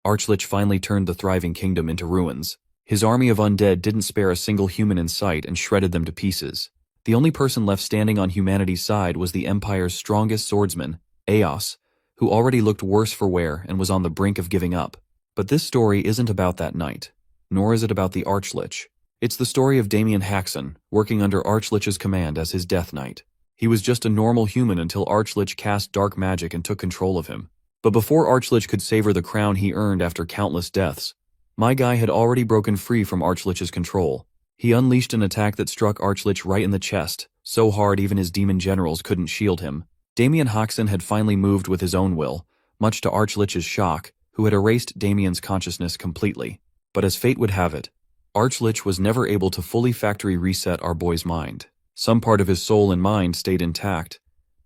Archlich finally turned the thriving kingdom into ruins. His army of undead didn't spare a single human in sight and shredded them to pieces. The only person left standing on humanity's side was the Empire's strongest swordsman, Eos, who already looked worse for wear and was on the brink of giving up. But this story isn't about that knight, nor is it about the Archlich. It's the story of Damien Haxon, working under Archlich's command as his Death Knight. He was just a normal human until Archlich cast dark magic and took control of him. But before Archlich could savor the crown he earned after countless deaths, my guy had already broken free from Archlich's control. He unleashed an attack that struck Archlich right in the chest, so hard even his demon generals couldn't shield him. Damien Haxon had finally moved with his own will, much to Archlich's shock, who had erased Damien's consciousness completely. But as fate would have it, Archlich was never able to fully factory reset our boy's mind. Some part of his soul and mind stayed intact,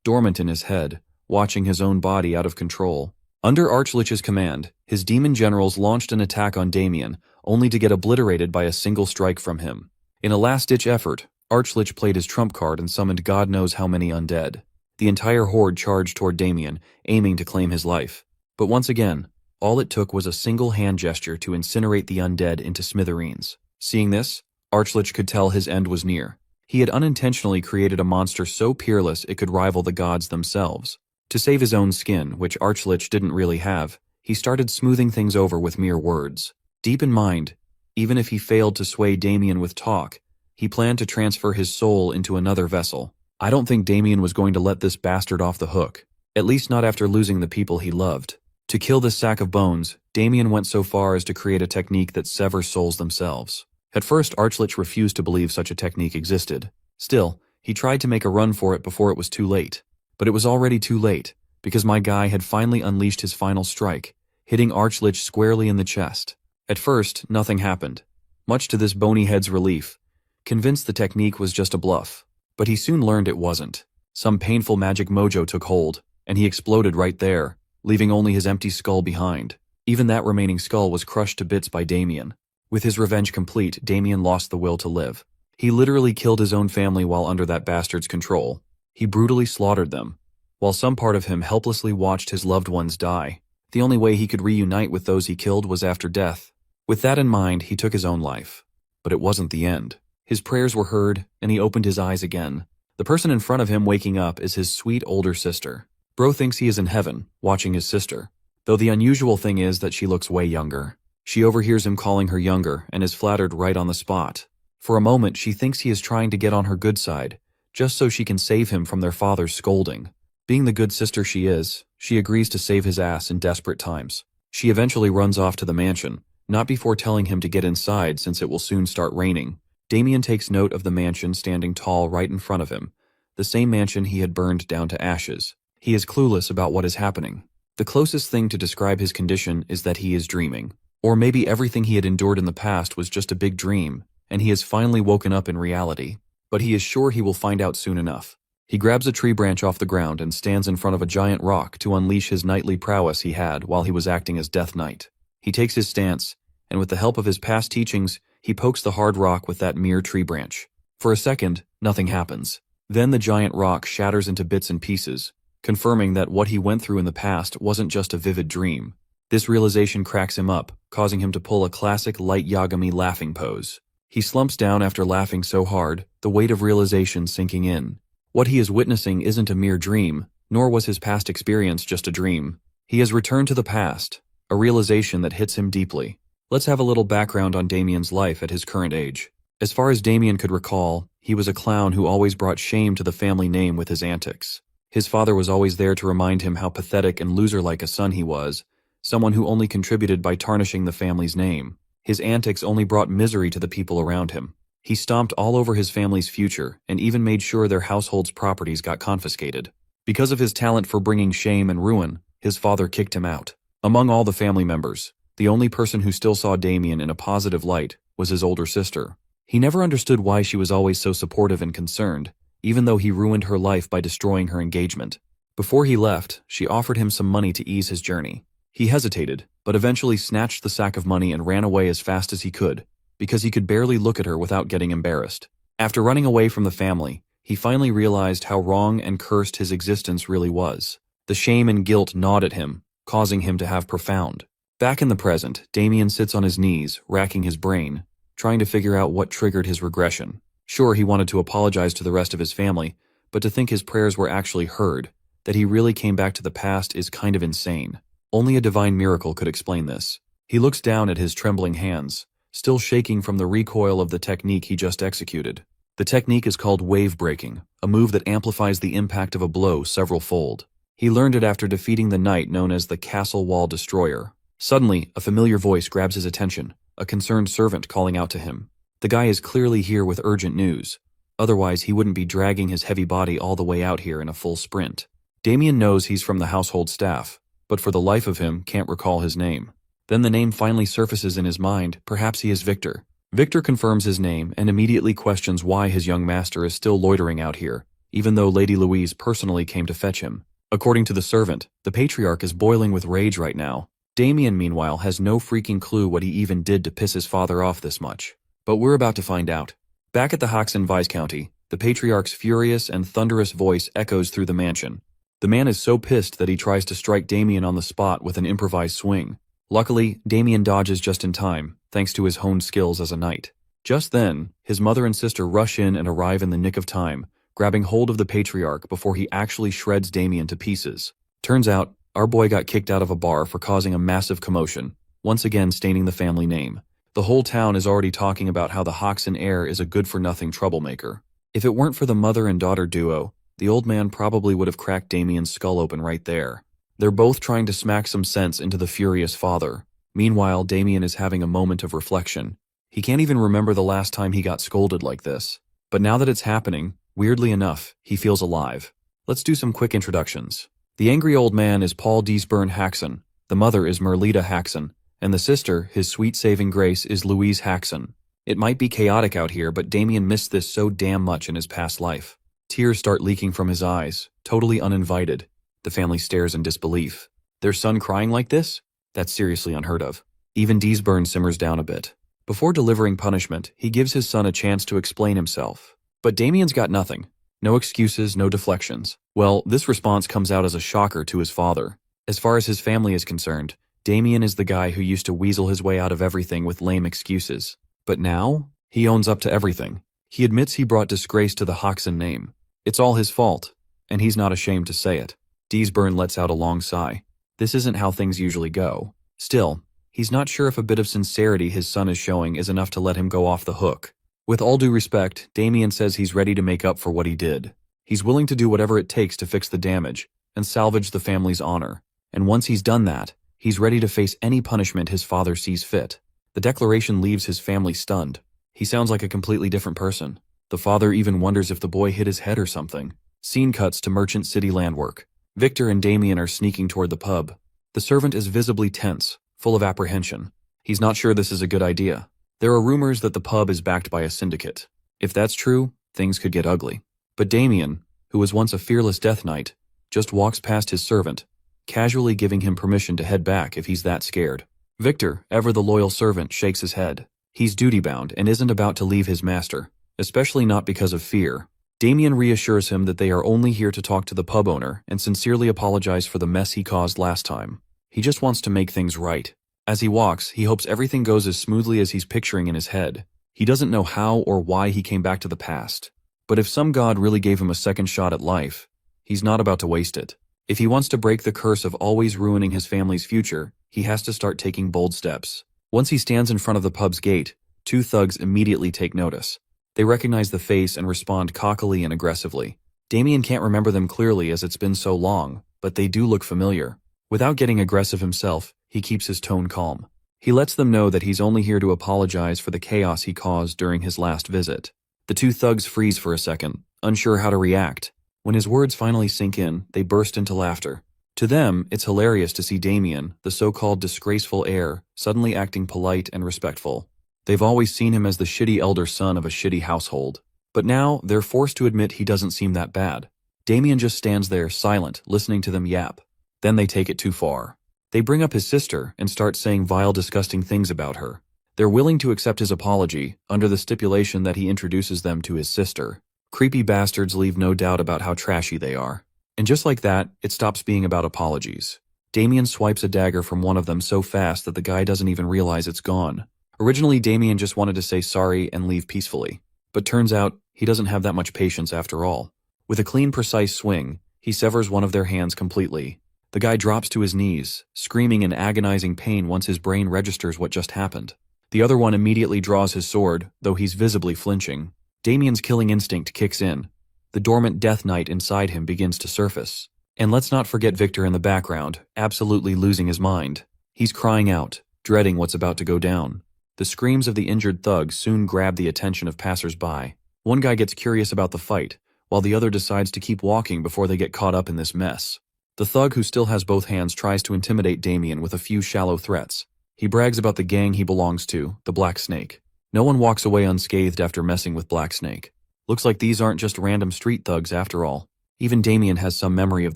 dormant in his head, watching his own body out of control. Under Archlich's command, his demon generals launched an attack on Damien, only to get obliterated by a single strike from him. In a last-ditch effort, Archlich played his trump card and summoned God knows how many undead. The entire horde charged toward Damien, aiming to claim his life. But once again, all it took was a single hand gesture to incinerate the undead into smithereens. Seeing this, Archlich could tell his end was near. He had unintentionally created a monster so peerless it could rival the gods themselves. To save his own skin, which Archlich didn't really have, he started smoothing things over with mere words. Deep in mind, even if he failed to sway Damien with talk, he planned to transfer his soul into another vessel. I don't think Damien was going to let this bastard off the hook, at least not after losing the people he loved. To kill this sack of bones, Damien went so far as to create a technique that severs souls themselves. At first, Archlich refused to believe such a technique existed. Still, he tried to make a run for it before it was too late. But it was already too late, because my guy had finally unleashed his final strike, hitting Archlich squarely in the chest. At first, nothing happened, much to this bony head's relief, convinced the technique was just a bluff. But he soon learned it wasn't. Some painful magic mojo took hold, and he exploded right there, leaving only his empty skull behind. Even that remaining skull was crushed to bits by Damien. With his revenge complete, Damien lost the will to live. He literally killed his own family while under that bastard's control. He brutally slaughtered them, while some part of him helplessly watched his loved ones die. The only way he could reunite with those he killed was after death. With that in mind, he took his own life. But it wasn't the end. His prayers were heard, and he opened his eyes again. The person in front of him waking up is his sweet older sister. Bro thinks he is in heaven, watching his sister, though the unusual thing is that she looks way younger. She overhears him calling her younger and is flattered right on the spot. For a moment, she thinks he is trying to get on her good side, just so she can save him from their father's scolding. Being the good sister she is, she agrees to save his ass in desperate times. She eventually runs off to the mansion, not before telling him to get inside since it will soon start raining. Damien takes note of the mansion standing tall right in front of him, the same mansion he had burned down to ashes. He is clueless about what is happening. The closest thing to describe his condition is that he is dreaming. Or maybe everything he had endured in the past was just a big dream, and he has finally woken up in reality. But he is sure he will find out soon enough. He grabs a tree branch off the ground and stands in front of a giant rock to unleash his knightly prowess he had while he was acting as Death Knight. He takes his stance, and with the help of his past teachings, he pokes the hard rock with that mere tree branch. For a second, nothing happens. Then the giant rock shatters into bits and pieces, confirming that what he went through in the past wasn't just a vivid dream. This realization cracks him up, causing him to pull a classic light Yagami laughing pose. He slumps down after laughing so hard, the weight of realization sinking in. What he is witnessing isn't a mere dream, nor was his past experience just a dream. He has returned to the past, a realization that hits him deeply. Let's have a little background on Damien's life at his current age. As far as Damien could recall, he was a clown who always brought shame to the family name with his antics. His father was always there to remind him how pathetic and loser-like a son he was, someone who only contributed by tarnishing the family's name. His antics only brought misery to the people around him. He stomped all over his family's future and even made sure their household's properties got confiscated. Because of his talent for bringing shame and ruin, his father kicked him out. Among all the family members, the only person who still saw Damien in a positive light was his older sister. He never understood why she was always so supportive and concerned, even though he ruined her life by destroying her engagement. Before he left, she offered him some money to ease his journey. He hesitated, but eventually snatched the sack of money and ran away as fast as he could, because he could barely look at her without getting embarrassed. After running away from the family, he finally realized how wrong and cursed his existence really was. The shame and guilt gnawed at him, causing him to have profound, Back in the present, Damien sits on his knees, racking his brain, trying to figure out what triggered his regression. Sure, he wanted to apologize to the rest of his family, but to think his prayers were actually heard, that he really came back to the past is kind of insane. Only a divine miracle could explain this. He looks down at his trembling hands, still shaking from the recoil of the technique he just executed. The technique is called wave breaking, a move that amplifies the impact of a blow several-fold. He learned it after defeating the knight known as the Castle Wall Destroyer. Suddenly, a familiar voice grabs his attention, a concerned servant calling out to him. The guy is clearly here with urgent news. Otherwise, he wouldn't be dragging his heavy body all the way out here in a full sprint. Damien knows he's from the household staff, but for the life of him can't recall his name. Then the name finally surfaces in his mind. Perhaps he is Victor. Victor confirms his name and immediately questions why his young master is still loitering out here, even though Lady Louise personally came to fetch him. According to the servant, the patriarch is boiling with rage right now. Damien, meanwhile, has no freaking clue what he even did to piss his father off this much. But we're about to find out. Back at the Hoxton Viscounty, the patriarch's furious and thunderous voice echoes through the mansion. The man is so pissed that he tries to strike Damien on the spot with an improvised swing. Luckily, Damien dodges just in time, thanks to his honed skills as a knight. Just then, his mother and sister rush in and arrive in the nick of time, grabbing hold of the patriarch before he actually shreds Damien to pieces. Turns out, our boy got kicked out of a bar for causing a massive commotion, once again staining the family name. The whole town is already talking about how the Hoxton heir is a good-for-nothing troublemaker. If it weren't for the mother and daughter duo, the old man probably would have cracked Damien's skull open right there. They're both trying to smack some sense into the furious father. Meanwhile, Damien is having a moment of reflection. He can't even remember the last time he got scolded like this. But now that it's happening, weirdly enough, he feels alive. Let's do some quick introductions. The angry old man is Paul Deesburn Haxon, the mother is Merlita Haxon, and the sister, his sweet saving grace, is Louise Haxon. It might be chaotic out here, but Damien missed this so damn much in his past life. Tears start leaking from his eyes, totally uninvited. The family stares in disbelief. Their son crying like this? That's seriously unheard of. Even Deesburn simmers down a bit. Before delivering punishment, he gives his son a chance to explain himself. But Damien's got nothing. No excuses, no deflections. Well, this response comes out as a shocker to his father. As far as his family is concerned, Damien is the guy who used to weasel his way out of everything with lame excuses. But now, he owns up to everything. He admits he brought disgrace to the Hoxton name. It's all his fault, and he's not ashamed to say it. Deesburn lets out a long sigh. This isn't how things usually go. Still, he's not sure if a bit of sincerity his son is showing is enough to let him go off the hook. With all due respect, Damien says he's ready to make up for what he did. He's willing to do whatever it takes to fix the damage and salvage the family's honor. And once he's done that, he's ready to face any punishment his father sees fit. The declaration leaves his family stunned. He sounds like a completely different person. The father even wonders if the boy hit his head or something. Scene cuts to Merchant City Landwork. Victor and Damien are sneaking toward the pub. The servant is visibly tense, full of apprehension. He's not sure this is a good idea. There are rumors that the pub is backed by a syndicate. If that's true, things could get ugly. But Damien, who was once a fearless death knight, just walks past his servant, casually giving him permission to head back if he's that scared. Victor, ever the loyal servant, shakes his head. He's duty-bound and isn't about to leave his master, especially not because of fear. Damien reassures him that they are only here to talk to the pub owner and sincerely apologize for the mess he caused last time. He just wants to make things right. As he walks, he hopes everything goes as smoothly as he's picturing in his head. He doesn't know how or why he came back to the past. But if some god really gave him a second shot at life, he's not about to waste it. If he wants to break the curse of always ruining his family's future, he has to start taking bold steps. Once he stands in front of the pub's gate, two thugs immediately take notice. They recognize the face and respond cockily and aggressively. Damien can't remember them clearly as it's been so long, but they do look familiar. Without getting aggressive himself, he keeps his tone calm. He lets them know that he's only here to apologize for the chaos he caused during his last visit. The two thugs freeze for a second, unsure how to react. When his words finally sink in, they burst into laughter. To them, it's hilarious to see Damien, the so-called disgraceful heir, suddenly acting polite and respectful. They've always seen him as the shitty elder son of a shitty household. But now, they're forced to admit he doesn't seem that bad. Damien just stands there, silent, listening to them yap. Then they take it too far. They bring up his sister and start saying vile, disgusting things about her. They're willing to accept his apology, under the stipulation that he introduces them to his sister. Creepy bastards leave no doubt about how trashy they are. And just like that, it stops being about apologies. Damien swipes a dagger from one of them so fast that the guy doesn't even realize it's gone. Originally, Damien just wanted to say sorry and leave peacefully. But turns out, he doesn't have that much patience after all. With a clean, precise swing, he severs one of their hands completely. The guy drops to his knees, screaming in agonizing pain once his brain registers what just happened. The other one immediately draws his sword, though he's visibly flinching. Damien's killing instinct kicks in. The dormant death knight inside him begins to surface. And let's not forget Victor in the background, absolutely losing his mind. He's crying out, dreading what's about to go down. The screams of the injured thugs soon grab the attention of passers-by. One guy gets curious about the fight, while the other decides to keep walking before they get caught up in this mess. The thug who still has both hands tries to intimidate Damien with a few shallow threats. He brags about the gang he belongs to, the Black Snake. No one walks away unscathed after messing with Black Snake. Looks like these aren't just random street thugs after all. Even Damien has some memory of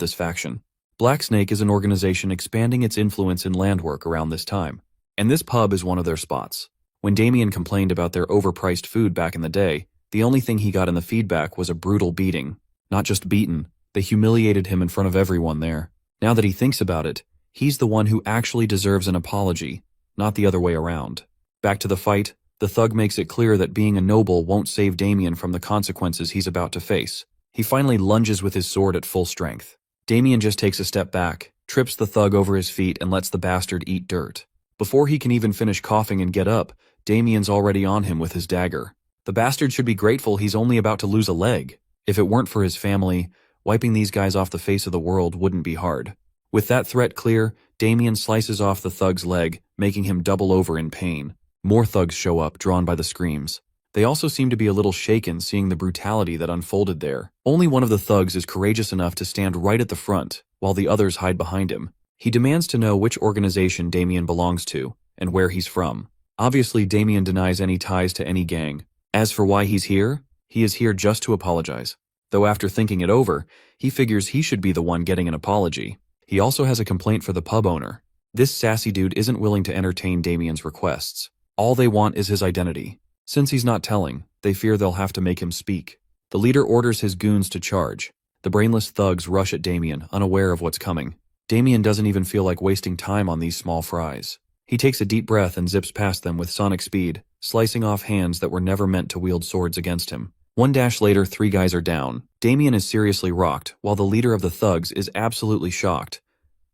this faction. Black Snake is an organization expanding its influence in landwork around this time, and this pub is one of their spots. When Damien complained about their overpriced food back in the day, the only thing he got in the feedback was a brutal beating. Not just beaten, they humiliated him in front of everyone there. Now that he thinks about it, he's the one who actually deserves an apology, not the other way around. Back to the fight, the thug makes it clear that being a noble won't save Damien from the consequences he's about to face. He finally lunges with his sword at full strength. Damien just takes a step back, trips the thug over his feet and lets the bastard eat dirt. Before he can even finish coughing and get up, Damien's already on him with his dagger. The bastard should be grateful he's only about to lose a leg. If it weren't for his family, wiping these guys off the face of the world wouldn't be hard. With that threat clear, Damien slices off the thug's leg, making him double over in pain. More thugs show up, drawn by the screams. They also seem to be a little shaken seeing the brutality that unfolded there. Only one of the thugs is courageous enough to stand right at the front, while the others hide behind him. He demands to know which organization Damien belongs to, and where he's from. Obviously, Damien denies any ties to any gang. As for why he's here, he is here just to apologize. Though after thinking it over, he figures he should be the one getting an apology. He also has a complaint for the pub owner. This sassy dude isn't willing to entertain Damien's requests. All they want is his identity. Since he's not telling, they fear they'll have to make him speak. The leader orders his goons to charge. The brainless thugs rush at Damien, unaware of what's coming. Damien doesn't even feel like wasting time on these small fries. He takes a deep breath and zips past them with sonic speed, slicing off hands that were never meant to wield swords against him. One dash later, 3 guys are down. Damien is seriously rocked, while the leader of the thugs is absolutely shocked,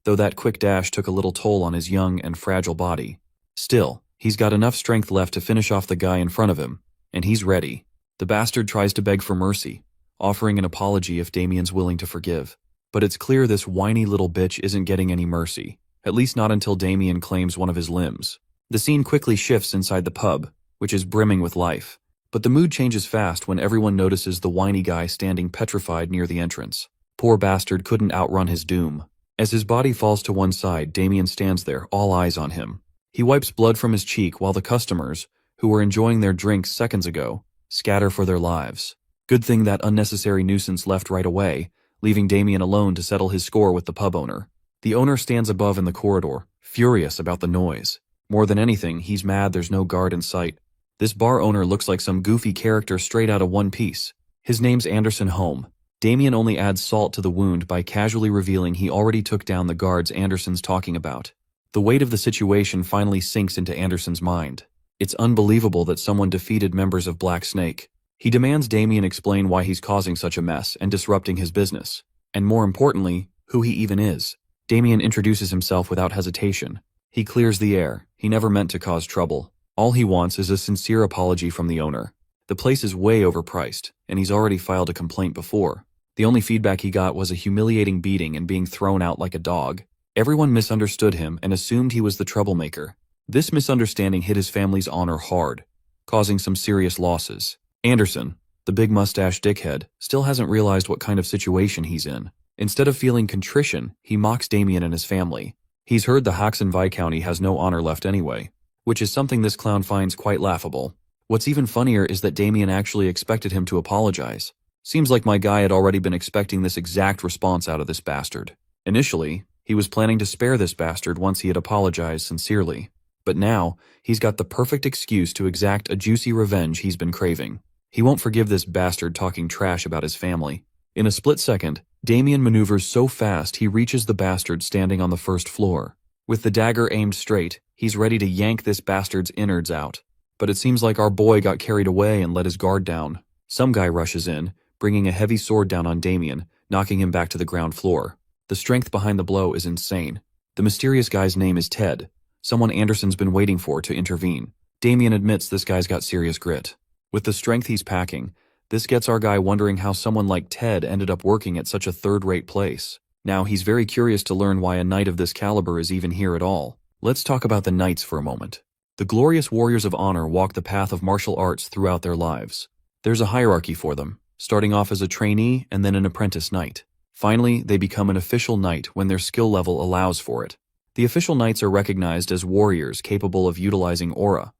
though that quick dash took a little toll on his young and fragile body. Still, he's got enough strength left to finish off the guy in front of him, and he's ready. The bastard tries to beg for mercy, offering an apology if Damien's willing to forgive. But it's clear this whiny little bitch isn't getting any mercy, at least not until Damien claims one of his limbs. The scene quickly shifts inside the pub, which is brimming with life. But the mood changes fast when everyone notices the whiny guy standing petrified near the entrance. Poor bastard couldn't outrun his doom. As his body falls to one side, Damien stands there, all eyes on him. He wipes blood from his cheek while the customers, who were enjoying their drinks seconds ago, scatter for their lives. Good thing that unnecessary nuisance left right away, leaving Damien alone to settle his score with the pub owner. The owner stands above in the corridor, furious about the noise. More than anything, he's mad there's no guard in sight. This bar owner looks like some goofy character straight out of One Piece. His name's Anderson Holm. Damien only adds salt to the wound by casually revealing he already took down the guards Anderson's talking about. The weight of the situation finally sinks into Anderson's mind. It's unbelievable that someone defeated members of Black Snake. He demands Damien explain why he's causing such a mess and disrupting his business. And more importantly, who he even is. Damien introduces himself without hesitation. He clears the air. He never meant to cause trouble. All he wants is a sincere apology from the owner. The place is way overpriced, and he's already filed a complaint before. The only feedback he got was a humiliating beating and being thrown out like a dog. Everyone misunderstood him and assumed he was the troublemaker. This misunderstanding hit his family's honor hard, causing some serious losses. Anderson, the big mustache dickhead, still hasn't realized what kind of situation he's in. Instead of feeling contrition, he mocks Damien and his family. He's heard the Haxon Viscounty has no honor left anyway, which is something this clown finds quite laughable. What's even funnier is that Damien actually expected him to apologize. Seems like my guy had already been expecting this exact response out of this bastard. Initially, he was planning to spare this bastard once he had apologized sincerely. But now, he's got the perfect excuse to exact a juicy revenge he's been craving. He won't forgive this bastard talking trash about his family. In a split second, Damien maneuvers so fast he reaches the bastard standing on the first floor. With the dagger aimed straight, he's ready to yank this bastard's innards out. But it seems like our boy got carried away and let his guard down. Some guy rushes in, bringing a heavy sword down on Damien, knocking him back to the ground floor. The strength behind the blow is insane. The mysterious guy's name is Ted, someone Anderson's been waiting for to intervene. Damien admits this guy's got serious grit. With the strength he's packing, this gets our guy wondering how someone like Ted ended up working at such a third-rate place. Now he's very curious to learn why a knight of this caliber is even here at all. Let's talk about the knights for a moment. The glorious warriors of honor walk the path of martial arts throughout their lives. There's a hierarchy for them, starting off as a trainee and then an apprentice knight. Finally, they become an official knight when their skill level allows for it. The official knights are recognized as warriors capable of utilizing aura,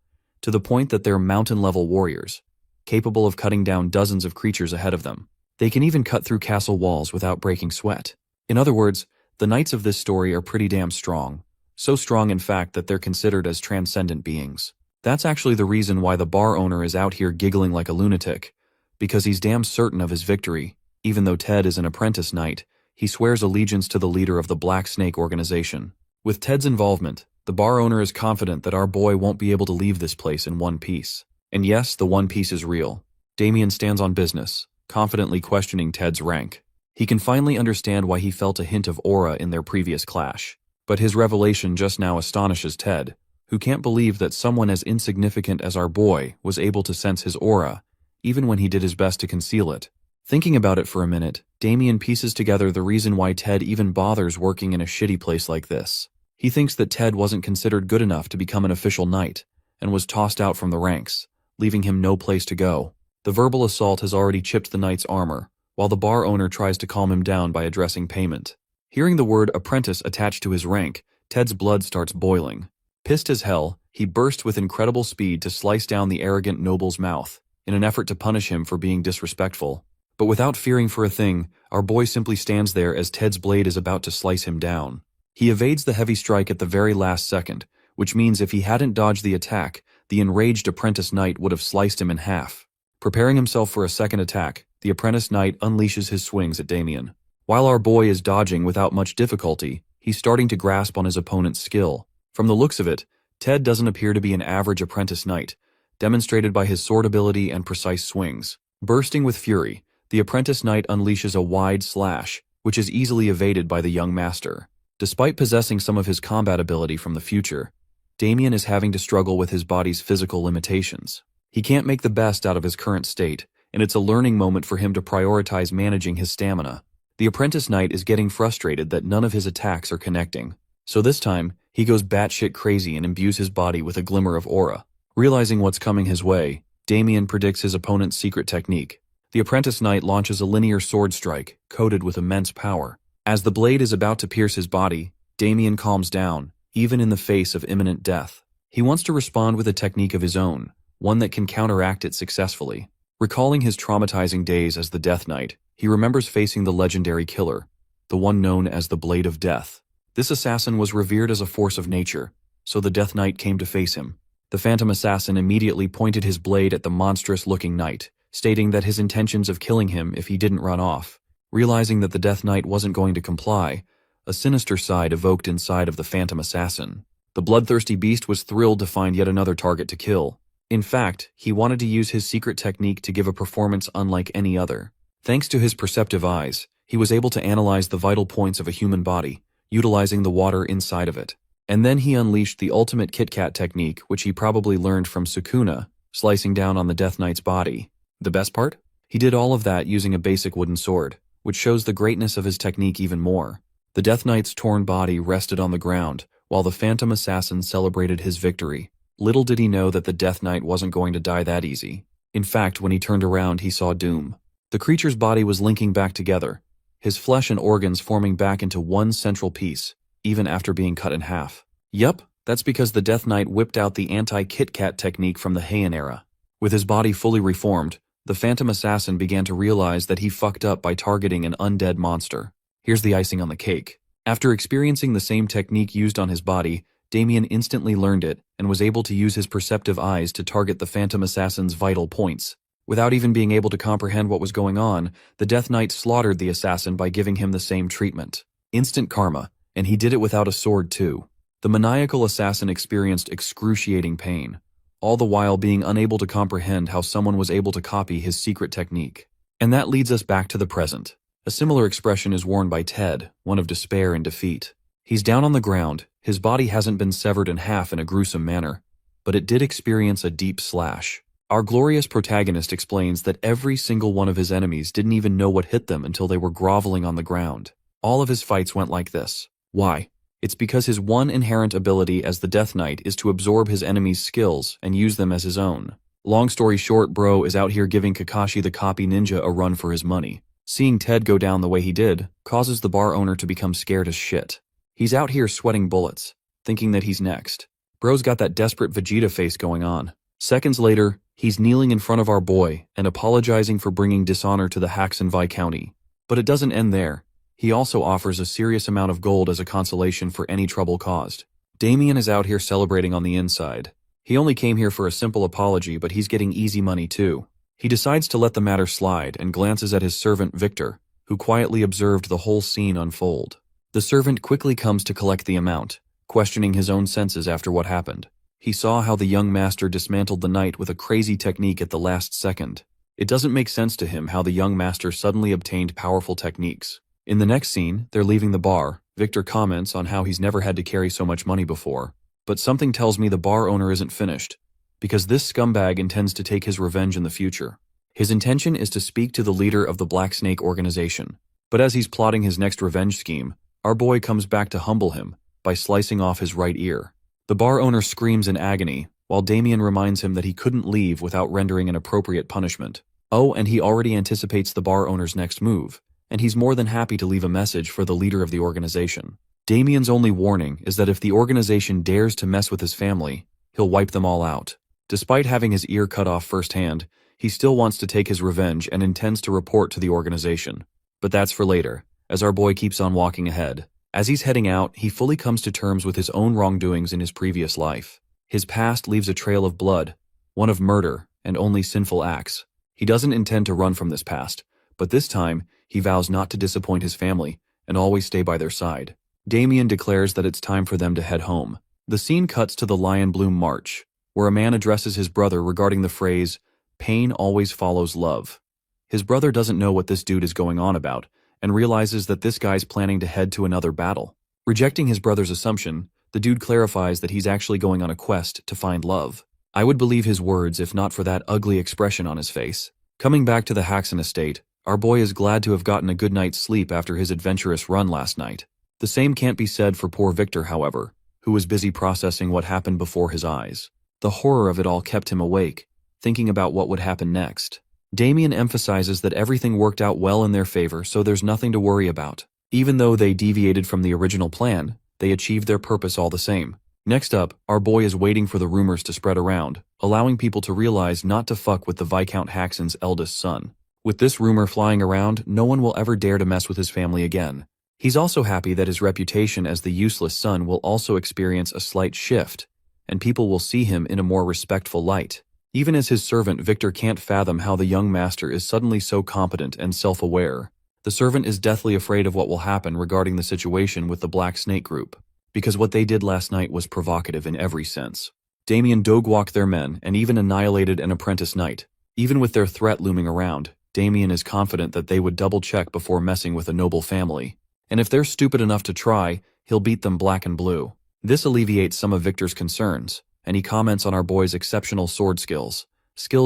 to the point that they're mountain-level warriors, capable of cutting down dozens of creatures ahead of them. They can even cut through castle walls without breaking sweat. In other words, the knights of this story are pretty damn strong. So strong, in fact, that they're considered as transcendent beings. That's actually the reason why the bar owner is out here giggling like a lunatic, because he's damn certain of his victory. Even though Ted is an apprentice knight, he swears allegiance to the leader of the Black Snake organization. With Ted's involvement, the bar owner is confident that our boy won't be able to leave this place in one piece. And yes, the one piece is real. Damien stands on business, confidently questioning Ted's rank. He can finally understand why he felt a hint of aura in their previous clash. But his revelation just now astonishes Ted, who can't believe that someone as insignificant as our boy was able to sense his aura, even when he did his best to conceal it. Thinking about it for a minute, Damien pieces together the reason why Ted even bothers working in a shitty place like this. He thinks that Ted wasn't considered good enough to become an official knight, and was tossed out from the ranks, leaving him no place to go. The verbal assault has already chipped the knight's armor, while the bar owner tries to calm him down by addressing payment. Hearing the word apprentice attached to his rank, Ted's blood starts boiling. Pissed as hell, he bursts with incredible speed to slice down the arrogant noble's mouth, in an effort to punish him for being disrespectful. But without fearing for a thing, our boy simply stands there as Ted's blade is about to slice him down. He evades the heavy strike at the very last second, which means if he hadn't dodged the attack, the enraged apprentice knight would have sliced him in half. Preparing himself for a second attack, the apprentice knight unleashes his swings at Damien. While our boy is dodging without much difficulty, he's starting to grasp on his opponent's skill. From the looks of it, Ted doesn't appear to be an average apprentice knight, demonstrated by his sword ability and precise swings. Bursting with fury, the apprentice knight unleashes a wide slash, which is easily evaded by the young master. Despite possessing some of his combat ability from the future, Damien is having to struggle with his body's physical limitations. He can't make the best out of his current state, and it's a learning moment for him to prioritize managing his stamina. The apprentice knight is getting frustrated that none of his attacks are connecting, so this time, he goes batshit crazy and imbues his body with a glimmer of aura. Realizing what's coming his way, Damien predicts his opponent's secret technique. The apprentice knight launches a linear sword strike, coated with immense power. As the blade is about to pierce his body, Damien calms down, even in the face of imminent death. He wants to respond with a technique of his own, one that can counteract it successfully. Recalling his traumatizing days as the Death Knight, he remembers facing the legendary killer, the one known as the Blade of Death. This assassin was revered as a force of nature, so the Death Knight came to face him. The phantom assassin immediately pointed his blade at the monstrous-looking knight, stating that his intentions of killing him if he didn't run off. Realizing that the Death Knight wasn't going to comply, a sinister side evoked inside of the phantom assassin. The bloodthirsty beast was thrilled to find yet another target to kill. In fact, he wanted to use his secret technique to give a performance unlike any other. Thanks to his perceptive eyes, he was able to analyze the vital points of a human body, utilizing the water inside of it. And then he unleashed the ultimate Kit Kat technique, which he probably learned from Sukuna, slicing down on the Death Knight's body. The best part? He did all of that using a basic wooden sword, which shows the greatness of his technique even more. The Death Knight's torn body rested on the ground, while the phantom assassin celebrated his victory. Little did he know that the Death Knight wasn't going to die that easy. In fact, when he turned around, he saw doom. The creature's body was linking back together, his flesh and organs forming back into one central piece, even after being cut in half. Yup, that's because the Death Knight whipped out the anti-Kit Kat technique from the Heian era. With his body fully reformed, the phantom assassin began to realize that he fucked up by targeting an undead monster. Here's the icing on the cake. After experiencing the same technique used on his body, Damien instantly learned it and was able to use his perceptive eyes to target the phantom assassin's vital points. Without even being able to comprehend what was going on, the Death Knight slaughtered the assassin by giving him the same treatment. Instant karma, and he did it without a sword too. The maniacal assassin experienced excruciating pain, all the while being unable to comprehend how someone was able to copy his secret technique. And that leads us back to the present. A similar expression is worn by Ted, one of despair and defeat. He's down on the ground, his body hasn't been severed in half in a gruesome manner, but it did experience a deep slash. Our glorious protagonist explains that every single one of his enemies didn't even know what hit them until they were groveling on the ground. All of his fights went like this. Why? It's because his one inherent ability as the Death Knight is to absorb his enemies' skills and use them as his own. Long story short, bro is out here giving Kakashi the copy ninja a run for his money. Seeing Ted go down the way he did causes the bar owner to become scared as shit. He's out here sweating bullets, thinking that he's next. Bro's got that desperate Vegeta face going on. Seconds later, he's kneeling in front of our boy and apologizing for bringing dishonor to the Haxenvi County. But it doesn't end there. He also offers a serious amount of gold as a consolation for any trouble caused. Damien is out here celebrating on the inside. He only came here for a simple apology, but he's getting easy money too. He decides to let the matter slide and glances at his servant Victor, who quietly observed the whole scene unfold. The servant quickly comes to collect the amount, questioning his own senses after what happened. He saw how the young master dismantled the knight with a crazy technique at the last second. It doesn't make sense to him how the young master suddenly obtained powerful techniques. In the next scene, they're leaving the bar. Victor comments on how he's never had to carry so much money before. But something tells me the bar owner isn't finished, because this scumbag intends to take his revenge in the future. His intention is to speak to the leader of the Black Snake organization. But as he's plotting his next revenge scheme, our boy comes back to humble him by slicing off his right ear. The bar owner screams in agony, while Damien reminds him that he couldn't leave without rendering an appropriate punishment. Oh, and he already anticipates the bar owner's next move, and he's more than happy to leave a message for the leader of the organization. Damien's only warning is that if the organization dares to mess with his family, he'll wipe them all out. Despite having his ear cut off firsthand, he still wants to take his revenge and intends to report to the organization. But that's for later, as our boy keeps on walking ahead. As he's heading out, he fully comes to terms with his own wrongdoings in his previous life. His past leaves a trail of blood, one of murder and only sinful acts. He doesn't intend to run from this past, but this time, he vows not to disappoint his family and always stay by their side. Damien declares that it's time for them to head home. The scene cuts to the Lion Bloom March, where a man addresses his brother regarding the phrase, "Pain always follows love." His brother doesn't know what this dude is going on about, and realizes that this guy's planning to head to another battle. Rejecting his brother's assumption, the dude clarifies that he's actually going on a quest to find love. I would believe his words if not for that ugly expression on his face. Coming back to the Haxen estate, our boy is glad to have gotten a good night's sleep after his adventurous run last night. The same can't be said for poor Victor, however, who was busy processing what happened before his eyes. The horror of it all kept him awake, thinking about what would happen next. Damien emphasizes that everything worked out well in their favor, so there's nothing to worry about. Even though they deviated from the original plan, they achieved their purpose all the same. Next up, our boy is waiting for the rumors to spread around, allowing people to realize not to fuck with the Viscount Haxen's eldest son. With this rumor flying around, no one will ever dare to mess with his family again. He's also happy that his reputation as the useless son will also experience a slight shift, and people will see him in a more respectful light. Even as his servant, Victor can't fathom how the young master is suddenly so competent and self-aware. The servant is deathly afraid of what will happen regarding the situation with the Black Snake group, because what they did last night was provocative in every sense. Damien dog-walked their men and even annihilated an apprentice knight. Even with their threat looming around, Damien is confident that they would double-check before messing with a noble family. And if they're stupid enough to try, he'll beat them black and blue. This alleviates some of Victor's concerns, and he comments on our boy's exceptional sword skills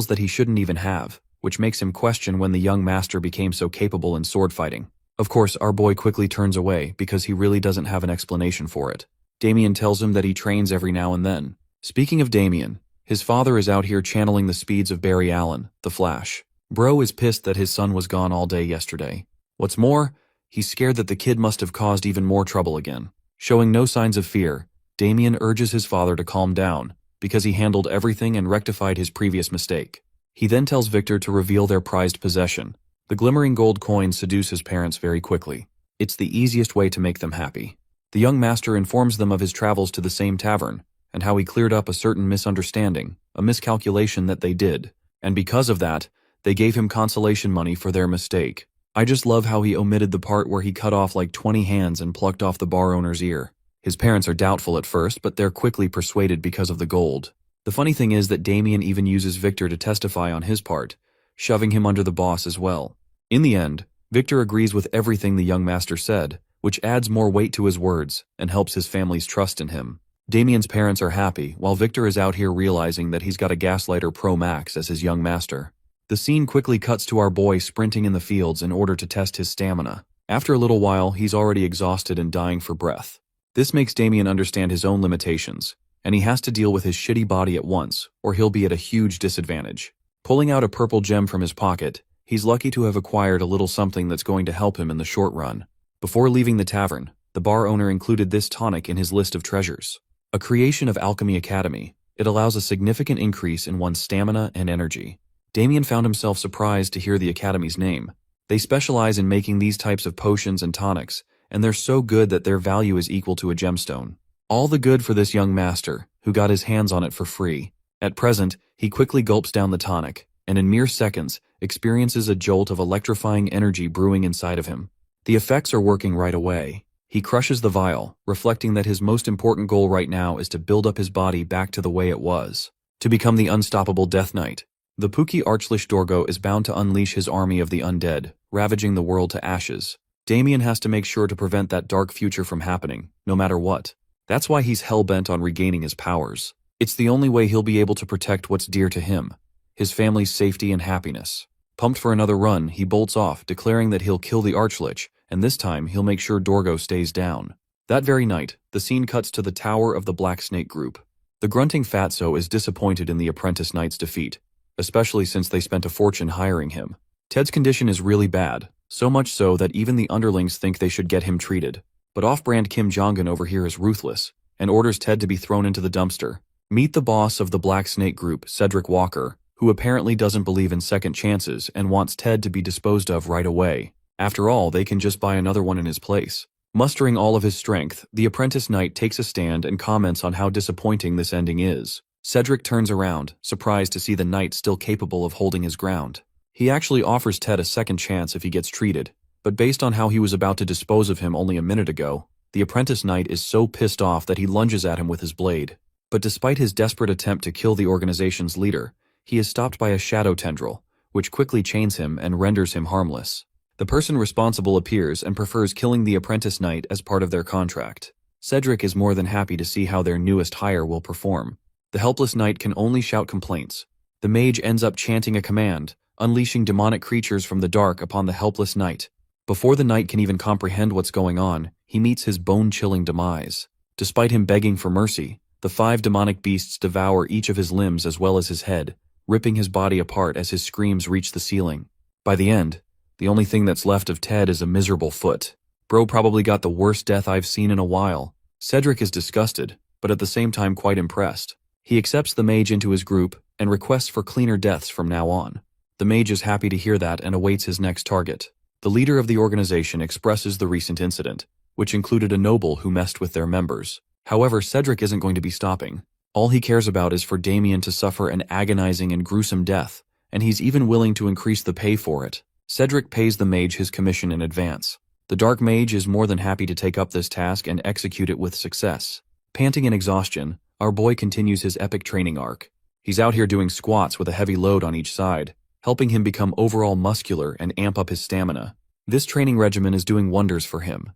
that he shouldn't even have, which makes him question when the young master became so capable in sword fighting. Of course, our boy quickly turns away because he really doesn't have an explanation for it. Damien tells him that he trains every now and then. Speaking of Damien, his father is out here channeling the speeds of Barry Allen, the Flash. Bro is pissed that his son was gone all day yesterday. What's more, he's scared that the kid must have caused even more trouble again. Showing no signs of fear, Damien urges his father to calm down, because he handled everything and rectified his previous mistake. He then tells Victor to reveal their prized possession. The glimmering gold coins seduce his parents very quickly. It's the easiest way to make them happy. The young master informs them of his travels to the same tavern, and how he cleared up a certain misunderstanding, a miscalculation that they did, and because of that, They gave him consolation money for their mistake. I just love how he omitted the part where he cut off like 20 hands and plucked off the bar owner's ear. His parents are doubtful at first, but they're quickly persuaded because of the gold. The funny thing is that Damien even uses Victor to testify on his part, shoving him under the boss as well. In the end, Victor agrees with everything the young master said, which adds more weight to his words and helps his family's trust in him. Damien's parents are happy, while Victor is out here realizing that he's got a Gaslighter Pro Max as his young master. The scene quickly cuts to our boy sprinting in the fields in order to test his stamina. After a little while, he's already exhausted and dying for breath. This makes Damien understand his own limitations, and he has to deal with his shitty body at once, or he'll be at a huge disadvantage. Pulling out a purple gem from his pocket, he's lucky to have acquired a little something that's going to help him in the short run. Before leaving the tavern, the bar owner included this tonic in his list of treasures. A creation of Alchemy Academy, it allows a significant increase in one's stamina and energy. Damien found himself surprised to hear the Academy's name. They specialize in making these types of potions and tonics, and they're so good that their value is equal to a gemstone. All the good for this young master, who got his hands on it for free. At present, he quickly gulps down the tonic, and in mere seconds, experiences a jolt of electrifying energy brewing inside of him. The effects are working right away. He crushes the vial, reflecting that his most important goal right now is to build up his body back to the way it was. To become the unstoppable Death Knight. The Pookie Archlich Dorgo is bound to unleash his army of the undead, ravaging the world to ashes. Damien has to make sure to prevent that dark future from happening, no matter what. That's why he's hell-bent on regaining his powers. It's the only way he'll be able to protect what's dear to him, his family's safety and happiness. Pumped for another run, he bolts off, declaring that he'll kill the Archlich, and this time he'll make sure Dorgo stays down. That very night, the scene cuts to the Tower of the Black Snake Group. The grunting fatso is disappointed in the apprentice knight's defeat, especially since they spent a fortune hiring him. Ted's condition is really bad, so much so that even the underlings think they should get him treated. But off-brand Kim Jong-un over here is ruthless, and orders Ted to be thrown into the dumpster. Meet the boss of the Black Snake Group, Cedric Walker, who apparently doesn't believe in second chances and wants Ted to be disposed of right away. After all, they can just buy another one in his place. Mustering all of his strength, the apprentice knight takes a stand and comments on how disappointing this ending is. Cedric turns around, surprised to see the knight still capable of holding his ground. He actually offers Ted a second chance if he gets treated, but based on how he was about to dispose of him only a minute ago, the apprentice knight is so pissed off that he lunges at him with his blade. But despite his desperate attempt to kill the organization's leader, he is stopped by a shadow tendril, which quickly chains him and renders him harmless. The person responsible appears and prefers killing the apprentice knight as part of their contract. Cedric is more than happy to see how their newest hire will perform. The helpless knight can only shout complaints. The mage ends up chanting a command, unleashing demonic creatures from the dark upon the helpless knight. Before the knight can even comprehend what's going on, he meets his bone-chilling demise. Despite him begging for mercy, the 5 demonic beasts devour each of his limbs as well as his head, ripping his body apart as his screams reach the ceiling. By the end, the only thing that's left of Ted is a miserable foot. Bro probably got the worst death I've seen in a while. Cedric is disgusted, but at the same time quite impressed. He accepts the mage into his group and requests for cleaner deaths from now on. The mage is happy to hear that and awaits his next target. The leader of the organization expresses the recent incident, which included a noble who messed with their members. However, Cedric isn't going to be stopping. All he cares about is for Damien to suffer an agonizing and gruesome death, and he's even willing to increase the pay for it. Cedric pays the mage his commission in advance. The dark mage is more than happy to take up this task and execute it with success. Panting in exhaustion, our boy continues his epic training arc. He's out here doing squats with a heavy load on each side, helping him become overall muscular and amp up his stamina. This training regimen is doing wonders for him.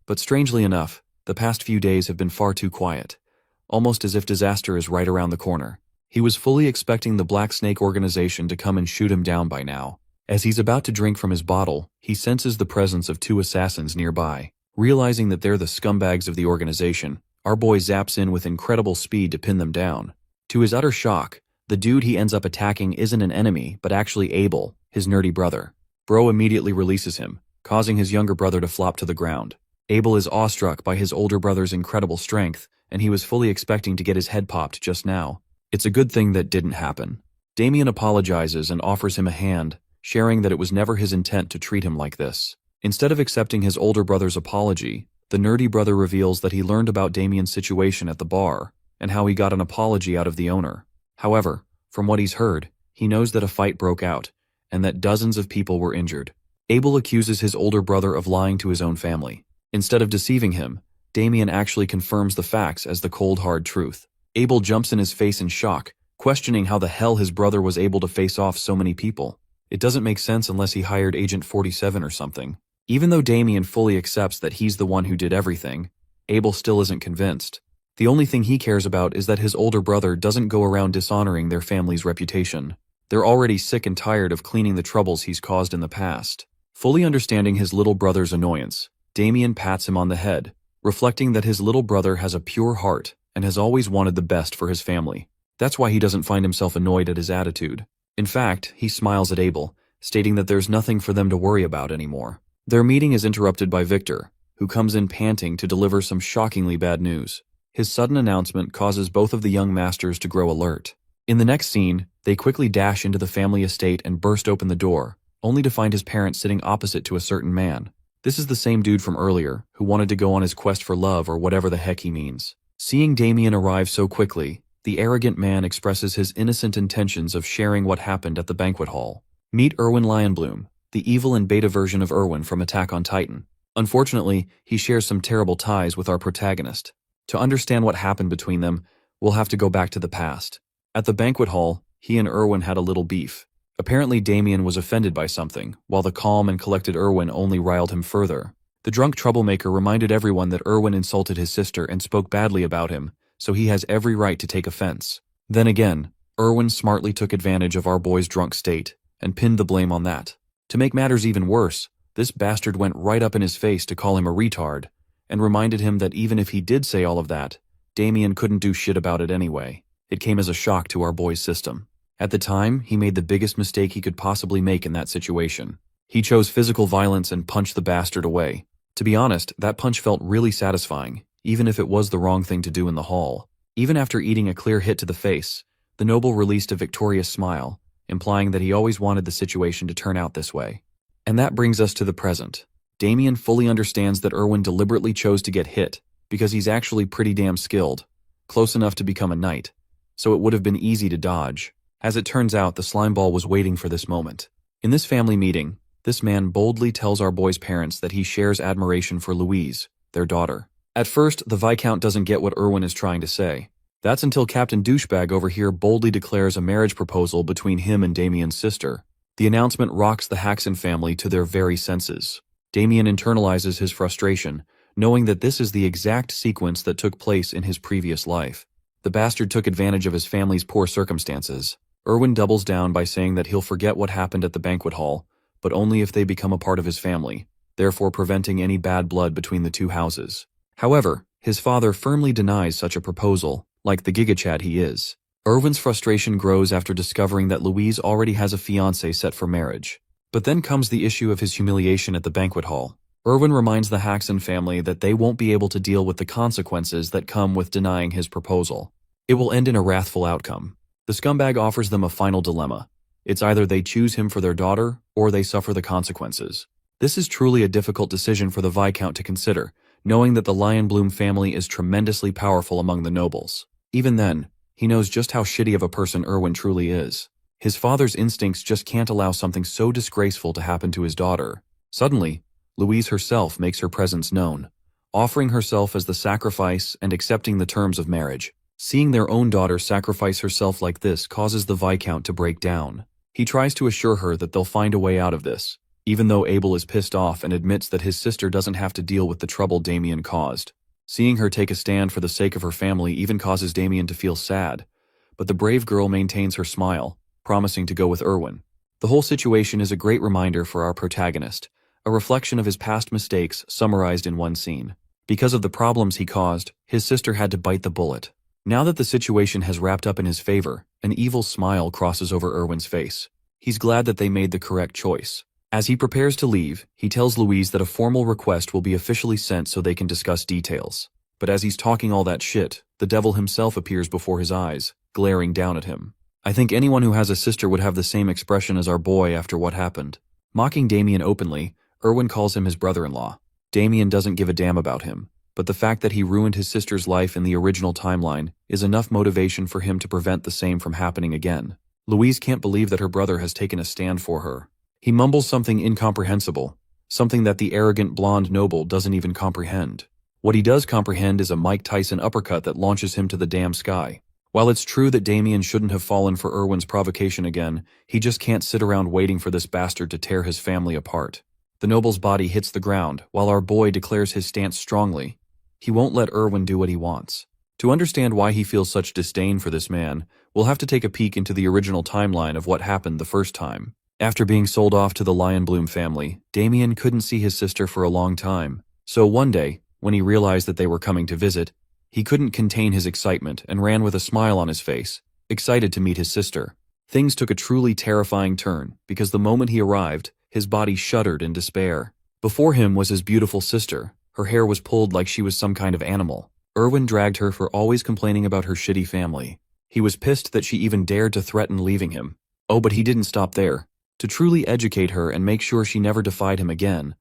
But strangely enough, the past few days have been far too quiet, almost as if disaster is right around the corner. He was fully expecting the Black Snake organization to come and shoot him down by now. As he's about to drink from his bottle, he senses the presence of 2 assassins nearby. Realizing that they're the scumbags of the organization, our boy zaps in with incredible speed to pin them down. To his utter shock, the dude he ends up attacking isn't an enemy, but actually Abel, his nerdy brother. Bro immediately releases him, causing his younger brother to flop to the ground. Abel is awestruck by his older brother's incredible strength, and he was fully expecting to get his head popped just now. It's a good thing that didn't happen. Damien apologizes and offers him a hand, sharing that it was never his intent to treat him like this. Instead of accepting his older brother's apology, the nerdy brother reveals that he learned about Damien's situation at the bar, and how he got an apology out of the owner. However, from what he's heard, he knows that a fight broke out, and that dozens of people were injured. Abel accuses his older brother of lying to his own family. Instead of deceiving him, Damien actually confirms the facts as the cold hard truth. Abel jumps in his face in shock, questioning how the hell his brother was able to face off so many people. It doesn't make sense unless he hired Agent 47 or something. Even though Damien fully accepts that he's the one who did everything, Abel still isn't convinced. The only thing he cares about is that his older brother doesn't go around dishonoring their family's reputation. They're already sick and tired of cleaning the troubles he's caused in the past. Fully understanding his little brother's annoyance, Damien pats him on the head, reflecting that his little brother has a pure heart and has always wanted the best for his family. That's why he doesn't find himself annoyed at his attitude. In fact, he smiles at Abel, stating that there's nothing for them to worry about anymore. Their meeting is interrupted by Victor, who comes in panting to deliver some shockingly bad news. His sudden announcement causes both of the young masters to grow alert. In the next scene, they quickly dash into the family estate and burst open the door, only to find his parents sitting opposite to a certain man. This is the same dude from earlier, who wanted to go on his quest for love or whatever the heck he means. Seeing Damien arrive so quickly, the arrogant man expresses his innocent intentions of sharing what happened at the banquet hall. Meet Erwin Lionbloom, the evil and beta version of Erwin from Attack on Titan. Unfortunately, he shares some terrible ties with our protagonist. To understand what happened between them, we'll have to go back to the past. At the banquet hall, he and Erwin had a little beef. Apparently Damien was offended by something, while the calm and collected Erwin only riled him further. The drunk troublemaker reminded everyone that Erwin insulted his sister and spoke badly about him, so he has every right to take offense. Then again, Erwin smartly took advantage of our boy's drunk state and pinned the blame on that. To make matters even worse, this bastard went right up in his face to call him a retard, and reminded him that even if he did say all of that, Damien couldn't do shit about it anyway. It came as a shock to our boy's system. At the time, he made the biggest mistake he could possibly make in that situation. He chose physical violence and punched the bastard away. To be honest, that punch felt really satisfying, even if it was the wrong thing to do in the hall. Even after eating a clear hit to the face, the noble released a victorious smile, implying that he always wanted the situation to turn out this way. And that brings us to the present. Damien fully understands that Erwin deliberately chose to get hit, because he's actually pretty damn skilled, close enough to become a knight, so it would have been easy to dodge. As it turns out, the slimeball was waiting for this moment. In this family meeting, this man boldly tells our boy's parents that he shares admiration for Louise, their daughter. At first, the Viscount doesn't get what Erwin is trying to say. That's until Captain Douchebag over here boldly declares a marriage proposal between him and Damien's sister. The announcement rocks the Haxon family to their very senses. Damien internalizes his frustration, knowing that this is the exact sequence that took place in his previous life. The bastard took advantage of his family's poor circumstances. Erwin doubles down by saying that he'll forget what happened at the banquet hall, but only if they become a part of his family, therefore preventing any bad blood between the two houses. However, his father firmly denies such a proposal, like the gigachad he is. Erwin's frustration grows after discovering that Louise already has a fiancé set for marriage. But then comes the issue of his humiliation at the banquet hall. Erwin reminds the Haxon family that they won't be able to deal with the consequences that come with denying his proposal. It will end in a wrathful outcome. The scumbag offers them a final dilemma. It's either they choose him for their daughter, or they suffer the consequences. This is truly a difficult decision for the Viscount to consider, knowing that the Lionbloom family is tremendously powerful among the nobles. Even then, he knows just how shitty of a person Erwin truly is. His father's instincts just can't allow something so disgraceful to happen to his daughter. Suddenly, Louise herself makes her presence known, offering herself as the sacrifice and accepting the terms of marriage. Seeing their own daughter sacrifice herself like this causes the Viscount to break down. He tries to assure her that they'll find a way out of this, even though Abel is pissed off and admits that his sister doesn't have to deal with the trouble Damien caused. Seeing her take a stand for the sake of her family even causes Damien to feel sad, but the brave girl maintains her smile, promising to go with Erwin. The whole situation is a great reminder for our protagonist, a reflection of his past mistakes summarized in one scene. Because of the problems he caused, his sister had to bite the bullet. Now that the situation has wrapped up in his favor, an evil smile crosses over Erwin's face. He's glad that they made the correct choice. As he prepares to leave, he tells Louise that a formal request will be officially sent so they can discuss details. But as he's talking all that shit, the devil himself appears before his eyes, glaring down at him. I think anyone who has a sister would have the same expression as our boy after what happened. Mocking Damien openly, Erwin calls him his brother-in-law. Damien doesn't give a damn about him, but the fact that he ruined his sister's life in the original timeline is enough motivation for him to prevent the same from happening again. Louise can't believe that her brother has taken a stand for her. He mumbles something incomprehensible, something that the arrogant blonde noble doesn't even comprehend. What he does comprehend is a Mike Tyson uppercut that launches him to the damn sky. While it's true that Damien shouldn't have fallen for Erwin's provocation again, he just can't sit around waiting for this bastard to tear his family apart. The noble's body hits the ground, while our boy declares his stance strongly. He won't let Erwin do what he wants. To understand why he feels such disdain for this man, we'll have to take a peek into the original timeline of what happened the first time. After being sold off to the Lionbloom family, Damien couldn't see his sister for a long time. So one day, when he realized that they were coming to visit, he couldn't contain his excitement and ran with a smile on his face, excited to meet his sister. Things took a truly terrifying turn, because the moment he arrived, his body shuddered in despair. Before him was his beautiful sister. Her hair was pulled like she was some kind of animal. Erwin dragged her for always complaining about her shitty family. He was pissed that she even dared to threaten leaving him. Oh, but he didn't stop there. To truly educate her and make sure she never defied him again,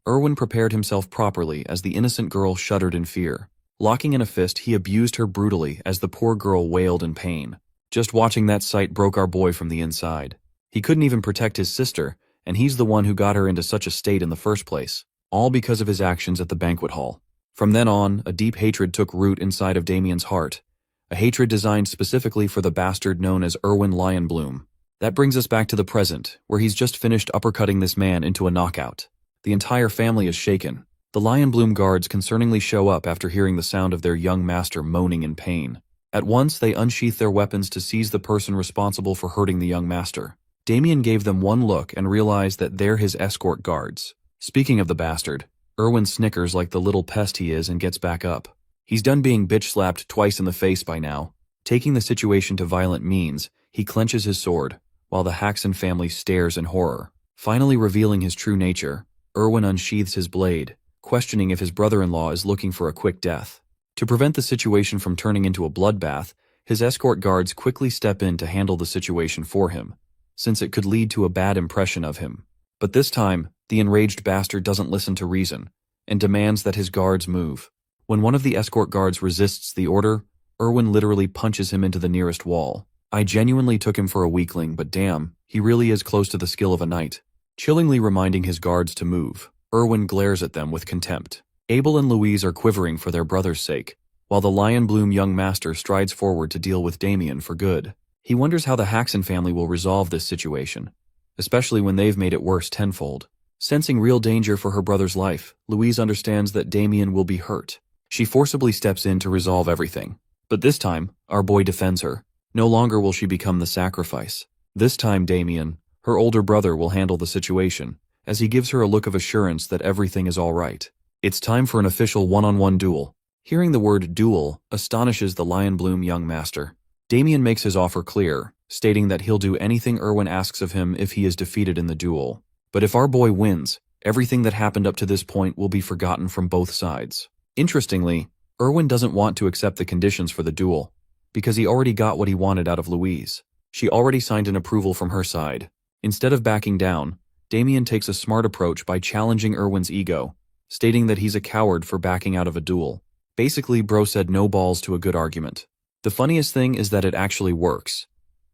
Erwin prepared himself properly as the innocent girl shuddered in fear. Locking in a fist, he abused her brutally as the poor girl wailed in pain. Just watching that sight broke our boy from the inside. He couldn't even protect his sister, and he's the one who got her into such a state in the first place, all because of his actions at the banquet hall. From then on, a deep hatred took root inside of Damien's heart, a hatred designed specifically for the bastard known as Erwin Lionbloom. That brings us back to the present, where he's just finished uppercutting this man into a knockout. The entire family is shaken. The Lionbloom guards concerningly show up after hearing the sound of their young master moaning in pain. At once, they unsheath their weapons to seize the person responsible for hurting the young master. Damien gave them one look and realized that they're his escort guards. Speaking of the bastard, Erwin snickers like the little pest he is and gets back up. He's done being bitch-slapped twice in the face by now. Taking the situation to violent means, he clenches his sword, while the Haxon family stares in horror. Finally revealing his true nature, Erwin unsheathes his blade, questioning if his brother-in-law is looking for a quick death. To prevent the situation from turning into a bloodbath, his escort guards quickly step in to handle the situation for him, since it could lead to a bad impression of him. But this time, the enraged bastard doesn't listen to reason, and demands that his guards move. When one of the escort guards resists the order, Erwin literally punches him into the nearest wall. I genuinely took him for a weakling, but damn, he really is close to the skill of a knight. Chillingly reminding his guards to move, Erwin glares at them with contempt. Abel and Louise are quivering for their brother's sake, while the Lionbloom young master strides forward to deal with Damien for good. He wonders how the Haxon family will resolve this situation, especially when they've made it worse tenfold. Sensing real danger for her brother's life, Louise understands that Damien will be hurt. She forcibly steps in to resolve everything. But this time, our boy defends her. No longer will she become the sacrifice. This time Damien, her older brother, will handle the situation, as he gives her a look of assurance that everything is all right. It's time for an official one-on-one duel. Hearing the word duel astonishes the Lionbloom young master. Damien makes his offer clear, stating that he'll do anything Erwin asks of him if he is defeated in the duel. But if our boy wins, everything that happened up to this point will be forgotten from both sides. Interestingly, Erwin doesn't want to accept the conditions for the duel, because he already got what he wanted out of Louise. She already signed an approval from her side. Instead of backing down, Damien takes a smart approach by challenging Erwin's ego, stating that he's a coward for backing out of a duel. Basically, bro said no balls to a good argument. The funniest thing is that it actually works.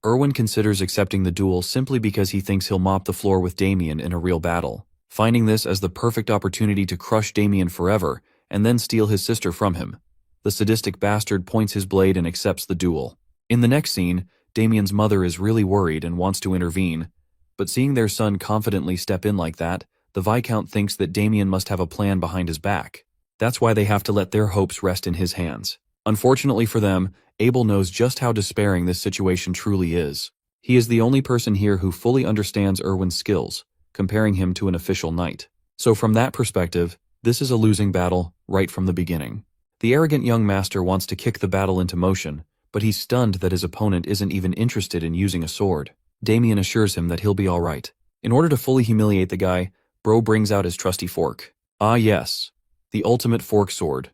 Erwin considers accepting the duel simply because he thinks he'll mop the floor with Damien in a real battle, finding this as the perfect opportunity to crush Damien forever and then steal his sister from him. The sadistic bastard points his blade and accepts the duel. In the next scene, Damien's mother is really worried and wants to intervene, but seeing their son confidently step in like that, the Viscount thinks that Damien must have a plan behind his back. That's why they have to let their hopes rest in his hands. Unfortunately for them, Abel knows just how despairing this situation truly is. He is the only person here who fully understands Erwin's skills, comparing him to an official knight. So from that perspective, this is a losing battle right from the beginning. The arrogant young master wants to kick the battle into motion, but he's stunned that his opponent isn't even interested in using a sword. Damien assures him that he'll be alright. In order to fully humiliate the guy, bro brings out his trusty fork. Ah yes, the ultimate fork sword.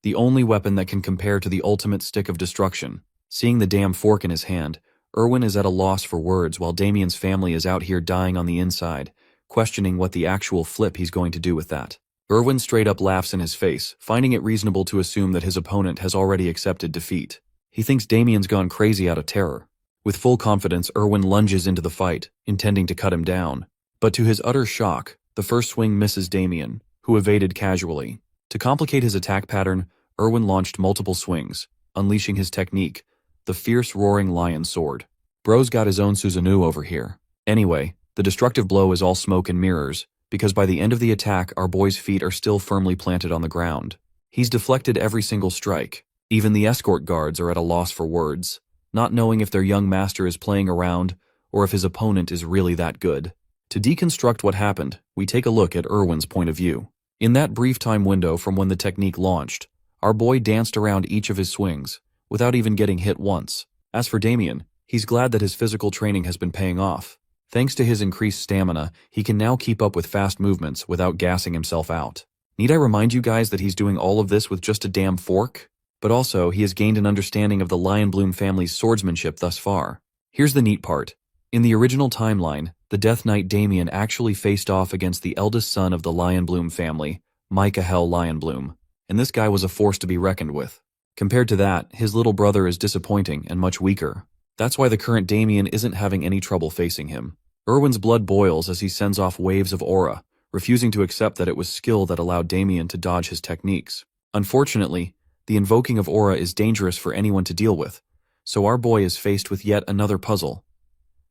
The only weapon that can compare to the ultimate stick of destruction. Seeing the damn fork in his hand, Erwin is at a loss for words while Damien's family is out here dying on the inside, questioning what the actual flip he's going to do with that. Erwin straight up laughs in his face, finding it reasonable to assume that his opponent has already accepted defeat. He thinks Damien's gone crazy out of terror. With full confidence, Erwin lunges into the fight, intending to cut him down. But to his utter shock, the first swing misses Damien, who evaded casually. To complicate his attack pattern, Erwin launched multiple swings, unleashing his technique, the fierce roaring lion sword. Bro's got his own Susanoo over here. Anyway, the destructive blow is all smoke and mirrors, because by the end of the attack our boy's feet are still firmly planted on the ground. He's deflected every single strike. Even the escort guards are at a loss for words, not knowing if their young master is playing around or if his opponent is really that good. To deconstruct what happened, we take a look at Erwin's point of view. In that brief time window from when the technique launched, our boy danced around each of his swings, without even getting hit once. As for Damien, he's glad that his physical training has been paying off. Thanks to his increased stamina, he can now keep up with fast movements without gassing himself out. Need I remind you guys that he's doing all of this with just a damn fork? But also, he has gained an understanding of the Lionbloom family's swordsmanship thus far. Here's the neat part. In the original timeline, the Death Knight Damien actually faced off against the eldest son of the Lionbloom family, Michael Lionbloom, and this guy was a force to be reckoned with. Compared to that, his little brother is disappointing and much weaker. That's why the current Damien isn't having any trouble facing him. Erwin's blood boils as he sends off waves of aura, refusing to accept that it was skill that allowed Damien to dodge his techniques. Unfortunately, the invoking of aura is dangerous for anyone to deal with, so our boy is faced with yet another puzzle.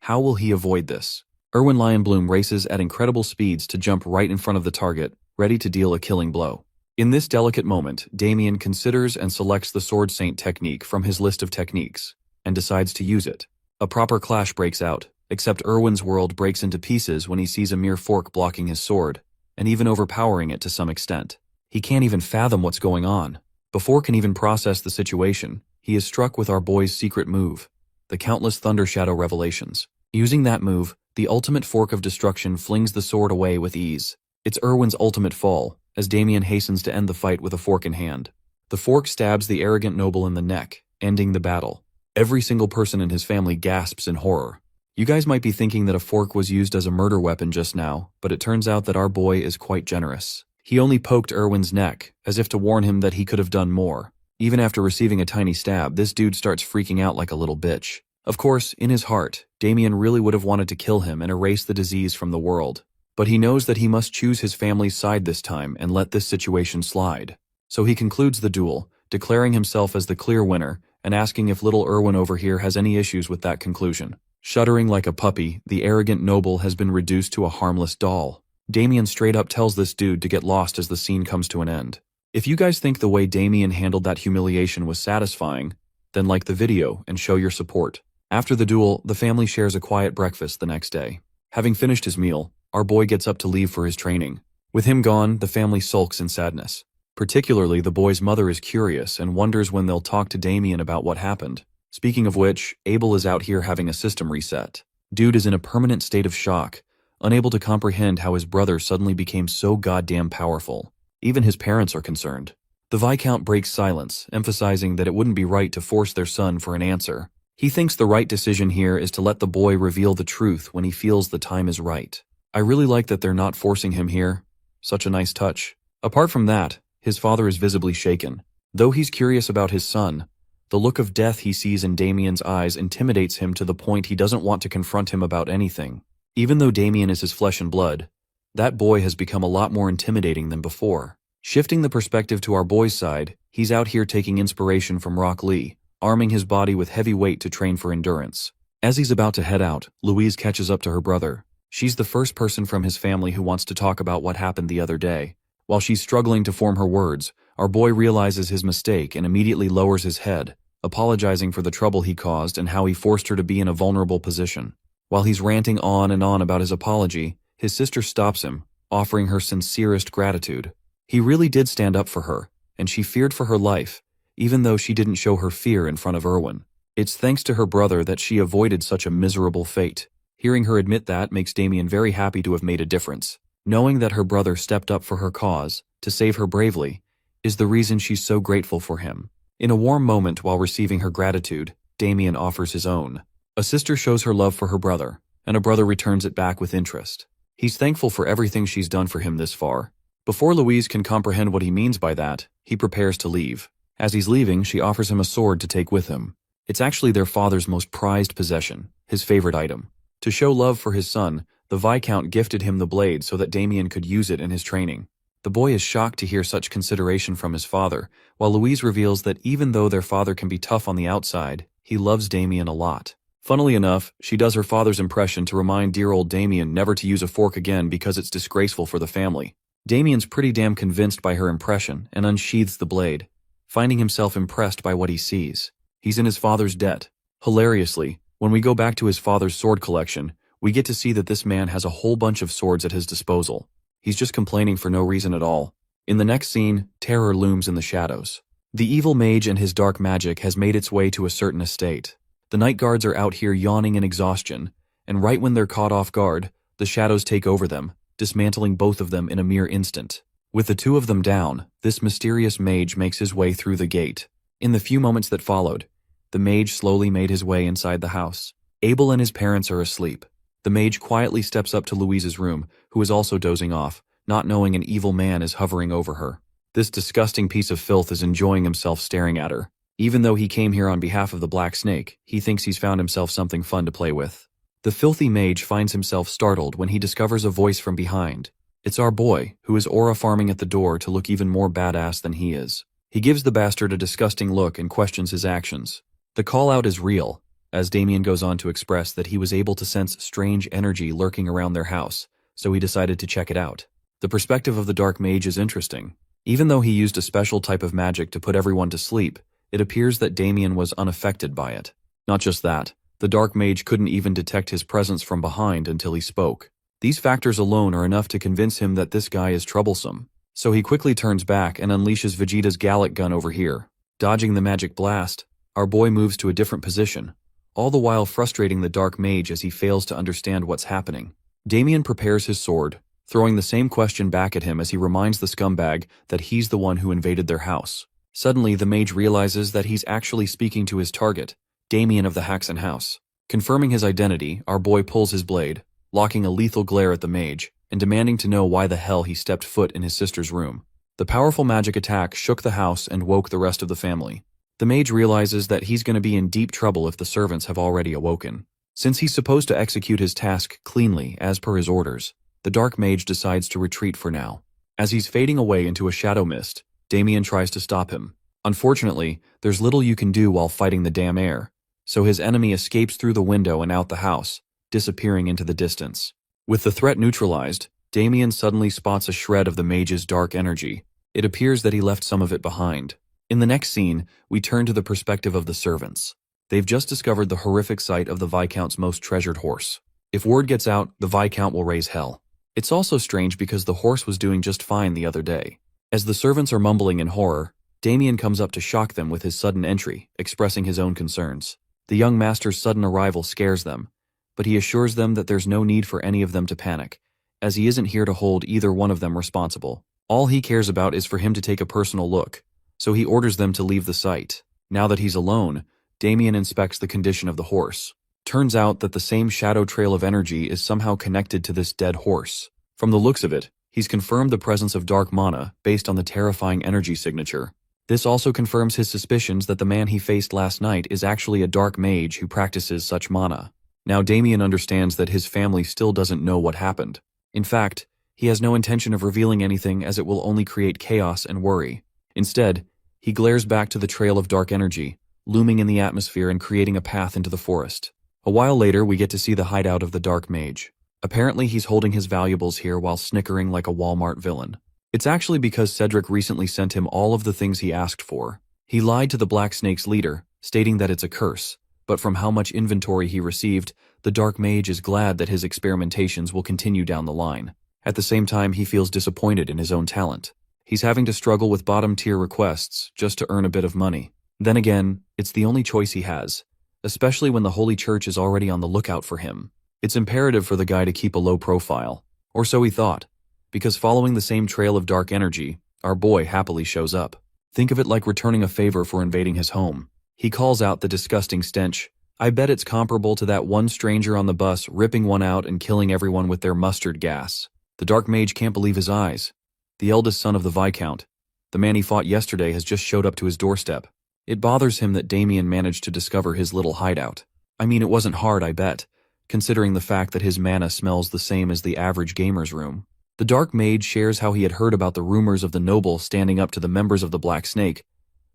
How will he avoid this? Erwin Lionbloom races at incredible speeds to jump right in front of the target, ready to deal a killing blow. In this delicate moment, Damien considers and selects the Sword Saint technique from his list of techniques, and decides to use it. A proper clash breaks out, except Erwin's world breaks into pieces when he sees a mere fork blocking his sword, and even overpowering it to some extent. He can't even fathom what's going on. Before can even process the situation, he is struck with our boy's secret move, the countless Thunder Shadow revelations. Using that move, the ultimate fork of destruction flings the sword away with ease. It's Erwin's ultimate fall, as Damien hastens to end the fight with a fork in hand. The fork stabs the arrogant noble in the neck, ending the battle. Every single person in his family gasps in horror. You guys might be thinking that a fork was used as a murder weapon just now, but it turns out that our boy is quite generous. He only poked Erwin's neck, as if to warn him that he could have done more. Even after receiving a tiny stab, this dude starts freaking out like a little bitch. Of course, in his heart, Damien really would have wanted to kill him and erase the disease from the world. But he knows that he must choose his family's side this time and let this situation slide. So he concludes the duel, declaring himself as the clear winner, and asking if little Erwin over here has any issues with that conclusion. Shuddering like a puppy, the arrogant noble has been reduced to a harmless doll. Damien straight up tells this dude to get lost as the scene comes to an end. If you guys think the way Damien handled that humiliation was satisfying, then like the video and show your support. After the duel, the family shares a quiet breakfast the next day. Having finished his meal, our boy gets up to leave for his training. With him gone, the family sulks in sadness. Particularly, the boy's mother is curious and wonders when they'll talk to Damien about what happened. Speaking of which, Abel is out here having a system reset. Dude is in a permanent state of shock, unable to comprehend how his brother suddenly became so goddamn powerful. Even his parents are concerned. The Viscount breaks silence, emphasizing that it wouldn't be right to force their son for an answer. He thinks the right decision here is to let the boy reveal the truth when he feels the time is right. I really like that they're not forcing him here. Such a nice touch. Apart from that, his father is visibly shaken. Though he's curious about his son, the look of death he sees in Damien's eyes intimidates him to the point he doesn't want to confront him about anything. Even though Damien is his flesh and blood, that boy has become a lot more intimidating than before. Shifting the perspective to our boy's side, he's out here taking inspiration from Rock Lee, arming his body with heavy weight to train for endurance. As he's about to head out, Louise catches up to her brother. She's the first person from his family who wants to talk about what happened the other day. While she's struggling to form her words, our boy realizes his mistake and immediately lowers his head, apologizing for the trouble he caused and how he forced her to be in a vulnerable position. While he's ranting on and on about his apology, his sister stops him, offering her sincerest gratitude. He really did stand up for her, and she feared for her life, even though she didn't show her fear in front of Erwin. It's thanks to her brother that she avoided such a miserable fate. Hearing her admit that makes Damien very happy to have made a difference. Knowing that her brother stepped up for her cause, to save her bravely, is the reason she's so grateful for him. In a warm moment while receiving her gratitude, Damien offers his own. A sister shows her love for her brother, and a brother returns it back with interest. He's thankful for everything she's done for him this far. Before Louise can comprehend what he means by that, he prepares to leave. As he's leaving, she offers him a sword to take with him. It's actually their father's most prized possession, his favorite item. To show love for his son, the Viscount gifted him the blade so that Damien could use it in his training. The boy is shocked to hear such consideration from his father, while Louise reveals that even though their father can be tough on the outside, he loves Damien a lot. Funnily enough, she does her father's impression to remind dear old Damien never to use a fork again because it's disgraceful for the family. Damien's pretty damn convinced by her impression and unsheathes the blade, finding himself impressed by what he sees. He's in his father's debt. Hilariously, when we go back to his father's sword collection, we get to see that this man has a whole bunch of swords at his disposal. He's just complaining for no reason at all. In the next scene, terror looms in the shadows. The evil mage and his dark magic has made its way to a certain estate. The night guards are out here yawning in exhaustion, and right when they're caught off guard, the shadows take over them, dismantling both of them in a mere instant. With the two of them down, this mysterious mage makes his way through the gate. In the few moments that followed, the mage slowly made his way inside the house. Abel and his parents are asleep. The mage quietly steps up to Louise's room, who is also dozing off, not knowing an evil man is hovering over her. This disgusting piece of filth is enjoying himself staring at her. Even though he came here on behalf of the Black Snake, he thinks he's found himself something fun to play with. The filthy mage finds himself startled when he discovers a voice from behind. It's our boy, who is aura farming at the door to look even more badass than he is. He gives the bastard a disgusting look and questions his actions. The call-out is real, as Damien goes on to express that he was able to sense strange energy lurking around their house, so he decided to check it out. The perspective of the dark mage is interesting. Even though he used a special type of magic to put everyone to sleep, it appears that Damien was unaffected by it. Not just that, the dark mage couldn't even detect his presence from behind until he spoke. These factors alone are enough to convince him that this guy is troublesome. So he quickly turns back and unleashes Vegeta's Gallic gun over here. Dodging the magic blast, our boy moves to a different position, all the while frustrating the dark mage as he fails to understand what's happening. Damien prepares his sword, throwing the same question back at him as he reminds the scumbag that he's the one who invaded their house. Suddenly, the mage realizes that he's actually speaking to his target, Damien of the Haxon House. Confirming his identity, our boy pulls his blade, locking a lethal glare at the mage, and demanding to know why the hell he stepped foot in his sister's room. The powerful magic attack shook the house and woke the rest of the family. The mage realizes that he's going to be in deep trouble if the servants have already awoken. Since he's supposed to execute his task cleanly as per his orders, the dark mage decides to retreat for now. As he's fading away into a shadow mist, Damien tries to stop him. Unfortunately, there's little you can do while fighting the damn air, so his enemy escapes through the window and out the house, disappearing into the distance. With the threat neutralized, Damien suddenly spots a shred of the mage's dark energy. It appears that he left some of it behind. In the next scene, we turn to the perspective of the servants. They've just discovered the horrific sight of the Viscount's most treasured horse. If word gets out, the Viscount will raise hell. It's also strange because the horse was doing just fine the other day. As the servants are mumbling in horror, Damien comes up to shock them with his sudden entry, expressing his own concerns. The young master's sudden arrival scares them, but he assures them that there's no need for any of them to panic, as he isn't here to hold either one of them responsible. All he cares about is for him to take a personal look, so he orders them to leave the site. Now that he's alone, Damien inspects the condition of the horse. Turns out that the same shadow trail of energy is somehow connected to this dead horse. From the looks of it, he's confirmed the presence of dark mana based on the terrifying energy signature. This also confirms his suspicions that the man he faced last night is actually a dark mage who practices such mana. Now Damien understands that his family still doesn't know what happened. In fact, he has no intention of revealing anything as it will only create chaos and worry. Instead, he glares back to the trail of dark energy, looming in the atmosphere and creating a path into the forest. A while later, we get to see the hideout of the dark mage. Apparently, he's holding his valuables here while snickering like a Walmart villain. It's actually because Cedric recently sent him all of the things he asked for. He lied to the Black Snake's leader, stating that it's a curse, but from how much inventory he received, the dark mage is glad that his experimentations will continue down the line. At the same time, he feels disappointed in his own talent. He's having to struggle with bottom-tier requests just to earn a bit of money. Then again, it's the only choice he has, especially when the Holy Church is already on the lookout for him. It's imperative for the guy to keep a low profile, or so he thought, because following the same trail of dark energy, our boy happily shows up. Think of it like returning a favor for invading his home. He calls out the disgusting stench. I bet it's comparable to that one stranger on the bus ripping one out and killing everyone with their mustard gas. The dark mage can't believe his eyes. The eldest son of the Viscount, the man he fought yesterday, has just showed up to his doorstep. It bothers him that Damien managed to discover his little hideout. I mean, it wasn't hard, I bet, considering the fact that his mana smells the same as the average gamer's room. The Dark Mage shares how he had heard about the rumors of the noble standing up to the members of the Black Snake,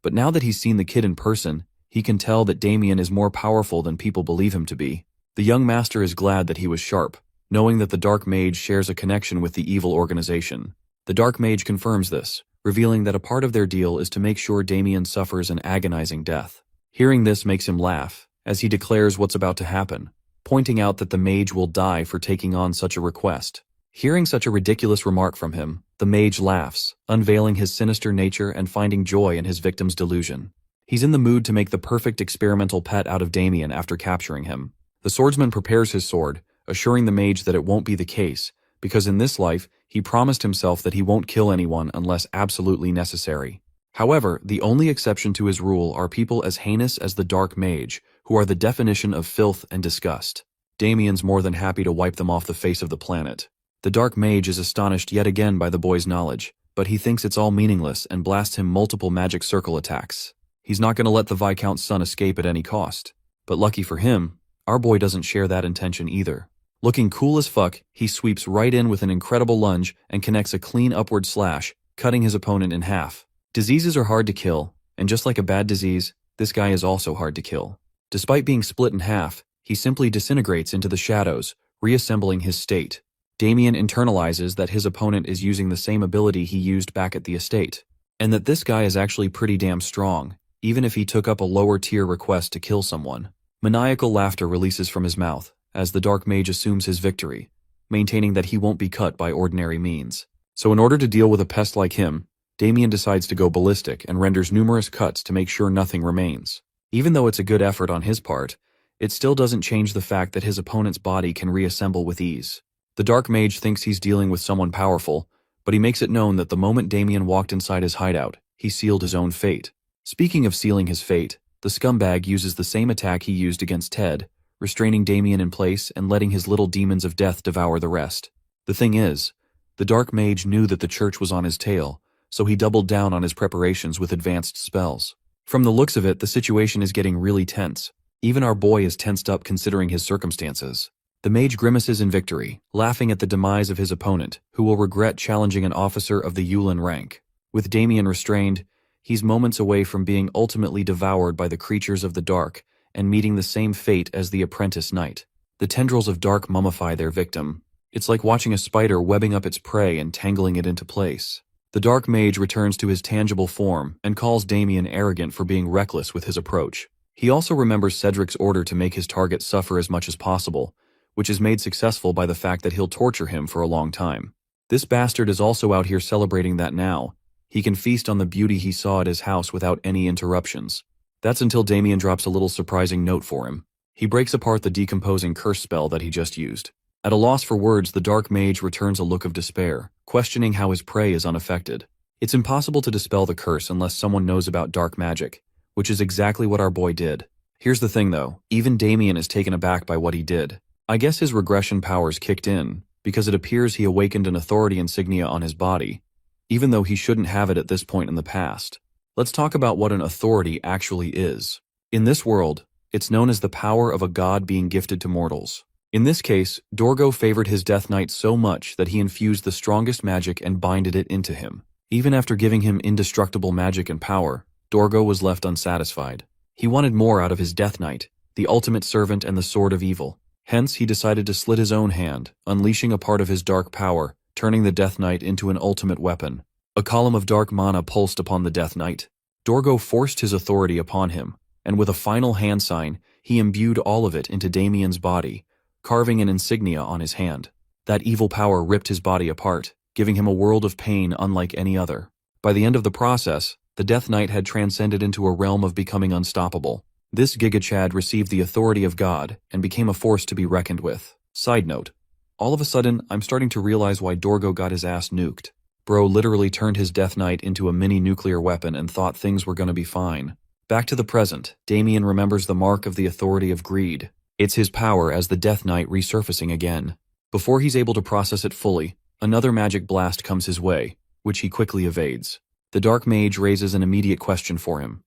but now that he's seen the kid in person, he can tell that Damien is more powerful than people believe him to be. The young master is glad that he was sharp, knowing that the Dark Mage shares a connection with the evil organization. The Dark Mage confirms this, revealing that a part of their deal is to make sure Damien suffers an agonizing death. Hearing this makes him laugh, as he declares what's about to happen, pointing out that the mage will die for taking on such a request. Hearing such a ridiculous remark from him, the mage laughs, unveiling his sinister nature and finding joy in his victim's delusion. He's in the mood to make the perfect experimental pet out of Damien after capturing him. The swordsman prepares his sword, assuring the mage that it won't be the case, because in this life, he promised himself that he won't kill anyone unless absolutely necessary. However, the only exception to his rule are people as heinous as the Dark Mage, who are the definition of filth and disgust. Damien's more than happy to wipe them off the face of the planet. The Dark Mage is astonished yet again by the boy's knowledge, but he thinks it's all meaningless and blasts him multiple magic circle attacks. He's not going to let the Viscount's son escape at any cost. But lucky for him, our boy doesn't share that intention either. Looking cool as fuck, he sweeps right in with an incredible lunge and connects a clean upward slash, cutting his opponent in half. Diseases are hard to kill, and just like a bad disease, this guy is also hard to kill. Despite being split in half, he simply disintegrates into the shadows, reassembling his state. Damien internalizes that his opponent is using the same ability he used back at the estate, and that this guy is actually pretty damn strong, even if he took up a lower-tier request to kill someone. Maniacal laughter releases from his mouth, as the Dark Mage assumes his victory, maintaining that he won't be cut by ordinary means. So in order to deal with a pest like him, Damien decides to go ballistic and renders numerous cuts to make sure nothing remains. Even though it's a good effort on his part, it still doesn't change the fact that his opponent's body can reassemble with ease. The Dark Mage thinks he's dealing with someone powerful, but he makes it known that the moment Damien walked inside his hideout, he sealed his own fate. Speaking of sealing his fate, the scumbag uses the same attack he used against Ted, restraining Damien in place and letting his little demons of death devour the rest. The thing is, the Dark Mage knew that the church was on his tail, so he doubled down on his preparations with advanced spells. From the looks of it, the situation is getting really tense. Even our boy is tensed up considering his circumstances. The mage grimaces in victory, laughing at the demise of his opponent, who will regret challenging an officer of the Yulin rank. With Damien restrained, he's moments away from being ultimately devoured by the creatures of the dark and meeting the same fate as the apprentice knight. The tendrils of dark mummify their victim. It's like watching a spider webbing up its prey and tangling it into place. The Dark Mage returns to his tangible form and calls Damien arrogant for being reckless with his approach. He also remembers Cedric's order to make his target suffer as much as possible, which is made successful by the fact that he'll torture him for a long time. This bastard is also out here celebrating that now. He can feast on the beauty he saw at his house without any interruptions. That's until Damien drops a little surprising note for him. He breaks apart the decomposing curse spell that he just used. At a loss for words, the Dark Mage returns a look of despair, questioning how his prey is unaffected. It's impossible to dispel the curse unless someone knows about dark magic, which is exactly what our boy did. Here's the thing though, even Damien is taken aback by what he did. I guess his regression powers kicked in, because it appears he awakened an authority insignia on his body, even though he shouldn't have it at this point in the past. Let's talk about what an authority actually is. In this world, it's known as the power of a god being gifted to mortals. In this case, Dorgo favored his Death Knight so much that he infused the strongest magic and binded it into him. Even after giving him indestructible magic and power, Dorgo was left unsatisfied. He wanted more out of his Death Knight, the ultimate servant and the sword of evil. Hence, he decided to slit his own hand, unleashing a part of his dark power, turning the Death Knight into an ultimate weapon. A column of dark mana pulsed upon the Death Knight. Dorgo forced his authority upon him, and with a final hand sign, he imbued all of it into Damien's body, carving an insignia on his hand. That evil power ripped his body apart, giving him a world of pain unlike any other. By the end of the process, the Death Knight had transcended into a realm of becoming unstoppable. This Gigachad received the authority of God and became a force to be reckoned with. Side note, all of a sudden, I'm starting to realize why Dorgo got his ass nuked. Bro literally turned his Death Knight into a mini-nuclear weapon and thought things were gonna be fine. Back to the present, Damien remembers the mark of the authority of greed. It's his power as the Death Knight resurfacing again. Before he's able to process it fully, another magic blast comes his way, which he quickly evades. The Dark Mage raises an immediate question for him.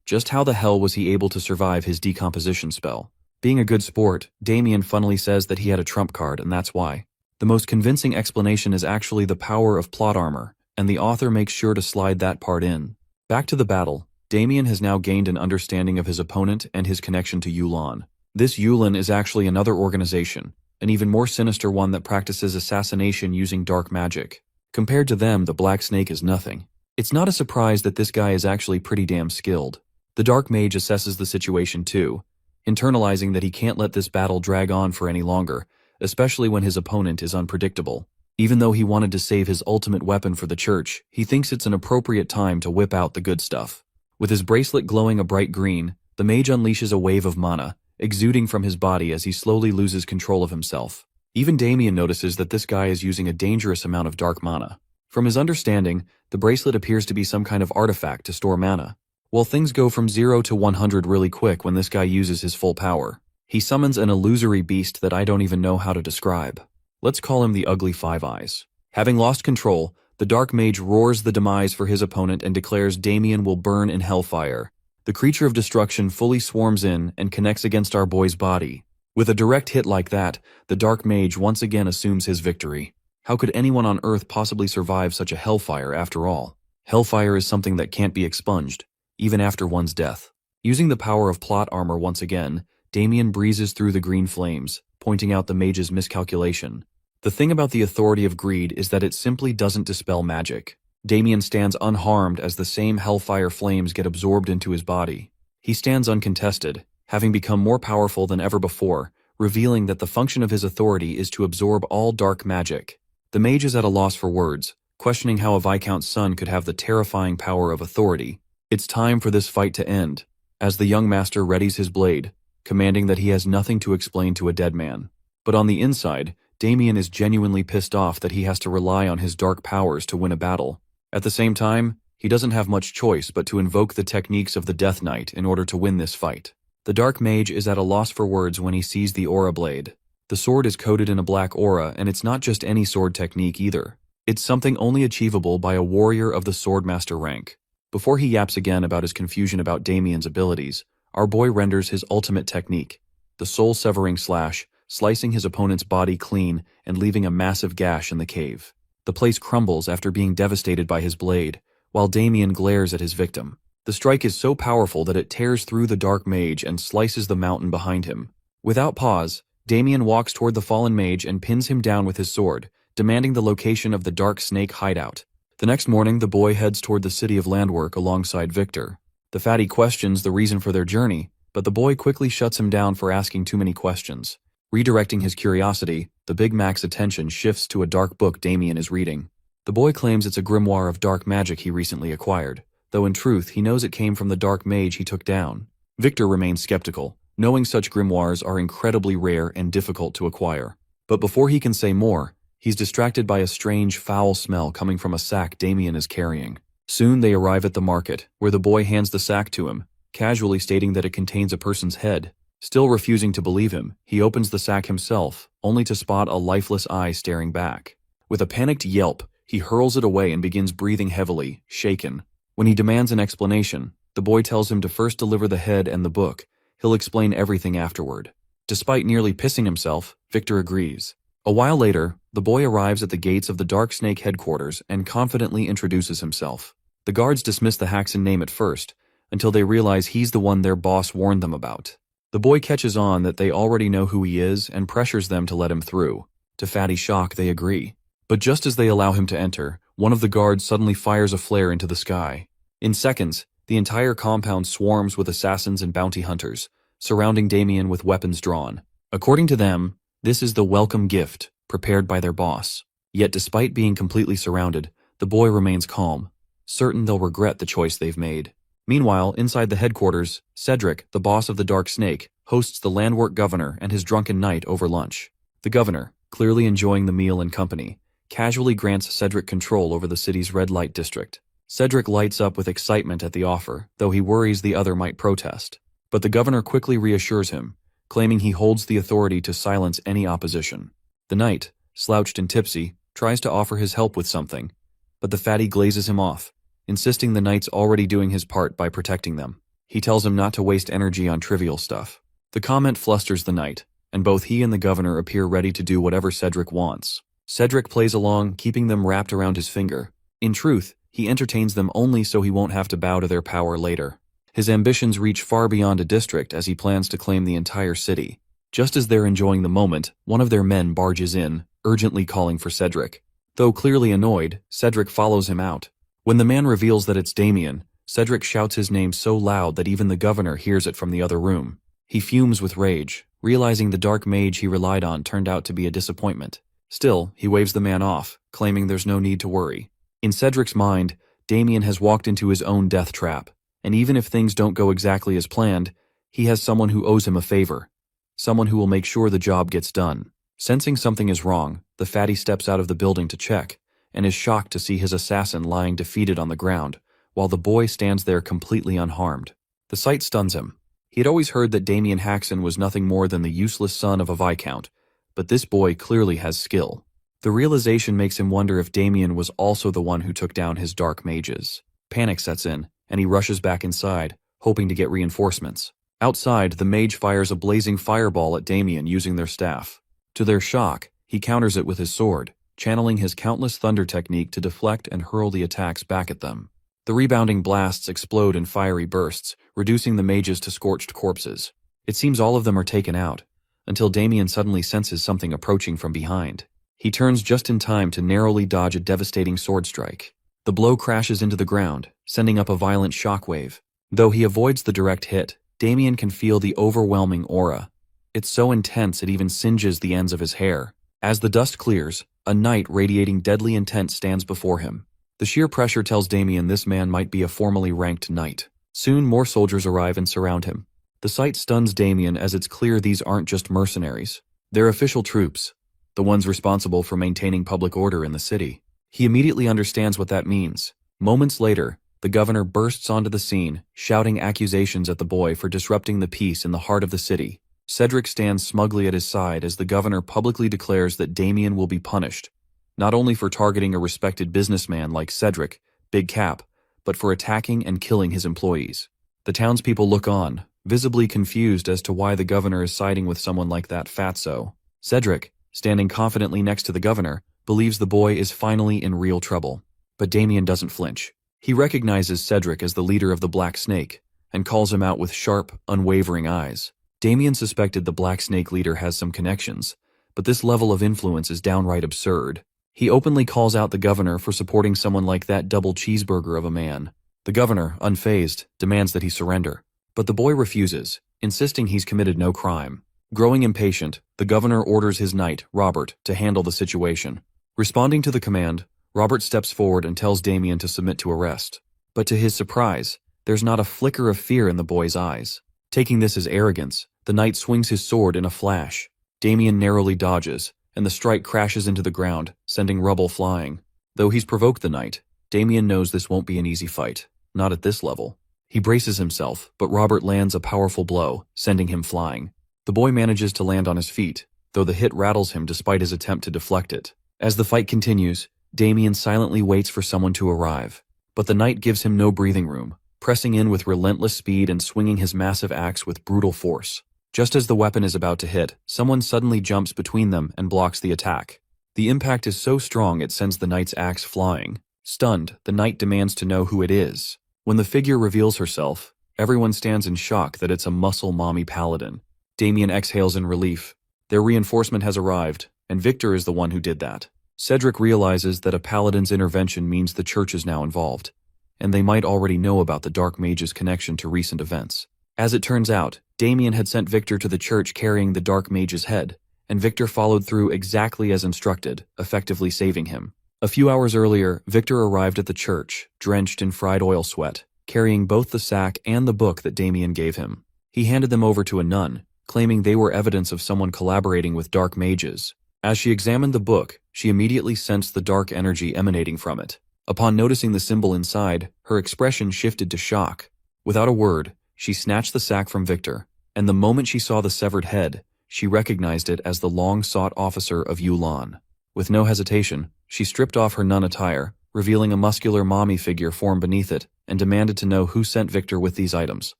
Just how the hell was he able to survive his decomposition spell? Being a good sport, Damien funnily says that he had a trump card, and that's why. The most convincing explanation is actually the power of plot armor, and the author makes sure to slide that part in. Back to the battle, Damien has now gained an understanding of his opponent and his connection to Yulan. This Yulan is actually another organization, an even more sinister one that practices assassination using dark magic. Compared to them, the Black Snake is nothing. It's not a surprise that this guy is actually pretty damn skilled. The Dark Mage assesses the situation too, internalizing that he can't let this battle drag on for any longer, especially when his opponent is unpredictable. Even though he wanted to save his ultimate weapon for the church, he thinks it's an appropriate time to whip out the good stuff. With his bracelet glowing a bright green, the mage unleashes a wave of mana, exuding from his body as he slowly loses control of himself. Even Damien notices that this guy is using a dangerous amount of dark mana. From his understanding, the bracelet appears to be some kind of artifact to store mana. Well, things go from 0 to 100 really quick when this guy uses his full power. He summons an illusory beast that I don't even know how to describe. Let's call him the Ugly Five Eyes. Having lost control, the Dark Mage roars the demise for his opponent and declares Damien will burn in hellfire. The creature of destruction fully swarms in and connects against our boy's body. With a direct hit like that, the Dark Mage once again assumes his victory. How could anyone on Earth possibly survive such a hellfire after all? Hellfire is something that can't be expunged, even after one's death. Using the power of plot armor once again, Damien breezes through the green flames, pointing out the mage's miscalculation. The thing about the authority of greed is that it simply doesn't dispel magic. Damien stands unharmed as the same hellfire flames get absorbed into his body. He stands uncontested, having become more powerful than ever before, revealing that the function of his authority is to absorb all dark magic. The mage is at a loss for words, questioning how a Viscount's son could have the terrifying power of authority. It's time for this fight to end, as the young master readies his blade, commanding that he has nothing to explain to a dead man. But on the inside, Damien is genuinely pissed off that he has to rely on his dark powers to win a battle. At the same time, he doesn't have much choice but to invoke the techniques of the Death Knight in order to win this fight. The Dark Mage is at a loss for words when he sees the aura blade. The sword is coated in a black aura, and it's not just any sword technique either. It's something only achievable by a warrior of the Swordmaster rank. Before he yaps again about his confusion about Damien's abilities, our boy renders his ultimate technique, the soul-severing slash, slicing his opponent's body clean and leaving a massive gash in the cave. The place crumbles after being devastated by his blade, while Damien glares at his victim. The strike is so powerful that it tears through the Dark Mage and slices the mountain behind him. Without pause, Damien walks toward the fallen mage and pins him down with his sword, demanding the location of the Dark Snake hideout. The next morning, the boy heads toward the city of Landwork alongside Victor. The fatty questions the reason for their journey, but the boy quickly shuts him down for asking too many questions. Redirecting his curiosity, the Big Mac's attention shifts to a dark book Damien is reading. The boy claims it's a grimoire of dark magic he recently acquired, though in truth he knows it came from the dark mage he took down. Victor remains skeptical, knowing such grimoires are incredibly rare and difficult to acquire. But before he can say more, he's distracted by a strange, foul smell coming from a sack Damien is carrying. Soon they arrive at the market, where the boy hands the sack to him, casually stating that it contains a person's head. Still refusing to believe him, he opens the sack himself, only to spot a lifeless eye staring back. With a panicked yelp, he hurls it away and begins breathing heavily, shaken. When he demands an explanation, the boy tells him to first deliver the head and the book. He'll explain everything afterward. Despite nearly pissing himself, Victor agrees. A while later, the boy arrives at the gates of the Dark Snake headquarters and confidently introduces himself. The guards dismiss the Haxan name at first, until they realize he's the one their boss warned them about. The boy catches on that they already know who he is and pressures them to let him through. To Fatty's shock, they agree. But just as they allow him to enter, one of the guards suddenly fires a flare into the sky. In seconds, the entire compound swarms with assassins and bounty hunters, surrounding Damien with weapons drawn. According to them, this is the welcome gift prepared by their boss. Yet despite being completely surrounded, the boy remains calm, certain they'll regret the choice they've made. Meanwhile, inside the headquarters, Cedric, the boss of the Dark Snake, hosts the Landwork governor and his drunken knight over lunch. The governor, clearly enjoying the meal and company, casually grants Cedric control over the city's red light district. Cedric lights up with excitement at the offer, though he worries the other might protest. But the governor quickly reassures him, claiming he holds the authority to silence any opposition. The knight, slouched and tipsy, tries to offer his help with something, but the fatty glazes him off, insisting the knight's already doing his part by protecting them. He tells him not to waste energy on trivial stuff. The comment flusters the knight, and both he and the governor appear ready to do whatever Cedric wants. Cedric plays along, keeping them wrapped around his finger. In truth, he entertains them only so he won't have to bow to their power later. His ambitions reach far beyond a district as he plans to claim the entire city. Just as they're enjoying the moment, one of their men barges in, urgently calling for Cedric. Though clearly annoyed, Cedric follows him out. When the man reveals that it's Damien, Cedric shouts his name so loud that even the governor hears it from the other room. He fumes with rage, realizing the dark mage he relied on turned out to be a disappointment. Still, he waves the man off, claiming there's no need to worry. In Cedric's mind, Damien has walked into his own death trap, and even if things don't go exactly as planned, he has someone who owes him a favor. Someone who will make sure the job gets done. Sensing something is wrong, the fatty steps out of the building to check, and is shocked to see his assassin lying defeated on the ground, while the boy stands there completely unharmed. The sight stuns him. He had always heard that Damien Haxon was nothing more than the useless son of a viscount, but this boy clearly has skill. The realization makes him wonder if Damien was also the one who took down his dark mages. Panic sets in, and he rushes back inside, hoping to get reinforcements. Outside, the mage fires a blazing fireball at Damien using their staff. To their shock, he counters it with his sword, channeling his countless thunder technique to deflect and hurl the attacks back at them. The rebounding blasts explode in fiery bursts, reducing the mages to scorched corpses. It seems all of them are taken out, until Damien suddenly senses something approaching from behind. He turns just in time to narrowly dodge a devastating sword strike. The blow crashes into the ground, sending up a violent shockwave. Though he avoids the direct hit, Damien can feel the overwhelming aura. It's so intense it even singes the ends of his hair. As the dust clears, a knight radiating deadly intent stands before him. The sheer pressure tells Damien this man might be a formally ranked knight. Soon more soldiers arrive and surround him. The sight stuns Damien as it's clear these aren't just mercenaries. They're official troops, the ones responsible for maintaining public order in the city. He immediately understands what that means. Moments later, the governor bursts onto the scene, shouting accusations at the boy for disrupting the peace in the heart of the city. Cedric stands smugly at his side as the governor publicly declares that Damien will be punished, not only for targeting a respected businessman like Cedric, Big Cap, but for attacking and killing his employees. The townspeople look on, visibly confused as to why the governor is siding with someone like that fatso. Cedric, standing confidently next to the governor, believes the boy is finally in real trouble. But Damien doesn't flinch. He recognizes Cedric as the leader of the Black Snake, and calls him out with sharp, unwavering eyes. Damien suspected the Black Snake leader has some connections, but this level of influence is downright absurd. He openly calls out the governor for supporting someone like that double cheeseburger of a man. The governor, unfazed, demands that he surrender, but the boy refuses, insisting he's committed no crime. Growing impatient, the governor orders his knight, Robert, to handle the situation. Responding to the command, Robert steps forward and tells Damien to submit to arrest. But to his surprise, there's not a flicker of fear in the boy's eyes. Taking this as arrogance, the knight swings his sword in a flash. Damien narrowly dodges, and the strike crashes into the ground, sending rubble flying. Though he's provoked the knight, Damien knows this won't be an easy fight. Not at this level. He braces himself, but Robert lands a powerful blow, sending him flying. The boy manages to land on his feet, though the hit rattles him despite his attempt to deflect it. As the fight continues, Damien silently waits for someone to arrive. But the knight gives him no breathing room, pressing in with relentless speed and swinging his massive axe with brutal force. Just as the weapon is about to hit, someone suddenly jumps between them and blocks the attack. The impact is so strong it sends the knight's axe flying. Stunned, the knight demands to know who it is. When the figure reveals herself, everyone stands in shock that it's a muscle mommy paladin. Damien exhales in relief. Their reinforcement has arrived, and Victor is the one who did that. Cedric realizes that a paladin's intervention means the church is now involved, and they might already know about the Dark Mage's connection to recent events. As it turns out, Damien had sent Victor to the church carrying the Dark Mage's head, and Victor followed through exactly as instructed, effectively saving him. A few hours earlier, Victor arrived at the church, drenched in fried oil sweat, carrying both the sack and the book that Damien gave him. He handed them over to a nun, claiming they were evidence of someone collaborating with dark mages. As she examined the book, she immediately sensed the dark energy emanating from it. Upon noticing the symbol inside, her expression shifted to shock. Without a word, she snatched the sack from Victor, and the moment she saw the severed head, she recognized it as the long-sought officer of Yulan. With no hesitation, she stripped off her nun attire, revealing a muscular mommy figure formed beneath it, and demanded to know who sent Victor with these items.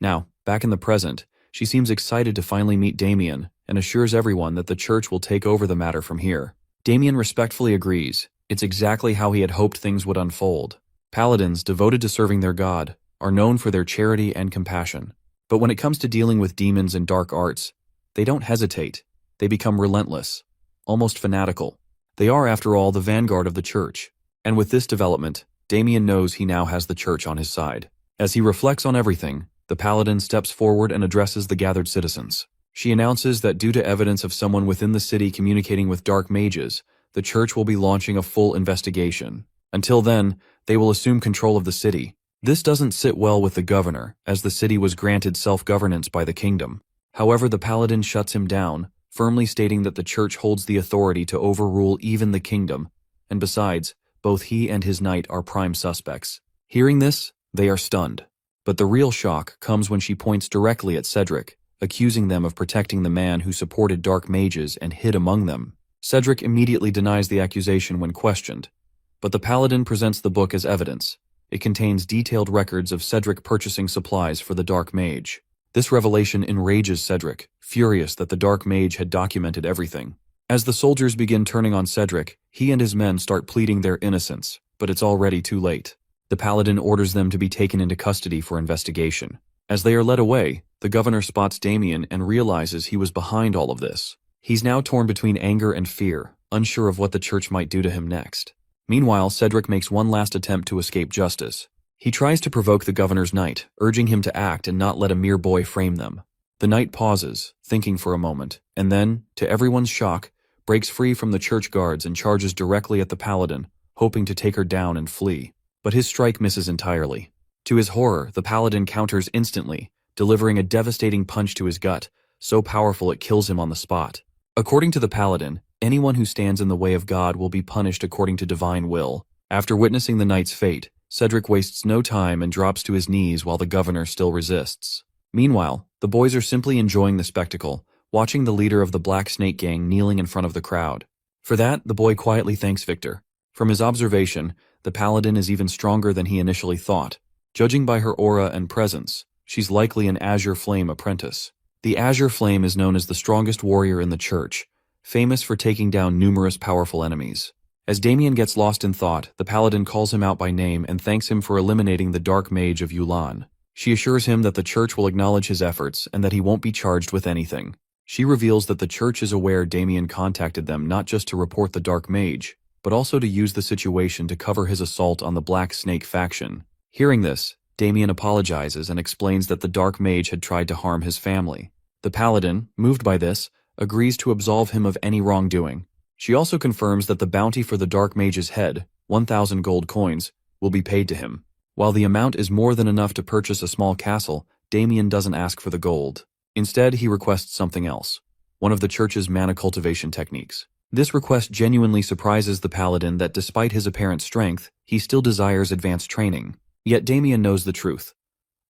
Now, back in the present, she seems excited to finally meet Damien and assures everyone that the church will take over the matter from here. Damien respectfully agrees. It's exactly how he had hoped things would unfold. Paladins, devoted to serving their god, are known for their charity and compassion. But when it comes to dealing with demons and dark arts, they don't hesitate. They become relentless, almost fanatical. They are, after all, the vanguard of the church. And with this development, Damien knows he now has the church on his side. As he reflects on everything, the paladin steps forward and addresses the gathered citizens. She announces that due to evidence of someone within the city communicating with dark mages, the church will be launching a full investigation. Until then, they will assume control of the city. This doesn't sit well with the governor, as the city was granted self-governance by the kingdom. However, the paladin shuts him down, firmly stating that the church holds the authority to overrule even the kingdom, and besides, both he and his knight are prime suspects. Hearing this, they are stunned. But the real shock comes when she points directly at Cedric, accusing them of protecting the man who supported dark mages and hid among them. Cedric immediately denies the accusation when questioned, but the paladin presents the book as evidence. It contains detailed records of Cedric purchasing supplies for the dark mage. This revelation enrages Cedric, furious that the dark mage had documented everything. As the soldiers begin turning on Cedric, he and his men start pleading their innocence, but it's already too late. The paladin orders them to be taken into custody for investigation. As they are led away, the governor spots Damien and realizes he was behind all of this. He's now torn between anger and fear, unsure of what the church might do to him next. Meanwhile, Cedric makes one last attempt to escape justice. He tries to provoke the governor's knight, urging him to act and not let a mere boy frame them. The knight pauses, thinking for a moment, and then, to everyone's shock, breaks free from the church guards and charges directly at the paladin, hoping to take her down and flee. But his strike misses entirely. To his horror, the paladin counters instantly, delivering a devastating punch to his gut, so powerful it kills him on the spot. According to the paladin, anyone who stands in the way of God will be punished according to divine will. After witnessing the knight's fate, Cedric wastes no time and drops to his knees while the governor still resists. Meanwhile, the boys are simply enjoying the spectacle, watching the leader of the Black Snake Gang kneeling in front of the crowd. For that, the boy quietly thanks Victor. From his observation, the paladin is even stronger than he initially thought. Judging by her aura and presence, she's likely an Azure Flame apprentice. The Azure Flame is known as the strongest warrior in the church, famous for taking down numerous powerful enemies. As Damien gets lost in thought, the paladin calls him out by name and thanks him for eliminating the dark mage of Yulan. She assures him that the church will acknowledge his efforts and that he won't be charged with anything. She reveals that the church is aware Damien contacted them not just to report the dark mage, but also to use the situation to cover his assault on the Black Snake faction. Hearing this, Damien apologizes and explains that the dark mage had tried to harm his family. The paladin, moved by this, agrees to absolve him of any wrongdoing. She also confirms that the bounty for the dark mage's head, 1,000 gold coins, will be paid to him. While the amount is more than enough to purchase a small castle, Damien doesn't ask for the gold. Instead, he requests something else, one of the church's mana cultivation techniques. This request genuinely surprises the paladin that despite his apparent strength, he still desires advanced training. Yet Damien knows the truth.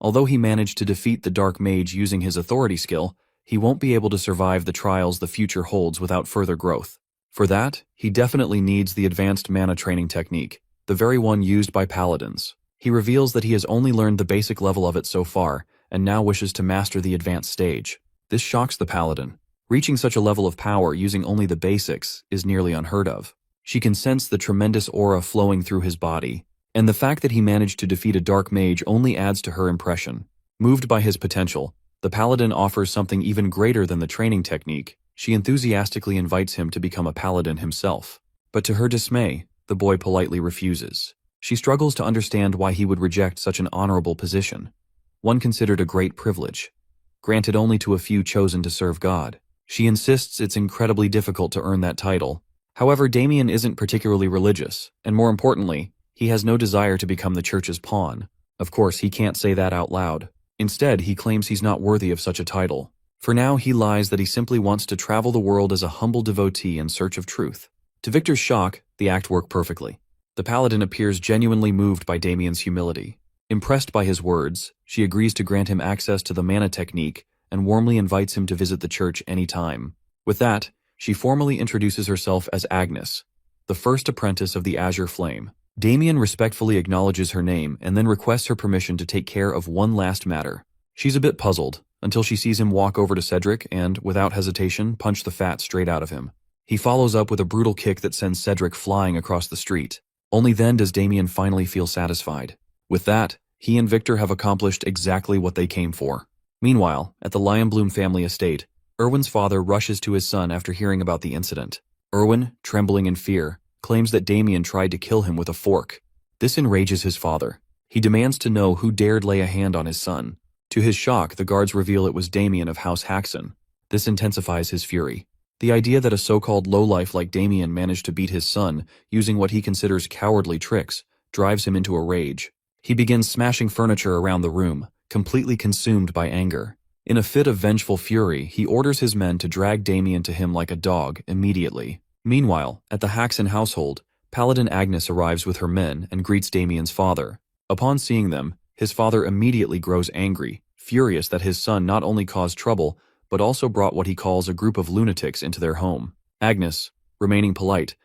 Although he managed to defeat the dark mage using his authority skill, he won't be able to survive the trials the future holds without further growth. For that, he definitely needs the advanced mana training technique, the very one used by paladins. He reveals that he has only learned the basic level of it so far, and now wishes to master the advanced stage. This shocks the paladin. Reaching such a level of power using only the basics is nearly unheard of. She can sense the tremendous aura flowing through his body, and the fact that he managed to defeat a dark mage only adds to her impression. Moved by his potential, the paladin offers something even greater than the training technique. She enthusiastically invites him to become a paladin himself. But to her dismay, the boy politely refuses. She struggles to understand why he would reject such an honorable position, one considered a great privilege, granted only to a few chosen to serve God. She insists it's incredibly difficult to earn that title. However, Damien isn't particularly religious, and more importantly, he has no desire to become the church's pawn. Of course, he can't say that out loud. Instead, he claims he's not worthy of such a title. For now, he lies that he simply wants to travel the world as a humble devotee in search of truth. To Victor's shock, the act worked perfectly. The paladin appears genuinely moved by Damien's humility. Impressed by his words, she agrees to grant him access to the mana technique and warmly invites him to visit the church anytime. With that, she formally introduces herself as Agnes, the first apprentice of the Azure Flame. Damien respectfully acknowledges her name and then requests her permission to take care of one last matter. She's a bit puzzled, until she sees him walk over to Cedric and, without hesitation, punch the fat straight out of him. He follows up with a brutal kick that sends Cedric flying across the street. Only then does Damien finally feel satisfied. With that, he and Victor have accomplished exactly what they came for. Meanwhile, at the Lionbloom family estate, Erwin's father rushes to his son after hearing about the incident. Erwin, trembling in fear, claims that Damien tried to kill him with a fork. This enrages his father. He demands to know who dared lay a hand on his son. To his shock, the guards reveal it was Damien of House Haxon. This intensifies his fury. The idea that a so-called lowlife like Damien managed to beat his son using what he considers cowardly tricks drives him into a rage. He begins smashing furniture around the room, completely consumed by anger. In a fit of vengeful fury, he orders his men to drag Damien to him like a dog immediately. Meanwhile, at the Haxon household, Paladin Agnes arrives with her men and greets Damien's father. Upon seeing them, his father immediately grows angry, furious that his son not only caused trouble, but also brought what he calls a group of lunatics into their home. Agnes, remaining polite,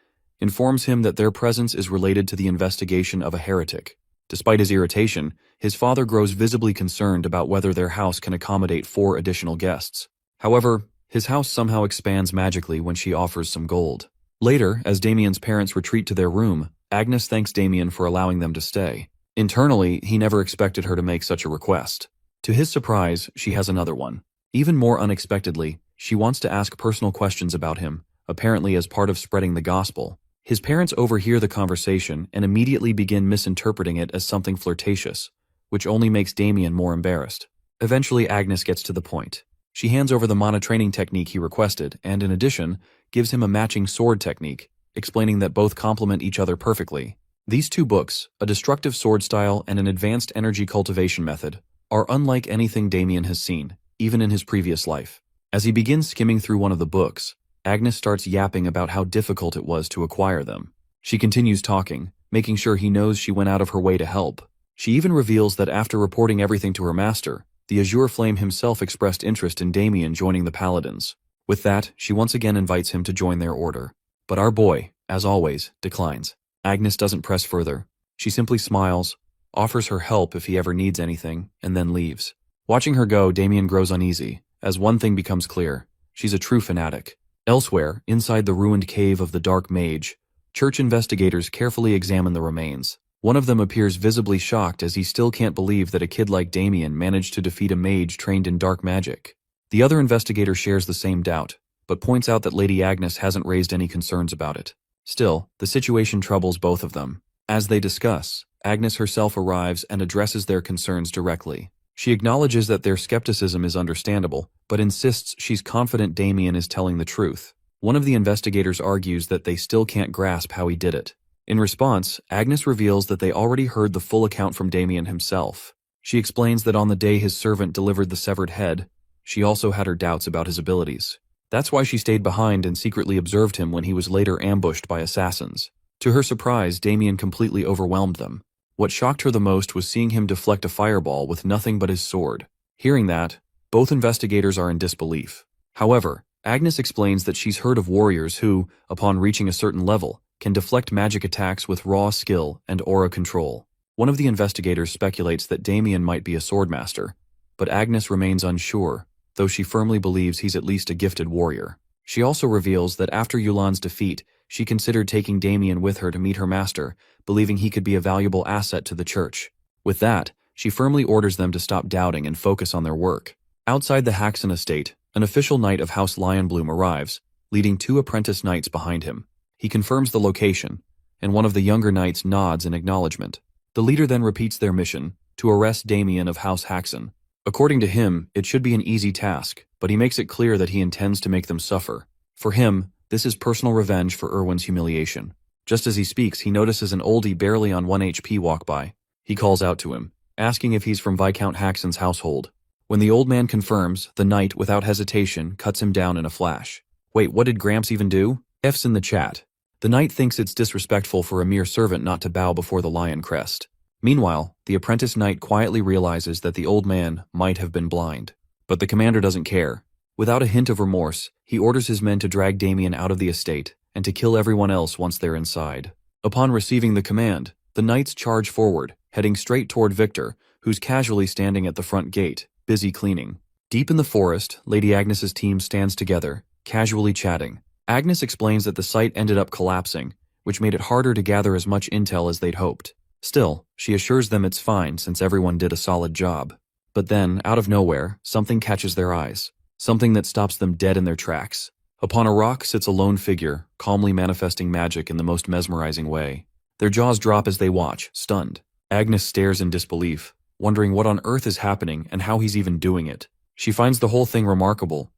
informs him that their presence is related to the investigation of a heretic. Despite his irritation, his father grows visibly concerned about whether their house can accommodate 4 additional guests. However, his house somehow expands magically when she offers some gold. Later, as Damien's parents retreat to their room, Agnes thanks Damien for allowing them to stay. Internally, he never expected her to make such a request. To his surprise, she has another one. Even more unexpectedly, she wants to ask personal questions about him, apparently as part of spreading the gospel. His parents overhear the conversation and immediately begin misinterpreting it as something flirtatious, which only makes Damien more embarrassed. Eventually, Agnes gets to the point. She hands over the mana training technique he requested and, in addition, gives him a matching sword technique, explaining that both complement each other perfectly. These 2 books, a destructive sword style and an advanced energy cultivation method, are unlike anything Damien has seen, even in his previous life. As he begins skimming through one of the books, Agnes starts yapping about how difficult it was to acquire them. She continues talking, making sure he knows she went out of her way to help. She even reveals that after reporting everything to her master, the Azure Flame himself expressed interest in Damien joining the Paladins. With that, she once again invites him to join their order. But our boy, as always, declines. Agnes doesn't press further. She simply smiles, offers her help if he ever needs anything, and then leaves. Watching her go, Damien grows uneasy, as one thing becomes clear. She's a true fanatic. Elsewhere, inside the ruined cave of the Dark Mage, church investigators carefully examine the remains. One of them appears visibly shocked as he still can't believe that a kid like Damien managed to defeat a mage trained in dark magic. The other investigator shares the same doubt, but points out that Lady Agnes hasn't raised any concerns about it. Still, the situation troubles both of them. As they discuss, Agnes herself arrives and addresses their concerns directly. She acknowledges that their skepticism is understandable, but insists she's confident Damien is telling the truth. One of the investigators argues that they still can't grasp how he did it. In response, Agnes reveals that they already heard the full account from Damien himself. She explains that on the day his servant delivered the severed head, she also had her doubts about his abilities. That's why she stayed behind and secretly observed him when he was later ambushed by assassins. To her surprise, Damien completely overwhelmed them. What shocked her the most was seeing him deflect a fireball with nothing but his sword. Hearing that, both investigators are in disbelief. However, Agnes explains that she's heard of warriors who, upon reaching a certain level, can deflect magic attacks with raw skill and aura control. One of the investigators speculates that Damien might be a swordmaster, but Agnes remains unsure, though she firmly believes he's at least a gifted warrior. She also reveals that after Yulan's defeat, she considered taking Damien with her to meet her master, believing he could be a valuable asset to the church. With that, she firmly orders them to stop doubting and focus on their work. Outside the Haxon estate, an official knight of House Lionbloom arrives, leading 2 apprentice knights behind him. He confirms the location, and one of the younger knights nods in acknowledgement. The leader then repeats their mission, to arrest Damien of House Haxon. According to him, it should be an easy task, but he makes it clear that he intends to make them suffer. For him, this is personal revenge for Erwin's humiliation. Just as he speaks, he notices an oldie barely on 1 HP walk by. He calls out to him, asking if he's from Viscount Haxon's household. When the old man confirms, the knight, without hesitation, cuts him down in a flash. Wait, what did Gramps even do? F's in the chat. The knight thinks it's disrespectful for a mere servant not to bow before the lion crest. Meanwhile, the apprentice knight quietly realizes that the old man might have been blind. But the commander doesn't care. Without a hint of remorse, he orders his men to drag Damien out of the estate and to kill everyone else once they're inside. Upon receiving the command, the knights charge forward, heading straight toward Victor, who's casually standing at the front gate. busy cleaning. Deep in the forest, Lady Agnes's team stands together, casually chatting. Agnes explains that the site ended up collapsing, which made it harder to gather as much intel as they'd hoped. Still, she assures them it's fine since everyone did a solid job. But then, out of nowhere, something catches their eyes. Something that stops them dead in their tracks. Upon a rock sits a lone figure, calmly manifesting magic in the most mesmerizing way. Their jaws drop as they watch, stunned. Agnes stares in disbelief, wondering what on earth is happening and how he's even doing it. She finds the whole thing remarkable,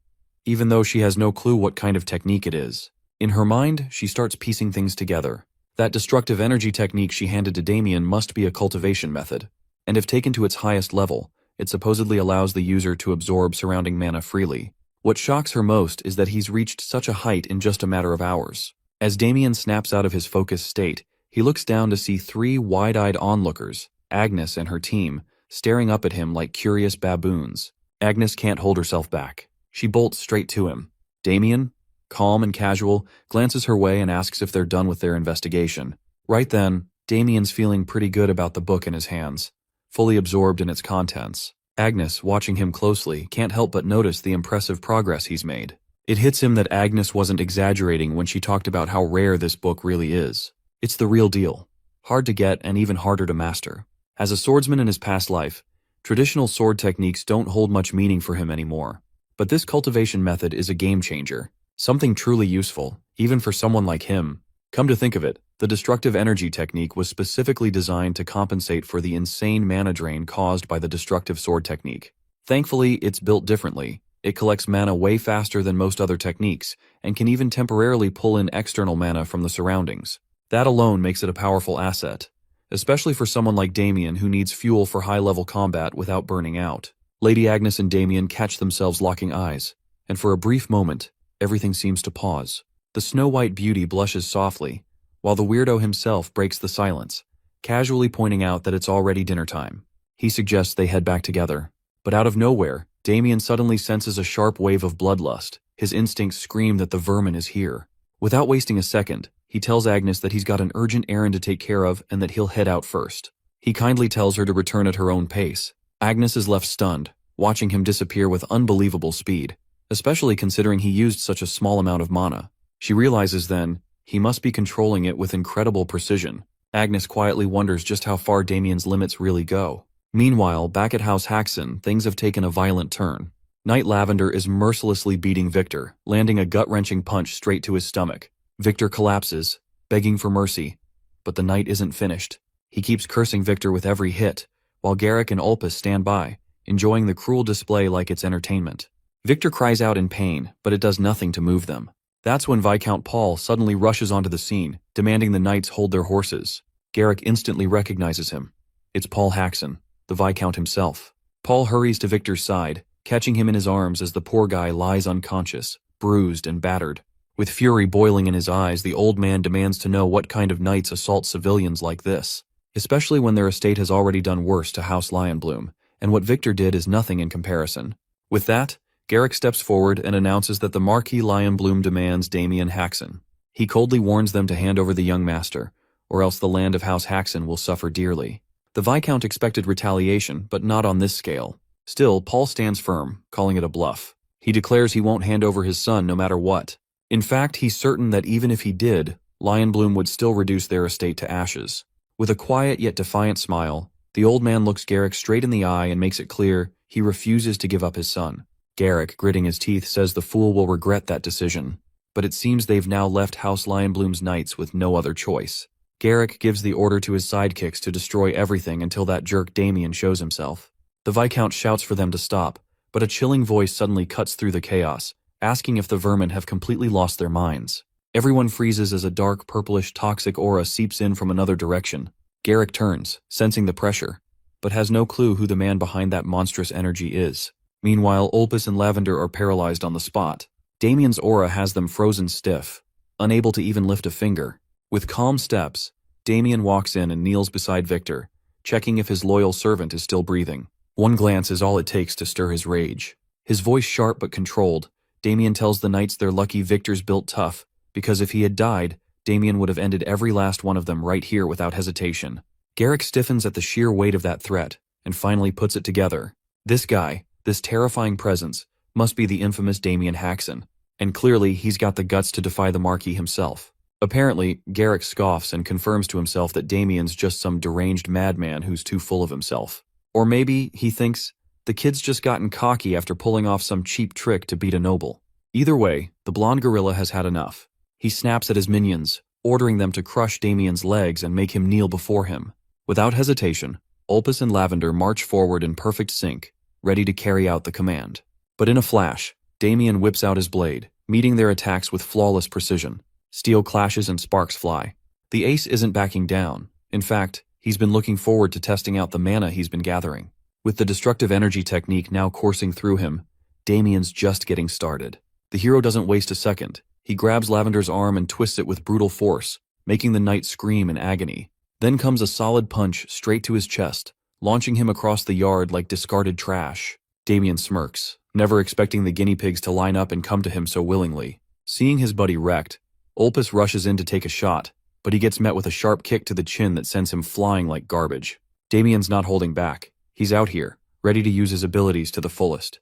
even though she has no clue what kind of technique it is. In her mind, she starts piecing things together. That destructive energy technique she handed to Damien must be a cultivation method, and if taken to its highest level, it supposedly allows the user to absorb surrounding mana freely. What shocks her most is that he's reached such a height in just a matter of hours. As Damien snaps out of his focused state, he looks down to see three wide-eyed onlookers, Agnes and her team, staring up at him like curious baboons. Agnes can't hold herself back. She bolts straight to him. Damien, calm and casual, glances her way and asks if they're done with their investigation. Right then, Damien's feeling pretty good about the book in his hands, fully absorbed in its contents. Agnes, watching him closely, can't help but notice the impressive progress he's made. It hits him that Agnes wasn't exaggerating when she talked about how rare this book really is. It's the real deal. Hard to get and even harder to master. As a swordsman in his past life, traditional sword techniques don't hold much meaning for him anymore. But this cultivation method is a game changer. Something truly useful, even for someone like him. Come to think of it, the destructive energy technique was specifically designed to compensate for the insane mana drain caused by the destructive sword technique. Thankfully, it's built differently. It collects mana way faster than most other techniques, and can even temporarily pull in external mana from the surroundings. That alone makes it a powerful asset, especially for someone like Damien who needs fuel for high-level combat without burning out. Lady Agnes and Damien catch themselves locking eyes, and for a brief moment, everything seems to pause. The snow-white beauty blushes softly, while the weirdo himself breaks the silence, casually pointing out that it's already dinner time. He suggests they head back together, but out of nowhere, Damien suddenly senses a sharp wave of bloodlust. His instincts scream that the vermin is here. Without wasting a second, he tells Agnes that he's got an urgent errand to take care of and that he'll head out first. He kindly tells her to return at her own pace. Agnes is left stunned, watching him disappear with unbelievable speed, especially considering he used such a small amount of mana. She realizes then, he must be controlling it with incredible precision. Agnes quietly wonders just how far Damien's limits really go. Meanwhile, back at House Haxon, things have taken a violent turn. Knight Lavender is mercilessly beating Victor, landing a gut-wrenching punch straight to his stomach. Victor collapses, begging for mercy, but the knight isn't finished. He keeps cursing Victor with every hit, while Garrick and Ulpus stand by, enjoying the cruel display like it's entertainment. Victor cries out in pain, but it does nothing to move them. That's when Viscount Paul suddenly rushes onto the scene, demanding the knights hold their horses. Garrick instantly recognizes him. It's Paul Haxon, the Viscount himself. Paul hurries to Victor's side, catching him in his arms as the poor guy lies unconscious, bruised and battered. With fury boiling in his eyes, the old man demands to know what kind of knights assault civilians like this, especially when their estate has already done worse to House Lionbloom, and what Victor did is nothing in comparison. With that, Garrick steps forward and announces that the Marquis Lionbloom demands Damien Haxon. He coldly warns them to hand over the young master, or else the land of House Haxon will suffer dearly. The Viscount expected retaliation, but not on this scale. Still, Paul stands firm, calling it a bluff. He declares he won't hand over his son no matter what. In fact, he's certain that even if he did, Lionbloom would still reduce their estate to ashes. With a quiet yet defiant smile, the old man looks Garrick straight in the eye and makes it clear he refuses to give up his son. Garrick, gritting his teeth, says the fool will regret that decision. But it seems they've now left House Lionbloom's knights with no other choice. Garrick gives the order to his sidekicks to destroy everything until that jerk Damien shows himself. The Viscount shouts for them to stop, but a chilling voice suddenly cuts through the chaos, asking if the vermin have completely lost their minds. Everyone freezes as a dark, purplish, toxic aura seeps in from another direction. Garrick turns, sensing the pressure, but has no clue who the man behind that monstrous energy is. Meanwhile, Ulpus and Lavender are paralyzed on the spot. Damien's aura has them frozen stiff, unable to even lift a finger. With calm steps, Damien walks in and kneels beside Victor, checking if his loyal servant is still breathing. One glance is all it takes to stir his rage. His voice sharp but controlled, Damien tells the knights they're lucky Victor's built tough, because if he had died, Damien would have ended every last one of them right here without hesitation. Garrick stiffens at the sheer weight of that threat, and finally puts it together. This guy, This terrifying presence must be the infamous Damien Haxon, and clearly he's got the guts to defy the Marquis himself. Apparently, Garrick scoffs and confirms to himself that Damien's just some deranged madman who's too full of himself. Or maybe he thinks the kid's just gotten cocky after pulling off some cheap trick to beat a noble. Either way, the blonde gorilla has had enough. He snaps at his minions, ordering them to crush Damien's legs and make him kneel before him. Without hesitation, Ulpus and Lavender march forward in perfect sync, ready to carry out the command. But in a flash, Damien whips out his blade, meeting their attacks with flawless precision. Steel clashes and sparks fly. The ace isn't backing down. In fact, he's been looking forward to testing out the mana he's been gathering. With the destructive energy technique now coursing through him, Damien's just getting started. The hero doesn't waste a second. He grabs Lavender's arm and twists it with brutal force, making the knight scream in agony. Then comes a solid punch straight to his chest, launching him across the yard like discarded trash. Damien smirks, never expecting the guinea pigs to line up and come to him so willingly. Seeing his buddy wrecked, Ulpus rushes in to take a shot, but he gets met with a sharp kick to the chin that sends him flying like garbage. Damien's not holding back. He's out here, ready to use his abilities to the fullest.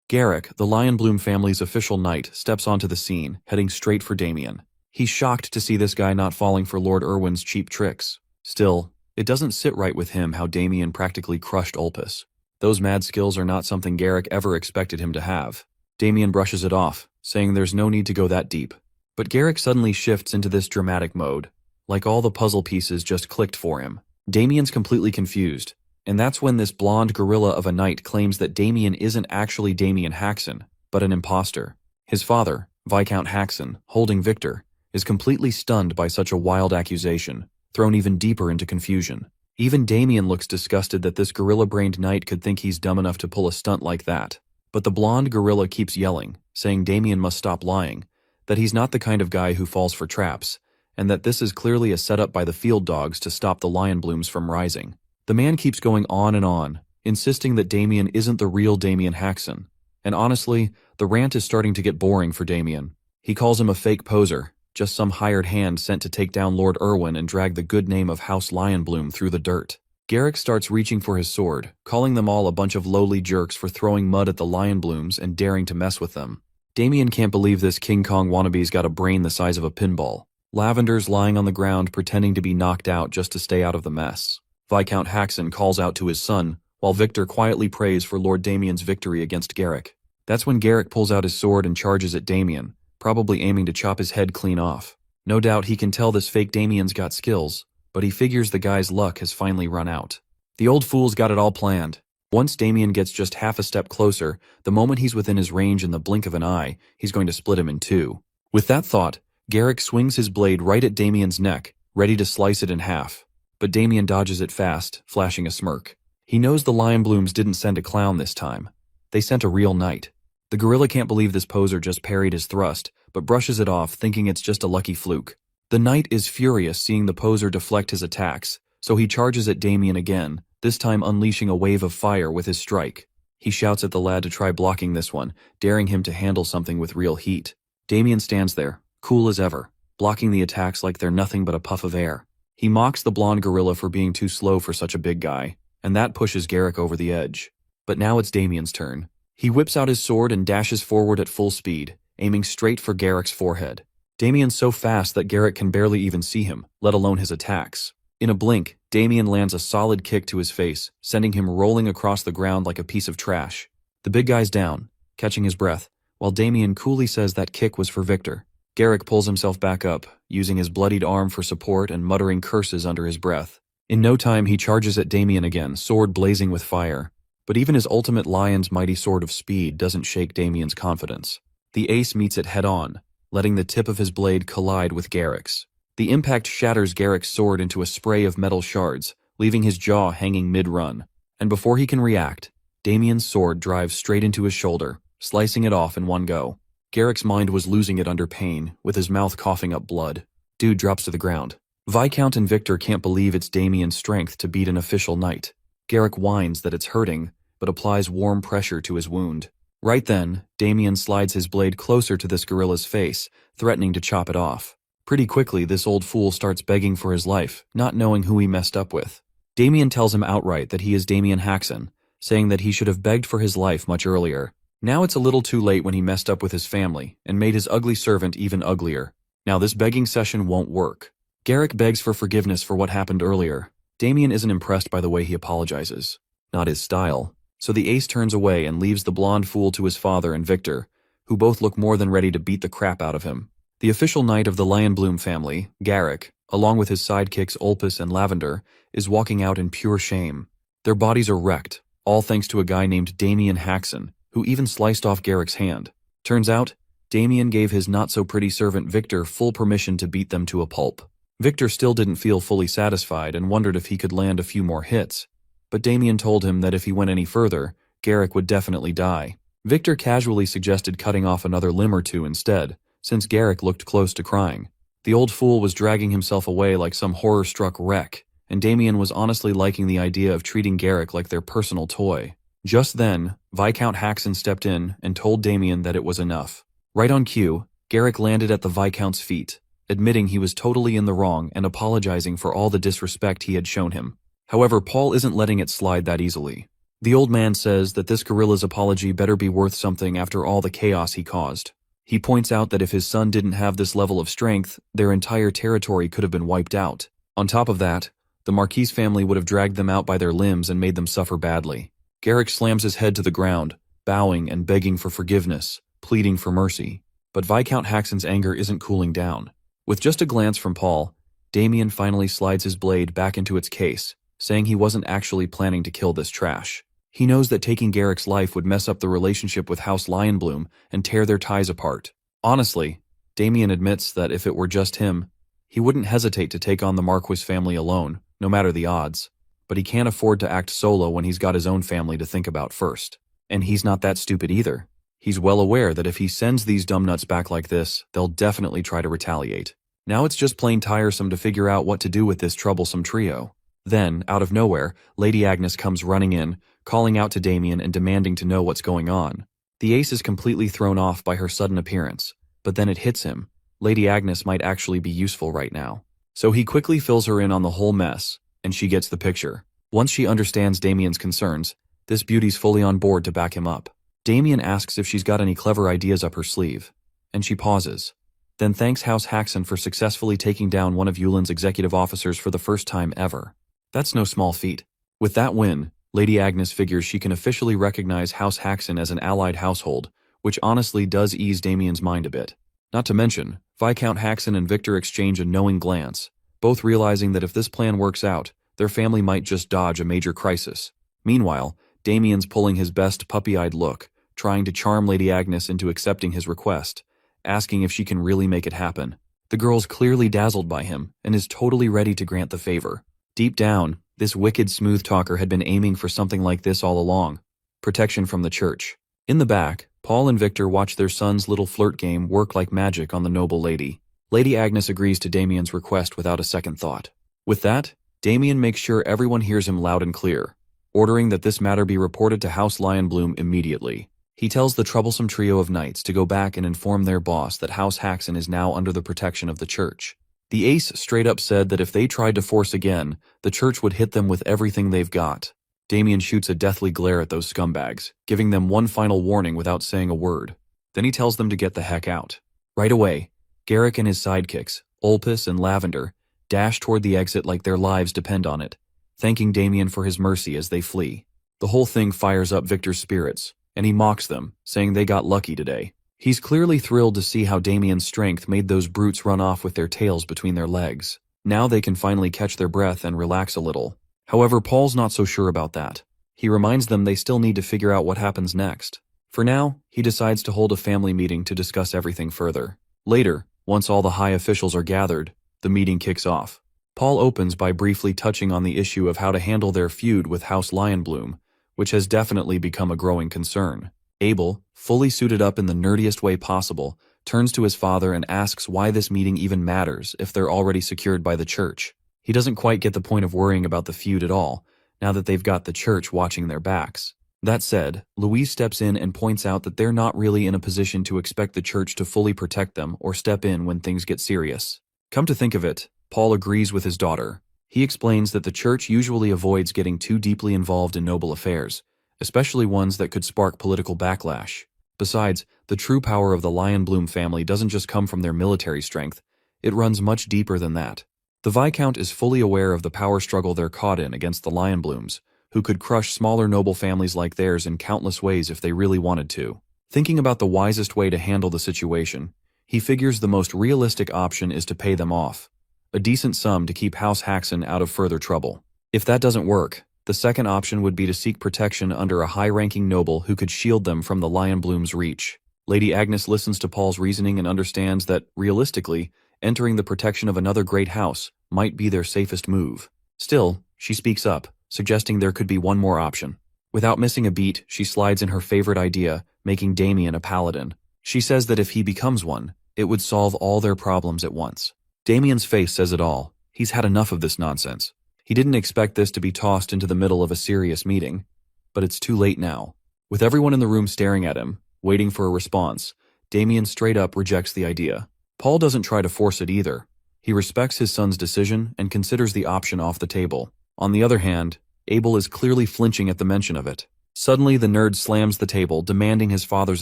Garrick, the Lionbloom family's official knight, steps onto the scene, heading straight for Damien. He's shocked to see this guy not falling for Lord Irwin's cheap tricks. Still, it doesn't sit right with him how Damien practically crushed Ulpus. Those mad skills are not something Garrick ever expected him to have. Damien brushes it off, saying there's no need to go that deep. But Garrick suddenly shifts into this dramatic mode, like all the puzzle pieces just clicked for him. Damien's completely confused, and that's when this blonde gorilla of a knight claims that Damien isn't actually Damien Haxon, but an imposter. His father, Viscount Haxon, holding Victor, is completely stunned by such a wild accusation, thrown even deeper into confusion. Even Damien looks disgusted that this gorilla-brained knight could think he's dumb enough to pull a stunt like that. But the blonde gorilla keeps yelling, saying Damien must stop lying, that he's not the kind of guy who falls for traps, and that this is clearly a setup by the field dogs to stop the Lionblooms from rising. The man keeps going on, insisting that Damien isn't the real Damien Haxon. And honestly, the rant is starting to get boring for Damien. He calls him a fake poser, just some hired hand sent to take down Lord Irwin and drag the good name of House Lionbloom through the dirt. Garrick starts reaching for his sword, calling them all a bunch of lowly jerks for throwing mud at the Lionblooms and daring to mess with them. Damien can't believe this King Kong wannabe's got a brain the size of a pinball. Lavender's lying on the ground pretending to be knocked out just to stay out of the mess. Viscount Haxon calls out to his son, while Victor quietly prays for Lord Damien's victory against Garrick. That's when Garrick pulls out his sword and charges at Damien, probably aiming to chop his head clean off. No doubt he can tell this fake Damien's got skills, but he figures the guy's luck has finally run out. The old fool's got it all planned. Once Damien gets just half a step closer, the moment he's within his range in the blink of an eye, he's going to split him in two. With that thought, Garrick swings his blade right at Damien's neck, ready to slice it in half. But Damien dodges it fast, flashing a smirk. He knows the Lionblooms didn't send a clown this time. They sent a real knight. The gorilla can't believe this poser just parried his thrust, but brushes it off, thinking it's just a lucky fluke. The knight is furious seeing the poser deflect his attacks, so he charges at Damien again, this time unleashing a wave of fire with his strike. He shouts at the lad to try blocking this one, daring him to handle something with real heat. Damien stands there, cool as ever, blocking the attacks like they're nothing but a puff of air. He mocks the blonde gorilla for being too slow for such a big guy, and that pushes Garrick over the edge. But now it's Damien's turn. He whips out his sword and dashes forward at full speed, aiming straight for Garrick's forehead. Damien's so fast that Garrick can barely even see him, let alone his attacks. In a blink, Damien lands a solid kick to his face, sending him rolling across the ground like a piece of trash. The big guy's down, catching his breath, while Damien coolly says that kick was for Victor. Garrick pulls himself back up, using his bloodied arm for support and muttering curses under his breath. In no time, he charges at Damien again, sword blazing with fire. But even his ultimate lion's mighty sword of speed doesn't shake Damien's confidence. The ace meets it head-on, letting the tip of his blade collide with Garrick's. The impact shatters Garrick's sword into a spray of metal shards, leaving his jaw hanging mid-run. And before he can react, Damien's sword drives straight into his shoulder, slicing it off in one go. Garrick's mind was losing it under pain, with his mouth coughing up blood. Dude drops to the ground. Viscount and Victor can't believe it's Damien's strength to beat an official knight. Garrick whines that it's hurting, but applies warm pressure to his wound. Right then, Damien slides his blade closer to this gorilla's face, threatening to chop it off. Pretty quickly, this old fool starts begging for his life, not knowing who he messed up with. Damien tells him outright that he is Damien Haxon, saying that he should have begged for his life much earlier. Now it's a little too late when he messed up with his family and made his ugly servant even uglier. Now this begging session won't work. Garrick begs for forgiveness for what happened earlier. Damien isn't impressed by the way he apologizes. Not his style. So the ace turns away and leaves the blonde fool to his father and Victor, who both look more than ready to beat the crap out of him. The official knight of the Lionbloom family, Garrick, along with his sidekicks Ulpus and Lavender, is walking out in pure shame. Their bodies are wrecked, all thanks to a guy named Damien Haxon, who even sliced off Garrick's hand. Turns out, Damien gave his not-so-pretty servant Victor full permission to beat them to a pulp. Victor still didn't feel fully satisfied and wondered if he could land a few more hits, but Damien told him that if he went any further, Garrick would definitely die. Victor casually suggested cutting off another limb or two instead, since Garrick looked close to crying. The old fool was dragging himself away like some horror-struck wreck, and Damien was honestly liking the idea of treating Garrick like their personal toy. Just then, Viscount Haxon stepped in and told Damien that it was enough. Right on cue, Garrick landed at the Viscount's feet, admitting he was totally in the wrong and apologizing for all the disrespect he had shown him. However, Paul isn't letting it slide that easily. The old man says that this gorilla's apology better be worth something after all the chaos he caused. He points out that if his son didn't have this level of strength, their entire territory could have been wiped out. On top of that, the Marquis family would have dragged them out by their limbs and made them suffer badly. Garrick slams his head to the ground, bowing and begging for forgiveness, pleading for mercy. But Viscount Haxon's anger isn't cooling down. With just a glance from Paul, Damien finally slides his blade back into its case, saying he wasn't actually planning to kill this trash. He knows that taking Garrick's life would mess up the relationship with House Lionbloom and tear their ties apart. Honestly, Damien admits that if it were just him, he wouldn't hesitate to take on the Marquis family alone, no matter the odds. But he can't afford to act solo when he's got his own family to think about first. And he's not that stupid either. He's well aware that if he sends these dumbnuts back like this, they'll definitely try to retaliate. Now it's just plain tiresome to figure out what to do with this troublesome trio. Then, out of nowhere, Lady Agnes comes running in, calling out to Damien and demanding to know what's going on. The ace is completely thrown off by her sudden appearance, but then it hits him. Lady Agnes might actually be useful right now. So he quickly fills her in on the whole mess, and she gets the picture. Once she understands Damien's concerns, this beauty's fully on board to back him up. Damien asks if she's got any clever ideas up her sleeve, and she pauses. Then thanks House Haxon for successfully taking down one of Yulin's executive officers for the first time ever. That's no small feat. With that win, Lady Agnes figures she can officially recognize House Haxon as an allied household, which honestly does ease Damien's mind a bit. Not to mention, Viscount Haxon and Victor exchange a knowing glance, both realizing that if this plan works out, their family might just dodge a major crisis. Meanwhile, Damien's pulling his best puppy-eyed look, trying to charm Lady Agnes into accepting his request, asking if she can really make it happen. The girl's clearly dazzled by him and is totally ready to grant the favor. Deep down, this wicked smooth talker had been aiming for something like this all along. Protection from the church. In the back, Paul and Victor watch their son's little flirt game work like magic on the noble lady. Lady Agnes agrees to Damien's request without a second thought. With that, Damien makes sure everyone hears him loud and clear, ordering that this matter be reported to House Lionbloom immediately. He tells the troublesome trio of knights to go back and inform their boss that House Haxon is now under the protection of the church. The ace straight up said that if they tried to force again, the church would hit them with everything they've got. Damien shoots a deathly glare at those scumbags, giving them one final warning without saying a word. Then he tells them to get the heck out. Right away, Garrick and his sidekicks, Ulpus and Lavender, dash toward the exit like their lives depend on it, thanking Damien for his mercy as they flee. The whole thing fires up Victor's spirits, and he mocks them, saying they got lucky today. He's clearly thrilled to see how Damien's strength made those brutes run off with their tails between their legs. Now they can finally catch their breath and relax a little. However, Paul's not so sure about that. He reminds them they still need to figure out what happens next. For now, he decides to hold a family meeting to discuss everything further. Later, once all the high officials are gathered, the meeting kicks off. Paul opens by briefly touching on the issue of how to handle their feud with House Lionbloom, which has definitely become a growing concern. Abel, fully suited up in the nerdiest way possible, turns to his father and asks why this meeting even matters if they're already secured by the church. He doesn't quite get the point of worrying about the feud at all, now that they've got the church watching their backs. That said, Louise steps in and points out that they're not really in a position to expect the church to fully protect them or step in when things get serious. Come to think of it, Paul agrees with his daughter. He explains that the church usually avoids getting too deeply involved in noble affairs, especially ones that could spark political backlash. Besides, the true power of the Lionbloom family doesn't just come from their military strength, it runs much deeper than that. The Viscount is fully aware of the power struggle they're caught in against the Lionblooms, who could crush smaller noble families like theirs in countless ways if they really wanted to. Thinking about the wisest way to handle the situation, he figures the most realistic option is to pay them off, a decent sum to keep House Haxon out of further trouble. If that doesn't work, the second option would be to seek protection under a high-ranking noble who could shield them from the Lionbloom's reach. Lady Agnes listens to Paul's reasoning and understands that, realistically, entering the protection of another great house might be their safest move. Still, she speaks up, suggesting there could be one more option. Without missing a beat, she slides in her favorite idea, making Damien a paladin. She says that if he becomes one, it would solve all their problems at once. Damien's face says it all. He's had enough of this nonsense. He didn't expect this to be tossed into the middle of a serious meeting, but it's too late now. With everyone in the room staring at him, waiting for a response, Damien straight up rejects the idea. Paul doesn't try to force it either. He respects his son's decision and considers the option off the table. On the other hand, Abel is clearly flinching at the mention of it. Suddenly, the nerd slams the table, demanding his father's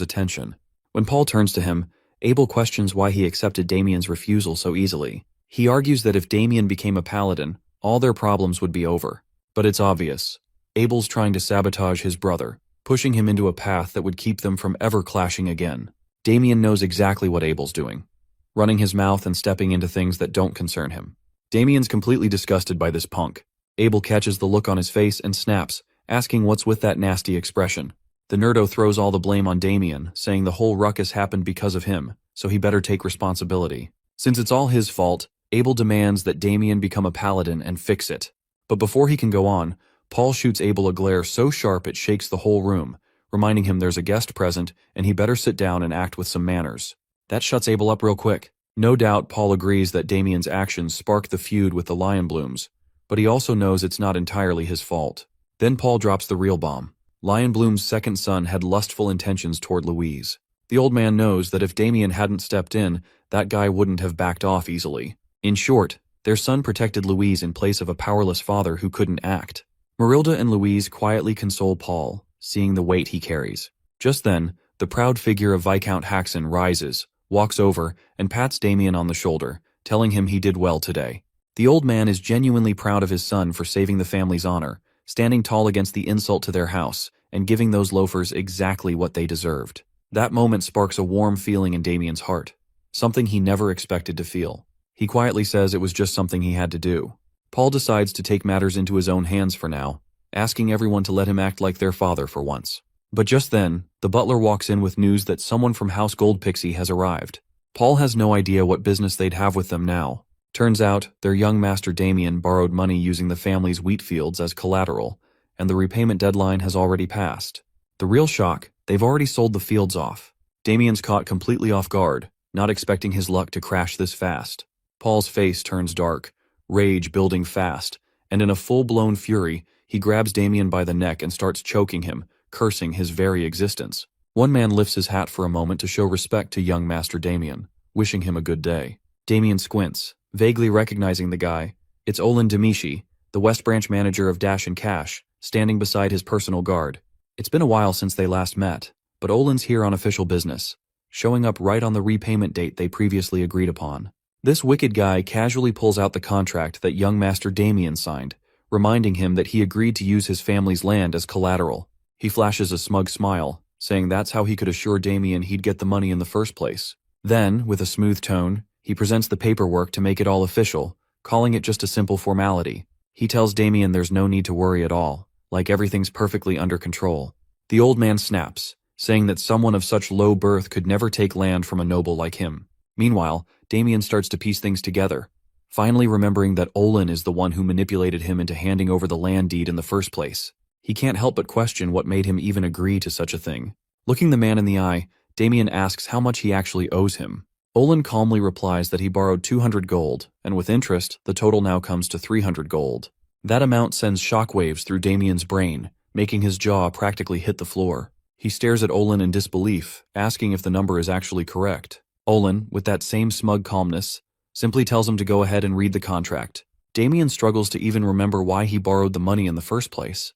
attention. When Paul turns to him, Abel questions why he accepted Damien's refusal so easily. He argues that if Damien became a paladin, all their problems would be over. But it's obvious. Abel's trying to sabotage his brother, pushing him into a path that would keep them from ever clashing again. Damien knows exactly what Abel's doing, running his mouth and stepping into things that don't concern him. Damien's completely disgusted by this punk. Abel catches the look on his face and snaps, asking what's with that nasty expression. The nerdo throws all the blame on Damien, saying the whole ruckus happened because of him, so he better take responsibility. Since it's all his fault, Abel demands that Damien become a paladin and fix it. But before he can go on, Paul shoots Abel a glare so sharp it shakes the whole room, reminding him there's a guest present and he better sit down and act with some manners. That shuts Abel up real quick. No doubt Paul agrees that Damien's actions sparked the feud with the Lionblooms, but he also knows it's not entirely his fault. Then Paul drops the real bomb. Lionbloom's second son had lustful intentions toward Louise. The old man knows that if Damien hadn't stepped in, that guy wouldn't have backed off easily. In short, their son protected Louise in place of a powerless father who couldn't act. Marilda and Louise quietly console Paul, seeing the weight he carries. Just then, the proud figure of Viscount Haxon rises, walks over, and pats Damien on the shoulder, telling him he did well today. The old man is genuinely proud of his son for saving the family's honor, standing tall against the insult to their house, and giving those loafers exactly what they deserved. That moment sparks a warm feeling in Damien's heart, something he never expected to feel. He quietly says it was just something he had to do. Paul decides to take matters into his own hands for now, asking everyone to let him act like their father for once. But just then, the butler walks in with news that someone from House Goldpixie has arrived. Paul has no idea what business they'd have with them now. Turns out, their young master Damien borrowed money using the family's wheat fields as collateral, and the repayment deadline has already passed. The real shock, they've already sold the fields off. Damien's caught completely off guard, not expecting his luck to crash this fast. Paul's face turns dark, rage building fast, and in a full-blown fury, he grabs Damien by the neck and starts choking him, cursing his very existence. One man lifts his hat for a moment to show respect to young Master Damien, wishing him a good day. Damien squints, vaguely recognizing the guy. It's Olin Demishi, the West Branch manager of Dash and Cash, standing beside his personal guard. It's been a while since they last met, but Olin's here on official business, showing up right on the repayment date they previously agreed upon. This wicked guy casually pulls out the contract that young Master Damien signed, reminding him that he agreed to use his family's land as collateral. He flashes a smug smile, saying that's how he could assure Damien he'd get the money in the first place. Then, with a smooth tone, he presents the paperwork to make it all official, calling it just a simple formality. He tells Damien there's no need to worry at all, like everything's perfectly under control. The old man snaps, saying that someone of such low birth could never take land from a noble like him. Meanwhile, Damien starts to piece things together, finally remembering that Olin is the one who manipulated him into handing over the land deed in the first place. He can't help but question what made him even agree to such a thing. Looking the man in the eye, Damien asks how much he actually owes him. Olin calmly replies that he borrowed 200 gold, and with interest, the total now comes to 300 gold. That amount sends shockwaves through Damien's brain, making his jaw practically hit the floor. He stares at Olin in disbelief, asking if the number is actually correct. Olin, with that same smug calmness, simply tells him to go ahead and read the contract. Damien struggles to even remember why he borrowed the money in the first place.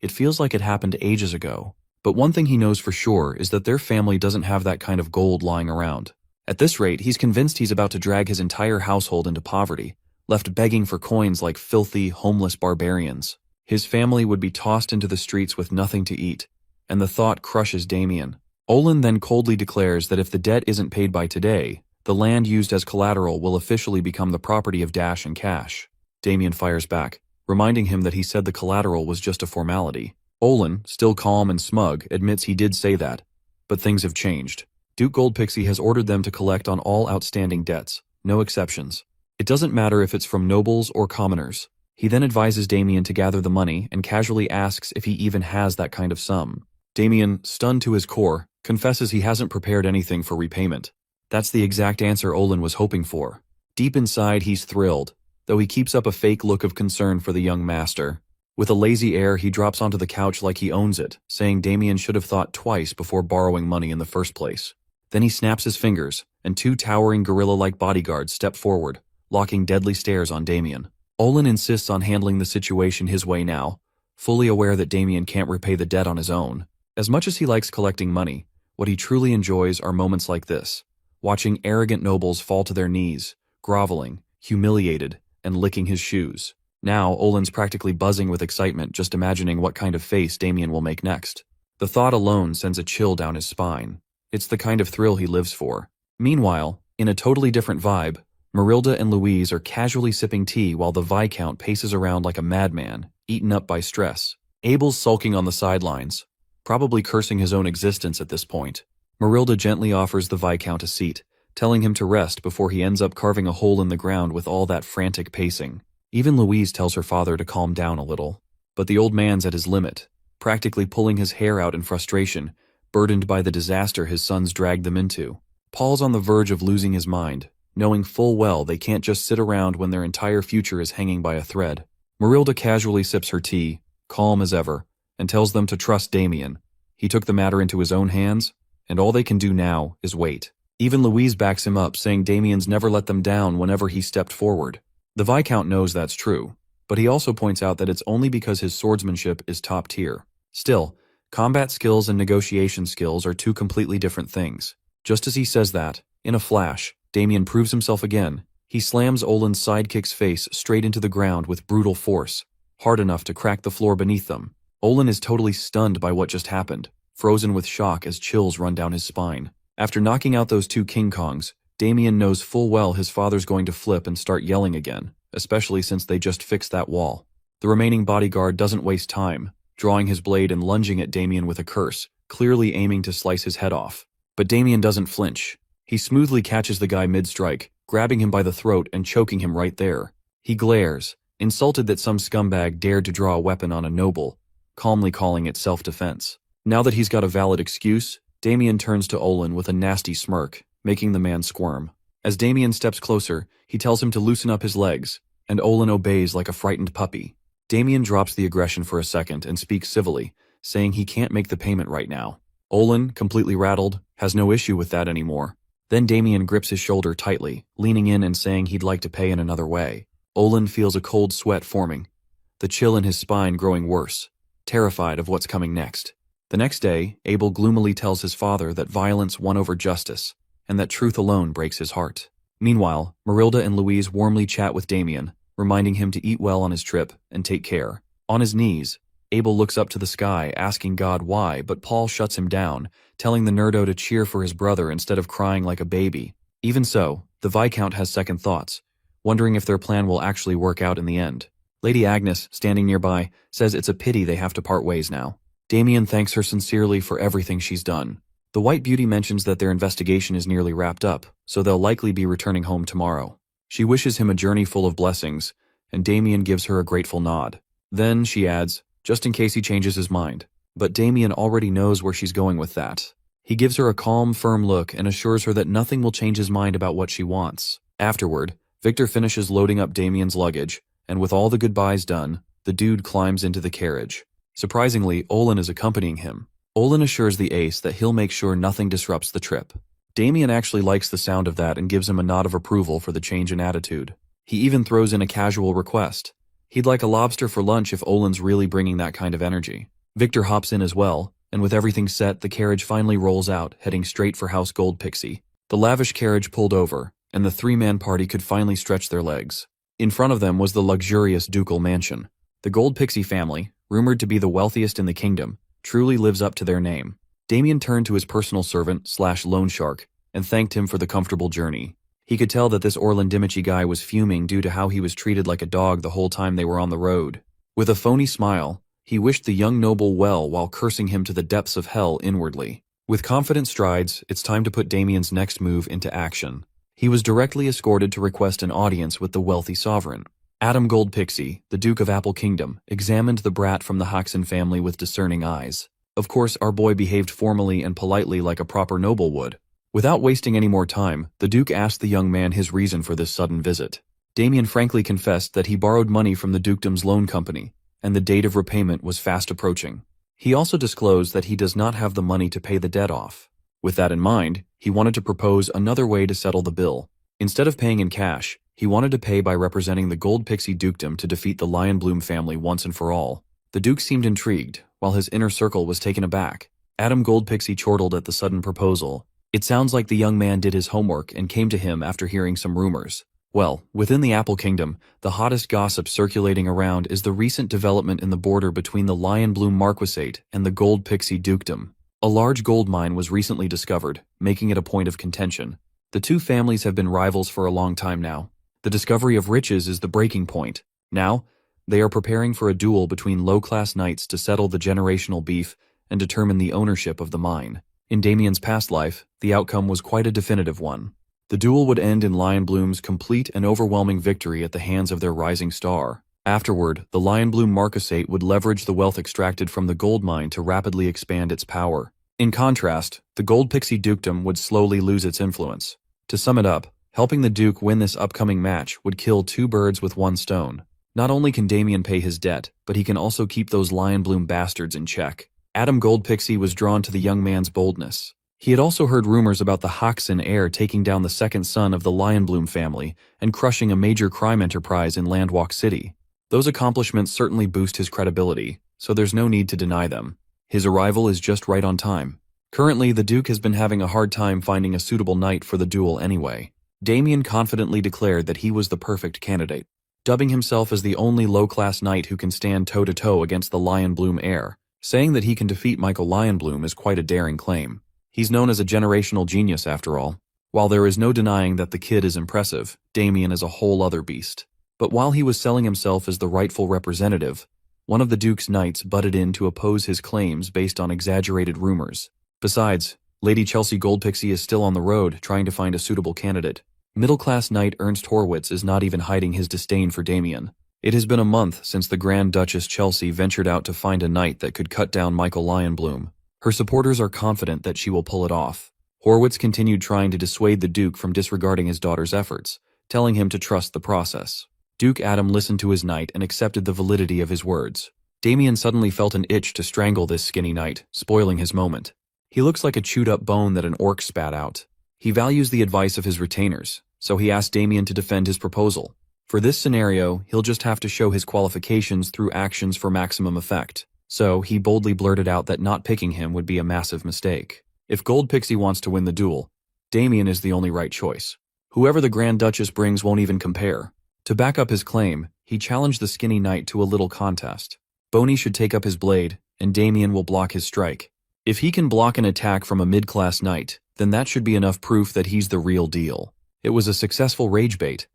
It feels like it happened ages ago. But one thing he knows for sure is that their family doesn't have that kind of gold lying around. At this rate, he's convinced he's about to drag his entire household into poverty, left begging for coins like filthy, homeless barbarians. His family would be tossed into the streets with nothing to eat, and the thought crushes Damien. Olin then coldly declares that if the debt isn't paid by today, the land used as collateral will officially become the property of Dash and Cash. Damien fires back, reminding him that he said the collateral was just a formality. Olin, still calm and smug, admits he did say that, but things have changed. Duke Goldpixie has ordered them to collect on all outstanding debts, no exceptions. It doesn't matter if it's from nobles or commoners. He then advises Damien to gather the money and casually asks if he even has that kind of sum. Damien, stunned to his core, confesses he hasn't prepared anything for repayment. That's the exact answer Olin was hoping for. Deep inside, he's thrilled, though he keeps up a fake look of concern for the young master. With a lazy air, he drops onto the couch like he owns it, saying Damien should have thought twice before borrowing money in the first place. Then he snaps his fingers, and two towering gorilla-like bodyguards step forward, locking deadly stares on Damien. Olin insists on handling the situation his way now, fully aware that Damien can't repay the debt on his own. As much as he likes collecting money, what he truly enjoys are moments like this, watching arrogant nobles fall to their knees, groveling, humiliated, and licking his shoes. Now, Olin's practically buzzing with excitement just imagining what kind of face Damien will make next. The thought alone sends a chill down his spine. It's the kind of thrill he lives for. Meanwhile, in a totally different vibe, Marilda and Louise are casually sipping tea while the Viscount paces around like a madman, eaten up by stress. Abel's sulking on the sidelines, probably cursing his own existence at this point. Marilda gently offers the Viscount a seat, telling him to rest before he ends up carving a hole in the ground with all that frantic pacing. Even Louise tells her father to calm down a little. But the old man's at his limit, practically pulling his hair out in frustration, burdened by the disaster his sons dragged them into. Paul's on the verge of losing his mind, knowing full well they can't just sit around when their entire future is hanging by a thread. Marilda casually sips her tea, calm as ever, and tells them to trust Damien. He took the matter into his own hands, and all they can do now is wait. Even Louise backs him up, saying Damien's never let them down whenever he stepped forward. The Viscount knows that's true, but he also points out that it's only because his swordsmanship is top tier. Still, combat skills and negotiation skills are two completely different things. Just as he says that, in a flash, Damien proves himself again. He slams Olin's sidekick's face straight into the ground with brutal force, hard enough to crack the floor beneath them. Olin is totally stunned by what just happened, frozen with shock as chills run down his spine. After knocking out those two King Kongs, Damien knows full well his father's going to flip and start yelling again, especially since they just fixed that wall. The remaining bodyguard doesn't waste time, drawing his blade and lunging at Damien with a curse, clearly aiming to slice his head off. But Damien doesn't flinch. He smoothly catches the guy mid-strike, grabbing him by the throat and choking him right there. He glares, insulted that some scumbag dared to draw a weapon on a noble, calmly calling it self-defense. Now that he's got a valid excuse, Damien turns to Olin with a nasty smirk, making the man squirm. As Damien steps closer, he tells him to loosen up his legs, and Olin obeys like a frightened puppy. Damien drops the aggression for a second and speaks civilly, saying he can't make the payment right now. Olin, completely rattled, has no issue with that anymore. Then Damien grips his shoulder tightly, leaning in and saying he'd like to pay in another way. Olin feels a cold sweat forming, the chill in his spine growing worse, terrified of what's coming next. The next day, Abel gloomily tells his father that violence won over justice, and that truth alone breaks his heart. Meanwhile, Marilda and Louise warmly chat with Damien, reminding him to eat well on his trip and take care. On his knees, Abel looks up to the sky, asking God why, but Paul shuts him down, telling the nerdo to cheer for his brother instead of crying like a baby. Even so, the Viscount has second thoughts, wondering if their plan will actually work out in the end. Lady Agnes, standing nearby, says it's a pity they have to part ways now. Damien thanks her sincerely for everything she's done. The White Beauty mentions that their investigation is nearly wrapped up, so they'll likely be returning home tomorrow. She wishes him a journey full of blessings, and Damien gives her a grateful nod. Then, she adds, just in case he changes his mind. But Damien already knows where she's going with that. He gives her a calm, firm look and assures her that nothing will change his mind about what she wants. Afterward, Victor finishes loading up Damien's luggage, and with all the goodbyes done, the dude climbs into the carriage. Surprisingly, Olin is accompanying him. Olin assures the ace that he'll make sure nothing disrupts the trip. Damien actually likes the sound of that and gives him a nod of approval for the change in attitude. He even throws in a casual request, He'd like a lobster for lunch if Olin's really bringing that kind of energy. Victor hops in as well, and with everything set, the carriage finally rolls out, heading straight for House Gold Pixie. The lavish carriage pulled over, and the three-man party could finally stretch their legs. In front of them was the luxurious ducal mansion. The Gold Pixie family, rumored to be the wealthiest in the kingdom, truly lives up to their name. Damien turned to his personal servant/loan shark and thanked him for the comfortable journey. He could tell that this Orlin Dimichi guy was fuming due to how he was treated like a dog the whole time they were on the road. With a phony smile, he wished the young noble well while cursing him to the depths of hell inwardly. With confident strides, it's time to put Damien's next move into action. He was directly escorted to request an audience with the wealthy sovereign. Adam Gold Pixie, the Duke of Apple Kingdom, examined the brat from the Hoxton family with discerning eyes. Of course, our boy behaved formally and politely like a proper noble would. Without wasting any more time, the Duke asked the young man his reason for this sudden visit. Damien frankly confessed that he borrowed money from the dukedom's loan company, and the date of repayment was fast approaching. He also disclosed that he does not have the money to pay the debt off. With that in mind, he wanted to propose another way to settle the bill. Instead of paying in cash, he wanted to pay by representing the Gold Pixie dukedom to defeat the Lion Bloom family once and for all. The Duke seemed intrigued, while his inner circle was taken aback. Adam Gold Pixie chortled at the sudden proposal. It sounds like the young man did his homework and came to him after hearing some rumors. Well, within the Apple Kingdom, the hottest gossip circulating around is the recent development in the border between the Lion Bloom Marquisate and the Gold Pixie dukedom. A large gold mine was recently discovered, making it a point of contention. The two families have been rivals for a long time now. The discovery of riches is the breaking point. Now, they are preparing for a duel between low-class knights to settle the generational beef and determine the ownership of the mine. In Damien's past life, the outcome was quite a definitive one. The duel would end in Lion Bloom's complete and overwhelming victory at the hands of their rising star. Afterward, the Lion Bloom Marquisate would leverage the wealth extracted from the gold mine to rapidly expand its power. In contrast, the Gold Pixie dukedom would slowly lose its influence. To sum it up, helping the Duke win this upcoming match would kill two birds with one stone. Not only can Damien pay his debt, but he can also keep those Lion Bloom bastards in check. Adam Gold Pixie was drawn to the young man's boldness. He had also heard rumors about the Hoxton heir taking down the second son of the Lion Bloom family and crushing a major crime enterprise in Landwalk City. Those accomplishments certainly boost his credibility, so there's no need to deny them. His arrival is just right on time. Currently, the Duke has been having a hard time finding a suitable knight for the duel anyway. Damien confidently declared that he was the perfect candidate, dubbing himself as the only low-class knight who can stand toe-to-toe against the Lion Bloom heir. Saying that he can defeat Michael Lion Bloom is quite a daring claim. He's known as a generational genius after all. While there is no denying that the kid is impressive, Damien is a whole other beast. But while he was selling himself as the rightful representative, one of the Duke's knights butted in to oppose his claims based on exaggerated rumors. Besides, Lady Chelsea Gold Pixie is still on the road trying to find a suitable candidate. Middle-class knight Ernst Horwitz is not even hiding his disdain for Damien. It has been a month since the Grand Duchess Chelsea ventured out to find a knight that could cut down Michael Lion Bloom. Her supporters are confident that she will pull it off. Horwitz continued trying to dissuade the Duke from disregarding his daughter's efforts, telling him to trust the process. Duke Adam listened to his knight and accepted the validity of his words. Damien suddenly felt an itch to strangle this skinny knight, spoiling his moment. He looks like a chewed-up bone that an orc spat out. He values the advice of his retainers, so he asked Damien to defend his proposal. For this scenario, he'll just have to show his qualifications through actions for maximum effect. So, he boldly blurted out that not picking him would be a massive mistake. If Gold Pixie wants to win the duel, Damien is the only right choice. Whoever the Grand Duchess brings won't even compare. To back up his claim, he challenged the skinny knight to a little contest. Boney should take up his blade, and Damien will block his strike. If he can block an attack from a mid-class knight, then that should be enough proof that he's the real deal. It was a successful rage bait.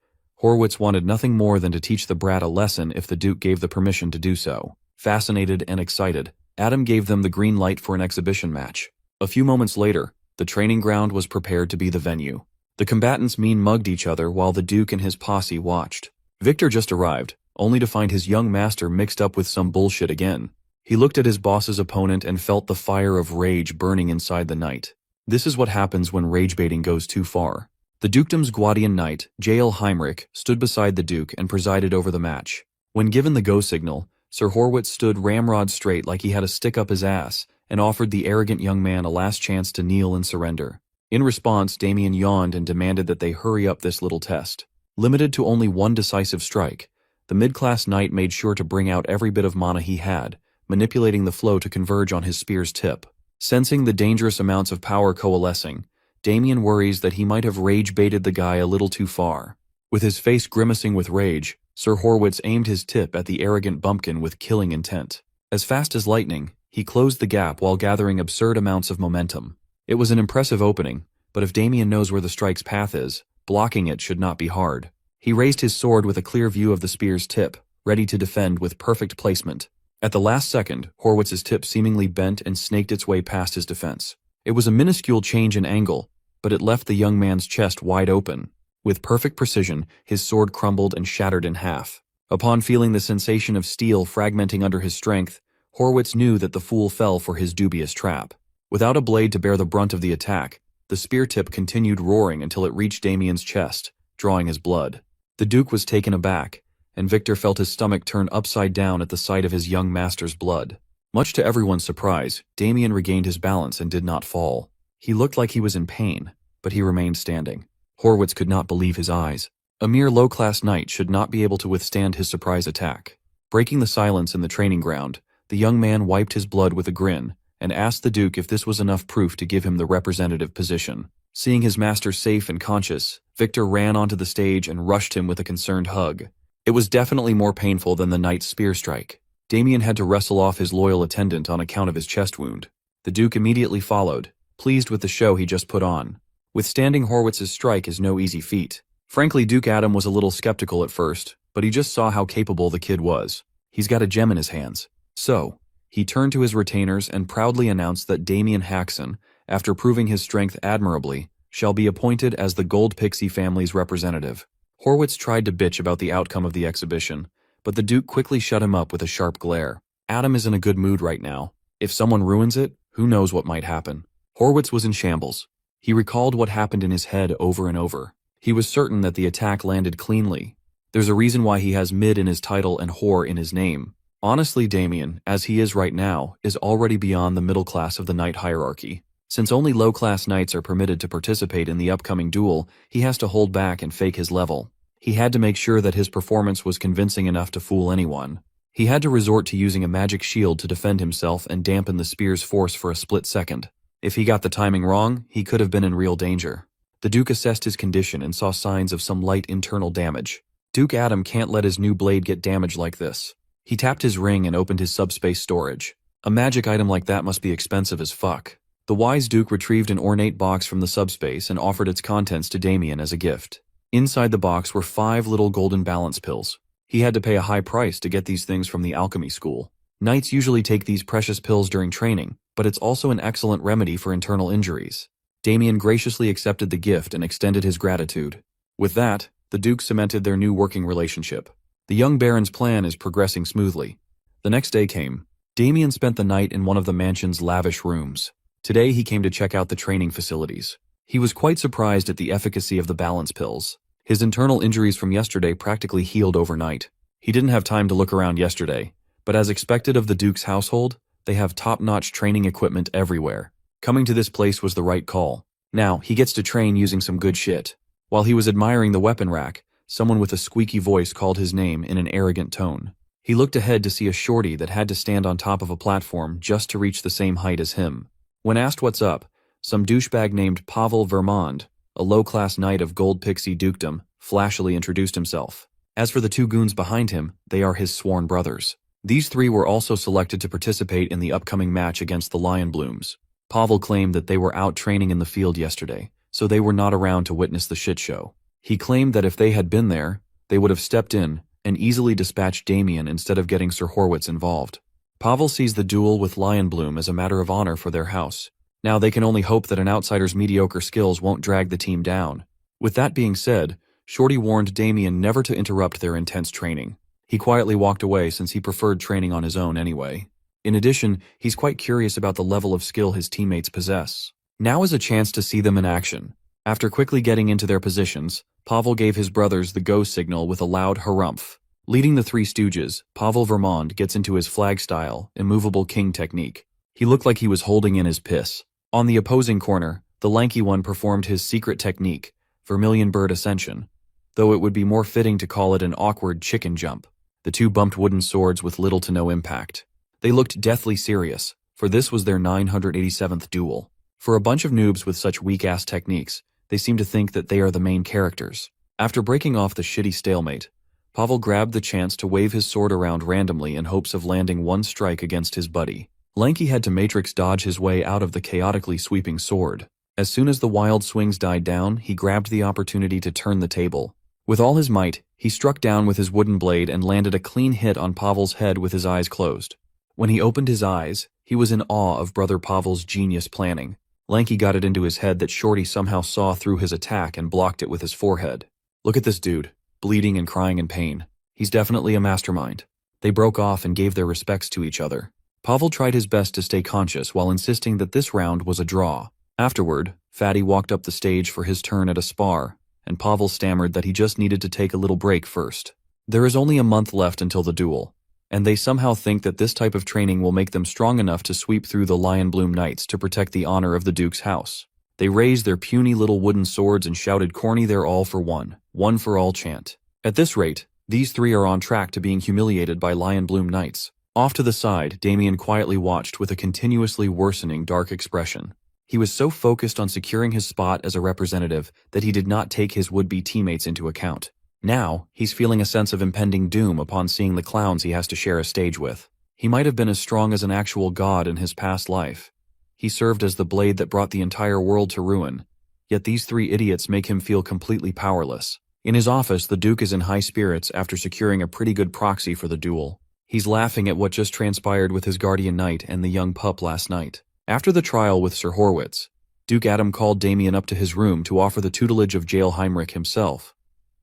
Horwitz wanted nothing more than to teach the brat a lesson if the Duke gave the permission to do so. Fascinated and excited, Adam gave them the green light for an exhibition match. A few moments later, the training ground was prepared to be the venue. The combatants mean-mugged each other while the Duke and his posse watched. Victor just arrived, only to find his young master mixed up with some bullshit again. He looked at his boss's opponent and felt the fire of rage burning inside the knight. This is what happens when rage-baiting goes too far. The dukedom's Guardian Knight, J.L. Heinrich, stood beside the Duke and presided over the match. When given the go signal, Sir Horwitz stood ramrod straight like he had a stick up his ass and offered the arrogant young man a last chance to kneel and surrender. In response, Damien yawned and demanded that they hurry up this little test. Limited to only one decisive strike, The mid-class knight made sure to bring out every bit of mana he had, manipulating the flow to converge on his spear's tip. Sensing the dangerous amounts of power coalescing, Damien worries that he might have rage-baited the guy a little too far. With his face grimacing with rage, Sir Horwitz aimed his tip at the arrogant bumpkin with killing intent. As fast as lightning, he closed the gap while gathering absurd amounts of momentum. It was an impressive opening, but if Damien knows where the strike's path is, blocking it should not be hard. He raised his sword with a clear view of the spear's tip, ready to defend with perfect placement. At the last second, Horwitz's tip seemingly bent and snaked its way past his defense. It was a minuscule change in angle, but it left the young man's chest wide open. With perfect precision, his sword crumbled and shattered in half. Upon feeling the sensation of steel fragmenting under his strength, Horwitz knew that the fool fell for his dubious trap. Without a blade to bear the brunt of the attack, the spear tip continued roaring until it reached Damien's chest, drawing his blood. The Duke was taken aback, and Victor felt his stomach turn upside down at the sight of his young master's blood. Much to everyone's surprise, Damien regained his balance and did not fall. He looked like he was in pain, but he remained standing. Horwitz could not believe his eyes. A mere low-class knight should not be able to withstand his surprise attack. Breaking the silence in the training ground, the young man wiped his blood with a grin and asked the Duke if this was enough proof to give him the representative position. Seeing his master safe and conscious, Victor ran onto the stage and rushed him with a concerned hug. It was definitely more painful than the knight's spear strike. Damien had to wrestle off his loyal attendant on account of his chest wound. The Duke immediately followed, pleased with the show he just put on. Withstanding Horwitz's strike is no easy feat. Frankly, Duke Adam was a little skeptical at first, but he just saw how capable the kid was. He's got a gem in his hands. So, he turned to his retainers and proudly announced that Damien Haxon, after proving his strength admirably, shall be appointed as the Gold Pixie family's representative. Horwitz tried to bitch about the outcome of the exhibition, but the Duke quickly shut him up with a sharp glare. Adam is in a good mood right now. If someone ruins it, who knows what might happen. Horwitz was in shambles. He recalled what happened in his head over and over. He was certain that the attack landed cleanly. There's a reason why he has mid in his title and whore in his name. Honestly, Damien, as he is right now, is already beyond the middle class of the knight hierarchy. Since only low-class knights are permitted to participate in the upcoming duel, he has to hold back and fake his level. He had to make sure that his performance was convincing enough to fool anyone. He had to resort to using a magic shield to defend himself and dampen the spear's force for a split second. If he got the timing wrong, he could have been in real danger. The Duke assessed his condition and saw signs of some light internal damage. Duke Adam can't let his new blade get damaged like this. He tapped his ring and opened his subspace storage. A magic item like that must be expensive as fuck. The wise Duke retrieved an ornate box from the subspace and offered its contents to Damien as a gift. Inside the box were 5 little golden balance pills. He had to pay a high price to get these things from the alchemy school. Knights usually take these precious pills during training, but it's also an excellent remedy for internal injuries. Damien graciously accepted the gift and extended his gratitude. With that, the Duke cemented their new working relationship. The young Baron's plan is progressing smoothly. The next day came. Damien spent the night in one of the mansion's lavish rooms. Today he came to check out the training facilities. He was quite surprised at the efficacy of the balance pills. His internal injuries from yesterday practically healed overnight. He didn't have time to look around yesterday, but as expected of the Duke's household, they have top-notch training equipment everywhere. Coming to this place was the right call. Now, he gets to train using some good shit. While he was admiring the weapon rack, someone with a squeaky voice called his name in an arrogant tone. He looked ahead to see a shorty that had to stand on top of a platform just to reach the same height as him. When asked what's up, some douchebag named Pavel Vermond, a low-class knight of Gold Pixie Dukedom, flashily introduced himself. As for the 2 goons behind him, they are his sworn brothers. These 3 were also selected to participate in the upcoming match against the Lion Blooms. Pavel claimed that they were out training in the field yesterday, so they were not around to witness the shit show. He claimed that if they had been there, they would have stepped in and easily dispatched Damien instead of getting Sir Horwitz involved. Pavel sees the duel with Lion Bloom as a matter of honor for their house. Now they can only hope that an outsider's mediocre skills won't drag the team down. With that being said, Shorty warned Damien never to interrupt their intense training. He quietly walked away since he preferred training on his own anyway. In addition, he's quite curious about the level of skill his teammates possess. Now is a chance to see them in action. After quickly getting into their positions, Pavel gave his brothers the go signal with a loud harumph. Leading the 3 stooges, Pavel Vermond gets into his flag-style, immovable king technique. He looked like he was holding in his piss. On the opposing corner, the lanky one performed his secret technique, Vermilion Bird Ascension. though it would be more fitting to call it an awkward chicken jump. The two bumped wooden swords with little to no impact. They looked deathly serious, for this was their 987th duel. For a bunch of noobs with such weak-ass techniques, they seem to think that they are the main characters. After breaking off the shitty stalemate, Pavel grabbed the chance to wave his sword around randomly in hopes of landing one strike against his buddy. Lanky had to matrix dodge his way out of the chaotically sweeping sword. As soon as the wild swings died down, he grabbed the opportunity to turn the table. With all his might, he struck down with his wooden blade and landed a clean hit on Pavel's head with his eyes closed. When he opened his eyes, he was in awe of brother Pavel's genius planning. Lanky got it into his head that Shorty somehow saw through his attack and blocked it with his forehead. Look at this dude, bleeding and crying in pain. He's definitely a mastermind. They broke off and gave their respects to each other. Pavel tried his best to stay conscious while insisting that this round was a draw. Afterward, Fatty walked up the stage for his turn at a spar, and Pavel stammered that he just needed to take a little break first. There is only a month left until the duel, and they somehow think that this type of training will make them strong enough to sweep through the Lion Bloom Knights to protect the honor of the Duke's house. They raised their puny little wooden swords and shouted corny "They're all for one for all" chant. At this rate, these three are on track to being humiliated by Lion Bloom Knights. Off to the side, Damien quietly watched with a continuously worsening dark expression. He was so focused on securing his spot as a representative that he did not take his would-be teammates into account. Now, he's feeling a sense of impending doom upon seeing the clowns he has to share a stage with. He might have been as strong as an actual god in his past life. He served as the blade that brought the entire world to ruin. Yet these three idiots make him feel completely powerless. In his office, the Duke is in high spirits after securing a pretty good proxy for the duel. He's laughing at what just transpired with his guardian knight and the young pup last night. After the trial with Sir Horwitz, Duke Adam called Damien up to his room to offer the tutelage of Jail Heinrich himself.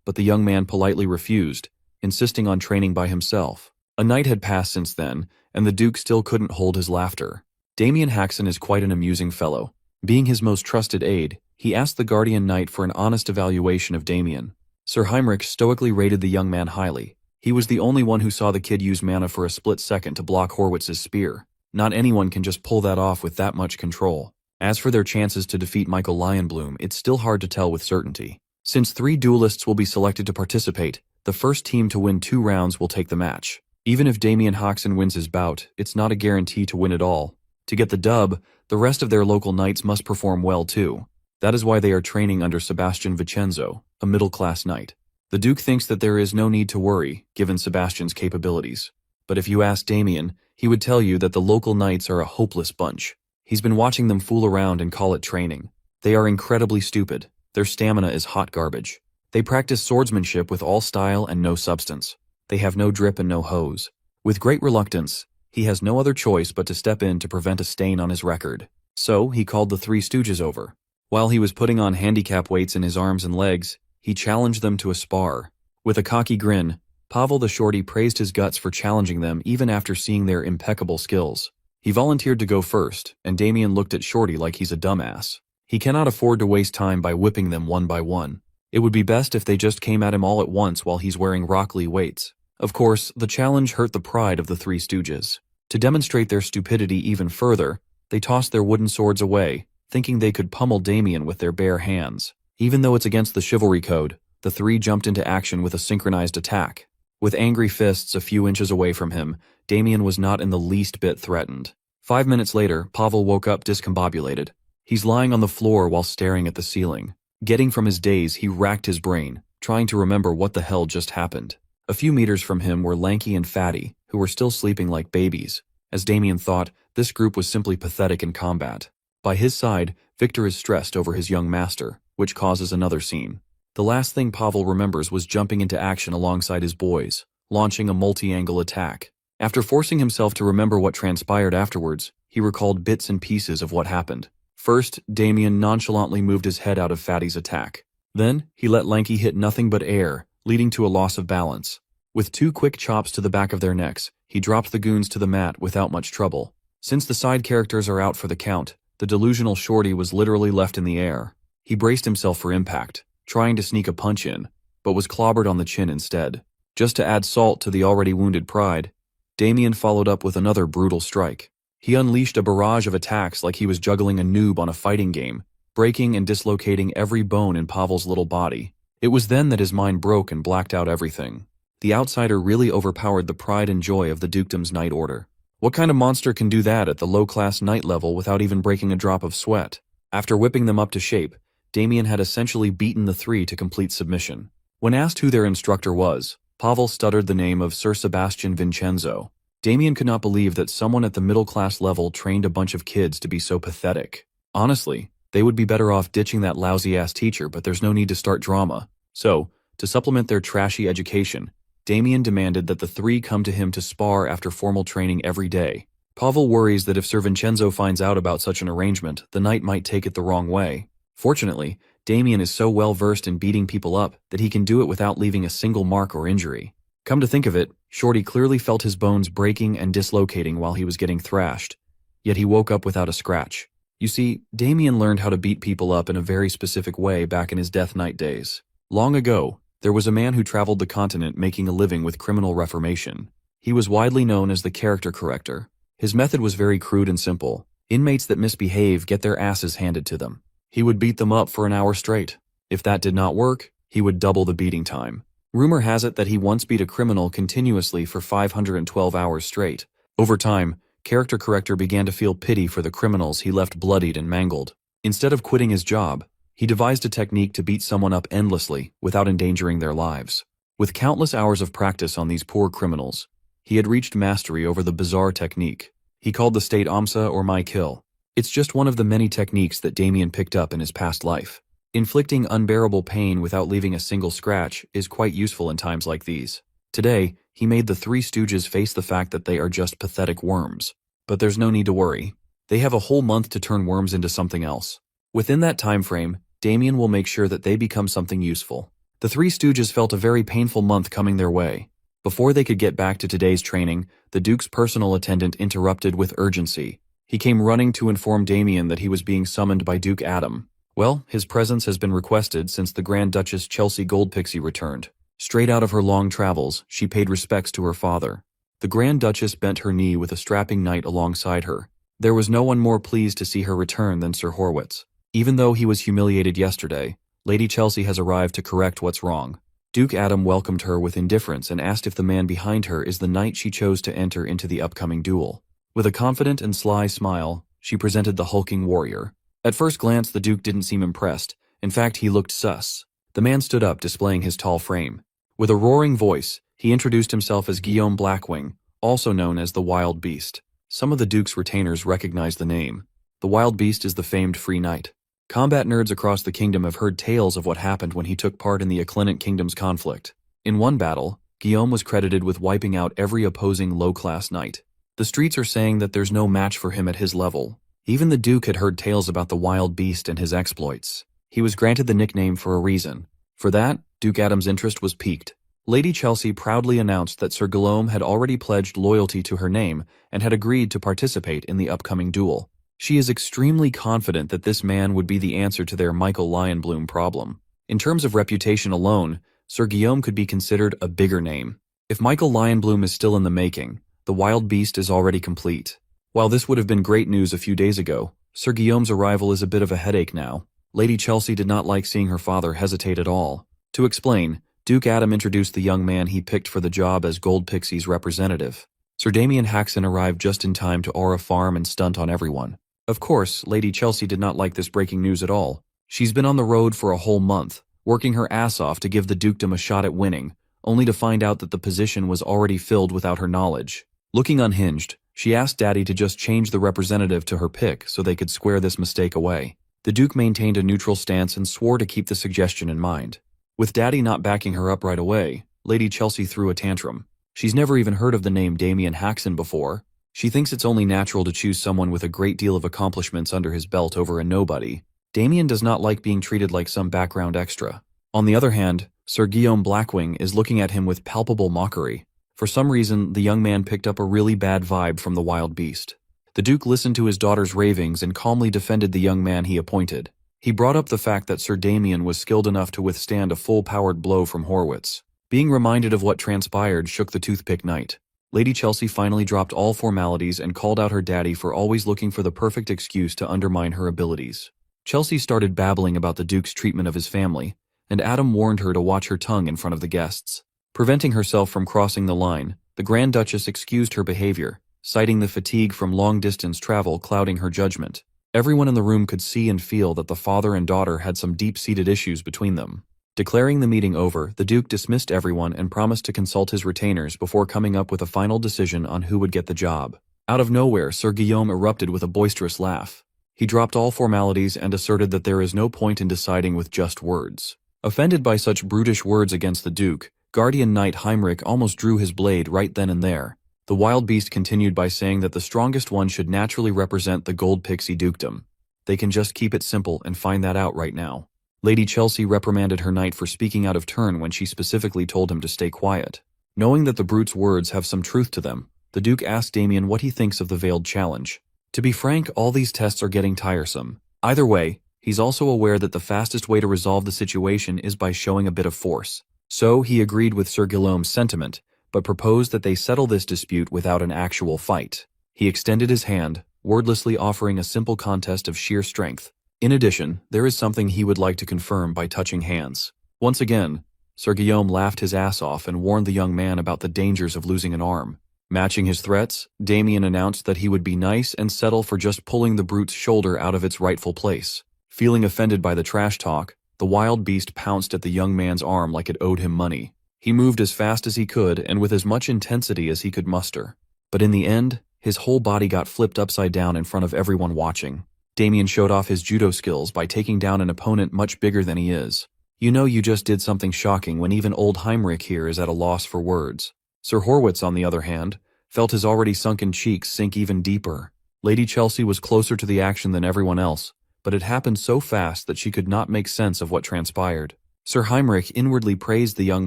But the young man politely refused, insisting on training by himself. A night had passed since then, and the Duke still couldn't hold his laughter. Damien Haxon is quite an amusing fellow. Being his most trusted aide, he asked the guardian knight for an honest evaluation of Damien. Sir Heinrich stoically rated the young man highly. He was the only one who saw the kid use mana for a split second to block Horwitz's spear. Not anyone can just pull that off with that much control. As for their chances to defeat Michael Lionbloom, it's still hard to tell with certainty. Since 3 duelists will be selected to participate, the first team to win 2 rounds will take the match. Even if Damien Haxon wins his bout, it's not a guarantee to win it all. To get the dub, the rest of their local knights must perform well too. That is why they are training under Sebastian Vincenzo, a middle-class knight. The Duke thinks that there is no need to worry, given Sebastian's capabilities. But if you ask Damien, he would tell you that the local knights are a hopeless bunch. He's been watching them fool around and call it training. They are incredibly stupid. Their stamina is hot garbage. They practice swordsmanship with all style and no substance. They have no drip and no hose. With great reluctance, he has no other choice but to step in to prevent a stain on his record. So, he called the 3 stooges over. While he was putting on handicap weights in his arms and legs, he challenged them to a spar. With a cocky grin, Pavel the Shorty praised his guts for challenging them even after seeing their impeccable skills. He volunteered to go first, and Damien looked at Shorty like he's a dumbass. He cannot afford to waste time by whipping them one by one. It would be best if they just came at him all at once while he's wearing Rock Lee weights. Of course, the challenge hurt the pride of the 3 stooges. To demonstrate their stupidity even further, they tossed their wooden swords away, thinking they could pummel Damien with their bare hands. Even though it's against the chivalry code, the 3 jumped into action with a synchronized attack. With angry fists a few inches away from him, Damien was not in the least bit threatened. 5 minutes later, Pavel woke up discombobulated. He's lying on the floor while staring at the ceiling. Getting from his daze, he racked his brain, trying to remember what the hell just happened. A few meters from him were Lanky and Fatty, who were still sleeping like babies. As Damien thought, this group was simply pathetic in combat. By his side, Victor is stressed over his young master, which causes another scene. The last thing Pavel remembers was jumping into action alongside his boys, launching a multi-angle attack. After forcing himself to remember what transpired afterwards, he recalled bits and pieces of what happened. First, Damien nonchalantly moved his head out of Fatty's attack. Then, he let Lanky hit nothing but air, leading to a loss of balance. With 2 quick chops to the back of their necks, he dropped the goons to the mat without much trouble. Since the side characters are out for the count, the delusional Shorty was literally left in the air. He braced himself for impact, trying to sneak a punch in, but was clobbered on the chin instead. Just to add salt to the already wounded pride, Damien followed up with another brutal strike. He unleashed a barrage of attacks like he was juggling a noob on a fighting game, breaking and dislocating every bone in Pavel's little body. It was then that his mind broke and blacked out everything. The outsider really overpowered the pride and joy of the dukedom's night order. What kind of monster can do that at the low-class night level without even breaking a drop of sweat? After whipping them up to shape, Damien had essentially beaten the three to complete submission. When asked who their instructor was, Pavel stuttered the name of Sir Sebastian Vincenzo. Damien could not believe that someone at the middle-class level trained a bunch of kids to be so pathetic. Honestly, they would be better off ditching that lousy-ass teacher, but there's no need to start drama. So, to supplement their trashy education, Damien demanded that the three come to him to spar after formal training every day. Pavel worries that if Sir Vincenzo finds out about such an arrangement, the knight might take it the wrong way. Fortunately, Damien is so well versed in beating people up that he can do it without leaving a single mark or injury. Come to think of it, Shorty clearly felt his bones breaking and dislocating while he was getting thrashed, yet he woke up without a scratch. You see, Damien learned how to beat people up in a very specific way back in his Death Knight days. Long ago, there was a man who traveled the continent making a living with criminal reformation. He was widely known as the character corrector. His method was very crude and simple. Inmates that misbehave get their asses handed to them. He would beat them up for an hour straight. If that did not work, he would double the beating time. Rumor has it that he once beat a criminal continuously for 512 hours straight. Over time, Character Corrector began to feel pity for the criminals he left bloodied and mangled. Instead of quitting his job, he devised a technique to beat someone up endlessly without endangering their lives. With countless hours of practice on these poor criminals, he had reached mastery over the bizarre technique. He called the state Amsa or My Kill. It's just one of the many techniques that Damien picked up in his past life. Inflicting unbearable pain without leaving a single scratch is quite useful in times like these. Today, he made the Three Stooges face the fact that they are just pathetic worms. But there's no need to worry. They have a whole month to turn worms into something else. Within that time frame, Damien will make sure that they become something useful. The Three Stooges felt a very painful month coming their way. Before they could get back to today's training, the Duke's personal attendant interrupted with urgency. He came running to inform Damien that he was being summoned by Duke Adam. Well, his presence has been requested since the Grand Duchess Chelsea Goldpixie returned. Straight out of her long travels, she paid respects to her father. The Grand Duchess bent her knee with a strapping knight alongside her. There was no one more pleased to see her return than Sir Horwitz. Even though he was humiliated yesterday, Lady Chelsea has arrived to correct what's wrong. Duke Adam welcomed her with indifference and asked if the man behind her is the knight she chose to enter into the upcoming duel. With a confident and sly smile, she presented the hulking warrior. At first glance, the Duke didn't seem impressed. In fact, he looked sus. The man stood up, displaying his tall frame. With a roaring voice, he introduced himself as Guillaume Blackwing, also known as the Wild Beast. Some of the Duke's retainers recognized the name. The Wild Beast is the famed Free Knight. Combat nerds across the kingdom have heard tales of what happened when he took part in the Acclinant Kingdom's conflict. In one battle, Guillaume was credited with wiping out every opposing low-class knight. The streets are saying that there's no match for him at his level. Even the Duke had heard tales about the Wild Beast and his exploits. He was granted the nickname for a reason. For that, Duke Adam's interest was piqued. Lady Chelsea proudly announced that Sir Guillaume had already pledged loyalty to her name and had agreed to participate in the upcoming duel. She is extremely confident that this man would be the answer to their Michael Lionbloom problem. In terms of reputation alone, Sir Guillaume could be considered a bigger name. If Michael Lionbloom is still in the making, the Wild Beast is already complete. While this would have been great news a few days ago, Sir Guillaume's arrival is a bit of a headache now. Lady Chelsea did not like seeing her father hesitate at all. To explain, Duke Adam introduced the young man he picked for the job as Goldpixie's representative. Sir Damien Haxon arrived just in time to aura farm and stunt on everyone. Of course, Lady Chelsea did not like this breaking news at all. She's been on the road for a whole month, working her ass off to give the dukedom a shot at winning, only to find out that the position was already filled without her knowledge. Looking unhinged, she asked Daddy to just change the representative to her pick so they could square this mistake away. The Duke maintained a neutral stance and swore to keep the suggestion in mind. With Daddy not backing her up right away, Lady Chelsea threw a tantrum. She's never even heard of the name Damien Haxon before. She thinks it's only natural to choose someone with a great deal of accomplishments under his belt over a nobody. Damien does not like being treated like some background extra. On the other hand, Sir Guillaume Blackwing is looking at him with palpable mockery. For some reason, the young man picked up a really bad vibe from the Wild Beast. The Duke listened to his daughter's ravings and calmly defended the young man he appointed. He brought up the fact that Sir Damien was skilled enough to withstand a full-powered blow from Horwitz. Being reminded of what transpired shook the Toothpick Knight. Lady Chelsea finally dropped all formalities and called out her daddy for always looking for the perfect excuse to undermine her abilities. Chelsea started babbling about the Duke's treatment of his family, and Adam warned her to watch her tongue in front of the guests. Preventing herself from crossing the line, the Grand Duchess excused her behavior, citing the fatigue from long-distance travel clouding her judgment. Everyone in the room could see and feel that the father and daughter had some deep-seated issues between them. Declaring the meeting over, the Duke dismissed everyone and promised to consult his retainers before coming up with a final decision on who would get the job. Out of nowhere, Sir Guillaume erupted with a boisterous laugh. He dropped all formalities and asserted that there is no point in deciding with just words. Offended by such brutish words against the Duke, Guardian Knight Heinrich almost drew his blade right then and there. The wild beast continued by saying that the strongest one should naturally represent the Gold Pixie Dukedom. They can just keep it simple and find that out right now. Lady Chelsea reprimanded her knight for speaking out of turn when she specifically told him to stay quiet. Knowing that the brute's words have some truth to them, the Duke asked Damien what he thinks of the veiled challenge. To be frank, all these tests are getting tiresome. Either way, he's also aware that the fastest way to resolve the situation is by showing a bit of force. So he agreed with Sir Guillaume's sentiment, but proposed that they settle this dispute without an actual fight. He extended his hand, wordlessly offering a simple contest of sheer strength. In addition, there is something he would like to confirm by touching hands. Once again, Sir Guillaume laughed his ass off and warned the young man about the dangers of losing an arm. Matching his threats, Damien announced that he would be nice and settle for just pulling the brute's shoulder out of its rightful place. Feeling offended by the trash talk, the wild beast pounced at the young man's arm like it owed him money. He moved as fast as he could and with as much intensity as he could muster. But in the end, his whole body got flipped upside down in front of everyone watching. Damien showed off his judo skills by taking down an opponent much bigger than he is. You know you just did something shocking when even old Heinrich here is at a loss for words. Sir Horwitz, on the other hand, felt his already sunken cheeks sink even deeper. Lady Chelsea was closer to the action than everyone else, but it happened so fast that she could not make sense of what transpired. Sir Heinrich inwardly praised the young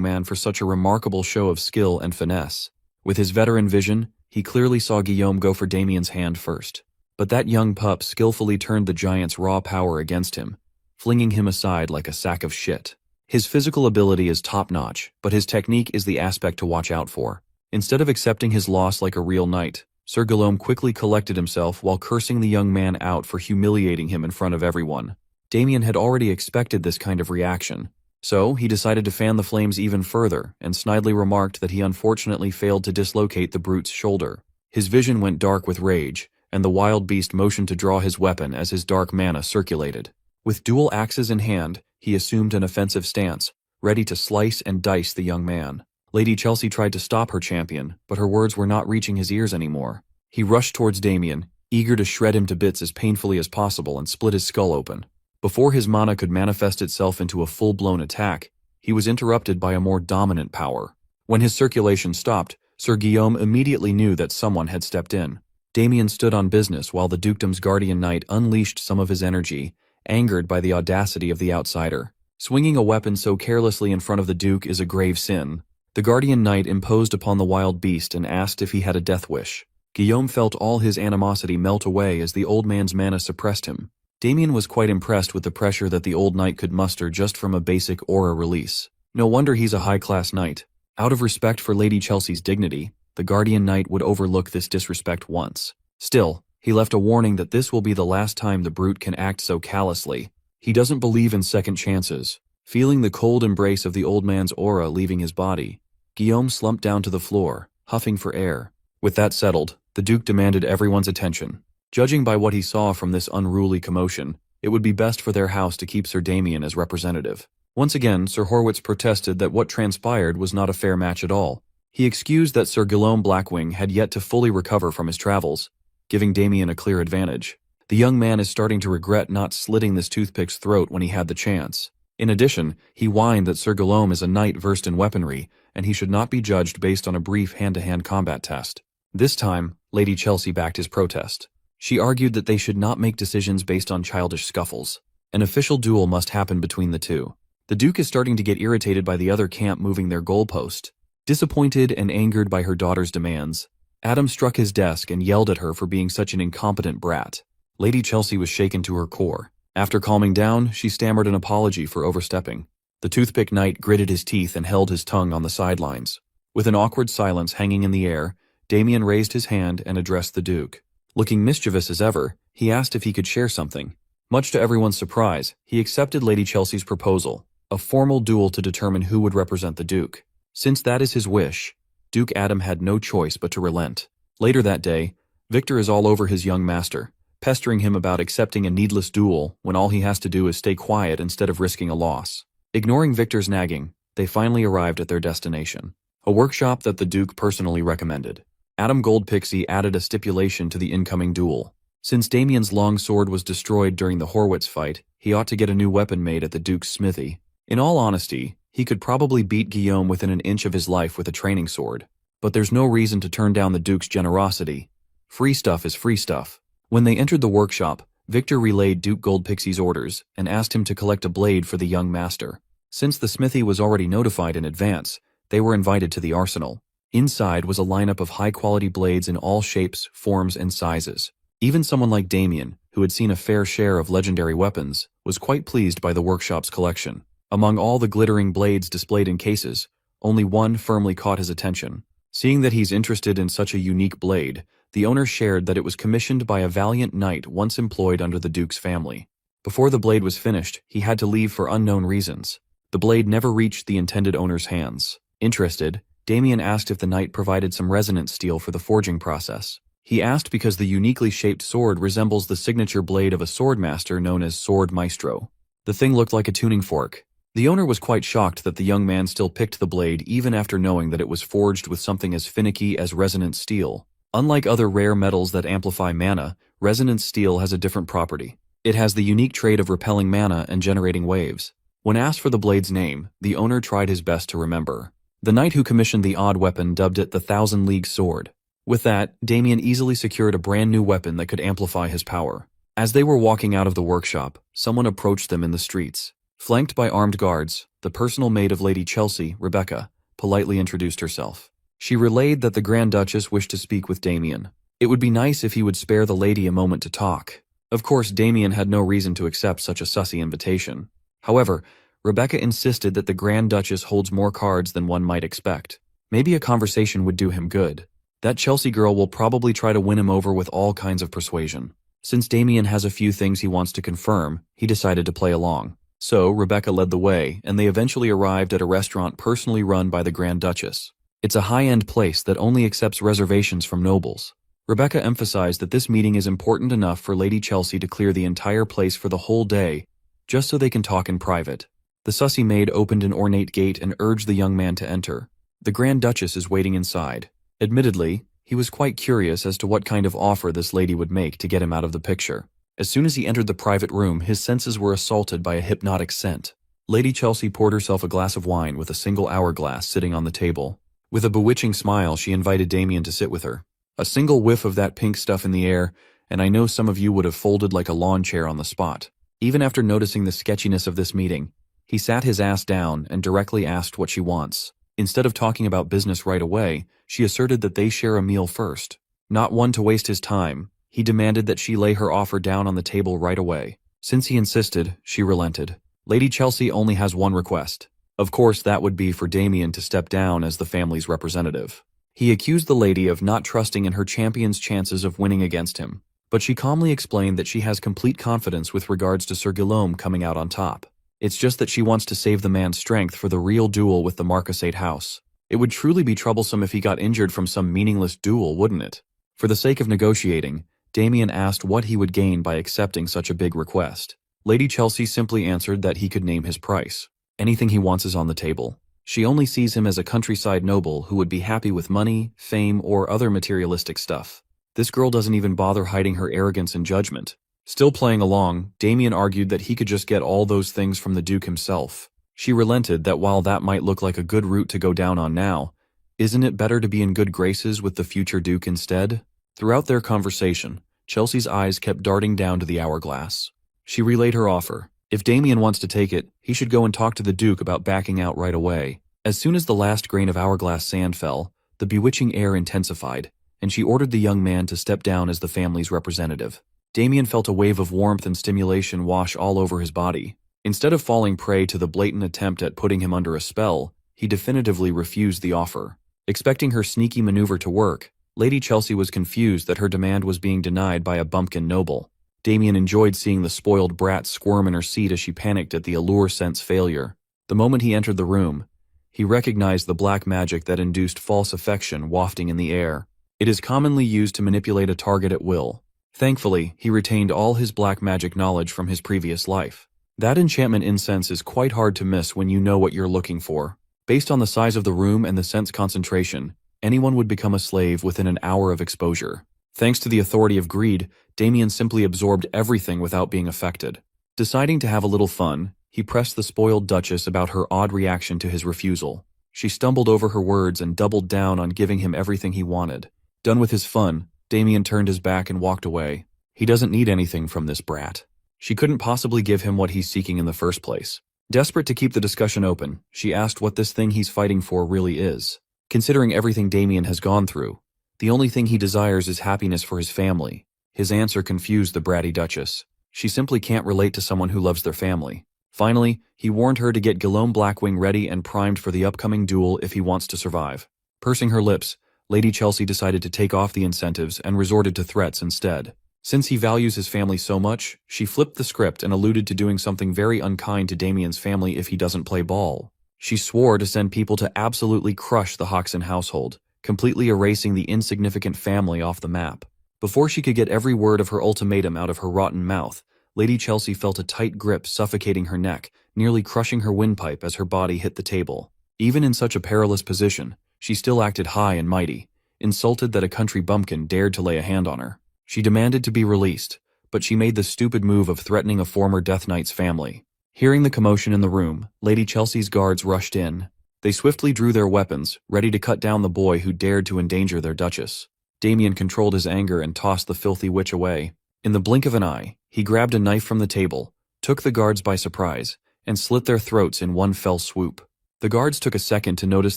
man for such a remarkable show of skill and finesse. With his veteran vision, he clearly saw Guillaume go for Damien's hand first. But that young pup skillfully turned the giant's raw power against him, flinging him aside like a sack of shit. His physical ability is top-notch, but his technique is the aspect to watch out for. Instead of accepting his loss like a real knight, Sir Guillaume quickly collected himself while cursing the young man out for humiliating him in front of everyone. Damien had already expected this kind of reaction, so he decided to fan the flames even further and snidely remarked that he unfortunately failed to dislocate the brute's shoulder. His vision went dark with rage, and the wild beast motioned to draw his weapon as his dark mana circulated. With dual axes in hand, he assumed an offensive stance, ready to slice and dice the young man. Lady Chelsea tried to stop her champion, but her words were not reaching his ears anymore. He rushed towards Damien, eager to shred him to bits as painfully as possible and split his skull open. Before his mana could manifest itself into a full-blown attack, he was interrupted by a more dominant power. When his circulation stopped, Sir Guillaume immediately knew that someone had stepped in. Damien stood on business while the dukedom's guardian knight unleashed some of his energy, angered by the audacity of the outsider. Swinging a weapon so carelessly in front of the duke is a grave sin. The guardian knight imposed upon the wild beast and asked if he had a death wish. Guillaume felt all his animosity melt away as the old man's mana suppressed him. Damien was quite impressed with the pressure that the old knight could muster just from a basic aura release. No wonder he's a high-class knight. Out of respect for Lady Chelsea's dignity, the guardian knight would overlook this disrespect once. Still, he left a warning that this will be the last time the brute can act so callously. He doesn't believe in second chances. Feeling the cold embrace of the old man's aura leaving his body, Guillaume slumped down to the floor, huffing for air. With that settled, the Duke demanded everyone's attention. Judging by what he saw from this unruly commotion, it would be best for their house to keep Sir Damien as representative. Once again, Sir Horwitz protested that what transpired was not a fair match at all. He excused that Sir Guillaume Blackwing had yet to fully recover from his travels, giving Damien a clear advantage. The young man is starting to regret not slitting this toothpick's throat when he had the chance. In addition, he whined that Sir Guillaume is a knight versed in weaponry, and he should not be judged based on a brief hand-to-hand combat test. This time, Lady Chelsea backed his protest. She argued that they should not make decisions based on childish scuffles. An official duel must happen between the two. The Duke is starting to get irritated by the other camp moving their goalpost. Disappointed and angered by her daughter's demands, Adam struck his desk and yelled at her for being such an incompetent brat. Lady Chelsea was shaken to her core. After calming down, she stammered an apology for overstepping. The toothpick knight gritted his teeth and held his tongue on the sidelines. With an awkward silence hanging in the air, Damien raised his hand and addressed the Duke. Looking mischievous as ever, he asked if he could share something. Much to everyone's surprise, he accepted Lady Chelsea's proposal. a formal duel to determine who would represent the Duke. Since that is his wish, Duke Adam had no choice but to relent. Later that day, Victor is all over his young master, pestering him about accepting a needless duel when all he has to do is stay quiet instead of risking a loss. Ignoring Victor's nagging, they finally arrived at their destination, a workshop that the Duke personally recommended. Adam Goldpixie added a stipulation to the incoming duel. Since Damien's long sword was destroyed during the Horwitz fight, he ought to get a new weapon made at the Duke's smithy. In all honesty, he could probably beat Guillaume within an inch of his life with a training sword. But there's no reason to turn down the Duke's generosity. Free stuff is free stuff. When they entered the workshop, Victor relayed Duke Goldpixie's orders and asked him to collect a blade for the young master. Since the smithy was already notified in advance, they were invited to the arsenal. Inside was a lineup of high-quality blades in all shapes, forms, and sizes. Even someone like Damien, who had seen a fair share of legendary weapons, was quite pleased by the workshop's collection. Among all the glittering blades displayed in cases, only one firmly caught his attention. Seeing that he's interested in such a unique blade, the owner shared that it was commissioned by a valiant knight once employed under the Duke's family. Before the blade was finished, he had to leave for unknown reasons. The blade never reached the intended owner's hands. Interested, Damien asked if the knight provided some resonance steel for the forging process. He asked because the uniquely shaped sword resembles the signature blade of a swordmaster known as Sword Maestro. The thing looked like a tuning fork. The owner was quite shocked that the young man still picked the blade even after knowing that it was forged with something as finicky as resonance steel. Unlike other rare metals that amplify mana, resonance steel has a different property. It has the unique trait of repelling mana and generating waves. When asked for the blade's name, the owner tried his best to remember. The knight who commissioned the odd weapon dubbed it the Thousand League Sword. With that, Damien easily secured a brand new weapon that could amplify his power. As they were walking out of the workshop, someone approached them in the streets. Flanked by armed guards, the personal maid of Lady Chelsea, Rebecca, politely introduced herself. She relayed that the Grand Duchess wished to speak with Damien. It would be nice if he would spare the lady a moment to talk. Of course, Damien had no reason to accept such a sussy invitation. However, Rebecca insisted that the Grand Duchess holds more cards than one might expect. Maybe a conversation would do him good. That Chelsea girl will probably try to win him over with all kinds of persuasion. Since Damien has a few things he wants to confirm, he decided to play along. So, Rebecca led the way, and they eventually arrived at a restaurant personally run by the Grand Duchess. It's a high-end place that only accepts reservations from nobles. Rebecca emphasized that this meeting is important enough for Lady Chelsea to clear the entire place for the whole day, just so they can talk in private. The sussy maid opened an ornate gate and urged the young man to enter. The Grand Duchess is waiting inside. Admittedly, he was quite curious as to what kind of offer this lady would make to get him out of the picture. As soon as he entered the private room, his senses were assaulted by a hypnotic scent. Lady Chelsea poured herself a glass of wine with a single hourglass sitting on the table. With a bewitching smile, she invited Damien to sit with her. A single whiff of that pink stuff in the air, and I know some of you would have folded like a lawn chair on the spot. Even after noticing the sketchiness of this meeting, he sat his ass down and directly asked what she wants. Instead of talking about business right away, she asserted that they share a meal first. Not one to waste his time, he demanded that she lay her offer down on the table right away. Since he insisted, she relented. Lady Chelsea only has one request. Of course, that would be for Damien to step down as the family's representative. He accused the lady of not trusting in her champion's chances of winning against him, but she calmly explained that she has complete confidence with regards to Sir Guillaume coming out on top. It's just that she wants to save the man's strength for the real duel with the Marquisate house. It would truly be troublesome if he got injured from some meaningless duel, wouldn't it? For the sake of negotiating, Damien asked what he would gain by accepting such a big request. Lady Chelsea simply answered that he could name his price. Anything he wants is on the table. She only sees him as a countryside noble who would be happy with money, fame, or other materialistic stuff. This girl doesn't even bother hiding her arrogance and judgment. Still playing along, Damien argued that he could just get all those things from the Duke himself. She relented that while that might look like a good route to go down on now, isn't it better to be in good graces with the future Duke instead? Throughout their conversation, Chelsea's eyes kept darting down to the hourglass. She relayed her offer. If Damien wants to take it, he should go and talk to the Duke about backing out right away. As soon as the last grain of hourglass sand fell, the bewitching air intensified, and she ordered the young man to step down as the family's representative. Damien felt a wave of warmth and stimulation wash all over his body. Instead of falling prey to the blatant attempt at putting him under a spell, he definitively refused the offer. Expecting her sneaky maneuver to work, Lady Chelsea was confused that her demand was being denied by a bumpkin noble. Damien enjoyed seeing the spoiled brat squirm in her seat as she panicked at the allure scent's failure. The moment he entered the room, he recognized the black magic that induced false affection wafting in the air. It is commonly used to manipulate a target at will. Thankfully, he retained all his black magic knowledge from his previous life. That enchantment incense is quite hard to miss when you know what you're looking for. Based on the size of the room and the scent's concentration, anyone would become a slave within an hour of exposure. Thanks to the authority of greed, Damien simply absorbed everything without being affected. Deciding to have a little fun, he pressed the spoiled Duchess about her odd reaction to his refusal. She stumbled over her words and doubled down on giving him everything he wanted. Done with his fun, Damien turned his back and walked away. He doesn't need anything from this brat. She couldn't possibly give him what he's seeking in the first place. Desperate to keep the discussion open, she asked what this thing he's fighting for really is. Considering everything Damien has gone through, the only thing he desires is happiness for his family. His answer confused the bratty Duchess. She simply can't relate to someone who loves their family. Finally, he warned her to get Guillaume Blackwing ready and primed for the upcoming duel if he wants to survive. Pursing her lips, Lady Chelsea decided to take off the incentives and resorted to threats instead. Since he values his family so much, she flipped the script and alluded to doing something very unkind to Damien's family if he doesn't play ball. She swore to send people to absolutely crush the Hoxton household, completely erasing the insignificant family off the map. Before she could get every word of her ultimatum out of her rotten mouth, Lady Chelsea felt a tight grip suffocating her neck, nearly crushing her windpipe as her body hit the table. Even in such a perilous position, she still acted high and mighty, insulted that a country bumpkin dared to lay a hand on her. She demanded to be released, but she made the stupid move of threatening a former Death Knight's family. Hearing the commotion in the room, Lady Chelsea's guards rushed in. They swiftly drew their weapons, ready to cut down the boy who dared to endanger their Duchess. Damien controlled his anger and tossed the filthy witch away. In the blink of an eye, he grabbed a knife from the table, took the guards by surprise, and slit their throats in one fell swoop. The guards took a second to notice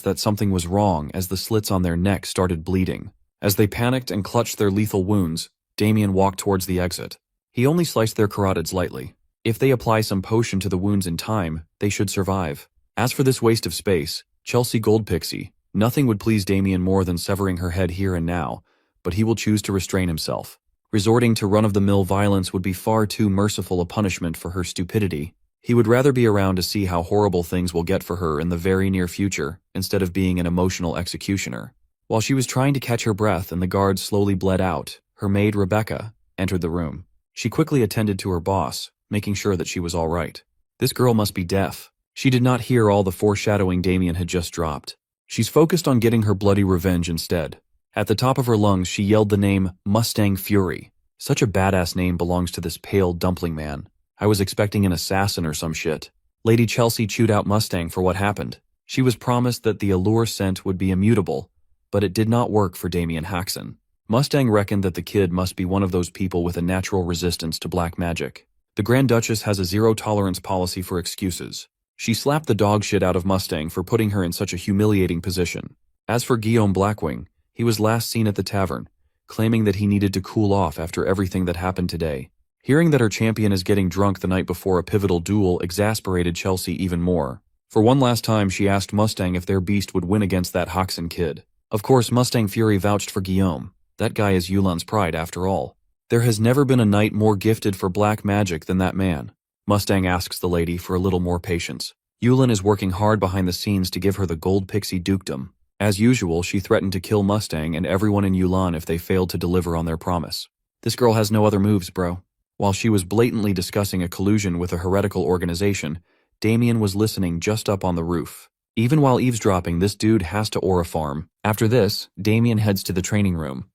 that something was wrong as the slits on their necks started bleeding. As they panicked and clutched their lethal wounds, Damien walked towards the exit. He only sliced their carotids lightly. If they apply some potion to the wounds in time, they should survive. As for this waste of space, Chelsea Goldpixie, nothing would please Damien more than severing her head here and now, but he will choose to restrain himself. Resorting to run-of-the-mill violence would be far too merciful a punishment for her stupidity. He would rather be around to see how horrible things will get for her in the very near future, instead of being an emotional executioner. While she was trying to catch her breath and the guards slowly bled out, her maid, Rebecca, entered the room. She quickly attended to her boss, making sure that she was all right. This girl must be deaf. She did not hear all the foreshadowing Damien had just dropped. She's focused on getting her bloody revenge instead. At the top of her lungs, she yelled the name Mustang Fury. Such a badass name belongs to this pale dumpling man. I was expecting an assassin or some shit. Lady Chelsea chewed out Mustang for what happened. She was promised that the allure scent would be immutable, but it did not work for Damien Haxon. Mustang reckoned that the kid must be one of those people with a natural resistance to black magic. The Grand Duchess has a zero-tolerance policy for excuses. She slapped the dog shit out of Mustang for putting her in such a humiliating position. As for Guillaume Blackwing, he was last seen at the tavern, claiming that he needed to cool off after everything that happened today. Hearing that her champion is getting drunk the night before a pivotal duel exasperated Chelsea even more. For one last time, she asked Mustang if their beast would win against that Hoxton kid. Of course, Mustang Fury vouched for Guillaume. That guy is Yulan's pride, after all. There has never been a knight more gifted for black magic than that man. Mustang asks the lady for a little more patience. Yulan is working hard behind the scenes to give her the gold pixie dukedom. As usual, she threatened to kill Mustang and everyone in Yulan if they failed to deliver on their promise. This girl has no other moves, bro. While she was blatantly discussing a collusion with a heretical organization, Damien was listening just up on the roof. Even while eavesdropping, this dude has to aura farm. After this, Damien heads to the training room.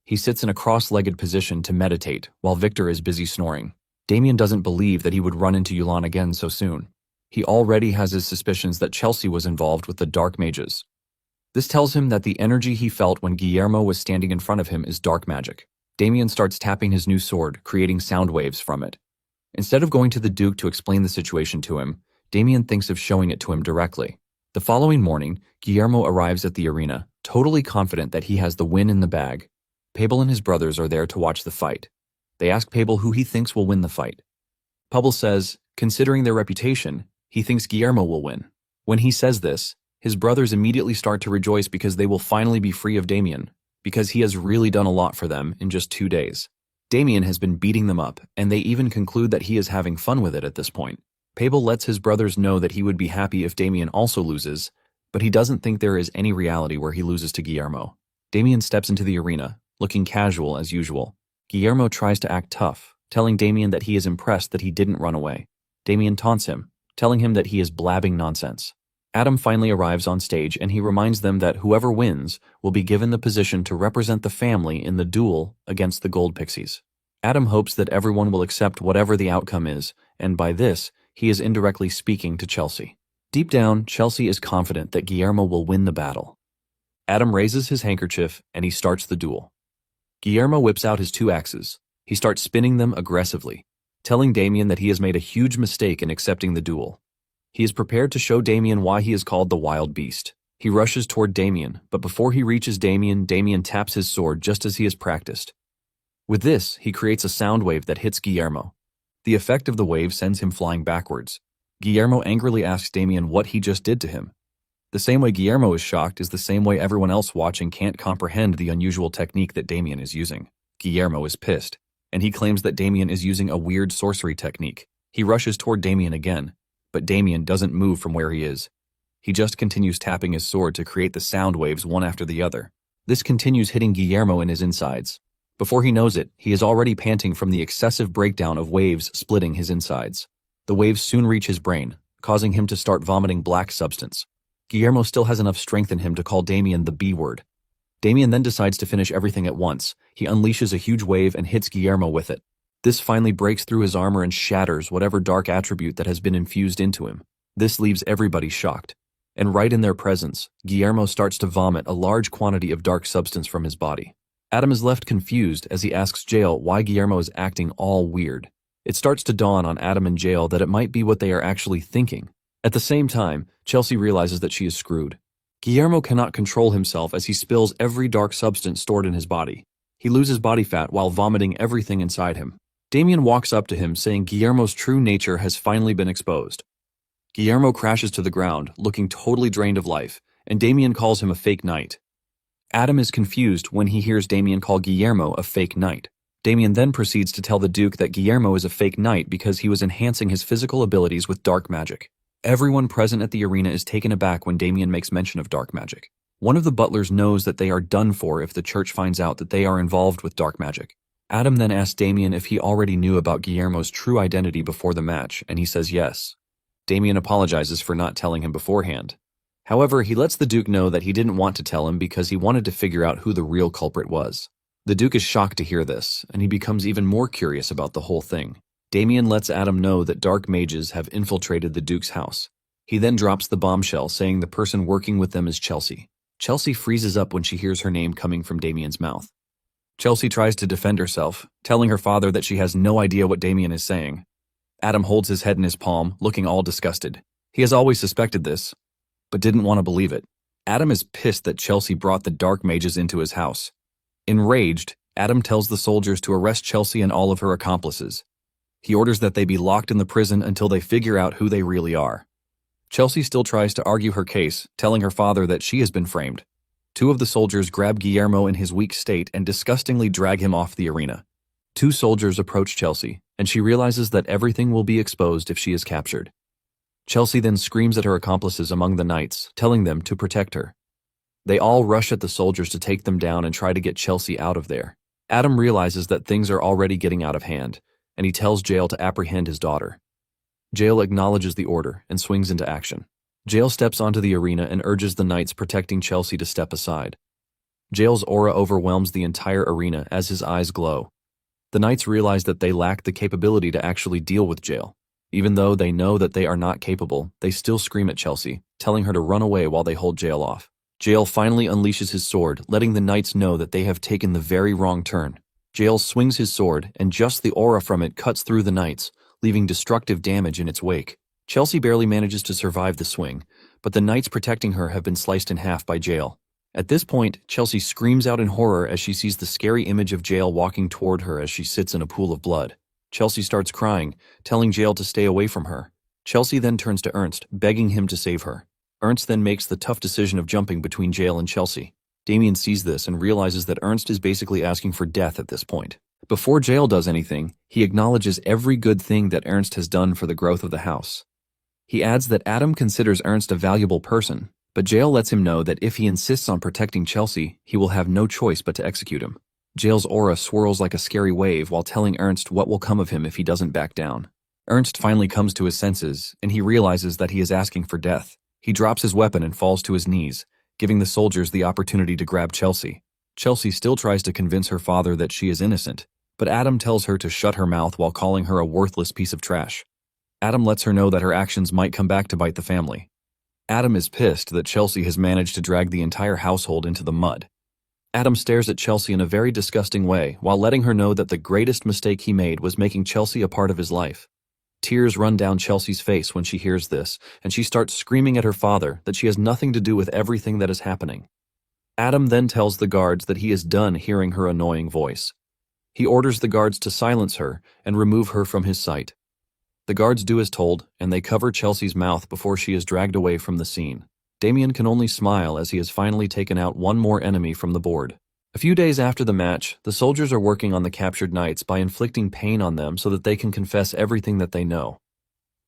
He sits in a cross-legged position to meditate while Victor is busy snoring. Damien doesn't believe that he would run into Yulan again so soon. He already has his suspicions that Chelsea was involved with the dark mages. This tells him that the energy he felt when Guillermo was standing in front of him is dark magic. Damien starts tapping his new sword, creating sound waves from it. Instead of going to the Duke to explain the situation to him, Damien thinks of showing it to him directly. The following morning, Guillermo arrives at the arena, totally confident that he has the win in the bag. Pabel and his brothers are there to watch the fight. They ask Pabel who he thinks will win the fight. Pabel says, considering their reputation, he thinks Guillermo will win. When he says this, his brothers immediately start to rejoice because they will finally be free of Damien, because he has really done a lot for them in just 2 days. Damien has been beating them up, and they even conclude that he is having fun with it at this point. Pabel lets his brothers know that he would be happy if Damien also loses, but he doesn't think there is any reality where he loses to Guillermo. Damien steps into the arena, looking casual as usual. Guillermo tries to act tough, telling Damien that he is impressed that he didn't run away. Damien taunts him, telling him that he is blabbing nonsense. Adam finally arrives on stage and he reminds them that whoever wins will be given the position to represent the family in the duel against the Gold Pixies. Adam hopes that everyone will accept whatever the outcome is, and by this, he is indirectly speaking to Chelsea. Deep down, Chelsea is confident that Guillermo will win the battle. Adam raises his handkerchief and he starts the duel. Guillermo whips out his 2 axes. He starts spinning them aggressively, telling Damien that he has made a huge mistake in accepting the duel. He is prepared to show Damien why he is called the Wild Beast. He rushes toward Damien, but before he reaches Damien, Damien taps his sword just as he has practiced. With this, he creates a sound wave that hits Guillermo. The effect of the wave sends him flying backwards. Guillermo angrily asks Damien what he just did to him. The same way Guillermo is shocked is the same way everyone else watching can't comprehend the unusual technique that Damien is using. Guillermo is pissed, and he claims that Damien is using a weird sorcery technique. He rushes toward Damien again, but Damien doesn't move from where he is. He just continues tapping his sword to create the sound waves one after the other. This continues hitting Guillermo in his insides. Before he knows it, he is already panting from the excessive breakdown of waves splitting his insides. The waves soon reach his brain, causing him to start vomiting black substance. Guillermo still has enough strength in him to call Damien the B word. Damien then decides to finish everything at once. He unleashes a huge wave and hits Guillermo with it. This finally breaks through his armor and shatters whatever dark attribute that has been infused into him. This leaves everybody shocked. And right in their presence, Guillermo starts to vomit a large quantity of dark substance from his body. Adam is left confused as he asks Jael why Guillermo is acting all weird. It starts to dawn on Adam and Jael that it might be what they are actually thinking. At the same time, Chelsea realizes that she is screwed. Guillermo cannot control himself as he spills every dark substance stored in his body. He loses body fat while vomiting everything inside him. Damien walks up to him saying Guillermo's true nature has finally been exposed. Guillermo crashes to the ground, looking totally drained of life, and Damien calls him a fake knight. Adam is confused when he hears Damien call Guillermo a fake knight. Damien then proceeds to tell the Duke that Guillermo is a fake knight because he was enhancing his physical abilities with dark magic. Everyone present at the arena is taken aback when Damien makes mention of dark magic. One of the butlers knows that they are done for if the church finds out that they are involved with dark magic. Adam then asks Damien if he already knew about Guillermo's true identity before the match, and he says yes. Damien apologizes for not telling him beforehand. However, he lets the Duke know that he didn't want to tell him because he wanted to figure out who the real culprit was. The Duke is shocked to hear this, and he becomes even more curious about the whole thing. Damien lets Adam know that dark mages have infiltrated the Duke's house. He then drops the bombshell, saying the person working with them is Chelsea. Chelsea freezes up when she hears her name coming from Damien's mouth. Chelsea tries to defend herself, telling her father that she has no idea what Damien is saying. Adam holds his head in his palm, looking all disgusted. He has always suspected this, but didn't want to believe it. Adam is pissed that Chelsea brought the dark mages into his house. Enraged, Adam tells the soldiers to arrest Chelsea and all of her accomplices. He orders that they be locked in the prison until they figure out who they really are. Chelsea still tries to argue her case, telling her father that she has been framed. 2 of the soldiers grab Guillermo in his weak state and disgustingly drag him off the arena. 2 soldiers approach Chelsea, and she realizes that everything will be exposed if she is captured. Chelsea then screams at her accomplices among the knights, telling them to protect her. They all rush at the soldiers to take them down and try to get Chelsea out of there. Adam realizes that things are already getting out of hand, and he tells Jael to apprehend his daughter. Jael acknowledges the order and swings into action. Jael steps onto the arena and urges the knights protecting Chelsea to step aside. Jael's aura overwhelms the entire arena as his eyes glow. The knights realize that they lack the capability to actually deal with Jael. Even though they know that they are not capable, they still scream at Chelsea, telling her to run away while they hold Jael off. Jael finally unleashes his sword, letting the knights know that they have taken the very wrong turn. Jael swings his sword, and just the aura from it cuts through the knights, leaving destructive damage in its wake. Chelsea barely manages to survive the swing, but the knights protecting her have been sliced in half by Jael. At this point, Chelsea screams out in horror as she sees the scary image of Jael walking toward her as she sits in a pool of blood. Chelsea starts crying, telling Jael to stay away from her. Chelsea then turns to Ernst, begging him to save her. Ernst then makes the tough decision of jumping between Jael and Chelsea. Damien sees this and realizes that Ernst is basically asking for death at this point. Before Jael does anything, he acknowledges every good thing that Ernst has done for the growth of the house. He adds that Adam considers Ernst a valuable person, but Jael lets him know that if he insists on protecting Chelsea, he will have no choice but to execute him. Jael's aura swirls like a scary wave while telling Ernst what will come of him if he doesn't back down. Ernst finally comes to his senses, and he realizes that he is asking for death. He drops his weapon and falls to his knees, giving the soldiers the opportunity to grab Chelsea. Chelsea still tries to convince her father that she is innocent, but Adam tells her to shut her mouth while calling her a worthless piece of trash. Adam lets her know that her actions might come back to bite the family. Adam is pissed that Chelsea has managed to drag the entire household into the mud. Adam stares at Chelsea in a very disgusting way while letting her know that the greatest mistake he made was making Chelsea a part of his life. Tears run down Chelsea's face when she hears this, and she starts screaming at her father that she has nothing to do with everything that is happening. Adam then tells the guards that he is done hearing her annoying voice. He orders the guards to silence her and remove her from his sight. The guards do as told, and they cover Chelsea's mouth before she is dragged away from the scene. Damien can only smile as he has finally taken out one more enemy from the board. A few days after the match, the soldiers are working on the captured knights by inflicting pain on them so that they can confess everything that they know.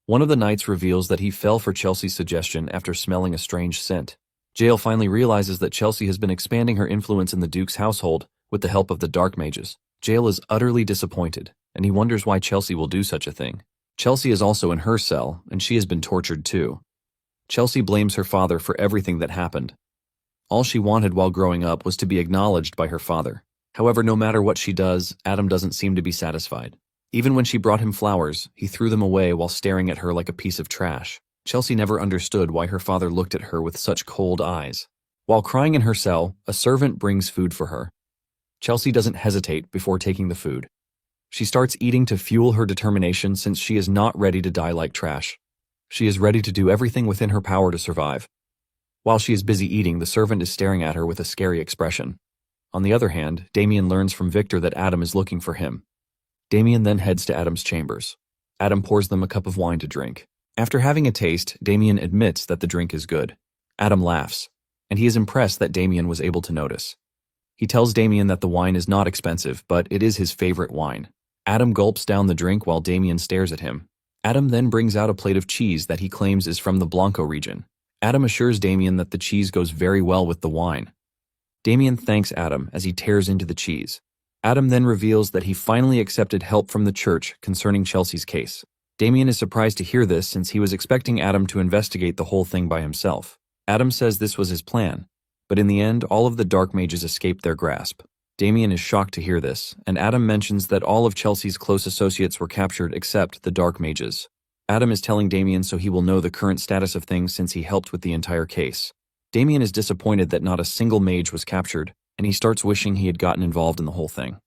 One of the knights reveals that he fell for Chelsea's suggestion after smelling a strange scent. Jael finally realizes that Chelsea has been expanding her influence in the Duke's household with the help of the Dark Mages. Jael is utterly disappointed, and he wonders why Chelsea will do such a thing. Chelsea is also in her cell, and she has been tortured too. Chelsea blames her father for everything that happened. All she wanted while growing up was to be acknowledged by her father. However, no matter what she does, Adam doesn't seem to be satisfied. Even when she brought him flowers, he threw them away while staring at her like a piece of trash. Chelsea never understood why her father looked at her with such cold eyes. While crying in her cell, a servant brings food for her. Chelsea doesn't hesitate before taking the food. She starts eating to fuel her determination since she is not ready to die like trash. She is ready to do everything within her power to survive. While she is busy eating, the servant is staring at her with a scary expression. On the other hand, Damien learns from Victor that Adam is looking for him. Damien then heads to Adam's chambers. Adam pours them a cup of wine to drink. After having a taste, Damien admits that the drink is good. Adam laughs, and he is impressed that Damien was able to notice. He tells Damien that the wine is not expensive, but it is his favorite wine. Adam gulps down the drink while Damien stares at him. Adam then brings out a plate of cheese that he claims is from the Blanco region. Adam assures Damien that the cheese goes very well with the wine. Damien thanks Adam as he tears into the cheese. Adam then reveals that he finally accepted help from the church concerning Chelsea's case. Damien is surprised to hear this since he was expecting Adam to investigate the whole thing by himself. Adam says this was his plan, but in the end, all of the Dark Mages escaped their grasp. Damien is shocked to hear this, and Adam mentions that all of Chelsea's close associates were captured except the Dark Mages. Adam is telling Damien so he will know the current status of things since he helped with the entire case. Damien is disappointed that not a single mage was captured, and he starts wishing he had gotten involved in the whole thing.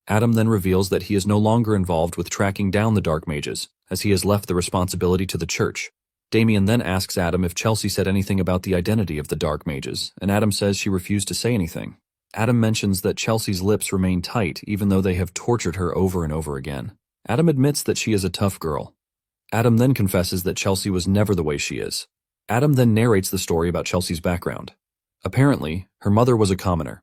Adam then reveals that he is no longer involved with tracking down the Dark Mages, as he has left the responsibility to the church. Damien then asks Adam if Chelsea said anything about the identity of the Dark Mages, and Adam says she refused to say anything. Adam mentions that Chelsea's lips remain tight even though they have tortured her over and over again. Adam admits that she is a tough girl. Adam then confesses that Chelsea was never the way she is. Adam then narrates the story about Chelsea's background. Apparently, her mother was a commoner.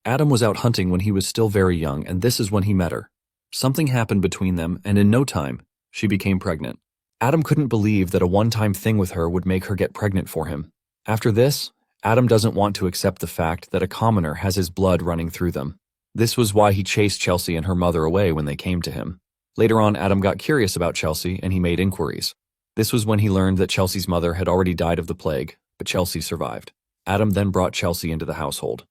Adam was out hunting when he was still very young, and this is when he met her. Something happened between them, and in no time, she became pregnant. Adam couldn't believe that a one-time thing with her would make her get pregnant for him. After this, Adam doesn't want to accept the fact that a commoner has his blood running through them. This was why he chased Chelsea and her mother away when they came to him. Later on, Adam got curious about Chelsea and he made inquiries. This was when he learned that Chelsea's mother had already died of the plague, but Chelsea survived. Adam then brought Chelsea into the household.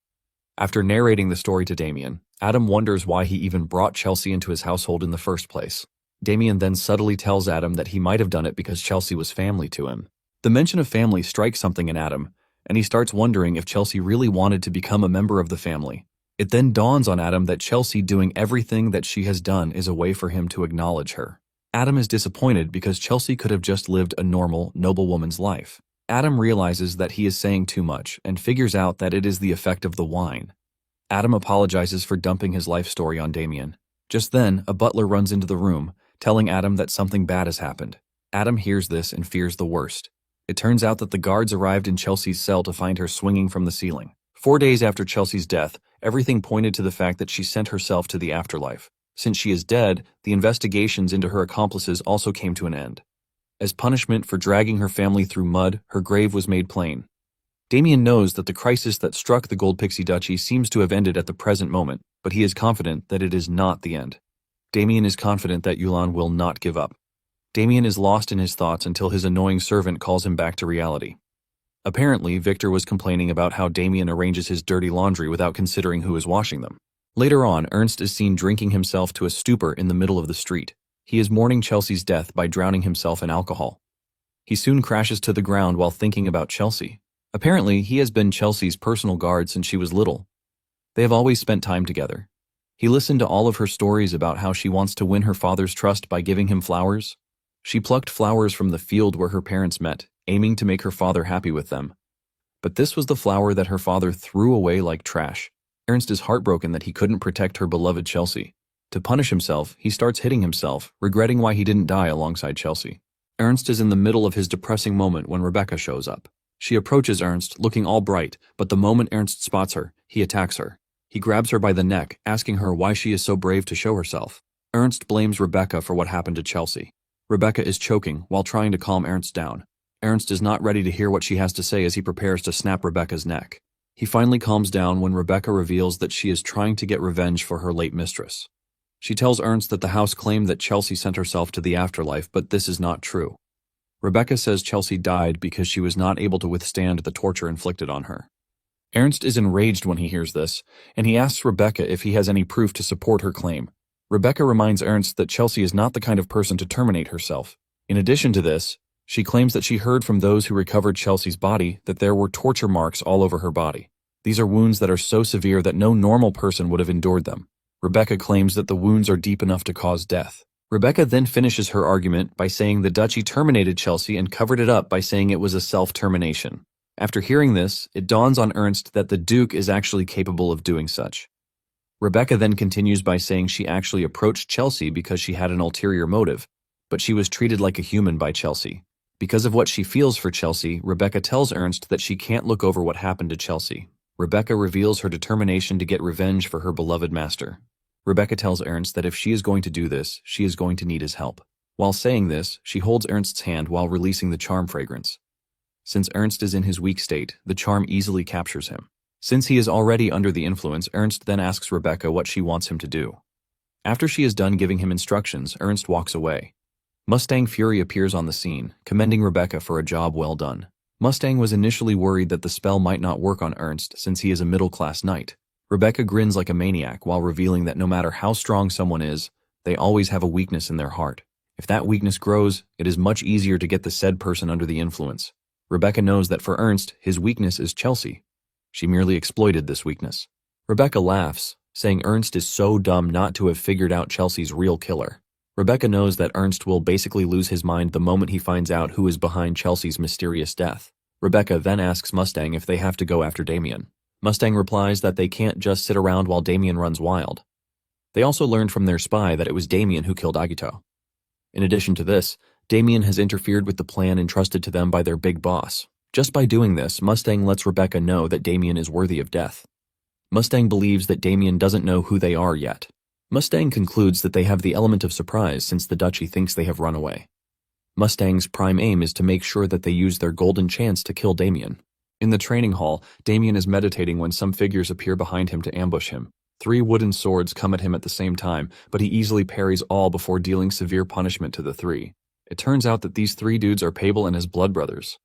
After narrating the story to Damien, Adam wonders why he even brought Chelsea into his household in the first place. Damien then subtly tells Adam that he might have done it because Chelsea was family to him. The mention of family strikes something in Adam, and he starts wondering if Chelsea really wanted to become a member of the family. It then dawns on Adam that Chelsea doing everything that she has done is a way for him to acknowledge her. Adam is disappointed because Chelsea could have just lived a normal, noble woman's life. Adam realizes that he is saying too much and figures out that it is the effect of the wine. Adam apologizes for dumping his life story on Damien. Just then, a butler runs into the room, telling Adam that something bad has happened. Adam hears this and fears the worst. It turns out that the guards arrived in Chelsea's cell to find her swinging from the ceiling. 4 days after Chelsea's death, everything pointed to the fact that she sent herself to the afterlife. Since she is dead, the investigations into her accomplices also came to an end. As punishment for dragging her family through mud, her grave was made plain. Damien knows that the crisis that struck the Gold Pixie Duchy seems to have ended at the present moment, but he is confident that it is not the end. Damien is confident that Yulan will not give up. Damien is lost in his thoughts until his annoying servant calls him back to reality. Apparently, Victor was complaining about how Damien arranges his dirty laundry without considering who is washing them. Later on, Ernst is seen drinking himself to a stupor in the middle of the street. He is mourning Chelsea's death by drowning himself in alcohol. He soon crashes to the ground while thinking about Chelsea. Apparently, he has been Chelsea's personal guard since she was little. They have always spent time together. He listened to all of her stories about how she wants to win her father's trust by giving him flowers. She plucked flowers from the field where her parents met, aiming to make her father happy with them. But this was the flower that her father threw away like trash. Ernst is heartbroken that he couldn't protect her beloved Chelsea. To punish himself, he starts hitting himself, regretting why he didn't die alongside Chelsea. Ernst is in the middle of his depressing moment when Rebecca shows up. She approaches Ernst, looking all bright, but the moment Ernst spots her, he attacks her. He grabs her by the neck, asking her why she is so brave to show herself. Ernst blames Rebecca for what happened to Chelsea. Rebecca is choking while trying to calm Ernst down. Ernst is not ready to hear what she has to say as he prepares to snap Rebecca's neck. He finally calms down when Rebecca reveals that she is trying to get revenge for her late mistress. She tells Ernst that the house claimed that Chelsea sent herself to the afterlife, but this is not true. Rebecca says Chelsea died because she was not able to withstand the torture inflicted on her. Ernst is enraged when he hears this, and he asks Rebecca if he has any proof to support her claim. Rebecca reminds Ernst that Chelsea is not the kind of person to terminate herself. In addition to this, she claims that she heard from those who recovered Chelsea's body that there were torture marks all over her body. These are wounds that are so severe that no normal person would have endured them. Rebecca claims that the wounds are deep enough to cause death. Rebecca then finishes her argument by saying the duchy terminated Chelsea and covered it up by saying it was a self-termination. After hearing this, it dawns on Ernst that the Duke is actually capable of doing such. Rebecca then continues by saying she actually approached Chelsea because she had an ulterior motive, but she was treated like a human by Chelsea. Because of what she feels for Chelsea, Rebecca tells Ernst that she can't look over what happened to Chelsea. Rebecca reveals her determination to get revenge for her beloved master. Rebecca tells Ernst that if she is going to do this, she is going to need his help. While saying this, she holds Ernst's hand while releasing the charm fragrance. Since Ernst is in his weak state, the charm easily captures him. Since he is already under the influence, Ernst then asks Rebecca what she wants him to do. After she is done giving him instructions, Ernst walks away. Mustang Fury appears on the scene, commending Rebecca for a job well done. Mustang was initially worried that the spell might not work on Ernst since he is a middle-class knight. Rebecca grins like a maniac while revealing that no matter how strong someone is, they always have a weakness in their heart. If that weakness grows, it is much easier to get the said person under the influence. Rebecca knows that for Ernst, his weakness is Chelsea. She merely exploited this weakness. Rebecca laughs, saying Ernst is so dumb not to have figured out Chelsea's real killer. Rebecca knows that Ernst will basically lose his mind the moment he finds out who is behind Chelsea's mysterious death. Rebecca then asks Mustang if they have to go after Damien. Mustang replies that they can't just sit around while Damien runs wild. They also learned from their spy that it was Damien who killed Agito. In addition to this, Damien has interfered with the plan entrusted to them by their big boss. Just by doing this, Mustang lets Rebecca know that Damien is worthy of death. Mustang believes that Damien doesn't know who they are yet. Mustang concludes that they have the element of surprise since the duchy thinks they have run away. Mustang's prime aim is to make sure that they use their golden chance to kill Damien. In the training hall, Damien is meditating when some figures appear behind him to ambush him. 3 wooden swords come at him at the same time, but he easily parries all before dealing severe punishment to the 3. It turns out that these 3 dudes are Pable and his blood brothers.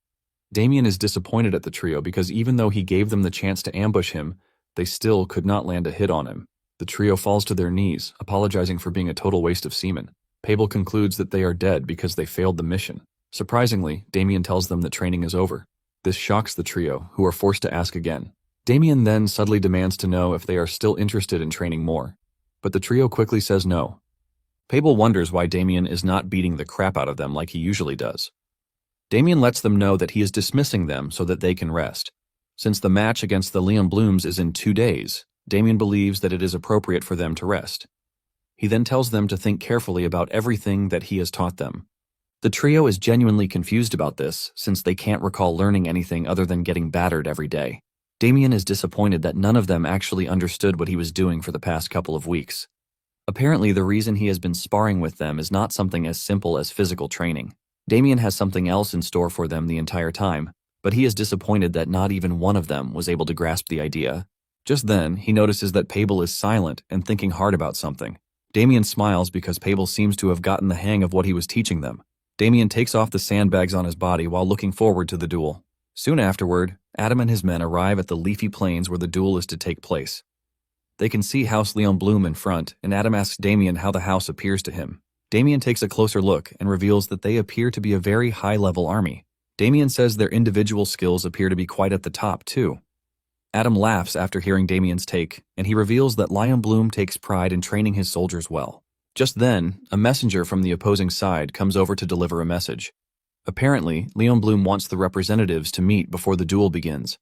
Damien is disappointed at the trio because even though he gave them the chance to ambush him, they still could not land a hit on him. The trio falls to their knees, apologizing for being a total waste of semen. Pable concludes that they are dead because they failed the mission. Surprisingly, Damien tells them that training is over. This shocks the trio, who are forced to ask again. Damien then subtly demands to know if they are still interested in training more, but the trio quickly says no. Pable wonders why Damien is not beating the crap out of them like he usually does. Damien lets them know that he is dismissing them so that they can rest. Since the match against the Leon Blooms is in 2 days, Damien believes that it is appropriate for them to rest. He then tells them to think carefully about everything that he has taught them. The trio is genuinely confused about this, since they can't recall learning anything other than getting battered every day. Damien is disappointed that none of them actually understood what he was doing for the past couple of weeks. Apparently, the reason he has been sparring with them is not something as simple as physical training. Damien has something else in store for them the entire time, but he is disappointed that not even one of them was able to grasp the idea. Just then, he notices that Pable is silent and thinking hard about something. Damien smiles because Pable seems to have gotten the hang of what he was teaching them. Damien takes off the sandbags on his body while looking forward to the duel. Soon afterward, Adam and his men arrive at the leafy plains where the duel is to take place. They can see House Leon Bloom in front, and Adam asks Damien how the house appears to him. Damien takes a closer look and reveals that they appear to be a very high-level army. Damien says their individual skills appear to be quite at the top, too. Adam laughs after hearing Damien's take, and he reveals that Leon Bloom takes pride in training his soldiers well. Just then, a messenger from the opposing side comes over to deliver a message. Apparently, Leon Bloom wants the representatives to meet before the duel begins.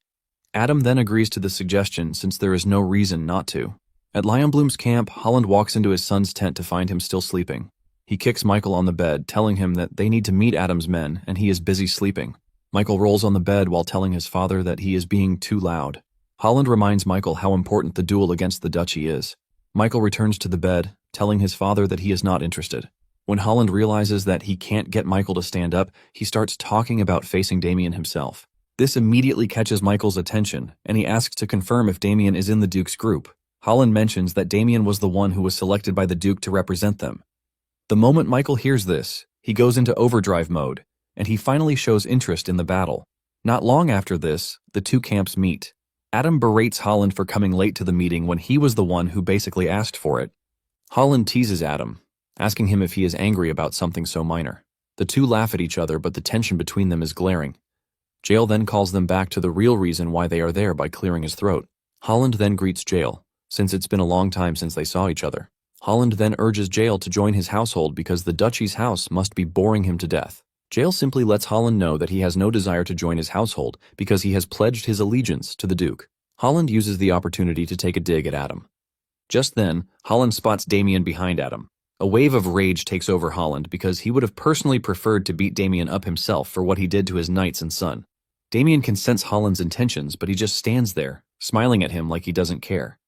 Adam then agrees to the suggestion since there is no reason not to. At Leon Bloom's camp, Holland walks into his son's tent to find him still sleeping. He kicks Michael on the bed, telling him that they need to meet Adam's men and he is busy sleeping. Michael rolls on the bed while telling his father that he is being too loud. Holland reminds Michael how important the duel against the duchy is. Michael returns to the bed, telling his father that he is not interested. When Holland realizes that he can't get Michael to stand up, he starts talking about facing Damien himself. This immediately catches Michael's attention, and he asks to confirm if Damien is in the Duke's group. Holland mentions that Damien was the one who was selected by the Duke to represent them. The moment Michael hears this, he goes into overdrive mode, and he finally shows interest in the battle. Not long after this, the two camps meet. Adam berates Holland for coming late to the meeting when he was the one who basically asked for it. Holland teases Adam, asking him if he is angry about something so minor. The two laugh at each other, but the tension between them is glaring. Jael then calls them back to the real reason why they are there by clearing his throat. Holland then greets Jael, since it's been a long time since they saw each other. Holland then urges Jael to join his household because the duchy's house must be boring him to death. Jael simply lets Holland know that he has no desire to join his household because he has pledged his allegiance to the Duke. Holland uses the opportunity to take a dig at Adam. Just then, Holland spots Damien behind Adam. A wave of rage takes over Holland because he would have personally preferred to beat Damien up himself for what he did to his knights and son. Damien can sense Holland's intentions, but he just stands there, smiling at him like he doesn't care.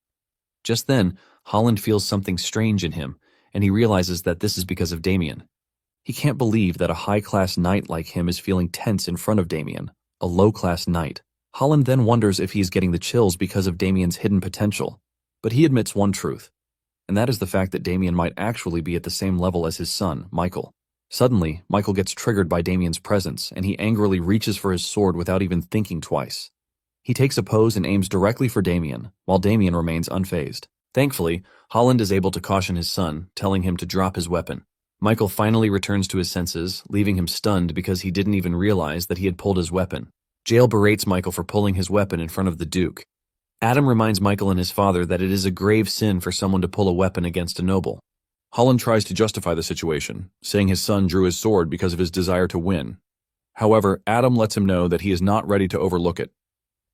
Just then, Holland feels something strange in him, and he realizes that this is because of Damien. He can't believe that a high-class knight like him is feeling tense in front of Damien, a low-class knight. Holland then wonders if he is getting the chills because of Damien's hidden potential, but he admits one truth, and that is the fact that Damien might actually be at the same level as his son, Michael. Suddenly, Michael gets triggered by Damien's presence, and he angrily reaches for his sword without even thinking twice. He takes a pose and aims directly for Damien, while Damien remains unfazed. Thankfully, Holland is able to caution his son, telling him to drop his weapon. Michael finally returns to his senses, leaving him stunned because he didn't even realize that he had pulled his weapon. Jael berates Michael for pulling his weapon in front of the Duke. Adam reminds Michael and his father that it is a grave sin for someone to pull a weapon against a noble. Holland tries to justify the situation, saying his son drew his sword because of his desire to win. However, Adam lets him know that he is not ready to overlook it.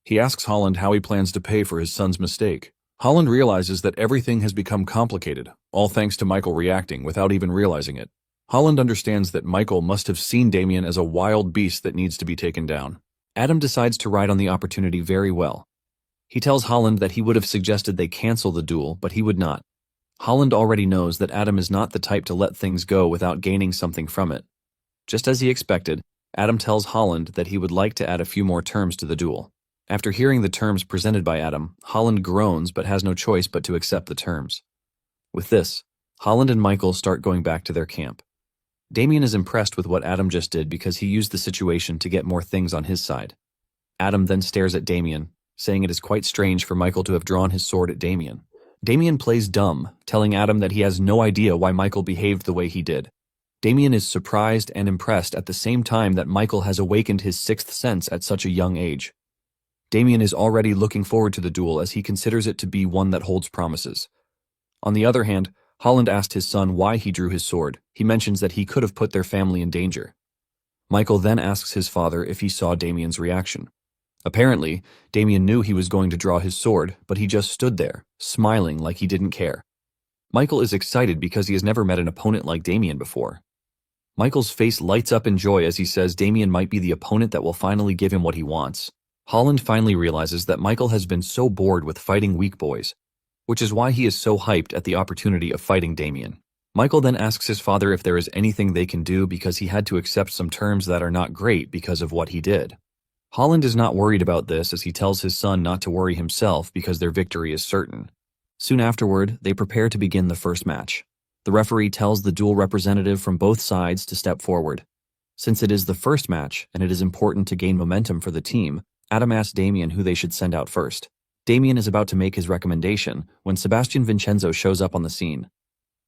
He asks Holland how he plans to pay for his son's mistake. Holland realizes that everything has become complicated, all thanks to Michael reacting without even realizing it. Holland understands that Michael must have seen Damien as a wild beast that needs to be taken down. Adam decides to ride on the opportunity very well. He tells Holland that he would have suggested they cancel the duel, but he would not. Holland already knows that Adam is not the type to let things go without gaining something from it. Just as he expected, Adam tells Holland that he would like to add a few more terms to the duel. After hearing the terms presented by Adam, Holland groans but has no choice but to accept the terms. With this, Holland and Michael start going back to their camp. Damien is impressed with what Adam just did because he used the situation to get more things on his side. Adam then stares at Damien, saying it is quite strange for Michael to have drawn his sword at Damien. Damien plays dumb, telling Adam that he has no idea why Michael behaved the way he did. Damien is surprised and impressed at the same time that Michael has awakened his sixth sense at such a young age. Damien is already looking forward to the duel as he considers it to be one that holds promises. On the other hand, Holland asked his son why he drew his sword. He mentions that he could have put their family in danger. Michael then asks his father if he saw Damien's reaction. Apparently, Damien knew he was going to draw his sword, but he just stood there, smiling like he didn't care. Michael is excited because he has never met an opponent like Damien before. Michael's face lights up in joy as he says Damien might be the opponent that will finally give him what he wants. Holland finally realizes that Michael has been so bored with fighting weak boys, which is why he is so hyped at the opportunity of fighting Damien. Michael then asks his father if there is anything they can do because he had to accept some terms that are not great because of what he did. Holland is not worried about this as he tells his son not to worry himself because their victory is certain. Soon afterward, they prepare to begin the first match. The referee tells the dual representative from both sides to step forward. Since it is the first match and it is important to gain momentum for the team, Adam asks Damien who they should send out first. Damien is about to make his recommendation when Sebastian Vincenzo shows up on the scene.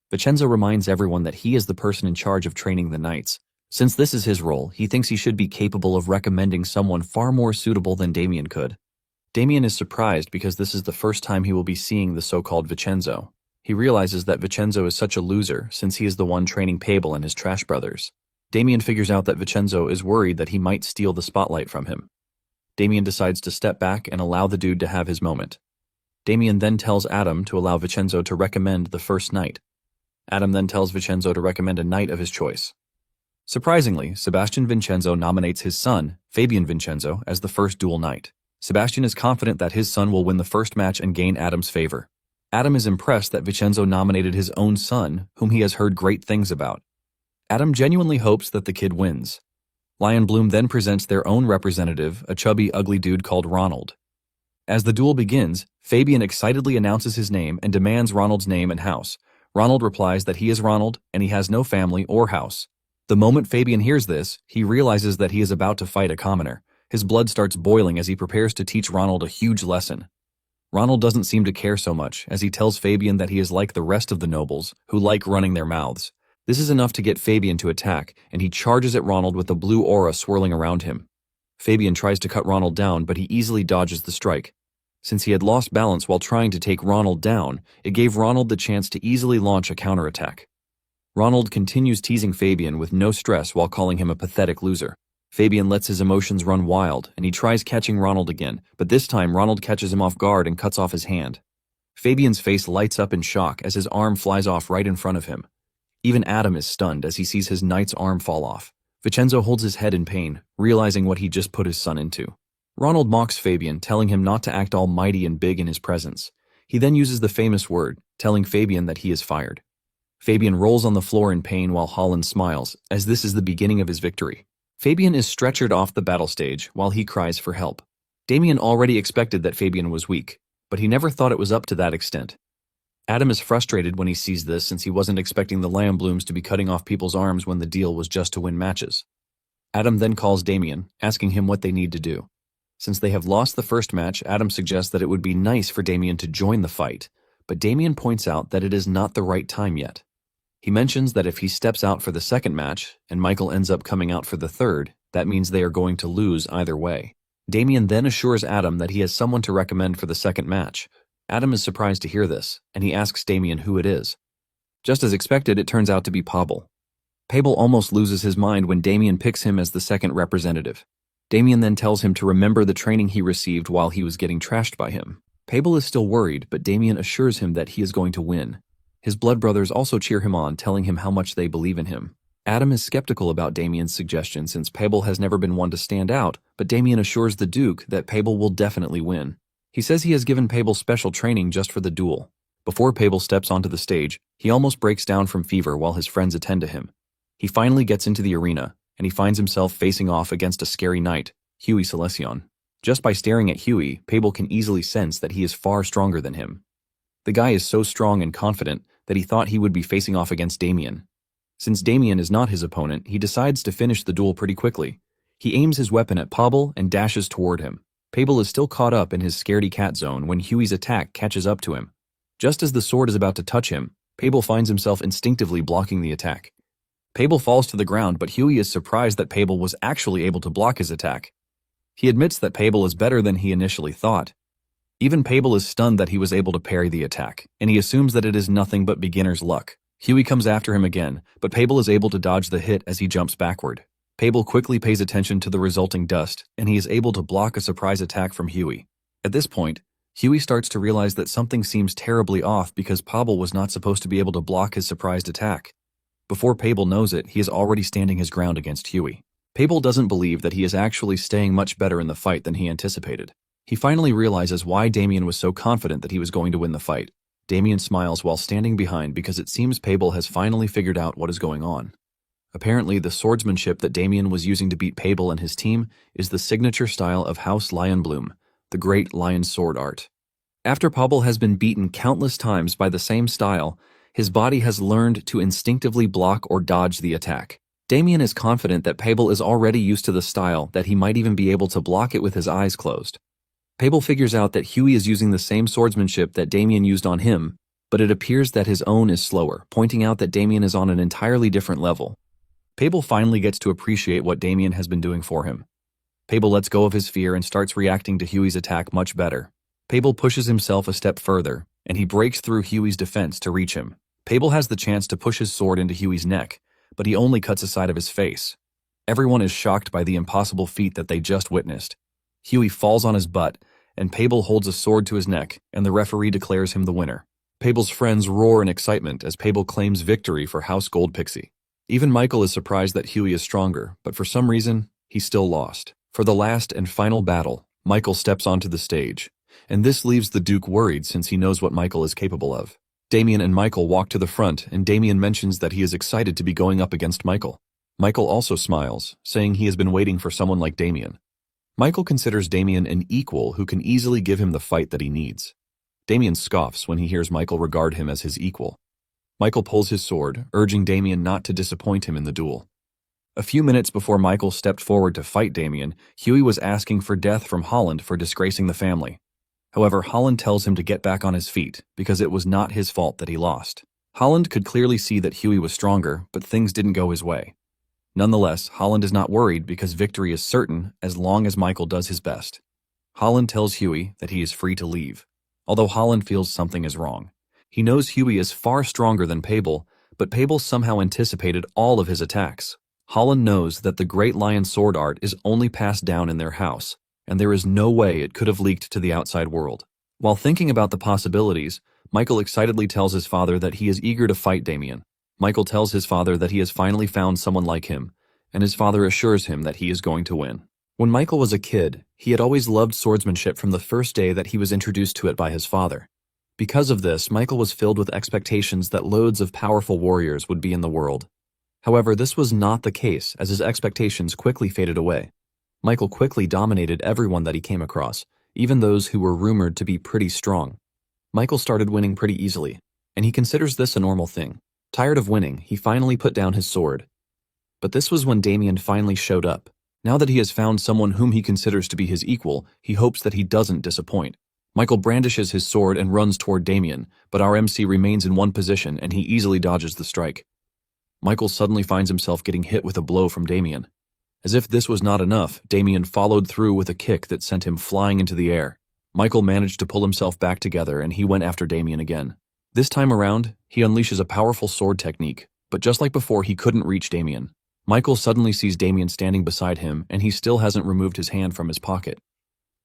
Vincenzo reminds everyone that he is the person in charge of training the knights. Since this is his role, he thinks he should be capable of recommending someone far more suitable than Damien could. Damien is surprised because this is the first time he will be seeing the so-called Vincenzo. He realizes that Vincenzo is such a loser since he is the one training Pablo and his trash brothers. Damien figures out that Vincenzo is worried that he might steal the spotlight from him. Damien decides to step back and allow the dude to have his moment. Damien then tells Adam to allow Vincenzo to recommend the first knight. Adam then tells Vincenzo to recommend a knight of his choice. Surprisingly, Sebastian Vincenzo nominates his son, Fabian Vincenzo, as the first dual knight. Sebastian is confident that his son will win the first match and gain Adam's favor. Adam is impressed that Vincenzo nominated his own son, whom he has heard great things about. Adam genuinely hopes that the kid wins. Lion Bloom then presents their own representative, a chubby, ugly dude called Ronald. As the duel begins, Fabian excitedly announces his name and demands Ronald's name and house. Ronald replies that he is Ronald and he has no family or house. The moment Fabian hears this, he realizes that he is about to fight a commoner. His blood starts boiling as he prepares to teach Ronald a huge lesson. Ronald doesn't seem to care so much, as he tells Fabian that he is like the rest of the nobles, who like running their mouths. This is enough to get Fabian to attack, and he charges at Ronald with the blue aura swirling around him. Fabian tries to cut Ronald down, but he easily dodges the strike. Since he had lost balance while trying to take Ronald down, it gave Ronald the chance to easily launch a counterattack. Ronald continues teasing Fabian with no stress while calling him a pathetic loser. Fabian lets his emotions run wild, and he tries catching Ronald again, but this time Ronald catches him off guard and cuts off his hand. Fabian's face lights up in shock as his arm flies off right in front of him. Even Adam is stunned as he sees his knight's arm fall off. Vincenzo holds his head in pain, realizing what he just put his son into. Ronald mocks Fabian, telling him not to act all mighty and big in his presence. He then uses the famous word, telling Fabian that he is fired. Fabian rolls on the floor in pain while Holland smiles, as this is the beginning of his victory. Fabian is stretchered off the battle stage while he cries for help. Damien already expected that Fabian was weak, but he never thought it was up to that extent. Adam is frustrated when he sees this since he wasn't expecting the Lion Blooms to be cutting off people's arms when the deal was just to win matches. Adam then calls Damien, asking him what they need to do. Since they have lost the first match, Adam suggests that it would be nice for Damien to join the fight, but Damien points out that it is not the right time yet. He mentions that if he steps out for the second match, and Michael ends up coming out for the third, that means they are going to lose either way. Damien then assures Adam that he has someone to recommend for the second match. Adam is surprised to hear this, and he asks Damien who it is. Just as expected, it turns out to be Pablo. Pablo almost loses his mind when Damien picks him as the second representative. Damien then tells him to remember the training he received while he was getting trashed by him. Pablo is still worried, but Damien assures him that he is going to win. His blood brothers also cheer him on, telling him how much they believe in him. Adam is skeptical about Damien's suggestion since Pablo has never been one to stand out, but Damien assures the Duke that Pablo will definitely win. He says he has given Pablo special training just for the duel. Before Pablo steps onto the stage, he almost breaks down from fever while his friends attend to him. He finally gets into the arena, and he finds himself facing off against a scary knight, Huey Selection. Just by staring at Huey, Pablo can easily sense that he is far stronger than him. The guy is so strong and confident that he thought he would be facing off against Damien. Since Damien is not his opponent, he decides to finish the duel pretty quickly. He aims his weapon at Pablo and dashes toward him. Pablo is still caught up in his scaredy cat zone when Huey's attack catches up to him. Just as the sword is about to touch him, Pablo finds himself instinctively blocking the attack. Pablo falls to the ground, but Huey is surprised that Pablo was actually able to block his attack. He admits that Pablo is better than he initially thought. Even Pablo is stunned that he was able to parry the attack, and he assumes that it is nothing but beginner's luck. Huey comes after him again, but Pablo is able to dodge the hit as he jumps backward. Pablo quickly pays attention to the resulting dust, and he is able to block a surprise attack from Huey. At this point, Huey starts to realize that something seems terribly off because Pablo was not supposed to be able to block his surprised attack. Before Pablo knows it, he is already standing his ground against Huey. Pabel doesn't believe that he is actually staying much better in the fight than he anticipated. He finally realizes why Damien was so confident that he was going to win the fight. Damien smiles while standing behind because it seems Pabel has finally figured out what is going on. Apparently, the swordsmanship that Damien was using to beat Pabel and his team is the signature style of House Lionbloom, the great lion sword art. After Pabel has been beaten countless times by the same style, his body has learned to instinctively block or dodge the attack. Damien is confident that Pabel is already used to the style, that he might even be able to block it with his eyes closed. Pabel figures out that Huey is using the same swordsmanship that Damien used on him, but it appears that his own is slower, pointing out that Damien is on an entirely different level. Pabel finally gets to appreciate what Damien has been doing for him. Pabel lets go of his fear and starts reacting to Huey's attack much better. Pabel pushes himself a step further, and he breaks through Huey's defense to reach him. Pabel has the chance to push his sword into Huey's neck, but he only cuts a side of his face. Everyone is shocked by the impossible feat that they just witnessed. Huey falls on his butt, and Pabel holds a sword to his neck, and the referee declares him the winner. Pabel's friends roar in excitement as Pabel claims victory for House Gold Pixie. Even Michael is surprised that Huey is stronger, but for some reason, he still lost. For the last and final battle, Michael steps onto the stage, and this leaves the Duke worried since he knows what Michael is capable of. Damien and Michael walk to the front, and Damien mentions that he is excited to be going up against Michael. Michael also smiles, saying he has been waiting for someone like Damien. Michael considers Damien an equal who can easily give him the fight that he needs. Damien scoffs when he hears Michael regard him as his equal. Michael pulls his sword, urging Damien not to disappoint him in the duel. A few minutes before Michael stepped forward to fight Damien, Huey was asking for death from Holland for disgracing the family. However, Holland tells him to get back on his feet because it was not his fault that he lost. Holland could clearly see that Huey was stronger, but things didn't go his way. Nonetheless, Holland is not worried because victory is certain as long as Michael does his best. Holland tells Huey that he is free to leave, although Holland feels something is wrong. He knows Huey is far stronger than Pabel, but Pabel somehow anticipated all of his attacks. Holland knows that the Great Lion sword art is only passed down in their house, and there is no way it could have leaked to the outside world. While thinking about the possibilities, Michael excitedly tells his father that he is eager to fight Damien. Michael tells his father that he has finally found someone like him, and his father assures him that he is going to win. When Michael was a kid, he had always loved swordsmanship from the first day that he was introduced to it by his father. Because of this, Michael was filled with expectations that loads of powerful warriors would be in the world. However, this was not the case, as his expectations quickly faded away. Michael quickly dominated everyone that he came across, even those who were rumored to be pretty strong. Michael started winning pretty easily, and he considers this a normal thing. Tired of winning, he finally put down his sword. But this was when Damien finally showed up. Now that he has found someone whom he considers to be his equal, he hopes that he doesn't disappoint. Michael brandishes his sword and runs toward Damien, but our MC remains in one position and he easily dodges the strike. Michael suddenly finds himself getting hit with a blow from Damien. As if this was not enough, Damien followed through with a kick that sent him flying into the air. Michael managed to pull himself back together and he went after Damien again. This time around, he unleashes a powerful sword technique, but just like before, he couldn't reach Damien. Michael suddenly sees Damien standing beside him and he still hasn't removed his hand from his pocket.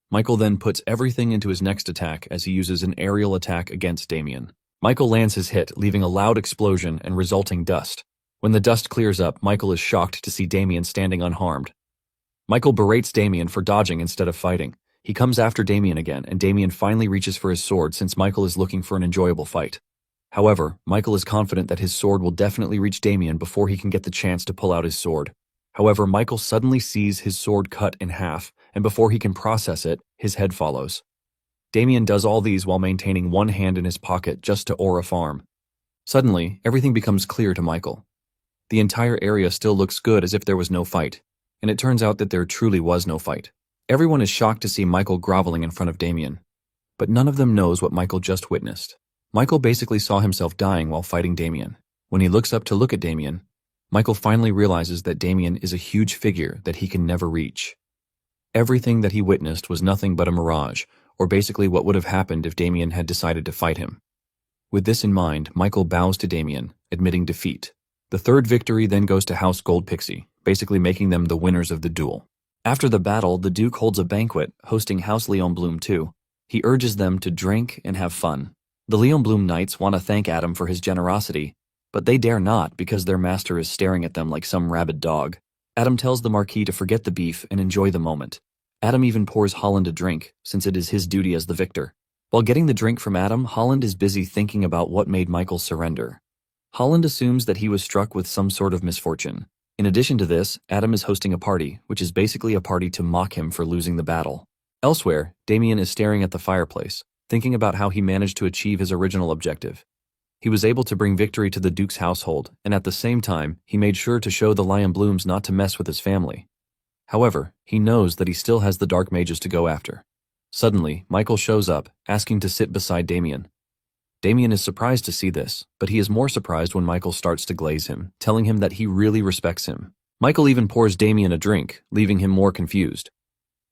Michael then puts everything into his next attack as he uses an aerial attack against Damien. Michael lands his hit, leaving a loud explosion and resulting dust. When the dust clears up, Michael is shocked to see Damien standing unharmed. Michael berates Damien for dodging instead of fighting. He comes after Damien again, and Damien finally reaches for his sword since Michael is looking for an enjoyable fight. However, Michael is confident that his sword will definitely reach Damien before he can get the chance to pull out his sword. However, Michael suddenly sees his sword cut in half, and before he can process it, his head follows. Damien does all these while maintaining one hand in his pocket just to aura farm. Suddenly, everything becomes clear to Michael. The entire area still looks good as if there was no fight, and it turns out that there truly was no fight. Everyone is shocked to see Michael groveling in front of Damien, but none of them knows what Michael just witnessed. Michael basically saw himself dying while fighting Damien. When he looks up to look at Damien, Michael finally realizes that Damien is a huge figure that he can never reach. Everything that he witnessed was nothing but a mirage, or basically what would have happened if Damien had decided to fight him. With this in mind, Michael bows to Damien, admitting defeat. The third victory then goes to House Gold Pixie, basically making them the winners of the duel. After the battle, the Duke holds a banquet, hosting House Leonbloom too. He urges them to drink and have fun. The Leonbloom Knights want to thank Adam for his generosity, but they dare not because their master is staring at them like some rabid dog. Adam tells the Marquis to forget the beef and enjoy the moment. Adam even pours Holland a drink, since it is his duty as the victor. While getting the drink from Adam, Holland is busy thinking about what made Michael surrender. Holland assumes that he was struck with some sort of misfortune. In addition to this, Adam is hosting a party, which is basically a party to mock him for losing the battle. Elsewhere, Damien is staring at the fireplace, thinking about how he managed to achieve his original objective. He was able to bring victory to the Duke's household, and at the same time, he made sure to show the Lion Blooms not to mess with his family. However, he knows that he still has the Dark Mages to go after. Suddenly, Michael shows up, asking to sit beside Damien. Damien is surprised to see this, but he is more surprised when Michael starts to glaze him, telling him that he really respects him. Michael even pours Damien a drink, leaving him more confused.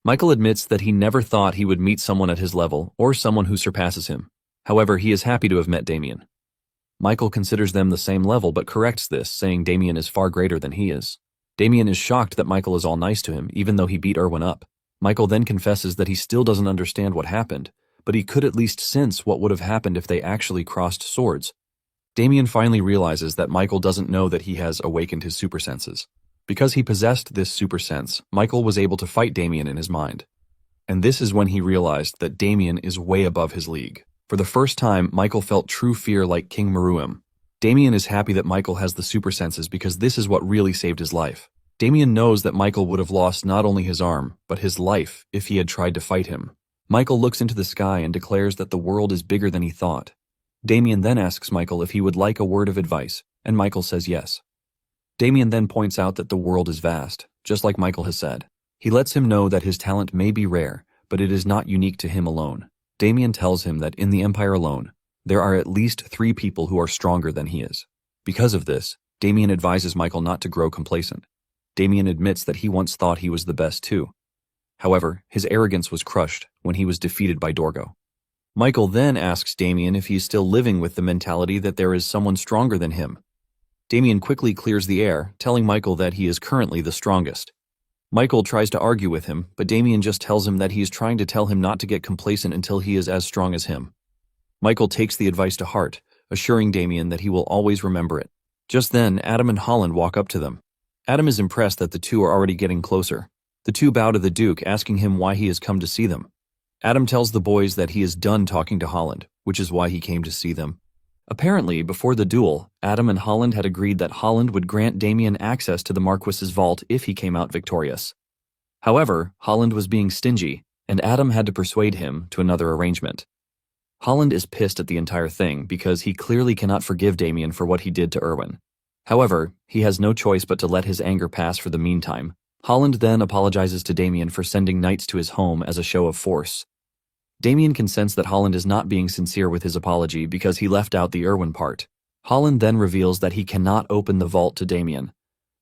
Michael admits that he never thought he would meet someone at his level or someone who surpasses him. However, he is happy to have met Damien. Michael considers them the same level but corrects this, saying Damien is far greater than he is. Damien is shocked that Michael is all nice to him, even though he beat Erwin up. Michael then confesses that he still doesn't understand what happened, but he could at least sense what would have happened if they actually crossed swords. Damien finally realizes that Michael doesn't know that he has awakened his super senses. Because he possessed this super sense, Michael was able to fight Damien in his mind. And this is when he realized that Damien is way above his league. For the first time, Michael felt true fear like King Meruem. Damien is happy that Michael has the super senses because this is what really saved his life. Damien knows that Michael would have lost not only his arm, but his life if he had tried to fight him. Michael looks into the sky and declares that the world is bigger than he thought. Damien then asks Michael if he would like a word of advice, and Michael says yes. Damien then points out that the world is vast, just like Michael has said. He lets him know that his talent may be rare, but it is not unique to him alone. Damien tells him that in the Empire alone, there are at least 3 people who are stronger than he is. Because of this, Damien advises Michael not to grow complacent. Damien admits that he once thought he was the best too. However, his arrogance was crushed when he was defeated by Dorgo. Michael then asks Damien if he is still living with the mentality that there is someone stronger than him. Damien quickly clears the air, telling Michael that he is currently the strongest. Michael tries to argue with him, but Damien just tells him that he is trying to tell him not to get complacent until he is as strong as him. Michael takes the advice to heart, assuring Damien that he will always remember it. Just then, Adam and Holland walk up to them. Adam is impressed that the two are already getting closer. The two bow to the Duke, asking him why he has come to see them. Adam tells the boys that he is done talking to Holland, which is why he came to see them. Apparently, before the duel, Adam and Holland had agreed that Holland would grant Damien access to the Marquis's vault if he came out victorious. However, Holland was being stingy, and Adam had to persuade him to another arrangement. Holland is pissed at the entire thing because he clearly cannot forgive Damien for what he did to Erwin. However, he has no choice but to let his anger pass for the meantime. Holland then apologizes to Damien for sending knights to his home as a show of force. Damien can sense that Holland is not being sincere with his apology because he left out the Erwin part. Holland then reveals that he cannot open the vault to Damien,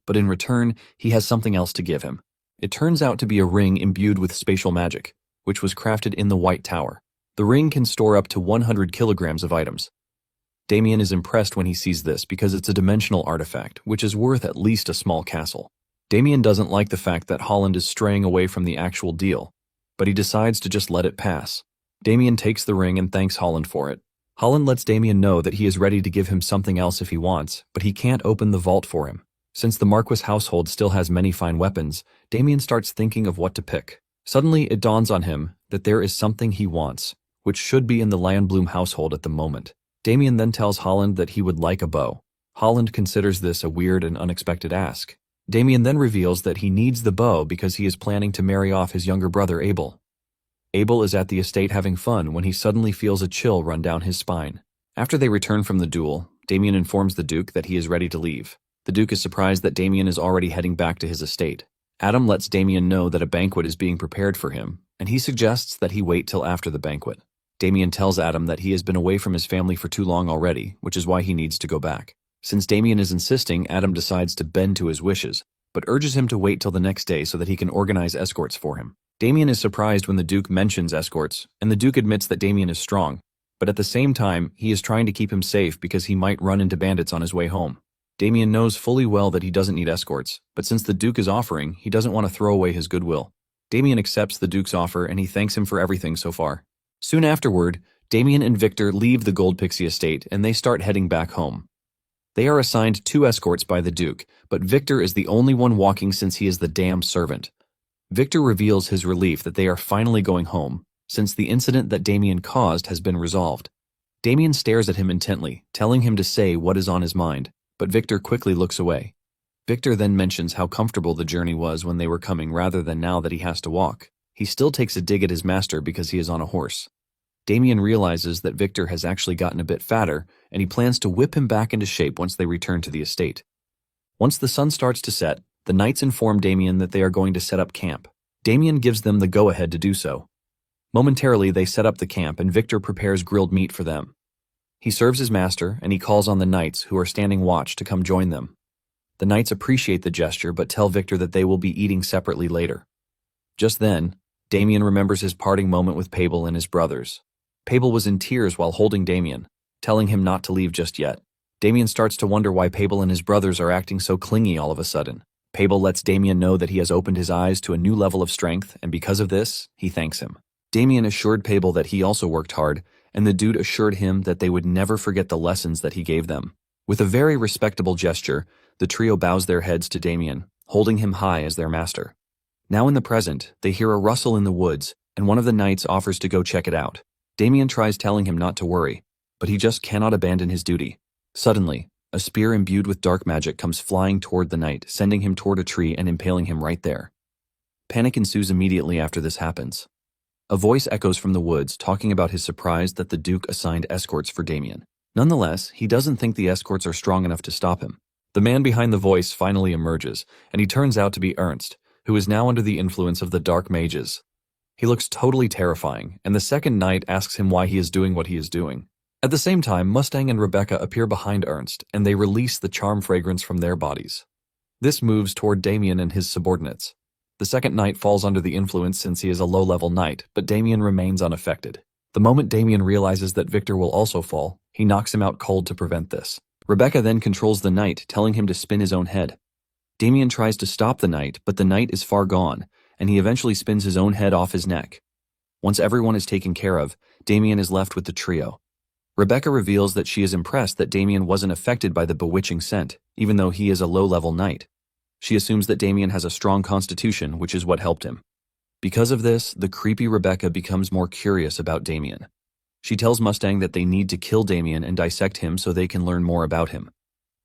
but in return, he has something else to give him. It turns out to be a ring imbued with spatial magic, which was crafted in the White Tower. The ring can store up to 100 kilograms of items. Damien is impressed when he sees this because it's a dimensional artifact, which is worth at least a small castle. Damien doesn't like the fact that Holland is straying away from the actual deal, but he decides to just let it pass. Damien takes the ring and thanks Holland for it. Holland lets Damien know that he is ready to give him something else if he wants, but he can't open the vault for him. Since the Marquis household still has many fine weapons, Damien starts thinking of what to pick. Suddenly, it dawns on him that there is something he wants, which should be in the Lion household at the moment. Damien then tells Holland that he would like a bow. Holland considers this a weird and unexpected ask. Damien then reveals that he needs the bow because he is planning to marry off his younger brother Abel. Abel is at the estate having fun when he suddenly feels a chill run down his spine. After they return from the duel, Damien informs the Duke that he is ready to leave. The Duke is surprised that Damien is already heading back to his estate. Adam lets Damien know that a banquet is being prepared for him, and he suggests that he wait till after the banquet. Damien tells Adam that he has been away from his family for too long already, which is why he needs to go back. Since Damien is insisting, Adam decides to bend to his wishes, but urges him to wait till the next day so that he can organize escorts for him. Damien is surprised when the Duke mentions escorts, and the Duke admits that Damien is strong, but at the same time, he is trying to keep him safe because he might run into bandits on his way home. Damien knows fully well that he doesn't need escorts, but since the Duke is offering, he doesn't want to throw away his goodwill. Damien accepts the Duke's offer and he thanks him for everything so far. Soon afterward, Damien and Victor leave the Gold Pixie estate and they start heading back home. They are assigned 2 escorts by the Duke, but Victor is the only one walking since he is the damned servant. Victor reveals his relief that they are finally going home, since the incident that Damien caused has been resolved. Damien stares at him intently, telling him to say what is on his mind, but Victor quickly looks away. Victor then mentions how comfortable the journey was when they were coming rather than now that he has to walk. He still takes a dig at his master because he is on a horse. Damien realizes that Victor has actually gotten a bit fatter, and he plans to whip him back into shape once they return to the estate. Once the sun starts to set, the knights inform Damien that they are going to set up camp. Damien gives them the go-ahead to do so. Momentarily, they set up the camp and Victor prepares grilled meat for them. He serves his master, and he calls on the knights who are standing watch to come join them. The knights appreciate the gesture but tell Victor that they will be eating separately later. Just then, Damien remembers his parting moment with Pabel and his brothers. Pabel was in tears while holding Damien, telling him not to leave just yet. Damien starts to wonder why Pabel and his brothers are acting so clingy all of a sudden. Pabel lets Damien know that he has opened his eyes to a new level of strength, and because of this, he thanks him. Damien assured Pabel that he also worked hard, and the dude assured him that they would never forget the lessons that he gave them. With a very respectable gesture, the trio bows their heads to Damien, holding him high as their master. Now in the present, they hear a rustle in the woods, and one of the knights offers to go check it out. Damien tries telling him not to worry, but he just cannot abandon his duty. Suddenly, a spear imbued with dark magic comes flying toward the knight, sending him toward a tree and impaling him right there. Panic ensues immediately after this happens. A voice echoes from the woods talking about his surprise that the Duke assigned escorts for Damien. Nonetheless, he doesn't think the escorts are strong enough to stop him. The man behind the voice finally emerges, and he turns out to be Ernst, who is now under the influence of the dark mages. He looks totally terrifying, and the second knight asks him why he is doing what he is doing. At the same time, Mustang and Rebecca appear behind Ernst, and they release the charm fragrance from their bodies. This moves toward Damien and his subordinates. The second knight falls under the influence since he is a low-level knight, but Damien remains unaffected. The moment Damien realizes that Victor will also fall, he knocks him out cold to prevent this. Rebecca then controls the knight, telling him to spin his own head. Damien tries to stop the knight, but the knight is far gone, and he eventually spins his own head off his neck. Once everyone is taken care of, Damien is left with the trio. Rebecca reveals that she is impressed that Damien wasn't affected by the bewitching scent, even though he is a low-level knight. She assumes that Damien has a strong constitution, which is what helped him. Because of this, the creepy Rebecca becomes more curious about Damien. She tells Mustang that they need to kill Damien and dissect him so they can learn more about him.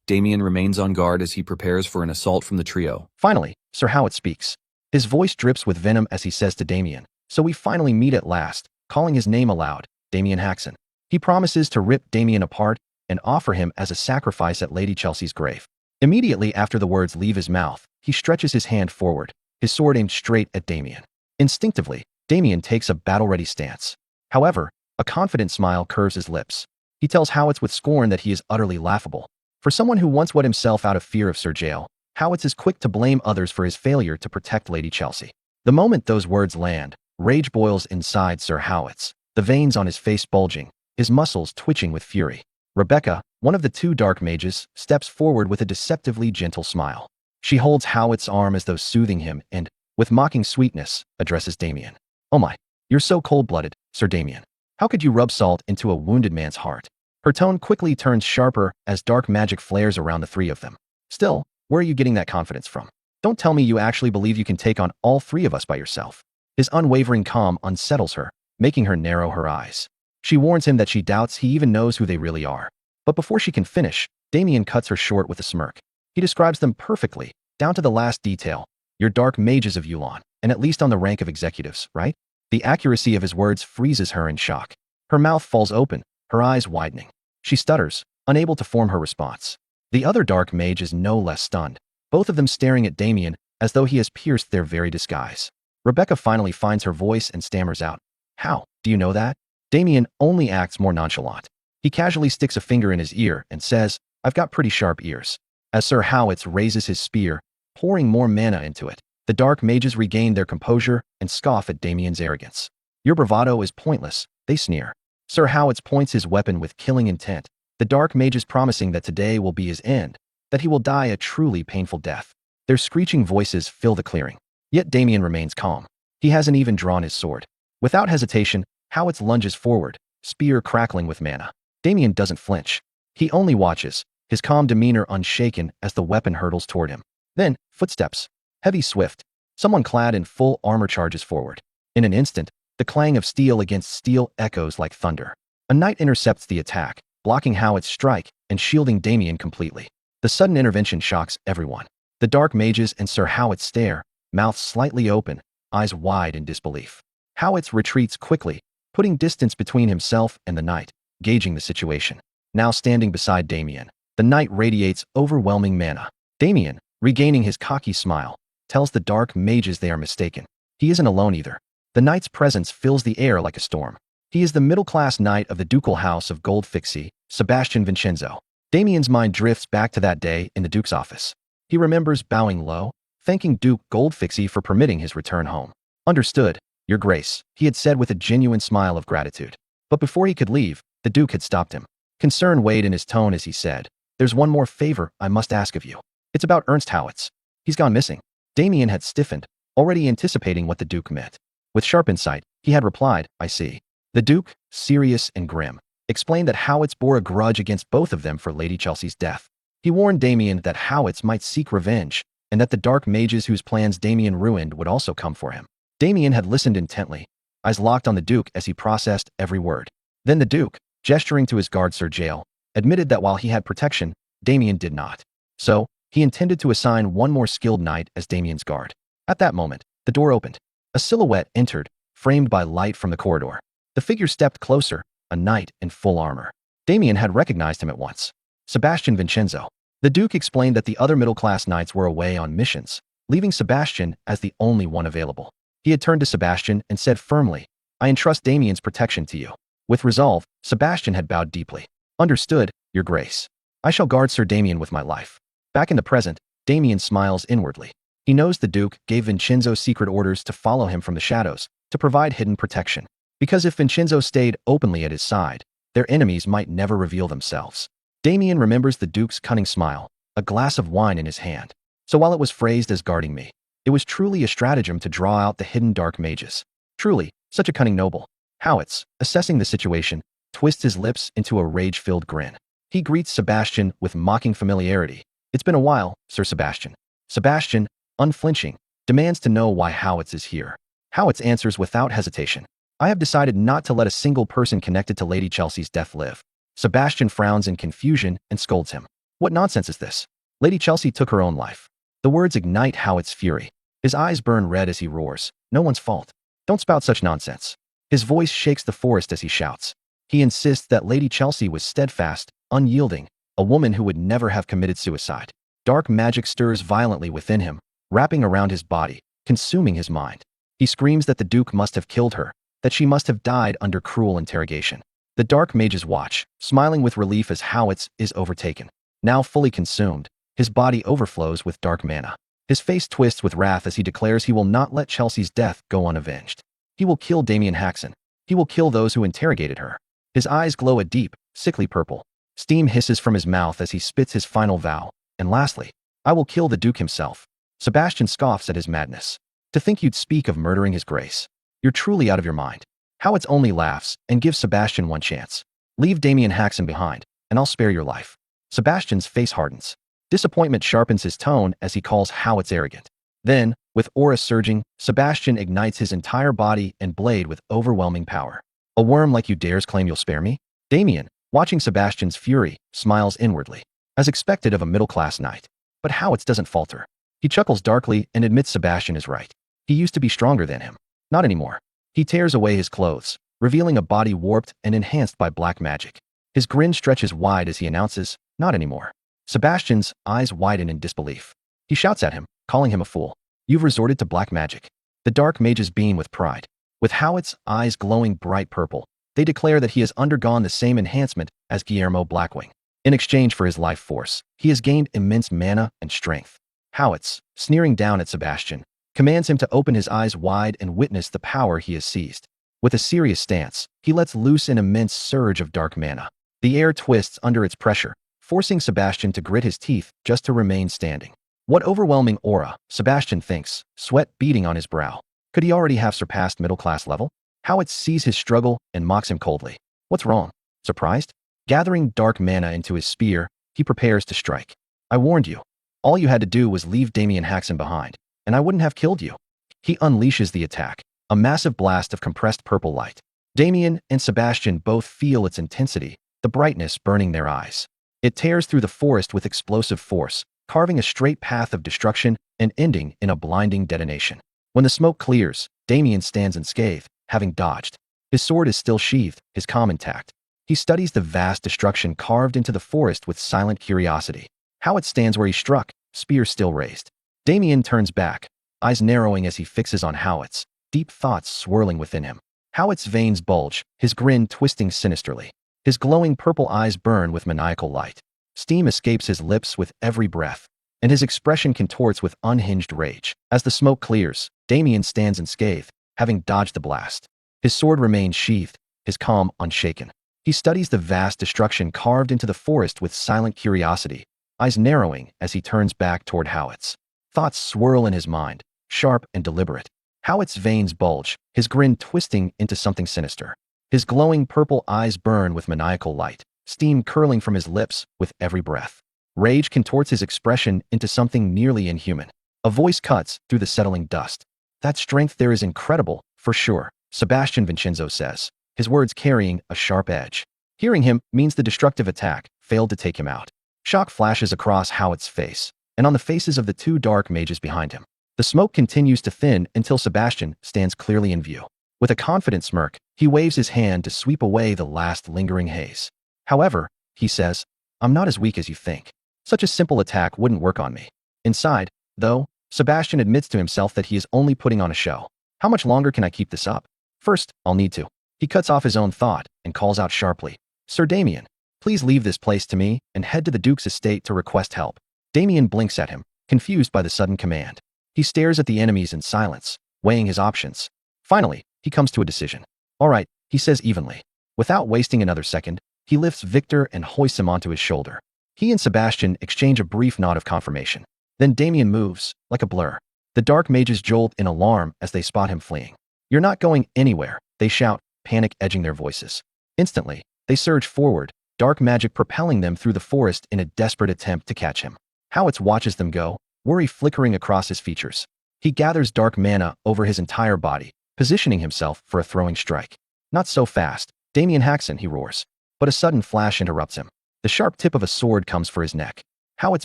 Damien remains on guard as he prepares for an assault from the trio. Finally, Sir Howard speaks. His voice drips with venom as he says to Damien, "So we finally meet at last," calling his name aloud, Damien Haxon. He promises to rip Damien apart and offer him as a sacrifice at Lady Chelsea's grave. Immediately after the words leave his mouth, he stretches his hand forward, his sword aimed straight at Damien. Instinctively, Damien takes a battle-ready stance. However, a confident smile curves his lips. He tells Howitz with scorn that he is utterly laughable. For someone who once wet himself out of fear of Sir Jael, Howitz is quick to blame others for his failure to protect Lady Chelsea. The moment those words land, rage boils inside Sir Howitz, the veins on his face bulging, his muscles twitching with fury. Rebecca, one of the 2 dark mages, steps forward with a deceptively gentle smile. She holds Howitz's arm as though soothing him and, with mocking sweetness, addresses Damien. "Oh my, you're so cold-blooded, Sir Damien. How could you rub salt into a wounded man's heart?" Her tone quickly turns sharper as dark magic flares around the 3 of them. "Still, where are you getting that confidence from? Don't tell me you actually believe you can take on all 3 of us by yourself." His unwavering calm unsettles her, making her narrow her eyes. She warns him that she doubts he even knows who they really are. But before she can finish, Damien cuts her short with a smirk. He describes them perfectly, down to the last detail. "You're dark mages of Yulon, and at least on the rank of executives, right?" The accuracy of his words freezes her in shock. Her mouth falls open, her eyes widening. She stutters, unable to form her response. The other dark mage is no less stunned, both of them staring at Damien as though he has pierced their very disguise. Rebecca finally finds her voice and stammers out, "How do you know that?" Damien only acts more nonchalant. He casually sticks a finger in his ear and says, "I've got pretty sharp ears." As Sir Howitz raises his spear, pouring more mana into it, the dark mages regain their composure and scoff at Damien's arrogance. "Your bravado is pointless," they sneer. Sir Howitz points his weapon with killing intent, the dark mages promising that today will be his end, that he will die a truly painful death. Their screeching voices fill the clearing. Yet Damien remains calm. He hasn't even drawn his sword. Without hesitation, Howitz lunges forward, spear crackling with mana. Damien doesn't flinch. He only watches, his calm demeanor unshaken as the weapon hurtles toward him. Then, footsteps. Heavy, swift. Someone clad in full armor charges forward. In an instant, the clang of steel against steel echoes like thunder. A knight intercepts the attack, blocking Howit's strike and shielding Damien completely. The sudden intervention shocks everyone. The dark mages and Sir Howitz stare, mouths slightly open, eyes wide in disbelief. Howitz retreats quickly, putting distance between himself and the knight, gauging the situation. Now standing beside Damien, the knight radiates overwhelming mana. Damien, regaining his cocky smile, tells the dark mages they are mistaken. He isn't alone either. The knight's presence fills the air like a storm. He is the middle-class knight of the ducal house of Goldfixie, Sebastian Vincenzo. Damien's mind drifts back to that day in the Duke's office. He remembers bowing low, thanking Duke Goldfixie for permitting his return home. "Understood, Your Grace," he had said with a genuine smile of gratitude. But before he could leave, the Duke had stopped him. Concern weighed in his tone as he said, "There's one more favor I must ask of you. It's about Ernst Howitz. He's gone missing." Damien had stiffened, already anticipating what the Duke meant. With sharp insight, he had replied, "I see." The Duke, serious and grim, explained that Howitz bore a grudge against both of them for Lady Chelsea's death. He warned Damien that Howitz might seek revenge, and that the dark mages whose plans Damien ruined would also come for him. Damien had listened intently, eyes locked on the Duke as he processed every word. Then the Duke, gesturing to his guard Sir Jael, admitted that while he had protection, Damien did not. So, he intended to assign one more skilled knight as Damien's guard. At that moment, the door opened. A silhouette entered, framed by light from the corridor. The figure stepped closer, a knight in full armor. Damien had recognized him at once. Sebastian Vincenzo. The Duke explained that the other middle-class knights were away on missions, leaving Sebastian as the only one available. He had turned to Sebastian and said firmly, "I entrust Damien's protection to you." With resolve, Sebastian had bowed deeply. "Understood, Your Grace. I shall guard Sir Damien with my life." Back in the present, Damien smiles inwardly. He knows the Duke gave Vincenzo secret orders to follow him from the shadows, to provide hidden protection. Because if Vincenzo stayed openly at his side, their enemies might never reveal themselves. Damien remembers the Duke's cunning smile, a glass of wine in his hand. So while it was phrased as guarding me, it was truly a stratagem to draw out the hidden dark mages. Truly, such a cunning noble. Howitz, assessing the situation, twists his lips into a rage-filled grin. He greets Sebastian with mocking familiarity. "It's been a while, Sir Sebastian." Sebastian, unflinching, demands to know why Howitz is here. Howitz answers without hesitation, "I have decided not to let a single person connected to Lady Chelsea's death live." Sebastian frowns in confusion and scolds him. "What nonsense is this? Lady Chelsea took her own life." The words ignite Howitz's fury. His eyes burn red as he roars, "No one's fault. Don't spout such nonsense." His voice shakes the forest as he shouts. He insists that Lady Chelsea was steadfast, unyielding, a woman who would never have committed suicide. Dark magic stirs violently within him, wrapping around his body, consuming his mind. He screams that the Duke must have killed her, that she must have died under cruel interrogation. The dark mages watch, smiling with relief as Howitz is overtaken. Now fully consumed, his body overflows with dark mana. His face twists with wrath as he declares he will not let Chelsea's death go unavenged. He will kill Damien Haxon. He will kill those who interrogated her. His eyes glow a deep, sickly purple. Steam hisses from his mouth as he spits his final vow. And lastly, "I will kill the Duke himself." Sebastian scoffs at his madness. "To think you'd speak of murdering his grace. You're truly out of your mind." Howitz only laughs and gives Sebastian one chance. "Leave Damien Haxon behind, and I'll spare your life." Sebastian's face hardens. Disappointment sharpens his tone as he calls Howitz arrogant. Then, with aura surging, Sebastian ignites his entire body and blade with overwhelming power. "A worm like you dares claim you'll spare me?" Damien, watching Sebastian's fury, smiles inwardly, as expected of a middle-class knight. But Howitz doesn't falter. He chuckles darkly and admits Sebastian is right. He used to be stronger than him. Not anymore. He tears away his clothes, revealing a body warped and enhanced by black magic. His grin stretches wide as he announces, "Not anymore." Sebastian's eyes widen in disbelief. He shouts at him, calling him a fool. "You've resorted to black magic." The dark mages beam with pride. With Howitz's eyes glowing bright purple, they declare that he has undergone the same enhancement as Guillermo Blackwing. In exchange for his life force, he has gained immense mana and strength. Howitz, sneering down at Sebastian, commands him to open his eyes wide and witness the power he has seized. With a serious stance, he lets loose an immense surge of dark mana. The air twists under its pressure, forcing Sebastian to grit his teeth just to remain standing. What overwhelming aura, Sebastian thinks, sweat beading on his brow. Could he already have surpassed middle-class level? Howitz sees his struggle and mocks him coldly. "What's wrong? Surprised?" Gathering dark mana into his spear, He prepares to strike. I warned you. All you had to do was leave Damien Haxon behind, and I wouldn't have killed you. He unleashes the attack, a massive blast of compressed purple light. Damien and Sebastian both feel its intensity, the brightness burning their eyes. It tears through the forest with explosive force, carving a straight path of destruction and ending in a blinding detonation. When the smoke clears, Damien stands unscathed, having dodged. His sword is still sheathed, his calm intact. He studies the vast destruction carved into the forest with silent curiosity. Howitz stands where he struck, spear still raised. Damien turns back, eyes narrowing as he fixes on Howitz, deep thoughts swirling within him. Howitz's veins bulge, his grin twisting sinisterly. His glowing purple eyes burn with maniacal light. Steam escapes his lips with every breath, and his expression contorts with unhinged rage. As the smoke clears, Damien stands unscathed, having dodged the blast. His sword remains sheathed, his calm unshaken. He studies the vast destruction carved into the forest with silent curiosity, eyes narrowing as he turns back toward Howitz. Thoughts swirl in his mind, sharp and deliberate. Howitz's veins bulge, his grin twisting into something sinister. His glowing purple eyes burn with maniacal light, steam curling from his lips with every breath. Rage contorts his expression into something nearly inhuman. A voice cuts through the settling dust. That strength there is incredible, for sure, Sebastian Vincenzo says, his words carrying a sharp edge. Hearing him means the destructive attack failed to take him out. Shock flashes across Howitz's face, and on the faces of the two dark mages behind him. The smoke continues to thin until Sebastian stands clearly in view. With a confident smirk, he waves his hand to sweep away the last lingering haze. However, he says, I'm not as weak as you think. Such a simple attack wouldn't work on me. Inside, though, Sebastian admits to himself that he is only putting on a show. How much longer can I keep this up? First, I'll need to. He cuts off his own thought and calls out sharply, Sir Damien, please leave this place to me and head to the Duke's estate to request help. Damien blinks at him, confused by the sudden command. He stares at the enemies in silence, weighing his options. Finally, he comes to a decision. All right, he says evenly. Without wasting another second, he lifts Victor and hoists him onto his shoulder. He and Sebastian exchange a brief nod of confirmation. Then Damien moves, like a blur. The dark mages jolt in alarm as they spot him fleeing. You're not going anywhere, they shout, panic edging their voices. Instantly, they surge forward, dark magic propelling them through the forest in a desperate attempt to catch him. Howitz watches them go, worry flickering across his features. He gathers dark mana over his entire body, positioning himself for a throwing strike. Not so fast, Damien Haxon, he roars. But a sudden flash interrupts him. The sharp tip of a sword comes for his neck. Howitz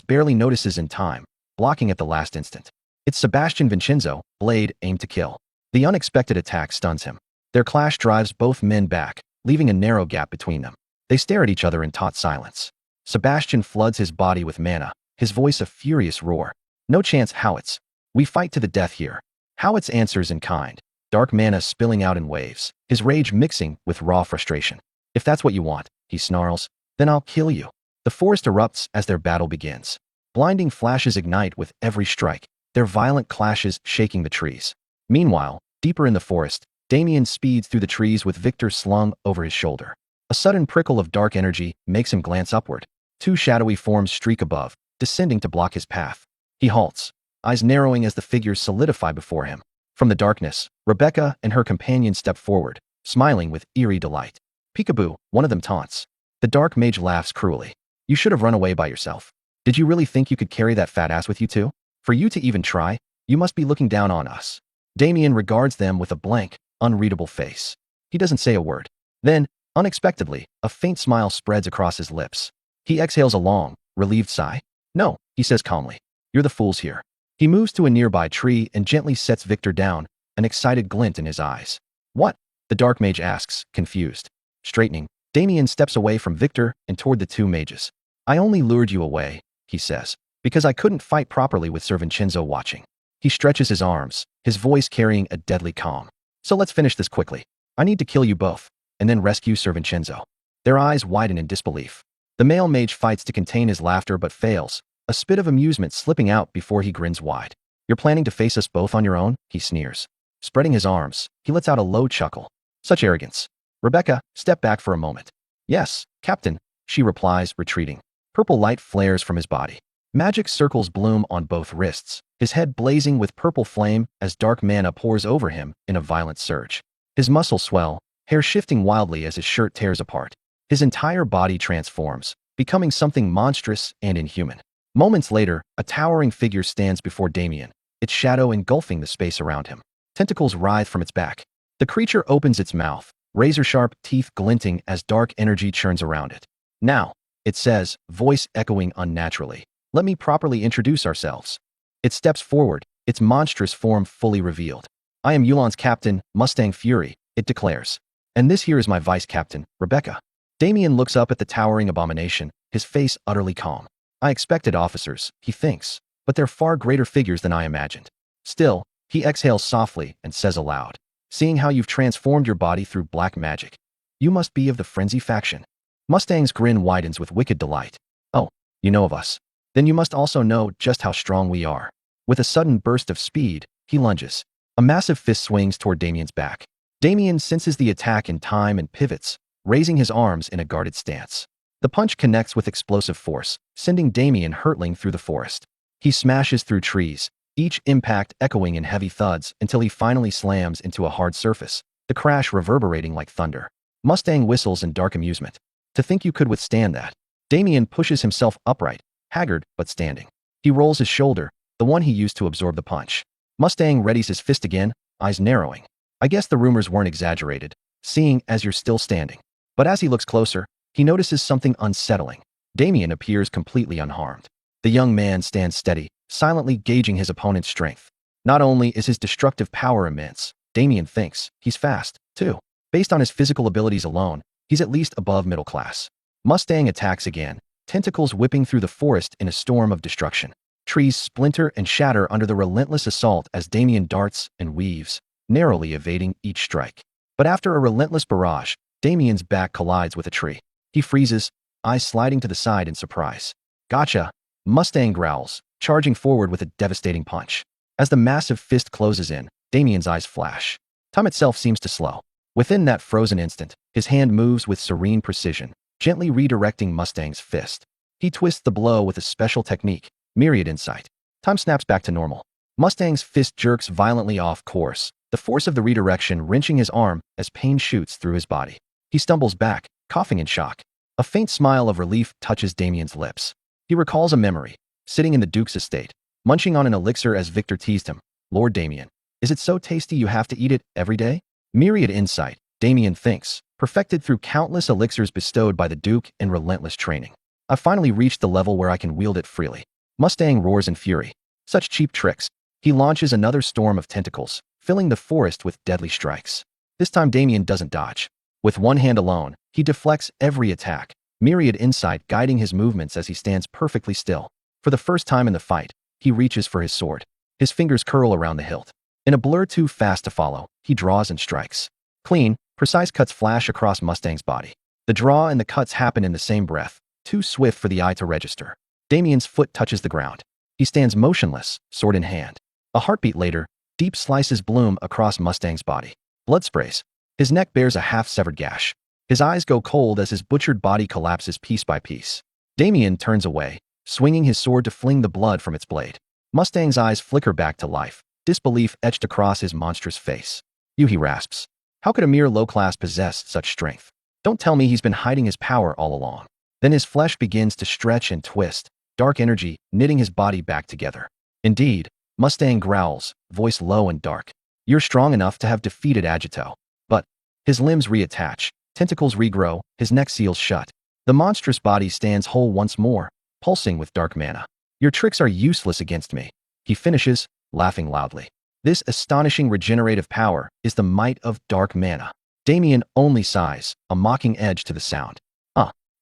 barely notices in time, blocking at the last instant. It's Sebastian Vincenzo, blade aimed to kill. The unexpected attack stuns him. Their clash drives both men back, leaving a narrow gap between them. They stare at each other in taut silence. Sebastian floods his body with mana, his voice a furious roar. No chance, Howitz. We fight to the death here. Howitz answers in kind, dark mana spilling out in waves, his rage mixing with raw frustration. If that's what you want, he snarls, then I'll kill you. The forest erupts as their battle begins. Blinding flashes ignite with every strike, their violent clashes shaking the trees. Meanwhile, deeper in the forest, Damien speeds through the trees with Victor slung over his shoulder. A sudden prickle of dark energy makes him glance upward. Two shadowy forms streak above, descending to block his path. He halts, eyes narrowing as the figures solidify before him. From the darkness, Rebecca and her companion step forward, smiling with eerie delight. Peekaboo, one of them taunts. The dark mage laughs cruelly. You should have run away by yourself. Did you really think you could carry that fat ass with you too? For you to even try, you must be looking down on us. Damien regards them with a blank, unreadable face. He doesn't say a word. Then, unexpectedly, a faint smile spreads across his lips. He exhales a long, relieved sigh. No, he says calmly. You're the fools here. He moves to a nearby tree and gently sets Victor down, an excited glint in his eyes. What? The dark mage asks, confused. Straightening, Damien steps away from Victor and toward the two mages. I only lured you away, he says, because I couldn't fight properly with Sir Vincenzo watching. He stretches his arms, his voice carrying a deadly calm. So let's finish this quickly. I need to kill you both, and then rescue Sir Vincenzo. Their eyes widen in disbelief. The male mage fights to contain his laughter but fails, a spit of amusement slipping out before he grins wide. You're planning to face us both on your own? He sneers. Spreading his arms, he lets out a low chuckle. Such arrogance. Rebecca, step back for a moment. Yes, Captain, she replies, retreating. Purple light flares from his body. Magic circles bloom on both wrists, his head blazing with purple flame as dark mana pours over him in a violent surge. His muscles swell, hair shifting wildly as his shirt tears apart. His entire body transforms, becoming something monstrous and inhuman. Moments later, a towering figure stands before Damien, its shadow engulfing the space around him. Tentacles writhe from its back. The creature opens its mouth, razor-sharp teeth glinting as dark energy churns around it. "Now," it says, voice echoing unnaturally, "let me properly introduce ourselves." It steps forward, its monstrous form fully revealed. "I am Yulan's captain, Mustang Fury," it declares. "And this here is my vice captain, Rebecca." Damien looks up at the towering abomination, his face utterly calm. "I expected officers," he thinks, "but they're far greater figures than I imagined." Still, he exhales softly and says aloud, "Seeing how you've transformed your body through black magic, you must be of the Frenzy faction." Mustang's grin widens with wicked delight. "Oh, you know of us. Then you must also know just how strong we are." With a sudden burst of speed, he lunges. A massive fist swings toward Damien's back. Damien senses the attack in time and pivots, raising his arms in a guarded stance. The punch connects with explosive force, sending Damien hurtling through the forest. He smashes through trees, each impact echoing in heavy thuds until he finally slams into a hard surface, the crash reverberating like thunder. Mustang whistles in dark amusement. "To think you could withstand that." Damien pushes himself upright, haggard but standing. He rolls his shoulder, the one he used to absorb the punch. Mustang readies his fist again, eyes narrowing. "I guess the rumors weren't exaggerated, seeing as you're still standing." But as he looks closer, he notices something unsettling. Damien appears completely unharmed. The young man stands steady, silently gauging his opponent's strength. Not only is his destructive power immense, Damien thinks he's fast, too. Based on his physical abilities alone, he's at least above middle class. Mustang attacks again, tentacles whipping through the forest in a storm of destruction. Trees splinter and shatter under the relentless assault as Damien darts and weaves, narrowly evading each strike. But after a relentless barrage, Damien's back collides with a tree. He freezes, eyes sliding to the side in surprise. "Gotcha!" Mustang growls, charging forward with a devastating punch. As the massive fist closes in, Damien's eyes flash. Time itself seems to slow. Within that frozen instant, his hand moves with serene precision, gently redirecting Mustang's fist. He twists the blow with a special technique, Myriad Insight. Time snaps back to normal. Mustang's fist jerks violently off course, the force of the redirection wrenching his arm as pain shoots through his body. He stumbles back, coughing in shock. A faint smile of relief touches Damien's lips. He recalls a memory, sitting in the Duke's estate, munching on an elixir as Victor teased him. "Lord Damien, is it so tasty you have to eat it every day?" Myriad Insight, Damien thinks, perfected through countless elixirs bestowed by the Duke and relentless training. "I've finally reached the level where I can wield it freely." Mustang roars in fury. Such cheap tricks. He launches another storm of tentacles, filling the forest with deadly strikes. This time Damien doesn't dodge. With one hand alone, he deflects every attack, Myriad Insight guiding his movements as he stands perfectly still. For the first time in the fight, he reaches for his sword. His fingers curl around the hilt. In a blur too fast to follow, he draws and strikes. Clean, precise cuts flash across Mustang's body. The draw and the cuts happen in the same breath, too swift for the eye to register. Damien's foot touches the ground. He stands motionless, sword in hand. A heartbeat later, deep slices bloom across Mustang's body. Blood sprays. His neck bears a half-severed gash. His eyes go cold as his butchered body collapses piece by piece. Damien turns away, swinging his sword to fling the blood from its blade. Mustang's eyes flicker back to life, disbelief etched across his monstrous face. "You," he rasps. "How could a mere low-class possess such strength? Don't tell me he's been hiding his power all along." Then his flesh begins to stretch and twist, dark energy knitting his body back together. "Indeed," Mustang growls, voice low and dark. "You're strong enough to have defeated Agito." But his limbs reattach, tentacles regrow, his neck seals shut. The monstrous body stands whole once more, pulsing with dark mana. "Your tricks are useless against me," he finishes, laughing loudly. This astonishing regenerative power is the might of dark mana. Damien only sighs, a mocking edge to the sound.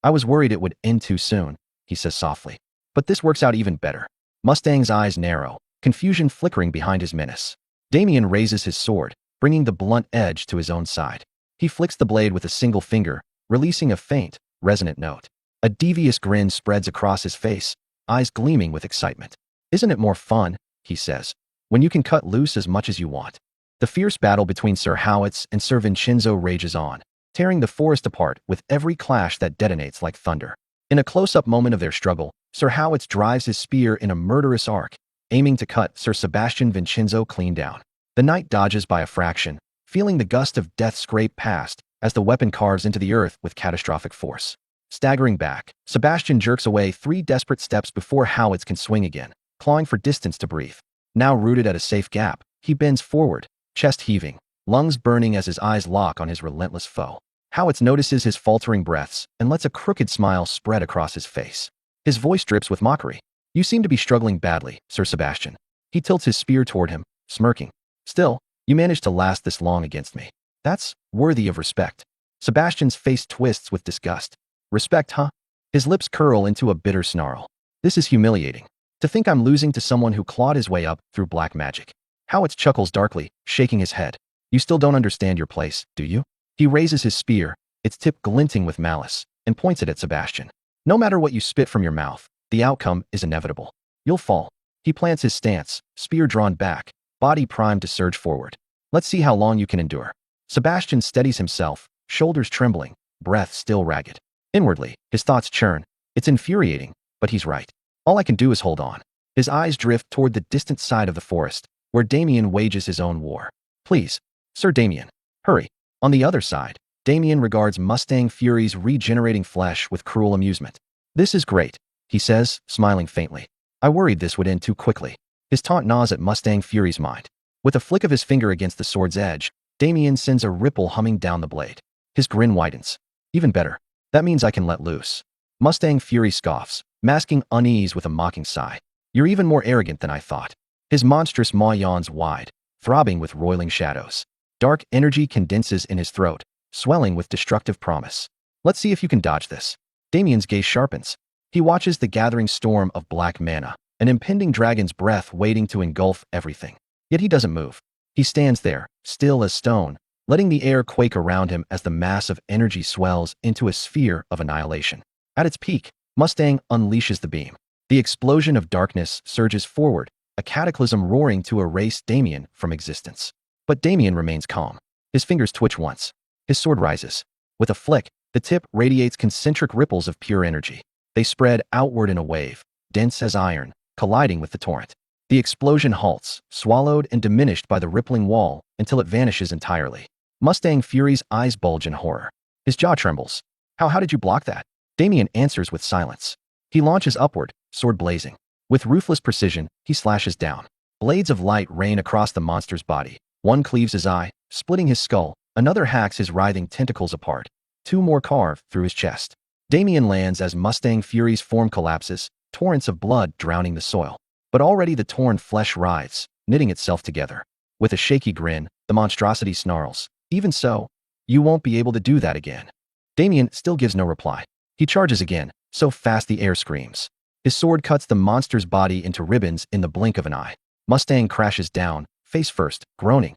I was worried it would end too soon," he says softly. "But this works out even better." Mustang's eyes narrow, confusion flickering behind his menace. Damien raises his sword, bringing the blunt edge to his own side. He flicks the blade with a single finger, releasing a faint, resonant note. A devious grin spreads across his face, eyes gleaming with excitement. "Isn't it more fun," he says, "when you can cut loose as much as you want?" The fierce battle between Sir Howitz and Sir Vincenzo rages on, tearing the forest apart with every clash that detonates like thunder. In a close-up moment of their struggle, Sir Howitz drives his spear in a murderous arc, aiming to cut Sir Sebastian Vincenzo clean down. The knight dodges by a fraction, feeling the gust of death scrape past as the weapon carves into the earth with catastrophic force. Staggering back, Sebastian jerks away 3 desperate steps before Howitz can swing again, clawing for distance to breathe. Now rooted at a safe gap, he bends forward, chest heaving, lungs burning as his eyes lock on his relentless foe. Howitz notices his faltering breaths and lets a crooked smile spread across his face. His voice drips with mockery. You seem to be struggling badly, Sir Sebastian. He tilts his spear toward him, smirking. Still, you managed to last this long against me. That's worthy of respect. Sebastian's face twists with disgust. Respect, huh? His lips curl into a bitter snarl. This is humiliating. To think I'm losing to someone who clawed his way up through black magic. Howitz chuckles darkly, shaking his head. You still don't understand your place, do you? He raises his spear, its tip glinting with malice, and points it at Sebastian. No matter what you spit from your mouth, the outcome is inevitable. You'll fall. He plants his stance, spear drawn back, body primed to surge forward. Let's see how long you can endure. Sebastian steadies himself, shoulders trembling, breath still ragged. Inwardly, his thoughts churn. It's infuriating, but he's right. All I can do is hold on. His eyes drift toward the distant side of the forest, where Damien wages his own war. Please, Sir Damien, hurry. On the other side, Damien regards Mustang Fury's regenerating flesh with cruel amusement. This is great, he says, smiling faintly. I worried this would end too quickly. His taunt gnaws at Mustang Fury's mind. With a flick of his finger against the sword's edge, Damien sends a ripple humming down the blade. His grin widens. Even better. That means I can let loose. Mustang Fury scoffs, masking unease with a mocking sigh. You're even more arrogant than I thought. His monstrous maw yawns wide, throbbing with roiling shadows. Dark energy condenses in his throat, swelling with destructive promise. Let's see if you can dodge this. Damien's gaze sharpens. He watches the gathering storm of black mana, an impending dragon's breath waiting to engulf everything. Yet he doesn't move. He stands there, still as stone, letting the air quake around him as the mass of energy swells into a sphere of annihilation. At its peak, Mustang unleashes the beam. The explosion of darkness surges forward, a cataclysm roaring to erase Damien from existence. But Damien remains calm. His fingers twitch once. His sword rises. With a flick, the tip radiates concentric ripples of pure energy. They spread outward in a wave, dense as iron, colliding with the torrent. The explosion halts, swallowed and diminished by the rippling wall until it vanishes entirely. Mustang Fury's eyes bulge in horror. His jaw trembles. How did you block that? Damien answers with silence. He launches upward, sword blazing. With ruthless precision, he slashes down. Blades of light rain across the monster's body. One cleaves his eye, splitting his skull. Another hacks his writhing tentacles apart. 2 more carve through his chest. Damien lands as Mustang Fury's form collapses, torrents of blood drowning the soil. But already the torn flesh writhes, knitting itself together. With a shaky grin, the monstrosity snarls. Even so, you won't be able to do that again. Damien still gives no reply. He charges again, so fast the air screams. His sword cuts the monster's body into ribbons in the blink of an eye. Mustang crashes down, face first, groaning.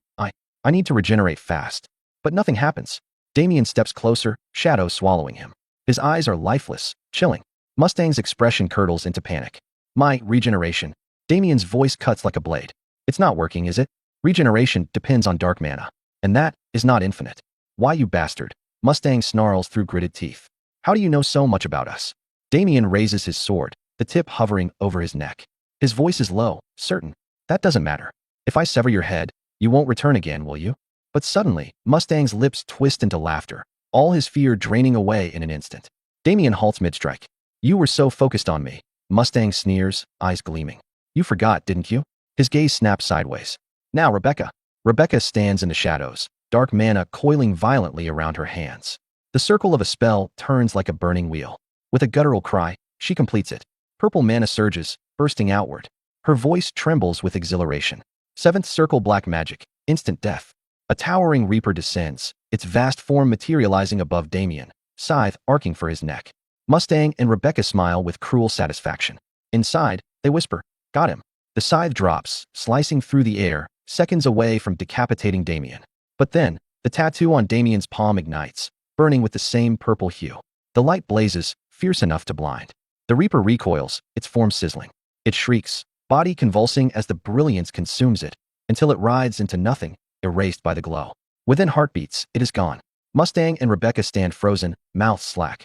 I need to regenerate fast. But nothing happens. Damien steps closer, shadow swallowing him. His eyes are lifeless, chilling. Mustang's expression curdles into panic. My regeneration. Damien's voice cuts like a blade. It's not working, is it? Regeneration depends on dark mana. And that is not infinite. Why, you bastard? Mustang snarls through gritted teeth. How do you know so much about us? Damien raises his sword, the tip hovering over his neck. His voice is low, certain. That doesn't matter. If I sever your head, you won't return again, will you? But suddenly, Mustang's lips twist into laughter, all his fear draining away in an instant. Damien halts mid-strike. You were so focused on me. Mustang sneers, eyes gleaming. You forgot, didn't you? His gaze snaps sideways. Now, Rebecca. Rebecca stands in the shadows, dark mana coiling violently around her hands. The circle of a spell turns like a burning wheel. With a guttural cry, she completes it. Purple mana surges, bursting outward. Her voice trembles with exhilaration. 7th circle black magic, instant death. A towering reaper descends, its vast form materializing above Damien, scythe arcing for his neck. Mustang and Rebecca smile with cruel satisfaction. Inside, they whisper, got him. The scythe drops, slicing through the air, seconds away from decapitating Damien. But then, the tattoo on Damien's palm ignites, burning with the same purple hue. The light blazes, fierce enough to blind. The reaper recoils, its form sizzling. It shrieks, body convulsing as the brilliance consumes it, until it rides into nothing, erased by the glow. Within heartbeats, it is gone. Mustang and Rebecca stand frozen, mouths slack.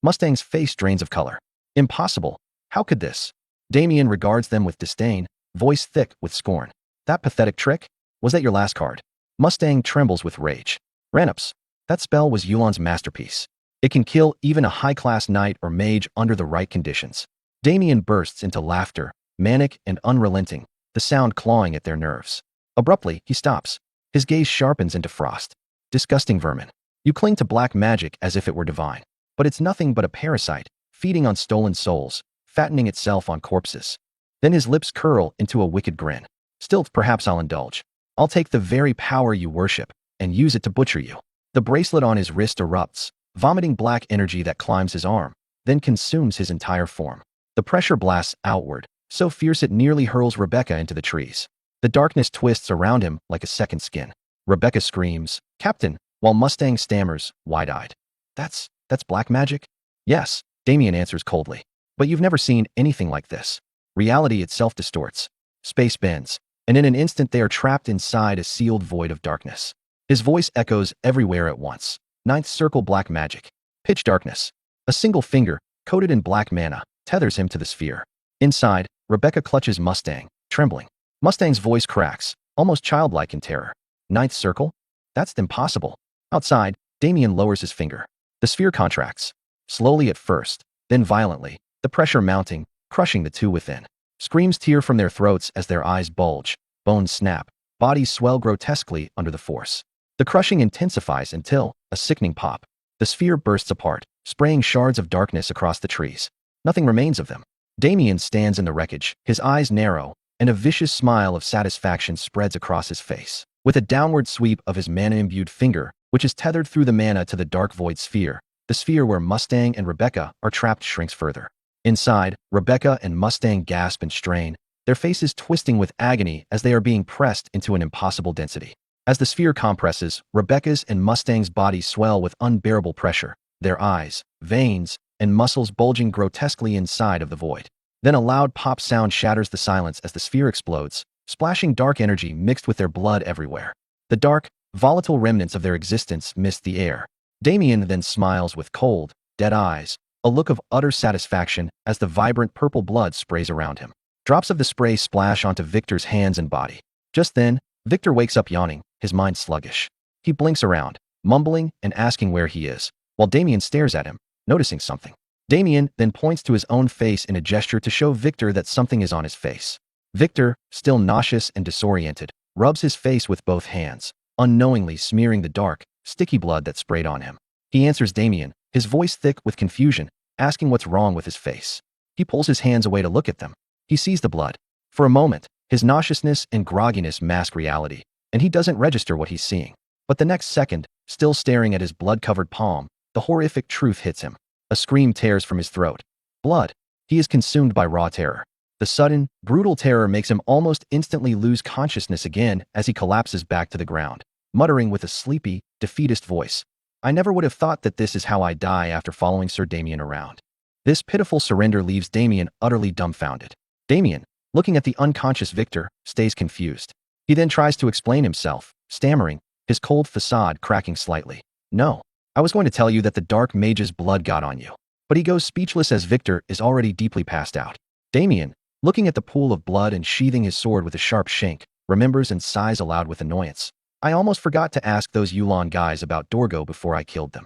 Mustang's face drains of color. Impossible. How could this? Damien regards them with disdain, voice thick with scorn. That pathetic trick? Was that your last card? Mustang trembles with rage. Ranops. That spell was Yulan's masterpiece. It can kill even a high-class knight or mage under the right conditions. Damien bursts into laughter, manic and unrelenting, the sound clawing at their nerves. Abruptly, he stops. His gaze sharpens into frost. Disgusting vermin. You cling to black magic as if it were divine. But it's nothing but a parasite, feeding on stolen souls, fattening itself on corpses. Then his lips curl into a wicked grin. Still, perhaps I'll indulge. I'll take the very power you worship and use it to butcher you. The bracelet on his wrist erupts, vomiting black energy that climbs his arm, then consumes his entire form. The pressure blasts outward, so fierce it nearly hurls Rebecca into the trees. The darkness twists around him like a second skin. Rebecca screams, "Captain," while Mustang stammers, wide-eyed. That's black magic? Yes, Damien answers coldly. But you've never seen anything like this. Reality itself distorts. Space bends, and in an instant they are trapped inside a sealed void of darkness. His voice echoes everywhere at once. Ninth circle black magic. Pitch darkness. A single finger, coated in black mana, tethers him to the sphere. Inside, Rebecca clutches Mustang, trembling. Mustang's voice cracks, almost childlike in terror. Ninth circle? That's impossible. Outside, Damien lowers his finger. The sphere contracts. Slowly at first, then violently, the pressure mounting, crushing the two within. Screams tear from their throats as their eyes bulge, bones snap, bodies swell grotesquely under the force. The crushing intensifies until, a sickening pop, the sphere bursts apart, spraying shards of darkness across the trees. Nothing remains of them. Damien stands in the wreckage, his eyes narrow, and a vicious smile of satisfaction spreads across his face. With a downward sweep of his mana-imbued finger, which is tethered through the mana to the dark void sphere, the sphere where Mustang and Rebecca are trapped shrinks further. Inside, Rebecca and Mustang gasp and strain, their faces twisting with agony as they are being pressed into an impossible density. As the sphere compresses, Rebecca's and Mustang's bodies swell with unbearable pressure, their eyes, veins, and muscles bulging grotesquely inside of the void. Then a loud pop sound shatters the silence as the sphere explodes, splashing dark energy mixed with their blood everywhere. The dark, volatile remnants of their existence mist the air. Damien then smiles with cold, dead eyes, a look of utter satisfaction as the vibrant purple blood sprays around him. Drops of the spray splash onto Victor's hands and body. Just then, Victor wakes up yawning, his mind sluggish. He blinks around, mumbling and asking where he is, while Damien stares at him, noticing something. Damien then points to his own face in a gesture to show Victor that something is on his face. Victor, still nauseous and disoriented, rubs his face with both hands, unknowingly smearing the dark, sticky blood that sprayed on him. He answers Damien, his voice thick with confusion, asking what's wrong with his face. He pulls his hands away to look at them. He sees the blood. For a moment, his nauseousness and grogginess mask reality, and he doesn't register what he's seeing. But the next second, still staring at his blood-covered palm, the horrific truth hits him. A scream tears from his throat. Blood. He is consumed by raw terror. The sudden, brutal terror makes him almost instantly lose consciousness again as he collapses back to the ground, muttering with a sleepy, defeatist voice, "I never would have thought that this is how I die after following Sir Damien around." This pitiful surrender leaves Damien utterly dumbfounded. Damien, looking at the unconscious Victor, stays confused. He then tries to explain himself, stammering, his cold facade cracking slightly. "No. I was going to tell you that the dark mage's blood got on you." But he goes speechless as Victor is already deeply passed out. Damien, looking at the pool of blood and sheathing his sword with a sharp shank, remembers and sighs aloud with annoyance. "I almost forgot to ask those Yulon guys about Dorgo before I killed them."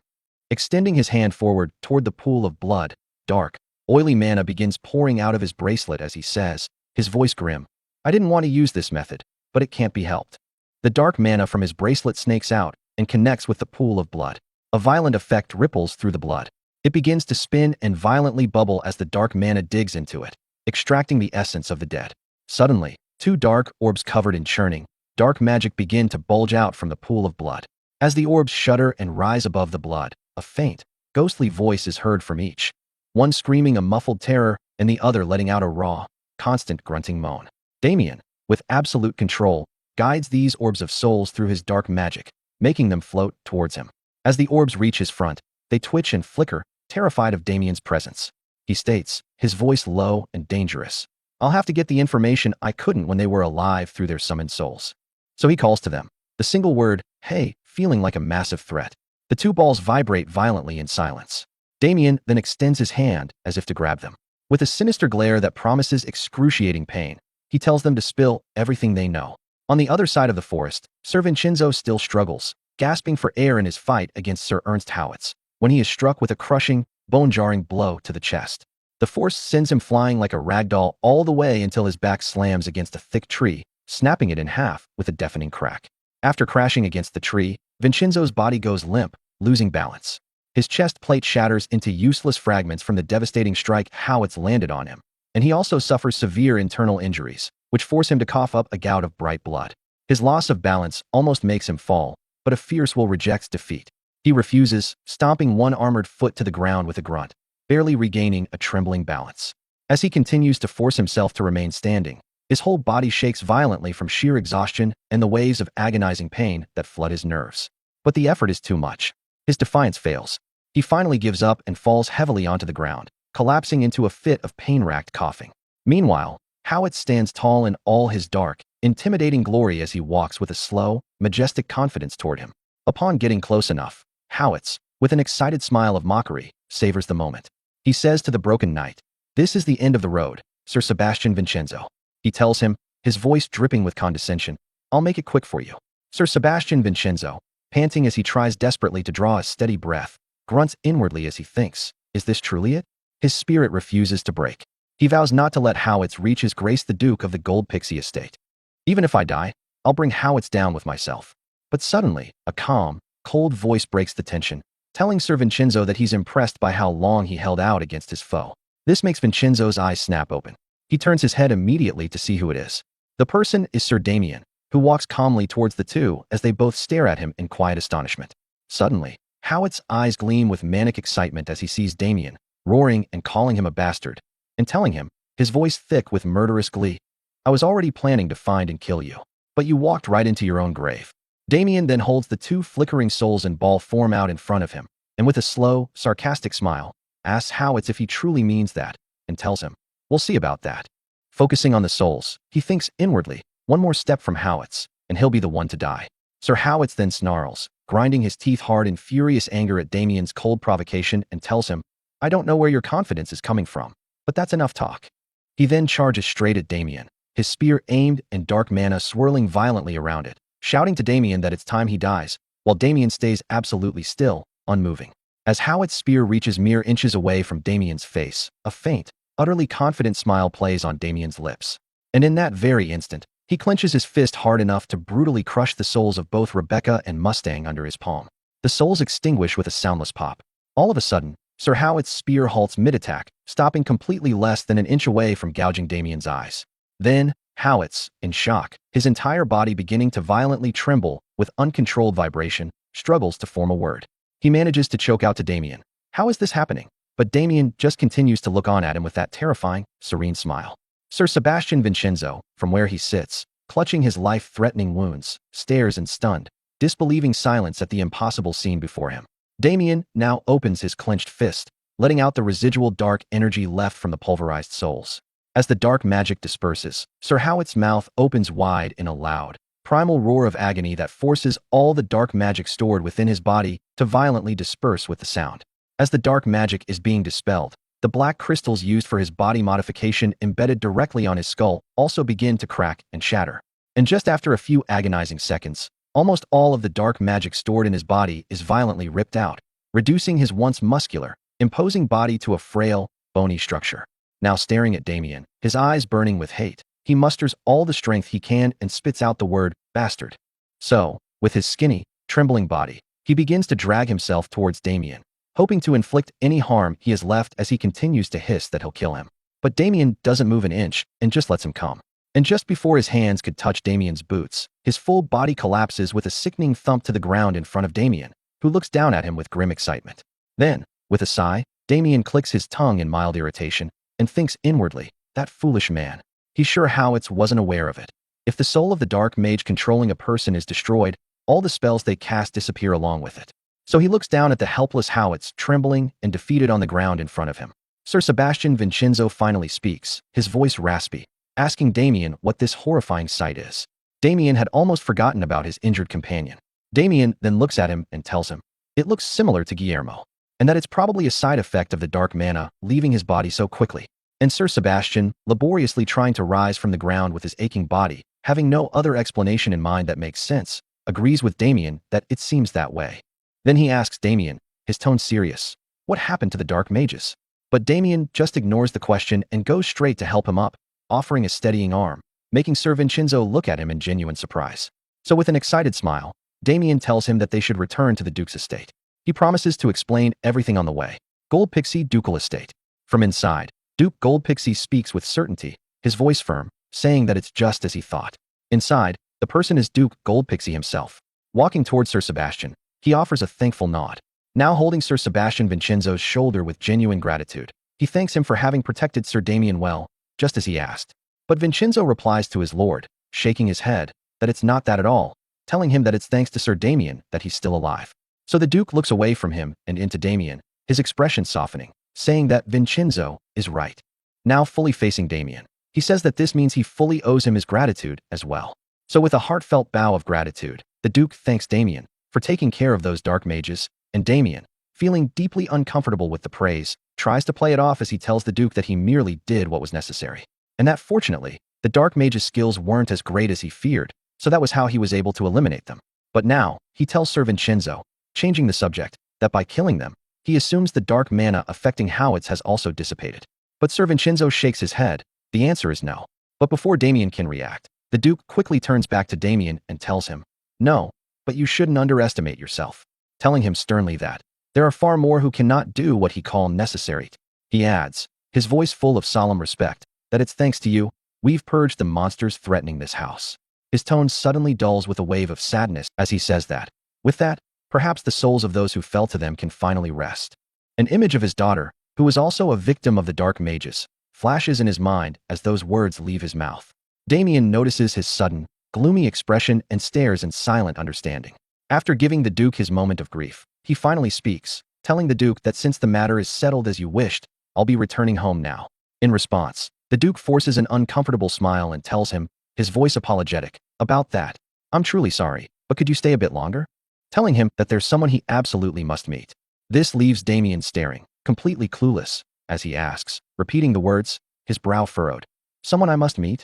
Extending his hand forward toward the pool of blood, dark, oily mana begins pouring out of his bracelet as he says, his voice grim, "I didn't want to use this method, but it can't be helped." The dark mana from his bracelet snakes out and connects with the pool of blood. A violent effect ripples through the blood. It begins to spin and violently bubble as the dark mana digs into it, extracting the essence of the dead. Suddenly, two dark orbs covered in churning, dark magic begin to bulge out from the pool of blood. As the orbs shudder and rise above the blood, a faint, ghostly voice is heard from each, one screaming a muffled terror and the other letting out a raw, constant grunting moan. Damien, with absolute control, guides these orbs of souls through his dark magic, making them float towards him. As the orbs reach his front, they twitch and flicker, terrified of Damien's presence. He states, his voice low and dangerous, "I'll have to get the information I couldn't when they were alive through their summoned souls." So he calls to them, the single word, "Hey," feeling like a massive threat. The two balls vibrate violently in silence. Damien then extends his hand as if to grab them. With a sinister glare that promises excruciating pain, he tells them to spill everything they know. On the other side of the forest, Sir Vincenzo still struggles, gasping for air in his fight against Sir Ernst Howitz. when he is struck with a crushing, bone-jarring blow to the chest. The force sends him flying like a rag doll all the way until his back slams against a thick tree, snapping it in half with a deafening crack. After crashing against the tree, Vincenzo's body goes limp, losing balance. His chest plate shatters into useless fragments from the devastating strike Howitz landed on him, and he also suffers severe internal injuries, which force him to cough up a gout of bright blood. His loss of balance almost makes him fall, but a fierce will rejects defeat. He refuses, stomping one armored foot to the ground with a grunt, barely regaining a trembling balance. As he continues to force himself to remain standing, his whole body shakes violently from sheer exhaustion and the waves of agonizing pain that flood his nerves. But the effort is too much. His defiance fails. He finally gives up and falls heavily onto the ground, collapsing into a fit of pain-racked coughing. Meanwhile, Howitz stands tall in all his dark, intimidating glory as he walks with a slow, majestic confidence toward him. Upon getting close enough, Howitz, with an excited smile of mockery, savors the moment. He says to the broken knight, "This is the end of the road, Sir Sebastian Vincenzo." He tells him, his voice dripping with condescension, "I'll make it quick for you." Sir Sebastian Vincenzo, panting as he tries desperately to draw a steady breath, grunts inwardly as he thinks, is this truly it? His spirit refuses to break. He vows not to let Howitz reach his grace the Duke of the Gold Pixie estate. "Even if I die, I'll bring Howitz down with myself." But suddenly, a calm, cold voice breaks the tension, telling Sir Vincenzo that he's impressed by how long he held out against his foe. This makes Vincenzo's eyes snap open. He turns his head immediately to see who it is. The person is Sir Damien, who walks calmly towards the two as they both stare at him in quiet astonishment. Suddenly, Howitz's eyes gleam with manic excitement as he sees Damien, roaring and calling him a bastard, and telling him, his voice thick with murderous glee, "I was already planning to find and kill you, but you walked right into your own grave." Damien then holds the two flickering souls in ball form out in front of him, and with a slow, sarcastic smile, asks Howitz if he truly means that, and tells him, "We'll see about that." Focusing on the souls, he thinks inwardly, one more step from Howitz, and he'll be the one to die. Sir Howitz then snarls, grinding his teeth hard in furious anger at Damien's cold provocation, and tells him, "I don't know where your confidence is coming from, but that's enough talk." He then charges straight at Damien, his spear aimed and dark mana swirling violently around it, shouting to Damien that it's time he dies, while Damien stays absolutely still, unmoving. As Howitz's spear reaches mere inches away from Damien's face, a faint, utterly confident smile plays on Damien's lips. And in that very instant, he clenches his fist hard enough to brutally crush the souls of both Rebecca and Mustang under his palm. The souls extinguish with a soundless pop. All of a sudden, Sir Howitz's spear halts mid-attack, stopping completely less than an inch away from gouging Damien's eyes. Then, Howitz, in shock, his entire body beginning to violently tremble with uncontrolled vibration, struggles to form a word. He manages to choke out to Damien, "How is this happening?" But Damien just continues to look on at him with that terrifying, serene smile. Sir Sebastian Vincenzo, from where he sits, clutching his life-threatening wounds, stares in stunned, disbelieving silence at the impossible scene before him. Damien now opens his clenched fist, letting out the residual dark energy left from the pulverized souls. As the dark magic disperses, Sir Howitz's mouth opens wide in a loud, primal roar of agony that forces all the dark magic stored within his body to violently disperse with the sound. As the dark magic is being dispelled, the black crystals used for his body modification embedded directly on his skull also begin to crack and shatter. And just after a few agonizing seconds, almost all of the dark magic stored in his body is violently ripped out, reducing his once muscular, imposing body to a frail, bony structure. Now staring at Damien, his eyes burning with hate, he musters all the strength he can and spits out the word, "bastard." So, with his skinny, trembling body, he begins to drag himself towards Damien, hoping to inflict any harm he has left as he continues to hiss that he'll kill him. But Damien doesn't move an inch and just lets him come. And just before his hands could touch Damien's boots, his full body collapses with a sickening thump to the ground in front of Damien, who looks down at him with grim excitement. Then, with a sigh, Damien clicks his tongue in mild irritation and thinks inwardly, that foolish man. He's sure Howitz wasn't aware of it. If the soul of the dark mage controlling a person is destroyed, all the spells they cast disappear along with it. So he looks down at the helpless Howitz, trembling and defeated on the ground in front of him. Sir Sebastian Vincenzo finally speaks, his voice raspy, asking Damien what this horrifying sight is. Damien had almost forgotten about his injured companion. Damien then looks at him and tells him, it looks similar to Guillermo, and that it's probably a side effect of the dark mana leaving his body so quickly. And Sir Sebastian, laboriously trying to rise from the ground with his aching body, having no other explanation in mind that makes sense, agrees with Damien that it seems that way. Then he asks Damien, his tone serious. What happened to the dark mages? But Damien just ignores the question and goes straight to help him up, offering a steadying arm, making Sir Vincenzo look at him in genuine surprise. So with an excited smile, Damien tells him that they should return to the Duke's estate. He promises to explain everything on the way. Gold Pixie Ducal Estate. From inside, Duke Gold Pixie speaks with certainty, his voice firm, saying that it's just as he thought. Inside, the person is Duke Gold Pixie himself. Walking towards Sir Sebastian, he offers a thankful nod. Now holding Sir Sebastian Vincenzo's shoulder with genuine gratitude, he thanks him for having protected Sir Damien well, just as he asked. But Vincenzo replies to his lord, shaking his head, that it's not that at all, telling him that it's thanks to Sir Damien that he's still alive. So the Duke looks away from him and into Damien, his expression softening, saying that Vincenzo is right. Now fully facing Damien, he says that this means he fully owes him his gratitude as well. So with a heartfelt bow of gratitude, the Duke thanks Damien for taking care of those dark mages, and Damien, feeling deeply uncomfortable with the praise, tries to play it off as he tells the Duke that he merely did what was necessary. And that fortunately, the dark mage's skills weren't as great as he feared, so that was how he was able to eliminate them. But now, he tells Sir Vincenzo, changing the subject, that by killing them, he assumes the dark mana affecting Howitz has also dissipated. But Sir Vincenzo shakes his head. The answer is no. But before Damien can react, the Duke quickly turns back to Damien and tells him, no, but you shouldn't underestimate yourself, telling him sternly that there are far more who cannot do what he calls necessary. He adds, his voice full of solemn respect, that it's thanks to you, we've purged the monsters threatening this house. His tone suddenly dulls with a wave of sadness as he says that. With that, perhaps the souls of those who fell to them can finally rest. An image of his daughter, who was also a victim of the dark mages, flashes in his mind as those words leave his mouth. Damien notices his sudden, gloomy expression and stares in silent understanding. After giving the Duke his moment of grief, he finally speaks, telling the Duke that since the matter is settled as you wished, I'll be returning home now. In response, the Duke forces an uncomfortable smile and tells him, his voice apologetic, about that. I'm truly sorry, but could you stay a bit longer? Telling him that there's someone he absolutely must meet. This leaves Damien staring, completely clueless, as he asks, repeating the words, his brow furrowed. Someone I must meet?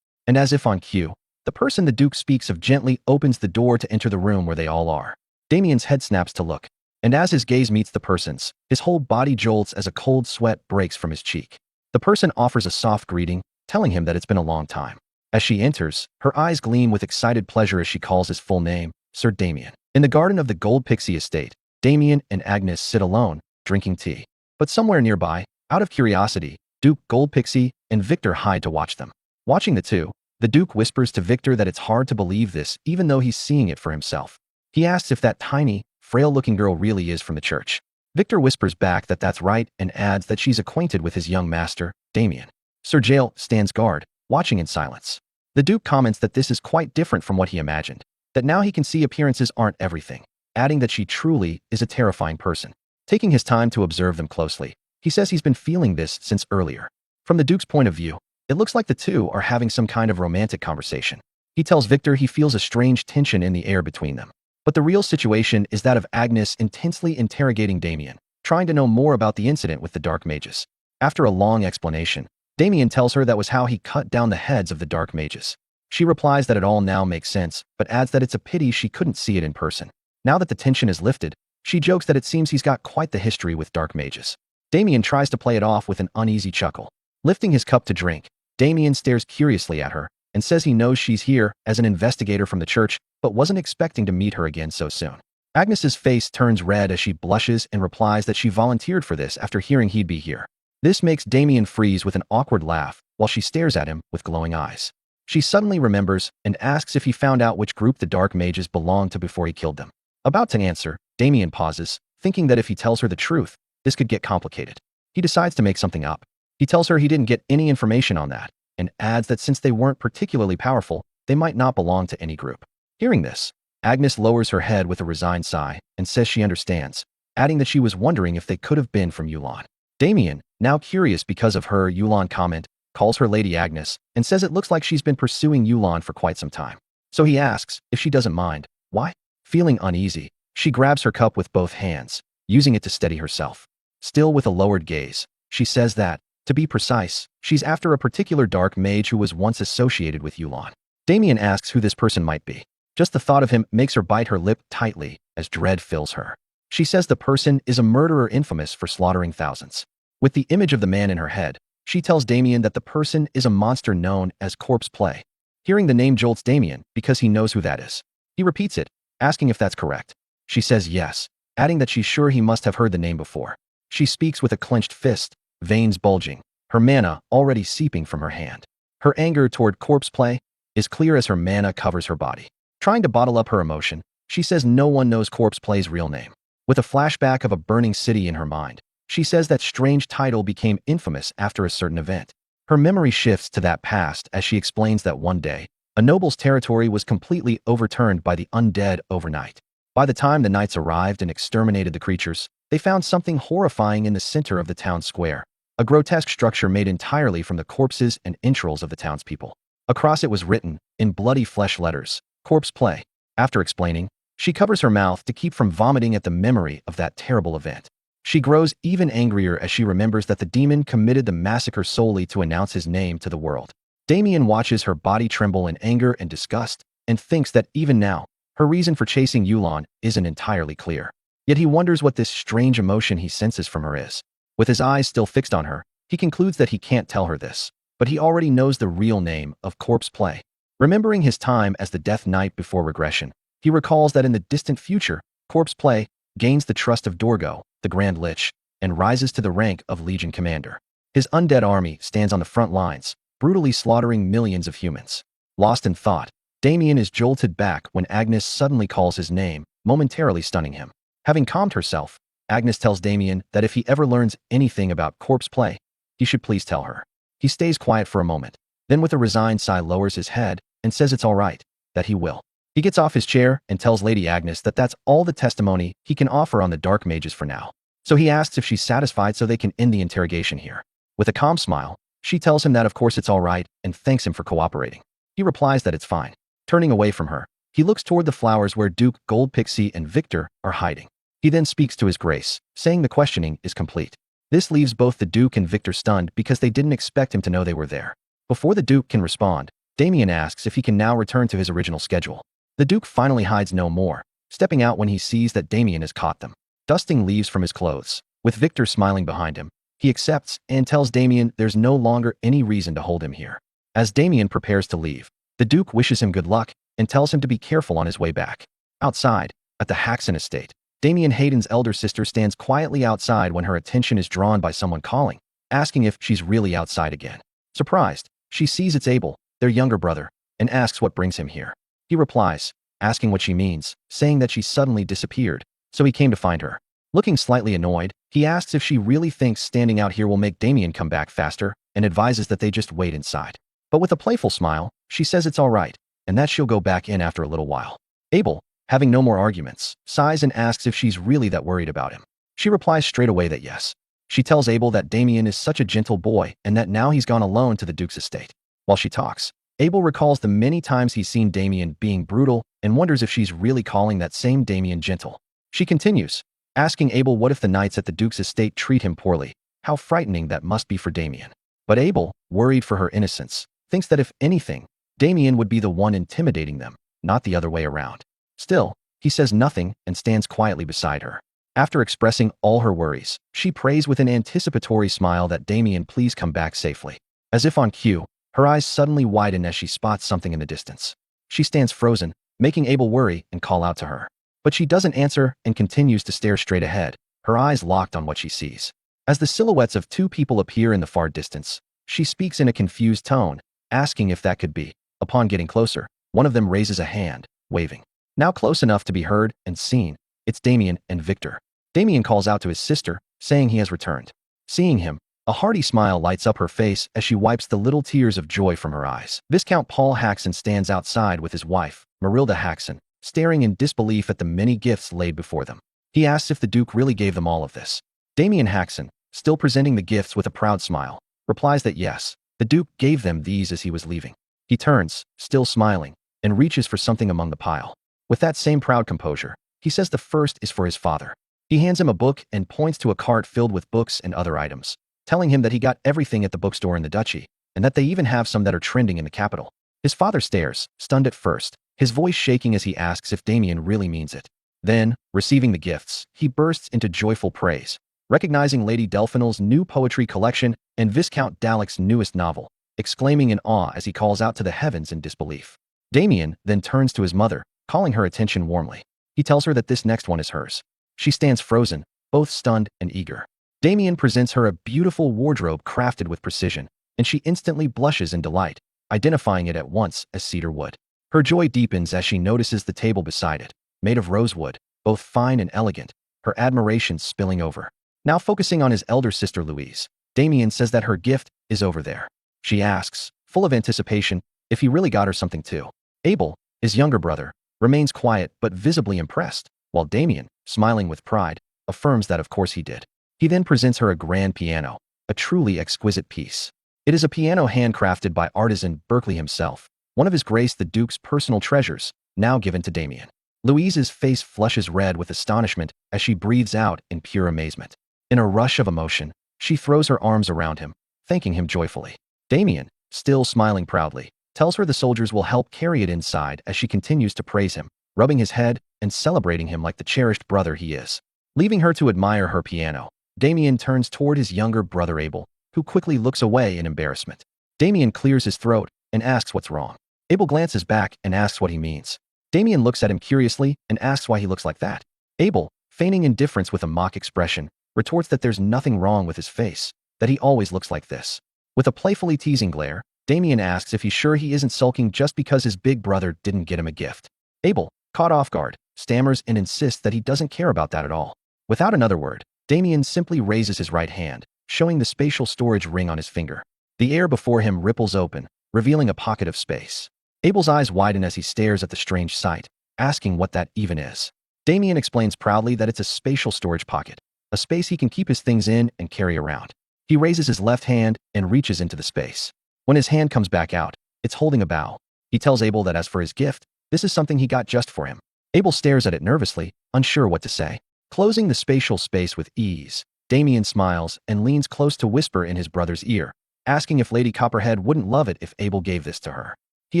And as if on cue, the person the Duke speaks of gently opens the door to enter the room where they all are. Damien's head snaps to look, and as his gaze meets the person's, his whole body jolts as a cold sweat breaks from his cheek. The person offers a soft greeting, telling him that it's been a long time. As she enters, her eyes gleam with excited pleasure as she calls his full name, Sir Damien. In the garden of the Gold Pixie estate, Damien and Agnes sit alone, drinking tea. But somewhere nearby, out of curiosity, Duke Gold Pixie and Victor hide to watch them. Watching the two, the Duke whispers to Victor that it's hard to believe this even though he's seeing it for himself. He asks if that tiny, frail-looking girl really is from the church. Victor whispers back that that's right and adds that she's acquainted with his young master, Damien. Sir Jael stands guard, watching in silence. The Duke comments that this is quite different from what he imagined, that now he can see appearances aren't everything, adding that she truly is a terrifying person. Taking his time to observe them closely, he says he's been feeling this since earlier. From the Duke's point of view, it looks like the two are having some kind of romantic conversation. He tells Victor he feels a strange tension in the air between them. But the real situation is that of Agnes intensely interrogating Damien, trying to know more about the incident with the dark mages. After a long explanation, Damien tells her that was how he cut down the heads of the dark mages. She replies that it all now makes sense, but adds that it's a pity she couldn't see it in person. Now that the tension is lifted, she jokes that it seems he's got quite the history with dark mages. Damien tries to play it off with an uneasy chuckle. Lifting his cup to drink, Damien stares curiously at her and says he knows she's here as an investigator from the church, but wasn't expecting to meet her again so soon. Agnes's face turns red as she blushes and replies that she volunteered for this after hearing he'd be here. This makes Damien freeze with an awkward laugh while she stares at him with glowing eyes. She suddenly remembers and asks if he found out which group the dark mages belonged to before he killed them. About to answer, Damien pauses, thinking that if he tells her the truth, this could get complicated. He decides to make something up. He tells her he didn't get any information on that, and adds that since they weren't particularly powerful, they might not belong to any group. Hearing this, Agnes lowers her head with a resigned sigh and says she understands, adding that she was wondering if they could have been from Yulon. Damien, now curious because of her Yulon comment, calls her Lady Agnes and says it looks like she's been pursuing Yulon for quite some time. So he asks if she doesn't mind. Why? Feeling uneasy, she grabs her cup with both hands, using it to steady herself. Still with a lowered gaze, she says that, to be precise, she's after a particular dark mage who was once associated with Yulon. Damien asks who this person might be. Just the thought of him makes her bite her lip tightly as dread fills her. She says the person is a murderer infamous for slaughtering thousands. With the image of the man in her head, she tells Damien that the person is a monster known as Corpse Play. Hearing the name jolts Damien because he knows who that is. He repeats it, asking if that's correct. She says yes, adding that she's sure he must have heard the name before. She speaks with a clenched fist, veins bulging, her mana already seeping from her hand. Her anger toward Corpse Play is clear as her mana covers her body. Trying to bottle up her emotion, she says no one knows Corpse Play's real name. With a flashback of a burning city in her mind, she says that strange title became infamous after a certain event. Her memory shifts to that past as she explains that one day, a noble's territory was completely overturned by the undead overnight. By the time the knights arrived and exterminated the creatures, they found something horrifying in the center of the town square, a grotesque structure made entirely from the corpses and entrails of the townspeople. Across it was written, in bloody flesh letters, Corpse Play. After explaining, she covers her mouth to keep from vomiting at the memory of that terrible event. She grows even angrier as she remembers that the demon committed the massacre solely to announce his name to the world. Damien watches her body tremble in anger and disgust, and thinks that even now, her reason for chasing Yulon isn't entirely clear. Yet he wonders what this strange emotion he senses from her is. With his eyes still fixed on her, he concludes that he can't tell her this, but he already knows the real name of Corpse Play. Remembering his time as the Death Knight before regression, he recalls that in the distant future, Corpse Play gains the trust of Dorgo, the Grand Lich, and rises to the rank of Legion Commander. His undead army stands on the front lines, brutally slaughtering millions of humans. Lost in thought, Damien is jolted back when Agnes suddenly calls his name, momentarily stunning him. Having calmed herself, Agnes tells Damien that if he ever learns anything about Corpse Play, he should please tell her. He stays quiet for a moment, then with a resigned sigh lowers his head and says it's all right, that he will. He gets off his chair and tells Lady Agnes that that's all the testimony he can offer on the Dark Mages for now. So he asks if she's satisfied so they can end the interrogation here. With a calm smile, she tells him that of course it's all right and thanks him for cooperating. He replies that it's fine. Turning away from her, he looks toward the flowers where Duke, Gold Pixie, and Victor are hiding. He then speaks to his grace, saying the questioning is complete. This leaves both the Duke and Victor stunned because they didn't expect him to know they were there. Before the Duke can respond, Damien asks if he can now return to his original schedule. The Duke finally hides no more, stepping out when he sees that Damien has caught them. Dusting leaves from his clothes, with Victor smiling behind him, he accepts and tells Damien there's no longer any reason to hold him here. As Damien prepares to leave, the Duke wishes him good luck and tells him to be careful on his way back. Outside, at the Haxon estate, Damien Hayden's elder sister stands quietly outside when her attention is drawn by someone calling, asking if she's really outside again. Surprised, she sees it's Abel, their younger brother, and asks what brings him here. He replies, asking what she means, saying that she suddenly disappeared, so he came to find her. Looking slightly annoyed, he asks if she really thinks standing out here will make Damien come back faster, and advises that they just wait inside. But with a playful smile, she says it's all right, and that she'll go back in after a little while. Abel, having no more arguments, sighs and asks if she's really that worried about him. She replies straight away that yes. She tells Abel that Damien is such a gentle boy and that now he's gone alone to the Duke's estate. While she talks, Abel recalls the many times he's seen Damien being brutal and wonders if she's really calling that same Damien gentle. She continues, asking Abel what if the knights at the Duke's estate treat him poorly, how frightening that must be for Damien. But Abel, worried for her innocence, thinks that if anything, Damien would be the one intimidating them, not the other way around. Still, he says nothing and stands quietly beside her. After expressing all her worries, she prays with an anticipatory smile that Damien please come back safely. As if on cue, her eyes suddenly widen as she spots something in the distance. She stands frozen, making Abel worry and call out to her. But she doesn't answer and continues to stare straight ahead, her eyes locked on what she sees. As the silhouettes of two people appear in the far distance, she speaks in a confused tone, asking if that could be. Upon getting closer, one of them raises a hand, waving. Now close enough to be heard and seen, it's Damien and Victor. Damien calls out to his sister, saying he has returned. Seeing him, a hearty smile lights up her face as she wipes the little tears of joy from her eyes. Viscount Paul Haxon stands outside with his wife, Marilda Haxon, staring in disbelief at the many gifts laid before them. He asks if the Duke really gave them all of this. Damien Haxon, still presenting the gifts with a proud smile, replies that yes, the Duke gave them these as he was leaving. He turns, still smiling, and reaches for something among the pile. With that same proud composure, he says the first is for his father. He hands him a book and points to a cart filled with books and other items, telling him that he got everything at the bookstore in the duchy, and that they even have some that are trending in the capital. His father stares, stunned at first, his voice shaking as he asks if Damien really means it. Then, receiving the gifts, he bursts into joyful praise, recognizing Lady Delphinel's new poetry collection and Viscount Dalek's newest novel, exclaiming in awe as he calls out to the heavens in disbelief. Damien then turns to his mother, calling her attention warmly. He tells her that this next one is hers. She stands frozen, both stunned and eager. Damien presents her a beautiful wardrobe crafted with precision, and she instantly blushes in delight, identifying it at once as cedar wood. Her joy deepens as she notices the table beside it, made of rosewood, both fine and elegant, her admiration spilling over. Now focusing on his elder sister Louise, Damien says that her gift is over there. She asks, full of anticipation, if he really got her something too. Abel, his younger brother, remains quiet but visibly impressed, while Damien, smiling with pride, affirms that of course he did. He then presents her a grand piano, a truly exquisite piece. It is a piano handcrafted by artisan Berkeley himself, one of His Grace the Duke's personal treasures, now given to Damien. Louise's face flushes red with astonishment as she breathes out in pure amazement. In a rush of emotion, she throws her arms around him, thanking him joyfully. Damien, still smiling proudly, tells her the soldiers will help carry it inside as she continues to praise him, rubbing his head and celebrating him like the cherished brother he is. Leaving her to admire her piano, Damien turns toward his younger brother Abel, who quickly looks away in embarrassment. Damien clears his throat and asks what's wrong. Abel glances back and asks what he means. Damien looks at him curiously and asks why he looks like that. Abel, feigning indifference with a mock expression, retorts that there's nothing wrong with his face, that he always looks like this. With a playfully teasing glare, Damien asks if he's sure he isn't sulking just because his big brother didn't get him a gift. Abel, caught off guard, stammers and insists that he doesn't care about that at all. Without another word, Damien simply raises his right hand, showing the spatial storage ring on his finger. The air before him ripples open, revealing a pocket of space. Abel's eyes widen as he stares at the strange sight, asking what that even is. Damien explains proudly that it's a spatial storage pocket, a space he can keep his things in and carry around. He raises his left hand and reaches into the space. When his hand comes back out, it's holding a bow. He tells Abel that as for his gift, this is something he got just for him. Abel stares at it nervously, unsure what to say. Closing the spatial space with ease, Damien smiles and leans close to whisper in his brother's ear, asking if Lady Copperhead wouldn't love it if Abel gave this to her. He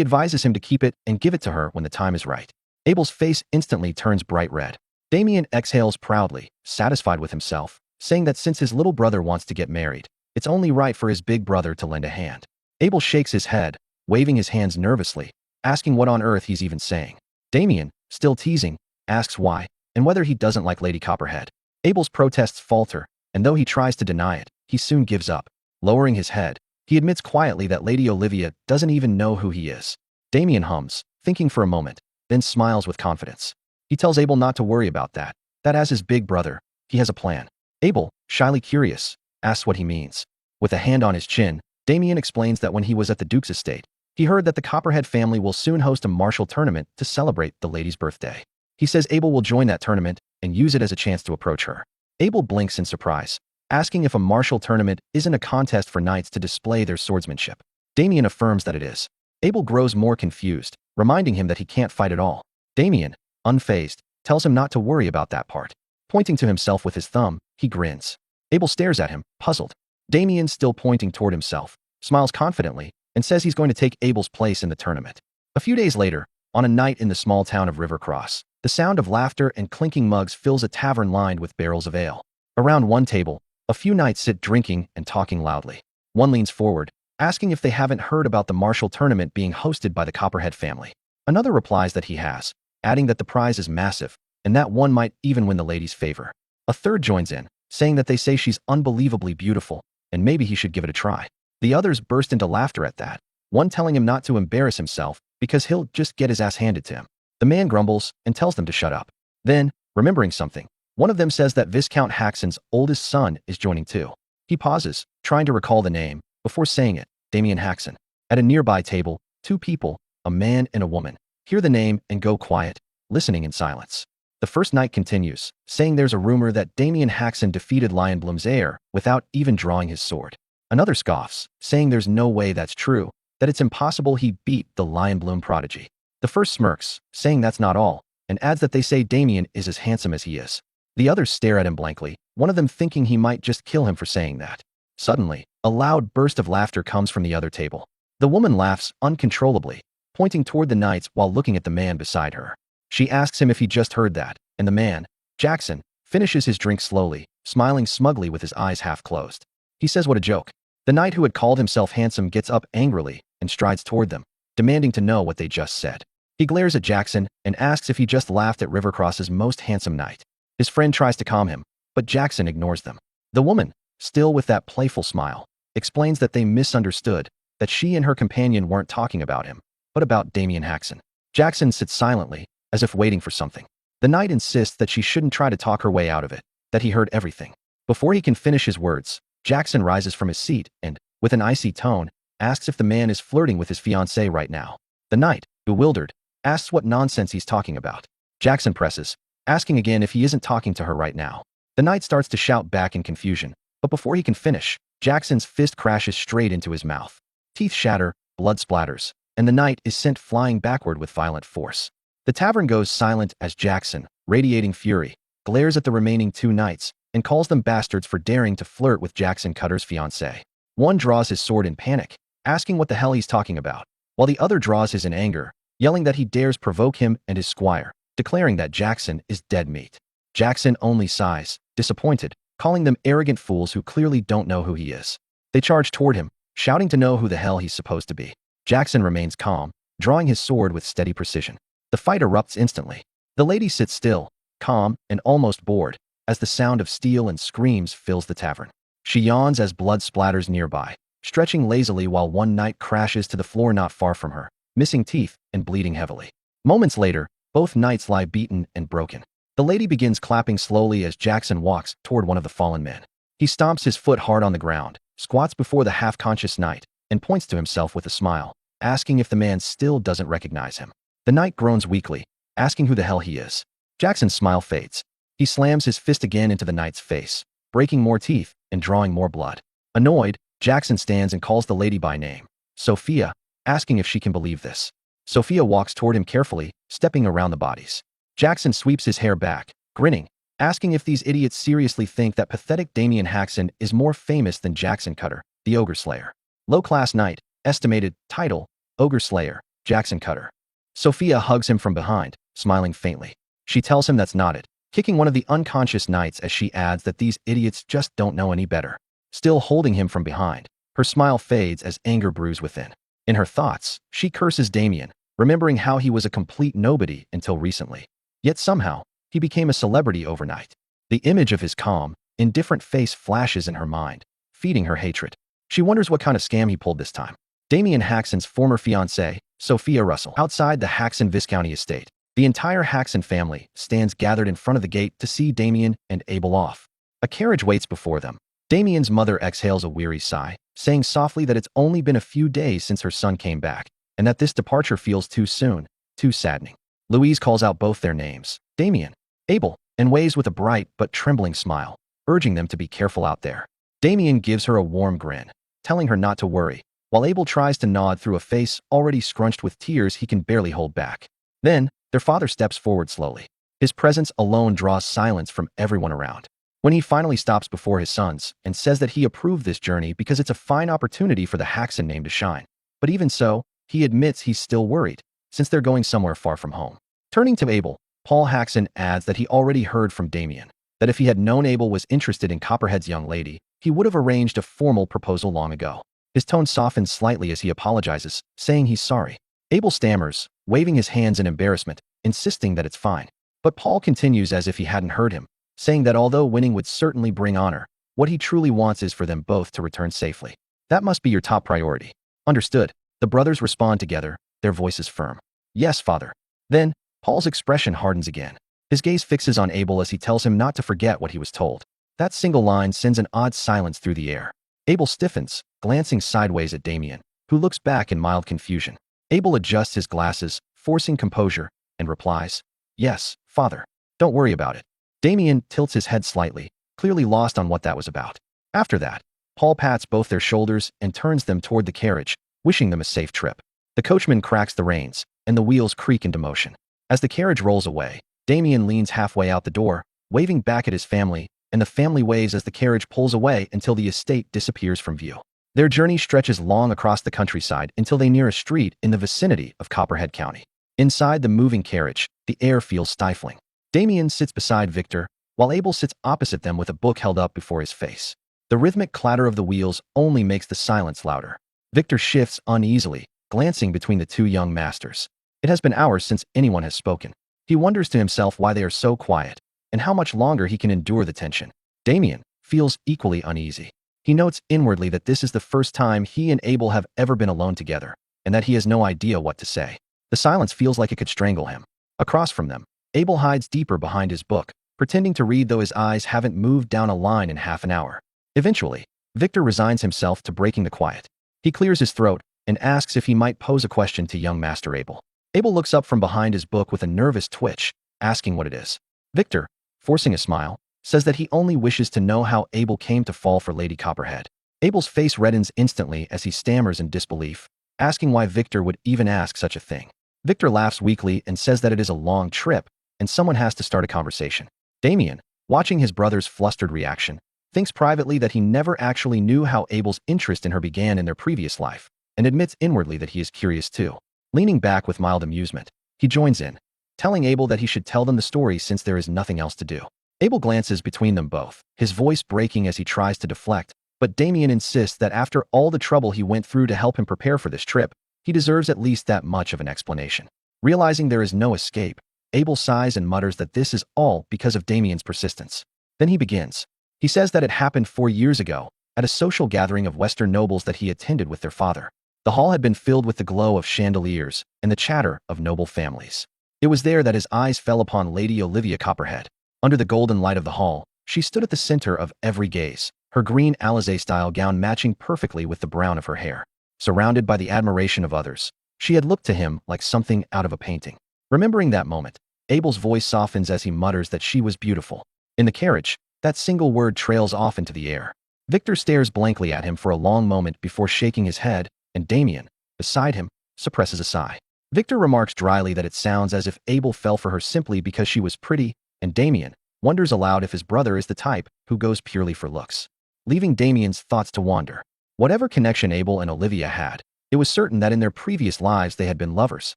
advises him to keep it and give it to her when the time is right. Abel's face instantly turns bright red. Damien exhales proudly, satisfied with himself, saying that since his little brother wants to get married, it's only right for his big brother to lend a hand. Abel shakes his head, waving his hands nervously, asking what on earth he's even saying. Damien, still teasing, asks why, and whether he doesn't like Lady Copperhead. Abel's protests falter, and though he tries to deny it, he soon gives up. Lowering his head, he admits quietly that Lady Olivia doesn't even know who he is. Damien hums, thinking for a moment, then smiles with confidence. He tells Abel not to worry about that as his big brother, he has a plan. Abel, shyly curious, asks what he means. With a hand on his chin, Damien explains that when he was at the Duke's estate, he heard that the Copperhead family will soon host a martial tournament to celebrate the lady's birthday. He says Abel will join that tournament and use it as a chance to approach her. Abel blinks in surprise, asking if a martial tournament isn't a contest for knights to display their swordsmanship. Damien affirms that it is. Abel grows more confused, reminding him that he can't fight at all. Damien, unfazed, tells him not to worry about that part. Pointing to himself with his thumb, he grins. Abel stares at him, puzzled. Damien, still pointing toward himself, smiles confidently and says he's going to take Abel's place in the tournament. A few days later, on a night in the small town of Rivercross, the sound of laughter and clinking mugs fills a tavern lined with barrels of ale. Around one table, a few knights sit drinking and talking loudly. One leans forward, asking if they haven't heard about the martial tournament being hosted by the Copperhead family. Another replies that he has, adding that the prize is massive, and that one might even win the lady's favor. A third joins in, saying that they say she's unbelievably beautiful, and maybe he should give it a try. The others burst into laughter at that, one telling him not to embarrass himself because he'll just get his ass handed to him. The man grumbles and tells them to shut up. Then, remembering something, one of them says that Viscount Haxon's oldest son is joining too. He pauses, trying to recall the name, before saying it, Damien Haxon. At a nearby table, two people, a man and a woman, hear the name and go quiet, listening in silence. The first knight continues, saying there's a rumor that Damien Haxon defeated Lionbloom's heir without even drawing his sword. Another scoffs, saying there's no way that's true, that it's impossible he beat the Lionbloom prodigy. The first smirks, saying that's not all, and adds that they say Damien is as handsome as he is. The others stare at him blankly, one of them thinking he might just kill him for saying that. Suddenly, a loud burst of laughter comes from the other table. The woman laughs uncontrollably, pointing toward the knights while looking at the man beside her. She asks him if he just heard that, and the man, Jackson, finishes his drink slowly, smiling smugly with his eyes half closed. He says what a joke. The knight who had called himself handsome gets up angrily and strides toward them, demanding to know what they just said. He glares at Jackson and asks if he just laughed at Rivercross's most handsome knight. His friend tries to calm him, but Jackson ignores them. The woman, still with that playful smile, explains that they misunderstood, that she and her companion weren't talking about him, but about Damian Haxon. Jackson sits silently, as if waiting for something. The knight insists that she shouldn't try to talk her way out of it, that he heard everything. Before he can finish his words, Jackson rises from his seat and, with an icy tone, asks if the man is flirting with his fiancée right now. The knight, bewildered, asks what nonsense he's talking about. Jackson presses, asking again if he isn't talking to her right now. The knight starts to shout back in confusion, but before he can finish, Jackson's fist crashes straight into his mouth. Teeth shatter, blood splatters, and the knight is sent flying backward with violent force. The tavern goes silent as Jackson, radiating fury, glares at the remaining two knights and calls them bastards for daring to flirt with Jackson Cutter's fiancée. One draws his sword in panic, asking what the hell he's talking about, while the other draws his in anger, yelling that he dares provoke him and his squire, declaring that Jackson is dead meat. Jackson only sighs, disappointed, calling them arrogant fools who clearly don't know who he is. They charge toward him, shouting to know who the hell he's supposed to be. Jackson remains calm, drawing his sword with steady precision. The fight erupts instantly. The lady sits still, calm and almost bored, as the sound of steel and screams fills the tavern. She yawns as blood splatters nearby, stretching lazily while one knight crashes to the floor not far from her, missing teeth and bleeding heavily. Moments later, both knights lie beaten and broken. The lady begins clapping slowly as Jackson walks toward one of the fallen men. He stomps his foot hard on the ground, squats before the half-conscious knight, and points to himself with a smile, asking if the man still doesn't recognize him. The knight groans weakly, asking who the hell he is. Jackson's smile fades. He slams his fist again into the knight's face, breaking more teeth and drawing more blood. Annoyed, Jackson stands and calls the lady by name, Sophia, asking if she can believe this. Sophia walks toward him carefully, stepping around the bodies. Jackson sweeps his hair back, grinning, asking if these idiots seriously think that pathetic Damian Haxon is more famous than Jackson Cutter, the Ogre Slayer. Low-class knight, estimated, title, Ogre Slayer, Jackson Cutter. Sophia hugs him from behind, smiling faintly. She tells him that's not it, kicking one of the unconscious knights as she adds that these idiots just don't know any better. Still holding him from behind, her smile fades as anger brews within. In her thoughts, she curses Damian, remembering how he was a complete nobody until recently. Yet somehow, he became a celebrity overnight. The image of his calm, indifferent face flashes in her mind, feeding her hatred. She wonders what kind of scam he pulled this time. Damian Haxon's former fiancée, Sophia Russell, outside the Haxon Viscounty estate. The entire Haxon family stands gathered in front of the gate to see Damian and Abel off. A carriage waits before them. Damian's mother exhales a weary sigh, saying softly that it's only been a few days since her son came back, and that this departure feels too soon, too saddening. Louise calls out both their names, Damian, Abel, and waves with a bright but trembling smile, urging them to be careful out there. Damian gives her a warm grin, telling her not to worry, while Abel tries to nod through a face already scrunched with tears he can barely hold back. Then, their father steps forward slowly. His presence alone draws silence from everyone around. When he finally stops before his sons and says that he approved this journey because it's a fine opportunity for the Haxon name to shine. But even so, he admits he's still worried, since they're going somewhere far from home. Turning to Abel, Paul Haxon adds that he already heard from Damian, that if he had known Abel was interested in Copperhead's young lady, he would have arranged a formal proposal long ago. His tone softens slightly as he apologizes, saying he's sorry. Abel stammers, waving his hands in embarrassment, insisting that it's fine. But Paul continues as if he hadn't heard him, saying that although winning would certainly bring honor, what he truly wants is for them both to return safely. That must be your top priority. Understood. The brothers respond together, their voices firm. Yes, father. Then, Paul's expression hardens again. His gaze fixes on Abel as he tells him not to forget what he was told. That single line sends an odd silence through the air. Abel stiffens, glancing sideways at Damian, who looks back in mild confusion. Abel adjusts his glasses, forcing composure, and replies, "Yes, father. Don't worry about it." Damian tilts his head slightly, clearly lost on what that was about. After that, Paul pats both their shoulders and turns them toward the carriage, wishing them a safe trip. The coachman cracks the reins, and the wheels creak into motion. As the carriage rolls away, Damian leans halfway out the door, waving back at his family, and the family waves as the carriage pulls away until the estate disappears from view. Their journey stretches long across the countryside until they near a street in the vicinity of Copperhead County. Inside the moving carriage, the air feels stifling. Damien sits beside Victor, while Abel sits opposite them with a book held up before his face. The rhythmic clatter of the wheels only makes the silence louder. Victor shifts uneasily, glancing between the two young masters. It has been hours since anyone has spoken. He wonders to himself why they are so quiet, and how much longer he can endure the tension. Damien feels equally uneasy. He notes inwardly that this is the first time he and Abel have ever been alone together, and that he has no idea what to say. The silence feels like it could strangle him. Across from them, Abel hides deeper behind his book, pretending to read though his eyes haven't moved down a line in half an hour. Eventually, Victor resigns himself to breaking the quiet. He clears his throat and asks if he might pose a question to young Master Abel. Abel looks up from behind his book with a nervous twitch, asking what it is. Victor, forcing a smile, says that he only wishes to know how Abel came to fall for Lady Copperhead. Abel's face reddens instantly as he stammers in disbelief, asking why Victor would even ask such a thing. Victor laughs weakly and says that it is a long trip, and someone has to start a conversation. Damien, watching his brother's flustered reaction, thinks privately that he never actually knew how Abel's interest in her began in their previous life, and admits inwardly that he is curious too. Leaning back with mild amusement, he joins in, telling Abel that he should tell them the story since there is nothing else to do. Abel glances between them both, his voice breaking as he tries to deflect, but Damien insists that after all the trouble he went through to help him prepare for this trip, he deserves at least that much of an explanation. Realizing there is no escape, Abel sighs and mutters that this is all because of Damien's persistence. Then he begins. He says that it happened 4 years ago, at a social gathering of Western nobles that he attended with their father. The hall had been filled with the glow of chandeliers and the chatter of noble families. It was there that his eyes fell upon Lady Olivia Copperhead. Under the golden light of the hall, she stood at the center of every gaze, her green Alizé-style gown matching perfectly with the brown of her hair. Surrounded by the admiration of others, she had looked to him like something out of a painting. Remembering that moment, Abel's voice softens as he mutters that she was beautiful. In the carriage, that single word trails off into the air. Victor stares blankly at him for a long moment before shaking his head, and Damien, beside him, suppresses a sigh. Victor remarks dryly that it sounds as if Abel fell for her simply because she was pretty, and Damien wonders aloud if his brother is the type who goes purely for looks. Leaving Damien's thoughts to wander. Whatever connection Abel and Olivia had, it was certain that in their previous lives they had been lovers.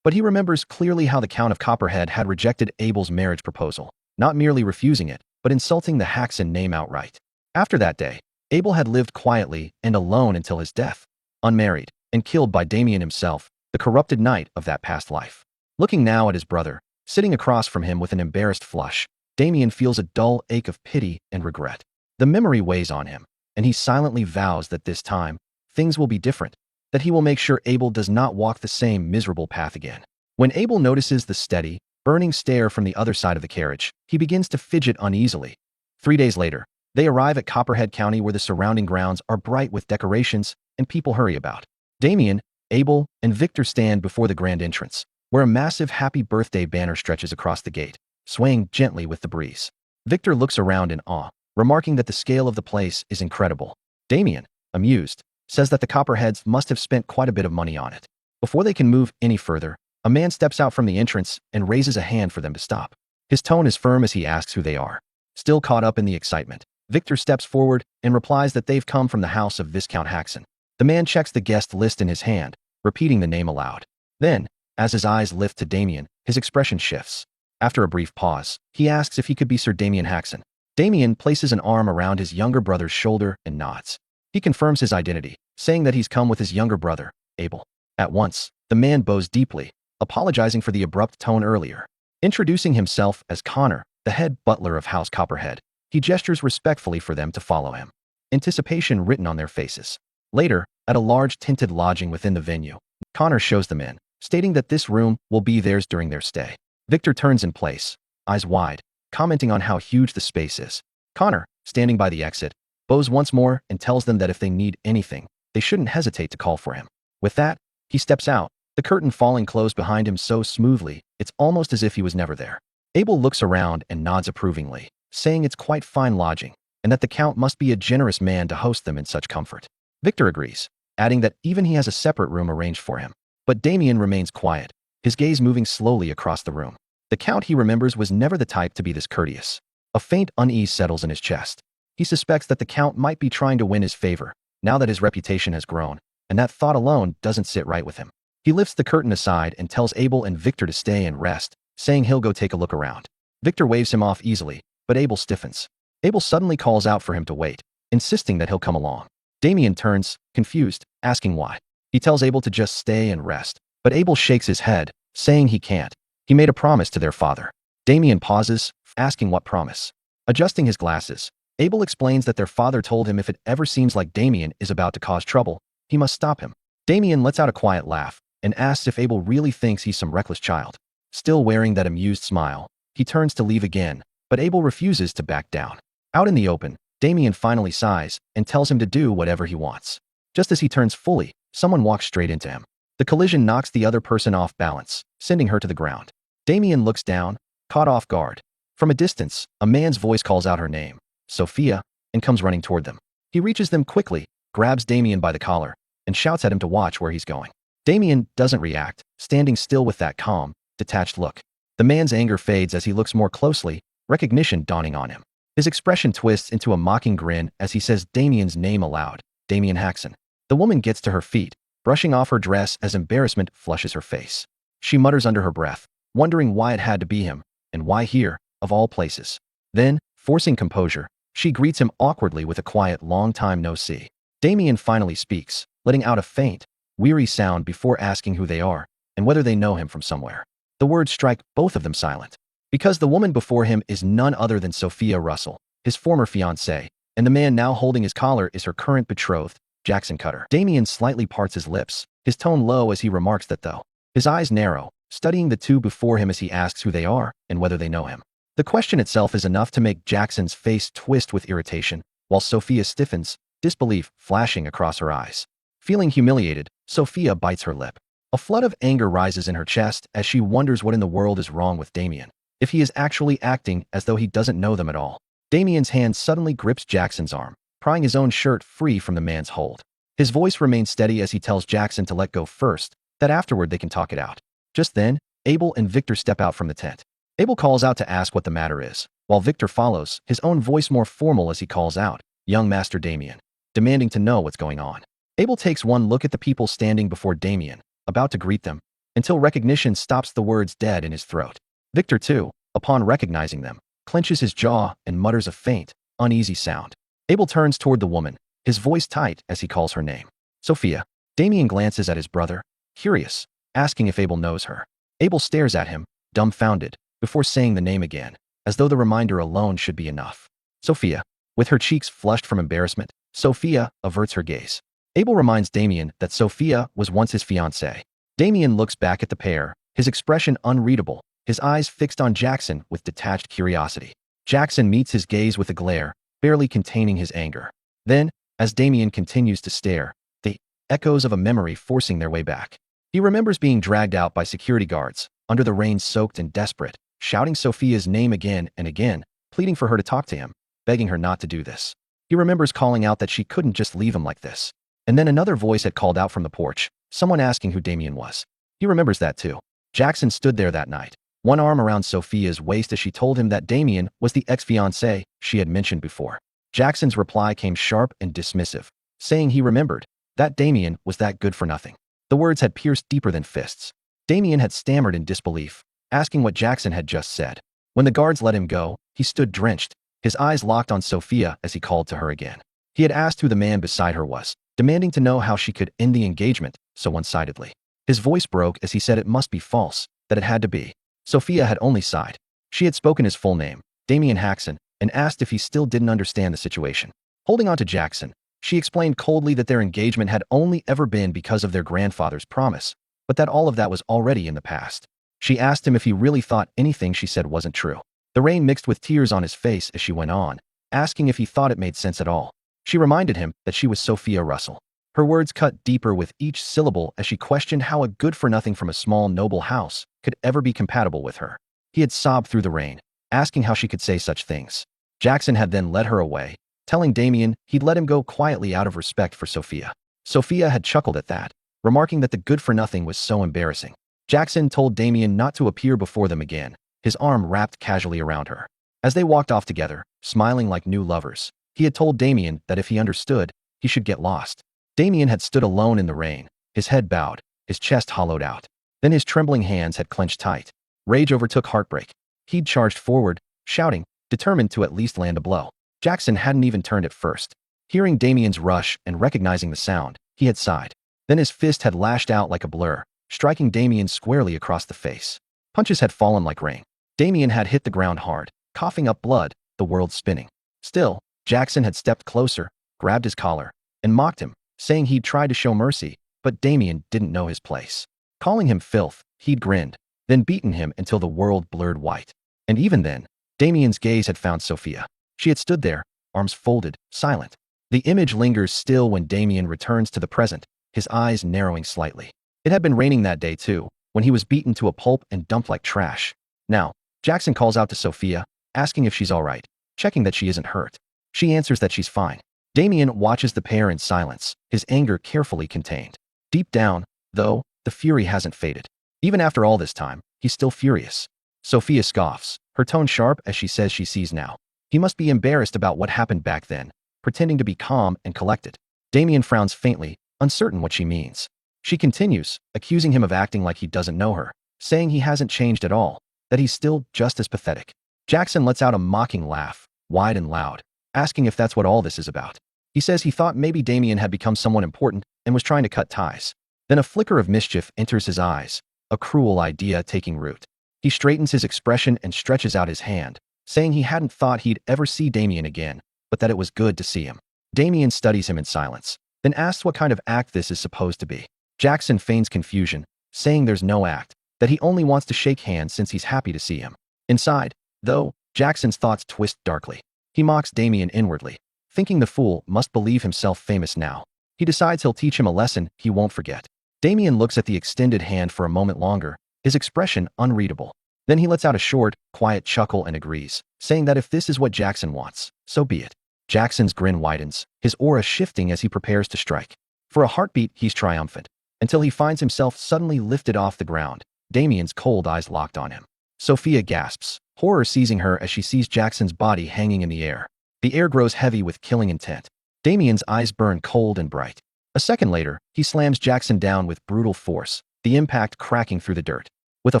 But he remembers clearly how the Count of Copperhead had rejected Abel's marriage proposal, not merely refusing it, but insulting the Haxan name outright. After that day, Abel had lived quietly and alone until his death, unmarried, and killed by Damien himself, the corrupted knight of that past life. Looking now at his brother, sitting across from him with an embarrassed flush, Damien feels a dull ache of pity and regret. The memory weighs on him, and he silently vows that this time, things will be different, that he will make sure Abel does not walk the same miserable path again. When Abel notices the steady, burning stare from the other side of the carriage, he begins to fidget uneasily. 3 days later, they arrive at Copperhead County where the surrounding grounds are bright with decorations and people hurry about. Damien, Abel, and Victor stand before the grand entrance, where a massive happy birthday banner stretches across the gate, swaying gently with the breeze. Victor looks around in awe, remarking that the scale of the place is incredible. Damien, amused, says that the Copperheads must have spent quite a bit of money on it. Before they can move any further, a man steps out from the entrance and raises a hand for them to stop. His tone is firm as he asks who they are. Still caught up in the excitement, Victor steps forward and replies that they've come from the house of Viscount Haxan. The man checks the guest list in his hand, repeating the name aloud. Then, as his eyes lift to Damien, his expression shifts. After a brief pause, he asks if he could be Sir Damien Haxan. Damien places an arm around his younger brother's shoulder and nods. He confirms his identity, saying that he's come with his younger brother, Abel. At once, the man bows deeply, apologizing for the abrupt tone earlier. Introducing himself as Connor, the head butler of House Copperhead, he gestures respectfully for them to follow him. Anticipation written on their faces. Later, at a large tinted lodging within the venue, Connor shows them in, stating that this room will be theirs during their stay. Victor turns in place, eyes wide, commenting on how huge the space is. Connor, standing by the exit, bows once more and tells them that if they need anything, they shouldn't hesitate to call for him. With that, he steps out, the curtain falling closed behind him so smoothly, it's almost as if he was never there. Abel looks around and nods approvingly, saying it's quite fine lodging, and that the Count must be a generous man to host them in such comfort. Victor agrees, adding that even he has a separate room arranged for him. But Damien remains quiet, his gaze moving slowly across the room. The Count, he remembers, was never the type to be this courteous. A faint unease settles in his chest. He suspects that the Count might be trying to win his favor, now that his reputation has grown, and that thought alone doesn't sit right with him. He lifts the curtain aside and tells Abel and Victor to stay and rest, saying he'll go take a look around. Victor waves him off easily, but Abel stiffens. Abel suddenly calls out for him to wait, insisting that he'll come along. Damien turns, confused, asking why. He tells Abel to just stay and rest, but Abel shakes his head, saying he can't. He made a promise to their father. Damien pauses, asking what promise. Adjusting his glasses, Abel explains that their father told him if it ever seems like Damien is about to cause trouble, he must stop him. Damien lets out a quiet laugh and asks if Abel really thinks he's some reckless child. Still wearing that amused smile, he turns to leave again, but Abel refuses to back down. Out in the open, Damien finally sighs and tells him to do whatever he wants. Just as he turns fully, someone walks straight into him. The collision knocks the other person off balance, sending her to the ground. Damien looks down, caught off guard. From a distance, a man's voice calls out her name, Sophia, and comes running toward them. He reaches them quickly, grabs Damien by the collar, and shouts at him to watch where he's going. Damien doesn't react, standing still with that calm, detached look. The man's anger fades as he looks more closely, recognition dawning on him. His expression twists into a mocking grin as he says Damien's name aloud, Damien Haxon. The woman gets to her feet, brushing off her dress as embarrassment flushes her face. She mutters under her breath, wondering why it had to be him, and why here, of all places. Then, forcing composure, she greets him awkwardly with a quiet long time no see. Damien finally speaks, letting out a faint, weary sound before asking who they are, and whether they know him from somewhere. The words strike both of them silent. Because the woman before him is none other than Sophia Russell, his former fiancée, and the man now holding his collar is her current betrothed, Jackson Cutter. Damien slightly parts his lips, his tone low as he remarks that though. His eyes narrow, studying the two before him as he asks who they are and whether they know him. The question itself is enough to make Jackson's face twist with irritation, while Sophia stiffens, disbelief flashing across her eyes. Feeling humiliated, Sophia bites her lip. A flood of anger rises in her chest as she wonders what in the world is wrong with Damien. If he is actually acting as though he doesn't know them at all. Damien's hand suddenly grips Jackson's arm, prying his own shirt free from the man's hold. His voice remains steady as he tells Jackson to let go first, that afterward they can talk it out. Just then, Abel and Victor step out from the tent. Abel calls out to ask what the matter is, while Victor follows, his own voice more formal as he calls out, "Young Master Damien," demanding to know what's going on. Abel takes one look at the people standing before Damien, about to greet them, until recognition stops the words dead in his throat. Victor, too, upon recognizing them, clenches his jaw and mutters a faint, uneasy sound. Abel turns toward the woman, his voice tight as he calls her name. Sophia. Damien glances at his brother, curious, asking if Abel knows her. Abel stares at him, dumbfounded, before saying the name again, as though the reminder alone should be enough. Sophia. With her cheeks flushed from embarrassment, Sophia averts her gaze. Abel reminds Damien that Sophia was once his fiancée. Damien looks back at the pair, his expression unreadable, his eyes fixed on Jackson with detached curiosity. Jackson meets his gaze with a glare, barely containing his anger. Then, as Damien continues to stare, the echoes of a memory forcing their way back. He remembers being dragged out by security guards, under the rain soaked and desperate, shouting Sophia's name again and again, pleading for her to talk to him, begging her not to do this. He remembers calling out that she couldn't just leave him like this. And then another voice had called out from the porch, someone asking who Damien was. He remembers that too. Jackson stood there that night, one arm around Sophia's waist as she told him that Damien was the ex-fiancé she had mentioned before. Jackson's reply came sharp and dismissive, saying he remembered that Damien was that good for nothing. The words had pierced deeper than fists. Damien had stammered in disbelief, asking what Jackson had just said. When the guards let him go, he stood drenched, his eyes locked on Sophia as he called to her again. He had asked who the man beside her was, demanding to know how she could end the engagement so one-sidedly. His voice broke as he said it must be false, that it had to be. Sophia had only sighed. She had spoken his full name, Damien Haxon, and asked if he still didn't understand the situation. Holding on to Jackson, she explained coldly that their engagement had only ever been because of their grandfather's promise, but that all of that was already in the past. She asked him if he really thought anything she said wasn't true. The rain mixed with tears on his face as she went on, asking if he thought it made sense at all. She reminded him that she was Sophia Russell. Her words cut deeper with each syllable as she questioned how a good-for-nothing from a small, noble house could ever be compatible with her. He had sobbed through the rain, asking how she could say such things. Jackson had then led her away, telling Damien he'd let him go quietly out of respect for Sophia. Sophia had chuckled at that, remarking that the good-for-nothing was so embarrassing. Jackson told Damien not to appear before them again, his arm wrapped casually around her. As they walked off together, smiling like new lovers, he had told Damien that if he understood, he should get lost. Damien had stood alone in the rain, his head bowed, his chest hollowed out. Then his trembling hands had clenched tight. Rage overtook heartbreak. He'd charged forward, shouting, determined to at least land a blow. Jackson hadn't even turned at first. Hearing Damien's rush and recognizing the sound, he had sighed. Then his fist had lashed out like a blur, striking Damien squarely across the face. Punches had fallen like rain. Damien had hit the ground hard, coughing up blood, the world spinning. Still, Jackson had stepped closer, grabbed his collar, and mocked him, saying he'd tried to show mercy, but Damien didn't know his place. Calling him filth, he'd grinned, then beaten him until the world blurred white. And even then, Damien's gaze had found Sophia. She had stood there, arms folded, silent. The image lingers still when Damien returns to the present, his eyes narrowing slightly. It had been raining that day too, when he was beaten to a pulp and dumped like trash. Now, Jackson calls out to Sophia, asking if she's all right, checking that she isn't hurt. She answers that she's fine. Damien watches the pair in silence, his anger carefully contained. Deep down, though, the fury hasn't faded. Even after all this time, he's still furious. Sophia scoffs, her tone sharp as she says she sees now. He must be embarrassed about what happened back then, pretending to be calm and collected. Damien frowns faintly, uncertain what she means. She continues, accusing him of acting like he doesn't know her, saying he hasn't changed at all, that he's still just as pathetic. Jackson lets out a mocking laugh, wide and loud, asking if that's what all this is about. He says he thought maybe Damien had become someone important and was trying to cut ties. Then a flicker of mischief enters his eyes, a cruel idea taking root. He straightens his expression and stretches out his hand, saying he hadn't thought he'd ever see Damien again, but that it was good to see him. Damien studies him in silence, then asks what kind of act this is supposed to be. Jackson feigns confusion, saying there's no act, that he only wants to shake hands since he's happy to see him. Inside, though, Jackson's thoughts twist darkly. He mocks Damien inwardly, thinking the fool must believe himself famous now. He decides he'll teach him a lesson he won't forget. Damien looks at the extended hand for a moment longer, his expression unreadable. Then he lets out a short, quiet chuckle and agrees, saying that if this is what Jackson wants, so be it. Jackson's grin widens, his aura shifting as he prepares to strike. For a heartbeat, he's triumphant, until he finds himself suddenly lifted off the ground, Damien's cold eyes locked on him. Sophia gasps, horror seizing her as she sees Jackson's body hanging in the air. The air grows heavy with killing intent. Damien's eyes burn cold and bright. A second later, he slams Jackson down with brutal force, the impact cracking through the dirt. With a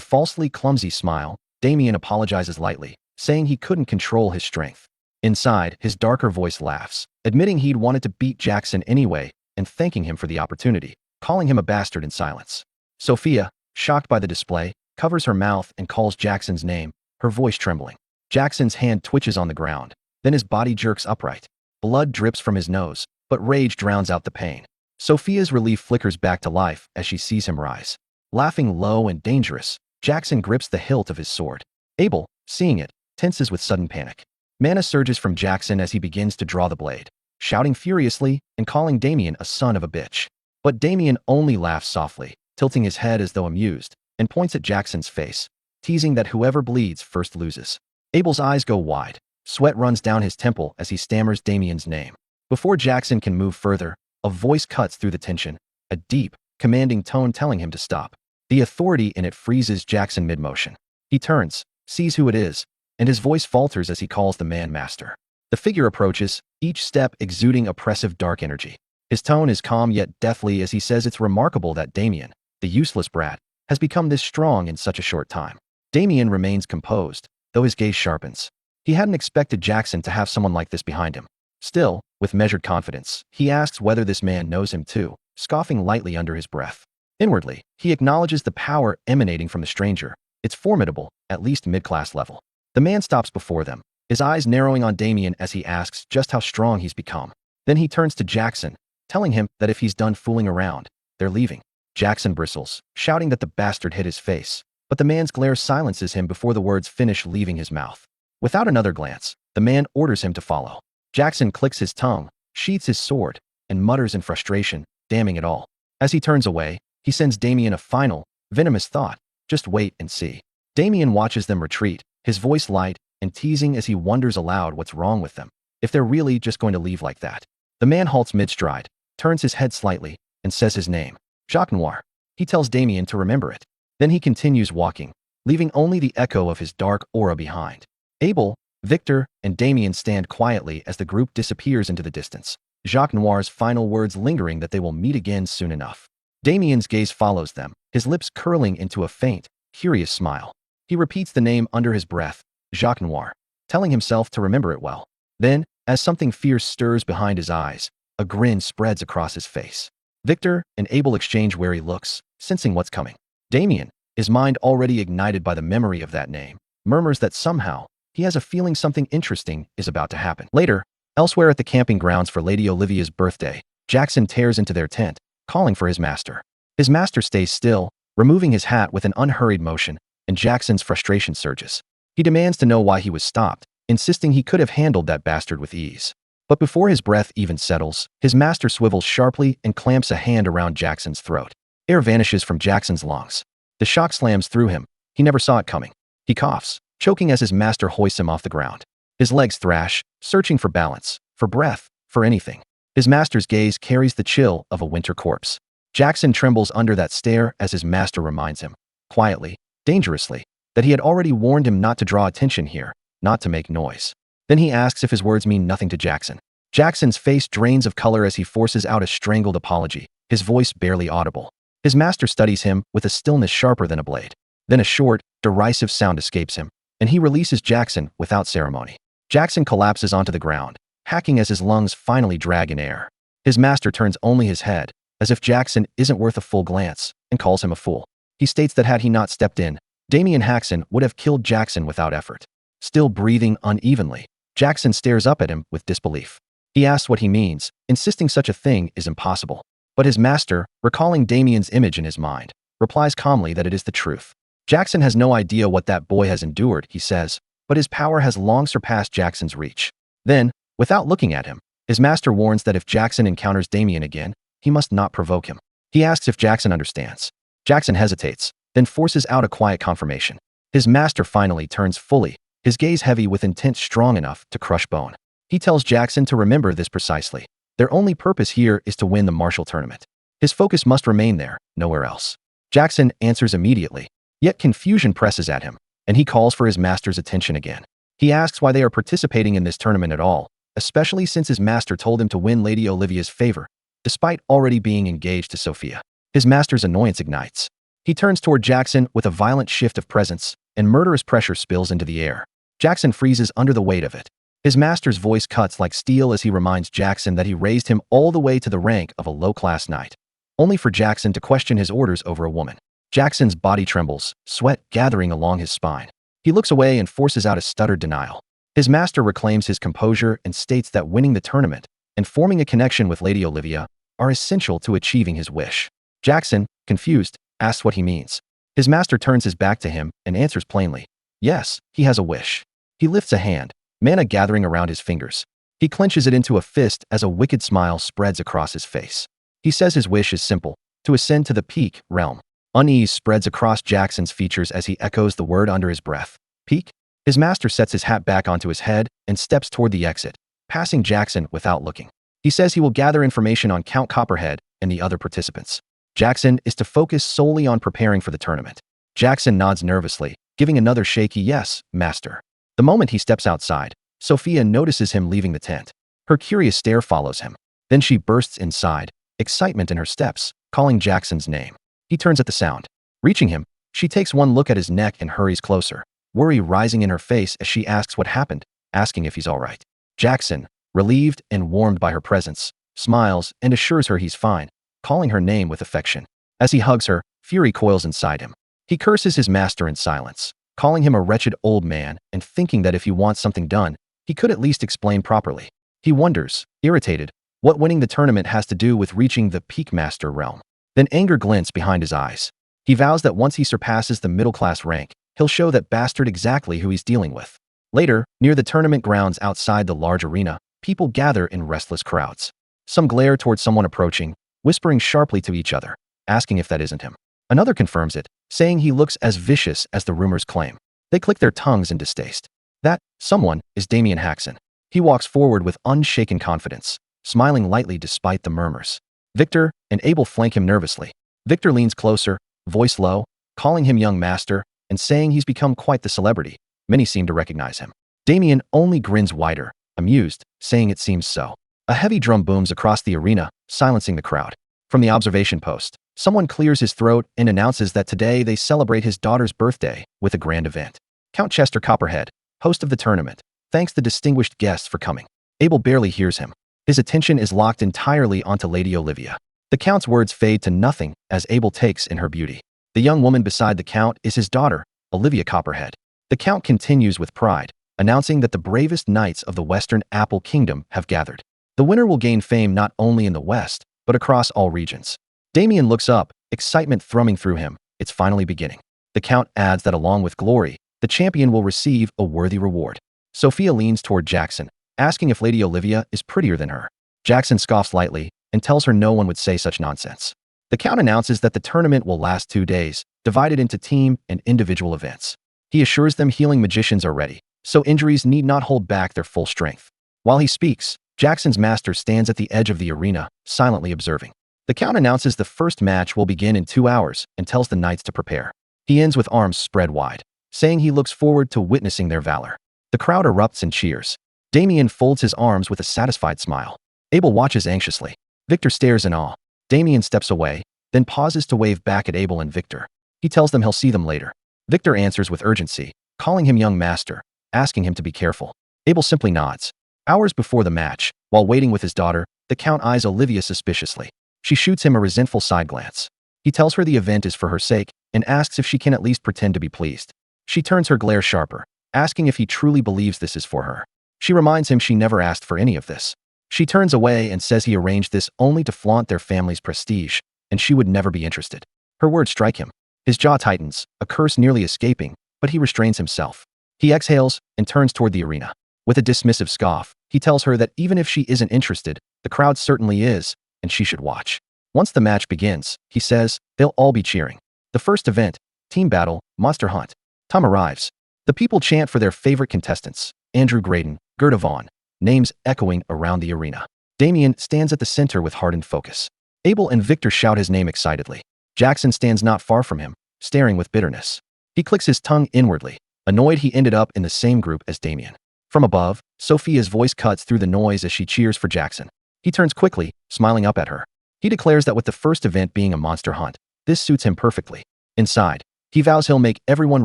falsely clumsy smile, Damien apologizes lightly, saying he couldn't control his strength. Inside, his darker voice laughs, admitting he'd wanted to beat Jackson anyway and thanking him for the opportunity, calling him a bastard in silence. Sophia, shocked by the display, covers her mouth and calls Jackson's name, her voice trembling. Jackson's hand twitches on the ground, then his body jerks upright. Blood drips from his nose, but rage drowns out the pain. Sophia's relief flickers back to life as she sees him rise. Laughing low and dangerous, Jackson grips the hilt of his sword. Abel, seeing it, tenses with sudden panic. Mana surges from Jackson as he begins to draw the blade, shouting furiously and calling Damien a son of a bitch. But Damien only laughs softly, tilting his head as though amused, and points at Jackson's face, teasing that whoever bleeds first loses. Abel's eyes go wide. Sweat runs down his temple as he stammers Damien's name. Before Jackson can move further, a voice cuts through the tension, a deep, commanding tone telling him to stop. The authority in it freezes Jackson mid-motion. He turns, sees who it is, and his voice falters as he calls the man master. The figure approaches, each step exuding oppressive dark energy. His tone is calm yet deathly as he says it's remarkable that Damien, the useless brat, has become this strong in such a short time. Damien remains composed, though his gaze sharpens. He hadn't expected Jackson to have someone like this behind him. Still, with measured confidence, he asks whether this man knows him too, scoffing lightly under his breath. Inwardly, he acknowledges the power emanating from the stranger. It's formidable, at least mid-class level. The man stops before them, his eyes narrowing on Damien as he asks just how strong he's become. Then he turns to Jackson, telling him that if he's done fooling around, they're leaving. Jackson bristles, shouting that the bastard hit his face, but the man's glare silences him before the words finish leaving his mouth. Without another glance, the man orders him to follow. Jackson clicks his tongue, sheathes his sword, and mutters in frustration, damning it all. As he turns away, he sends Damien a final, venomous thought, just wait and see. Damien watches them retreat, his voice light and teasing as he wonders aloud what's wrong with them, if they're really just going to leave like that. The man halts mid-stride, turns his head slightly, and says his name, Jacques Noir. He tells Damien to remember it. Then he continues walking, leaving only the echo of his dark aura behind. Abel, Victor, and Damien stand quietly as the group disappears into the distance, Jacques Noir's final words lingering that they will meet again soon enough. Damien's gaze follows them, his lips curling into a faint, curious smile. He repeats the name under his breath, Jacques Noir, telling himself to remember it well. Then, as something fierce stirs behind his eyes, a grin spreads across his face. Victor and Abel exchange wary looks, sensing what's coming. Damien, his mind already ignited by the memory of that name, murmurs that somehow, he has a feeling something interesting is about to happen. Later, elsewhere at the camping grounds for Lady Olivia's birthday, Jackson tears into their tent, calling for his master. His master stays still, removing his hat with an unhurried motion, and Jackson's frustration surges. He demands to know why he was stopped, insisting he could have handled that bastard with ease. But before his breath even settles, his master swivels sharply and clamps a hand around Jackson's throat. Air vanishes from Jackson's lungs. The shock slams through him. He never saw it coming. He coughs, choking as his master hoists him off the ground. His legs thrash, searching for balance, for breath, for anything. His master's gaze carries the chill of a winter corpse. Jackson trembles under that stare as his master reminds him, quietly, dangerously, that he had already warned him not to draw attention here, not to make noise. Then he asks if his words mean nothing to Jackson. Jackson's face drains of color as he forces out a strangled apology, his voice barely audible. His master studies him with a stillness sharper than a blade. Then a short, derisive sound escapes him, and he releases Jackson without ceremony. Jackson collapses onto the ground, hacking as his lungs finally drag in air. His master turns only his head, as if Jackson isn't worth a full glance, and calls him a fool. He states that had he not stepped in, Damian Haxon would have killed Jackson without effort. Still breathing unevenly, Jackson stares up at him with disbelief. He asks what he means, insisting such a thing is impossible. But his master, recalling Damian's image in his mind, replies calmly that it is the truth. Jackson has no idea what that boy has endured, he says, but his power has long surpassed Jackson's reach. Then, without looking at him, his master warns that if Jackson encounters Damian again, he must not provoke him. He asks if Jackson understands. Jackson hesitates, then forces out a quiet confirmation. His master finally turns fully, his gaze heavy with intent strong enough to crush bone. He tells Jackson to remember this precisely. Their only purpose here is to win the martial tournament. His focus must remain there, nowhere else. Jackson answers immediately, yet confusion presses at him, and he calls for his master's attention again. He asks why they are participating in this tournament at all, especially since his master told him to win Lady Olivia's favor, despite already being engaged to Sophia. His master's annoyance ignites. He turns toward Jackson with a violent shift of presence, and murderous pressure spills into the air. Jackson freezes under the weight of it. His master's voice cuts like steel as he reminds Jackson that he raised him all the way to the rank of a low-class knight, only for Jackson to question his orders over a woman. Jackson's body trembles, sweat gathering along his spine. He looks away and forces out a stuttered denial. His master reclaims his composure and states that winning the tournament and forming a connection with Lady Olivia are essential to achieving his wish. Jackson, confused, asks what he means. His master turns his back to him and answers plainly. Yes, he has a wish. He lifts a hand, mana gathering around his fingers. He clenches it into a fist as a wicked smile spreads across his face. He says his wish is simple, to ascend to the peak realm. Unease spreads across Jackson's features as he echoes the word under his breath. Peak? His master sets his hat back onto his head and steps toward the exit, passing Jackson without looking. He says he will gather information on Count Copperhead and the other participants. Jackson is to focus solely on preparing for the tournament. Jackson nods nervously, giving another shaky yes, master. The moment he steps outside, Sophia notices him leaving the tent. Her curious stare follows him. Then she bursts inside, excitement in her steps, calling Jackson's name. He turns at the sound. Reaching him, she takes one look at his neck and hurries closer, worry rising in her face as she asks what happened, asking if he's all right. Jackson, relieved and warmed by her presence, smiles and assures her he's fine, calling her name with affection. As he hugs her, fury coils inside him. He curses his master in silence, calling him a wretched old man and thinking that if he wants something done, he could at least explain properly. He wonders, irritated, what winning the tournament has to do with reaching the peak master realm. Then anger glints behind his eyes. He vows that once he surpasses the middle-class rank, he'll show that bastard exactly who he's dealing with. Later, near the tournament grounds outside the large arena, people gather in restless crowds. Some glare toward someone approaching, whispering sharply to each other, asking if that isn't him. Another confirms it, saying he looks as vicious as the rumors claim. They click their tongues in distaste. That someone is Damian Haxon. He walks forward with unshaken confidence, smiling lightly despite the murmurs. Victor and Abel flank him nervously. Victor leans closer, voice low, calling him young master, and saying he's become quite the celebrity. Many seem to recognize him. Damian only grins wider, amused, saying it seems so. A heavy drum booms across the arena, silencing the crowd. From the observation post, Someone clears his throat and announces that today they celebrate his daughter's birthday with a grand event. Count Chester Copperhead, host of the tournament, thanks the distinguished guests for coming. Abel barely hears him. His attention is locked entirely onto Lady Olivia. The Count's words fade to nothing as Abel takes in her beauty. The young woman beside the Count is his daughter, Olivia Copperhead. The Count continues with pride, announcing that the bravest knights of the Western Apple Kingdom have gathered. The winner will gain fame not only in the West, but across all regions. Damien looks up, excitement thrumming through him. It's finally beginning. The Count adds that along with glory, the champion will receive a worthy reward. Sophia leans toward Jackson, asking if Lady Olivia is prettier than her. Jackson scoffs lightly and tells her no one would say such nonsense. The Count announces that the tournament will last 2 days, divided into team and individual events. He assures them healing magicians are ready, so injuries need not hold back their full strength. While he speaks, Jackson's master stands at the edge of the arena, silently observing. The Count announces the first match will begin in 2 hours and tells the knights to prepare. He ends with arms spread wide, saying he looks forward to witnessing their valor. The crowd erupts in cheers. Damien folds his arms with a satisfied smile. Abel watches anxiously. Victor stares in awe. Damien steps away, then pauses to wave back at Abel and Victor. He tells them he'll see them later. Victor answers with urgency, calling him young master, asking him to be careful. Abel simply nods. Hours before the match, while waiting with his daughter, the Count eyes Olivia suspiciously. She shoots him a resentful side glance. He tells her the event is for her sake and asks if she can at least pretend to be pleased. She turns her glare sharper, asking if he truly believes this is for her. She reminds him she never asked for any of this. She turns away and says he arranged this only to flaunt their family's prestige, and she would never be interested. Her words strike him. His jaw tightens, a curse nearly escaping, but he restrains himself. He exhales and turns toward the arena. With a dismissive scoff, he tells her that even if she isn't interested, the crowd certainly is, and she should watch. Once the match begins, he says, they'll all be cheering. The first event, Team Battle, Monster Hunt. Time arrives. The people chant for their favorite contestants, Andrew Graydon, Gerda Vaughn, names echoing around the arena. Damien stands at the center with hardened focus. Abel and Victor shout his name excitedly. Jackson stands not far from him, staring with bitterness. He clicks his tongue inwardly, annoyed he ended up in the same group as Damien. From above, Sophia's voice cuts through the noise as she cheers for Jackson. He turns quickly, smiling up at her. He declares that with the first event being a monster hunt, this suits him perfectly. Inside, he vows he'll make everyone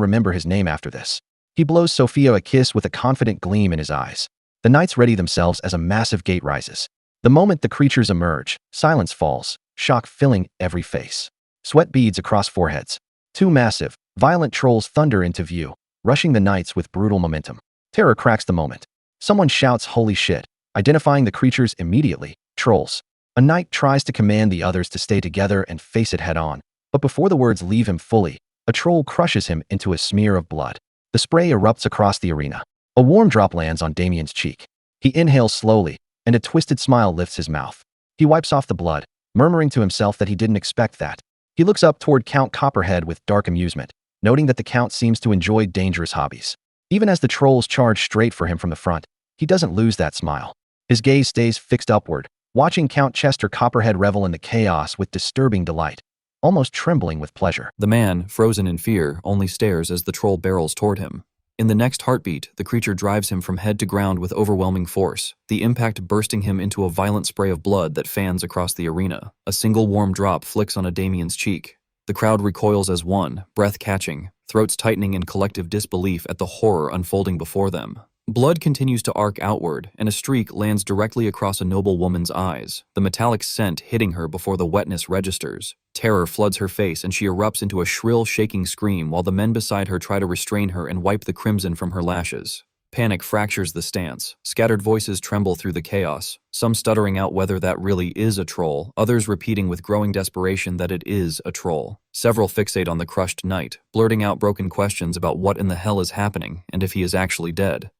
remember his name after this. He blows Sophia a kiss with a confident gleam in his eyes. The knights ready themselves as a massive gate rises. The moment the creatures emerge, silence falls, shock filling every face. Sweat beads across foreheads. 2 massive, violent trolls thunder into view, rushing the knights with brutal momentum. Terror cracks the moment. Someone shouts holy shit, identifying the creatures immediately, trolls. A knight tries to command the others to stay together and face it head on, but before the words leave him fully, a troll crushes him into a smear of blood. The spray erupts across the arena. A warm drop lands on Damien's cheek. He inhales slowly, and a twisted smile lifts his mouth. He wipes off the blood, murmuring to himself that he didn't expect that. He looks up toward Count Copperhead with dark amusement, noting that the Count seems to enjoy dangerous hobbies. Even as the trolls charge straight for him from the front, he doesn't lose that smile. His gaze stays fixed upward, watching Count Chester Copperhead revel in the chaos with disturbing delight, almost trembling with pleasure. The man, frozen in fear, only stares as the troll barrels toward him. In the next heartbeat, the creature drives him from head to ground with overwhelming force, the impact bursting him into a violent spray of blood that fans across the arena. A single warm drop flicks on a Damien's cheek. The crowd recoils as one, breath catching, throats tightening in collective disbelief at the horror unfolding before them. Blood continues to arc outward, and a streak lands directly across a noble woman's eyes, the metallic scent hitting her before the wetness registers. Terror floods her face and she erupts into a shrill, shaking scream while the men beside her try to restrain her and wipe the crimson from her lashes. Panic fractures the stance. Scattered voices tremble through the chaos, some stuttering out whether that really is a troll, others repeating with growing desperation that it is a troll. Several fixate on the crushed knight, blurting out broken questions about what in the hell is happening and if he is actually dead.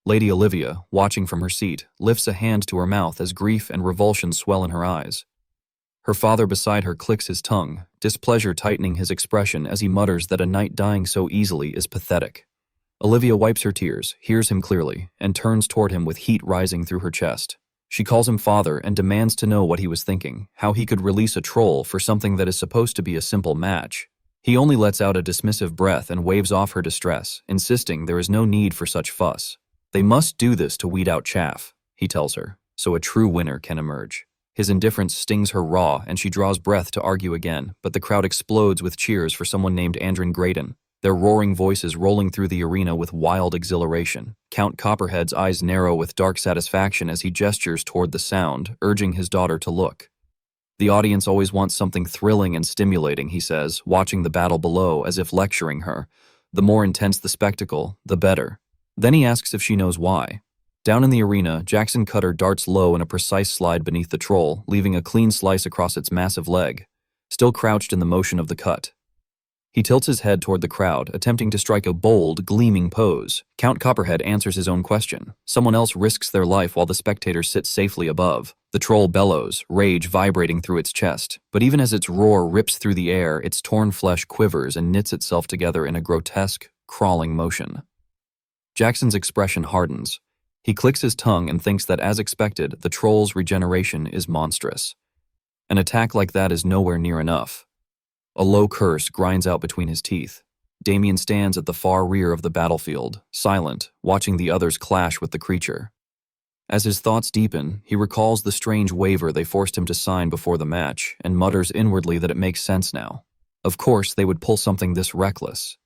Lady Olivia, watching from her seat, lifts a hand to her mouth as grief and revulsion swell in her eyes. Her father beside her clicks his tongue, displeasure tightening his expression as he mutters that a knight dying so easily is pathetic. Olivia wipes her tears, hears him clearly, and turns toward him with heat rising through her chest. She calls him father and demands to know what he was thinking, how he could release a troll for something that is supposed to be a simple match. He only lets out a dismissive breath and waves off her distress, insisting there is no need for such fuss. They must do this to weed out chaff, he tells her, so a true winner can emerge. His indifference stings her raw, and she draws breath to argue again, but the crowd explodes with cheers for someone named Andrin Graydon, their roaring voices rolling through the arena with wild exhilaration. Count Copperhead's eyes narrow with dark satisfaction as he gestures toward the sound, urging his daughter to look. The audience always wants something thrilling and stimulating, he says, watching the battle below as if lecturing her. The more intense the spectacle, the better. Then he asks if she knows why. Down in the arena, Jackson Cutter darts low in a precise slide beneath the troll, leaving a clean slice across its massive leg, still crouched in the motion of the cut. He tilts his head toward the crowd, attempting to strike a bold, gleaming pose. Count Copperhead answers his own question. Someone else risks their life while the spectators sit safely above. The troll bellows, rage vibrating through its chest. But even as its roar rips through the air, its torn flesh quivers and knits itself together in a grotesque, crawling motion. Jackson's expression hardens. He clicks his tongue and thinks that, as expected, the troll's regeneration is monstrous. An attack like that is nowhere near enough. A low curse grinds out between his teeth. Damien stands at the far rear of the battlefield, silent, watching the others clash with the creature. As his thoughts deepen, he recalls the strange waiver they forced him to sign before the match and mutters inwardly that it makes sense now. Of course, they would pull something this reckless.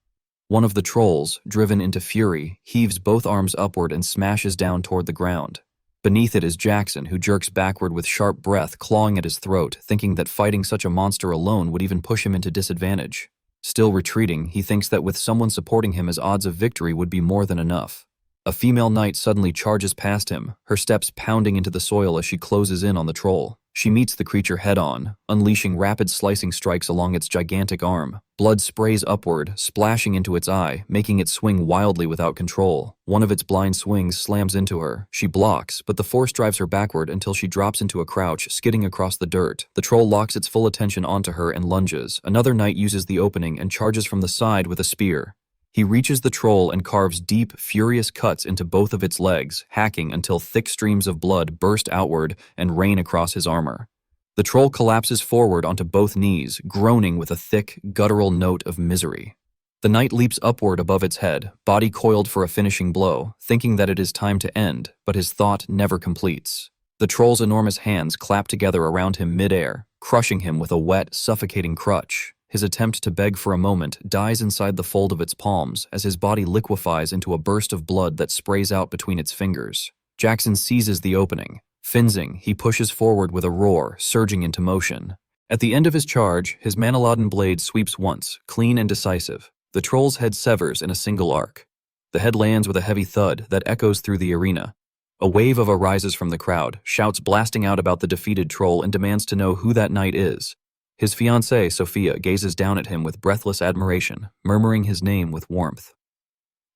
One of the trolls, driven into fury, heaves both arms upward and smashes down toward the ground. Beneath it is Jackson, who jerks backward with sharp breath, clawing at his throat, thinking that fighting such a monster alone would even push him into disadvantage. Still retreating, he thinks that with someone supporting him, his odds of victory would be more than enough. A female knight suddenly charges past him, her steps pounding into the soil as she closes in on the troll. She meets the creature head-on, unleashing rapid slicing strikes along its gigantic arm. Blood sprays upward, splashing into its eye, making it swing wildly without control. One of its blind swings slams into her. She blocks, but the force drives her backward until she drops into a crouch, skidding across the dirt. The troll locks its full attention onto her and lunges. Another knight uses the opening and charges from the side with a spear. He reaches the troll and carves deep, furious cuts into both of its legs, hacking until thick streams of blood burst outward and rain across his armor. The troll collapses forward onto both knees, groaning with a thick, guttural note of misery. The knight leaps upward above its head, body coiled for a finishing blow, thinking that it is time to end, but his thought never completes. The troll's enormous hands clap together around him mid-air, crushing him with a wet, suffocating crutch. His attempt to beg for a moment dies inside the fold of its palms as his body liquefies into a burst of blood that sprays out between its fingers. Jackson seizes the opening. Finsing, he pushes forward with a roar, surging into motion. At the end of his charge, his Manaladan blade sweeps once, clean and decisive. The troll's head severs in a single arc. The head lands with a heavy thud that echoes through the arena. A wave of arises from the crowd, shouts blasting out about the defeated troll and demands to know who that knight is. His fiancée, Sophia, gazes down at him with breathless admiration, murmuring his name with warmth.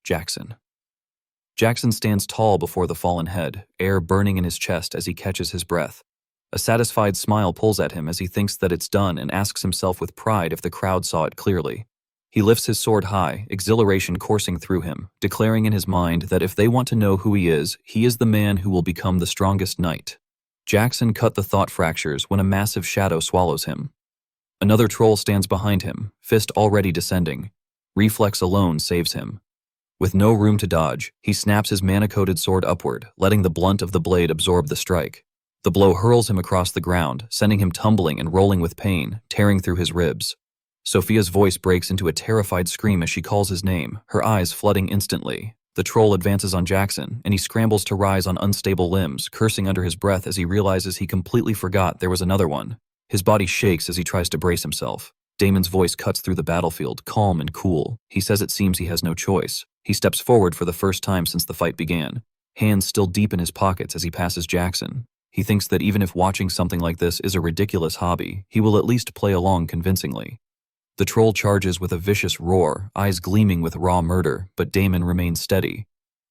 Jackson. Jackson stands tall before the fallen head, air burning in his chest as he catches his breath. A satisfied smile pulls at him as he thinks that it's done and asks himself with pride if the crowd saw it clearly. He lifts his sword high, exhilaration coursing through him, declaring in his mind that if they want to know who he is the man who will become the strongest knight. Jackson cut the thought fractures when a massive shadow swallows him. Another troll stands behind him, fist already descending. Reflex alone saves him. With no room to dodge, he snaps his mana-coated sword upward, letting the blunt of the blade absorb the strike. The blow hurls him across the ground, sending him tumbling and rolling with pain, tearing through his ribs. Sophia's voice breaks into a terrified scream as she calls his name, her eyes flooding instantly. The troll advances on Jackson, and he scrambles to rise on unstable limbs, cursing under his breath as he realizes he completely forgot there was another one. His body shakes as he tries to brace himself. Damon's voice cuts through the battlefield, calm and cool. He says it seems he has no choice. He steps forward for the first time since the fight began, hands still deep in his pockets as he passes Jackson. He thinks that even if watching something like this is a ridiculous hobby, he will at least play along convincingly. The troll charges with a vicious roar, eyes gleaming with raw murder, but Damon remains steady.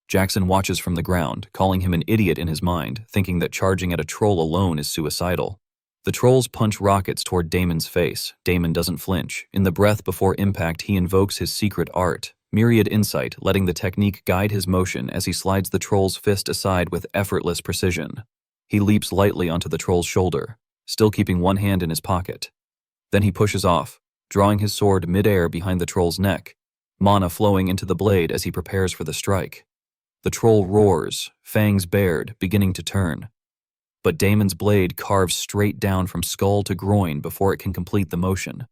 Jackson watches from the ground, calling him an idiot in his mind, thinking that charging at a troll alone is suicidal. The trolls punch rockets toward Damon's face. Damon doesn't flinch. In the breath before impact, he invokes his secret art, myriad insight, letting the technique guide his motion as he slides the troll's fist aside with effortless precision. He leaps lightly onto the troll's shoulder, still keeping one hand in his pocket. Then he pushes off, drawing his sword mid-air behind the troll's neck, mana flowing into the blade as he prepares for the strike. The troll roars, fangs bared, beginning to turn. but Damon's blade carves straight down from skull to groin before it can complete the motion.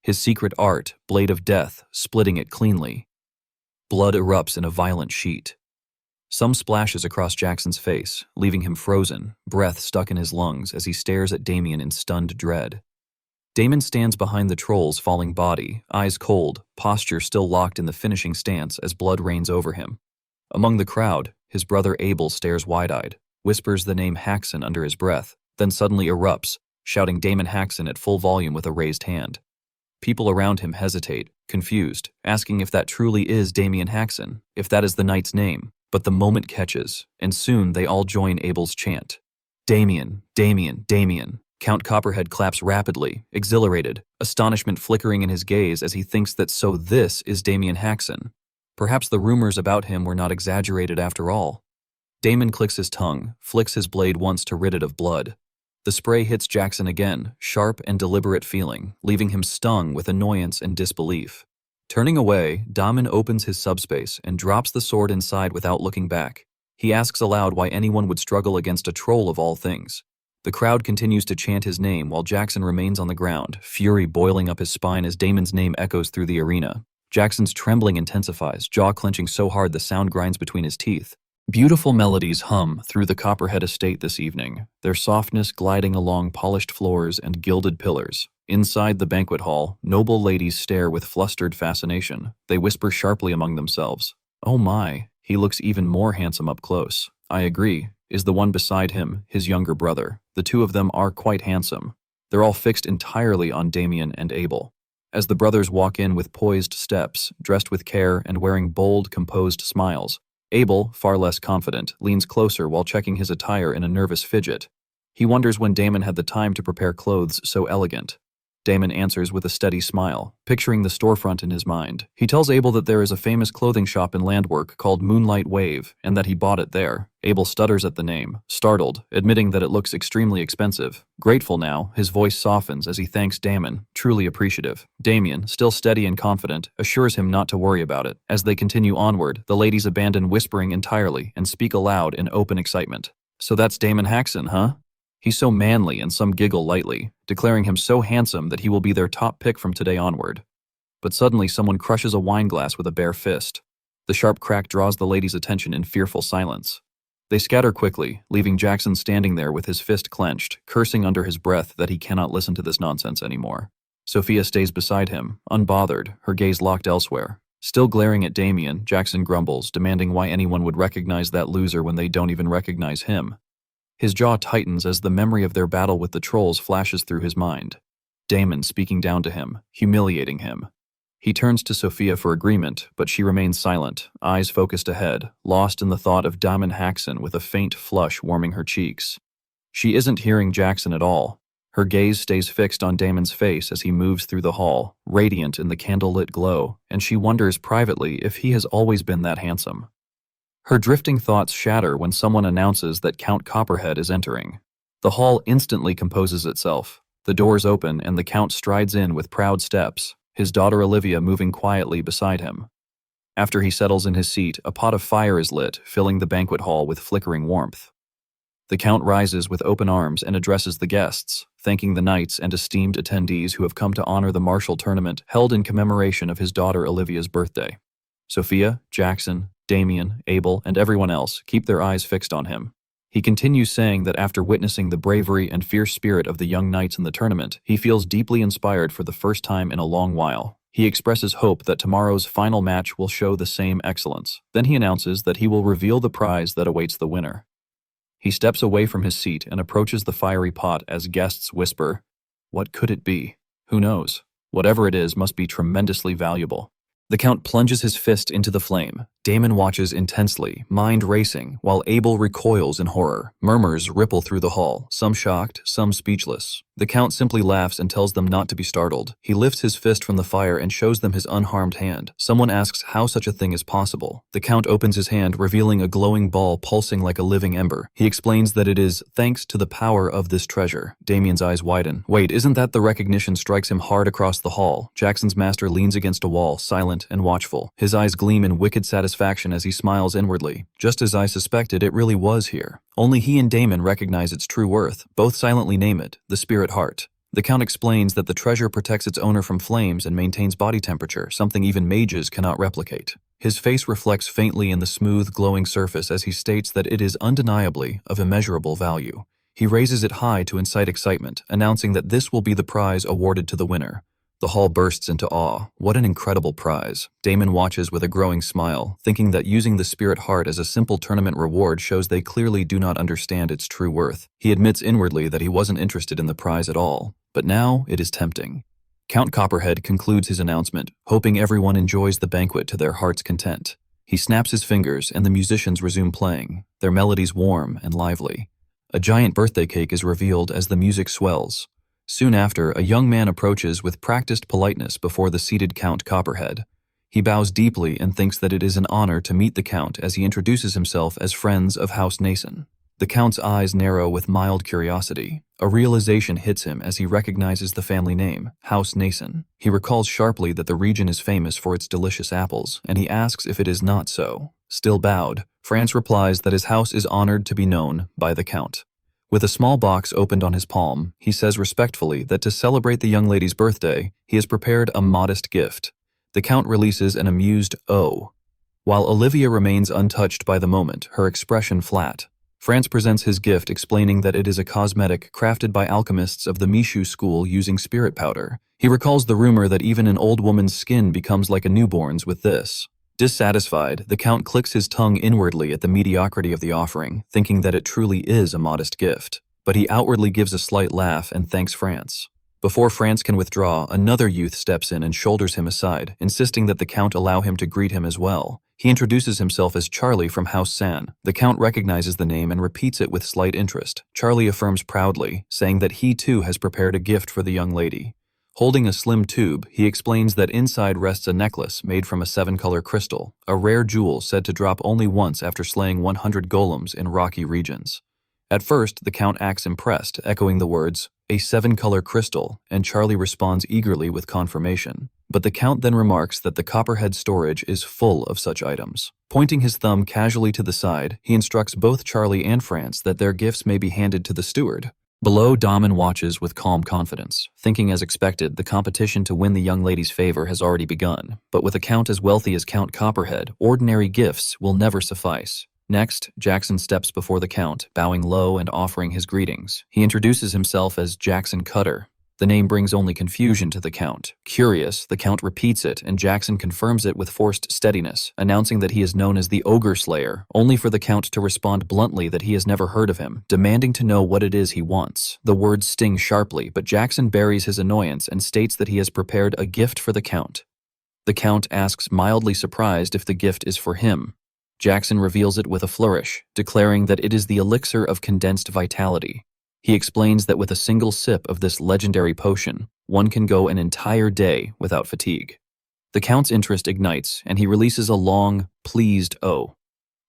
His secret art, Blade of Death, splitting it cleanly. Blood erupts in a violent sheet. Some splashes across Jackson's face, leaving him frozen, breath stuck in his lungs as he stares at Damien in stunned dread. Damon stands behind the troll's falling body, eyes cold, posture still locked in the finishing stance as blood rains over him. Among the crowd, his brother Abel stares wide-eyed, whispers the name Haxon under his breath, then suddenly erupts, shouting Damon Haxon at full volume with a raised hand. People around him hesitate, confused, asking if that truly is Damien Haxon, if that is the knight's name, but the moment catches, and soon they all join Abel's chant. Damien, Damien, Damien. Count Copperhead claps rapidly, exhilarated, astonishment flickering in his gaze as he thinks that so this is Damien Haxon. Perhaps the rumors about him were not exaggerated after all. Damon clicks his tongue, flicks his blade once to rid it of blood. The spray hits Jackson again, sharp and deliberate feeling, leaving him stung with annoyance and disbelief. Turning away, Damon opens his subspace and drops the sword inside without looking back. He asks aloud why anyone would struggle against a troll of all things. The crowd continues to chant his name while Jackson remains on the ground, fury boiling up his spine as Damon's name echoes through the arena. Jackson's trembling intensifies, jaw clenching so hard the sound grinds between his teeth. Beautiful melodies hum through the Copperhead estate this evening, their softness gliding along polished floors and gilded pillars. Inside the banquet hall, noble ladies stare with flustered fascination. They whisper sharply among themselves. "Oh my, he looks even more handsome up close." "I agree," is the one beside him, his younger brother. The two of them are quite handsome. They're all fixed entirely on Damien and Abel. As the brothers walk in with poised steps, dressed with care and wearing bold, composed smiles, Abel, far less confident, leans closer while checking his attire in a nervous fidget. He wonders when Damon had the time to prepare clothes so elegant. Damon answers with a steady smile, picturing the storefront in his mind. He tells Abel that there is a famous clothing shop in Landwork called Moonlight Wave, and that he bought it there. Abel stutters at the name, startled, admitting that it looks extremely expensive. Grateful now, his voice softens as he thanks Damon, truly appreciative. Damien, still steady and confident, assures him not to worry about it. As they continue onward, the ladies abandon whispering entirely and speak aloud in open excitement. "So that's Damon Haxon, huh?" He's so manly, and some giggle lightly, declaring him so handsome that he will be their top pick from today onward. But suddenly someone crushes a wine glass with a bare fist. The sharp crack draws the ladies' attention in fearful silence. They scatter quickly, leaving Jackson standing there with his fist clenched, cursing under his breath that he cannot listen to this nonsense anymore. Sophia stays beside him, unbothered, her gaze locked elsewhere. Still glaring at Damien, Jackson grumbles, demanding why anyone would recognize that loser when they don't even recognize him. His jaw tightens as the memory of their battle with the trolls flashes through his mind. Damon speaking down to him, humiliating him. He turns to Sophia for agreement, but she remains silent, eyes focused ahead, lost in the thought of Damon Haxon with a faint flush warming her cheeks. She isn't hearing Jackson at all. Her gaze stays fixed on Damon's face as he moves through the hall, radiant in the candlelit glow, and she wonders privately if he has always been that handsome. Her drifting thoughts shatter when someone announces that Count Copperhead is entering. The hall instantly composes itself. The doors open and the Count strides in with proud steps, his daughter Olivia moving quietly beside him. After he settles in his seat, a pot of fire is lit, filling the banquet hall with flickering warmth. The Count rises with open arms and addresses the guests, thanking the knights and esteemed attendees who have come to honor the martial tournament held in commemoration of his daughter Olivia's birthday. Sophia, Jackson, Damien, Abel, and everyone else keep their eyes fixed on him. He continues saying that after witnessing the bravery and fierce spirit of the young knights in the tournament, he feels deeply inspired for the first time in a long while. He expresses hope that tomorrow's final match will show the same excellence. Then he announces that he will reveal the prize that awaits the winner. He steps away from his seat and approaches the fiery pot as guests whisper, "What could it be? Who knows? Whatever it is must be tremendously valuable." The Count plunges his fist into the flame. Damon watches intensely, mind racing, while Abel recoils in horror. Murmurs ripple through the hall, some shocked, some speechless. The Count simply laughs and tells them not to be startled. He lifts his fist from the fire and shows them his unharmed hand. Someone asks how such a thing is possible. The Count opens his hand, revealing a glowing ball pulsing like a living ember. He explains that it is thanks to the power of this treasure. Damien's eyes widen. Wait, isn't that the recognition strikes him hard across the hall? Jackson's master leans against a wall, silent intent and watchful. His eyes gleam in wicked satisfaction as he smiles inwardly. Just as I suspected, it really was here. Only he and Damon recognize its true worth. Both silently name it, the spirit heart. The Count explains that the treasure protects its owner from flames and maintains body temperature, something even mages cannot replicate. His face reflects faintly in the smooth, glowing surface as he states that it is undeniably of immeasurable value. He raises it high to incite excitement, announcing that this will be the prize awarded to the winner. The hall bursts into awe. What an incredible prize. Damon watches with a growing smile, thinking that using the spirit heart as a simple tournament reward shows they clearly do not understand its true worth. He admits inwardly that he wasn't interested in the prize at all, but now it is tempting. Count Copperhead concludes his announcement, hoping everyone enjoys the banquet to their heart's content. He snaps his fingers and the musicians resume playing, their melodies warm and lively. A giant birthday cake is revealed as the music swells. Soon after, a young man approaches with practiced politeness before the seated Count Copperhead. He bows deeply and thinks that it is an honor to meet the Count as he introduces himself as friends of House Nason. The Count's eyes narrow with mild curiosity. A realization hits him as he recognizes the family name, House Nason. He recalls sharply that the region is famous for its delicious apples, and he asks if it is not so. Still bowed, France replies that his house is honored to be known by the Count. With a small box opened on his palm, he says respectfully that to celebrate the young lady's birthday, he has prepared a modest gift. The Count releases an amused "oh." While Olivia remains untouched by the moment, her expression flat. France presents his gift, explaining that it is a cosmetic crafted by alchemists of the Mishu school using spirit powder. He recalls the rumor that even an old woman's skin becomes like a newborn's with this. Dissatisfied, the Count clicks his tongue inwardly at the mediocrity of the offering, thinking that it truly is a modest gift. But he outwardly gives a slight laugh and thanks France. Before France can withdraw, another youth steps in and shoulders him aside, insisting that the Count allow him to greet him as well. He introduces himself as Charlie from House San. The Count recognizes the name and repeats it with slight interest. Charlie affirms proudly, saying that he too has prepared a gift for the young lady. Holding a slim tube, he explains that inside rests a necklace made from a 7-color crystal, a rare jewel said to drop only once after slaying 100 golems in rocky regions. At first, the Count acts impressed, echoing the words, "a 7-color crystal," and Charlie responds eagerly with confirmation. But the Count then remarks that the Copperhead storage is full of such items. Pointing his thumb casually to the side, he instructs both Charlie and France that their gifts may be handed to the steward. Below, Damon watches with calm confidence, thinking as expected the competition to win the young lady's favor has already begun. But with a Count as wealthy as Count Copperhead, ordinary gifts will never suffice. Next, Jackson steps before the Count, bowing low and offering his greetings. He introduces himself as Jackson Cutter. The name brings only confusion to the Count. Curious, the Count repeats it, and Jackson confirms it with forced steadiness, announcing that he is known as the Ogre Slayer, only for the Count to respond bluntly that he has never heard of him, demanding to know what it is he wants. The words sting sharply, but Jackson buries his annoyance and states that he has prepared a gift for the Count. The Count asks, mildly surprised, if the gift is for him. Jackson reveals it with a flourish, declaring that it is the elixir of condensed vitality. He explains that with a single sip of this legendary potion, one can go an entire day without fatigue. The Count's interest ignites, and he releases a long, pleased "oh."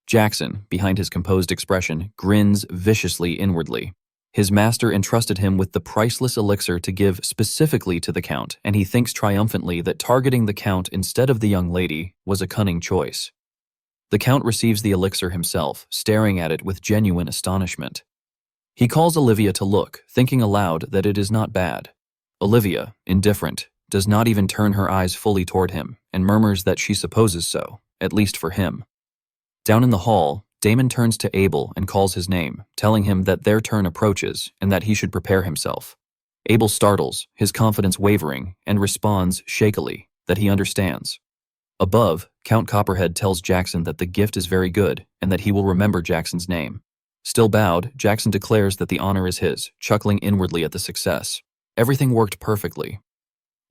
Jackson, behind his composed expression, grins viciously inwardly. His master entrusted him with the priceless elixir to give specifically to the Count, and he thinks triumphantly that targeting the Count instead of the young lady was a cunning choice. The Count receives the elixir himself, staring at it with genuine astonishment. He calls Olivia to look, thinking aloud that it is not bad. Olivia, indifferent, does not even turn her eyes fully toward him, and murmurs that she supposes so, at least for him. Down in the hall, Damon turns to Abel and calls his name, telling him that their turn approaches and that he should prepare himself. Abel startles, his confidence wavering, and responds shakily that he understands. Above, Count Copperhead tells Jackson that the gift is very good and that he will remember Jackson's name. Still bowed, Jackson declares that the honor is his, chuckling inwardly at the success. Everything worked perfectly.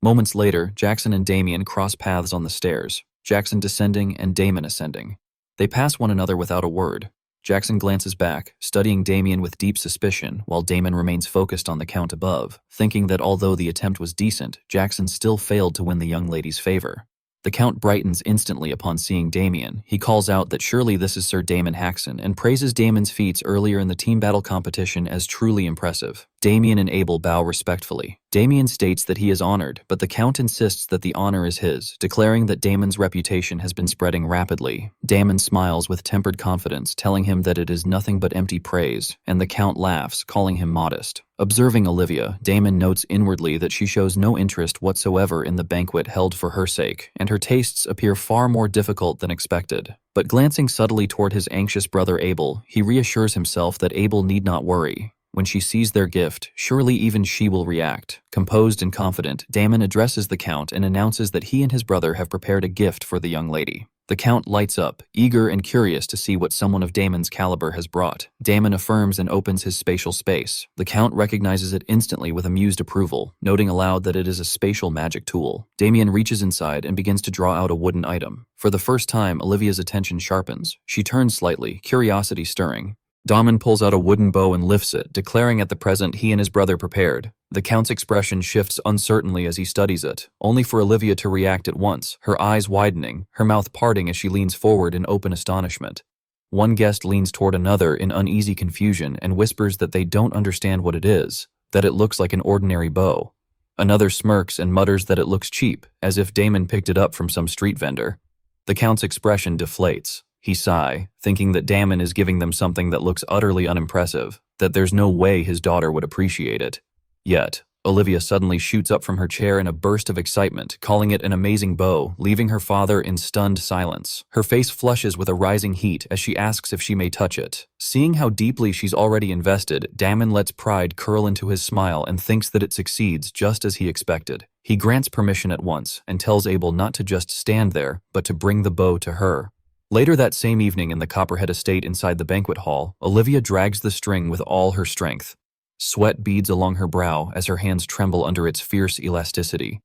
Moments later, Jackson and Damien cross paths on the stairs, Jackson descending and Damon ascending. They pass one another without a word. Jackson glances back, studying Damien with deep suspicion, while Damon remains focused on the Count above, thinking that although the attempt was decent, Jackson still failed to win the young lady's favor. The Count brightens instantly upon seeing Damien. He calls out that surely this is Sir Damon Haxon and praises Damon's feats earlier in the team battle competition as truly impressive. Damien and Abel bow respectfully. Damien states that he is honored, but the Count insists that the honor is his, declaring that Damon's reputation has been spreading rapidly. Damon smiles with tempered confidence, telling him that it is nothing but empty praise, and the Count laughs, calling him modest. Observing Olivia, Damon notes inwardly that she shows no interest whatsoever in the banquet held for her sake, and her tastes appear far more difficult than expected. But glancing subtly toward his anxious brother Abel, he reassures himself that Abel need not worry. When she sees their gift, surely even she will react. Composed and confident, Damon addresses the Count and announces that he and his brother have prepared a gift for the young lady. The Count lights up, eager and curious to see what someone of Damon's caliber has brought. Damon affirms and opens his spatial space. The Count recognizes it instantly with amused approval, noting aloud that it is a spatial magic tool. Damien reaches inside and begins to draw out a wooden item. For the first time, Olivia's attention sharpens. She turns slightly, curiosity stirring. Damon pulls out a wooden bow and lifts it, declaring at the present he and his brother prepared. The Count's expression shifts uncertainly as he studies it, only for Olivia to react at once, her eyes widening, her mouth parting as she leans forward in open astonishment. One guest leans toward another in uneasy confusion and whispers that they don't understand what it is, that it looks like an ordinary bow. Another smirks and mutters that it looks cheap, as if Damon picked it up from some street vendor. The Count's expression deflates. He sighs, thinking that Damon is giving them something that looks utterly unimpressive, that there's no way his daughter would appreciate it. Yet, Olivia suddenly shoots up from her chair in a burst of excitement, calling it an amazing bow, leaving her father in stunned silence. Her face flushes with a rising heat as she asks if she may touch it. Seeing how deeply she's already invested, Damon lets pride curl into his smile and thinks that it succeeds just as he expected. He grants permission at once and tells Abel not to just stand there, but to bring the bow to her. Later that same evening in the Copperhead estate inside the banquet hall, Olivia drags the string with all her strength. Sweat beads along her brow as her hands tremble under its fierce elasticity.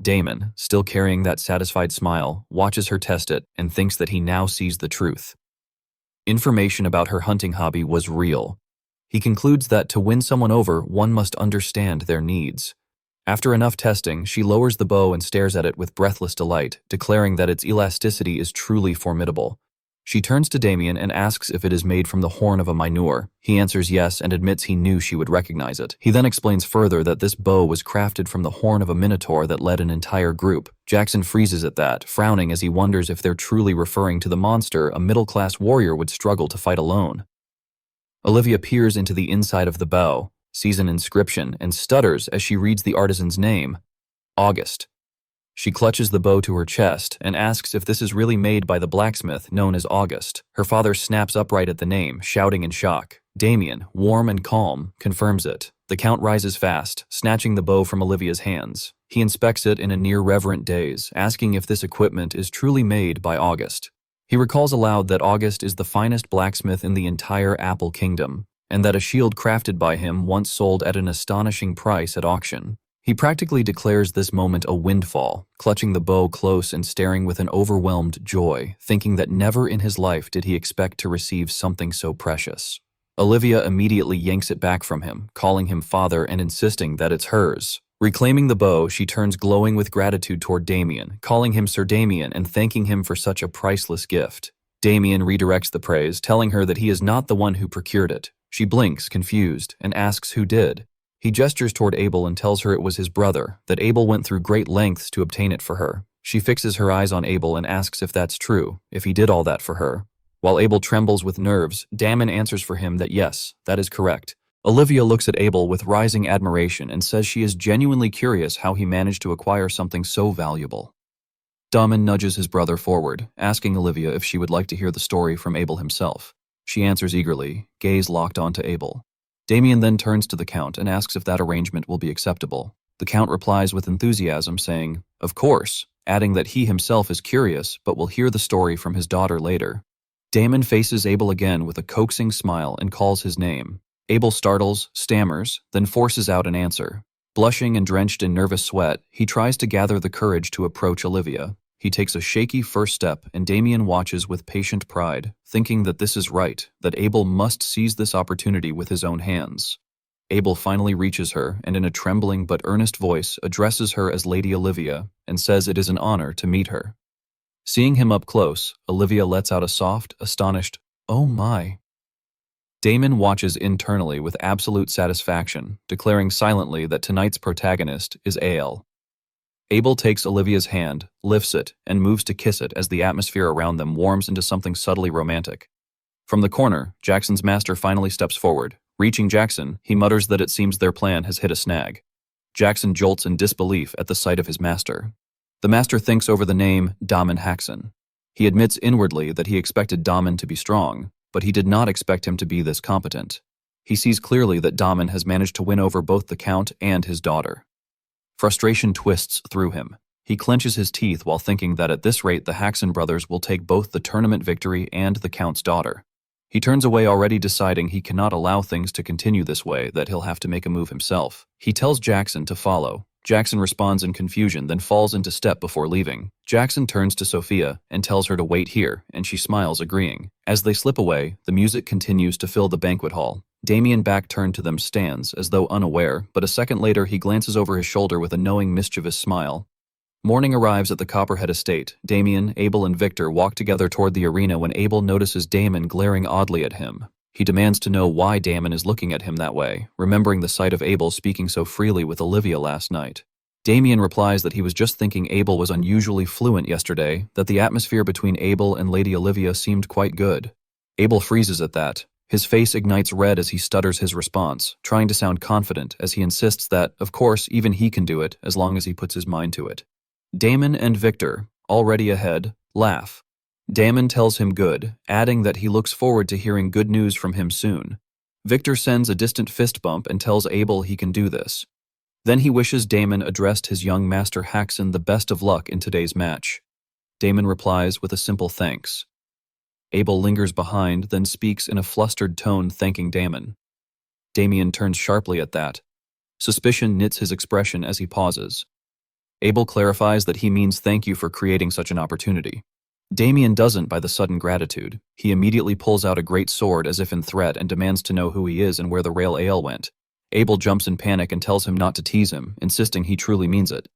Damon, still carrying that satisfied smile, watches her test it and thinks that he now sees the truth. Information about her hunting hobby was real. He concludes that to win someone over, one must understand their needs. After enough testing, she lowers the bow and stares at it with breathless delight, declaring that its elasticity is truly formidable. She turns to Damien and asks if it is made from the horn of a manure. He answers yes and admits he knew she would recognize it. He then explains further that this bow was crafted from the horn of a minotaur that led an entire group. Jackson freezes at that, frowning as he wonders if they're truly referring to the monster a middle-class warrior would struggle to fight alone. Olivia peers into the inside of the bow, sees an inscription, and stutters as she reads the artisan's name, August. She clutches the bow to her chest and asks if this is really made by the blacksmith known as August. Her father snaps upright at the name, shouting in shock. Damien, warm and calm, confirms it. The Count rises fast, snatching the bow from Olivia's hands. He inspects it in a near-reverent daze, asking if this equipment is truly made by August. He recalls aloud that August is the finest blacksmith in the entire Apple Kingdom, and that a shield crafted by him once sold at an astonishing price at auction. He practically declares this moment a windfall, clutching the bow close and staring with an overwhelmed joy, thinking that never in his life did he expect to receive something so precious. Olivia immediately yanks it back from him, calling him father and insisting that it's hers. Reclaiming the bow, she turns glowing with gratitude toward Damien, calling him Sir Damien and thanking him for such a priceless gift. Damien redirects the praise, telling her that he is not the one who procured it. She blinks, confused, and asks who did. He gestures toward Abel and tells her it was his brother, that Abel went through great lengths to obtain it for her. She fixes her eyes on Abel and asks if that's true, if he did all that for her. While Abel trembles with nerves, Damon answers for him that yes, that is correct. Olivia looks at Abel with rising admiration and says she is genuinely curious how he managed to acquire something so valuable. Damon nudges his brother forward, asking Olivia if she would like to hear the story from Abel himself. She answers eagerly, gaze locked onto Abel. Damien then turns to the Count and asks if that arrangement will be acceptable. The Count replies with enthusiasm, saying, "Of course," adding that he himself is curious but will hear the story from his daughter later. Damon faces Abel again with a coaxing smile and calls his name. Abel startles, stammers, then forces out an answer. Blushing and drenched in nervous sweat, he tries to gather the courage to approach Olivia. He takes a shaky first step, and Damien watches with patient pride, thinking that this is right, that Abel must seize this opportunity with his own hands. Abel finally reaches her, and in a trembling but earnest voice addresses her as Lady Olivia, and says it is an honor to meet her. Seeing him up close, Olivia lets out a soft, astonished, "Oh my." Damon watches internally with absolute satisfaction, declaring silently that tonight's protagonist is Ael. Abel takes Olivia's hand, lifts it, and moves to kiss it as the atmosphere around them warms into something subtly romantic. From the corner, Jackson's master finally steps forward. Reaching Jackson, he mutters that it seems their plan has hit a snag. Jackson jolts in disbelief at the sight of his master. The master thinks over the name Damon Haxon. He admits inwardly that he expected Damon to be strong, but he did not expect him to be this competent. He sees clearly that Damon has managed to win over both the Count and his daughter. Frustration twists through him. He clenches his teeth while thinking that at this rate the Haxon brothers will take both the tournament victory and the Count's daughter. He turns away already deciding he cannot allow things to continue this way, that he'll have to make a move himself. He tells Jackson to follow. Jackson responds in confusion, then falls into step before leaving. Jackson turns to Sophia and tells her to wait here, and she smiles, agreeing. As they slip away, the music continues to fill the banquet hall. Damien, back turned to them, stands, as though unaware, but a second later he glances over his shoulder with a knowing, mischievous smile. Morning arrives at the Copperhead estate. Damien, Abel, and Victor walk together toward the arena when Abel notices Damon glaring oddly at him. He demands to know why Damon is looking at him that way, remembering the sight of Abel speaking so freely with Olivia last night. Damien replies that he was just thinking Abel was unusually fluent yesterday, that the atmosphere between Abel and Lady Olivia seemed quite good. Abel freezes at that. His face ignites red as he stutters his response, trying to sound confident as he insists that, of course, even he can do it as long as he puts his mind to it. Damon and Victor, already ahead, laugh. Damon tells him good, adding that he looks forward to hearing good news from him soon. Victor sends a distant fist bump and tells Abel he can do this. Then he wishes Damon addressed his young master Haxon the best of luck in today's match. Damon replies with a simple thanks. Abel lingers behind, then speaks in a flustered tone thanking Damon. Damien turns sharply at that. Suspicion knits his expression as he pauses. Abel clarifies that he means thank you for creating such an opportunity. Damien doesn't by the sudden gratitude. He immediately pulls out a great sword as if in threat and demands to know who he is and where the rail Ael went. Abel jumps in panic and tells him not to tease him, insisting he truly means it.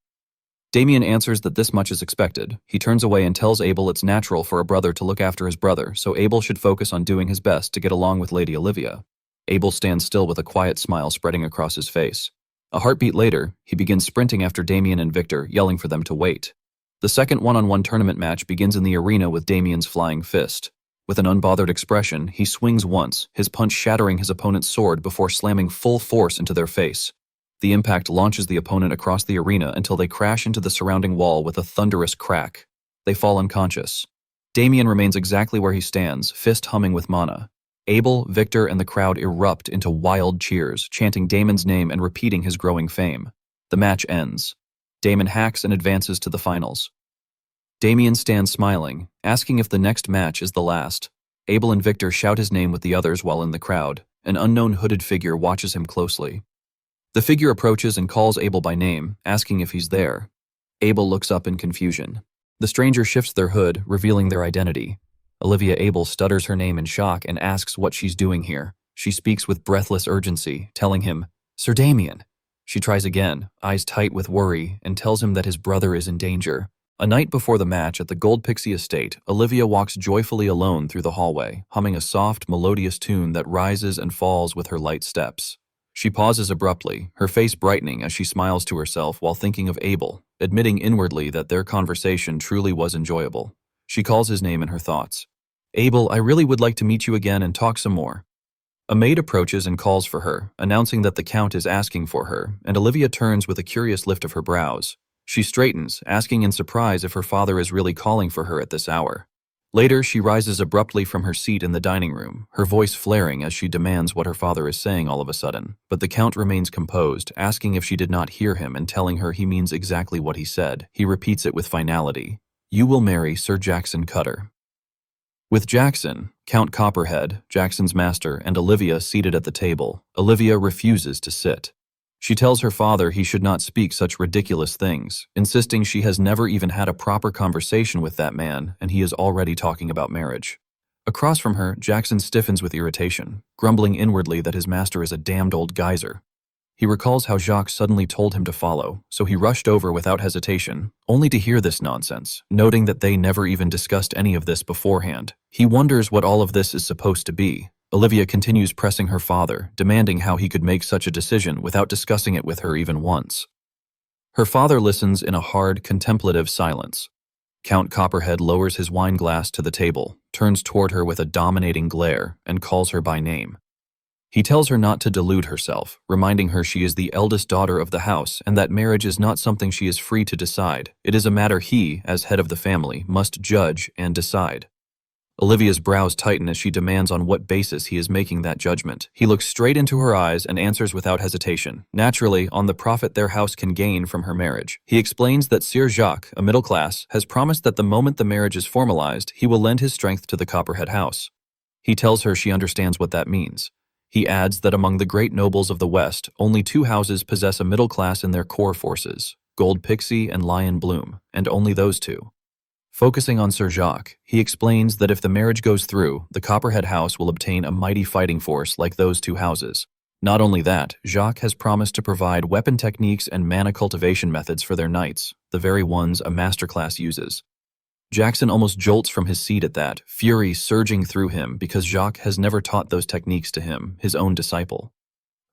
Damien answers that this much is expected. He turns away and tells Abel it's natural for a brother to look after his brother, so Abel should focus on doing his best to get along with Lady Olivia. Abel stands still with a quiet smile spreading across his face. A heartbeat later, he begins sprinting after Damien and Victor, yelling for them to wait. The second one-on-one tournament match begins in the arena with Damien's flying fist. With an unbothered expression, he swings once, his punch shattering his opponent's sword before slamming full force into their face. The impact launches the opponent across the arena until they crash into the surrounding wall with a thunderous crack. They fall unconscious. Damien remains exactly where he stands, fist humming with mana. Abel, Victor, and the crowd erupt into wild cheers, chanting Damon's name and repeating his growing fame. The match ends. Damon hacks and advances to the finals. Damien stands smiling, asking if the next match is the last. Abel and Victor shout his name with the others while in the crowd. An unknown hooded figure watches him closely. The figure approaches and calls Abel by name, asking if he's there. Abel looks up in confusion. The stranger shifts their hood, revealing their identity. Olivia Abel stutters her name in shock and asks what she's doing here. She speaks with breathless urgency, telling him, "Sir Damien." She tries again, eyes tight with worry, and tells him that his brother is in danger. A night before the match at the Gold Pixie estate, Olivia walks joyfully alone through the hallway, humming a soft, melodious tune that rises and falls with her light steps. She pauses abruptly, her face brightening as she smiles to herself while thinking of Abel, admitting inwardly that their conversation truly was enjoyable. She calls his name in her thoughts. "Abel, I really would like to meet you again and talk some more." A maid approaches and calls for her, announcing that the Count is asking for her, and Olivia turns with a curious lift of her brows. She straightens, asking in surprise if her father is really calling for her at this hour. Later, she rises abruptly from her seat in the dining room, her voice flaring as she demands what her father is saying all of a sudden. But the Count remains composed, asking if she did not hear him and telling her he means exactly what he said. He repeats it with finality. "You will marry Sir Jackson Cutter." With Jackson, Count Copperhead, Jackson's master, and Olivia seated at the table, Olivia refuses to sit. She tells her father he should not speak such ridiculous things, insisting she has never even had a proper conversation with that man and he is already talking about marriage. Across from her, Jackson stiffens with irritation, grumbling inwardly that his master is a damned old geyser. He recalls how Jacques suddenly told him to follow, so he rushed over without hesitation, only to hear this nonsense, noting that they never even discussed any of this beforehand. He wonders what all of this is supposed to be. Olivia continues pressing her father, demanding how he could make such a decision without discussing it with her even once. Her father listens in a hard, contemplative silence. Count Copperhead lowers his wine glass to the table, turns toward her with a dominating glare, and calls her by name. He tells her not to delude herself, reminding her she is the eldest daughter of the house and that marriage is not something she is free to decide. It is a matter he, as head of the family, must judge and decide. Olivia's brows tighten as she demands on what basis he is making that judgment. He looks straight into her eyes and answers without hesitation, naturally, on the profit their house can gain from her marriage. He explains that Sir Jacques, a middle class, has promised that the moment the marriage is formalized, he will lend his strength to the Copperhead house. He tells her she understands what that means. He adds that among the great nobles of the West, only two houses possess a middle class in their core forces, Gold Pixie and Lion Bloom, and only those two. Focusing on Sir Jacques, he explains that if the marriage goes through, the Copperhead house will obtain a mighty fighting force like those two houses. Not only that, Jacques has promised to provide weapon techniques and mana cultivation methods for their knights, the very ones a masterclass uses. Jackson almost jolts from his seat at that, fury surging through him because Jacques has never taught those techniques to him, his own disciple.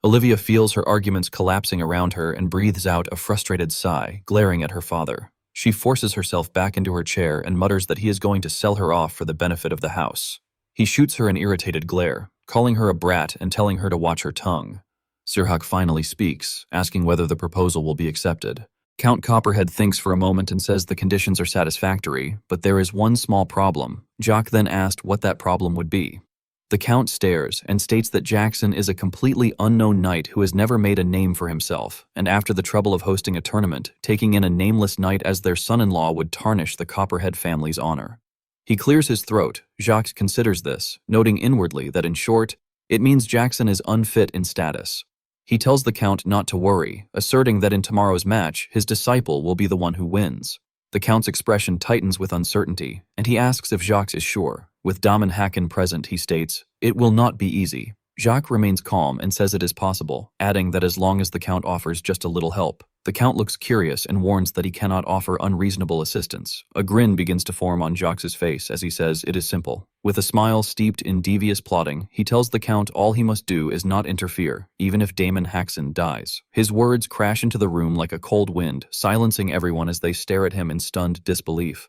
Olivia feels her arguments collapsing around her and breathes out a frustrated sigh, glaring at her father. She forces herself back into her chair and mutters that he is going to sell her off for the benefit of the house. He shoots her an irritated glare, calling her a brat and telling her to watch her tongue. Sir Jacques finally speaks, asking whether the proposal will be accepted. Count Copperhead thinks for a moment and says the conditions are satisfactory, but there is one small problem. Jacques then asked what that problem would be. The Count stares and states that Jackson is a completely unknown knight who has never made a name for himself, and after the trouble of hosting a tournament, taking in a nameless knight as their son-in-law would tarnish the Copperhead family's honor. He clears his throat. Jacques considers this, noting inwardly that in short, it means Jackson is unfit in status. He tells the Count not to worry, asserting that in tomorrow's match, his disciple will be the one who wins. The Count's expression tightens with uncertainty, and he asks if Jacques is sure. With Damen Hacken present, he states, "It will not be easy." Jacques remains calm and says it is possible, adding that as long as the Count offers just a little help. The Count looks curious and warns that he cannot offer unreasonable assistance. A grin begins to form on Jacques' face as he says it is simple. With a smile steeped in devious plotting, he tells the Count all he must do is not interfere, even if Damon Haxon dies. His words crash into the room like a cold wind, silencing everyone as they stare at him in stunned disbelief.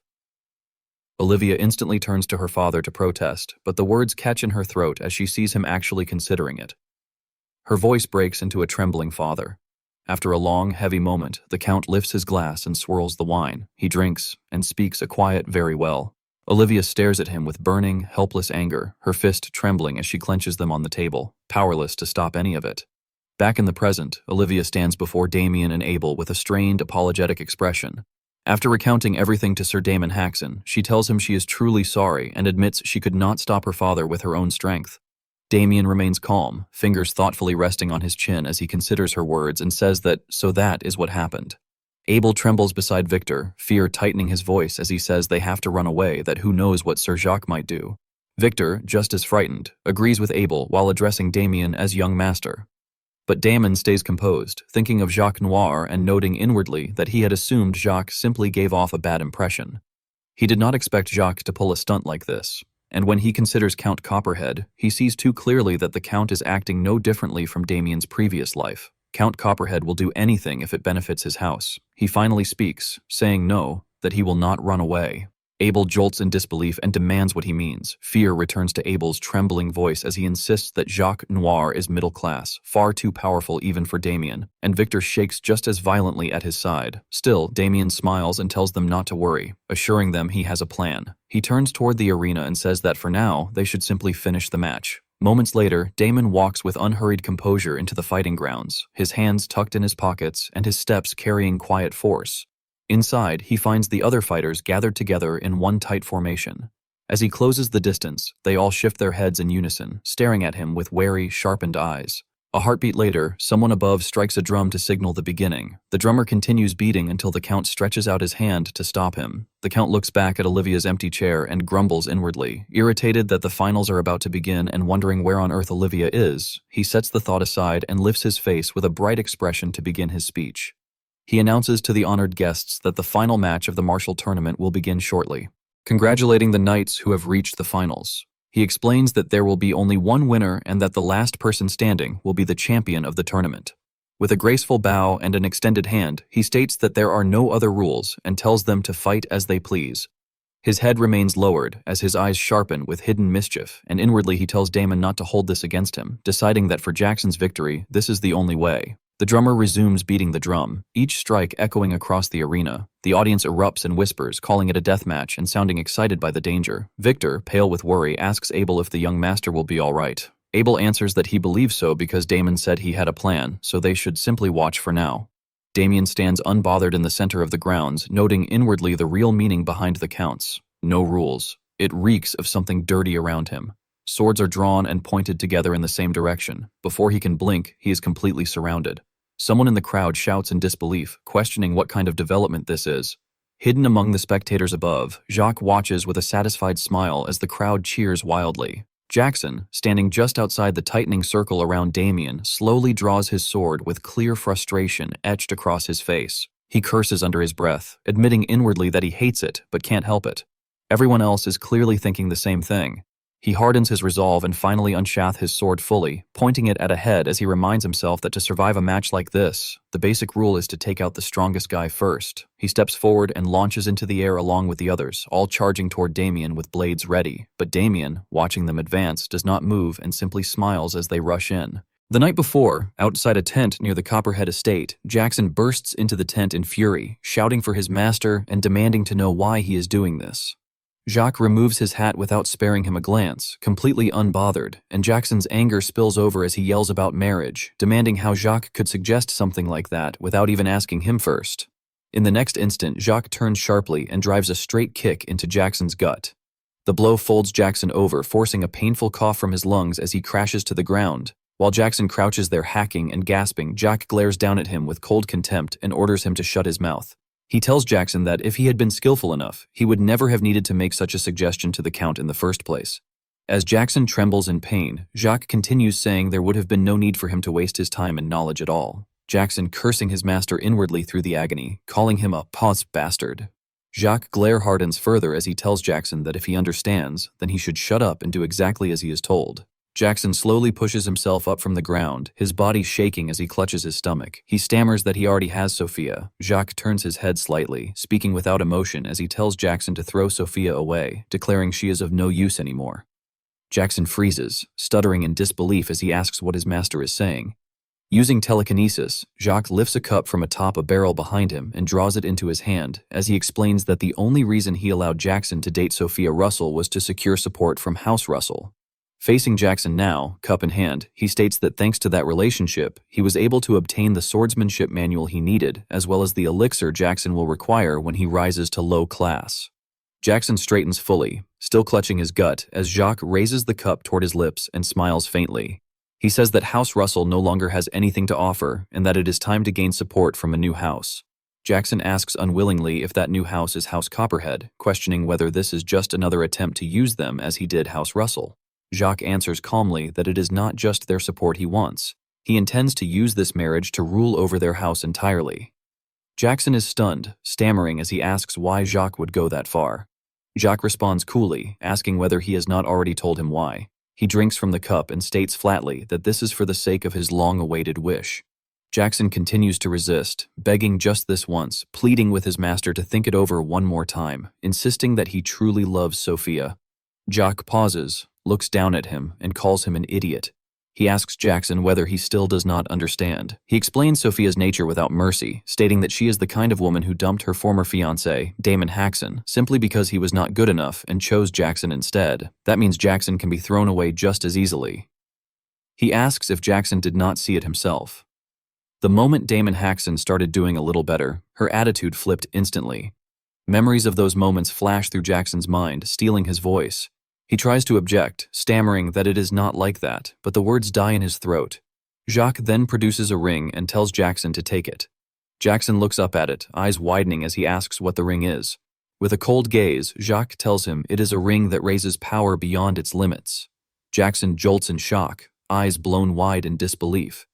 Olivia instantly turns to her father to protest, but the words catch in her throat as she sees him actually considering it. Her voice breaks into a trembling father. After a long, heavy moment, the Count lifts his glass and swirls the wine. He drinks and speaks a quiet "very well." Olivia stares at him with burning, helpless anger, her fist trembling as she clenches them on the table, powerless to stop any of it. Back in the present, Olivia stands before Damien and Abel with a strained, apologetic expression. After recounting everything to Sir Damon Haxon, she tells him she is truly sorry and admits she could not stop her father with her own strength. Damien remains calm, fingers thoughtfully resting on his chin as he considers her words and says that, so that is what happened. Abel trembles beside Victor, fear tightening his voice as he says they have to run away, that who knows what Sir Jacques might do. Victor, just as frightened, agrees with Abel while addressing Damien as young master. But Damon stays composed, thinking of Jacques Noir and noting inwardly that he had assumed Jacques simply gave off a bad impression. He did not expect Jacques to pull a stunt like this, and when he considers Count Copperhead, he sees too clearly that the Count is acting no differently from Damien's previous life. Count Copperhead will do anything if it benefits his house. He finally speaks, saying no, that he will not run away. Abel jolts in disbelief and demands what he means. Fear returns to Abel's trembling voice as he insists that Jacques Noir is middle class, far too powerful even for Damien, and Victor shakes just as violently at his side. Still, Damien smiles and tells them not to worry, assuring them he has a plan. He turns toward the arena and says that for now, they should simply finish the match. Moments later, Damon walks with unhurried composure into the fighting grounds, his hands tucked in his pockets and his steps carrying quiet force. Inside, he finds the other fighters gathered together in one tight formation. As he closes the distance, they all shift their heads in unison, staring at him with wary, sharpened eyes. A heartbeat later, someone above strikes a drum to signal the beginning. The drummer continues beating until the Count stretches out his hand to stop him. The Count looks back at Olivia's empty chair and grumbles inwardly. Irritated that the finals are about to begin and wondering where on earth Olivia is, he sets the thought aside and lifts his face with a bright expression to begin his speech. He announces to the honored guests that the final match of the martial tournament will begin shortly, congratulating the knights who have reached the finals. He explains that there will be only one winner and that the last person standing will be the champion of the tournament. With a graceful bow and an extended hand, he states that there are no other rules and tells them to fight as they please. His head remains lowered as his eyes sharpen with hidden mischief, and inwardly he tells Damon not to hold this against him, deciding that for Jackson's victory, this is the only way. The drummer resumes beating the drum, each strike echoing across the arena. The audience erupts in whispers, calling it a death match and sounding excited by the danger. Victor, pale with worry, asks Abel if the young master will be all right. Abel answers that he believes so because Damon said he had a plan, so they should simply watch for now. Damien stands unbothered in the center of the grounds, noting inwardly the real meaning behind the counts. No rules. It reeks of something dirty around him. Swords are drawn and pointed together in the same direction. Before he can blink, he is completely surrounded. Someone in the crowd shouts in disbelief, questioning what kind of development this is. Hidden among the spectators above, Jacques watches with a satisfied smile as the crowd cheers wildly. Jackson, standing just outside the tightening circle around Damien, slowly draws his sword with clear frustration etched across his face. He curses under his breath, admitting inwardly that he hates it but can't help it. Everyone else is clearly thinking the same thing. He hardens his resolve and finally unsheathes his sword fully, pointing it at a head as he reminds himself that to survive a match like this, the basic rule is to take out the strongest guy first. He steps forward and launches into the air along with the others, all charging toward Damien with blades ready. But Damien, watching them advance, does not move and simply smiles as they rush in. The night before, outside a tent near the Copperhead estate, Jackson bursts into the tent in fury, shouting for his master and demanding to know why he is doing this. Jacques removes his hat without sparing him a glance, completely unbothered, and Jackson's anger spills over as he yells about marriage, demanding how Jacques could suggest something like that without even asking him first. In the next instant, Jacques turns sharply and drives a straight kick into Jackson's gut. The blow folds Jackson over, forcing a painful cough from his lungs as he crashes to the ground. While Jackson crouches there hacking and gasping, Jacques glares down at him with cold contempt and orders him to shut his mouth. He tells Jackson that if he had been skillful enough, he would never have needed to make such a suggestion to the Count in the first place. As Jackson trembles in pain, Jacques continues saying there would have been no need for him to waste his time and knowledge at all. Jackson cursing his master inwardly through the agony, calling him a pos bastard. Jacques' glare hardens further as he tells Jackson that if he understands, then he should shut up and do exactly as he is told. Jackson slowly pushes himself up from the ground, his body shaking as he clutches his stomach. He stammers that he already has Sophia. Jacques turns his head slightly, speaking without emotion as he tells Jackson to throw Sophia away, declaring she is of no use anymore. Jackson freezes, stuttering in disbelief as he asks what his master is saying. Using telekinesis, Jacques lifts a cup from atop a barrel behind him and draws it into his hand, as he explains that the only reason he allowed Jackson to date Sophia Russell was to secure support from House Russell. Facing Jackson now, cup in hand, he states that thanks to that relationship, he was able to obtain the swordsmanship manual he needed, as well as the elixir Jackson will require when he rises to low class. Jackson straightens fully, still clutching his gut, as Jacques raises the cup toward his lips and smiles faintly. He says that House Russell no longer has anything to offer, and that it is time to gain support from a new house. Jackson asks unwillingly if that new house is House Copperhead, questioning whether this is just another attempt to use them as he did House Russell. Jacques answers calmly that it is not just their support he wants. He intends to use this marriage to rule over their house entirely. Jackson is stunned, stammering as he asks why Jacques would go that far. Jacques responds coolly, asking whether he has not already told him why. He drinks from the cup and states flatly that this is for the sake of his long-awaited wish. Jackson continues to resist, begging just this once, pleading with his master to think it over one more time, insisting that he truly loves Sophia. Jacques pauses, looks down at him, and calls him an idiot. He asks Jackson whether he still does not understand. He explains Sophia's nature without mercy, stating that she is the kind of woman who dumped her former fiancé, Damon Haxon, simply because he was not good enough and chose Jackson instead. That means Jackson can be thrown away just as easily. He asks if Jackson did not see it himself. The moment Damon Haxon started doing a little better, her attitude flipped instantly. Memories of those moments flash through Jackson's mind, stealing his voice. He tries to object, stammering that it is not like that, but the words die in his throat. Jacques then produces a ring and tells Jackson to take it. Jackson looks up at it, eyes widening as he asks what the ring is. With a cold gaze, Jacques tells him it is a ring that raises power beyond its limits. Jackson jolts in shock, eyes blown wide in disbelief.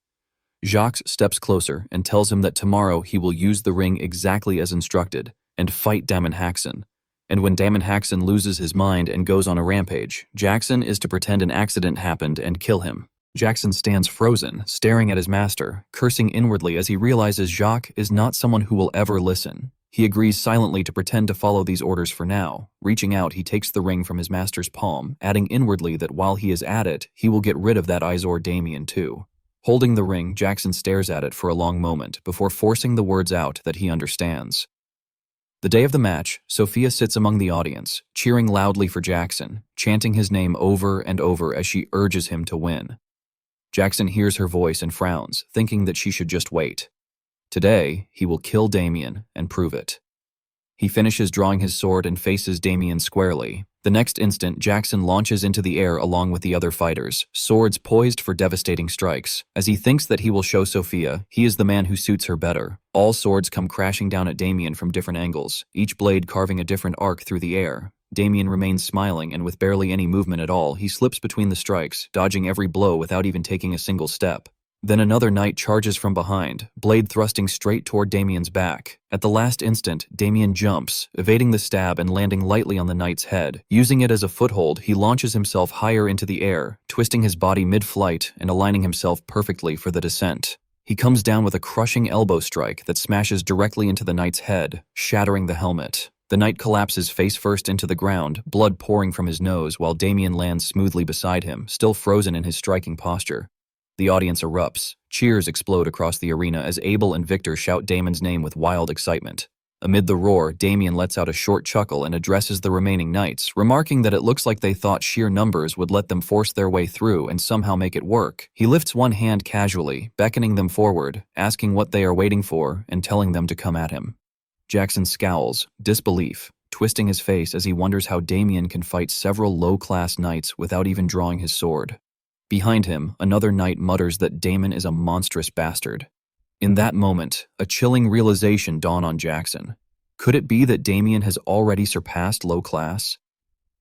Jacques steps closer and tells him that tomorrow he will use the ring exactly as instructed and fight Damon Haxon. And when Damon Haxon loses his mind and goes on a rampage, Jackson is to pretend an accident happened and kill him. Jackson stands frozen, staring at his master, cursing inwardly as he realizes Jacques is not someone who will ever listen. He agrees silently to pretend to follow these orders for now. Reaching out, he takes the ring from his master's palm, adding inwardly that while he is at it, he will get rid of that eyesore Damien too. Holding the ring, Jackson stares at it for a long moment before forcing the words out that he understands. The day of the match, Sophia sits among the audience, cheering loudly for Jackson, chanting his name over and over as she urges him to win. Jackson hears her voice and frowns, thinking that she should just wait. Today, he will kill Damien and prove it. He finishes drawing his sword and faces Damien squarely. The next instant, Jackson launches into the air along with the other fighters, swords poised for devastating strikes. As he thinks that he will show Sophia, he is the man who suits her better. All swords come crashing down at Damien from different angles, each blade carving a different arc through the air. Damien remains smiling, and with barely any movement at all, he slips between the strikes, dodging every blow without even taking a single step. Then another knight charges from behind, blade thrusting straight toward Damien's back. At the last instant, Damien jumps, evading the stab and landing lightly on the knight's head. Using it as a foothold, he launches himself higher into the air, twisting his body mid-flight and aligning himself perfectly for the descent. He comes down with a crushing elbow strike that smashes directly into the knight's head, shattering the helmet. The knight collapses face first into the ground, blood pouring from his nose, while Damien lands smoothly beside him, still frozen in his striking posture. The audience erupts. Cheers explode across the arena as Abel and Victor shout Damon's name with wild excitement. Amid the roar, Damien lets out a short chuckle and addresses the remaining knights, remarking that it looks like they thought sheer numbers would let them force their way through and somehow make it work. He lifts one hand casually, beckoning them forward, asking what they are waiting for, and telling them to come at him. Jackson scowls, disbelief, twisting his face as he wonders how Damien can fight several low-class knights without even drawing his sword. Behind him, another knight mutters that Damon is a monstrous bastard. In that moment, a chilling realization dawned on Jackson. Could it be that Damien has already surpassed low class?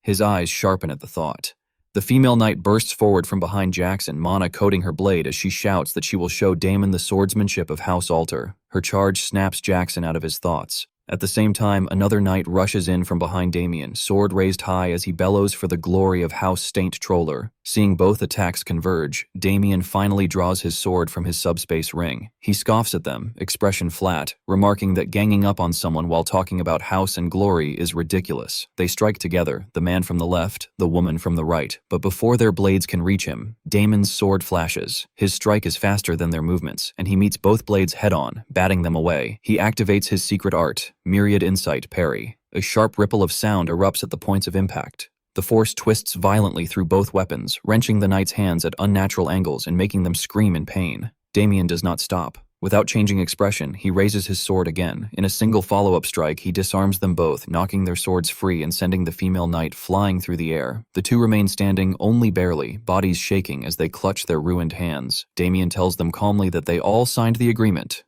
His eyes sharpen at the thought. The female knight bursts forward from behind Jackson, Mana coating her blade as she shouts that she will show Damon the swordsmanship of House Alter. Her charge snaps Jackson out of his thoughts. At the same time, another knight rushes in from behind Damien, sword raised high as he bellows for the glory of House Saint Troller. Seeing both attacks converge, Damien finally draws his sword from his subspace ring. He scoffs at them, expression flat, remarking that ganging up on someone while talking about house and glory is ridiculous. They strike together, the man from the left, the woman from the right, but before their blades can reach him, Damon's sword flashes. His strike is faster than their movements, and he meets both blades head-on, batting them away. He activates his secret art, Myriad Insight Parry. A sharp ripple of sound erupts at the points of impact. The force twists violently through both weapons, wrenching the knight's hands at unnatural angles and making them scream in pain. Damien does not stop. Without changing expression, he raises his sword again. In a single follow-up strike, he disarms them both, knocking their swords free and sending the female knight flying through the air. The two remain standing only barely, bodies shaking as they clutch their ruined hands. Damien tells them calmly that they all signed the agreement.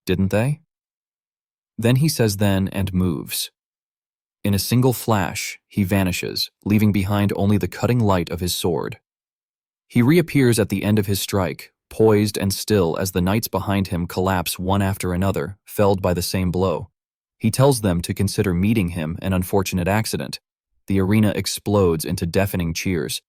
Didn't they? Then he says then and moves. In a single flash, he vanishes, leaving behind only the cutting light of his sword. He reappears at the end of his strike, poised and still as the knights behind him collapse one after another, felled by the same blow. He tells them to consider meeting him an unfortunate accident. The arena explodes into deafening cheers.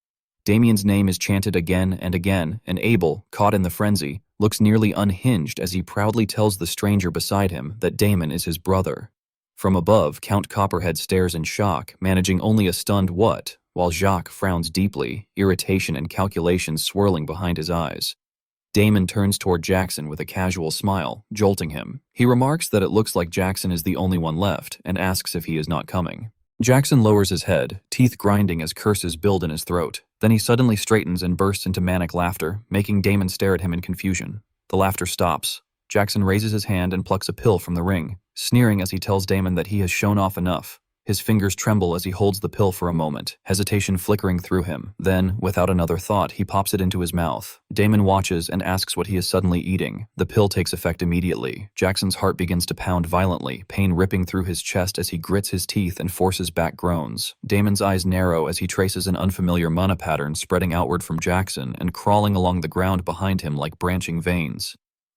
Damien's name is chanted again and again, and Abel, caught in the frenzy, looks nearly unhinged as he proudly tells the stranger beside him that Damon is his brother. From above, Count Copperhead stares in shock, managing only a stunned what, while Jacques frowns deeply, irritation and calculation swirling behind his eyes. Damon turns toward Jackson with a casual smile, jolting him. He remarks that it looks like Jackson is the only one left, and asks if he is not coming. Jackson lowers his head, teeth grinding as curses build in his throat. Then he suddenly straightens and bursts into manic laughter, making Damon stare at him in confusion. The laughter stops. Jackson raises his hand and plucks a pill from the ring, sneering as he tells Damon that he has shown off enough. His fingers tremble as he holds the pill for a moment, hesitation flickering through him. Then, without another thought, he pops it into his mouth. Damon watches and asks what he is suddenly eating. The pill takes effect immediately. Jackson's heart begins to pound violently, pain ripping through his chest as he grits his teeth and forces back groans. Damon's eyes narrow as he traces an unfamiliar mana pattern spreading outward from Jackson and crawling along the ground behind him like branching veins.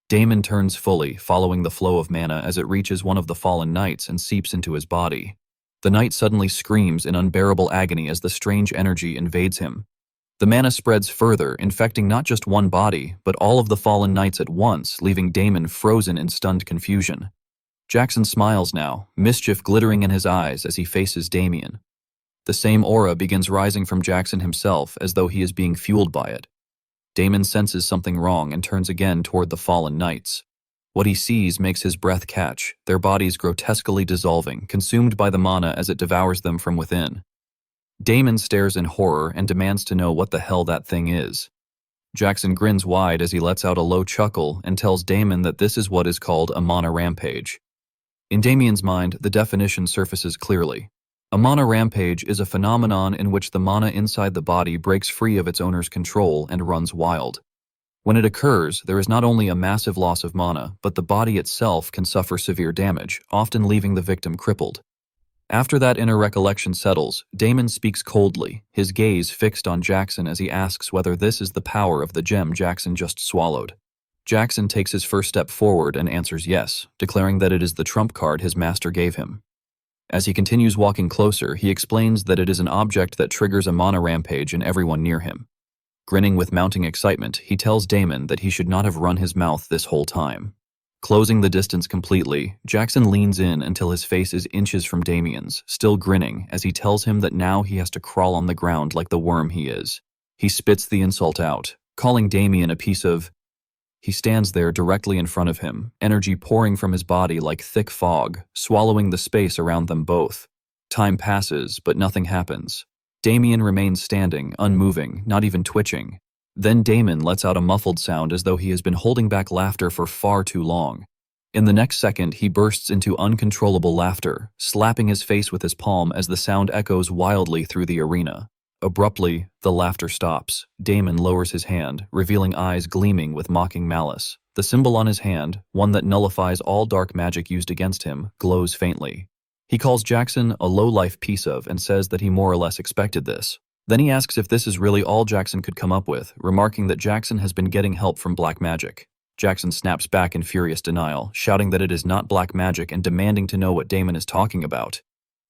Damon turns fully, following the flow of mana as it reaches one of the fallen knights and seeps into his body. The knight suddenly screams in unbearable agony as the strange energy invades him. The mana spreads further, infecting not just one body, but all of the fallen knights at once, leaving Damon frozen in stunned confusion. Jackson smiles now, mischief glittering in his eyes as he faces Damien. The same aura begins rising from Jackson himself as though he is being fueled by it. Damon senses something wrong and turns again toward the fallen knights. What he sees makes his breath catch, their bodies grotesquely dissolving, consumed by the mana as it devours them from within. Damon stares in horror and demands to know what the hell that thing is. Jackson grins wide as he lets out a low chuckle and tells Damon that this is what is called a mana rampage. In Damien's mind, the definition surfaces clearly. A mana rampage is a phenomenon in which the mana inside the body breaks free of its owner's control and runs wild. When it occurs, there is not only a massive loss of mana, but the body itself can suffer severe damage, often leaving the victim crippled. After that inner recollection settles, Damon speaks coldly, his gaze fixed on Jackson as he asks whether this is the power of the gem Jackson just swallowed. Jackson takes his first step forward and answers yes, declaring that it is the trump card his master gave him. As he continues walking closer, he explains that it is an object that triggers a mana rampage in everyone near him. Grinning with mounting excitement, he tells Damon that he should not have run his mouth this whole time. Closing the distance completely, Jackson leans in until his face is inches from Damien's, still grinning as he tells him that now he has to crawl on the ground like the worm he is. He spits the insult out, calling Damien a piece of... He stands there directly in front of him, energy pouring from his body like thick fog, swallowing the space around them both. Time passes, but nothing happens. Damien remains standing, unmoving, not even twitching. Then Damon lets out a muffled sound as though he has been holding back laughter for far too long. In the next second, he bursts into uncontrollable laughter, slapping his face with his palm as the sound echoes wildly through the arena. Abruptly, the laughter stops. Damon lowers his hand, revealing eyes gleaming with mocking malice. The symbol on his hand, one that nullifies all dark magic used against him, glows faintly. He calls Jackson a low-life piece of and says that he more or less expected this. Then he asks if this is really all Jackson could come up with, remarking that Jackson has been getting help from black magic. Jackson snaps back in furious denial, shouting that it is not black magic and demanding to know what Damon is talking about.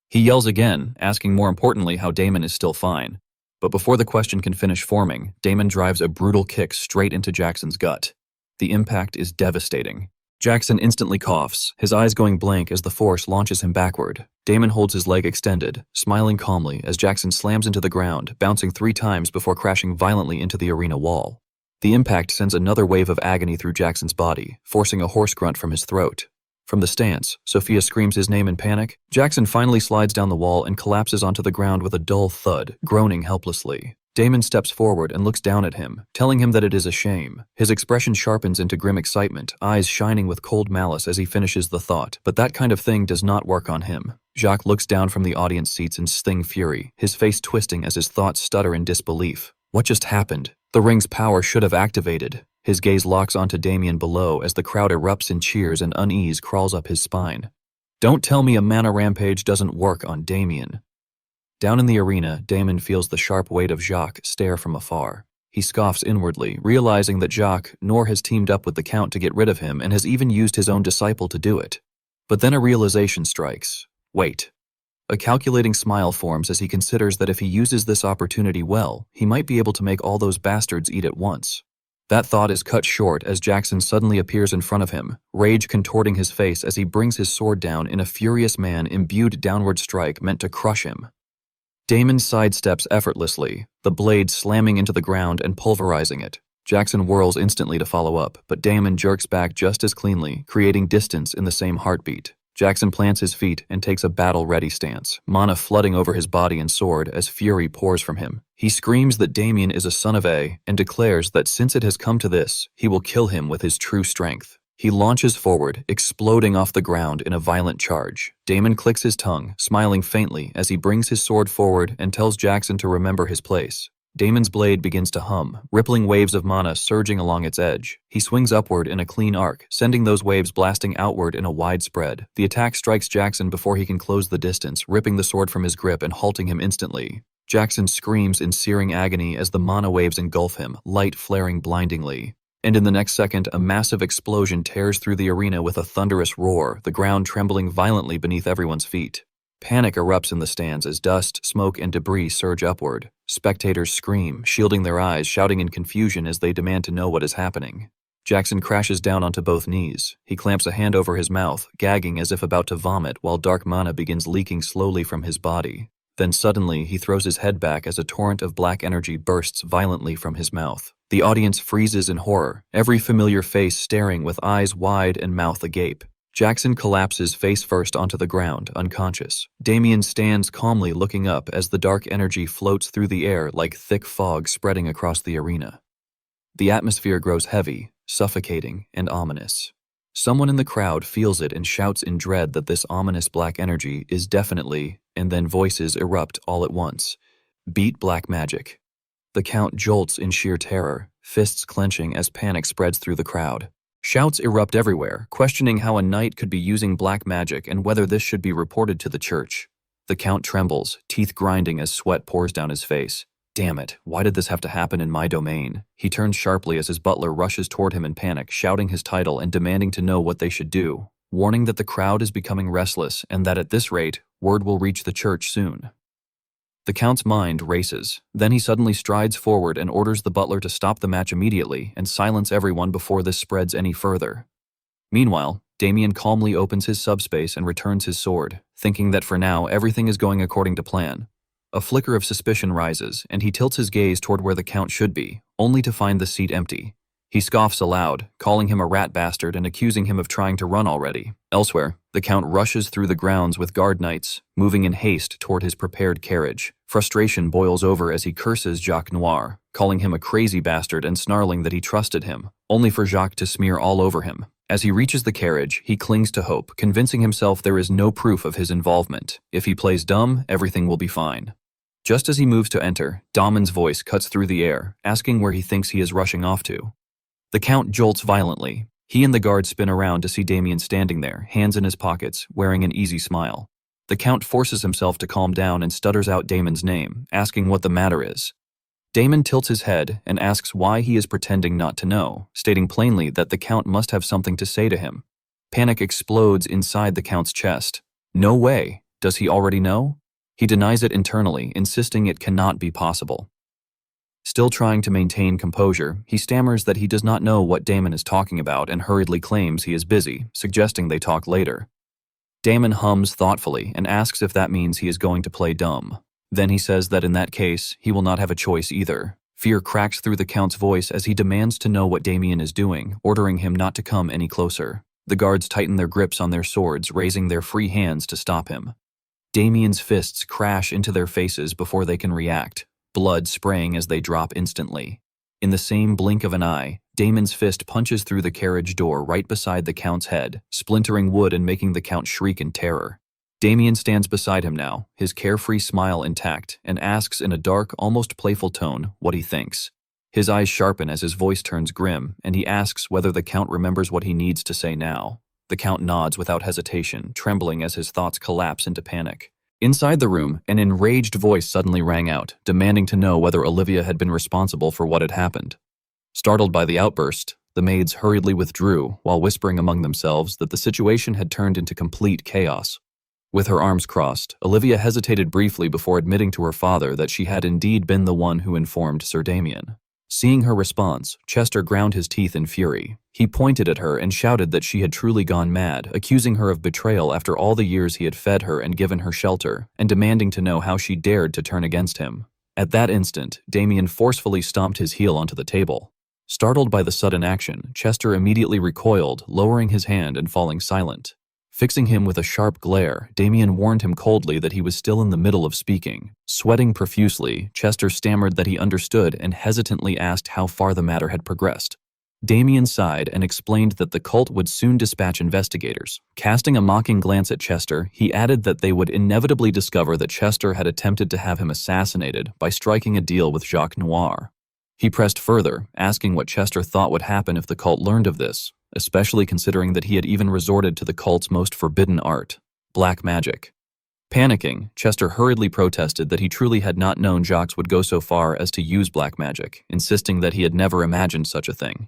He yells again, asking more importantly how Damon is still fine. But before the question can finish forming, Damon drives a brutal kick straight into Jackson's gut. The impact is devastating. Jackson instantly coughs, his eyes going blank as the force launches him backward. Damon holds his leg extended, smiling calmly as Jackson slams into the ground, bouncing 3 times before crashing violently into the arena wall. The impact sends another wave of agony through Jackson's body, forcing a hoarse grunt from his throat. From the stance, Sophia screams his name in panic. Jackson finally slides down the wall and collapses onto the ground with a dull thud, groaning helplessly. Damon steps forward and looks down at him, telling him that it is a shame. His expression sharpens into grim excitement, eyes shining with cold malice as he finishes the thought, but that kind of thing does not work on him. Jacques looks down from the audience seats in sting fury, his face twisting as his thoughts stutter in disbelief. What just happened? The ring's power should have activated. His gaze locks onto Damien below as the crowd erupts in cheers and unease crawls up his spine. Don't tell me a mana rampage doesn't work on Damien. Down in the arena, Damon feels the sharp weight of Jacques stare from afar. He scoffs inwardly, realizing that Jacques nor has teamed up with the Count to get rid of him and has even used his own disciple to do it. But then a realization strikes. Wait. A calculating smile forms as he considers that if he uses this opportunity well, he might be able to make all those bastards eat at once. That thought is cut short as Jackson suddenly appears in front of him, rage contorting his face as he brings his sword down in a furious man-imbued downward strike meant to crush him. Damon sidesteps effortlessly, the blade slamming into the ground and pulverizing it. Jackson whirls instantly to follow up, but Damon jerks back just as cleanly, creating distance in the same heartbeat. Jackson plants his feet and takes a battle-ready stance, mana flooding over his body and sword as fury pours from him. He screams that Damien is a son of A and declares that since it has come to this, he will kill him with his true strength. He launches forward, exploding off the ground in a violent charge. Damon clicks his tongue, smiling faintly as he brings his sword forward and tells Jackson to remember his place. Damon's blade begins to hum, rippling waves of mana surging along its edge. He swings upward in a clean arc, sending those waves blasting outward in a wide spread. The attack strikes Jackson before he can close the distance, ripping the sword from his grip and halting him instantly. Jackson screams in searing agony as the mana waves engulf him, light flaring blindingly. And in the next second, a massive explosion tears through the arena with a thunderous roar, the ground trembling violently beneath everyone's feet. Panic erupts in the stands as dust, smoke, and debris surge upward. Spectators scream, shielding their eyes, shouting in confusion as they demand to know what is happening. Jackson crashes down onto both knees. He clamps a hand over his mouth, gagging as if about to vomit, while dark mana begins leaking slowly from his body. Then suddenly, he throws his head back as a torrent of black energy bursts violently from his mouth. The audience freezes in horror, every familiar face staring with eyes wide and mouth agape. Jackson collapses face first onto the ground, unconscious. Damien stands calmly looking up as the dark energy floats through the air like thick fog spreading across the arena. The atmosphere grows heavy, suffocating, and ominous. Someone in the crowd feels it and shouts in dread that this ominous black energy is definitely, and then voices erupt all at once. Beat black magic. The Count jolts in sheer terror, fists clenching as panic spreads through the crowd. Shouts erupt everywhere, questioning how a knight could be using black magic and whether this should be reported to the church. The Count trembles, teeth grinding as sweat pours down his face. Damn it, why did this have to happen in my domain? He turns sharply as his butler rushes toward him in panic, shouting his title and demanding to know what they should do, warning that the crowd is becoming restless and that at this rate, word will reach the church soon. The Count's mind races. Then he suddenly strides forward and orders the butler to stop the match immediately and silence everyone before this spreads any further. Meanwhile, Damien calmly opens his subspace and returns his sword, thinking that for now everything is going according to plan. A flicker of suspicion rises, and he tilts his gaze toward where the Count should be, only to find the seat empty. He scoffs aloud, calling him a rat bastard and accusing him of trying to run already. Elsewhere, the Count rushes through the grounds with guard knights, moving in haste toward his prepared carriage. Frustration boils over as he curses Jacques Noir, calling him a crazy bastard and snarling that he trusted him, only for Jacques to smear all over him. As he reaches the carriage, he clings to hope, convincing himself there is no proof of his involvement. If he plays dumb, everything will be fine. Just as he moves to enter, Damon's voice cuts through the air, asking where he thinks he is rushing off to. The Count jolts violently. He and the guard spin around to see Damien standing there, hands in his pockets, wearing an easy smile. The Count forces himself to calm down and stutters out Damon's name, asking what the matter is. Damon tilts his head and asks why he is pretending not to know, stating plainly that the Count must have something to say to him. Panic explodes inside the Count's chest. No way! Does he already know? He denies it internally, insisting it cannot be possible. Still trying to maintain composure, he stammers that he does not know what Damon is talking about and hurriedly claims he is busy, suggesting they talk later. Damon hums thoughtfully and asks if that means he is going to play dumb. Then he says that in that case, he will not have a choice either. Fear cracks through the Count's voice as he demands to know what Damien is doing, ordering him not to come any closer. The guards tighten their grips on their swords, raising their free hands to stop him. Damien's fists crash into their faces before they can react, blood spraying as they drop instantly. In the same blink of an eye, Damon's fist punches through the carriage door right beside the Count's head, splintering wood and making the Count shriek in terror. Damien stands beside him now, his carefree smile intact, and asks in a dark, almost playful tone what he thinks. His eyes sharpen as his voice turns grim, and he asks whether the Count remembers what he needs to say now. The Count nods without hesitation, trembling as his thoughts collapse into panic. Inside the room, an enraged voice suddenly rang out, demanding to know whether Olivia had been responsible for what had happened. Startled by the outburst, the maids hurriedly withdrew while whispering among themselves that the situation had turned into complete chaos. With her arms crossed, Olivia hesitated briefly before admitting to her father that she had indeed been the one who informed Sir Damien. Seeing her response, Chester ground his teeth in fury. He pointed at her and shouted that she had truly gone mad, accusing her of betrayal after all the years he had fed her and given her shelter, and demanding to know how she dared to turn against him. At that instant, Damien forcefully stomped his heel onto the table. Startled by the sudden action, Chester immediately recoiled, lowering his hand and falling silent. Fixing him with a sharp glare, Damien warned him coldly that he was still in the middle of speaking. Sweating profusely, Chester stammered that he understood and hesitantly asked how far the matter had progressed. Damien sighed and explained that the cult would soon dispatch investigators. Casting a mocking glance at Chester, he added that they would inevitably discover that Chester had attempted to have him assassinated by striking a deal with Jacques Noir. He pressed further, asking what Chester thought would happen if the cult learned of this, especially considering that he had even resorted to the cult's most forbidden art, black magic. Panicking, Chester hurriedly protested that he truly had not known Jacques would go so far as to use black magic, insisting that he had never imagined such a thing.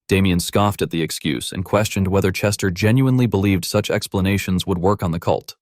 Damien scoffed at the excuse and questioned whether Chester genuinely believed such explanations would work on the cult.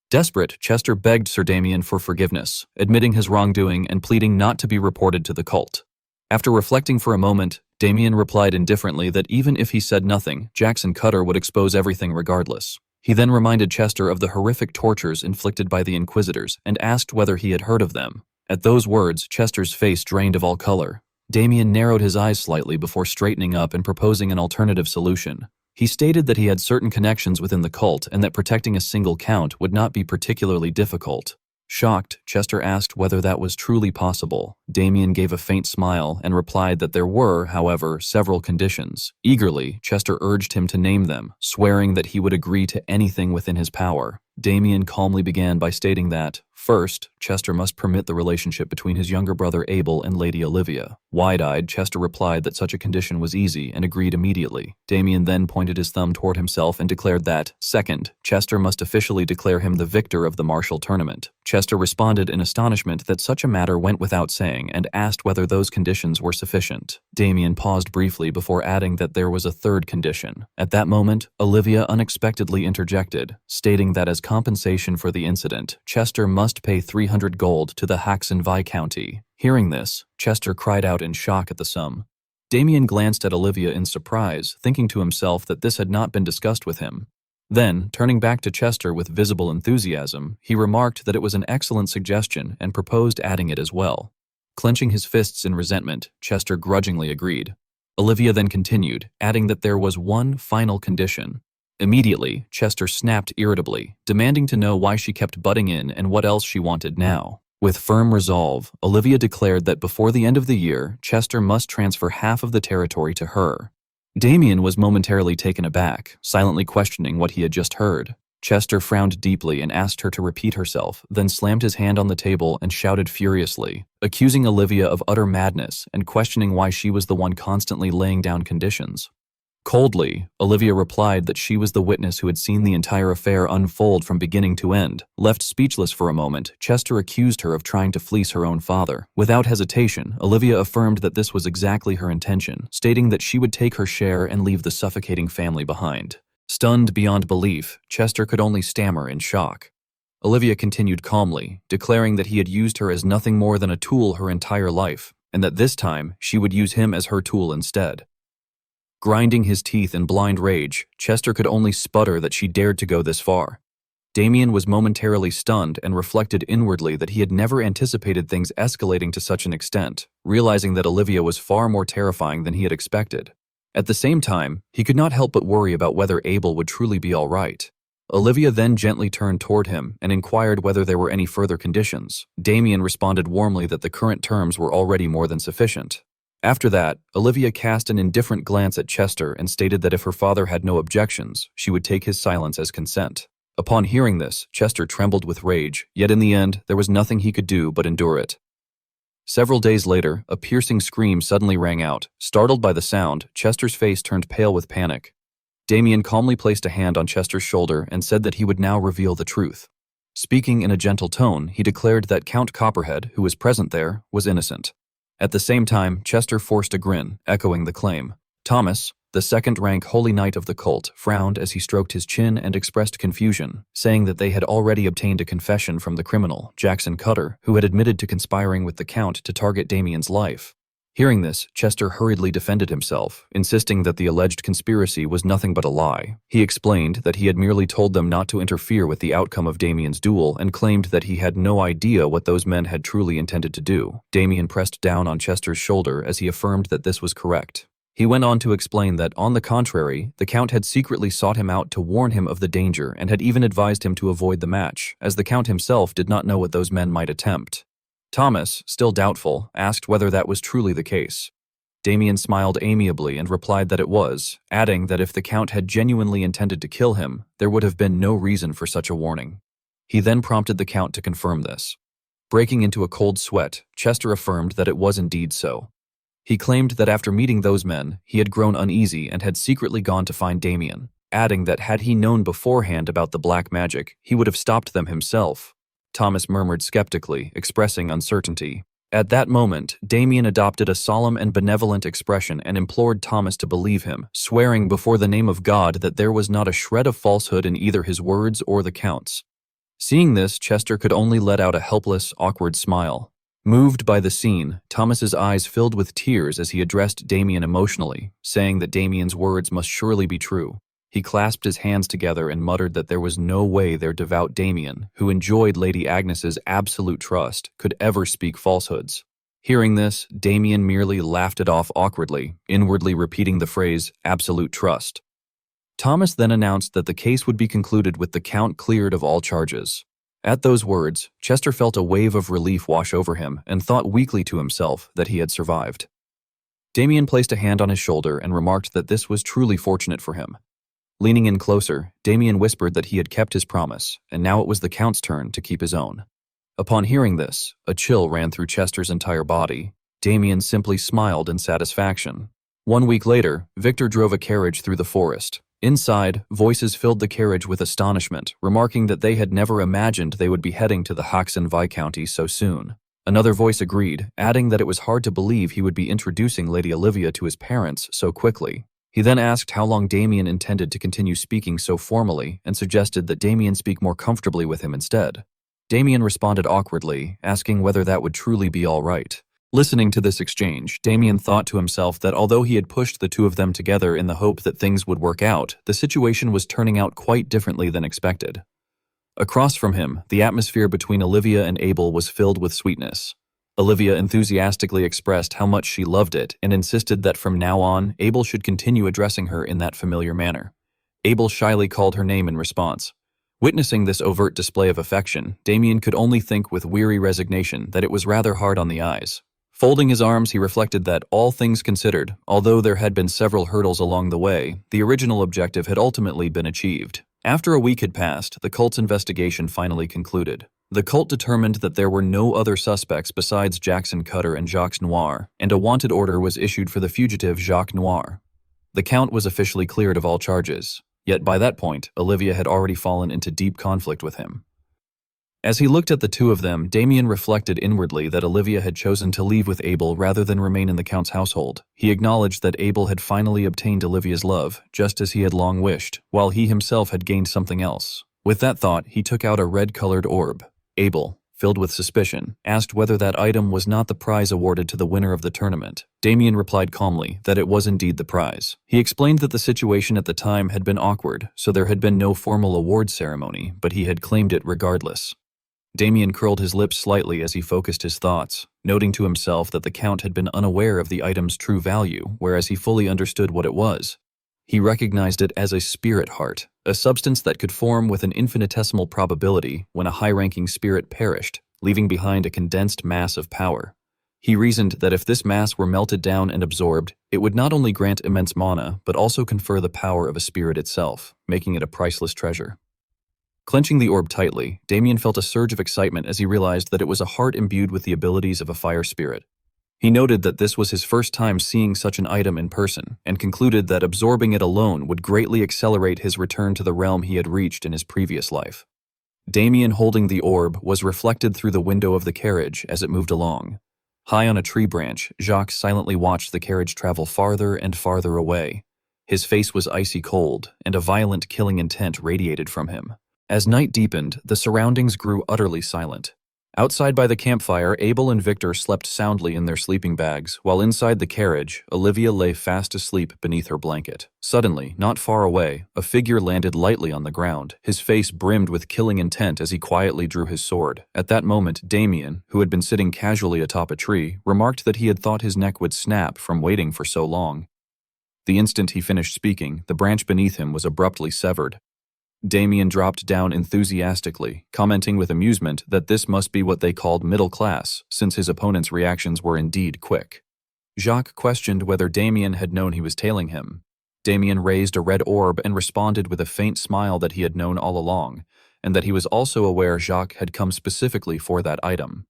Desperate, Chester begged Sir Damien for forgiveness, admitting his wrongdoing and pleading not to be reported to the cult. After reflecting for a moment, Damien replied indifferently that even if he said nothing, Jackson Cutter would expose everything regardless. He then reminded Chester of the horrific tortures inflicted by the Inquisitors and asked whether he had heard of them. At those words, Chester's face drained of all color. Damien narrowed his eyes slightly before straightening up and proposing an alternative solution. He stated that he had certain connections within the cult and that protecting a single count would not be particularly difficult. Shocked, Chester asked whether that was truly possible. Damien gave a faint smile and replied that there were, however, several conditions. Eagerly, Chester urged him to name them, swearing that he would agree to anything within his power. Damien calmly began by stating that, first, Chester must permit the relationship between his younger brother Abel and Lady Olivia. Wide-eyed, Chester replied that such a condition was easy and agreed immediately. Damien then pointed his thumb toward himself and declared that, second, Chester must officially declare him the victor of the martial tournament. Chester responded in astonishment that such a matter went without saying and asked whether those conditions were sufficient. Damien paused briefly before adding that there was a third condition. At that moment, Olivia unexpectedly interjected, stating that as compensation for the incident, Chester must pay 300 gold to the Haxon Viscounty. Hearing this, Chester cried out in shock at the sum. Damien glanced at Olivia in surprise, thinking to himself that this had not been discussed with him. Then, turning back to Chester with visible enthusiasm, he remarked that it was an excellent suggestion and proposed adding it as well. Clenching his fists in resentment, Chester grudgingly agreed. Olivia then continued, adding that there was one final condition. Immediately, Chester snapped irritably, demanding to know why she kept butting in and what else she wanted now. With firm resolve, Olivia declared that before the end of the year, Chester must transfer half of the territory to her. Damien was momentarily taken aback, silently questioning what he had just heard. Chester frowned deeply and asked her to repeat herself, then slammed his hand on the table and shouted furiously, accusing Olivia of utter madness and questioning why she was the one constantly laying down conditions. Coldly, Olivia replied that she was the witness who had seen the entire affair unfold from beginning to end. Left speechless for a moment, Chester accused her of trying to fleece her own father. Without hesitation, Olivia affirmed that this was exactly her intention, stating that she would take her share and leave the suffocating family behind. Stunned beyond belief, Chester could only stammer in shock. Olivia continued calmly, declaring that he had used her as nothing more than a tool her entire life, and that this time she would use him as her tool instead. Grinding his teeth in blind rage, Chester could only sputter that she dared to go this far. Damien was momentarily stunned and reflected inwardly that he had never anticipated things escalating to such an extent, realizing that Olivia was far more terrifying than he had expected. At the same time, he could not help but worry about whether Abel would truly be all right. Olivia then gently turned toward him and inquired whether there were any further conditions. Damien responded warmly that the current terms were already more than sufficient. After that, Olivia cast an indifferent glance at Chester and stated that if her father had no objections, she would take his silence as consent. Upon hearing this, Chester trembled with rage, yet in the end, there was nothing he could do but endure it. Several days later, a piercing scream suddenly rang out. Startled by the sound, Chester's face turned pale with panic. Damien calmly placed a hand on Chester's shoulder and said that he would now reveal the truth. Speaking in a gentle tone, he declared that Count Copperhead, who was present there, was innocent. At the same time, Chester forced a grin, echoing the claim. Thomas, the second-rank holy knight of the cult, frowned as he stroked his chin and expressed confusion, saying that they had already obtained a confession from the criminal, Jackson Cutter, who had admitted to conspiring with the Count to target Damien's life. Hearing this, Chester hurriedly defended himself, insisting that the alleged conspiracy was nothing but a lie. He explained that he had merely told them not to interfere with the outcome of Damien's duel and claimed that he had no idea what those men had truly intended to do. Damien pressed down on Chester's shoulder as he affirmed that this was correct. He went on to explain that, on the contrary, the Count had secretly sought him out to warn him of the danger and had even advised him to avoid the match, as the Count himself did not know what those men might attempt. Thomas, still doubtful, asked whether that was truly the case. Damien smiled amiably and replied that it was, adding that if the Count had genuinely intended to kill him, there would have been no reason for such a warning. He then prompted the Count to confirm this. Breaking into a cold sweat, Chester affirmed that it was indeed so. He claimed that after meeting those men, he had grown uneasy and had secretly gone to find Damien, adding that had he known beforehand about the black magic, he would have stopped them himself. Thomas murmured skeptically, expressing uncertainty. At that moment, Damien adopted a solemn and benevolent expression and implored Thomas to believe him, swearing before the name of God that there was not a shred of falsehood in either his words or the Count's. Seeing this, Chester could only let out a helpless, awkward smile. Moved by the scene, Thomas's eyes filled with tears as he addressed Damien emotionally, saying that Damien's words must surely be true. He clasped his hands together and muttered that there was no way their devout Damien, who enjoyed Lady Agnes's absolute trust, could ever speak falsehoods. Hearing this, Damien merely laughed it off awkwardly, inwardly repeating the phrase, absolute trust. Thomas then announced that the case would be concluded with the Count cleared of all charges. At those words, Chester felt a wave of relief wash over him and thought weakly to himself that he had survived. Damien placed a hand on his shoulder and remarked that this was truly fortunate for him. Leaning in closer, Damien whispered that he had kept his promise, and now it was the Count's turn to keep his own. Upon hearing this, a chill ran through Chester's entire body. Damien simply smiled in satisfaction. 1 week later, Victor drove a carriage through the forest. Inside, voices filled the carriage with astonishment, remarking that they had never imagined they would be heading to the Hoxton Viscounty so soon. Another voice agreed, adding that it was hard to believe he would be introducing Lady Olivia to his parents so quickly. He then asked how long Damien intended to continue speaking so formally and suggested that Damien speak more comfortably with him instead. Damien responded awkwardly, asking whether that would truly be all right. Listening to this exchange, Damien thought to himself that although he had pushed the two of them together in the hope that things would work out, the situation was turning out quite differently than expected. Across from him, the atmosphere between Olivia and Abel was filled with sweetness. Olivia enthusiastically expressed how much she loved it and insisted that from now on, Abel should continue addressing her in that familiar manner. Abel shyly called her name in response. Witnessing this overt display of affection, Damien could only think with weary resignation that it was rather hard on the eyes. Folding his arms, he reflected that, all things considered, although there had been several hurdles along the way, the original objective had ultimately been achieved. After a week had passed, the cult's investigation finally concluded. The cult determined that there were no other suspects besides Jackson Cutter and Jacques Noir, and a wanted order was issued for the fugitive Jacques Noir. The Count was officially cleared of all charges, yet by that point, Olivia had already fallen into deep conflict with him. As he looked at the two of them, Damien reflected inwardly that Olivia had chosen to leave with Abel rather than remain in the Count's household. He acknowledged that Abel had finally obtained Olivia's love, just as he had long wished, while he himself had gained something else. With that thought, he took out a red-colored orb. Abel, filled with suspicion, asked whether that item was not the prize awarded to the winner of the tournament. Damien replied calmly that it was indeed the prize. He explained that the situation at the time had been awkward, so there had been no formal award ceremony, but he had claimed it regardless. Damien curled his lips slightly as he focused his thoughts, noting to himself that the Count had been unaware of the item's true value, whereas he fully understood what it was. He recognized it as a spirit heart, a substance that could form with an infinitesimal probability when a high-ranking spirit perished, leaving behind a condensed mass of power. He reasoned that if this mass were melted down and absorbed, it would not only grant immense mana, but also confer the power of a spirit itself, making it a priceless treasure. Clenching the orb tightly, Damien felt a surge of excitement as he realized that it was a heart imbued with the abilities of a fire spirit. He noted that this was his first time seeing such an item in person, and concluded that absorbing it alone would greatly accelerate his return to the realm he had reached in his previous life. Damien, holding the orb, was reflected through the window of the carriage as it moved along. High on a tree branch, Jacques silently watched the carriage travel farther and farther away. His face was icy cold, and a violent killing intent radiated from him. As night deepened, the surroundings grew utterly silent. Outside by the campfire, Abel and Victor slept soundly in their sleeping bags, while inside the carriage, Olivia lay fast asleep beneath her blanket. Suddenly, not far away, a figure landed lightly on the ground, his face brimmed with killing intent as he quietly drew his sword. At that moment, Damien, who had been sitting casually atop a tree, remarked that he had thought his neck would snap from waiting for so long. The instant he finished speaking, the branch beneath him was abruptly severed. Damien dropped down enthusiastically, commenting with amusement that this must be what they called middle class, since his opponent's reactions were indeed quick. Jacques questioned whether Damien had known he was tailing him. Damien raised a red orb and responded with a faint smile that he had known all along, and that he was also aware Jacques had come specifically for that item.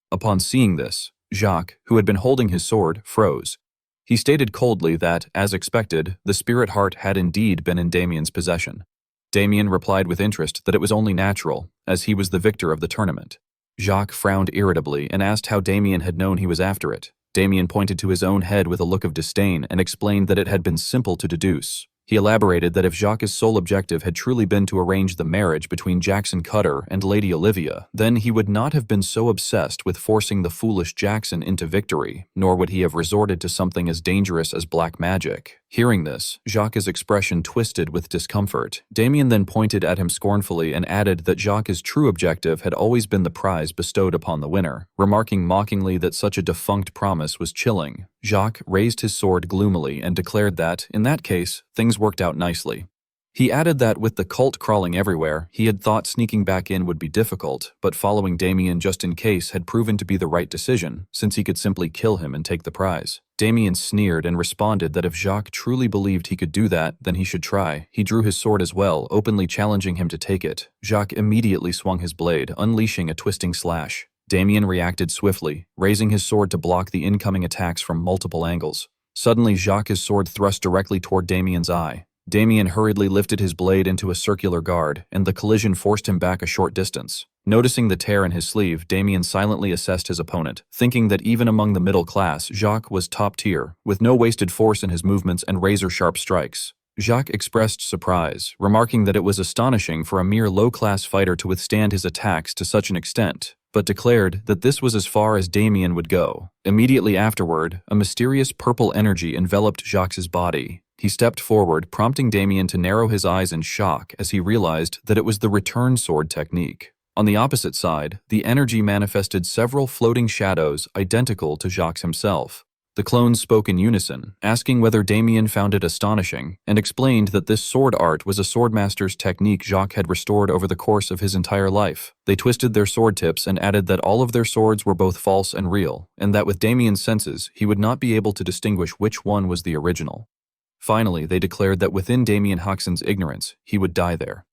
Upon seeing this, Jacques, who had been holding his sword, froze. He stated coldly that, as expected, the spirit heart had indeed been in Damien's possession. Damien replied with interest that it was only natural, as he was the victor of the tournament. Jacques frowned irritably and asked how Damien had known he was after it. Damien pointed to his own head with a look of disdain and explained that it had been simple to deduce. He elaborated that if Jacques' sole objective had truly been to arrange the marriage between Jackson Cutter and Lady Olivia, then he would not have been so obsessed with forcing the foolish Jackson into victory, nor would he have resorted to something as dangerous as black magic. Hearing this, Jacques' expression twisted with discomfort. Damien then pointed at him scornfully and added that Jacques' true objective had always been the prize bestowed upon the winner, remarking mockingly that such a defunct promise was chilling. Jacques raised his sword gloomily and declared that, in that case, things worked out nicely. He added that with the cult crawling everywhere, he had thought sneaking back in would be difficult, but following Damien just in case had proven to be the right decision, since he could simply kill him and take the prize. Damien sneered and responded that if Jacques truly believed he could do that, then he should try. He drew his sword as well, openly challenging him to take it. Jacques immediately swung his blade, unleashing a twisting slash. Damien reacted swiftly, raising his sword to block the incoming attacks from multiple angles. Suddenly, Jacques' sword thrust directly toward Damien's eye. Damien hurriedly lifted his blade into a circular guard, and the collision forced him back a short distance. Noticing the tear in his sleeve, Damien silently assessed his opponent, thinking that even among the middle class, Jacques was top tier, with no wasted force in his movements and razor-sharp strikes. Jacques expressed surprise, remarking that it was astonishing for a mere low-class fighter to withstand his attacks to such an extent, but declared that this was as far as Damien would go. Immediately afterward, a mysterious purple energy enveloped Jacques' body. He stepped forward, prompting Damien to narrow his eyes in shock as he realized that it was the return sword technique. On the opposite side, the energy manifested several floating shadows identical to Jacques himself. The clones spoke in unison, asking whether Damien found it astonishing, and explained that this sword art was a swordmaster's technique Jacques had restored over the course of his entire life. They twisted their sword tips and added that all of their swords were both false and real, and that with Damien's senses, he would not be able to distinguish which one was the original. Finally, they declared that within Damien Hoxton's ignorance, he would die there.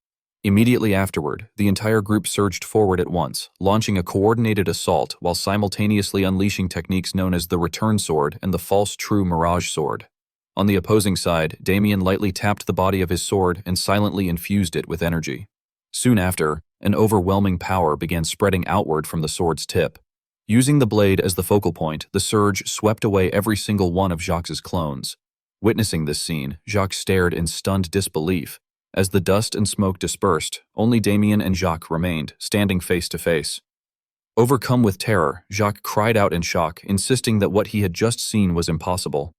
Immediately afterward, the entire group surged forward at once, launching a coordinated assault while simultaneously unleashing techniques known as the Return Sword and the False True Mirage Sword. On the opposing side, Damien lightly tapped the body of his sword and silently infused it with energy. Soon after, an overwhelming power began spreading outward from the sword's tip. Using the blade as the focal point, the surge swept away every single one of Jacques' clones. Witnessing this scene, Jacques stared in stunned disbelief. As the dust and smoke dispersed, only Damien and Jacques remained, standing face to face. Overcome with terror, Jacques cried out in shock, insisting that what he had just seen was impossible.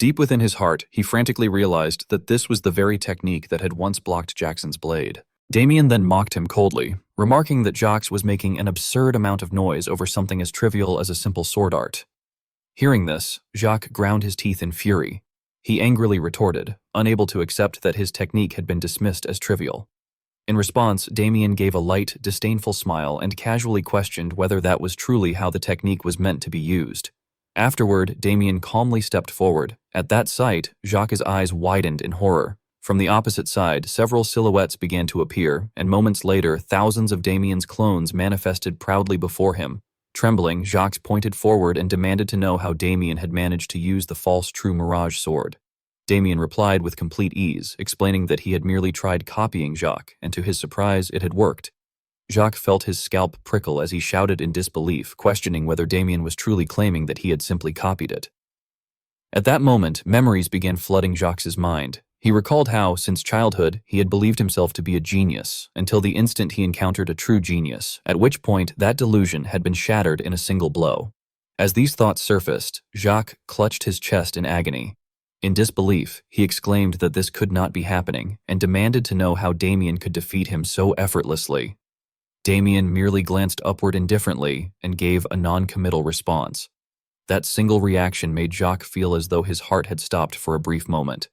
Deep within his heart, he frantically realized that this was the very technique that had once blocked Jackson's blade. Damien then mocked him coldly, remarking that Jacques was making an absurd amount of noise over something as trivial as a simple sword art. Hearing this, Jacques ground his teeth in fury. He angrily retorted, unable to accept that his technique had been dismissed as trivial. In response, Damien gave a light, disdainful smile and casually questioned whether that was truly how the technique was meant to be used. Afterward, Damien calmly stepped forward. At that sight, Jacques' eyes widened in horror. From the opposite side, several silhouettes began to appear, and moments later, thousands of Damien's clones manifested proudly before him. Trembling, Jacques pointed forward and demanded to know how Damien had managed to use the false true mirage sword. Damien replied with complete ease, explaining that he had merely tried copying Jacques, and to his surprise, it had worked. Jacques felt his scalp prickle as he shouted in disbelief, questioning whether Damien was truly claiming that he had simply copied it. At that moment, memories began flooding Jacques' mind. He recalled how, since childhood, he had believed himself to be a genius, until the instant he encountered a true genius, at which point that delusion had been shattered in a single blow. As these thoughts surfaced, Jacques clutched his chest in agony. In disbelief, he exclaimed that this could not be happening, and demanded to know how Damien could defeat him so effortlessly. Damien merely glanced upward indifferently and gave a non-committal response. That single reaction made Jacques feel as though his heart had stopped for a brief moment.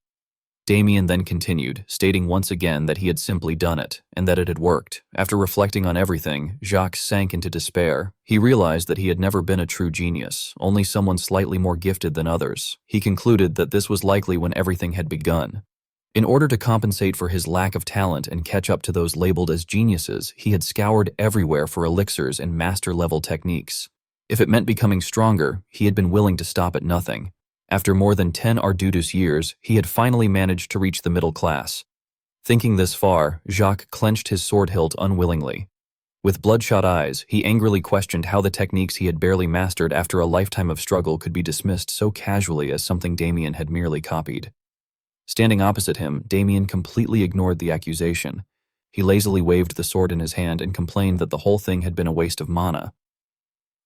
Damien then continued, stating once again that he had simply done it, and that it had worked. After reflecting on everything, Jacques sank into despair. He realized that he had never been a true genius, only someone slightly more gifted than others. He concluded that this was likely when everything had begun. In order to compensate for his lack of talent and catch up to those labeled as geniuses, he had scoured everywhere for elixirs and master-level techniques. If it meant becoming stronger, he had been willing to stop at nothing. After more than 10 arduous years, he had finally managed to reach the middle class. Thinking this far, Jacques clenched his sword hilt unwillingly. With bloodshot eyes, he angrily questioned how the techniques he had barely mastered after a lifetime of struggle could be dismissed so casually as something Damien had merely copied. Standing opposite him, Damien completely ignored the accusation. He lazily waved the sword in his hand and complained that the whole thing had been a waste of mana.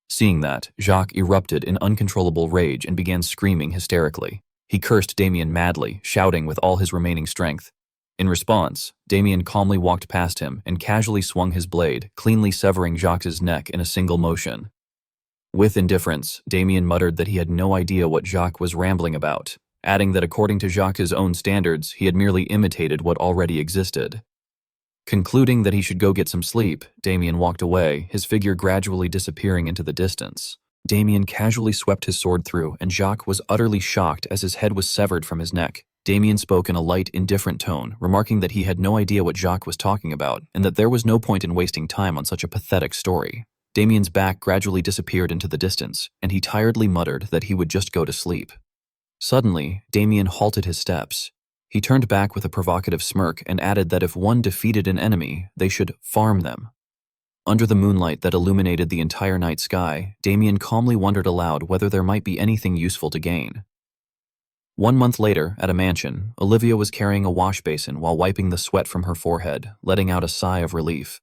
Seeing that, Jacques erupted in uncontrollable rage and began screaming hysterically. He cursed Damien madly, shouting with all his remaining strength. In response, Damien calmly walked past him and casually swung his blade, cleanly severing Jacques' neck in a single motion. With indifference, Damien muttered that he had no idea what Jacques was rambling about, adding that according to Jacques' own standards, he had merely imitated what already existed. Concluding that he should go get some sleep, Damien walked away, his figure gradually disappearing into the distance. Damien casually swept his sword through, and Jacques was utterly shocked as his head was severed from his neck. Damien spoke in a light, indifferent tone, remarking that he had no idea what Jacques was talking about, and that there was no point in wasting time on such a pathetic story. Damien's back gradually disappeared into the distance, and he tiredly muttered that he would just go to sleep. Suddenly, Damien halted his steps. He turned back with a provocative smirk and added that if one defeated an enemy, they should farm them. Under the moonlight that illuminated the entire night sky, Damien calmly wondered aloud whether there might be anything useful to gain. 1 month later, at a mansion, Olivia was carrying a wash basin while wiping the sweat from her forehead, letting out a sigh of relief.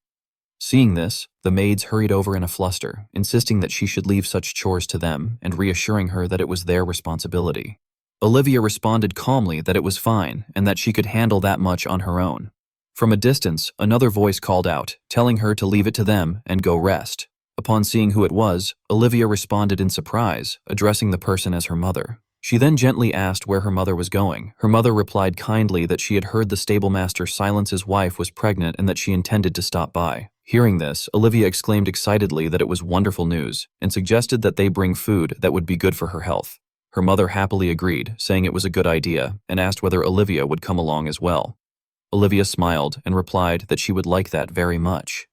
Seeing this, the maids hurried over in a fluster, insisting that she should leave such chores to them and reassuring her that it was their responsibility. Olivia responded calmly that it was fine and that she could handle that much on her own. From a distance, another voice called out, telling her to leave it to them and go rest. Upon seeing who it was, Olivia responded in surprise, addressing the person as her mother. She then gently asked where her mother was going. Her mother replied kindly that she had heard the stablemaster Silence's wife was pregnant and that she intended to stop by. Hearing this, Olivia exclaimed excitedly that it was wonderful news and suggested that they bring food that would be good for her health. Her mother happily agreed, saying it was a good idea, and asked whether Olivia would come along as well. Olivia smiled and replied that she would like that very much.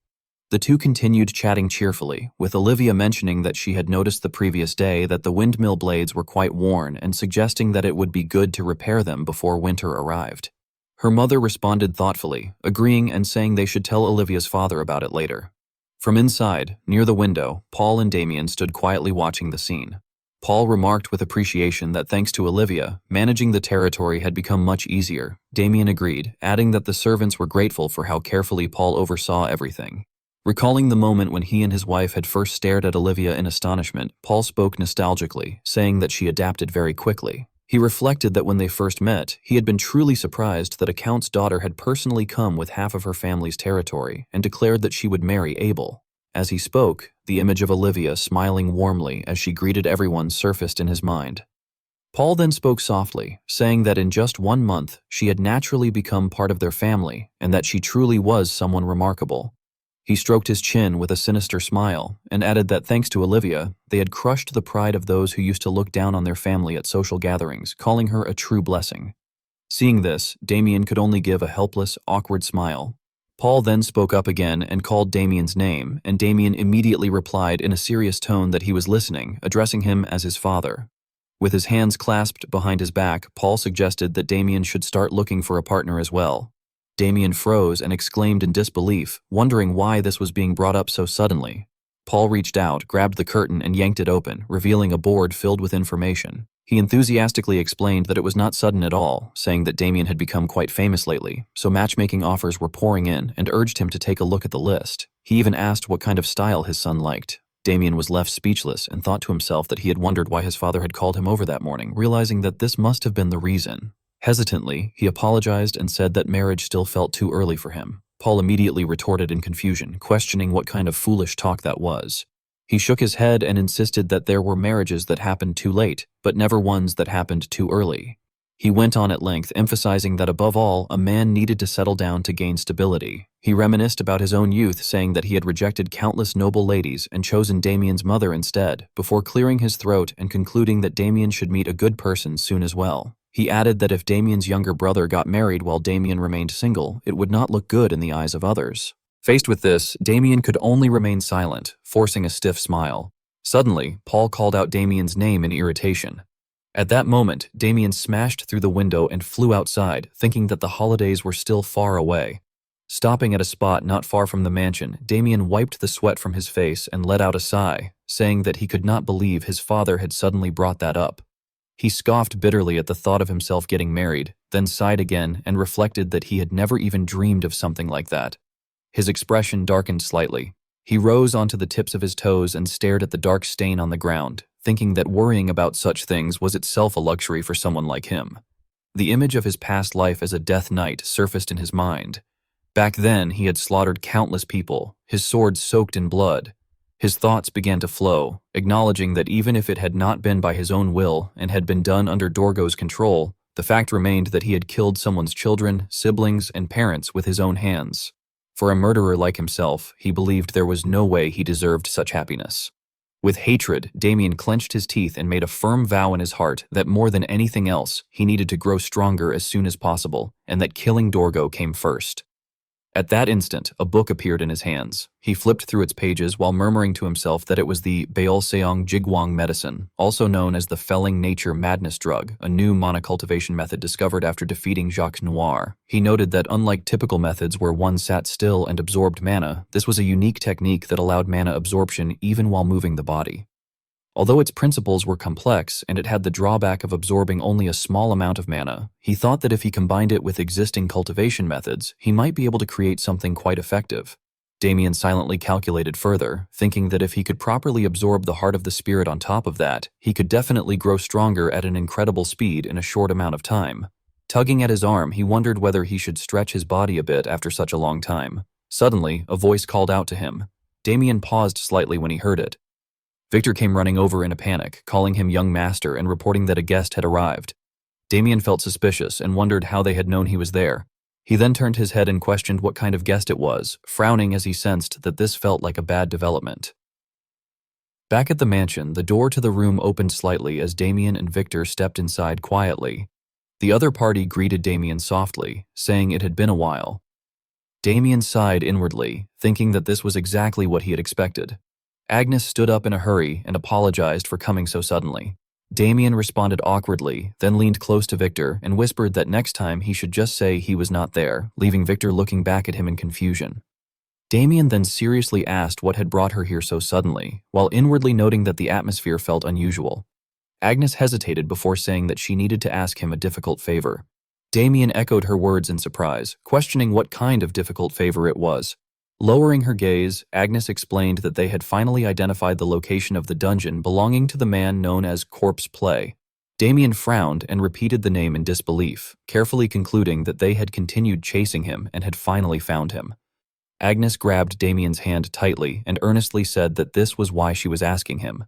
The two continued chatting cheerfully, with Olivia mentioning that she had noticed the previous day that the windmill blades were quite worn and suggesting that it would be good to repair them before winter arrived. Her mother responded thoughtfully, agreeing and saying they should tell Olivia's father about it later. From inside, near the window, Paul and Damien stood quietly watching the scene. Paul remarked with appreciation that thanks to Olivia, managing the territory had become much easier. Damien agreed, adding that the servants were grateful for how carefully Paul oversaw everything. Recalling the moment when he and his wife had first stared at Olivia in astonishment, Paul spoke nostalgically, saying that she adapted very quickly. He reflected that when they first met, he had been truly surprised that a count's daughter had personally come with half of her family's territory and declared that she would marry Abel. As he spoke, the image of Olivia smiling warmly as she greeted everyone surfaced in his mind. Paul then spoke softly, saying that in just 1 month, she had naturally become part of their family and that she truly was someone remarkable. He stroked his chin with a sinister smile and added that thanks to Olivia, they had crushed the pride of those who used to look down on their family at social gatherings, calling her a true blessing. Seeing this, Damien could only give a helpless, awkward smile. Paul then spoke up again and called Damien's name, and Damien immediately replied in a serious tone that he was listening, addressing him as his father. With his hands clasped behind his back, Paul suggested that Damien should start looking for a partner as well. Damien froze and exclaimed in disbelief, wondering why this was being brought up so suddenly. Paul reached out, grabbed the curtain, and yanked it open, revealing a board filled with information. He enthusiastically explained that it was not sudden at all, saying that Damien had become quite famous lately, so matchmaking offers were pouring in, and urged him to take a look at the list. He even asked what kind of style his son liked. Damien was left speechless and thought to himself that he had wondered why his father had called him over that morning, realizing that this must have been the reason. Hesitantly, he apologized and said that marriage still felt too early for him. Paul immediately retorted in confusion, questioning what kind of foolish talk that was. He shook his head and insisted that there were marriages that happened too late, but never ones that happened too early. He went on at length, emphasizing that above all, a man needed to settle down to gain stability. He reminisced about his own youth, saying that he had rejected countless noble ladies and chosen Damien's mother instead, before clearing his throat and concluding that Damien should meet a good person soon as well. He added that if Damien's younger brother got married while Damien remained single, it would not look good in the eyes of others. Faced with this, Damien could only remain silent, forcing a stiff smile. Suddenly, Paul called out Damien's name in irritation. At that moment, Damien smashed through the window and flew outside, thinking that the holidays were still far away. Stopping at a spot not far from the mansion, Damien wiped the sweat from his face and let out a sigh, saying that he could not believe his father had suddenly brought that up. He scoffed bitterly at the thought of himself getting married, then sighed again and reflected that he had never even dreamed of something like that. His expression darkened slightly. He rose onto the tips of his toes and stared at the dark stain on the ground, thinking that worrying about such things was itself a luxury for someone like him. The image of his past life as a death knight surfaced in his mind. Back then, he had slaughtered countless people, his sword soaked in blood. His thoughts began to flow, acknowledging that even if it had not been by his own will and had been done under Dorgo's control, the fact remained that he had killed someone's children, siblings, and parents with his own hands. For a murderer like himself, he believed there was no way he deserved such happiness. With hatred, Damien clenched his teeth and made a firm vow in his heart that more than anything else, he needed to grow stronger as soon as possible, and that killing Dorgo came first. At that instant, a book appeared in his hands. He flipped through its pages while murmuring to himself that it was the Baolseong Jigwang medicine, also known as the Felling Nature Madness drug, a new monocultivation method discovered after defeating Jacques Noir. He noted that unlike typical methods where one sat still and absorbed mana, this was a unique technique that allowed mana absorption even while moving the body. Although its principles were complex and it had the drawback of absorbing only a small amount of mana, he thought that if he combined it with existing cultivation methods, he might be able to create something quite effective. Damien silently calculated further, thinking that if he could properly absorb the heart of the spirit on top of that, he could definitely grow stronger at an incredible speed in a short amount of time. Tugging at his arm, he wondered whether he should stretch his body a bit after such a long time. Suddenly, a voice called out to him. Damien paused slightly when he heard it. Victor came running over in a panic, calling him young master and reporting that a guest had arrived. Damien felt suspicious and wondered how they had known he was there. He then turned his head and questioned what kind of guest it was, frowning as he sensed that this felt like a bad development. Back at the mansion, the door to the room opened slightly as Damien and Victor stepped inside quietly. The other party greeted Damien softly, saying it had been a while. Damien sighed inwardly, thinking that this was exactly what he had expected. Agnes stood up in a hurry and apologized for coming so suddenly. Damien responded awkwardly, then leaned close to Victor and whispered that next time he should just say he was not there, leaving Victor looking back at him in confusion. Damien then seriously asked what had brought her here so suddenly, while inwardly noting that the atmosphere felt unusual. Agnes hesitated before saying that she needed to ask him a difficult favor. Damien echoed her words in surprise, questioning what kind of difficult favor it was. Lowering her gaze, Agnes explained that they had finally identified the location of the dungeon belonging to the man known as Corpse Play. Damien frowned and repeated the name in disbelief, carefully concluding that they had continued chasing him and had finally found him. Agnes grabbed Damien's hand tightly and earnestly said that this was why she was asking him.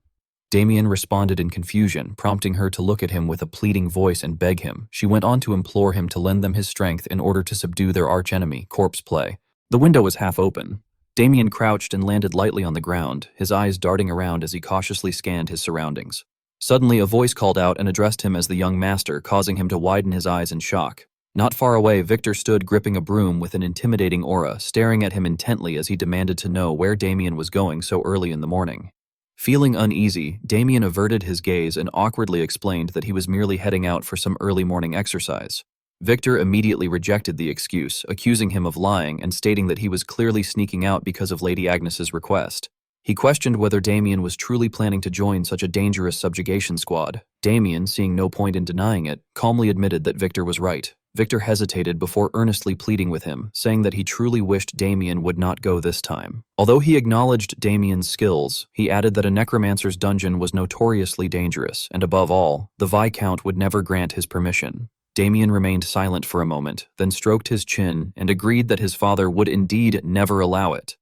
Damien responded in confusion, prompting her to look at him with a pleading voice and beg him. She went on to implore him to lend them his strength in order to subdue their archenemy, Corpse Play. The window was half open. Damien crouched and landed lightly on the ground, his eyes darting around as he cautiously scanned his surroundings. Suddenly, a voice called out and addressed him as the young master, causing him to widen his eyes in shock. Not far away, Victor stood gripping a broom with an intimidating aura, staring at him intently as he demanded to know where Damien was going so early in the morning. Feeling uneasy, Damien averted his gaze and awkwardly explained that he was merely heading out for some early morning exercise. Victor immediately rejected the excuse, accusing him of lying and stating that he was clearly sneaking out because of Lady Agnes's request. He questioned whether Damien was truly planning to join such a dangerous subjugation squad. Damien, seeing no point in denying it, calmly admitted that Victor was right. Victor hesitated before earnestly pleading with him, saying that he truly wished Damien would not go this time. Although he acknowledged Damien's skills, he added that a necromancer's dungeon was notoriously dangerous, and above all, the Viscount would never grant his permission. Damien remained silent for a moment, then stroked his chin and agreed that his father would indeed never allow it.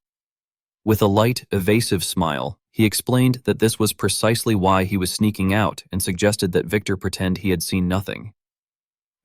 With a light, evasive smile, he explained that this was precisely why he was sneaking out and suggested that Victor pretend he had seen nothing.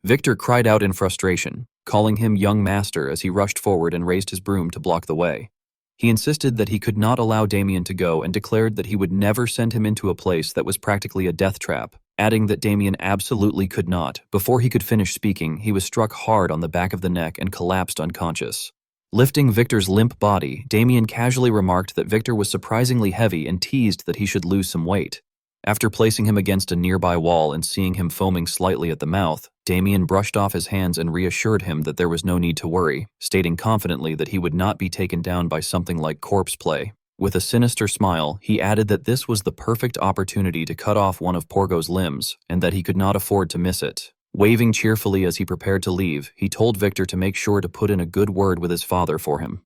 Victor cried out in frustration, calling him young master as he rushed forward and raised his broom to block the way. He insisted that he could not allow Damien to go and declared that he would never send him into a place that was practically a death trap, adding that Damien absolutely could not. Before he could finish speaking, he was struck hard on the back of the neck and collapsed unconscious. Lifting Victor's limp body, Damien casually remarked that Victor was surprisingly heavy and teased that he should lose some weight. After placing him against a nearby wall and seeing him foaming slightly at the mouth, Damien brushed off his hands and reassured him that there was no need to worry, stating confidently that he would not be taken down by something like Corpse Play. With a sinister smile, he added that this was the perfect opportunity to cut off one of Porgo's limbs, and that he could not afford to miss it. Waving cheerfully as he prepared to leave, he told Victor to make sure to put in a good word with his father for him.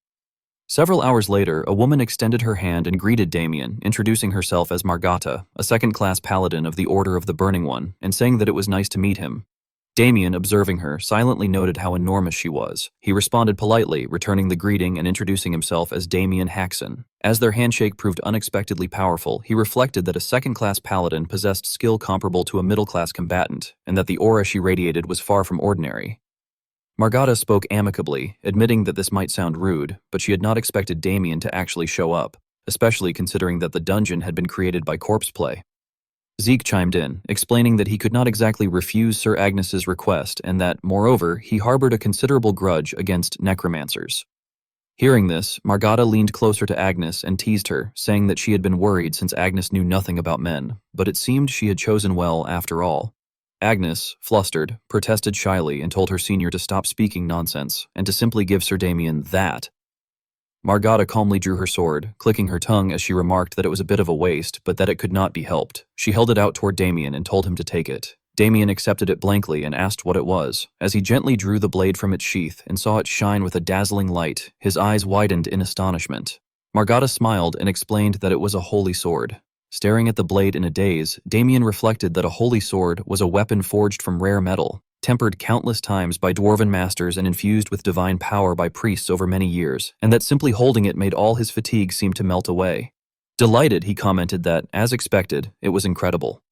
Several hours later, a woman extended her hand and greeted Damien, introducing herself as Margata, a second-class paladin of the Order of the Burning One, and saying that it was nice to meet him. Damien, observing her, silently noted how enormous she was. He responded politely, returning the greeting and introducing himself as Damien Haxon. As their handshake proved unexpectedly powerful, he reflected that a second-class paladin possessed skill comparable to a middle-class combatant, and that the aura she radiated was far from ordinary. Margata spoke amicably, admitting that this might sound rude, but she had not expected Damien to actually show up, especially considering that the dungeon had been created by corpse play. Zeke chimed in, explaining that he could not exactly refuse Sir Agnes's request and that, moreover, he harbored a considerable grudge against necromancers. Hearing this, Margata leaned closer to Agnes and teased her, saying that she had been worried since Agnes knew nothing about men, but it seemed she had chosen well after all. Agnes, flustered, protested shyly and told her senior to stop speaking nonsense and to simply give Sir Damien that. Margata calmly drew her sword, clicking her tongue as she remarked that it was a bit of a waste, but that it could not be helped. She held it out toward Damien and told him to take it. Damien accepted it blankly and asked what it was. As he gently drew the blade from its sheath and saw it shine with a dazzling light, his eyes widened in astonishment. Margata smiled and explained that it was a holy sword. Staring at the blade in a daze, Damien reflected that a holy sword was a weapon forged from rare metal, tempered countless times by dwarven masters and infused with divine power by priests over many years, and that simply holding it made all his fatigue seem to melt away. Delighted, he commented that, as expected, it was incredible.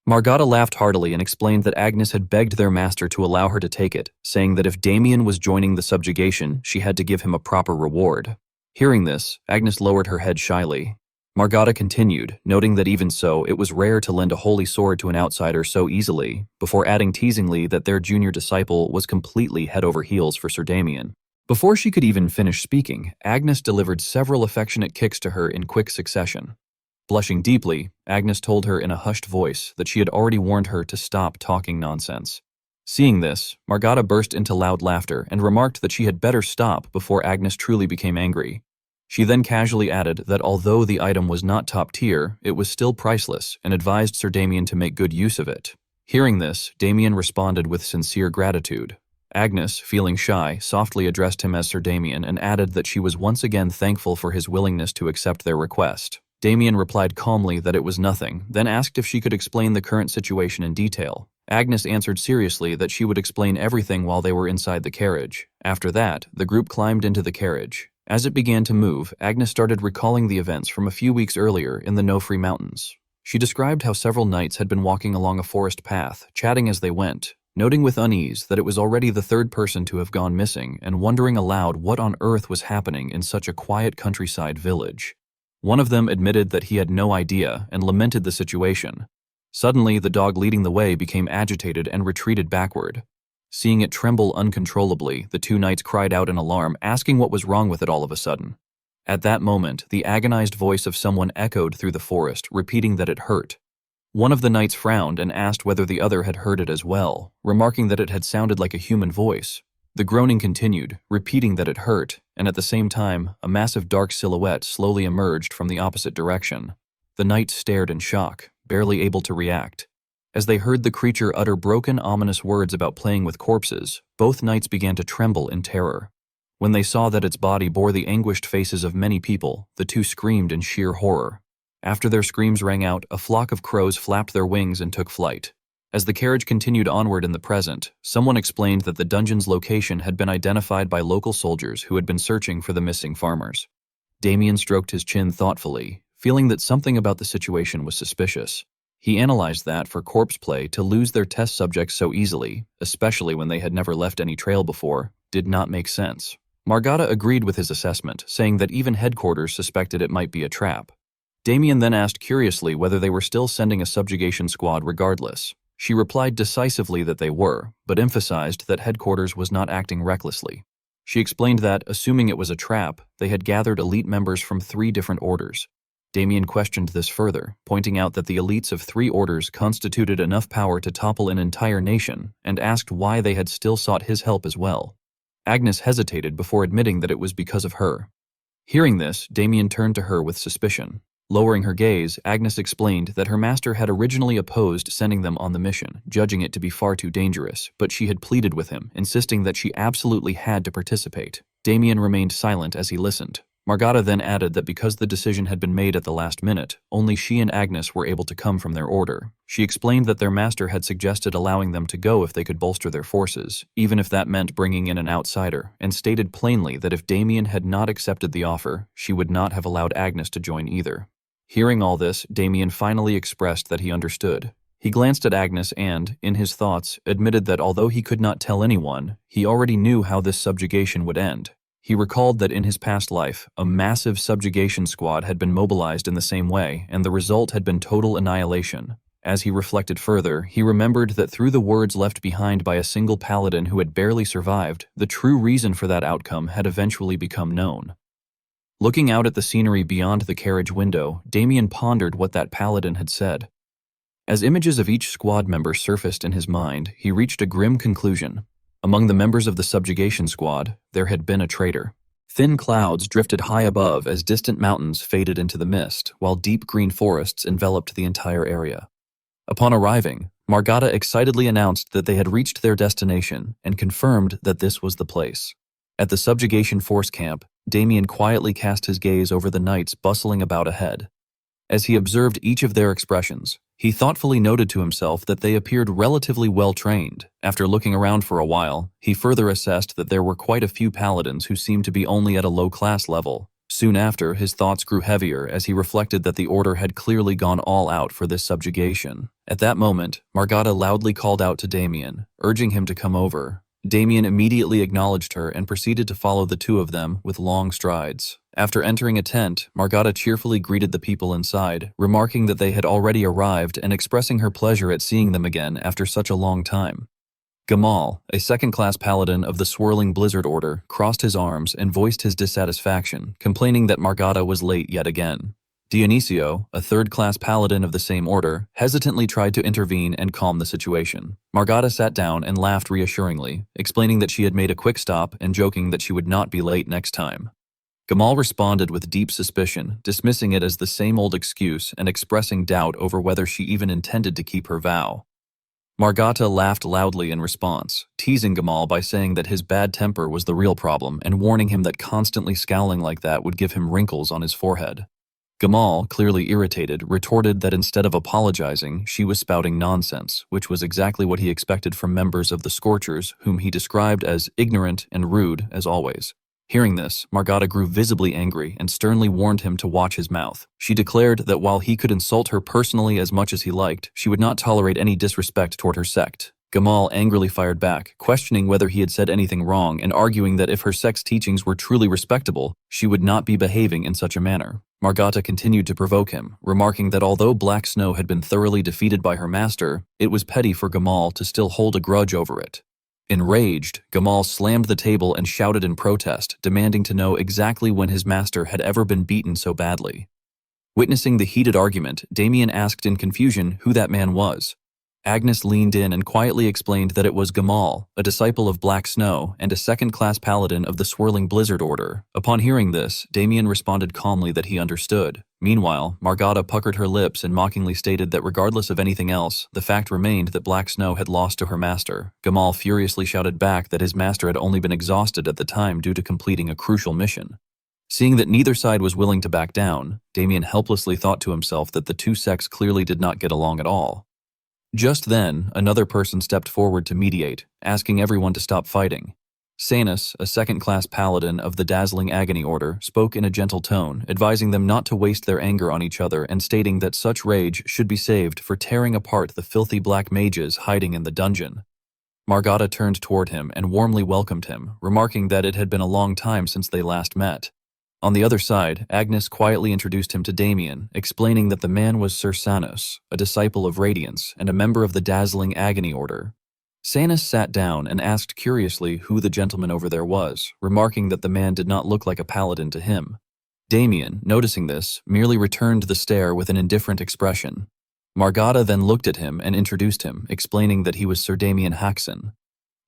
Margata laughed heartily and explained that Agnes had begged their master to allow her to take it, saying that if Damien was joining the subjugation, she had to give him a proper reward. Hearing this, Agnes lowered her head shyly. Margata continued, noting that even so, it was rare to lend a holy sword to an outsider so easily, before adding teasingly that their junior disciple was completely head over heels for Sir Damien. Before she could even finish speaking, Agnes delivered several affectionate kicks to her in quick succession. Blushing deeply, Agnes told her in a hushed voice that she had already warned her to stop talking nonsense. Seeing this, Margata burst into loud laughter and remarked that she had better stop before Agnes truly became angry. She then casually added that although the item was not top tier, it was still priceless and advised Sir Damien to make good use of it. Hearing this, Damien responded with sincere gratitude. Agnes, feeling shy, softly addressed him as Sir Damien and added that she was once again thankful for his willingness to accept their request. Damien replied calmly that it was nothing, then asked if she could explain the current situation in detail. Agnes answered seriously that she would explain everything while they were inside the carriage. After that, the group climbed into the carriage. As it began to move, Agnes started recalling the events from a few weeks earlier in the No-Free Mountains. She described how several knights had been walking along a forest path, chatting as they went, noting with unease that it was already the third person to have gone missing and wondering aloud what on earth was happening in such a quiet countryside village. One of them admitted that he had no idea and lamented the situation. Suddenly, the dog leading the way became agitated and retreated backward. Seeing it tremble uncontrollably, the two knights cried out in alarm, asking what was wrong with it all of a sudden. At that moment, the agonized voice of someone echoed through the forest, repeating that it hurt. One of the knights frowned and asked whether the other had heard it as well, remarking that it had sounded like a human voice. The groaning continued, repeating that it hurt, and at the same time, a massive dark silhouette slowly emerged from the opposite direction. The knights stared in shock, barely able to react. As they heard the creature utter broken, ominous words about playing with corpses, both knights began to tremble in terror. When they saw that its body bore the anguished faces of many people, the two screamed in sheer horror. After their screams rang out, a flock of crows flapped their wings and took flight. As the carriage continued onward in the present, someone explained that the dungeon's location had been identified by local soldiers who had been searching for the missing farmers. Damien stroked his chin thoughtfully, feeling that something about the situation was suspicious. He analyzed that for corpse play to lose their test subjects so easily, especially when they had never left any trail before, did not make sense. Margata agreed with his assessment, saying that even headquarters suspected it might be a trap. Damien then asked curiously whether they were still sending a subjugation squad regardless. She replied decisively that they were, but emphasized that headquarters was not acting recklessly. She explained that, assuming it was a trap, they had gathered elite members from 3 different orders. Damien questioned this further, pointing out that the elites of 3 orders constituted enough power to topple an entire nation, and asked why they had still sought his help as well. Agnes hesitated before admitting that it was because of her. Hearing this, Damien turned to her with suspicion. Lowering her gaze, Agnes explained that her master had originally opposed sending them on the mission, judging it to be far too dangerous, but she had pleaded with him, insisting that she absolutely had to participate. Damien remained silent as he listened. Margata then added that because the decision had been made at the last minute, only she and Agnes were able to come from their order. She explained that their master had suggested allowing them to go if they could bolster their forces, even if that meant bringing in an outsider, and stated plainly that if Damien had not accepted the offer, she would not have allowed Agnes to join either. Hearing all this, Damien finally expressed that he understood. He glanced at Agnes and, in his thoughts, admitted that although he could not tell anyone, he already knew how this subjugation would end. He recalled that in his past life, a massive subjugation squad had been mobilized in the same way, and the result had been total annihilation. As he reflected further, he remembered that through the words left behind by a single paladin who had barely survived, the true reason for that outcome had eventually become known. Looking out at the scenery beyond the carriage window, Damien pondered what that paladin had said. As images of each squad member surfaced in his mind, he reached a grim conclusion. Among the members of the subjugation squad, there had been a traitor. Thin clouds drifted high above as distant mountains faded into the mist, while deep green forests enveloped the entire area. Upon arriving, Margata excitedly announced that they had reached their destination and confirmed that this was the place. At the subjugation force camp, Damien quietly cast his gaze over the knights bustling about ahead. As he observed each of their expressions, he thoughtfully noted to himself that they appeared relatively well-trained. After looking around for a while, he further assessed that there were quite a few paladins who seemed to be only at a low-class level. Soon after, his thoughts grew heavier as he reflected that the order had clearly gone all out for this subjugation. At that moment, Margata loudly called out to Damien, urging him to come over. Damien immediately acknowledged her and proceeded to follow the two of them with long strides. After entering a tent, Margata cheerfully greeted the people inside, remarking that they had already arrived and expressing her pleasure at seeing them again after such a long time. Gamal, a second-class paladin of the Swirling Blizzard Order, crossed his arms and voiced his dissatisfaction, complaining that Margata was late yet again. Dionisio, a third-class paladin of the same order, hesitantly tried to intervene and calm the situation. Margata sat down and laughed reassuringly, explaining that she had made a quick stop and joking that she would not be late next time. Gamal responded with deep suspicion, dismissing it as the same old excuse and expressing doubt over whether she even intended to keep her vow. Margata laughed loudly in response, teasing Gamal by saying that his bad temper was the real problem and warning him that constantly scowling like that would give him wrinkles on his forehead. Gamal, clearly irritated, retorted that instead of apologizing, she was spouting nonsense, which was exactly what he expected from members of the Scorchers, whom he described as ignorant and rude as always. Hearing this, Margata grew visibly angry and sternly warned him to watch his mouth. She declared that while he could insult her personally as much as he liked, she would not tolerate any disrespect toward her sect. Gamal angrily fired back, questioning whether he had said anything wrong and arguing that if her sect's teachings were truly respectable, she would not be behaving in such a manner. Margata continued to provoke him, remarking that although Black Snow had been thoroughly defeated by her master, it was petty for Gamal to still hold a grudge over it. Enraged, Gamal slammed the table and shouted in protest, demanding to know exactly when his master had ever been beaten so badly. Witnessing the heated argument, Damien asked in confusion who that man was. Agnes leaned in and quietly explained that it was Gamal, a disciple of Black Snow and a second-class paladin of the Swirling Blizzard Order. Upon hearing this, Damien responded calmly that he understood. Meanwhile, Margata puckered her lips and mockingly stated that regardless of anything else, the fact remained that Black Snow had lost to her master. Gamal furiously shouted back that his master had only been exhausted at the time due to completing a crucial mission. Seeing that neither side was willing to back down, Damien helplessly thought to himself that the two sects clearly did not get along at all. Just then, another person stepped forward to mediate, asking everyone to stop fighting. Sanus, a second-class paladin of the Dazzling Agony Order, spoke in a gentle tone, advising them not to waste their anger on each other and stating that such rage should be saved for tearing apart the filthy black mages hiding in the dungeon. Margata turned toward him and warmly welcomed him, remarking that it had been a long time since they last met. On the other side, Agnes quietly introduced him to Damien, explaining that the man was Sir Sanus, a disciple of Radiance and a member of the Dazzling Agony Order. Sanus sat down and asked curiously who the gentleman over there was, remarking that the man did not look like a paladin to him. Damien, noticing this, merely returned the stare with an indifferent expression. Margata then looked at him and introduced him, explaining that he was Sir Damien Haxon.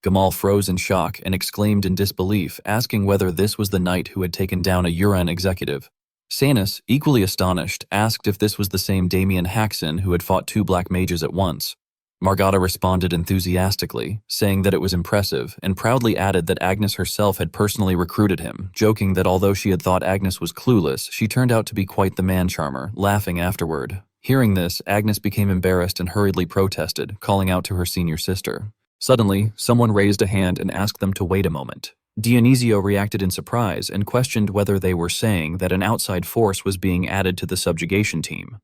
Gamal froze in shock and exclaimed in disbelief, asking whether this was the knight who had taken down a Uran executive. Sanus, equally astonished, asked if this was the same Damien Haxon who had fought 2 black mages at once. Margata responded enthusiastically, saying that it was impressive, and proudly added that Agnes herself had personally recruited him, joking that although she had thought Agnes was clueless, she turned out to be quite the man-charmer, laughing afterward. Hearing this, Agnes became embarrassed and hurriedly protested, calling out to her senior sister. Suddenly, someone raised a hand and asked them to wait a moment. Dionisio reacted in surprise and questioned whether they were saying that an outside force was being added to the subjugation team.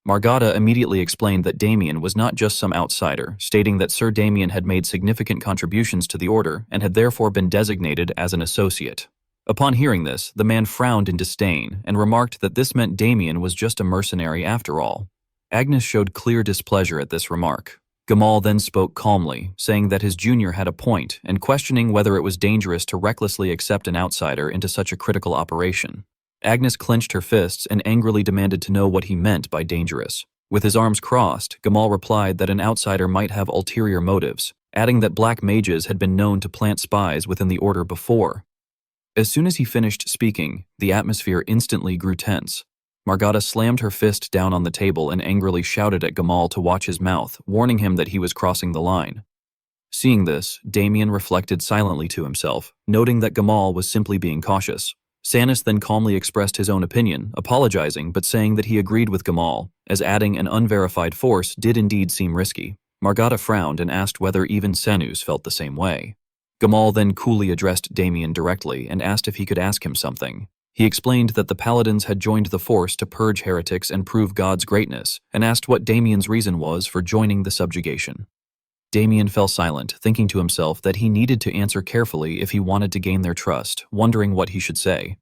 Margata immediately explained that Damien was not just some outsider, stating that Sir Damien had made significant contributions to the order and had therefore been designated as an associate. Upon hearing this, the man frowned in disdain and remarked that this meant Damien was just a mercenary after all. Agnes showed clear displeasure at this remark. Gamal then spoke calmly, saying that his junior had a point and questioning whether it was dangerous to recklessly accept an outsider into such a critical operation. Agnes clenched her fists and angrily demanded to know what he meant by dangerous. With his arms crossed, Gamal replied that an outsider might have ulterior motives, adding that black mages had been known to plant spies within the order before. As soon as he finished speaking, the atmosphere instantly grew tense. Margata slammed her fist down on the table and angrily shouted at Gamal to watch his mouth, warning him that he was crossing the line. Seeing this, Damien reflected silently to himself, noting that Gamal was simply being cautious. Sanus then calmly expressed his own opinion, apologizing but saying that he agreed with Gamal, as adding an unverified force did indeed seem risky. Margata frowned and asked whether even Sanus felt the same way. Gamal then coolly addressed Damien directly and asked if he could ask him something. He explained that the paladins had joined the force to purge heretics and prove God's greatness, and asked what Damien's reason was for joining the subjugation. Damien fell silent, thinking to himself that he needed to answer carefully if he wanted to gain their trust, wondering what he should say.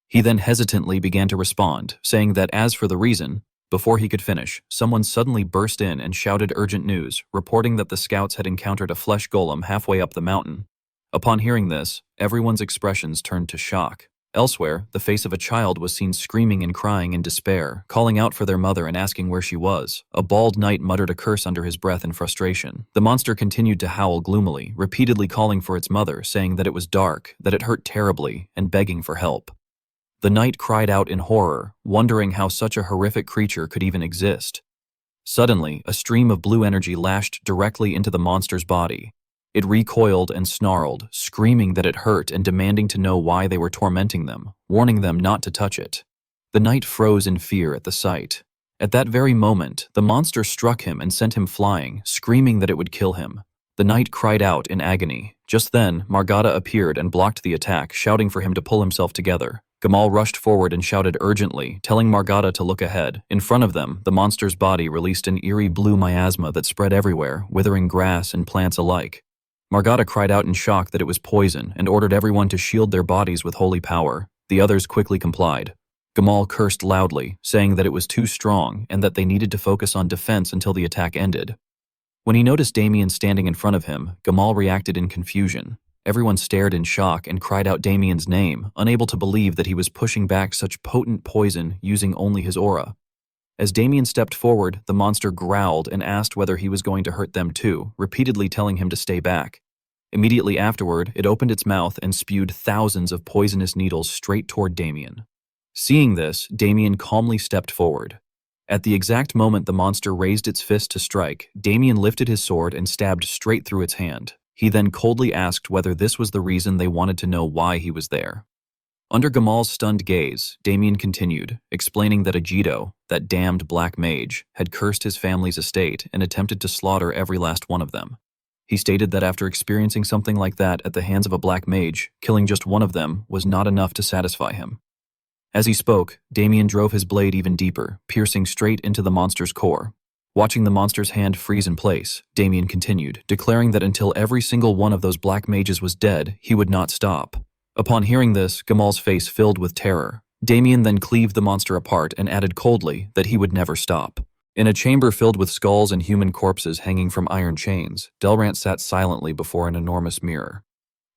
He then hesitantly began to respond, saying that as for the reason, before he could finish, someone suddenly burst in and shouted urgent news, reporting that the scouts had encountered a flesh golem halfway up the mountain. Upon hearing this, everyone's expressions turned to shock. Elsewhere, the face of a child was seen screaming and crying in despair, calling out for their mother and asking where she was. A bald knight muttered a curse under his breath in frustration. The monster continued to howl gloomily, repeatedly calling for its mother, saying that it was dark, that it hurt terribly, and begging for help. The knight cried out in horror, wondering how such a horrific creature could even exist. Suddenly, a stream of blue energy lashed directly into the monster's body. It recoiled and snarled, screaming that it hurt and demanding to know why they were tormenting them, warning them not to touch it. The knight froze in fear at the sight. At that very moment, the monster struck him and sent him flying, screaming that it would kill him. The knight cried out in agony. Just then, Margata appeared and blocked the attack, shouting for him to pull himself together. Gamal rushed forward and shouted urgently, telling Margata to look ahead. In front of them, the monster's body released an eerie blue miasma that spread everywhere, withering grass and plants alike. Margata cried out in shock that it was poison and ordered everyone to shield their bodies with holy power. The others quickly complied. Gamal cursed loudly, saying that it was too strong and that they needed to focus on defense until the attack ended. When he noticed Damien standing in front of him, Gamal reacted in confusion. Everyone stared in shock and cried out Damien's name, unable to believe that he was pushing back such potent poison using only his aura. As Damien stepped forward, the monster growled and asked whether he was going to hurt them too, repeatedly telling him to stay back. Immediately afterward, it opened its mouth and spewed thousands of poisonous needles straight toward Damien. Seeing this, Damien calmly stepped forward. At the exact moment the monster raised its fist to strike, Damien lifted his sword and stabbed straight through its hand. He then coldly asked whether this was the reason they wanted to know why he was there. Under Gamal's stunned gaze, Damien continued, explaining that Agido, that damned black mage, had cursed his family's estate and attempted to slaughter every last one of them. He stated that after experiencing something like that at the hands of a black mage, killing just one of them was not enough to satisfy him. As he spoke, Damien drove his blade even deeper, piercing straight into the monster's core. Watching the monster's hand freeze in place, Damien continued, declaring that until every single one of those black mages was dead, he would not stop. Upon hearing this, Gamal's face filled with terror. Damien then cleaved the monster apart and added coldly that he would never stop. In a chamber filled with skulls and human corpses hanging from iron chains, Delrant sat silently before an enormous mirror.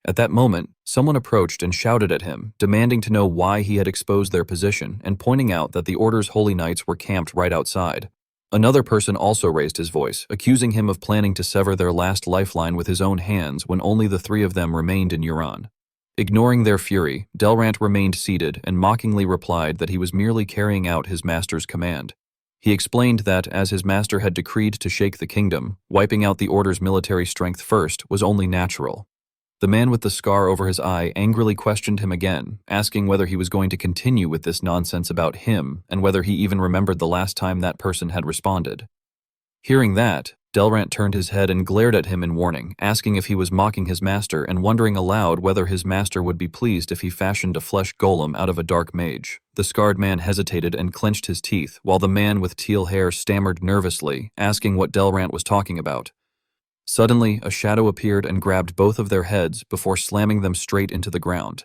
At that moment, someone approached and shouted at him, demanding to know why he had exposed their position and pointing out that the Order's holy knights were camped right outside. Another person also raised his voice, accusing him of planning to sever their last lifeline with his own hands when only the 3 of them remained in Euron. Ignoring their fury, Delrant remained seated and mockingly replied that he was merely carrying out his master's command. He explained that, as his master had decreed to shake the kingdom, wiping out the order's military strength first was only natural. The man with the scar over his eye angrily questioned him again, asking whether he was going to continue with this nonsense about him and whether he even remembered the last time that person had responded. Hearing that, Delrant turned his head and glared at him in warning, asking if he was mocking his master and wondering aloud whether his master would be pleased if he fashioned a flesh golem out of a dark mage. The scarred man hesitated and clenched his teeth, while the man with teal hair stammered nervously, asking what Delrant was talking about. Suddenly, a shadow appeared and grabbed both of their heads before slamming them straight into the ground.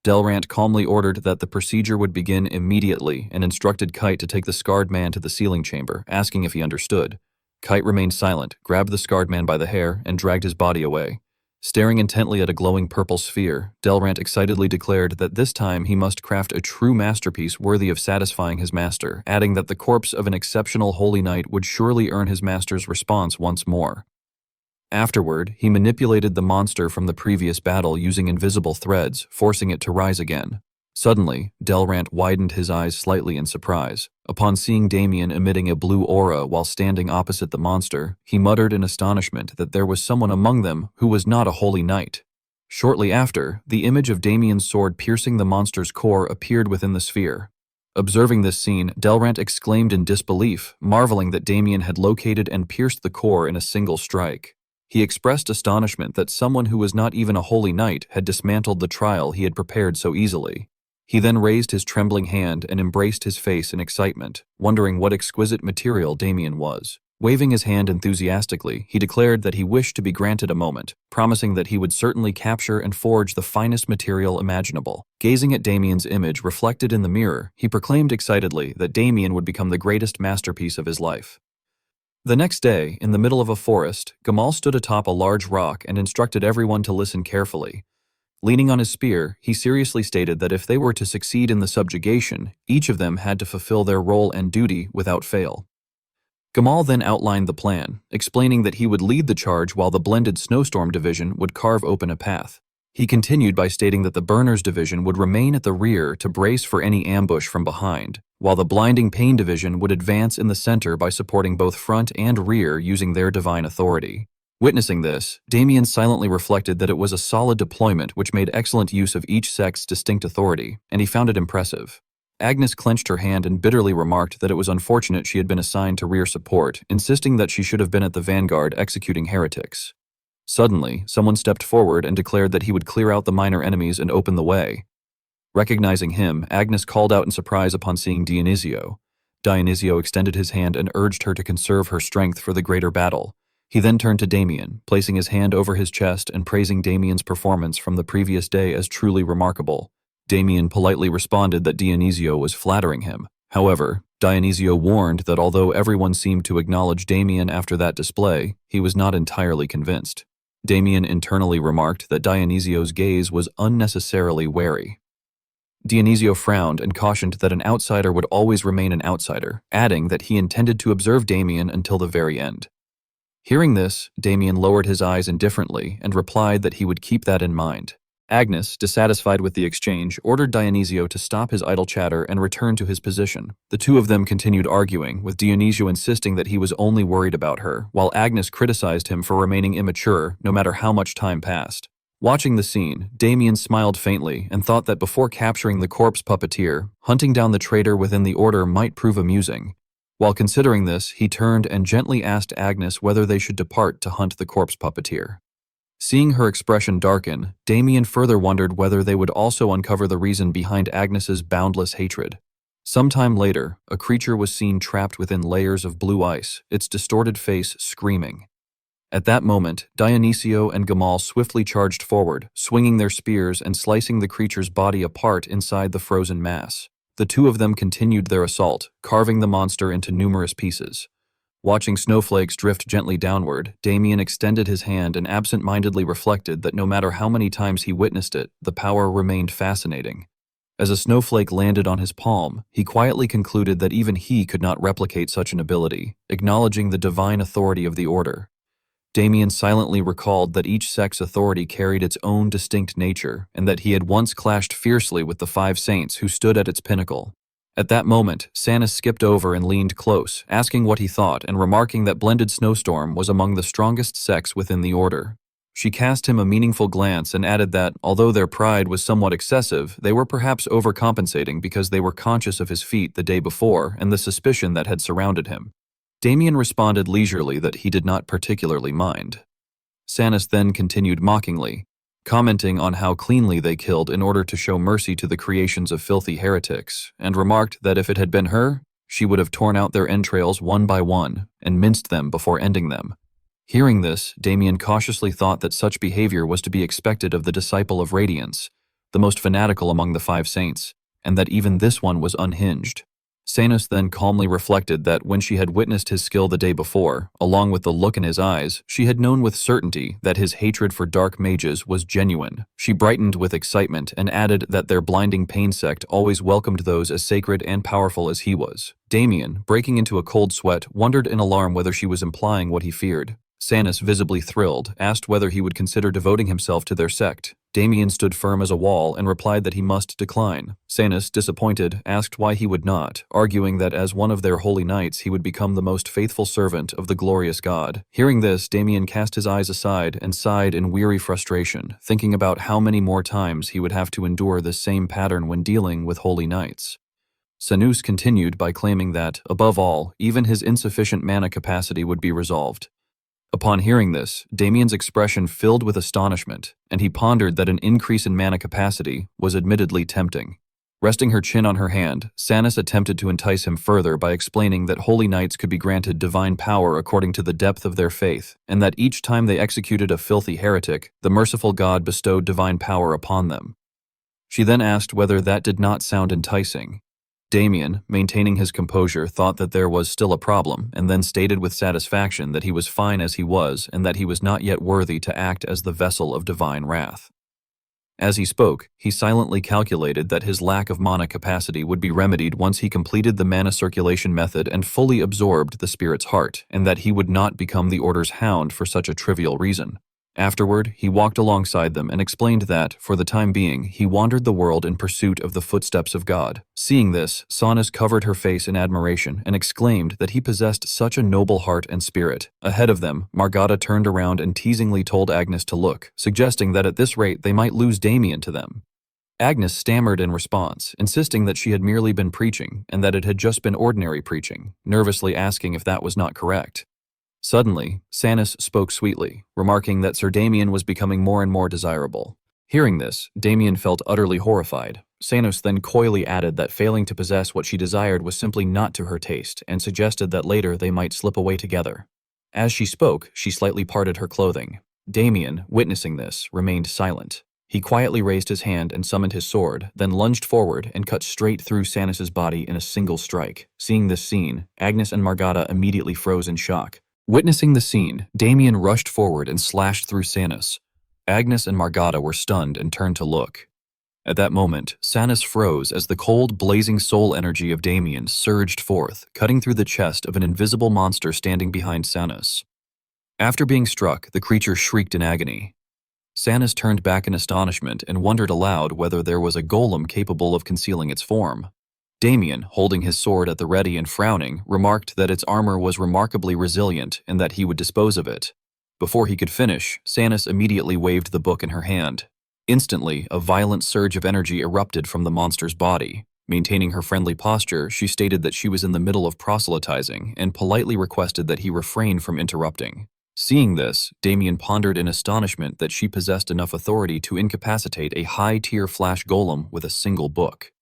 Delrant calmly ordered that the procedure would begin immediately and instructed Kite to take the scarred man to the sealing chamber, asking if he understood. Kite remained silent, grabbed the scarred man by the hair, and dragged his body away. Staring intently at a glowing purple sphere, Delrant excitedly declared that this time he must craft a true masterpiece worthy of satisfying his master, adding that the corpse of an exceptional holy knight would surely earn his master's response once more. Afterward, he manipulated the monster from the previous battle using invisible threads, forcing it to rise again. Suddenly, Delrant widened his eyes slightly in surprise. Upon seeing Damien emitting a blue aura while standing opposite the monster, he muttered in astonishment that there was someone among them who was not a holy knight. Shortly after, the image of Damien's sword piercing the monster's core appeared within the sphere. Observing this scene, Delrant exclaimed in disbelief, marveling that Damien had located and pierced the core in a single strike. He expressed astonishment that someone who was not even a holy knight had dismantled the trial he had prepared so easily. He then raised his trembling hand and embraced his face in excitement, wondering what exquisite material Damien was. Waving his hand enthusiastically, he declared that he wished to be granted a moment, promising that he would certainly capture and forge the finest material imaginable. Gazing at Damien's image reflected in the mirror, he proclaimed excitedly that Damien would become the greatest masterpiece of his life. The next day, in the middle of a forest, Gamal stood atop a large rock and instructed everyone to listen carefully. Leaning on his spear, he seriously stated that if they were to succeed in the subjugation, each of them had to fulfill their role and duty without fail. Gamal then outlined the plan, explaining that he would lead the charge while the blended snowstorm division would carve open a path. He continued by stating that the burners division would remain at the rear to brace for any ambush from behind, while the blinding pain division would advance in the center by supporting both front and rear using their divine authority. Witnessing this, Damien silently reflected that it was a solid deployment which made excellent use of each sect's distinct authority, and he found it impressive. Agnes clenched her hand and bitterly remarked that it was unfortunate she had been assigned to rear support, insisting that she should have been at the vanguard executing heretics. Suddenly, someone stepped forward and declared that he would clear out the minor enemies and open the way. Recognizing him, Agnes called out in surprise upon seeing Dionisio. Dionisio extended his hand and urged her to conserve her strength for the greater battle. He then turned to Damien, placing his hand over his chest and praising Damien's performance from the previous day as truly remarkable. Damien politely responded that Dionisio was flattering him. However, Dionisio warned that although everyone seemed to acknowledge Damien after that display, he was not entirely convinced. Damien internally remarked that Dionysio's gaze was unnecessarily wary. Dionisio frowned and cautioned that an outsider would always remain an outsider, adding that he intended to observe Damien until the very end. Hearing this, Damien lowered his eyes indifferently and replied that he would keep that in mind. Agnes, dissatisfied with the exchange, ordered Dionisio to stop his idle chatter and return to his position. The two of them continued arguing, with Dionisio insisting that he was only worried about her, while Agnes criticized him for remaining immature no matter how much time passed. Watching the scene, Damien smiled faintly and thought that before capturing the corpse puppeteer, hunting down the traitor within the order might prove amusing. While considering this, he turned and gently asked Agnes whether they should depart to hunt the corpse puppeteer. Seeing her expression darken, Damien further wondered whether they would also uncover the reason behind Agnes's boundless hatred. Sometime later, a creature was seen trapped within layers of blue ice, its distorted face screaming. At that moment, Dionisio and Gamal swiftly charged forward, swinging their spears and slicing the creature's body apart inside the frozen mass. The two of them continued their assault, carving the monster into numerous pieces. Watching snowflakes drift gently downward, Damien extended his hand and absent-mindedly reflected that no matter how many times he witnessed it, the power remained fascinating. As a snowflake landed on his palm, he quietly concluded that even he could not replicate such an ability, acknowledging the divine authority of the order. Damien silently recalled that each sect's authority carried its own distinct nature, and that he had once clashed fiercely with the five saints who stood at its pinnacle. At that moment, Sanus skipped over and leaned close, asking what he thought and remarking that Blended Snowstorm was among the strongest sects within the order. She cast him a meaningful glance and added that, although their pride was somewhat excessive, they were perhaps overcompensating because they were conscious of his feat the day before and the suspicion that had surrounded him. Damien responded leisurely that he did not particularly mind. Sanus then continued mockingly, commenting on how cleanly they killed in order to show mercy to the creations of filthy heretics, and remarked that if it had been her, she would have torn out their entrails one by one and minced them before ending them. Hearing this, Damien cautiously thought that such behavior was to be expected of the disciple of Radiance, the most fanatical among the five saints, and that even this one was unhinged. Sanus then calmly reflected that when she had witnessed his skill the day before, along with the look in his eyes, she had known with certainty that his hatred for dark mages was genuine. She brightened with excitement and added that their blinding pain sect always welcomed those as sacred and powerful as he was. Damien, breaking into a cold sweat, wondered in alarm whether she was implying what he feared. Sanus, visibly thrilled, asked whether he would consider devoting himself to their sect. Damien stood firm as a wall and replied that he must decline. Sanus, disappointed, asked why he would not, arguing that as one of their holy knights he would become the most faithful servant of the glorious god. Hearing this, Damien cast his eyes aside and sighed in weary frustration, thinking about how many more times he would have to endure this same pattern when dealing with holy knights. Sanus continued by claiming that, above all, even his insufficient mana capacity would be resolved. Upon hearing this, Damien's expression filled with astonishment, and he pondered that an increase in mana capacity was admittedly tempting. Resting her chin on her hand, Sanus attempted to entice him further by explaining that holy knights could be granted divine power according to the depth of their faith, and that each time they executed a filthy heretic, the merciful god bestowed divine power upon them. She then asked whether that did not sound enticing. Damien, maintaining his composure, thought that there was still a problem, and then stated with satisfaction that he was fine as he was and that he was not yet worthy to act as the vessel of divine wrath. As he spoke, he silently calculated that his lack of mana capacity would be remedied once he completed the mana circulation method and fully absorbed the spirit's heart, and that he would not become the Order's hound for such a trivial reason. Afterward, he walked alongside them and explained that, for the time being, he wandered the world in pursuit of the footsteps of God. Seeing this, Sanus covered her face in admiration and exclaimed that he possessed such a noble heart and spirit. Ahead of them, Margata turned around and teasingly told Agnes to look, suggesting that at this rate they might lose Damien to them. Agnes stammered in response, insisting that she had merely been preaching and that it had just been ordinary preaching, nervously asking if that was not correct. Suddenly, Sanus spoke sweetly, remarking that Sir Damien was becoming more and more desirable. Hearing this, Damien felt utterly horrified. Sanus then coyly added that failing to possess what she desired was simply not to her taste, and suggested that later they might slip away together. As she spoke, she slightly parted her clothing. Damien, witnessing this, remained silent. He quietly raised his hand and summoned his sword, then lunged forward and cut straight through Sanus's body in a single strike. Seeing this scene, Agnes and Margata immediately froze in shock. Witnessing the scene, Damien rushed forward and slashed through Sanus. Agnes and Margata were stunned and turned to look. At that moment, Sanus froze as the cold, blazing soul energy of Damien surged forth, cutting through the chest of an invisible monster standing behind Sanus. After being struck, the creature shrieked in agony. Sanus turned back in astonishment and wondered aloud whether there was a golem capable of concealing its form. Damien, holding his sword at the ready and frowning, remarked that its armor was remarkably resilient and that he would dispose of it. Before he could finish, Sanus immediately waved the book in her hand. Instantly, a violent surge of energy erupted from the monster's body. Maintaining her friendly posture, she stated that she was in the middle of proselytizing and politely requested that he refrain from interrupting. Seeing this, Damien pondered in astonishment that she possessed enough authority to incapacitate a high-tier flash golem with a single book.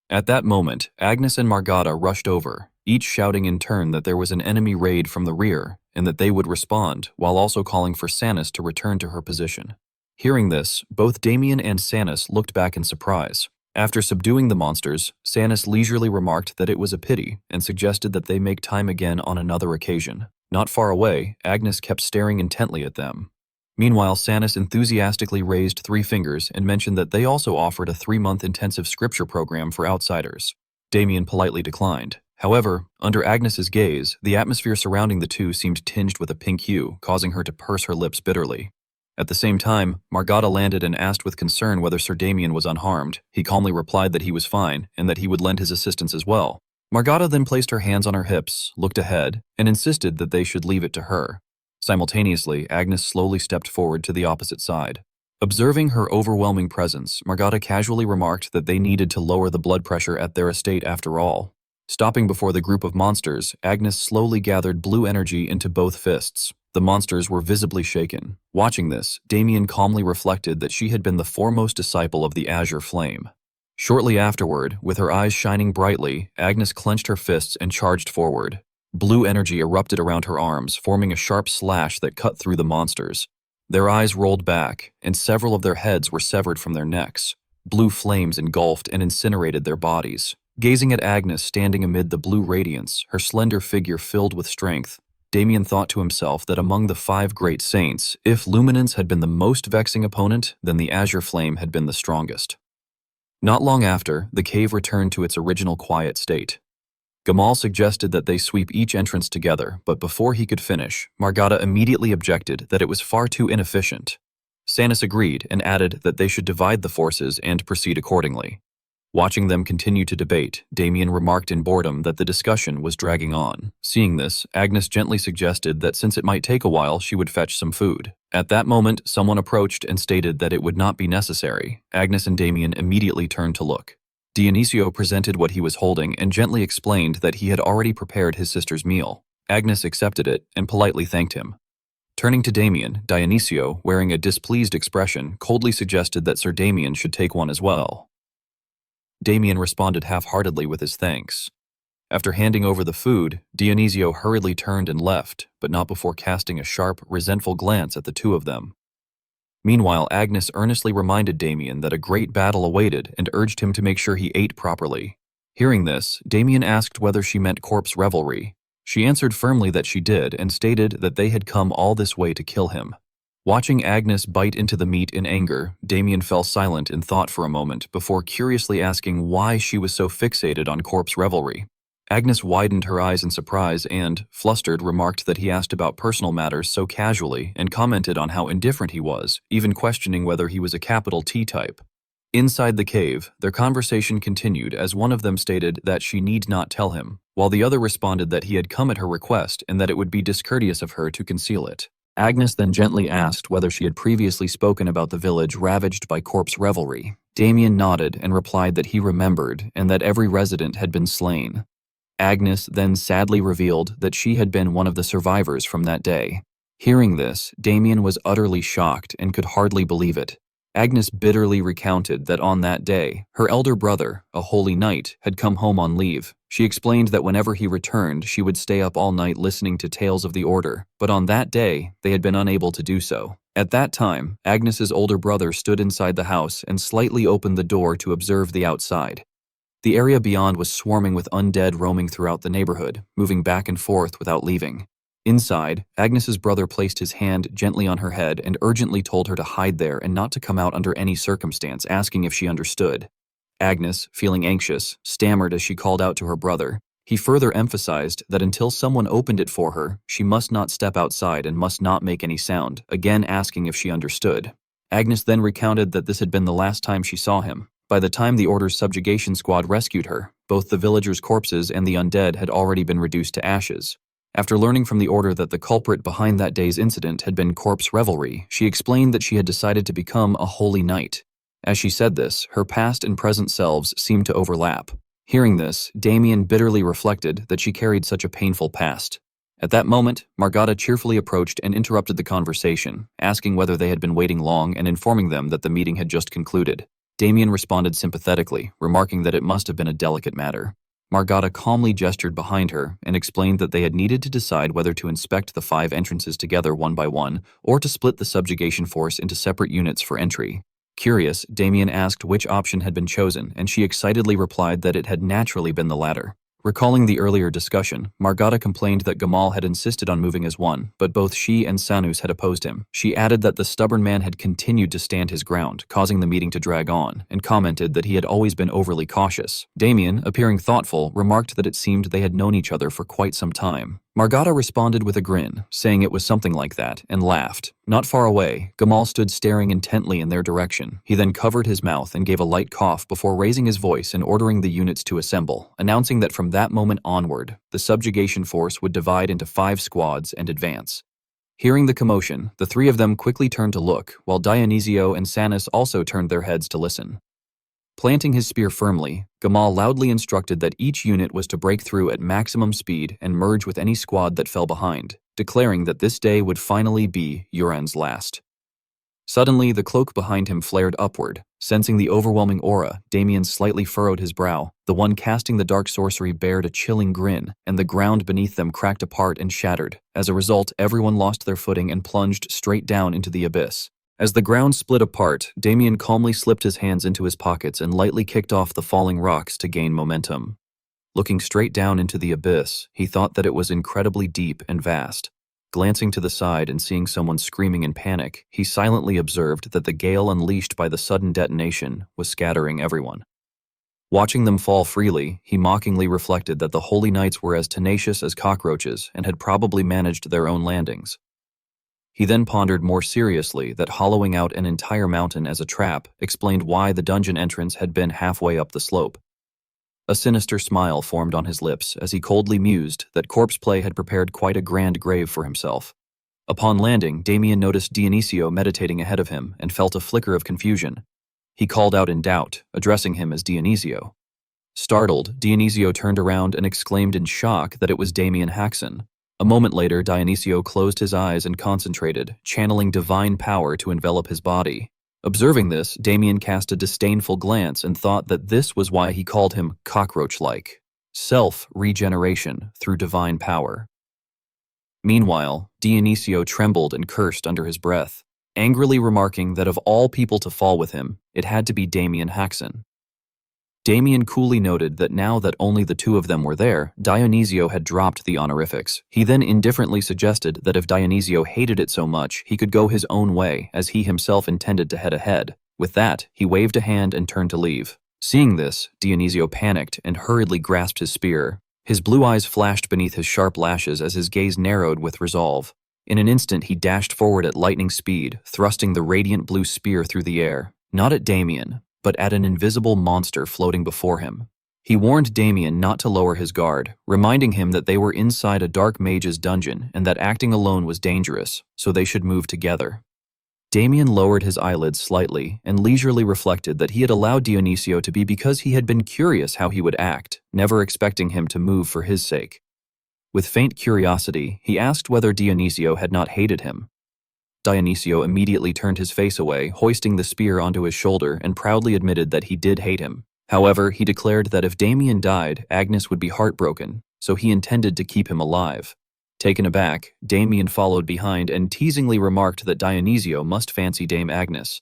At that moment, Agnes and Margata rushed over, each shouting in turn that there was an enemy raid from the rear and that they would respond, while also calling for Sanus to return to her position. Hearing this, both Damien and Sanus looked back in surprise. After subduing the monsters, Sanus leisurely remarked that it was a pity and suggested that they make time again on another occasion. Not far away, Agnes kept staring intently at them. Meanwhile, Sanus enthusiastically raised 3 fingers and mentioned that they also offered a 3-month intensive scripture program for outsiders. Damien politely declined. However, under Agnes's gaze, the atmosphere surrounding the two seemed tinged with a pink hue, causing her to purse her lips bitterly. At the same time, Margata landed and asked with concern whether Sir Damien was unharmed. He calmly replied that he was fine, and that he would lend his assistance as well. Margata then placed her hands on her hips, looked ahead, and insisted that they should leave it to her. Simultaneously, Agnes slowly stepped forward to the opposite side. Observing her overwhelming presence, Margata casually remarked that they needed to lower the blood pressure at their estate after all. Stopping before the group of monsters, Agnes slowly gathered blue energy into both fists. The monsters were visibly shaken. Watching this, Damien calmly reflected that she had been the foremost disciple of the Azure Flame. Shortly afterward, with her eyes shining brightly, Agnes clenched her fists and charged forward. Blue energy erupted around her arms, forming a sharp slash that cut through the monsters. Their eyes rolled back, and several of their heads were severed from their necks. Blue flames engulfed and incinerated their bodies. Gazing at Agnes standing amid the blue radiance, her slender figure filled with strength, Damien thought to himself that among the 5 great saints, if Luminance had been the most vexing opponent, then the Azure Flame had been the strongest. Not long after, the cave returned to its original quiet state. Gamal suggested that they sweep each entrance together, but before he could finish, Margata immediately objected that it was far too inefficient. Sanus agreed and added that they should divide the forces and proceed accordingly. Watching them continue to debate, Damien remarked in boredom that the discussion was dragging on. Seeing this, Agnes gently suggested that since it might take a while, she would fetch some food. At that moment, someone approached and stated that it would not be necessary. Agnes and Damien immediately turned to look. Dionisio presented what he was holding and gently explained that he had already prepared his sister's meal. Agnes accepted it and politely thanked him. Turning to Damien, Dionisio, wearing a displeased expression, coldly suggested that Sir Damien should take one as well. Damien responded half-heartedly with his thanks. After handing over the food, Dionisio hurriedly turned and left, but not before casting a sharp, resentful glance at the two of them. Meanwhile, Agnes earnestly reminded Damien that a great battle awaited and urged him to make sure he ate properly. Hearing this, Damien asked whether she meant corpse revelry. She answered firmly that she did and stated that they had come all this way to kill him. Watching Agnes bite into the meat in anger, Damien fell silent in thought for a moment before curiously asking why she was so fixated on corpse revelry. Agnes widened her eyes in surprise and, flustered, remarked that he asked about personal matters so casually and commented on how indifferent he was, even questioning whether he was a capital T type. Inside the cave, their conversation continued as one of them stated that she need not tell him, while the other responded that he had come at her request and that it would be discourteous of her to conceal it. Agnes then gently asked whether she had previously spoken about the village ravaged by corpse revelry. Damien nodded and replied that he remembered and that every resident had been slain. Agnes then sadly revealed that she had been one of the survivors from that day. Hearing this, Damien was utterly shocked and could hardly believe it. Agnes bitterly recounted that on that day, her elder brother, a holy knight, had come home on leave. She explained that whenever he returned, she would stay up all night listening to tales of the order, but on that day, they had been unable to do so. At that time, Agnes's older brother stood inside the house and slightly opened the door to observe the outside. The area beyond was swarming with undead roaming throughout the neighborhood, moving back and forth without leaving. Inside, Agnes's brother placed his hand gently on her head and urgently told her to hide there and not to come out under any circumstance, asking if she understood. Agnes, feeling anxious, stammered as she called out to her brother. He further emphasized that until someone opened it for her, she must not step outside and must not make any sound, again asking if she understood. Agnes then recounted that this had been the last time she saw him. By the time the Order's subjugation squad rescued her, both the villagers' corpses and the undead had already been reduced to ashes. After learning from the Order that the culprit behind that day's incident had been corpse revelry, she explained that she had decided to become a holy knight. As she said this, her past and present selves seemed to overlap. Hearing this, Damien bitterly reflected that she carried such a painful past. At that moment, Margata cheerfully approached and interrupted the conversation, asking whether they had been waiting long and informing them that the meeting had just concluded. Damien responded sympathetically, remarking that it must have been a delicate matter. Margata calmly gestured behind her and explained that they had needed to decide whether to inspect the 5 entrances together one by one or to split the subjugation force into separate units for entry. Curious, Damien asked which option had been chosen, and she excitedly replied that it had naturally been the latter. Recalling the earlier discussion, Margata complained that Gamal had insisted on moving as one, but both she and Sanus had opposed him. She added that the stubborn man had continued to stand his ground, causing the meeting to drag on, and commented that he had always been overly cautious. Damien, appearing thoughtful, remarked that it seemed they had known each other for quite some time. Margata responded with a grin, saying it was something like that, and laughed. Not far away, Gamal stood staring intently in their direction. He then covered his mouth and gave a light cough before raising his voice and ordering the units to assemble, announcing that from that moment onward, the subjugation force would divide into 5 squads and advance. Hearing the commotion, the 3 of them quickly turned to look, while Dionisio and Sanus also turned their heads to listen. Planting his spear firmly, Gamal loudly instructed that each unit was to break through at maximum speed and merge with any squad that fell behind, declaring that this day would finally be Yuran's last. Suddenly, the cloak behind him flared upward. Sensing the overwhelming aura, Damien slightly furrowed his brow. The one casting the dark sorcery bared a chilling grin, and the ground beneath them cracked apart and shattered. As a result, everyone lost their footing and plunged straight down into the abyss. As the ground split apart, Damien calmly slipped his hands into his pockets and lightly kicked off the falling rocks to gain momentum. Looking straight down into the abyss, he thought that it was incredibly deep and vast. Glancing to the side and seeing someone screaming in panic, he silently observed that the gale unleashed by the sudden detonation was scattering everyone. Watching them fall freely, he mockingly reflected that the Holy Knights were as tenacious as cockroaches and had probably managed their own landings. He then pondered more seriously that hollowing out an entire mountain as a trap explained why the dungeon entrance had been halfway up the slope. A sinister smile formed on his lips as he coldly mused that Corpse Play had prepared quite a grand grave for himself. Upon landing, Damien noticed Dionisio meditating ahead of him and felt a flicker of confusion. He called out in doubt, addressing him as Dionisio. Startled, Dionisio turned around and exclaimed in shock that it was Damien Haxon. A moment later, Dionisio closed his eyes and concentrated, channeling divine power to envelop his body. Observing this, Damien cast a disdainful glance and thought that this was why he called him cockroach-like. Self-regeneration through divine power. Meanwhile, Dionisio trembled and cursed under his breath, angrily remarking that of all people to fall with him, it had to be Damien Haxon. Damien coolly noted that now that only the 2 of them were there, Dionisio had dropped the honorifics. He then indifferently suggested that if Dionisio hated it so much, he could go his own way, as he himself intended to head ahead. With that, he waved a hand and turned to leave. Seeing this, Dionisio panicked and hurriedly grasped his spear. His blue eyes flashed beneath his sharp lashes as his gaze narrowed with resolve. In an instant, he dashed forward at lightning speed, thrusting the radiant blue spear through the air. Not at Damien, but at an invisible monster floating before him. He warned Damien not to lower his guard, reminding him that they were inside a dark mage's dungeon and that acting alone was dangerous, so they should move together. Damien lowered his eyelids slightly and leisurely reflected that he had allowed Dionisio to be because he had been curious how he would act, never expecting him to move for his sake. With faint curiosity, he asked whether Dionisio had not hated him. Dionisio immediately turned his face away, hoisting the spear onto his shoulder, and proudly admitted that he did hate him. However, he declared that if Damien died, Agnes would be heartbroken, so he intended to keep him alive. Taken aback, Damien followed behind and teasingly remarked that Dionisio must fancy Dame Agnes.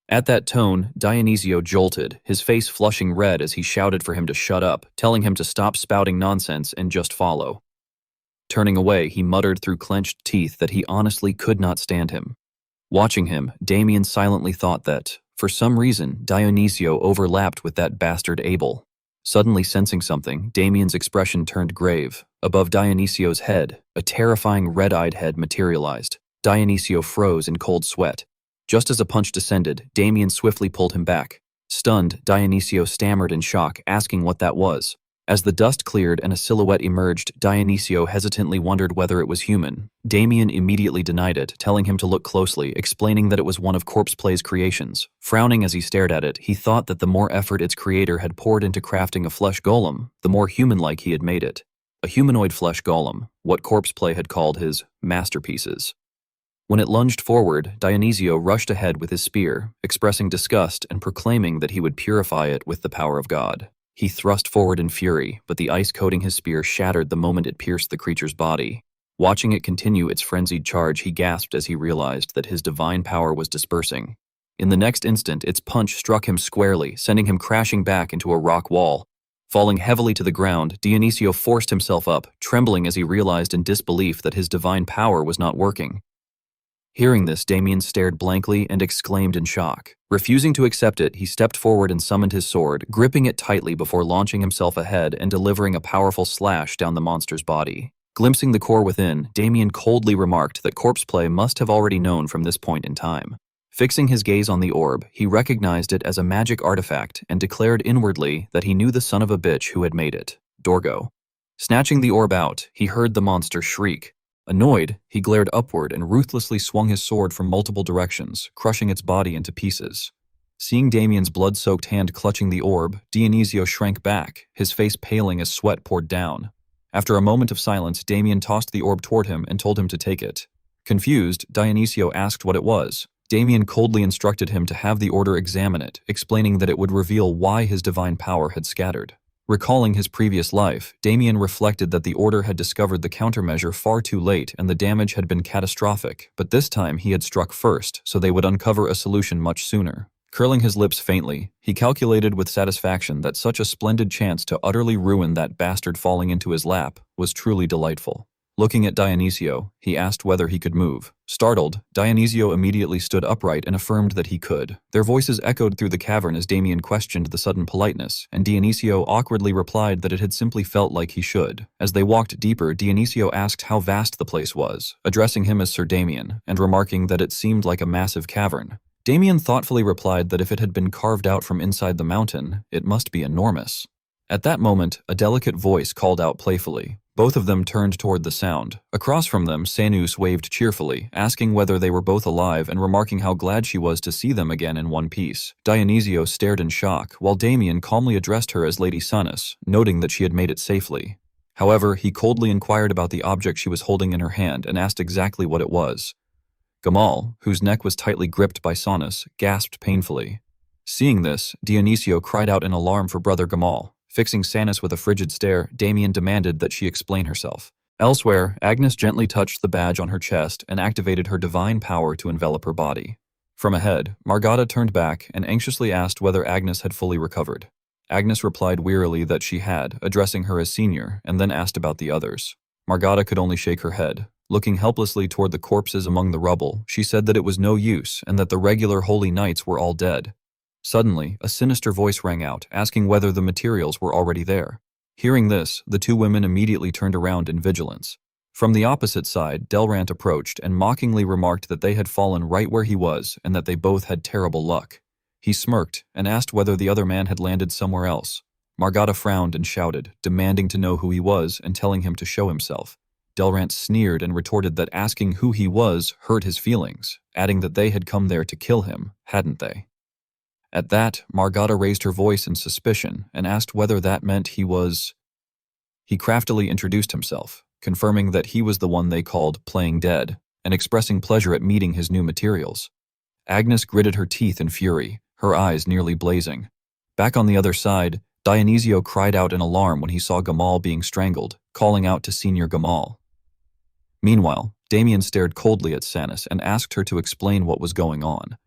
At that tone, Dionisio jolted, his face flushing red as he shouted for him to shut up, telling him to stop spouting nonsense and just follow. Turning away, he muttered through clenched teeth that he honestly could not stand him. Watching him, Damien silently thought that, for some reason, Dionisio overlapped with that bastard Abel. Suddenly sensing something, Damien's expression turned grave. Above Dionisio's head, a terrifying red-eyed head materialized. Dionisio froze in cold sweat. Just as a punch descended, Damien swiftly pulled him back. Stunned, Dionisio stammered in shock, asking what that was. As the dust cleared and a silhouette emerged, Dionisio hesitantly wondered whether it was human. Damien immediately denied it, telling him to look closely, explaining that it was one of Corpse Play's creations. Frowning as he stared at it, he thought that the more effort its creator had poured into crafting a flesh golem, the more human-like he had made it. A humanoid flesh golem, what Corpse Play had called his masterpieces. When it lunged forward, Dionisio rushed ahead with his spear, expressing disgust and proclaiming that he would purify it with the power of God. He thrust forward in fury, but the ice coating his spear shattered the moment it pierced the creature's body. Watching it continue its frenzied charge, he gasped as he realized that his divine power was dispersing. In the next instant, its punch struck him squarely, sending him crashing back into a rock wall. Falling heavily to the ground, Dionisio forced himself up, trembling as he realized in disbelief that his divine power was not working. Hearing this, Damien stared blankly and exclaimed in shock. Refusing to accept it, he stepped forward and summoned his sword, gripping it tightly before launching himself ahead and delivering a powerful slash down the monster's body. Glimpsing the core within, Damien coldly remarked that Corpseplay must have already known from this point in time. Fixing his gaze on the orb, he recognized it as a magic artifact and declared inwardly that he knew the son of a bitch who had made it, Dorgo. Snatching the orb out, he heard the monster shriek. Annoyed, he glared upward and ruthlessly swung his sword from multiple directions, crushing its body into pieces. Seeing Damien's blood-soaked hand clutching the orb, Dionisio shrank back, his face paling as sweat poured down. After a moment of silence, Damien tossed the orb toward him and told him to take it. Confused, Dionisio asked what it was. Damien coldly instructed him to have the order examine it, explaining that it would reveal why his divine power had scattered. Recalling his previous life, Damien reflected that the Order had discovered the countermeasure far too late and the damage had been catastrophic, but this time he had struck first, so they would uncover a solution much sooner. Curling his lips faintly, he calculated with satisfaction that such a splendid chance to utterly ruin that bastard falling into his lap was truly delightful. Looking at Dionisio, he asked whether he could move. Startled, Dionisio immediately stood upright and affirmed that he could. Their voices echoed through the cavern as Damien questioned the sudden politeness, and Dionisio awkwardly replied that it had simply felt like he should. As they walked deeper, Dionisio asked how vast the place was, addressing him as Sir Damien, and remarking that it seemed like a massive cavern. Damien thoughtfully replied that if it had been carved out from inside the mountain, it must be enormous. At that moment, a delicate voice called out playfully. Both of them turned toward the sound. Across from them, Sanus waved cheerfully, asking whether they were both alive and remarking how glad she was to see them again in one piece. Dionisio stared in shock, while Damien calmly addressed her as Lady Sanus, noting that she had made it safely. However, he coldly inquired about the object she was holding in her hand and asked exactly what it was. Gamal, whose neck was tightly gripped by Sanus, gasped painfully. Seeing this, Dionisio cried out in alarm for Brother Gamal. Fixing Sanus with a frigid stare, Damien demanded that she explain herself. Elsewhere, Agnes gently touched the badge on her chest and activated her divine power to envelop her body. From ahead, Margata turned back and anxiously asked whether Agnes had fully recovered. Agnes replied wearily that she had, addressing her as senior, and then asked about the others. Margata could only shake her head. Looking helplessly toward the corpses among the rubble, she said that it was no use and that the regular holy knights were all dead. Suddenly, a sinister voice rang out, asking whether the materials were already there. Hearing this, the two women immediately turned around in vigilance. From the opposite side, Delrant approached and mockingly remarked that they had fallen right where he was and that they both had terrible luck. He smirked and asked whether the other man had landed somewhere else. Margata frowned and shouted, demanding to know who he was and telling him to show himself. Delrant sneered and retorted that asking who he was hurt his feelings, adding that they had come there to kill him, hadn't they? At that, Margata raised her voice in suspicion and asked whether that meant he was... He craftily introduced himself, confirming that he was the one they called playing dead, and expressing pleasure at meeting his new materials. Agnes gritted her teeth in fury, her eyes nearly blazing. Back on the other side, Dionisio cried out in alarm when he saw Gamal being strangled, calling out to Senior Gamal. Meanwhile, Damien stared coldly at Sanus and asked her to explain what was going on.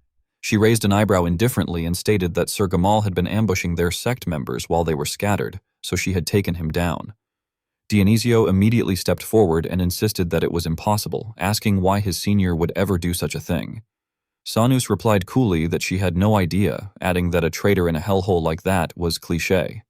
She raised an eyebrow indifferently and stated that Sir Gamal had been ambushing their sect members while they were scattered, so she had taken him down. Dionisio immediately stepped forward and insisted that it was impossible, asking why his senior would ever do such a thing. Sanus replied coolly that she had no idea, adding that a traitor in a hellhole like that was cliché.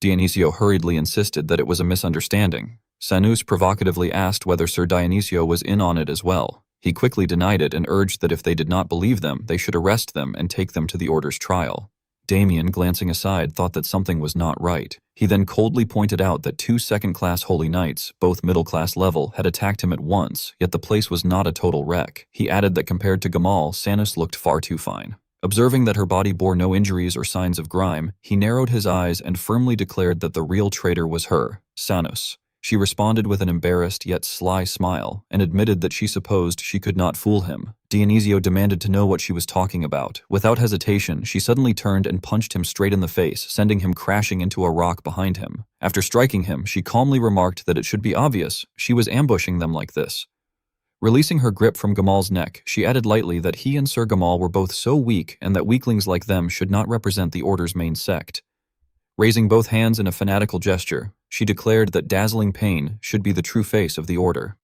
Dionisio hurriedly insisted that it was a misunderstanding. Sanus provocatively asked whether Sir Dionisio was in on it as well. He quickly denied it and urged that if they did not believe them, they should arrest them and take them to the Order's trial. Damien, glancing aside, thought that something was not right. He then coldly pointed out that 2 second-class holy knights, both middle-class level, had attacked him at once, yet the place was not a total wreck. He added that compared to Gamal, Sanus looked far too fine. Observing that her body bore no injuries or signs of grime, he narrowed his eyes and firmly declared that the real traitor was her, Sanus. She responded with an embarrassed yet sly smile and admitted that she supposed she could not fool him. Dionisio demanded to know what she was talking about. Without hesitation, she suddenly turned and punched him straight in the face, sending him crashing into a rock behind him. After striking him, she calmly remarked that it should be obvious she was ambushing them like this. Releasing her grip from Gamal's neck, she added lightly that he and Sir Gamal were both so weak and that weaklings like them should not represent the Order's main sect. Raising both hands in a fanatical gesture, she declared that dazzling pain should be the true face of the order.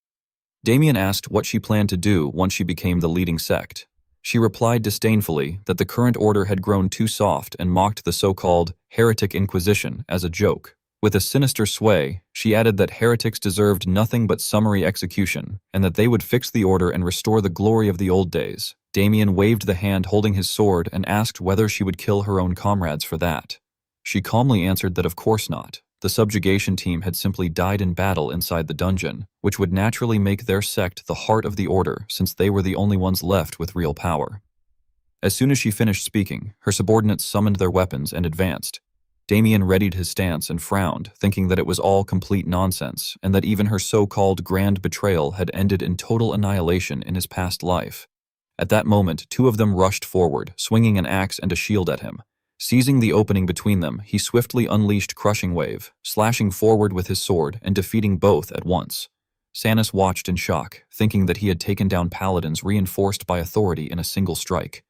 Damien asked what she planned to do once she became the leading sect. She replied disdainfully that the current order had grown too soft and mocked the so-called heretic inquisition as a joke. With a sinister sway, she added that heretics deserved nothing but summary execution, and that they would fix the order and restore the glory of the old days. Damien waved the hand holding his sword and asked whether she would kill her own comrades for that. She calmly answered that of course not. The subjugation team had simply died in battle inside the dungeon, which would naturally make their sect the heart of the order since they were the only ones left with real power. As soon as she finished speaking, her subordinates summoned their weapons and advanced. Damien readied his stance and frowned, thinking that it was all complete nonsense and that even her so-called grand betrayal had ended in total annihilation in his past life. At that moment, two of them rushed forward, swinging an axe and a shield at him. Seizing the opening between them, he swiftly unleashed Crushing Wave, slashing forward with his sword and defeating both at once. Sanus watched in shock, thinking that he had taken down paladins reinforced by authority in a single strike.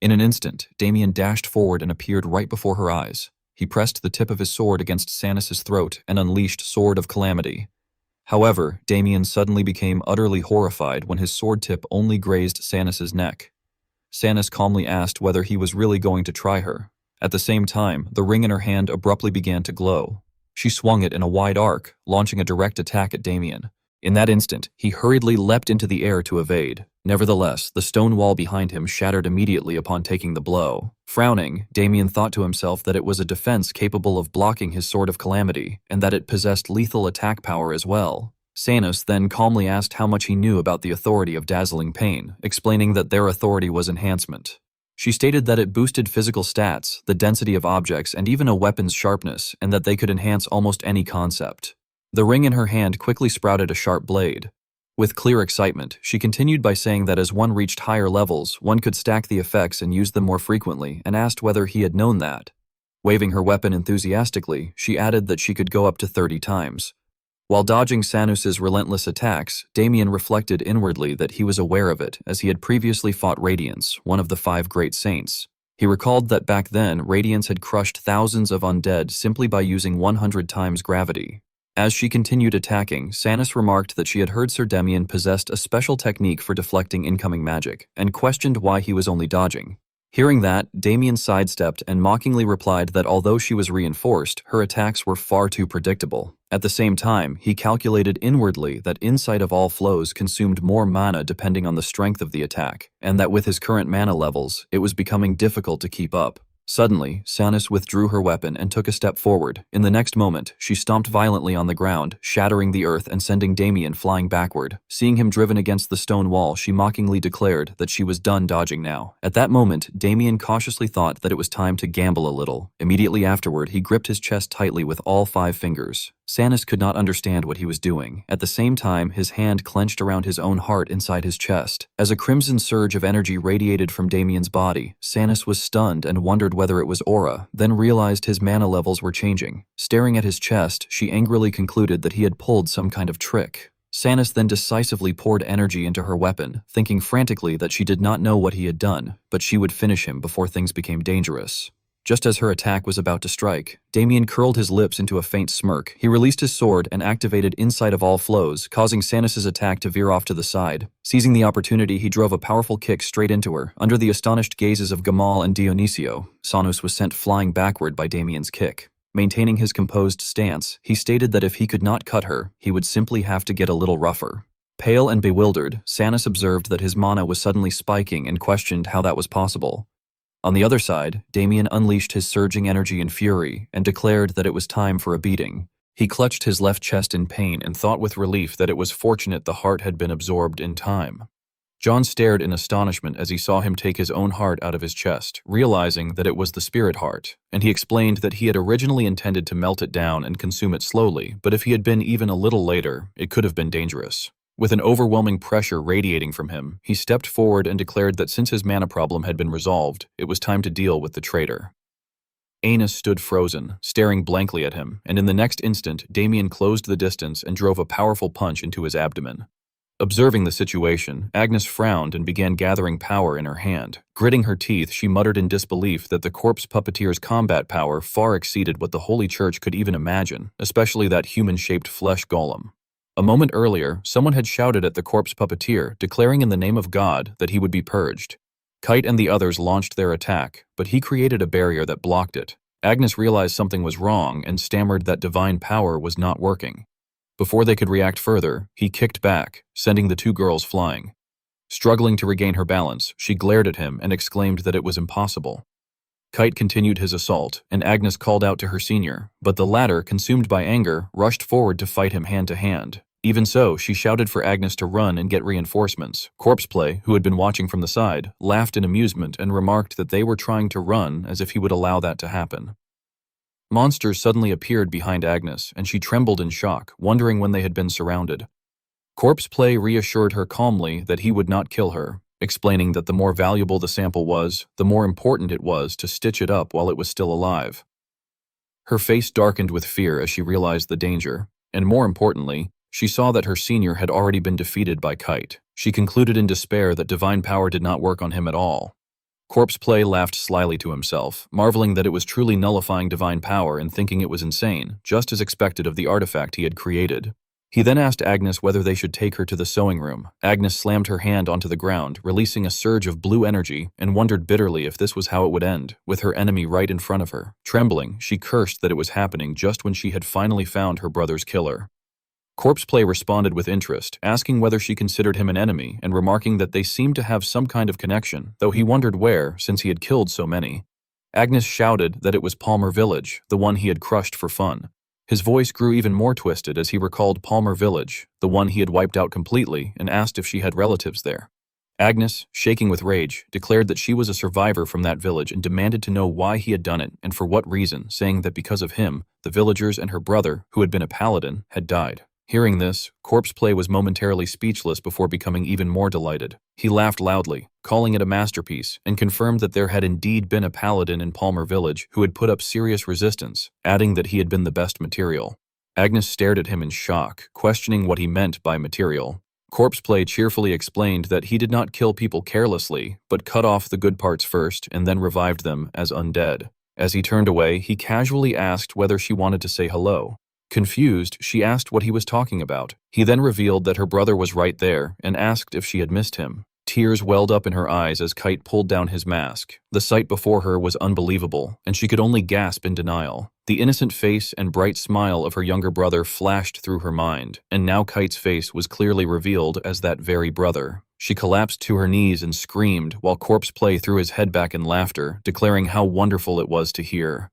In an instant, Damien dashed forward and appeared right before her eyes. He pressed the tip of his sword against Sanus's throat and unleashed Sword of Calamity. However, Damien suddenly became utterly horrified when his sword tip only grazed Sanus's neck. Sanus calmly asked whether he was really going to try her. At the same time, the ring in her hand abruptly began to glow. She swung it in a wide arc, launching a direct attack at Damien. In that instant, he hurriedly leapt into the air to evade. Nevertheless, the stone wall behind him shattered immediately upon taking the blow. Frowning, Damien thought to himself that it was a defense capable of blocking his Sword of Calamity, and that it possessed lethal attack power as well. Sanus then calmly asked how much he knew about the authority of Dazzling Pain, explaining that their authority was enhancement. She stated that it boosted physical stats, the density of objects, and even a weapon's sharpness, and that they could enhance almost any concept. The ring in her hand quickly sprouted a sharp blade. With clear excitement, she continued by saying that as one reached higher levels, one could stack the effects and use them more frequently, and asked whether he had known that. Waving her weapon enthusiastically, she added that she could go up to 30 times. While dodging Sanus's relentless attacks, Damien reflected inwardly that he was aware of it, as he had previously fought Radiance, one of the 5 great saints. He recalled that back then, Radiance had crushed thousands of undead simply by using 100 times gravity. As she continued attacking, Sanus remarked that she had heard Sir Damien possessed a special technique for deflecting incoming magic, and questioned why he was only dodging. Hearing that, Damien sidestepped and mockingly replied that although she was reinforced, her attacks were far too predictable. At the same time, he calculated inwardly that Insight of All Flows consumed more mana depending on the strength of the attack, and that with his current mana levels, it was becoming difficult to keep up. Suddenly, Sanus withdrew her weapon and took a step forward. In the next moment, she stomped violently on the ground, shattering the earth and sending Damien flying backward. Seeing him driven against the stone wall, she mockingly declared that she was done dodging now. At that moment, Damien cautiously thought that it was time to gamble a little. Immediately afterward, he gripped his chest tightly with all 5 fingers. Sanus could not understand what he was doing. At the same time, his hand clenched around his own heart inside his chest. As a crimson surge of energy radiated from Damien's body, Sanus was stunned and wondered whether it was aura, then realized his mana levels were changing. Staring at his chest, she angrily concluded that he had pulled some kind of trick. Sanus then decisively poured energy into her weapon, thinking frantically that she did not know what he had done, but she would finish him before things became dangerous. Just as her attack was about to strike, Damien curled his lips into a faint smirk. He released his sword and activated Insight of All Flows, causing Sanus's attack to veer off to the side. Seizing the opportunity, he drove a powerful kick straight into her. Under the astonished gazes of Gamal and Dionisio, Sanus was sent flying backward by Damien's kick. Maintaining his composed stance, he stated that if he could not cut her, he would simply have to get a little rougher. Pale and bewildered, Sanus observed that his mana was suddenly spiking and questioned how that was possible. On the other side, Damien unleashed his surging energy and fury and declared that it was time for a beating. He clutched his left chest in pain and thought with relief that it was fortunate the heart had been absorbed in time. John stared in astonishment as he saw him take his own heart out of his chest, realizing that it was the spirit heart, and he explained that he had originally intended to melt it down and consume it slowly, but if he had been even a little later, it could have been dangerous. With an overwhelming pressure radiating from him, he stepped forward and declared that since his mana problem had been resolved, it was time to deal with the traitor. Aenus stood frozen, staring blankly at him, and in the next instant, Damien closed the distance and drove a powerful punch into his abdomen. Observing the situation, Agnes frowned and began gathering power in her hand. Gritting her teeth, she muttered in disbelief that the corpse puppeteer's combat power far exceeded what the Holy Church could even imagine, especially that human-shaped flesh golem. A moment earlier, someone had shouted at the corpse puppeteer, declaring in the name of God that he would be purged. Kite and the others launched their attack, but he created a barrier that blocked it. Agnes realized something was wrong and stammered that divine power was not working. Before they could react further, he kicked back, sending the two girls flying. Struggling to regain her balance, she glared at him and exclaimed that it was impossible. Kite continued his assault, and Agnes called out to her senior, but the latter, consumed by anger, rushed forward to fight him hand to hand. Even so, she shouted for Agnes to run and get reinforcements. Corpseplay, who had been watching from the side, laughed in amusement and remarked that they were trying to run as if he would allow that to happen. Monsters suddenly appeared behind Agnes, and she trembled in shock, wondering when they had been surrounded. Corpseplay reassured her calmly that he would not kill her, explaining that the more valuable the sample was, the more important it was to stitch it up while it was still alive. Her face darkened with fear as she realized the danger, and more importantly, she saw that her senior had already been defeated by Kite. She concluded in despair that divine power did not work on him at all. Corpseplay laughed slyly to himself, marveling that it was truly nullifying divine power and thinking it was insane, just as expected of the artifact he had created. He then asked Agnes whether they should take her to the sewing room. Agnes slammed her hand onto the ground, releasing a surge of blue energy, and wondered bitterly if this was how it would end, with her enemy right in front of her. Trembling, she cursed that it was happening just when she had finally found her brother's killer. Corpseplay responded with interest, asking whether she considered him an enemy and remarking that they seemed to have some kind of connection, though he wondered where, since he had killed so many. Agnes shouted that it was Palmer Village, the one he had crushed for fun. His voice grew even more twisted as he recalled Palmer Village, the one he had wiped out completely, and asked if she had relatives there. Agnes, shaking with rage, declared that she was a survivor from that village and demanded to know why he had done it and for what reason, saying that because of him, the villagers and her brother, who had been a paladin, had died. Hearing this, Corpseplay was momentarily speechless before becoming even more delighted. He laughed loudly, calling it a masterpiece, and confirmed that there had indeed been a paladin in Palmer Village who had put up serious resistance, adding that he had been the best material. Agnes stared at him in shock, questioning what he meant by material. Corpseplay cheerfully explained that he did not kill people carelessly, but cut off the good parts first and then revived them as undead. As he turned away, he casually asked whether she wanted to say hello. Confused, she asked what he was talking about. He then revealed that her brother was right there and asked if she had missed him. Tears welled up in her eyes as Kite pulled down his mask. The sight before her was unbelievable, and she could only gasp in denial. The innocent face and bright smile of her younger brother flashed through her mind, and now Kite's face was clearly revealed as that very brother. She collapsed to her knees and screamed, while Corpseplay threw his head back in laughter, declaring how wonderful it was to hear.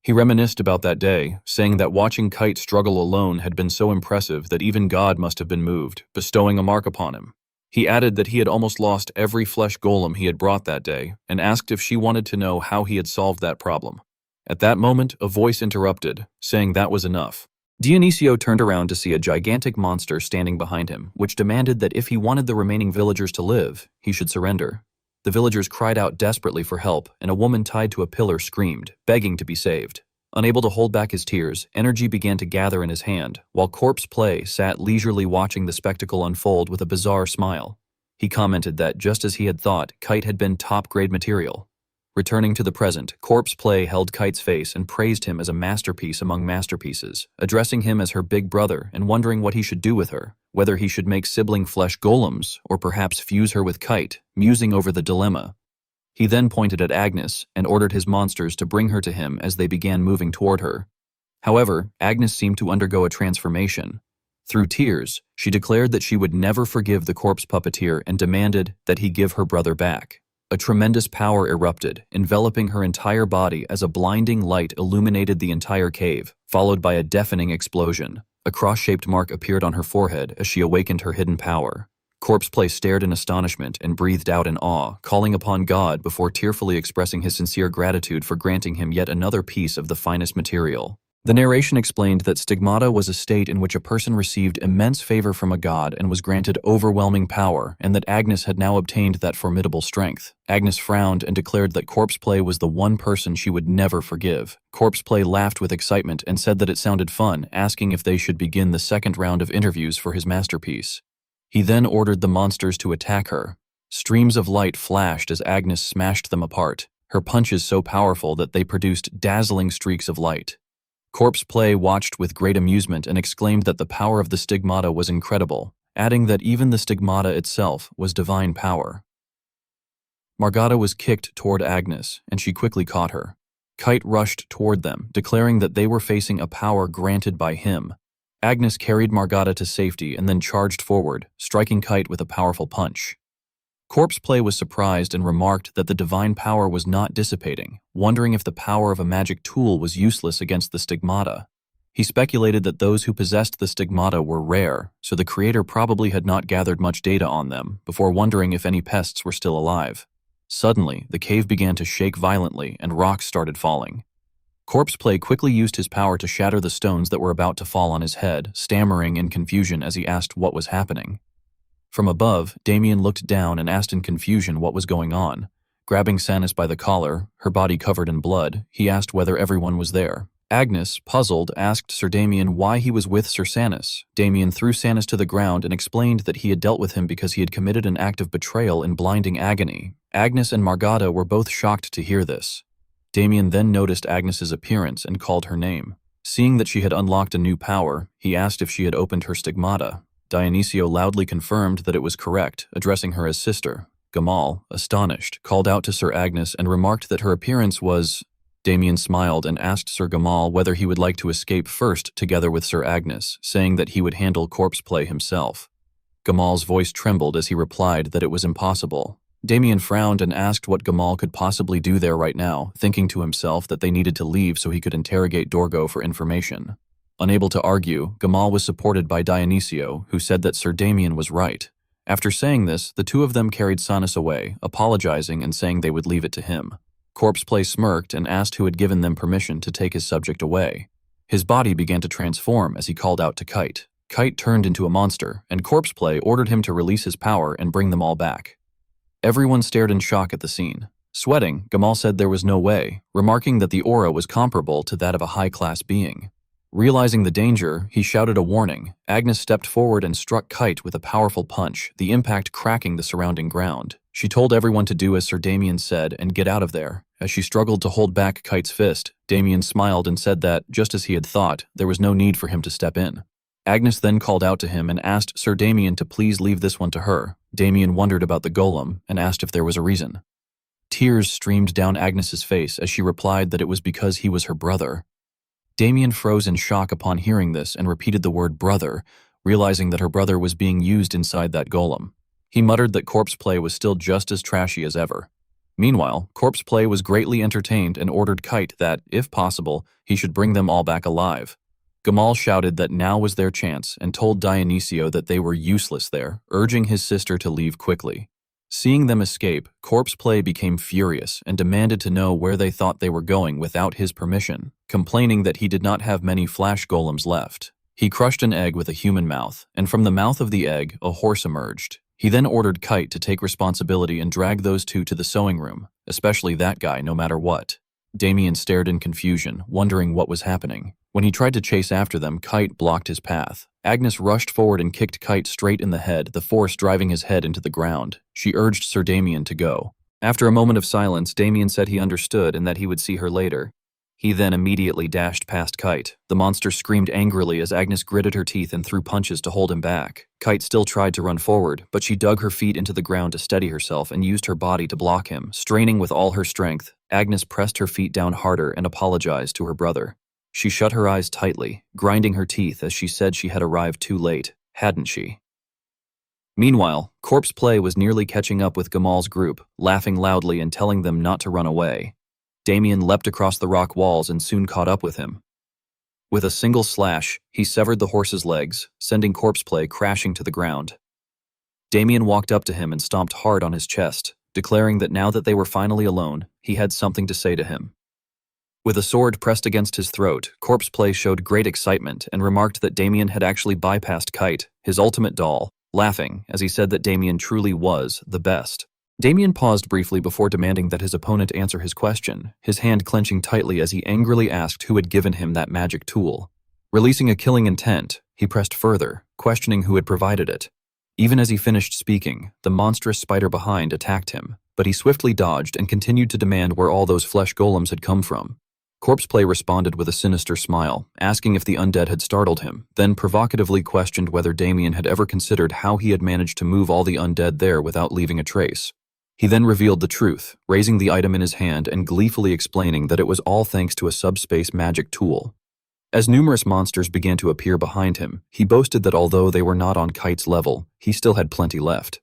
He reminisced about that day, saying that watching Kite struggle alone had been so impressive that even God must have been moved, bestowing a mark upon him. He added that he had almost lost every flesh golem he had brought that day, and asked if she wanted to know how he had solved that problem. At that moment, a voice interrupted, saying that was enough. Dionisio turned around to see a gigantic monster standing behind him, which demanded that if he wanted the remaining villagers to live, he should surrender. The villagers cried out desperately for help, and a woman tied to a pillar screamed, begging to be saved. Unable to hold back his tears, energy began to gather in his hand, while Corpseplay sat leisurely watching the spectacle unfold with a bizarre smile. He commented that, just as he had thought, Kite had been top-grade material. Returning to the present, Corpseplay held Kite's face and praised him as a masterpiece among masterpieces, addressing him as her big brother and wondering what he should do with her, whether he should make sibling flesh golems or perhaps fuse her with Kite, musing over the dilemma. He then pointed at Agnes and ordered his monsters to bring her to him as they began moving toward her. However, Agnes seemed to undergo a transformation. Through tears, she declared that she would never forgive the corpse puppeteer and demanded that he give her brother back. A tremendous power erupted, enveloping her entire body as a blinding light illuminated the entire cave, followed by a deafening explosion. A cross-shaped mark appeared on her forehead as she awakened her hidden power. Corpseplay stared in astonishment and breathed out in awe, calling upon God before tearfully expressing his sincere gratitude for granting him yet another piece of the finest material. The narration explained that stigmata was a state in which a person received immense favor from a god and was granted overwhelming power, and that Agnes had now obtained that formidable strength. Agnes frowned and declared that Corpseplay was the one person she would never forgive. Corpseplay laughed with excitement and said that it sounded fun, asking if they should begin the second round of interviews for his masterpiece. He then ordered the monsters to attack her. Streams of light flashed as Agnes smashed them apart, her punches so powerful that they produced dazzling streaks of light. Corpse Play watched with great amusement and exclaimed that the power of the stigmata was incredible, adding that even the stigmata itself was divine power. Margata was kicked toward Agnes, and she quickly caught her. Kite rushed toward them, declaring that they were facing a power granted by him. Agnes carried Margata to safety and then charged forward, striking Kite with a powerful punch. Corpse Play was surprised and remarked that the divine power was not dissipating, wondering if the power of a magic tool was useless against the stigmata. He speculated that those who possessed the stigmata were rare, so the creator probably had not gathered much data on them, before wondering if any pests were still alive. Suddenly, the cave began to shake violently and rocks started falling. Corpse Play quickly used his power to shatter the stones that were about to fall on his head, stammering in confusion as he asked what was happening. From above, Damien looked down and asked in confusion what was going on. Grabbing Sanis by the collar, her body covered in blood, he asked whether everyone was there. Agnes, puzzled, asked Sir Damien why he was with Sir Sanis. Damien threw Sanis to the ground and explained that he had dealt with him because he had committed an act of betrayal in blinding agony. Agnes and Margata were both shocked to hear this. Damien then noticed Agnes's appearance and called her name. Seeing that she had unlocked a new power, he asked if she had opened her stigmata. Dionisio loudly confirmed that it was correct, addressing her as sister. Gamal, astonished, called out to Sir Agnes and remarked that her appearance was... Damien smiled and asked Sir Gamal whether he would like to escape first together with Sir Agnes, saying that he would handle Corpse Play himself. Gamal's voice trembled as he replied that it was impossible. Damien frowned and asked what Gamal could possibly do there right now, thinking to himself that they needed to leave so he could interrogate Dorgo for information. Unable to argue, Gamal was supported by Dionisio, who said that Sir Damien was right. After saying this, the two of them carried Sanis away, apologizing and saying they would leave it to him. Corpse Play smirked and asked who had given them permission to take his subject away. His body began to transform as he called out to Kite. Kite turned into a monster, and Corpse Play ordered him to release his power and bring them all back. Everyone stared in shock at the scene. Sweating, Gamal said there was no way, remarking that the aura was comparable to that of a high-class being. Realizing the danger, he shouted a warning. Agnes stepped forward and struck Kite with a powerful punch, the impact cracking the surrounding ground. She told everyone to do as Sir Damien said and get out of there. As she struggled to hold back Kite's fist, Damien smiled and said that, just as he had thought, there was no need for him to step in. Agnes then called out to him and asked Sir Damien to please leave this one to her. Damien wondered about the golem and asked if there was a reason. Tears streamed down Agnes's face as she replied that it was because he was her brother. Damien froze in shock upon hearing this and repeated the word brother, realizing that her brother was being used inside that golem. He muttered that Corpse Play was still just as trashy as ever. Meanwhile, Corpse Play was greatly entertained and ordered Kite that, if possible, he should bring them all back alive. Gamal shouted that now was their chance and told Dionisio that they were useless there, urging his sister to leave quickly. Seeing them escape, Corpse Play became furious and demanded to know where they thought they were going without his permission, complaining that he did not have many flash golems left. He crushed an egg with a human mouth, and from the mouth of the egg, a horse emerged. He then ordered Kite to take responsibility and drag those two to the sewing room, especially that guy no matter what. Damien stared in confusion, wondering what was happening. When he tried to chase after them, Kite blocked his path. Agnes rushed forward and kicked Kite straight in the head, the force driving his head into the ground. She urged Sir Damien to go. After a moment of silence, Damien said he understood and that he would see her later. He then immediately dashed past Kite. The monster screamed angrily as Agnes gritted her teeth and threw punches to hold him back. Kite still tried to run forward, but she dug her feet into the ground to steady herself and used her body to block him. Straining with all her strength, Agnes pressed her feet down harder and apologized to her brother. She shut her eyes tightly, grinding her teeth as she said she had arrived too late, hadn't she? Meanwhile, Corpse Play was nearly catching up with Gamal's group, laughing loudly and telling them not to run away. Damien leapt across the rock walls and soon caught up with him. With a single slash, he severed the horse's legs, sending Corpse Play crashing to the ground. Damien walked up to him and stomped hard on his chest, declaring that now that they were finally alone, he had something to say to him. With a sword pressed against his throat, Corpse Play showed great excitement and remarked that Damien had actually bypassed Kite, his ultimate doll, laughing as he said that Damien truly was the best. Damien paused briefly before demanding that his opponent answer his question, his hand clenching tightly as he angrily asked who had given him that magic tool. Releasing a killing intent, he pressed further, questioning who had provided it. Even as he finished speaking, the monstrous spider behind attacked him, but he swiftly dodged and continued to demand where all those flesh golems had come from. Corpseplay responded with a sinister smile, asking if the undead had startled him, then provocatively questioned whether Damien had ever considered how he had managed to move all the undead there without leaving a trace. He then revealed the truth, raising the item in his hand and gleefully explaining that it was all thanks to a subspace magic tool. As numerous monsters began to appear behind him, he boasted that although they were not on Kite's level, he still had plenty left.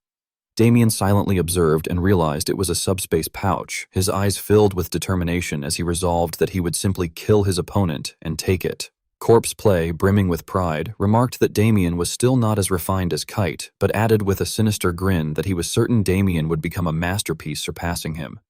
Damien silently observed and realized it was a subspace pouch, his eyes filled with determination as he resolved that he would simply kill his opponent and take it. Corpseplay, brimming with pride, remarked that Damien was still not as refined as Kite, but added with a sinister grin that he was certain Damien would become a masterpiece surpassing him.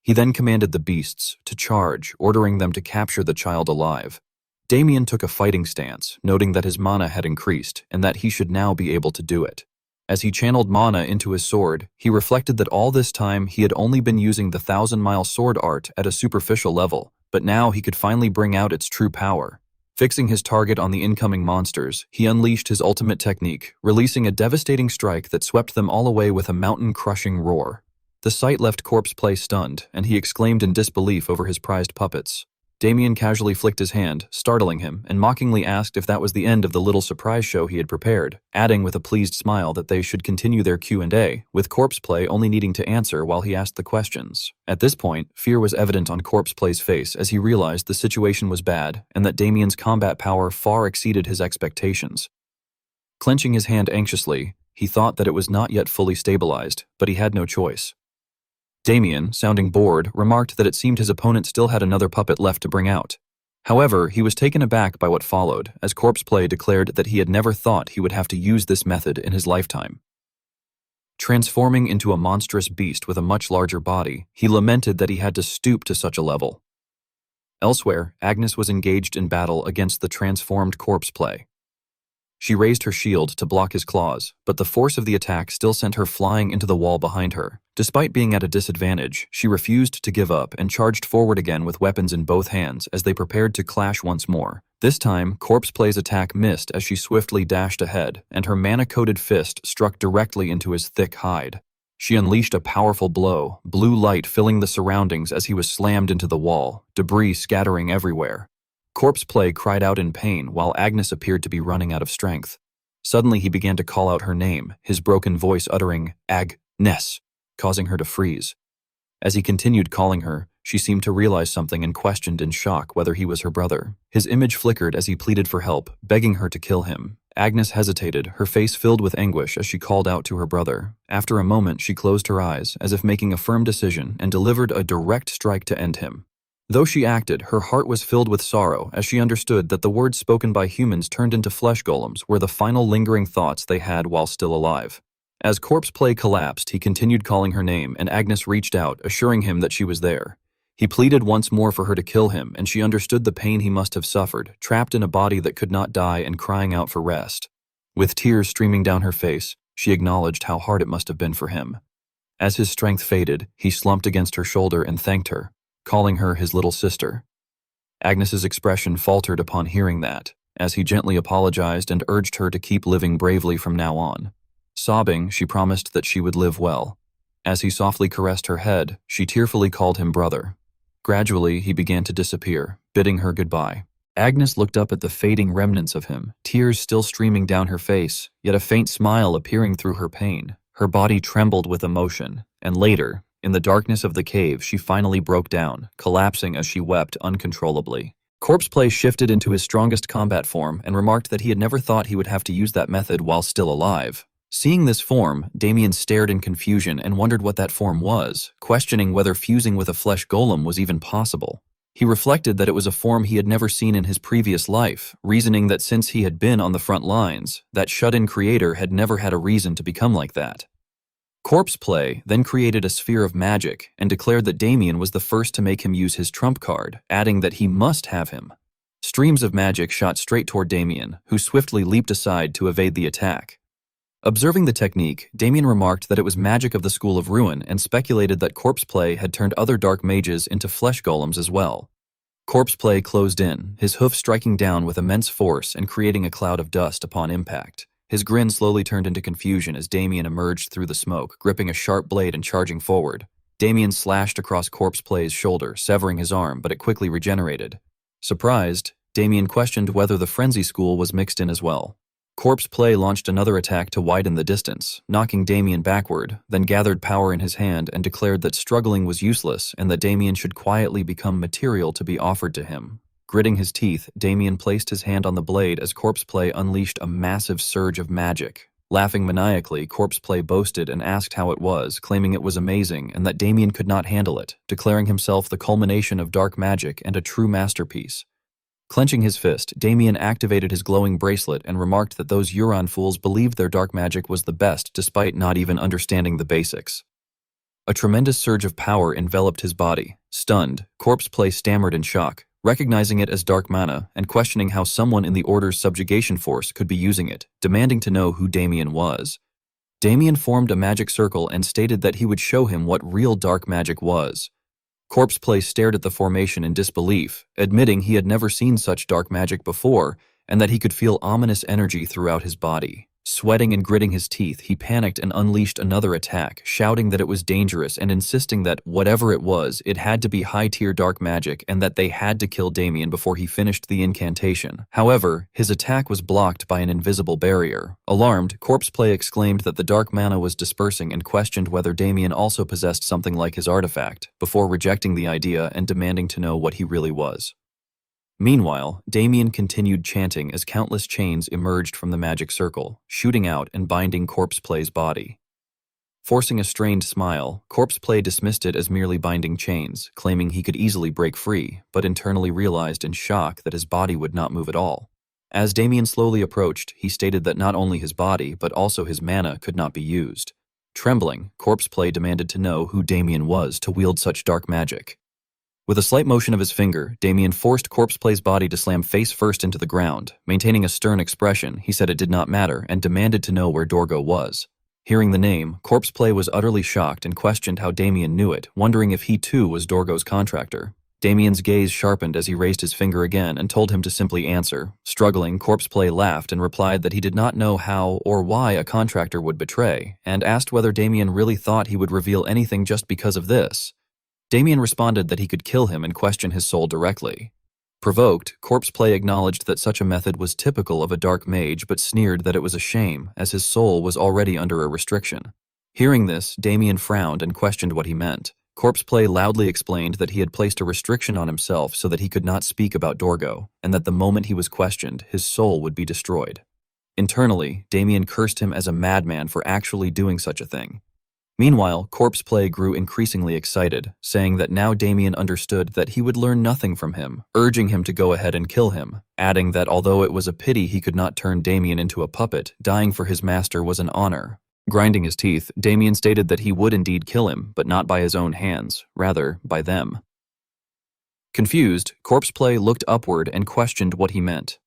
He then commanded the beasts to charge, ordering them to capture the child alive. Damien took a fighting stance, noting that his mana had increased and that he should now be able to do it. As he channeled mana into his sword, he reflected that all this time he had only been using the 1,000-mile sword art at a superficial level, but now he could finally bring out its true power. Fixing his target on the incoming monsters, he unleashed his ultimate technique, releasing a devastating strike that swept them all away with a mountain-crushing roar. The sight left Corpseplay stunned, and he exclaimed in disbelief over his prized puppets. Damien casually flicked his hand, startling him, and mockingly asked if that was the end of the little surprise show he had prepared, adding with a pleased smile that they should continue their Q&A, with Corpseplay only needing to answer while he asked the questions. At this point, fear was evident on Corpseplay's face as he realized the situation was bad and that Damien's combat power far exceeded his expectations. Clenching his hand anxiously, he thought that it was not yet fully stabilized, but he had no choice. Damien, sounding bored, remarked that it seemed his opponent still had another puppet left to bring out. However, he was taken aback by what followed, as Corpseplay declared that he had never thought he would have to use this method in his lifetime. Transforming into a monstrous beast with a much larger body, he lamented that he had to stoop to such a level. Elsewhere, Agnes was engaged in battle against the transformed Corpseplay. She raised her shield to block his claws, but the force of the attack still sent her flying into the wall behind her. Despite being at a disadvantage, she refused to give up and charged forward again with weapons in both hands as they prepared to clash once more. This time, Corpseplay's attack missed as she swiftly dashed ahead, and her mana-coated fist struck directly into his thick hide. She unleashed a powerful blow, blue light filling the surroundings as he was slammed into the wall, debris scattering everywhere. Corpseplay cried out in pain while Agnes appeared to be running out of strength. Suddenly he began to call out her name, his broken voice uttering, "Agnes," causing her to freeze. As he continued calling her, she seemed to realize something and questioned in shock whether he was her brother. His image flickered as he pleaded for help, begging her to kill him. Agnes hesitated, her face filled with anguish as she called out to her brother. After a moment, she closed her eyes, as if making a firm decision, and delivered a direct strike to end him. Though she acted, her heart was filled with sorrow as she understood that the words spoken by humans turned into flesh golems were the final lingering thoughts they had while still alive. As Corpseplay collapsed, he continued calling her name, and Agnes reached out, assuring him that she was there. He pleaded once more for her to kill him, and she understood the pain he must have suffered, trapped in a body that could not die and crying out for rest. With tears streaming down her face, she acknowledged how hard it must have been for him. As his strength faded, he slumped against her shoulder and thanked her, calling her his little sister. Agnes's expression faltered upon hearing that, as he gently apologized and urged her to keep living bravely from now on. Sobbing, she promised that she would live well. As he softly caressed her head, she tearfully called him brother. Gradually, he began to disappear, bidding her goodbye. Agnes looked up at the fading remnants of him, tears still streaming down her face, yet a faint smile appearing through her pain. Her body trembled with emotion, and later, in the darkness of the cave, she finally broke down, collapsing as she wept uncontrollably. Corpseplay shifted into his strongest combat form and remarked that he had never thought he would have to use that method while still alive. Seeing this form, Damien stared in confusion and wondered what that form was, questioning whether fusing with a flesh golem was even possible. He reflected that it was a form he had never seen in his previous life, reasoning that since he had been on the front lines, that shut-in creator had never had a reason to become like that. Corpseplay then created a sphere of magic and declared that Damien was the first to make him use his trump card, adding that he must have him. Streams of magic shot straight toward Damien, who swiftly leaped aside to evade the attack. Observing the technique, Damien remarked that it was magic of the School of Ruin and speculated that Corpseplay had turned other dark mages into flesh golems as well. Corpseplay closed in, his hoof striking down with immense force and creating a cloud of dust upon impact. His grin slowly turned into confusion as Damien emerged through the smoke, gripping a sharp blade and charging forward. Damien slashed across Corpse Play's shoulder, severing his arm, but it quickly regenerated. Surprised, Damien questioned whether the Frenzy School was mixed in as well. Corpse Play launched another attack to widen the distance, knocking Damien backward, then gathered power in his hand and declared that struggling was useless and that Damien should quietly become material to be offered to him. Gritting his teeth, Damien placed his hand on the blade as Corpse Play unleashed a massive surge of magic. Laughing maniacally, Corpse Play boasted and asked how it was, claiming it was amazing and that Damien could not handle it, declaring himself the culmination of dark magic and a true masterpiece. Clenching his fist, Damien activated his glowing bracelet and remarked that those Euron fools believed their dark magic was the best despite not even understanding the basics. A tremendous surge of power enveloped his body. Stunned, Corpse Play stammered in shock, recognizing it as dark mana and questioning how someone in the Order's subjugation force could be using it, demanding to know who Damien was. Damien formed a magic circle and stated that he would show him what real dark magic was. Corpse Play stared at the formation in disbelief, admitting he had never seen such dark magic before and that he could feel ominous energy throughout his body. Sweating and gritting his teeth, he panicked and unleashed another attack, shouting that it was dangerous and insisting that, whatever it was, it had to be high-tier dark magic and that they had to kill Damien before he finished the incantation. However, his attack was blocked by an invisible barrier. Alarmed, Corpse Play exclaimed that the dark mana was dispersing and questioned whether Damien also possessed something like his artifact, before rejecting the idea and demanding to know what he really was. Meanwhile, Damien continued chanting as countless chains emerged from the magic circle, shooting out and binding Corpse Play's body. Forcing a strained smile, Corpse Play dismissed it as merely binding chains, claiming he could easily break free, but internally realized in shock that his body would not move at all. As Damien slowly approached, he stated that not only his body, but also his mana could not be used. Trembling, Corpse Play demanded to know who Damien was to wield such dark magic. With a slight motion of his finger, Damien forced Corpse Play's body to slam face first into the ground. Maintaining a stern expression, he said it did not matter and demanded to know where Dorgo was. Hearing the name, Corpse Play was utterly shocked and questioned how Damien knew it, wondering if he too was Dorgo's contractor. Damien's gaze sharpened as he raised his finger again and told him to simply answer. Struggling, Corpse Play laughed and replied that he did not know how or why a contractor would betray, and asked whether Damien really thought he would reveal anything just because of this. Damien responded that he could kill him and question his soul directly. Provoked, Corpse Play acknowledged that such a method was typical of a dark mage but sneered that it was a shame, as his soul was already under a restriction. Hearing this, Damien frowned and questioned what he meant. Corpse Play loudly explained that he had placed a restriction on himself so that he could not speak about Dorgo, and that the moment he was questioned, his soul would be destroyed. Internally, Damien cursed him as a madman for actually doing such a thing. Meanwhile, Corpse Play grew increasingly excited, saying that now Damien understood that he would learn nothing from him, urging him to go ahead and kill him, adding that although it was a pity he could not turn Damien into a puppet, dying for his master was an honor. Grinding his teeth, Damien stated that he would indeed kill him, but not by his own hands, rather by them. Confused, Corpse Play looked upward and questioned what he meant.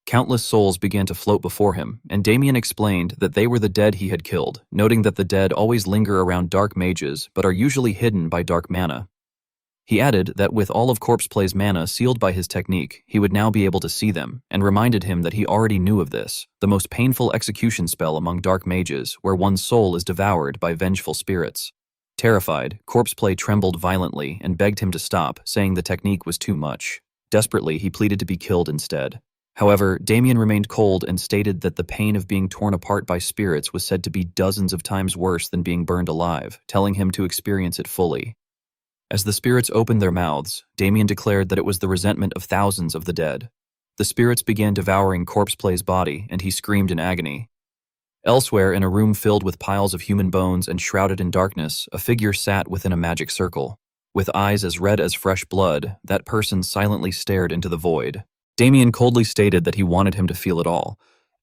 Countless souls began to float before him, and Damien explained that they were the dead he had killed, noting that the dead always linger around dark mages but are usually hidden by dark mana. He added that with all of Corpse Play's mana sealed by his technique, he would now be able to see them, and reminded him that he already knew of this, the most painful execution spell among dark mages, where one's soul is devoured by vengeful spirits. Terrified, Corpse Play trembled violently and begged him to stop, saying the technique was too much. Desperately, he pleaded to be killed instead. However, Damien remained cold and stated that the pain of being torn apart by spirits was said to be dozens of times worse than being burned alive, telling him to experience it fully. As the spirits opened their mouths, Damien declared that it was the resentment of thousands of the dead. The spirits began devouring Corpse Play's body, and he screamed in agony. Elsewhere, in a room filled with piles of human bones and shrouded in darkness, a figure sat within a magic circle. With eyes as red as fresh blood, that person silently stared into the void. Damien coldly stated that he wanted him to feel it all.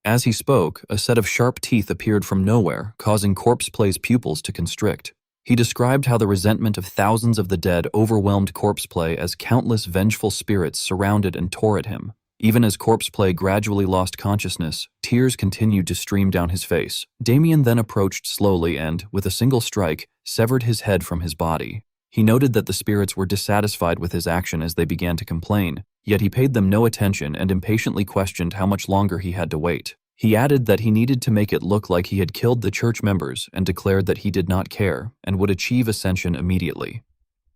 As he spoke, a set of sharp teeth appeared from nowhere, causing Corpse Play's pupils to constrict. He described how the resentment of thousands of the dead overwhelmed Corpse Play as countless vengeful spirits surrounded and tore at him. Even as Corpse Play gradually lost consciousness, tears continued to stream down his face. Damien then approached slowly and, with a single strike, severed his head from his body. He noted that the spirits were dissatisfied with his action as they began to complain, yet he paid them no attention and impatiently questioned how much longer he had to wait. He added that he needed to make it look like he had killed the church members and declared that he did not care and would achieve ascension immediately.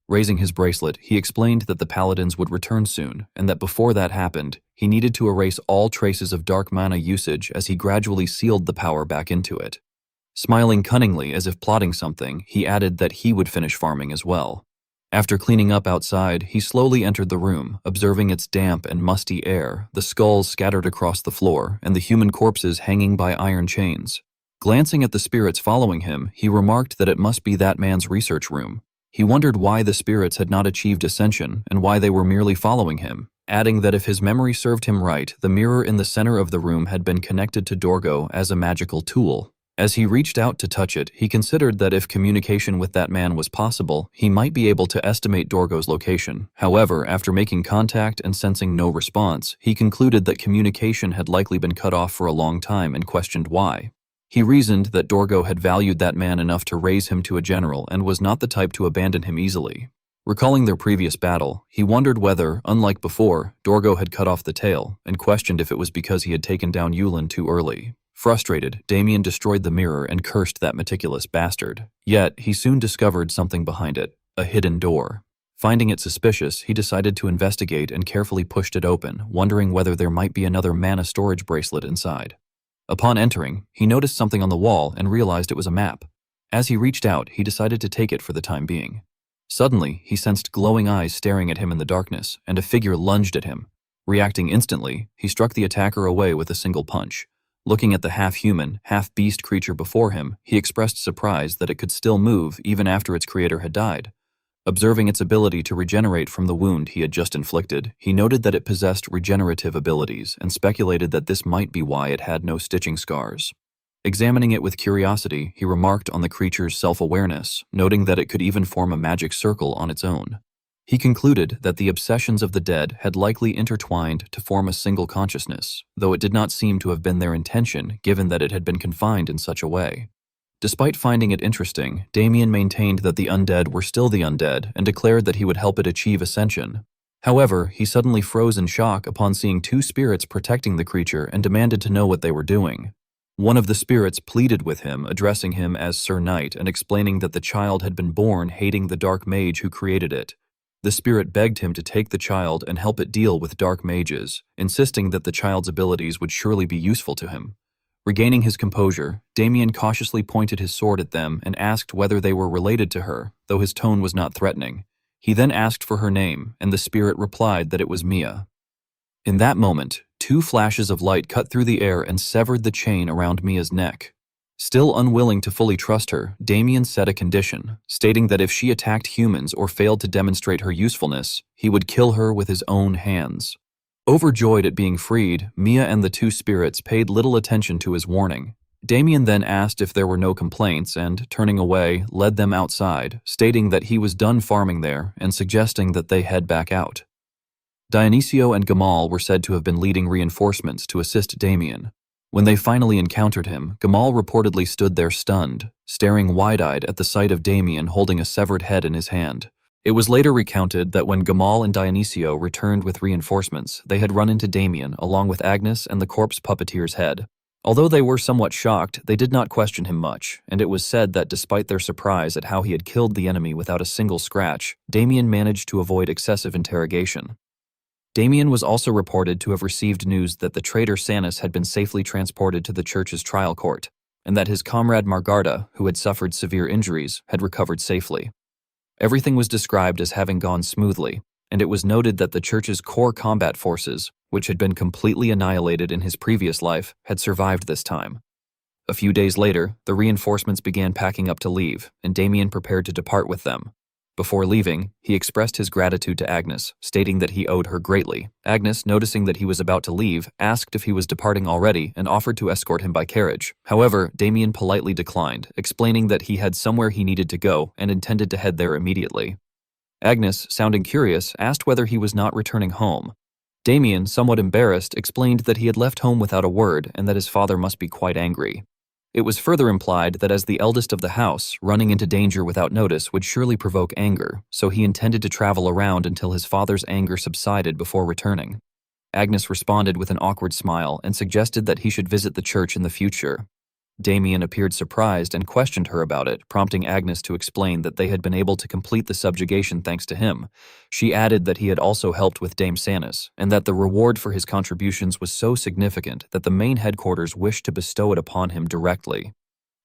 Raising his bracelet, he explained that the paladins would return soon and that before that happened, he needed to erase all traces of dark mana usage as he gradually sealed the power back into it. Smiling cunningly as if plotting something, he added that he would finish farming as well. After cleaning up outside, he slowly entered the room, observing its damp and musty air, the skulls scattered across the floor, and the human corpses hanging by iron chains. Glancing at the spirits following him, he remarked that it must be that man's research room. He wondered why the spirits had not achieved ascension and why they were merely following him, adding that if his memory served him right, the mirror in the center of the room had been connected to Dorgo as a magical tool. As he reached out to touch it, he considered that if communication with that man was possible, he might be able to estimate Dorgo's location. However, after making contact and sensing no response, he concluded that communication had likely been cut off for a long time and questioned why. He reasoned that Dorgo had valued that man enough to raise him to a general and was not the type to abandon him easily. Recalling their previous battle, he wondered whether, unlike before, Dorgo had cut off the tail, and questioned if it was because he had taken down Yulin too early. Frustrated, Damien destroyed the mirror and cursed that meticulous bastard. Yet, he soon discovered something behind it, a hidden door. Finding it suspicious, he decided to investigate and carefully pushed it open, wondering whether there might be another mana storage bracelet inside. Upon entering, he noticed something on the wall and realized it was a map. As he reached out, he decided to take it for the time being. Suddenly, he sensed glowing eyes staring at him in the darkness, and a figure lunged at him. Reacting instantly, he struck the attacker away with a single punch. Looking at the half-human, half-beast creature before him, he expressed surprise that it could still move even after its creator had died. Observing its ability to regenerate from the wound he had just inflicted, he noted that it possessed regenerative abilities and speculated that this might be why it had no stitching scars. Examining it with curiosity, he remarked on the creature's self-awareness, noting that it could even form a magic circle on its own. He concluded that the obsessions of the dead had likely intertwined to form a single consciousness, though it did not seem to have been their intention given that it had been confined in such a way. Despite finding it interesting, Damien maintained that the undead were still the undead and declared that he would help it achieve ascension. However, he suddenly froze in shock upon seeing two spirits protecting the creature and demanded to know what they were doing. One of the spirits pleaded with him, addressing him as Sir Knight and explaining that the child had been born hating the dark mage who created it. The spirit begged him to take the child and help it deal with dark mages, insisting that the child's abilities would surely be useful to him. Regaining his composure, Damien cautiously pointed his sword at them and asked whether they were related to her, though his tone was not threatening. He then asked for her name, and the spirit replied that it was Mia. In that moment, two flashes of light cut through the air and severed the chain around Mia's neck. Still unwilling to fully trust her, Damien set a condition, stating that if she attacked humans or failed to demonstrate her usefulness, he would kill her with his own hands. Overjoyed at being freed, Mia and the two spirits paid little attention to his warning. Damien then asked if there were no complaints and, turning away, led them outside, stating that he was done farming there and suggesting that they head back out. Dionisio and Gamal were said to have been leading reinforcements to assist Damien. When they finally encountered him, Gamal reportedly stood there stunned, staring wide-eyed at the sight of Damien holding a severed head in his hand. It was later recounted that when Gamal and Dionisio returned with reinforcements, they had run into Damien along with Agnes and the corpse puppeteer's head. Although they were somewhat shocked, they did not question him much, and it was said that despite their surprise at how he had killed the enemy without a single scratch, Damien managed to avoid excessive interrogation. Damien was also reported to have received news that the traitor Sanus had been safely transported to the church's trial court, and that his comrade Margarda, who had suffered severe injuries, had recovered safely. Everything was described as having gone smoothly, and it was noted that the church's core combat forces, which had been completely annihilated in his previous life, had survived this time. A few days later, the reinforcements began packing up to leave, and Damien prepared to depart with them. Before leaving, he expressed his gratitude to Agnes, stating that he owed her greatly. Agnes, noticing that he was about to leave, asked if he was departing already and offered to escort him by carriage. However, Damien politely declined, explaining that he had somewhere he needed to go and intended to head there immediately. Agnes, sounding curious, asked whether he was not returning home. Damien, somewhat embarrassed, explained that he had left home without a word and that his father must be quite angry. It was further implied that as the eldest of the house, running into danger without notice would surely provoke anger, so he intended to travel around until his father's anger subsided before returning. Agnes responded with an awkward smile and suggested that he should visit the church in the future. Damien appeared surprised and questioned her about it, prompting Agnes to explain that they had been able to complete the subjugation thanks to him. She added that he had also helped with Dame Sanus, and that the reward for his contributions was so significant that the main headquarters wished to bestow it upon him directly.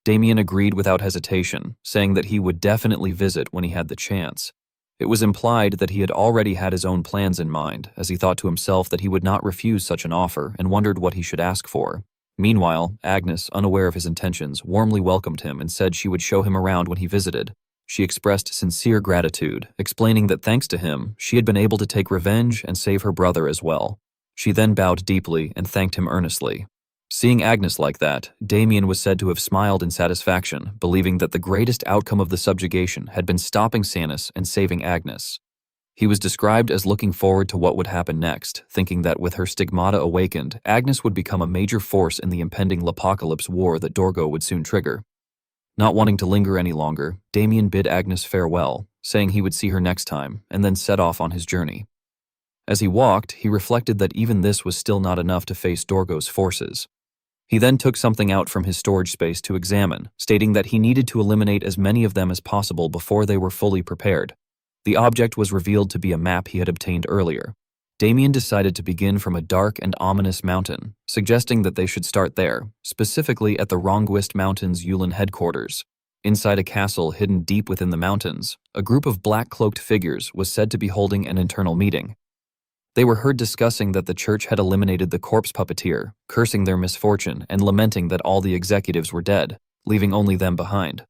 Damien agreed without hesitation, saying that he would definitely visit when he had the chance. It was implied that he had already had his own plans in mind, as he thought to himself that he would not refuse such an offer and wondered what he should ask for. Meanwhile, Agnes, unaware of his intentions, warmly welcomed him and said she would show him around when he visited. She expressed sincere gratitude, explaining that thanks to him, she had been able to take revenge and save her brother as well. She then bowed deeply and thanked him earnestly. Seeing Agnes like that, Damien was said to have smiled in satisfaction, believing that the greatest outcome of the subjugation had been stopping Sanus and saving Agnes. He was described as looking forward to what would happen next, thinking that with her stigmata awakened, Agnes would become a major force in the impending Lapocalypse war that Dorgo would soon trigger. Not wanting to linger any longer, Damien bid Agnes farewell, saying he would see her next time, and then set off on his journey. As he walked, he reflected that even this was still not enough to face Dorgo's forces. He then took something out from his storage space to examine, stating that he needed to eliminate as many of them as possible before they were fully prepared. The object was revealed to be a map he had obtained earlier. Damien decided to begin from a dark and ominous mountain, suggesting that they should start there, specifically at the Ronguist Mountains Yulin headquarters. Inside a castle hidden deep within the mountains, a group of black-cloaked figures was said to be holding an internal meeting. They were heard discussing that the church had eliminated the corpse puppeteer, cursing their misfortune and lamenting that all the executives were dead, leaving only them behind.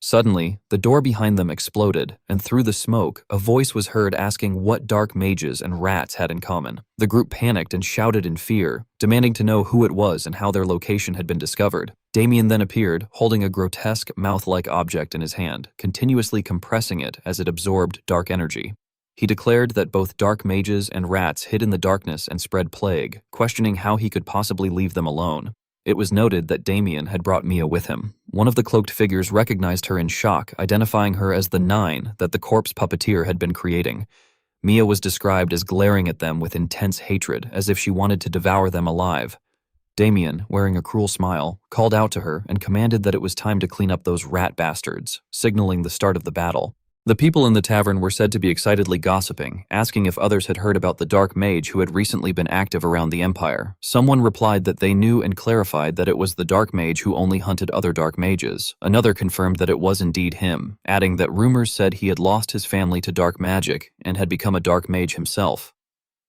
Suddenly, the door behind them exploded, and through the smoke, a voice was heard asking what dark mages and rats had in common. The group panicked and shouted in fear, demanding to know who it was and how their location had been discovered. Damien then appeared, holding a grotesque, mouth-like object in his hand, continuously compressing it as it absorbed dark energy. He declared that both dark mages and rats hid in the darkness and spread plague, questioning how he could possibly leave them alone. It was noted that Damien had brought Mia with him. One of the cloaked figures recognized her in shock, identifying her as the Nine that the corpse puppeteer had been creating. Mia was described as glaring at them with intense hatred, as if she wanted to devour them alive. Damien, wearing a cruel smile, called out to her and commanded that it was time to clean up those rat bastards, signaling the start of the battle. The people in the tavern were said to be excitedly gossiping, asking if others had heard about the dark mage who had recently been active around the Empire. Someone replied that they knew and clarified that it was the dark mage who only hunted other dark mages. Another confirmed that it was indeed him, adding that rumors said he had lost his family to dark magic and had become a dark mage himself.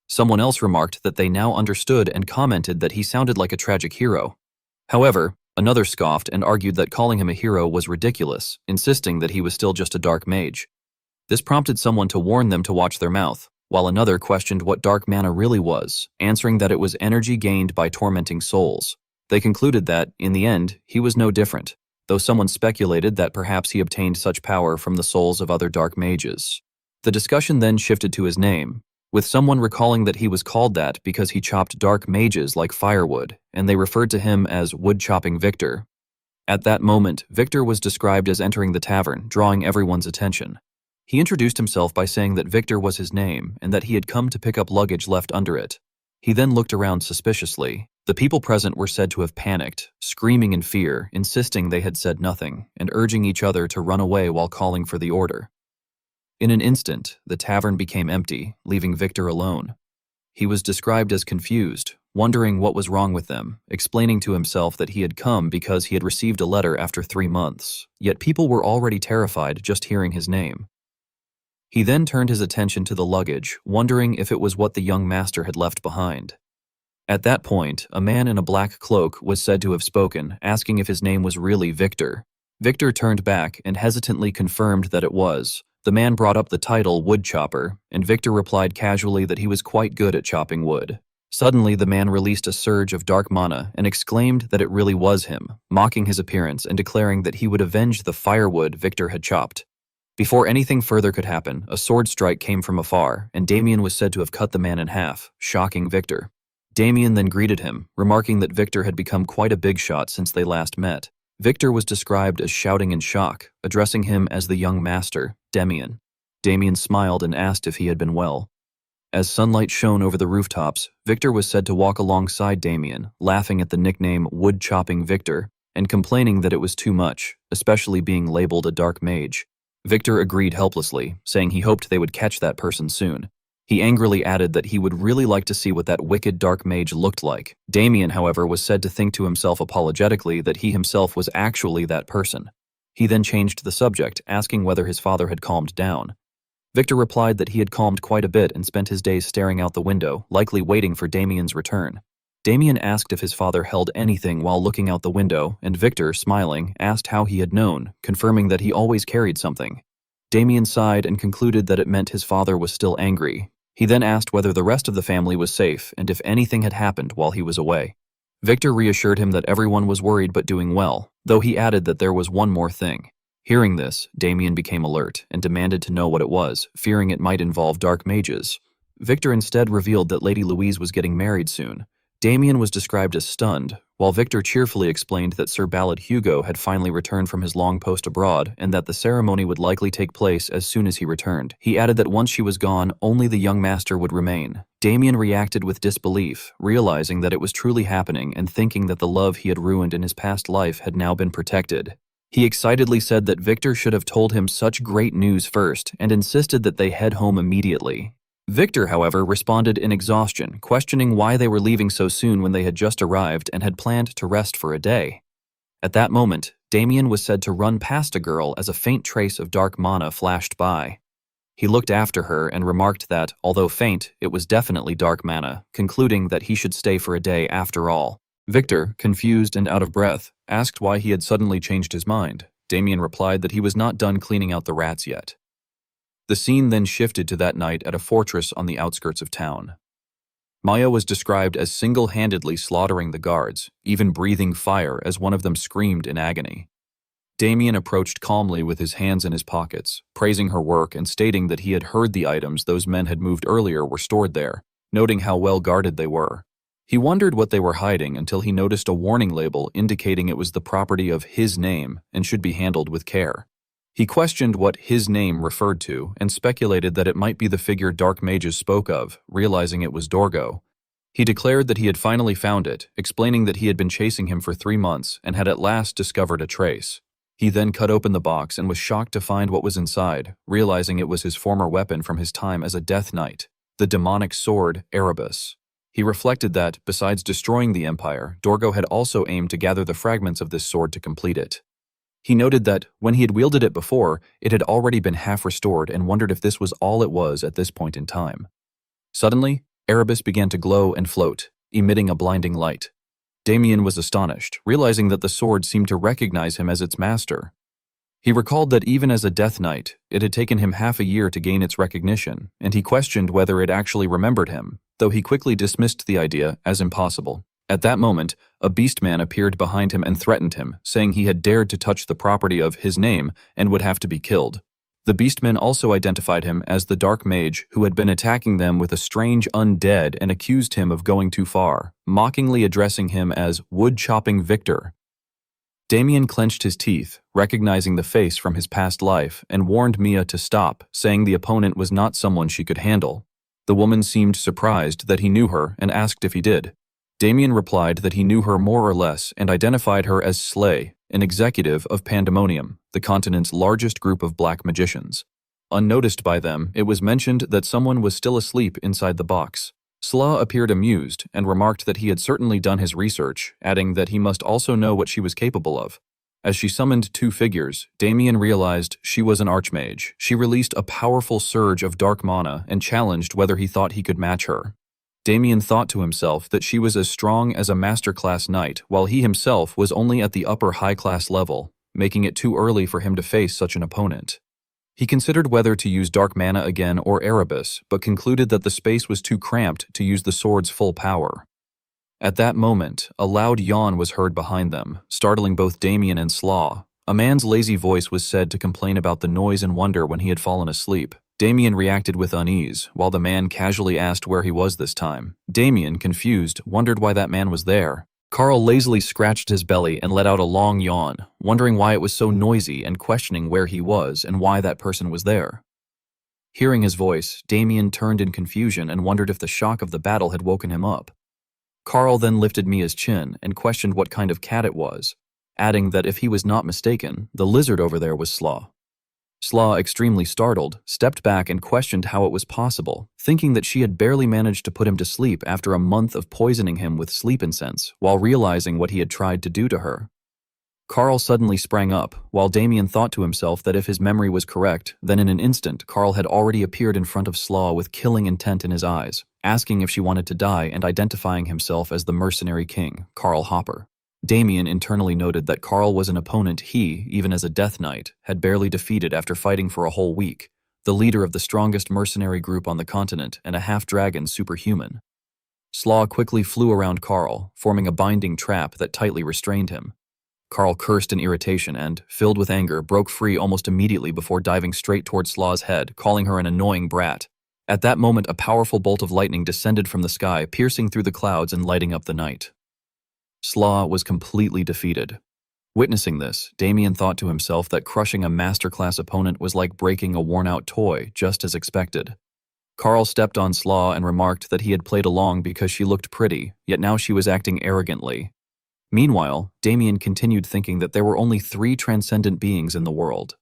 Someone else remarked that they now understood and commented that he sounded like a tragic hero. However, another scoffed and argued that calling him a hero was ridiculous, insisting that he was still just a dark mage. This prompted someone to warn them to watch their mouth, while another questioned what dark mana really was, answering that it was energy gained by tormenting souls. They concluded that, in the end, he was no different, though someone speculated that perhaps he obtained such power from the souls of other dark mages. The discussion then shifted to his name, with someone recalling that he was called that because he chopped dark mages like firewood, and they referred to him as wood-chopping Victor. At that moment, Victor was described as entering the tavern, drawing everyone's attention. He introduced himself by saying that Victor was his name and that he had come to pick up luggage left under it. He then looked around suspiciously. The people present were said to have panicked, screaming in fear, insisting they had said nothing, and urging each other to run away while calling for the order. In an instant, the tavern became empty, leaving Victor alone. He was described as confused, wondering what was wrong with them, explaining to himself that he had come because he had received a letter after 3 months, yet people were already terrified just hearing his name. He then turned his attention to the luggage, wondering if it was what the young master had left behind. At that point, a man in a black cloak was said to have spoken, asking if his name was really Victor. Victor turned back and hesitantly confirmed that it was. The man brought up the title woodchopper, and Victor replied casually that he was quite good at chopping wood. Suddenly, the man released a surge of dark mana and exclaimed that it really was him, mocking his appearance and declaring that he would avenge the firewood Victor had chopped. Before anything further could happen, a sword strike came from afar, and Damien was said to have cut the man in half, shocking Victor. Damien then greeted him, remarking that Victor had become quite a big shot since they last met. Victor was described as shouting in shock, addressing him as the young master, Damien. Damien smiled and asked if he had been well. As sunlight shone over the rooftops, Victor was said to walk alongside Damien, laughing at the nickname Wood-Chopping Victor, and complaining that it was too much, especially being labeled a dark mage. Victor agreed helplessly, saying he hoped they would catch that person soon. He angrily added that he would really like to see what that wicked dark mage looked like. Damien, however, was said to think to himself apologetically that he himself was actually that person. He then changed the subject, asking whether his father had calmed down. Victor replied that he had calmed quite a bit and spent his days staring out the window, likely waiting for Damien's return. Damien asked if his father held anything while looking out the window, and Victor, smiling, asked how he had known, confirming that he always carried something. Damien sighed and concluded that it meant his father was still angry. He then asked whether the rest of the family was safe and if anything had happened while he was away. Victor reassured him that everyone was worried but doing well, though he added that there was one more thing. Hearing this, Damien became alert and demanded to know what it was, fearing it might involve dark mages. Victor instead revealed that Lady Louise was getting married soon. Damien was described as stunned, while Victor cheerfully explained that Sir Ballad Hugo had finally returned from his long post abroad and that the ceremony would likely take place as soon as he returned. He added that once she was gone, only the young master would remain. Damien reacted with disbelief, realizing that it was truly happening and thinking that the love he had ruined in his past life had now been protected. He excitedly said that Victor should have told him such great news first and insisted that they head home immediately. Victor, however, responded in exhaustion, questioning why they were leaving so soon when they had just arrived and had planned to rest for a day. At that moment, Damien was said to run past a girl as a faint trace of dark mana flashed by. He looked after her and remarked that, although faint, it was definitely dark mana, concluding that he should stay for a day after all. Victor, confused and out of breath, asked why he had suddenly changed his mind. Damien replied that he was not done cleaning out the rats yet. The scene then shifted to that night at a fortress on the outskirts of town. Maya was described as single-handedly slaughtering the guards, even breathing fire as one of them screamed in agony. Damien approached calmly with his hands in his pockets, praising her work and stating that he had heard the items those men had moved earlier were stored there, noting how well guarded they were. He wondered what they were hiding until he noticed a warning label indicating it was the property of his name and should be handled with care. He questioned what his name referred to and speculated that it might be the figure dark mages spoke of, realizing it was Dorgo. He declared that he had finally found it, explaining that he had been chasing him for 3 months and had at last discovered a trace. He then cut open the box and was shocked to find what was inside, realizing it was his former weapon from his time as a Death Knight, the demonic sword Erebus. He reflected that, besides destroying the Empire, Dorgo had also aimed to gather the fragments of this sword to complete it. He noted that, when he had wielded it before, it had already been half restored and wondered if this was all it was at this point in time. Suddenly, Erebus began to glow and float, emitting a blinding light. Damien was astonished, realizing that the sword seemed to recognize him as its master. He recalled that even as a Death Knight, it had taken him half a year to gain its recognition, and he questioned whether it actually remembered him, though he quickly dismissed the idea as impossible. At that moment, a beastman appeared behind him and threatened him, saying he had dared to touch the property of his name and would have to be killed. The beastman also identified him as the dark mage who had been attacking them with a strange undead and accused him of going too far, mockingly addressing him as Wood-Chopping Victor. Damien clenched his teeth, recognizing the face from his past life, and warned Mia to stop, saying the opponent was not someone she could handle. The woman seemed surprised that he knew her and asked if he did. Damien replied that he knew her more or less and identified her as Slay, an executive of Pandemonium, the continent's largest group of black magicians. Unnoticed by them, it was mentioned that someone was still asleep inside the box. Sla appeared amused and remarked that he had certainly done his research, adding that he must also know what she was capable of. As she summoned 2 figures, Damien realized she was an archmage. She released a powerful surge of dark mana and challenged whether he thought he could match her. Damien thought to himself that she was as strong as a master-class knight, while he himself was only at the upper high-class level, making it too early for him to face such an opponent. He considered whether to use dark mana again or Erebus, but concluded that the space was too cramped to use the sword's full power. At that moment, a loud yawn was heard behind them, startling both Damien and Slaw. A man's lazy voice was said to complain about the noise and wonder when he had fallen asleep. Damien reacted with unease, while the man casually asked where he was this time. Damien, confused, wondered why that man was there. Carl lazily scratched his belly and let out a long yawn, wondering why it was so noisy and questioning where he was and why that person was there. Hearing his voice, Damien turned in confusion and wondered if the shock of the battle had woken him up. Carl then lifted Mia's chin and questioned what kind of cat it was, adding that if he was not mistaken, the lizard over there was Slaw. Slaw, extremely startled, stepped back and questioned how it was possible, thinking that she had barely managed to put him to sleep after a month of poisoning him with sleep incense, while realizing what he had tried to do to her. Carl suddenly sprang up, while Damien thought to himself that if his memory was correct, then in an instant Carl had already appeared in front of Slaw with killing intent in his eyes, asking if she wanted to die and identifying himself as the mercenary king, Carl Hopper. Damien internally noted that Carl was an opponent he, even as a Death Knight, had barely defeated after fighting for a whole week, the leader of the strongest mercenary group on the continent and a half-dragon superhuman. Slaw quickly flew around Carl, forming a binding trap that tightly restrained him. Carl cursed in irritation and, filled with anger, broke free almost immediately before diving straight toward Slaw's head, calling her an annoying brat. At that moment, a powerful bolt of lightning descended from the sky, piercing through the clouds and lighting up the night. Slaw was completely defeated. Witnessing this, Damien thought to himself that crushing a masterclass opponent was like breaking a worn-out toy, just as expected. Carl stepped on Slaw and remarked that he had played along because she looked pretty, yet now she was acting arrogantly. Meanwhile, Damien continued thinking that there were only 3 transcendent beings in the world.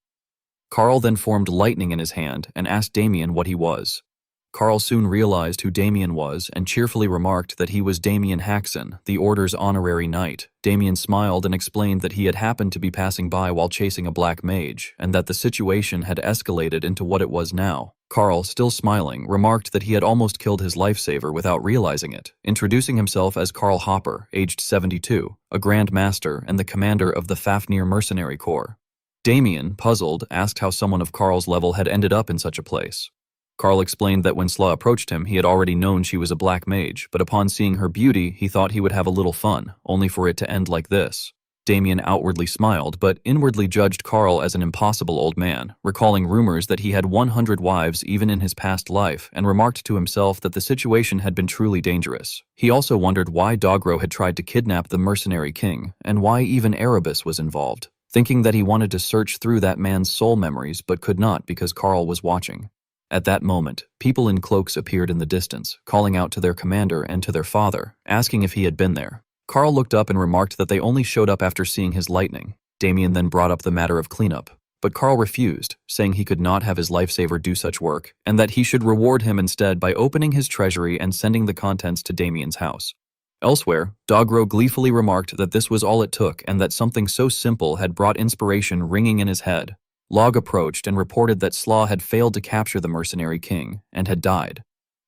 Carl then formed lightning in his hand and asked Damien what he was. Carl soon realized who Damien was and cheerfully remarked that he was Damien Haxon, the Order's honorary knight. Damien smiled and explained that he had happened to be passing by while chasing a black mage, and that the situation had escalated into what it was now. Carl, still smiling, remarked that he had almost killed his lifesaver without realizing it, introducing himself as Carl Hopper, aged 72, a Grand Master and the commander of the Fafnir Mercenary Corps. Damien, puzzled, asked how someone of Carl's level had ended up in such a place. Carl explained that when Slaw approached him, he had already known she was a black mage, but upon seeing her beauty, he thought he would have a little fun, only for it to end like this. Damien outwardly smiled, but inwardly judged Carl as an impossible old man, recalling rumors that he had 100 wives even in his past life, and remarked to himself that the situation had been truly dangerous. He also wondered why Dogro had tried to kidnap the mercenary king, and why even Erebus was involved, thinking that he wanted to search through that man's soul memories but could not because Carl was watching. At that moment, people in cloaks appeared in the distance, calling out to their commander and to their father, asking if he had been there. Carl looked up and remarked that they only showed up after seeing his lightning. Damien then brought up the matter of cleanup, but Carl refused, saying he could not have his lifesaver do such work, and that he should reward him instead by opening his treasury and sending the contents to Damien's house. Elsewhere, Dogro gleefully remarked that this was all it took and that something so simple had brought inspiration ringing in his head. Log approached and reported that Slaw had failed to capture the mercenary king and had died.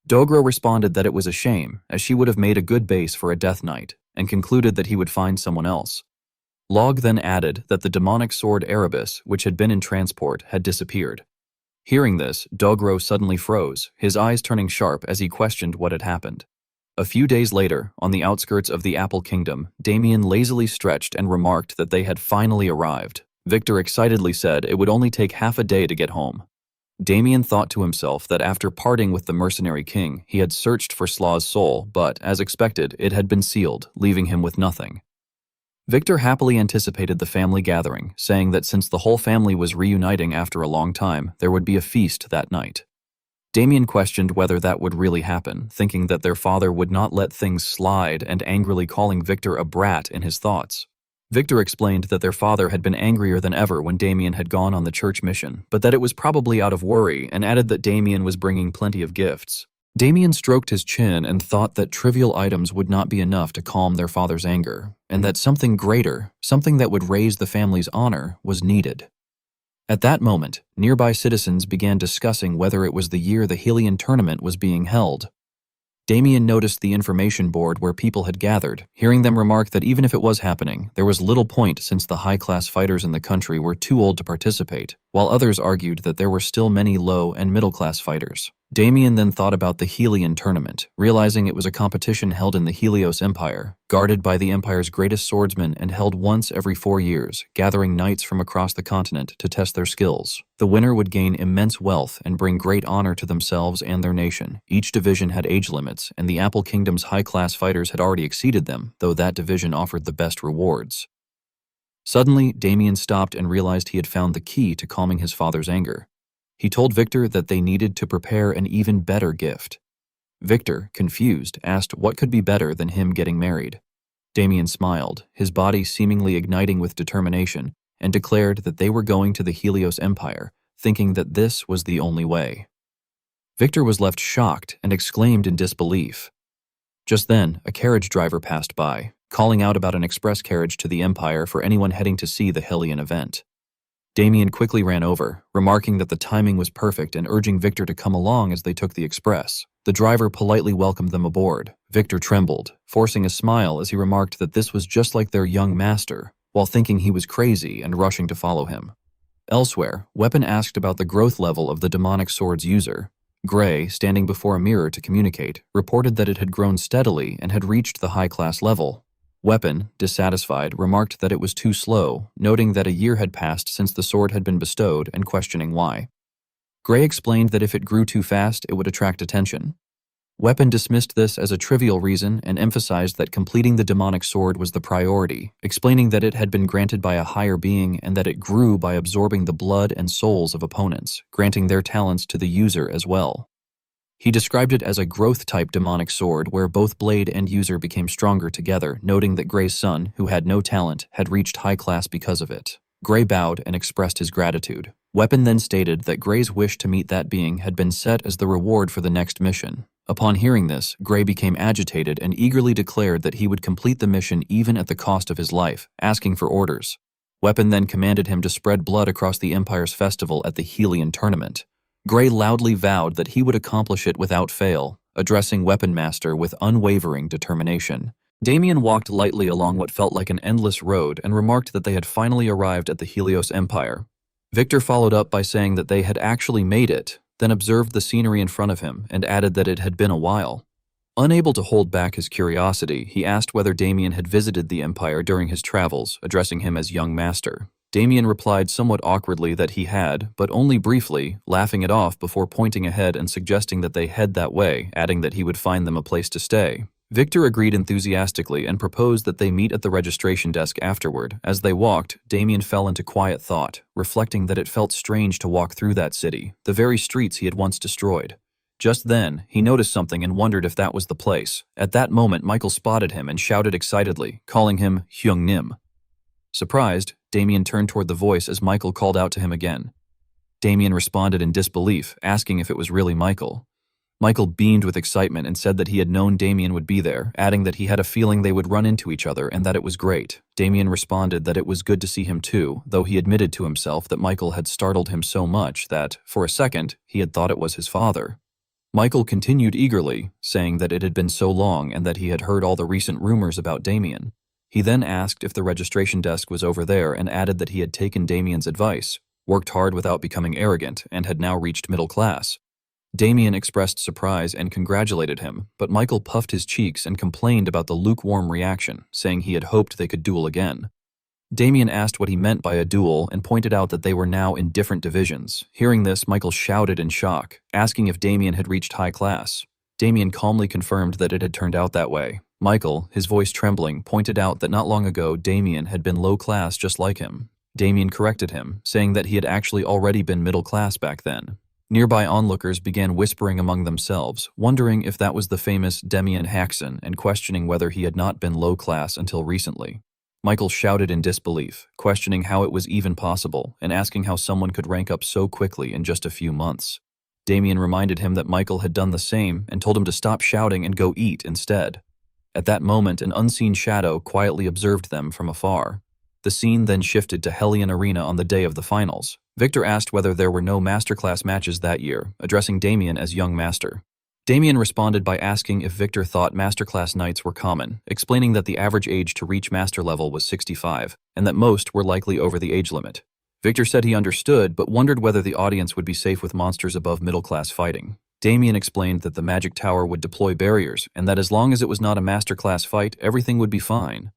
Dogro responded that it was a shame, as she would have made a good base for a Death Knight, and concluded that he would find someone else. Log then added that the demonic sword Erebus, which had been in transport, had disappeared. Hearing this, Dogro suddenly froze, his eyes turning sharp as he questioned what had happened. A few days later, on the outskirts of the Apple Kingdom, Damien lazily stretched and remarked that they had finally arrived. Victor excitedly said it would only take half a day to get home. Damien thought to himself that after parting with the mercenary king, he had searched for Slaw's soul, but, as expected, it had been sealed, leaving him with nothing. Victor happily anticipated the family gathering, saying that since the whole family was reuniting after a long time, there would be a feast that night. Damien questioned whether that would really happen, thinking that their father would not let things slide and angrily calling Victor a brat in his thoughts. Victor explained that their father had been angrier than ever when Damien had gone on the church mission, but that it was probably out of worry, and added that Damien was bringing plenty of gifts. Damien stroked his chin and thought that trivial items would not be enough to calm their father's anger, and that something greater, something that would raise the family's honor, was needed. At that moment, nearby citizens began discussing whether it was the year the Hylian tournament was being held. Damien noticed the information board where people had gathered, hearing them remark that even if it was happening, there was little point since the high-class fighters in the country were too old to participate, while others argued that there were still many low- and middle-class fighters. Damien then thought about the Hylian tournament, realizing it was a competition held in the Helios Empire, guarded by the Empire's greatest swordsmen and held once every 4 years, gathering knights from across the continent to test their skills. The winner would gain immense wealth and bring great honor to themselves and their nation. Each division had age limits, and the Apple Kingdom's high-class fighters had already exceeded them, though that division offered the best rewards. Suddenly, Damien stopped and realized he had found the key to calming his father's anger. He told Victor that they needed to prepare an even better gift. Victor, confused, asked what could be better than him getting married. Damien smiled, his body seemingly igniting with determination, and declared that they were going to the Helios Empire, thinking that this was the only way. Victor was left shocked and exclaimed in disbelief. Just then, a carriage driver passed by, calling out about an express carriage to the Empire for anyone heading to see the Hellion event. Damien quickly ran over, remarking that the timing was perfect and urging Victor to come along as they took the express. The driver politely welcomed them aboard. Victor trembled, forcing a smile as he remarked that this was just like their young master, while thinking he was crazy and rushing to follow him. Elsewhere, Weapon asked about the growth level of the demonic sword's user. Gray, standing before a mirror to communicate, reported that it had grown steadily and had reached the high-class level. Weapon, dissatisfied, remarked that it was too slow, noting that a year had passed since the sword had been bestowed and questioning why. Gray explained that if it grew too fast, it would attract attention. Weapon dismissed this as a trivial reason and emphasized that completing the demonic sword was the priority, explaining that it had been granted by a higher being and that it grew by absorbing the blood and souls of opponents, granting their talents to the user as well. He described it as a growth-type demonic sword where both blade and user became stronger together, noting that Gray's son, who had no talent, had reached high class because of it. Gray bowed and expressed his gratitude. Weapon then stated that Gray's wish to meet that being had been set as the reward for the next mission. Upon hearing this, Gray became agitated and eagerly declared that he would complete the mission even at the cost of his life, asking for orders. Weapon then commanded him to spread blood across the Empire's festival at the Helion tournament. Gray loudly vowed that he would accomplish it without fail, addressing Weapon Master with unwavering determination. Damien walked lightly along what felt like an endless road and remarked that they had finally arrived at the Helios Empire. Victor followed up by saying that they had actually made it, then observed the scenery in front of him and added that it had been a while. Unable to hold back his curiosity, he asked whether Damien had visited the Empire during his travels, addressing him as young master. Damien replied somewhat awkwardly that he had, but only briefly, laughing it off before pointing ahead and suggesting that they head that way, adding that he would find them a place to stay. Victor agreed enthusiastically and proposed that they meet at the registration desk afterward. As they walked, Damien fell into quiet thought, reflecting that it felt strange to walk through that city, the very streets he had once destroyed. Just then, he noticed something and wondered if that was the place. At that moment, Michael spotted him and shouted excitedly, calling him Hyung Nim. Surprised, Damien turned toward the voice as Michael called out to him again. Damien responded in disbelief, asking if it was really Michael. Michael beamed with excitement and said that he had known Damien would be there, adding that he had a feeling they would run into each other and that it was great. Damien responded that it was good to see him too, though he admitted to himself that Michael had startled him so much that, for a second, he had thought it was his father. Michael continued eagerly, saying that it had been so long and that he had heard all the recent rumors about Damien. He then asked if the registration desk was over there and added that he had taken Damien's advice, worked hard without becoming arrogant, and had now reached middle class. Damien expressed surprise and congratulated him, but Michael puffed his cheeks and complained about the lukewarm reaction, saying he had hoped they could duel again. Damien asked what he meant by a duel and pointed out that they were now in different divisions. Hearing this, Michael shouted in shock, asking if Damien had reached high class. Damien calmly confirmed that it had turned out that way. Michael, his voice trembling, pointed out that not long ago Damien had been low class just like him. Damien corrected him, saying that he had actually already been middle class back then. Nearby onlookers began whispering among themselves, wondering if that was the famous Demian Haxon and questioning whether he had not been low class until recently. Michael shouted in disbelief, questioning how it was even possible and asking how someone could rank up so quickly in just a few months. Damien reminded him that Michael had done the same and told him to stop shouting and go eat instead. At that moment, an unseen shadow quietly observed them from afar. The scene then shifted to Hellion Arena on the day of the finals. Victor asked whether there were no masterclass matches that year, addressing Damien as young master. Damien responded by asking if Victor thought masterclass nights were common, explaining that the average age to reach master level was 65, and that most were likely over the age limit. Victor said he understood, but wondered whether the audience would be safe with monsters above middle-class fighting. Damien explained that the magic tower would deploy barriers, and that as long as it was not a masterclass fight, everything would be fine.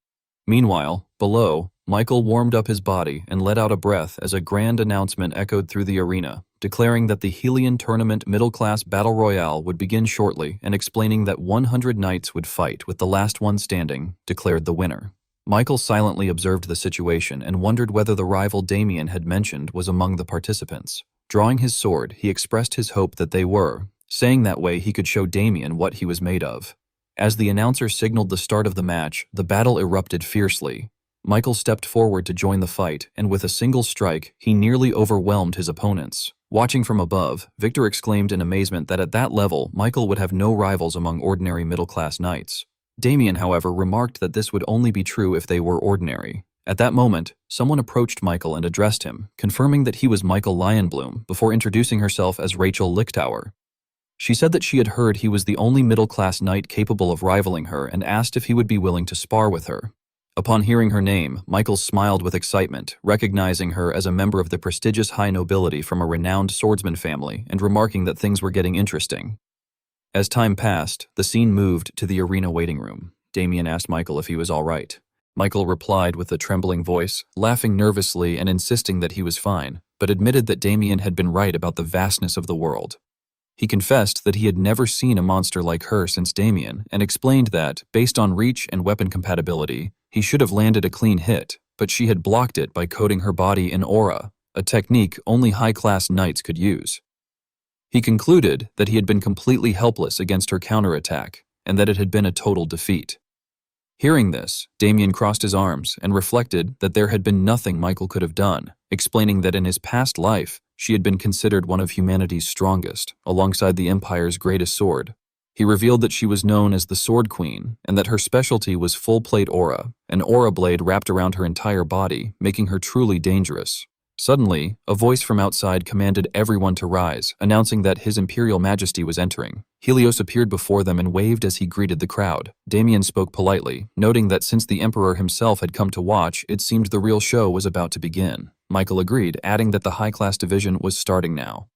Meanwhile, below, Michael warmed up his body and let out a breath as a grand announcement echoed through the arena, declaring that the Helion Tournament Middle-Class Battle Royale would begin shortly and explaining that 100 knights would fight with the last one standing, declared the winner. Michael silently observed the situation and wondered whether the rival Damien had mentioned was among the participants. Drawing his sword, he expressed his hope that they were, saying that way he could show Damien what he was made of. As the announcer signaled the start of the match, the battle erupted fiercely. Michael stepped forward to join the fight, and with a single strike, he nearly overwhelmed his opponents. Watching from above, Victor exclaimed in amazement that at that level, Michael would have no rivals among ordinary middle-class knights. Damien, however, remarked that this would only be true if they were ordinary. At that moment, someone approached Michael and addressed him, confirming that he was Michael Lionbloom before introducing herself as Rachel Lichtauer. She said that she had heard he was the only middle-class knight capable of rivaling her and asked if he would be willing to spar with her. Upon hearing her name, Michael smiled with excitement, recognizing her as a member of the prestigious high nobility from a renowned swordsman family and remarking that things were getting interesting. As time passed, the scene moved to the arena waiting room. Damien asked Michael if he was all right. Michael replied with a trembling voice, laughing nervously and insisting that he was fine, but admitted that Damien had been right about the vastness of the world. He confessed that he had never seen a monster like her since Damien, and explained that, based on reach and weapon compatibility, he should have landed a clean hit, but she had blocked it by coating her body in aura, a technique only high-class knights could use. He concluded that he had been completely helpless against her counterattack, and that it had been a total defeat. Hearing this, Damien crossed his arms and reflected that there had been nothing Michael could have done, explaining that in his past life, she had been considered one of humanity's strongest, alongside the Empire's greatest sword. He revealed that she was known as the Sword Queen, and that her specialty was full-plate aura, an aura blade wrapped around her entire body, making her truly dangerous. Suddenly, a voice from outside commanded everyone to rise, announcing that His Imperial Majesty was entering. Helios appeared before them and waved as he greeted the crowd. Damien spoke politely, noting that since the Emperor himself had come to watch, it seemed the real show was about to begin. Michael agreed, adding that the high-class division was starting now.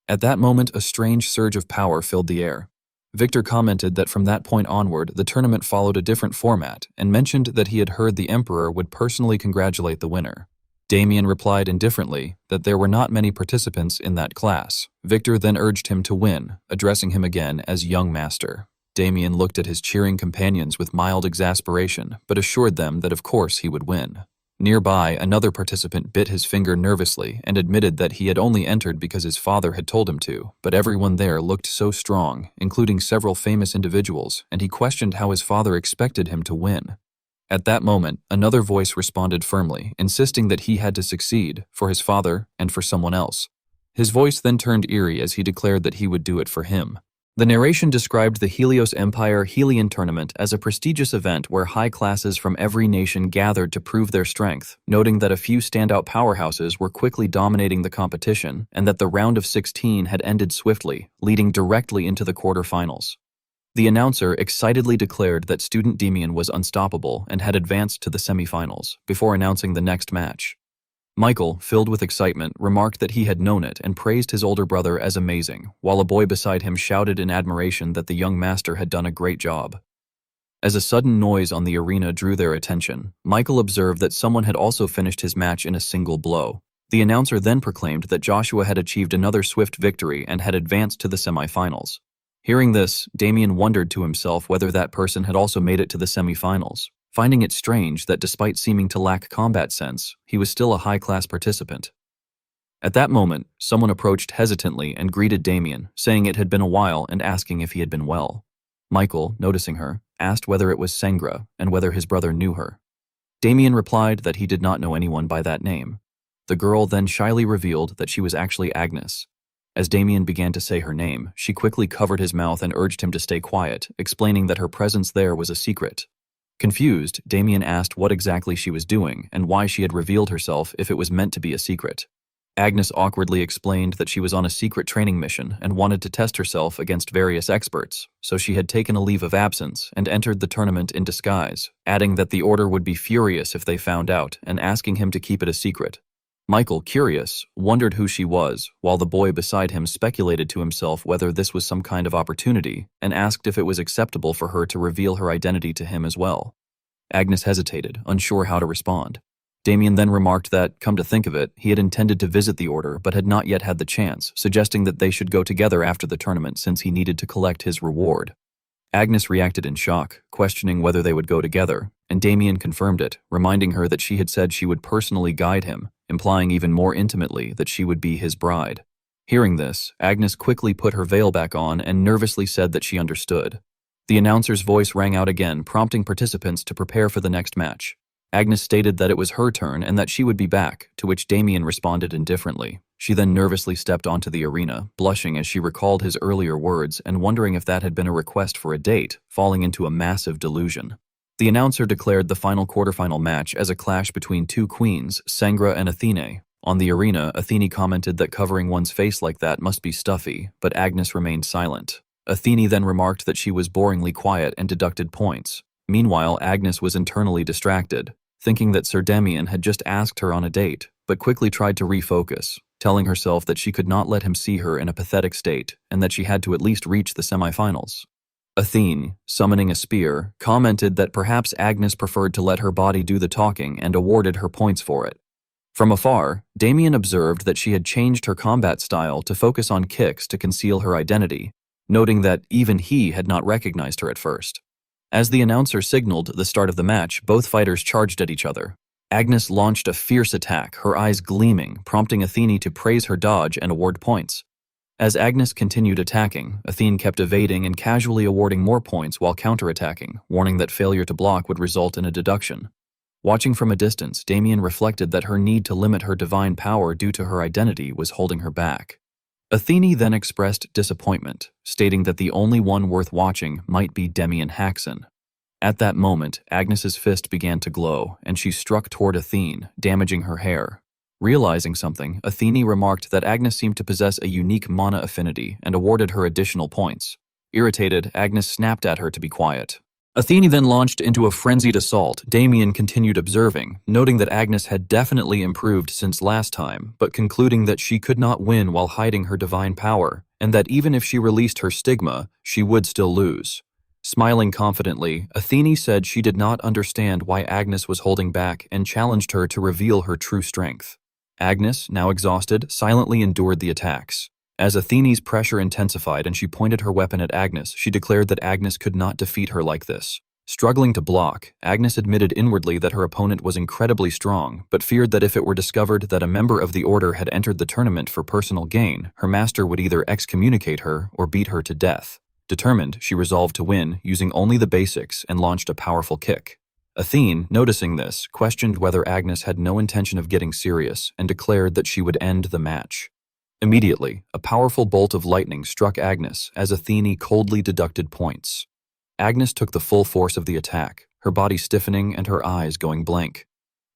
At that moment, a strange surge of power filled the air. Victor commented that from that point onward, the tournament followed a different format, and mentioned that he had heard the Emperor would personally congratulate the winner. Damien replied indifferently that there were not many participants in that class. Victor then urged him to win, addressing him again as young master. Damien looked at his cheering companions with mild exasperation, but assured them that of course he would win. Nearby, another participant bit his finger nervously and admitted that he had only entered because his father had told him to, but everyone there looked so strong, including several famous individuals, and he questioned how his father expected him to win. At that moment, another voice responded firmly, insisting that he had to succeed, for his father and for someone else. His voice then turned eerie as he declared that he would do it for him. The narration described the Helios Empire Helian Tournament as a prestigious event where high classes from every nation gathered to prove their strength, noting that a few standout powerhouses were quickly dominating the competition and that the round of 16 had ended swiftly, leading directly into the quarterfinals. The announcer excitedly declared that student Damien was unstoppable and had advanced to the semifinals, before announcing the next match. Michael, filled with excitement, remarked that he had known it and praised his older brother as amazing, while a boy beside him shouted in admiration that the young master had done a great job. As a sudden noise on the arena drew their attention, Michael observed that someone had also finished his match in a single blow. The announcer then proclaimed that Joshua had achieved another swift victory and had advanced to the semifinals. Hearing this, Damien wondered to himself whether that person had also made it to the semifinals, finding it strange that despite seeming to lack combat sense, he was still a high-class participant. At that moment, someone approached hesitantly and greeted Damien, saying it had been a while and asking if he had been well. Michael, noticing her, asked whether it was Sengra and whether his brother knew her. Damien replied that he did not know anyone by that name. The girl then shyly revealed that she was actually Agnes. As Damien began to say her name, she quickly covered his mouth and urged him to stay quiet, explaining that her presence there was a secret. Confused, Damien asked what exactly she was doing and why she had revealed herself if it was meant to be a secret. Agnes awkwardly explained that she was on a secret training mission and wanted to test herself against various experts, so she had taken a leave of absence and entered the tournament in disguise, adding that the Order would be furious if they found out and asking him to keep it a secret. Michael, curious, wondered who she was, while the boy beside him speculated to himself whether this was some kind of opportunity and asked if it was acceptable for her to reveal her identity to him as well. Agnes hesitated, unsure how to respond. Damien then remarked that, come to think of it, he had intended to visit the Order but had not yet had the chance, suggesting that they should go together after the tournament since he needed to collect his reward. Agnes reacted in shock, questioning whether they would go together, and Damien confirmed it, reminding her that she had said she would personally guide him, implying even more intimately that she would be his bride. Hearing this, Agnes quickly put her veil back on and nervously said that she understood. The announcer's voice rang out again, prompting participants to prepare for the next match. Agnes stated that it was her turn and that she would be back, to which Damien responded indifferently. She then nervously stepped onto the arena, blushing as she recalled his earlier words and wondering if that had been a request for a date, falling into a massive delusion. The announcer declared the final quarterfinal match as a clash between two queens, Sangra and Athene. On the arena, Athene commented that covering one's face like that must be stuffy, but Agnes remained silent. Athene then remarked that she was boringly quiet and deducted points. Meanwhile, Agnes was internally distracted, thinking that Sir Damien had just asked her on a date, but quickly tried to refocus, telling herself that she could not let him see her in a pathetic state and that she had to at least reach the semifinals. Athene, summoning a spear, commented that perhaps Agnes preferred to let her body do the talking and awarded her points for it. From afar, Damien observed that she had changed her combat style to focus on kicks to conceal her identity, noting that even he had not recognized her at first. As the announcer signaled the start of the match, both fighters charged at each other. Agnes launched a fierce attack, her eyes gleaming, prompting Athene to praise her dodge and award points. As Agnes continued attacking, Athene kept evading and casually awarding more points while counterattacking, warning that failure to block would result in a deduction. Watching from a distance, Damien reflected that her need to limit her divine power due to her identity was holding her back. Athene then expressed disappointment, stating that the only one worth watching might be Damien Haxon. At that moment, Agnes's fist began to glow, and she struck toward Athene, damaging her hair. Realizing something, Athene remarked that Agnes seemed to possess a unique mana affinity and awarded her additional points. Irritated, Agnes snapped at her to be quiet. Athene then launched into a frenzied assault. Damien continued observing, noting that Agnes had definitely improved since last time, but concluding that she could not win while hiding her divine power, and that even if she released her stigma, she would still lose. Smiling confidently, Athene said she did not understand why Agnes was holding back and challenged her to reveal her true strength. Agnes, now exhausted, silently endured the attacks. As Athene's pressure intensified and she pointed her weapon at Agnes, she declared that Agnes could not defeat her like this. Struggling to block, Agnes admitted inwardly that her opponent was incredibly strong, but feared that if it were discovered that a member of the Order had entered the tournament for personal gain, her master would either excommunicate her or beat her to death. Determined, she resolved to win, using only the basics, and launched a powerful kick. Athene, noticing this, questioned whether Agnes had no intention of getting serious and declared that she would end the match. Immediately, a powerful bolt of lightning struck Agnes as Athene coldly deducted points. Agnes took the full force of the attack, her body stiffening and her eyes going blank.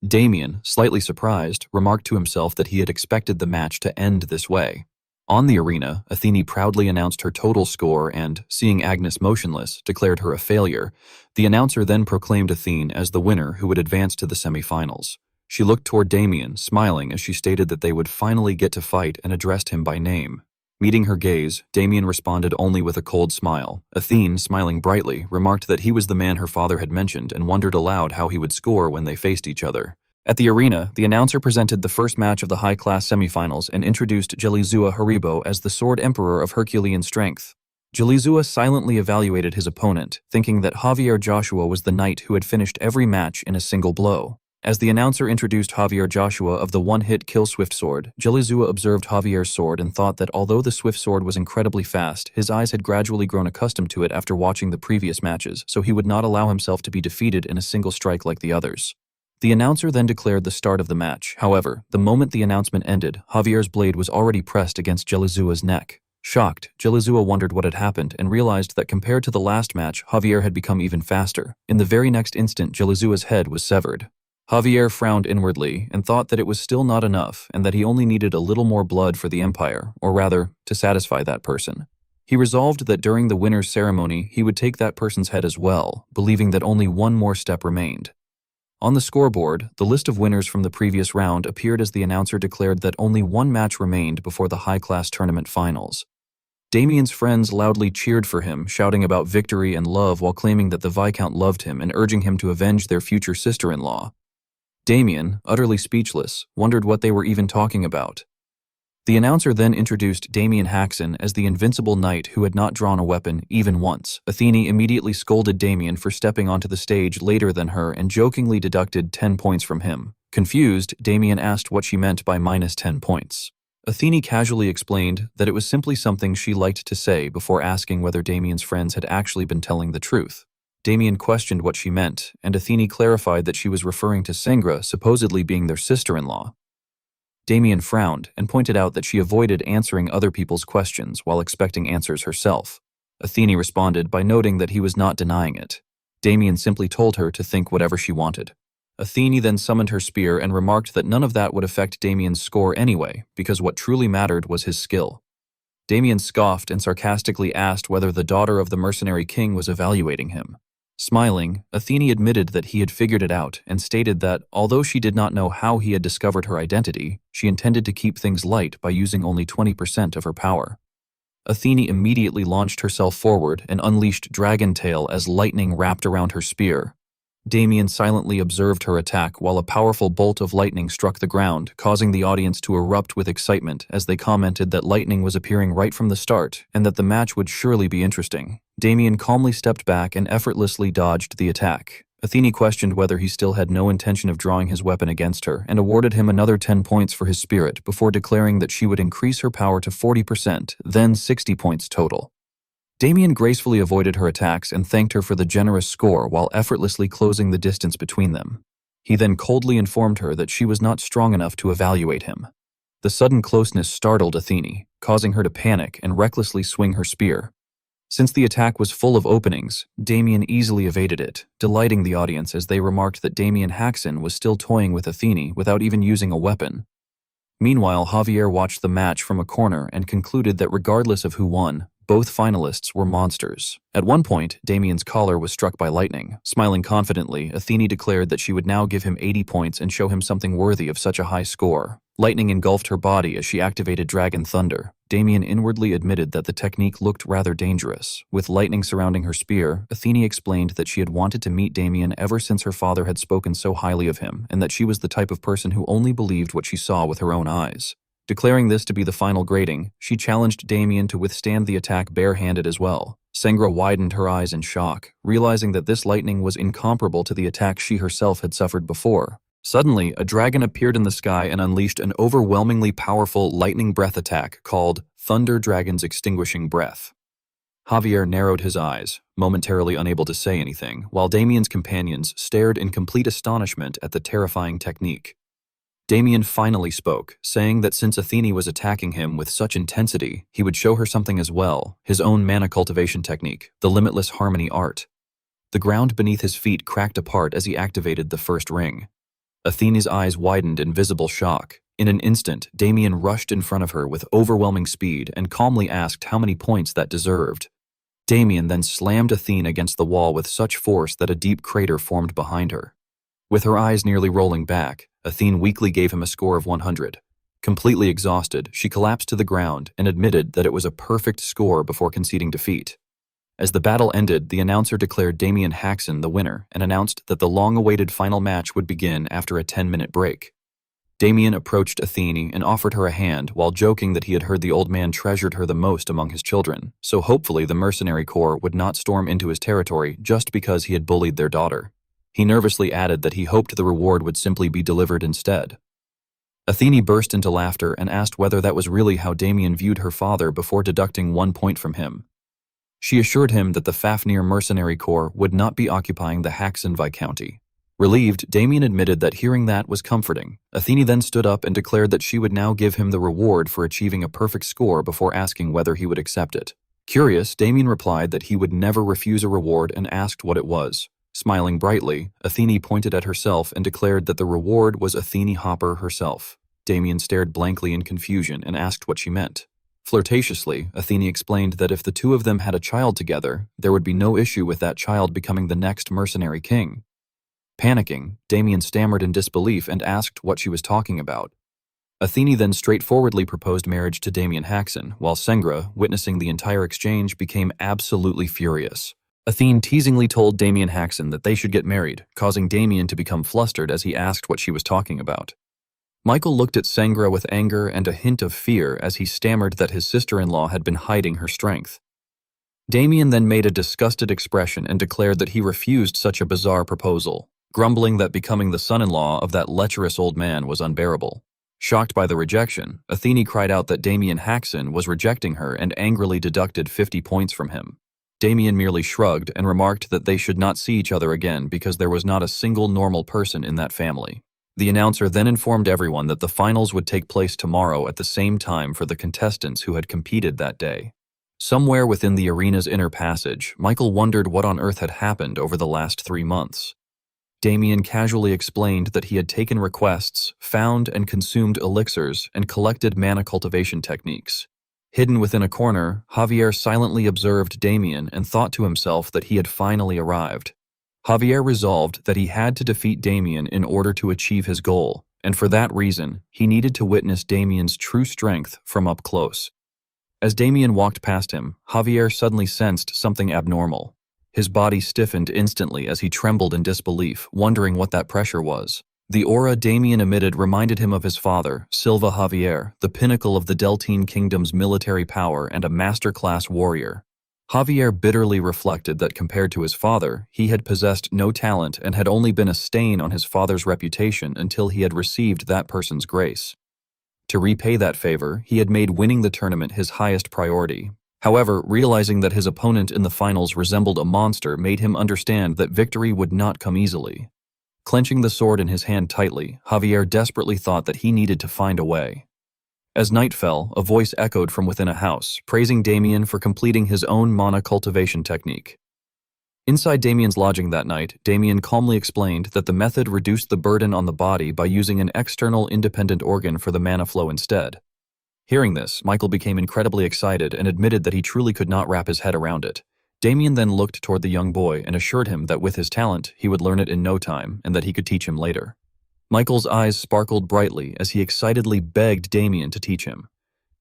Damien, slightly surprised, remarked to himself that he had expected the match to end this way. On the arena, Athene proudly announced her total score and, seeing Agnes motionless, declared her a failure. The announcer then proclaimed Athene as the winner who would advance to the semifinals. She looked toward Damien, smiling as she stated that they would finally get to fight and addressed him by name. Meeting her gaze, Damien responded only with a cold smile. Athene, smiling brightly, remarked that he was the man her father had mentioned and wondered aloud how he would score when they faced each other. At the arena, the announcer presented the first match of the high-class semifinals and introduced Jelizua Haribo as the Sword Emperor of Herculean strength. Jelizua silently evaluated his opponent, thinking that Javier Joshua was the knight who had finished every match in a single blow. As the announcer introduced Javier Joshua of the one-hit kill Swift Sword, Jelizua observed Javier's sword and thought that although the Swift Sword was incredibly fast, his eyes had gradually grown accustomed to it after watching the previous matches, so he would not allow himself to be defeated in a single strike like the others. The announcer then declared the start of the match. However, the moment the announcement ended, Javier's blade was already pressed against Jelizua's neck. Shocked, Jelizua wondered what had happened and realized that compared to the last match, Javier had become even faster. In the very next instant, Jelizua's head was severed. Javier frowned inwardly and thought that it was still not enough and that he only needed a little more blood for the Empire, or rather, to satisfy that person. He resolved that during the winner's ceremony, he would take that person's head as well, believing that only one more step remained. On the scoreboard, the list of winners from the previous round appeared as the announcer declared that only one match remained before the high-class tournament finals. Damien's friends loudly cheered for him, shouting about victory and love while claiming that the Viscount loved him and urging him to avenge their future sister-in-law. Damien, utterly speechless, wondered what they were even talking about. The announcer then introduced Damien Haxon as the invincible knight who had not drawn a weapon even once. Athene immediately scolded Damien for stepping onto the stage later than her and jokingly deducted 10 points from him. Confused, Damien asked what she meant by minus 10 points. Athene casually explained that it was simply something she liked to say before asking whether Damien's friends had actually been telling the truth. Damien questioned what she meant, and Athene clarified that she was referring to Sengra supposedly being their sister-in-law. Damien frowned and pointed out that she avoided answering other people's questions while expecting answers herself. Athene responded by noting that he was not denying it. Damien simply told her to think whatever she wanted. Athene then summoned her spear and remarked that none of that would affect Damien's score anyway, because what truly mattered was his skill. Damien scoffed and sarcastically asked whether the daughter of the mercenary king was evaluating him. Smiling, Athene admitted that he had figured it out and stated that, although she did not know how he had discovered her identity, she intended to keep things light by using only 20% of her power. Athene immediately launched herself forward and unleashed Dragon Tail as lightning wrapped around her spear. Damien silently observed her attack while a powerful bolt of lightning struck the ground, causing the audience to erupt with excitement as they commented that lightning was appearing right from the start and that the match would surely be interesting. Damien calmly stepped back and effortlessly dodged the attack. Athene questioned whether he still had no intention of drawing his weapon against her and awarded him another 10 points for his spirit before declaring that she would increase her power to 40%, then 60 points total. Damien gracefully avoided her attacks and thanked her for the generous score while effortlessly closing the distance between them. He then coldly informed her that she was not strong enough to evaluate him. The sudden closeness startled Athene, causing her to panic and recklessly swing her spear. Since the attack was full of openings, Damien easily evaded it, delighting the audience as they remarked that Damien Haxon was still toying with Athene without even using a weapon. Meanwhile, Javier watched the match from a corner and concluded that regardless of who won, both finalists were monsters. At one point, Damien's collar was struck by lightning. Smiling confidently, Athene declared that she would now give him 80 points and show him something worthy of such a high score. Lightning engulfed her body as she activated Dragon Thunder. Damien inwardly admitted that the technique looked rather dangerous. With lightning surrounding her spear, Athene explained that she had wanted to meet Damien ever since her father had spoken so highly of him, and that she was the type of person who only believed what she saw with her own eyes. Declaring this to be the final grading, she challenged Damien to withstand the attack barehanded as well. Sengra widened her eyes in shock, realizing that this lightning was incomparable to the attack she herself had suffered before. Suddenly, a dragon appeared in the sky and unleashed an overwhelmingly powerful lightning breath attack called Thunder Dragon's Extinguishing Breath. Javier narrowed his eyes, momentarily unable to say anything, while Damien's companions stared in complete astonishment at the terrifying technique. Damien finally spoke, saying that since Athene was attacking him with such intensity, he would show her something as well, his own mana cultivation technique, the limitless harmony art. The ground beneath his feet cracked apart as he activated the first ring. Athene's eyes widened in visible shock. In an instant, Damien rushed in front of her with overwhelming speed and calmly asked how many points that deserved. Damien then slammed Athene against the wall with such force that a deep crater formed behind her. With her eyes nearly rolling back, Athene weakly gave him a score of 100. Completely exhausted, she collapsed to the ground and admitted that it was a perfect score before conceding defeat. As the battle ended, the announcer declared Damien Haxon the winner and announced that the long-awaited final match would begin after a 10-minute break. Damien approached Athene and offered her a hand while joking that he had heard the old man treasured her the most among his children, so hopefully the mercenary corps would not storm into his territory just because he had bullied their daughter. He nervously added that he hoped the reward would simply be delivered instead. Athene burst into laughter and asked whether that was really how Damien viewed her father before deducting 1 point from him. She assured him that the Fafnir mercenary corps would not be occupying the Haxon Viscounty. Relieved, Damien admitted that hearing that was comforting. Athene then stood up and declared that she would now give him the reward for achieving a perfect score before asking whether he would accept it. Curious, Damien replied that he would never refuse a reward and asked what it was. Smiling brightly, Athene pointed at herself and declared that the reward was Athene Hopper herself. Damien stared blankly in confusion and asked what she meant. Flirtatiously, Athene explained that if the two of them had a child together, there would be no issue with that child becoming the next mercenary king. Panicking, Damien stammered in disbelief and asked what she was talking about. Athene then straightforwardly proposed marriage to Damien Haxon, while Sengra, witnessing the entire exchange, became absolutely furious. Athene teasingly told Damien Haxon that they should get married, causing Damien to become flustered as he asked what she was talking about. Michael looked at Sengra with anger and a hint of fear as he stammered that his sister-in-law had been hiding her strength. Damien then made a disgusted expression and declared that he refused such a bizarre proposal, grumbling that becoming the son-in-law of that lecherous old man was unbearable. Shocked by the rejection, Athene cried out that Damien Haxon was rejecting her and angrily deducted 50 points from him. Damien merely shrugged and remarked that they should not see each other again because there was not a single normal person in that family. The announcer then informed everyone that the finals would take place tomorrow at the same time for the contestants who had competed that day. Somewhere within the arena's inner passage, Michael wondered what on earth had happened over the last 3 months. Damien casually explained that he had taken requests, found and consumed elixirs, and collected mana cultivation techniques. Hidden within a corner, Javier silently observed Damien and thought to himself that he had finally arrived. Javier resolved that he had to defeat Damien in order to achieve his goal, and for that reason, he needed to witness Damien's true strength from up close. As Damien walked past him, Javier suddenly sensed something abnormal. His body stiffened instantly as he trembled in disbelief, wondering what that pressure was. The aura Damien emitted reminded him of his father, Silva Javier, the pinnacle of the Deltine Kingdom's military power and a master-class warrior. Javier bitterly reflected that compared to his father, he had possessed no talent and had only been a stain on his father's reputation until he had received that person's grace. To repay that favor, he had made winning the tournament his highest priority. However, realizing that his opponent in the finals resembled a monster made him understand that victory would not come easily. Clenching the sword in his hand tightly, Javier desperately thought that he needed to find a way. As night fell, a voice echoed from within a house, praising Damien for completing his own mana cultivation technique. Inside Damien's lodging that night, Damien calmly explained that the method reduced the burden on the body by using an external independent organ for the mana flow instead. Hearing this, Michael became incredibly excited and admitted that he truly could not wrap his head around it. Damien then looked toward the young boy and assured him that with his talent, he would learn it in no time and that he could teach him later. Michael's eyes sparkled brightly as he excitedly begged Damien to teach him.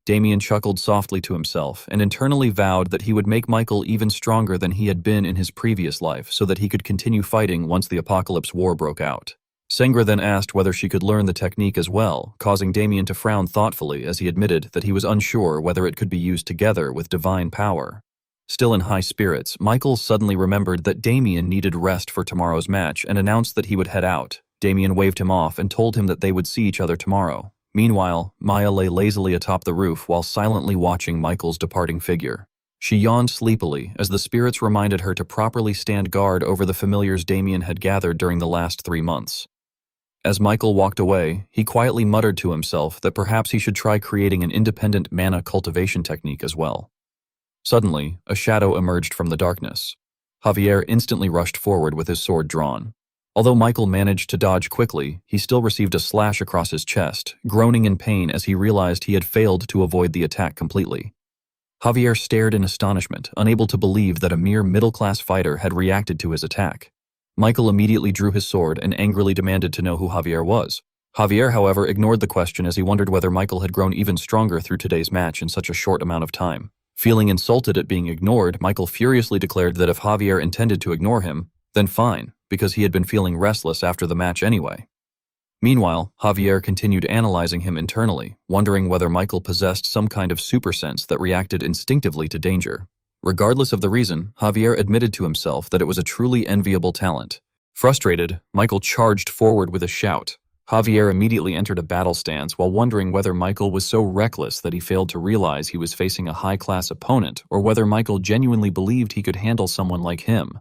Damien chuckled softly to himself and internally vowed that he would make Michael even stronger than he had been in his previous life so that he could continue fighting once the Apocalypse War broke out. Sengra then asked whether she could learn the technique as well, causing Damien to frown thoughtfully as he admitted that he was unsure whether it could be used together with divine power. Still in high spirits, Michael suddenly remembered that Damien needed rest for tomorrow's match and announced that he would head out. Damien waved him off and told him that they would see each other tomorrow. Meanwhile, Maya lay lazily atop the roof while silently watching Michael's departing figure. She yawned sleepily as the spirits reminded her to properly stand guard over the familiars Damien had gathered during the last 3 months. As Michael walked away, he quietly muttered to himself that perhaps he should try creating an independent mana cultivation technique as well. Suddenly, a shadow emerged from the darkness. Javier instantly rushed forward with his sword drawn. Although Michael managed to dodge quickly, he still received a slash across his chest, groaning in pain as he realized he had failed to avoid the attack completely. Javier stared in astonishment, unable to believe that a mere middle-class fighter had reacted to his attack. Michael immediately drew his sword and angrily demanded to know who Javier was. Javier, however, ignored the question as he wondered whether Michael had grown even stronger through today's match in such a short amount of time. Feeling insulted at being ignored, Michael furiously declared that if Javier intended to ignore him, then fine, because he had been feeling restless after the match anyway. Meanwhile, Javier continued analyzing him internally, wondering whether Michael possessed some kind of super sense that reacted instinctively to danger. Regardless of the reason, Javier admitted to himself that it was a truly enviable talent. Frustrated, Michael charged forward with a shout. Javier immediately entered a battle stance while wondering whether Michael was so reckless that he failed to realize he was facing a high-class opponent or whether Michael genuinely believed he could handle someone like him.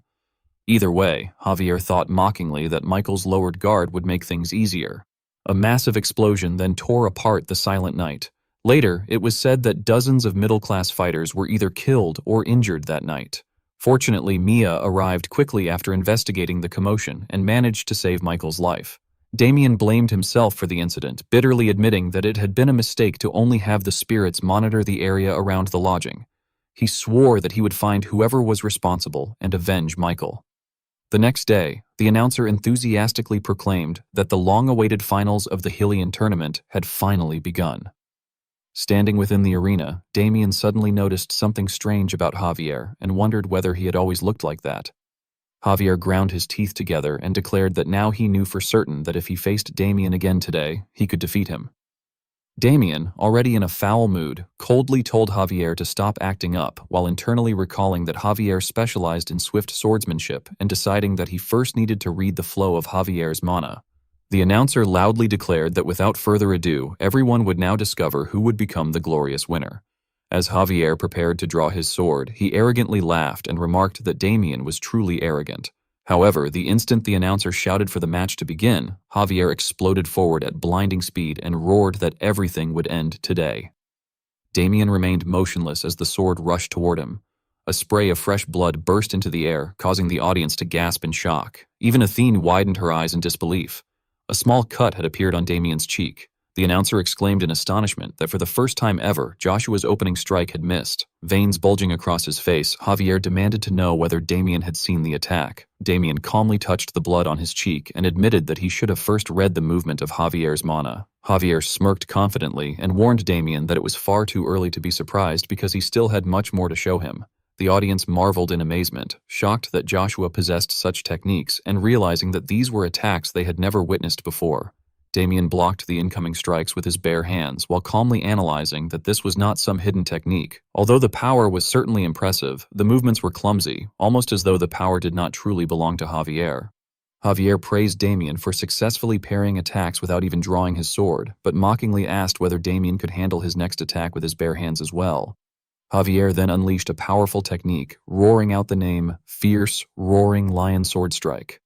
Either way, Javier thought mockingly that Michael's lowered guard would make things easier. A massive explosion then tore apart the silent night. Later, it was said that dozens of middle-class fighters were either killed or injured that night. Fortunately, Mia arrived quickly after investigating the commotion and managed to save Michael's life. Damien blamed himself for the incident, bitterly admitting that it had been a mistake to only have the spirits monitor the area around the lodging. He swore that he would find whoever was responsible and avenge Michael. The next day, the announcer enthusiastically proclaimed that the long-awaited finals of the Hylian tournament had finally begun. Standing within the arena, Damien suddenly noticed something strange about Javier and wondered whether he had always looked like that. Javier ground his teeth together and declared that now he knew for certain that if he faced Damien again today, he could defeat him. Damien, already in a foul mood, coldly told Javier to stop acting up while internally recalling that Javier specialized in swift swordsmanship and deciding that he first needed to read the flow of Javier's mana. The announcer loudly declared that without further ado, everyone would now discover who would become the glorious winner. As Javier prepared to draw his sword, he arrogantly laughed and remarked that Damien was truly arrogant. However, the instant the announcer shouted for the match to begin, Javier exploded forward at blinding speed and roared that everything would end today. Damien remained motionless as the sword rushed toward him. A spray of fresh blood burst into the air, causing the audience to gasp in shock. Even Athene widened her eyes in disbelief. A small cut had appeared on Damien's cheek. The announcer exclaimed in astonishment that for the first time ever, Joshua's opening strike had missed. Veins bulging across his face, Javier demanded to know whether Damien had seen the attack. Damien calmly touched the blood on his cheek and admitted that he should have first read the movement of Javier's mana. Javier smirked confidently and warned Damien that it was far too early to be surprised because he still had much more to show him. The audience marveled in amazement, shocked that Joshua possessed such techniques and realizing that these were attacks they had never witnessed before. Damien blocked the incoming strikes with his bare hands while calmly analyzing that this was not some hidden technique. Although the power was certainly impressive, the movements were clumsy, almost as though the power did not truly belong to Javier. Javier praised Damien for successfully parrying attacks without even drawing his sword, but mockingly asked whether Damien could handle his next attack with his bare hands as well. Javier then unleashed a powerful technique, roaring out the name Fierce Roaring Lion Sword Strike.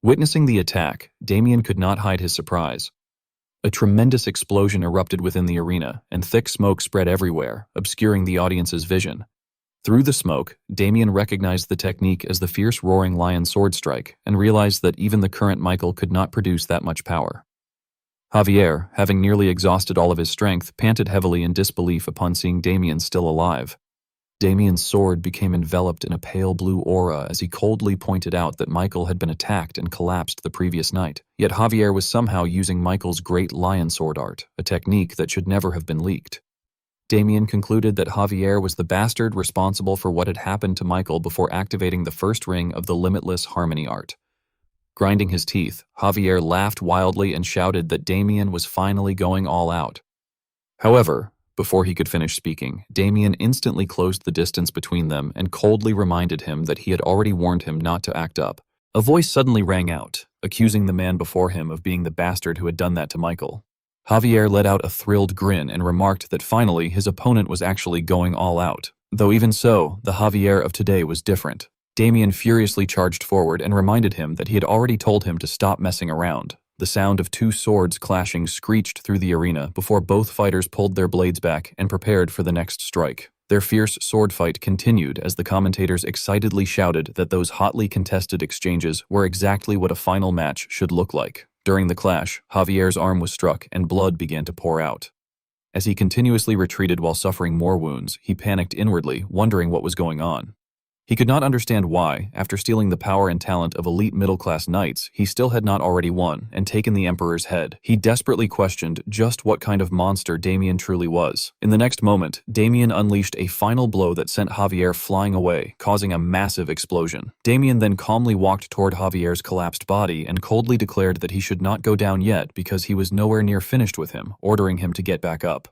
Witnessing the attack, Damien could not hide his surprise. A tremendous explosion erupted within the arena, and thick smoke spread everywhere, obscuring the audience's vision. Through the smoke, Damien recognized the technique as the Fierce Roaring Lion Sword Strike and realized that even the current Michael could not produce that much power. Javier, having nearly exhausted all of his strength, panted heavily in disbelief upon seeing Damien still alive. Damien's sword became enveloped in a pale blue aura as he coldly pointed out that Michael had been attacked and collapsed the previous night. Yet Javier was somehow using Michael's great lion sword art, a technique that should never have been leaked. Damien concluded that Javier was the bastard responsible for what had happened to Michael before activating the first ring of the limitless harmony art. Grinding his teeth, Javier laughed wildly and shouted that Damien was finally going all out. However, before he could finish speaking, Damien instantly closed the distance between them and coldly reminded him that he had already warned him not to act up. A voice suddenly rang out, accusing the man before him of being the bastard who had done that to Michael. Javier let out a thrilled grin and remarked that finally his opponent was actually going all out. Though even so, the Javier of today was different. Damien furiously charged forward and reminded him that he had already told him to stop messing around. The sound of two swords clashing screeched through the arena before both fighters pulled their blades back and prepared for the next strike. Their fierce sword fight continued as the commentators excitedly shouted that those hotly contested exchanges were exactly what a final match should look like. During the clash, Javier's arm was struck and blood began to pour out. As he continuously retreated while suffering more wounds, he panicked inwardly, wondering what was going on. He could not understand why, after stealing the power and talent of elite middle-class knights, he still had not already won and taken the Emperor's head. He desperately questioned just what kind of monster Damien truly was. In the next moment, Damien unleashed a final blow that sent Javier flying away, causing a massive explosion. Damien then calmly walked toward Javier's collapsed body and coldly declared that he should not go down yet because he was nowhere near finished with him, ordering him to get back up.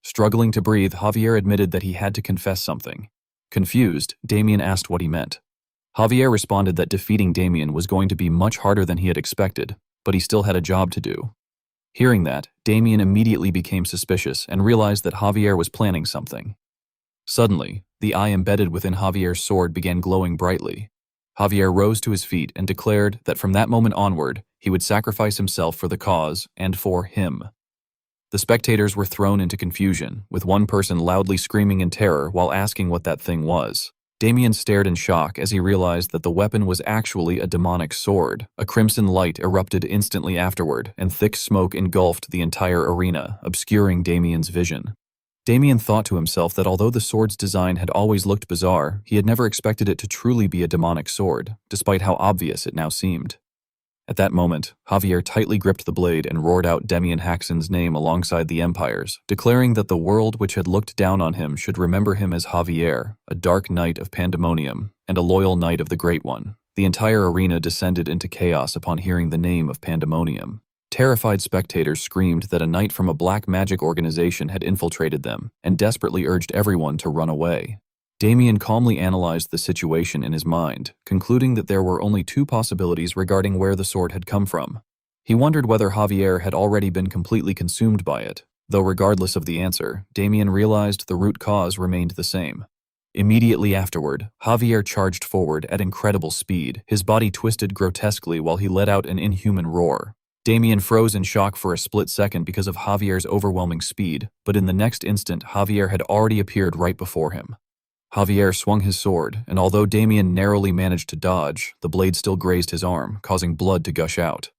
Struggling to breathe, Javier admitted that he had to confess something. Confused, Damien asked what he meant. Javier responded that defeating Damien was going to be much harder than he had expected, but he still had a job to do. Hearing that, Damien immediately became suspicious and realized that Javier was planning something. Suddenly, the eye embedded within Javier's sword began glowing brightly. Javier rose to his feet and declared that from that moment onward, he would sacrifice himself for the cause and for him. The spectators were thrown into confusion, with one person loudly screaming in terror while asking what that thing was. Damien stared in shock as he realized that the weapon was actually a demonic sword. A crimson light erupted instantly afterward, and thick smoke engulfed the entire arena, obscuring Damien's vision. Damien thought to himself that although the sword's design had always looked bizarre, he had never expected it to truly be a demonic sword, despite how obvious it now seemed. At that moment, Javier tightly gripped the blade and roared out Damian Haxon's name alongside the Empire's, declaring that the world which had looked down on him should remember him as Javier, a dark knight of pandemonium. and a loyal knight of the Great One. The entire arena descended into chaos upon hearing the name of Pandemonium. Terrified spectators screamed that a knight from a black magic organization had infiltrated them and desperately urged everyone to run away. Damien calmly analyzed the situation in his mind, concluding that there were only two possibilities regarding where the sword had come from. He wondered whether Javier had already been completely consumed by it, though regardless of the answer, Damien realized the root cause remained the same. Immediately afterward, Javier charged forward at incredible speed, his body twisted grotesquely while he let out an inhuman roar. Damien froze in shock for a split second because of Javier's overwhelming speed, but in the next instant Javier had already appeared right before him. Javier swung his sword, and although Damien narrowly managed to dodge, the blade still grazed his arm, causing blood to gush out.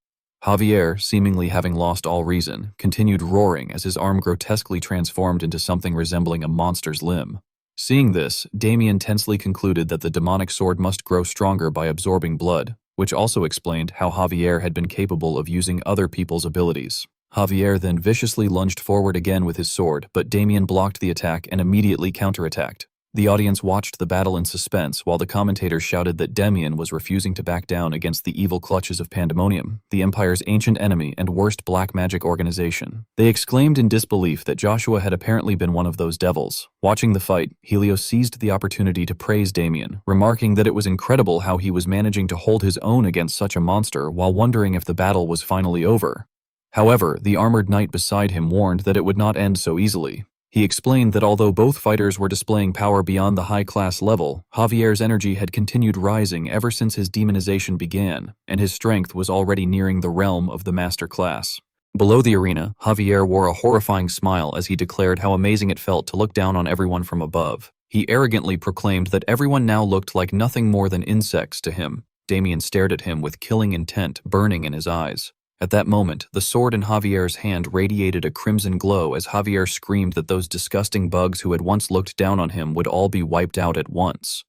Javier, seemingly having lost all reason, continued roaring as his arm grotesquely transformed into something resembling a monster's limb. Seeing this, Damien tensely concluded that the demonic sword must grow stronger by absorbing blood, which also explained how Javier had been capable of using other people's abilities. Javier then viciously lunged forward again with his sword, but Damien blocked the attack and immediately counterattacked. The audience watched the battle in suspense while the commentators shouted that Damien was refusing to back down against the evil clutches of Pandemonium, the Empire's ancient enemy and worst black magic organization. They exclaimed in disbelief that Joshua had apparently been one of those devils. Watching the fight, Helios seized the opportunity to praise Damien, remarking that it was incredible how he was managing to hold his own against such a monster while wondering if the battle was finally over. However, the armored knight beside him warned that it would not end so easily. He explained that although both fighters were displaying power beyond the high-class level, Javier's energy had continued rising ever since his demonization began, and his strength was already nearing the realm of the master class. Below the arena, Javier wore a horrifying smile as he declared how amazing it felt to look down on everyone from above. He arrogantly proclaimed that everyone now looked like nothing more than insects to him. Damien stared at him with killing intent burning in his eyes. At that moment, the sword in Javier's hand radiated a crimson glow as Javier screamed that those disgusting bugs who had once looked down on him would all be wiped out at once.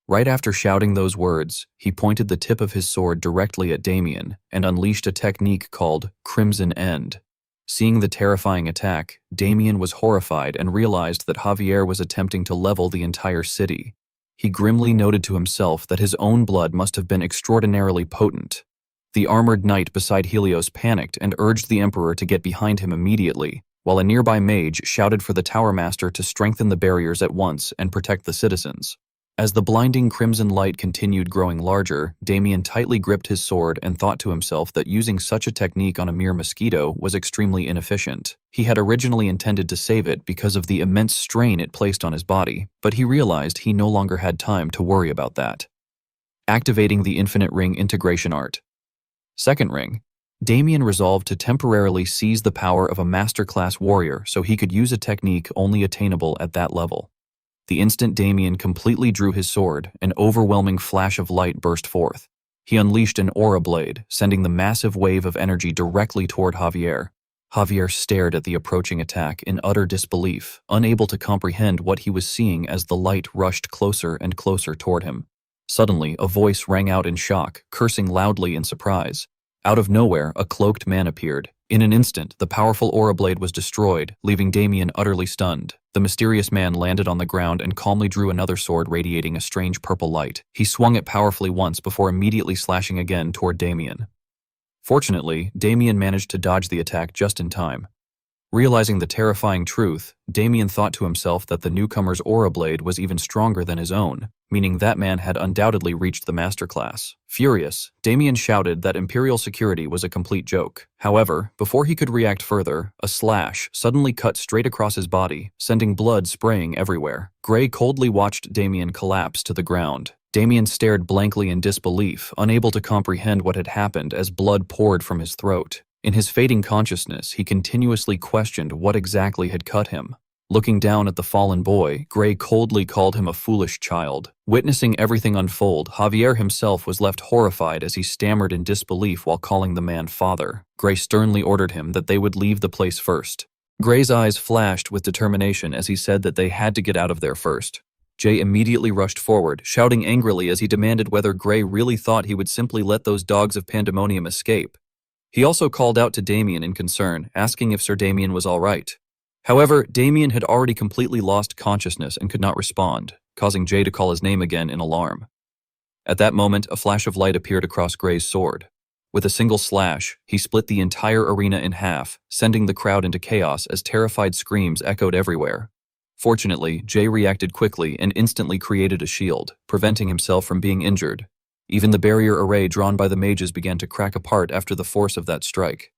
Right after shouting those words, he pointed the tip of his sword directly at Damien and unleashed a technique called Crimson End. Seeing the terrifying attack, Damien was horrified and realized that Javier was attempting to level the entire city. He grimly noted to himself that his own blood must have been extraordinarily potent. The armored knight beside Helios panicked and urged the Emperor to get behind him immediately, while a nearby mage shouted for the Tower Master to strengthen the barriers at once and protect the citizens. As the blinding crimson light continued growing larger, Damien tightly gripped his sword and thought to himself that using such a technique on a mere mosquito was extremely inefficient. He had originally intended to save it because of the immense strain it placed on his body, but he realized he no longer had time to worry about that. Activating the Infinite Ring Integration Art. Second ring. Damien resolved to temporarily seize the power of a master-class warrior so he could use a technique only attainable at that level. The instant Damien completely drew his sword, an overwhelming flash of light burst forth. He unleashed an aura blade, sending the massive wave of energy directly toward Javier. Javier stared at the approaching attack in utter disbelief, unable to comprehend what he was seeing as the light rushed closer and closer toward him. Suddenly, a voice rang out in shock, cursing loudly in surprise. Out of nowhere, a cloaked man appeared. In an instant, the powerful aura blade was destroyed, leaving Damien utterly stunned. The mysterious man landed on the ground and calmly drew another sword radiating a strange purple light. He swung it powerfully once before immediately slashing again toward Damien. Fortunately, Damien managed to dodge the attack just in time. Realizing the terrifying truth, Damien thought to himself that the newcomer's aura blade was even stronger than his own, meaning that man had undoubtedly reached the master class. Furious, Damien shouted that Imperial security was a complete joke. However, before he could react further, a slash suddenly cut straight across his body, sending blood spraying everywhere. Gray coldly watched Damien collapse to the ground. Damien stared blankly in disbelief, unable to comprehend what had happened as blood poured from his throat. In his fading consciousness, he continuously questioned what exactly had cut him. Looking down at the fallen boy, Gray coldly called him a foolish child. Witnessing everything unfold, Javier himself was left horrified as he stammered in disbelief while calling the man father. Gray sternly ordered him that they would leave the place first. Gray's eyes flashed with determination as he said that they had to get out of there first. Jay immediately rushed forward, shouting angrily as he demanded whether Gray really thought he would simply let those dogs of Pandemonium escape. He also called out to Damien in concern, asking if Sir Damien was all right. However, Damien had already completely lost consciousness and could not respond, causing Jay to call his name again in alarm. At that moment, a flash of light appeared across Gray's sword. With a single slash, he split the entire arena in half, sending the crowd into chaos as terrified screams echoed everywhere. Fortunately, Jay reacted quickly and instantly created a shield, preventing himself from being injured. Even the barrier array drawn by the mages began to crack apart after the force of that strike.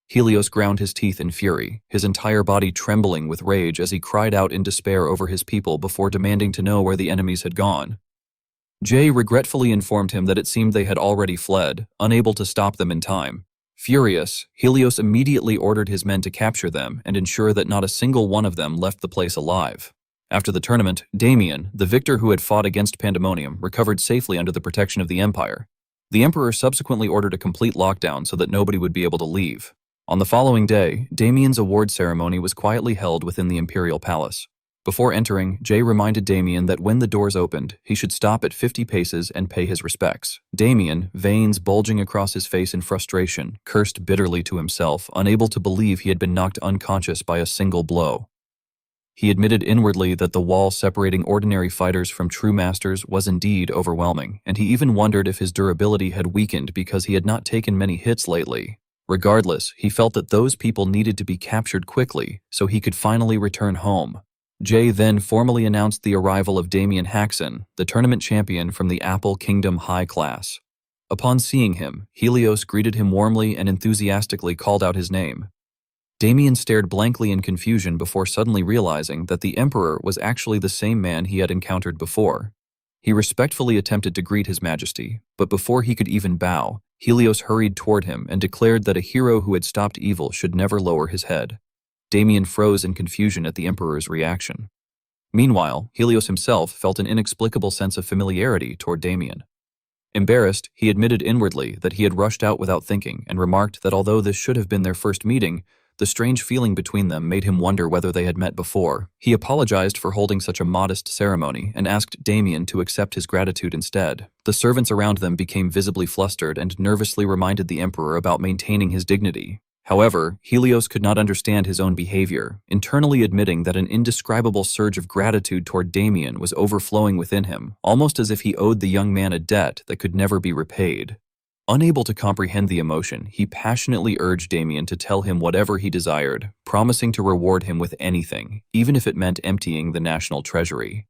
Helios ground his teeth in fury, his entire body trembling with rage as he cried out in despair over his people before demanding to know where the enemies had gone. Jay regretfully informed him that it seemed they had already fled, unable to stop them in time. Furious, Helios immediately ordered his men to capture them and ensure that not a single one of them left the place alive. After the tournament, Damien, the victor who had fought against Pandemonium, recovered safely under the protection of the Empire. The Emperor subsequently ordered a complete lockdown so that nobody would be able to leave. On the following day, Damien's award ceremony was quietly held within the Imperial Palace. Before entering, Jay reminded Damien that when the doors opened, he should stop at 50 paces and pay his respects. Damien, veins bulging across his face in frustration, cursed bitterly to himself, unable to believe he had been knocked unconscious by a single blow. He admitted inwardly that the wall separating ordinary fighters from true masters was indeed overwhelming, and he even wondered if his durability had weakened because he had not taken many hits lately. Regardless, he felt that those people needed to be captured quickly so he could finally return home. Jay then formally announced the arrival of Damien Haxon, the tournament champion from the Apple Kingdom High Class. Upon seeing him, Helios greeted him warmly and enthusiastically called out his name. Damien stared blankly in confusion before suddenly realizing that the Emperor was actually the same man he had encountered before. He respectfully attempted to greet His Majesty, but before he could even bow, Helios hurried toward him and declared that a hero who had stopped evil should never lower his head. Damien froze in confusion at the Emperor's reaction. Meanwhile, Helios himself felt an inexplicable sense of familiarity toward Damien. Embarrassed, he admitted inwardly that he had rushed out without thinking and remarked that although this should have been their first meeting, the strange feeling between them made him wonder whether they had met before. He apologized for holding such a modest ceremony and asked Damien to accept his gratitude instead. The servants around them became visibly flustered and nervously reminded the Emperor about maintaining his dignity. However, Helios could not understand his own behavior, internally admitting that an indescribable surge of gratitude toward Damien was overflowing within him, almost as if he owed the young man a debt that could never be repaid. Unable to comprehend the emotion, he passionately urged Damien to tell him whatever he desired, promising to reward him with anything, even if it meant emptying the national treasury.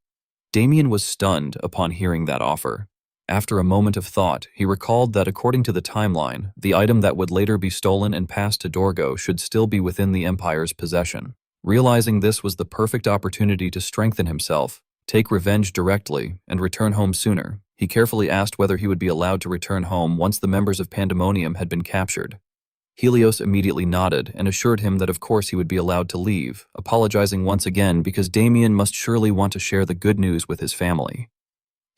Damien was stunned upon hearing that offer. After a moment of thought, he recalled that according to the timeline, the item that would later be stolen and passed to Dorgo should still be within the Empire's possession. Realizing this was the perfect opportunity to strengthen himself, take revenge directly, and return home sooner, he carefully asked whether he would be allowed to return home once the members of Pandemonium had been captured. Helios immediately nodded and assured him that of course he would be allowed to leave, apologizing once again because Damien must surely want to share the good news with his family.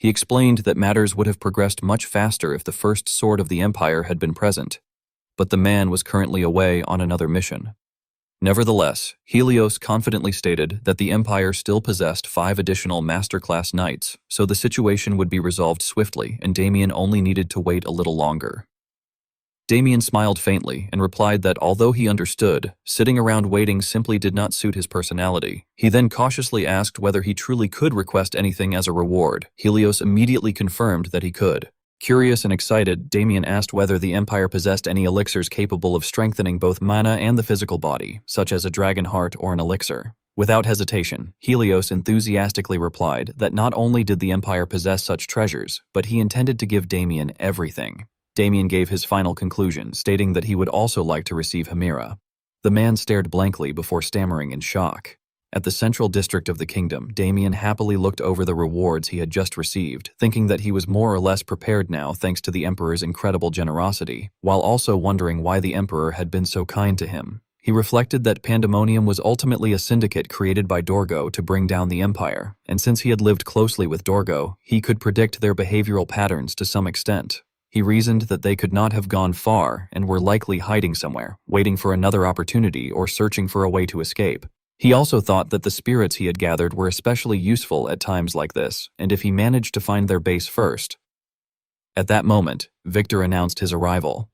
He explained that matters would have progressed much faster if the first sword of the Empire had been present, but the man was currently away on another mission. Nevertheless, Helios confidently stated that the Empire still possessed 5 additional masterclass knights, so the situation would be resolved swiftly and Damien only needed to wait a little longer. Damien smiled faintly and replied that although he understood, sitting around waiting simply did not suit his personality. He then cautiously asked whether he truly could request anything as a reward. Helios immediately confirmed that he could. Curious and excited, Damien asked whether the Empire possessed any elixirs capable of strengthening both mana and the physical body, such as a dragon heart or an elixir. Without hesitation, Helios enthusiastically replied that not only did the Empire possess such treasures, but he intended to give Damien everything. Damien gave his final conclusion, stating that he would also like to receive Hemira. The man stared blankly before stammering in shock. At the central district of the kingdom, Damien happily looked over the rewards he had just received, thinking that he was more or less prepared now thanks to the Emperor's incredible generosity, while also wondering why the Emperor had been so kind to him. He reflected that Pandemonium was ultimately a syndicate created by Dorgo to bring down the Empire, and since he had lived closely with Dorgo, he could predict their behavioral patterns to some extent. He reasoned that they could not have gone far and were likely hiding somewhere, waiting for another opportunity or searching for a way to escape. He also thought that the spirits he had gathered were especially useful at times like this, and if he managed to find their base first. At that moment, Victor announced his arrival.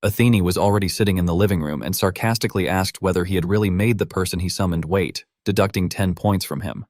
Athene was already sitting in the living room and sarcastically asked whether he had really made the person he summoned wait, deducting 10 points from him.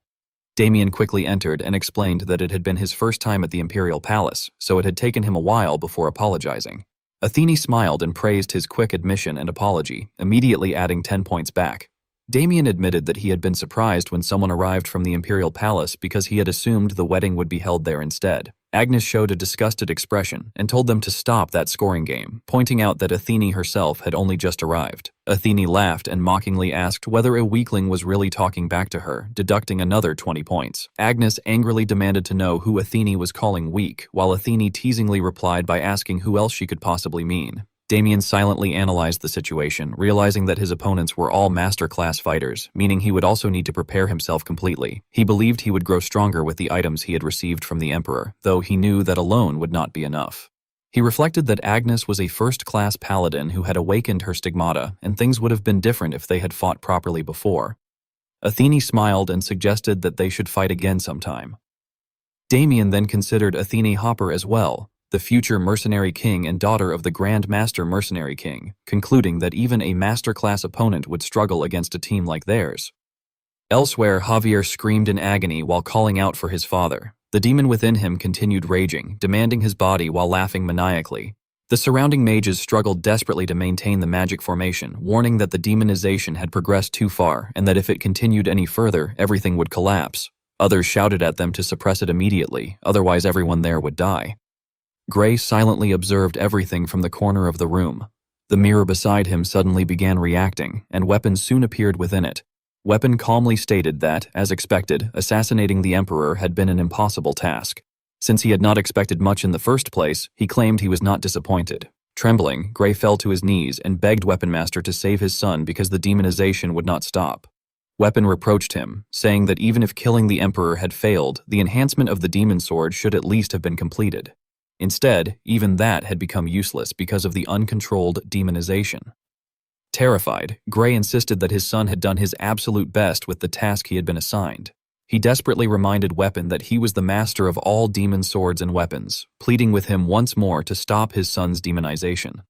Damien quickly entered and explained that it had been his first time at the Imperial Palace, so it had taken him a while before apologizing. Athene smiled and praised his quick admission and apology, immediately adding 10 points back. Damien admitted that he had been surprised when someone arrived from the Imperial Palace because he had assumed the wedding would be held there instead. Agnes showed a disgusted expression and told them to stop that scoring game, pointing out that Athene herself had only just arrived. Athene laughed and mockingly asked whether a weakling was really talking back to her, deducting another 20 points. Agnes angrily demanded to know who Athene was calling weak, while Athene teasingly replied by asking who else she could possibly mean. Damien silently analyzed the situation, realizing that his opponents were all master-class fighters, meaning he would also need to prepare himself completely. He believed he would grow stronger with the items he had received from the Emperor, though he knew that alone would not be enough. He reflected that Agnes was a first-class paladin who had awakened her stigmata, and things would have been different if they had fought properly before. Athene smiled and suggested that they should fight again sometime. Damien then considered Athene Hopper as well, the future mercenary king and daughter of the Grand Master Mercenary King, concluding that even a master-class opponent would struggle against a team like theirs. Elsewhere, Javier screamed in agony while calling out for his father. The demon within him continued raging, demanding his body while laughing maniacally. The surrounding mages struggled desperately to maintain the magic formation, warning that the demonization had progressed too far and that if it continued any further, everything would collapse. Others shouted at them to suppress it immediately, otherwise everyone there would die. Gray silently observed everything from the corner of the room. The mirror beside him suddenly began reacting, and weapons soon appeared within it. Weapon calmly stated that, as expected, assassinating the Emperor had been an impossible task. Since he had not expected much in the first place, he claimed he was not disappointed. Trembling, Gray fell to his knees and begged Weapon Master to save his son because the demonization would not stop. Weapon reproached him, saying that even if killing the Emperor had failed, the enhancement of the demon sword should at least have been completed. Instead, even that had become useless because of the uncontrolled demonization. Terrified, Gray insisted that his son had done his absolute best with the task he had been assigned. He desperately reminded Weapon that he was the master of all demon swords and weapons, pleading with him once more to stop his son's demonization.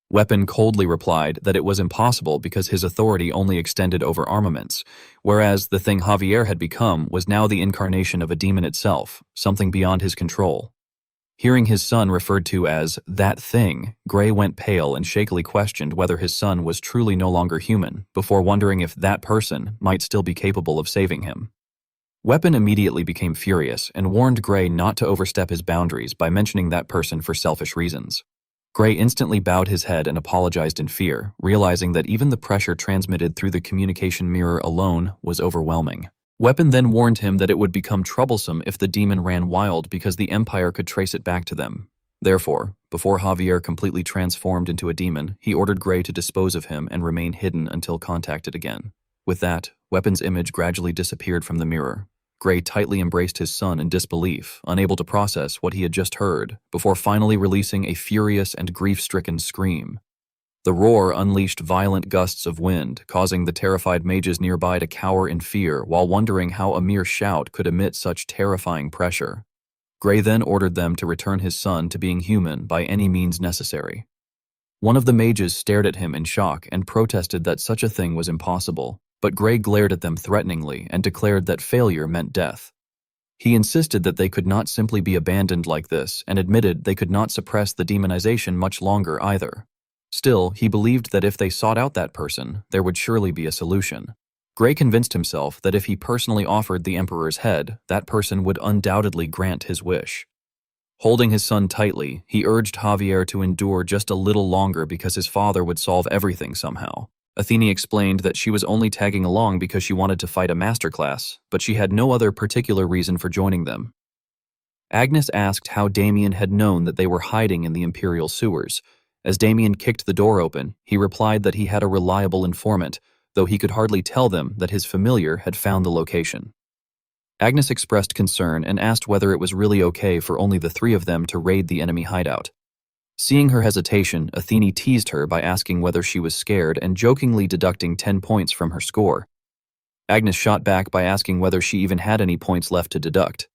Weapon coldly replied that it was impossible because his authority only extended over armaments, whereas the thing Javier had become was now the incarnation of a demon itself, something beyond his control. Hearing his son referred to as that thing, Gray went pale and shakily questioned whether his son was truly no longer human, before wondering if that person might still be capable of saving him. Weapon immediately became furious and warned Gray not to overstep his boundaries by mentioning that person for selfish reasons. Gray instantly bowed his head and apologized in fear, realizing that even the pressure transmitted through the communication mirror alone was overwhelming. Weapon then warned him that it would become troublesome if the demon ran wild because the Empire could trace it back to them. Therefore, before Javier completely transformed into a demon, he ordered Gray to dispose of him and remain hidden until contacted again. With that, Weapon's image gradually disappeared from the mirror. Gray tightly embraced his son in disbelief, unable to process what he had just heard, before finally releasing a furious and grief-stricken scream. The roar unleashed violent gusts of wind, causing the terrified mages nearby to cower in fear while wondering how a mere shout could emit such terrifying pressure. Gray then ordered them to return his son to being human by any means necessary. One of the mages stared at him in shock and protested that such a thing was impossible, but Gray glared at them threateningly and declared that failure meant death. He insisted that they could not simply be abandoned like this and admitted they could not suppress the demonization much longer either. Still, he believed that if they sought out that person, there would surely be a solution. Gray convinced himself that if he personally offered the Emperor's head, that person would undoubtedly grant his wish. Holding his son tightly, he urged Javier to endure just a little longer because his father would solve everything somehow. Athene explained that she was only tagging along because she wanted to fight a masterclass, but she had no other particular reason for joining them. Agnes asked how Damien had known that they were hiding in the Imperial sewers. As Damien kicked the door open, he replied that he had a reliable informant, though he could hardly tell them that his familiar had found the location. Agnes expressed concern and asked whether it was really okay for only the three of them to raid the enemy hideout. Seeing her hesitation, Athene teased her by asking whether she was scared and jokingly deducting 10 points from her score. Agnes shot back by asking whether she even had any points left to deduct.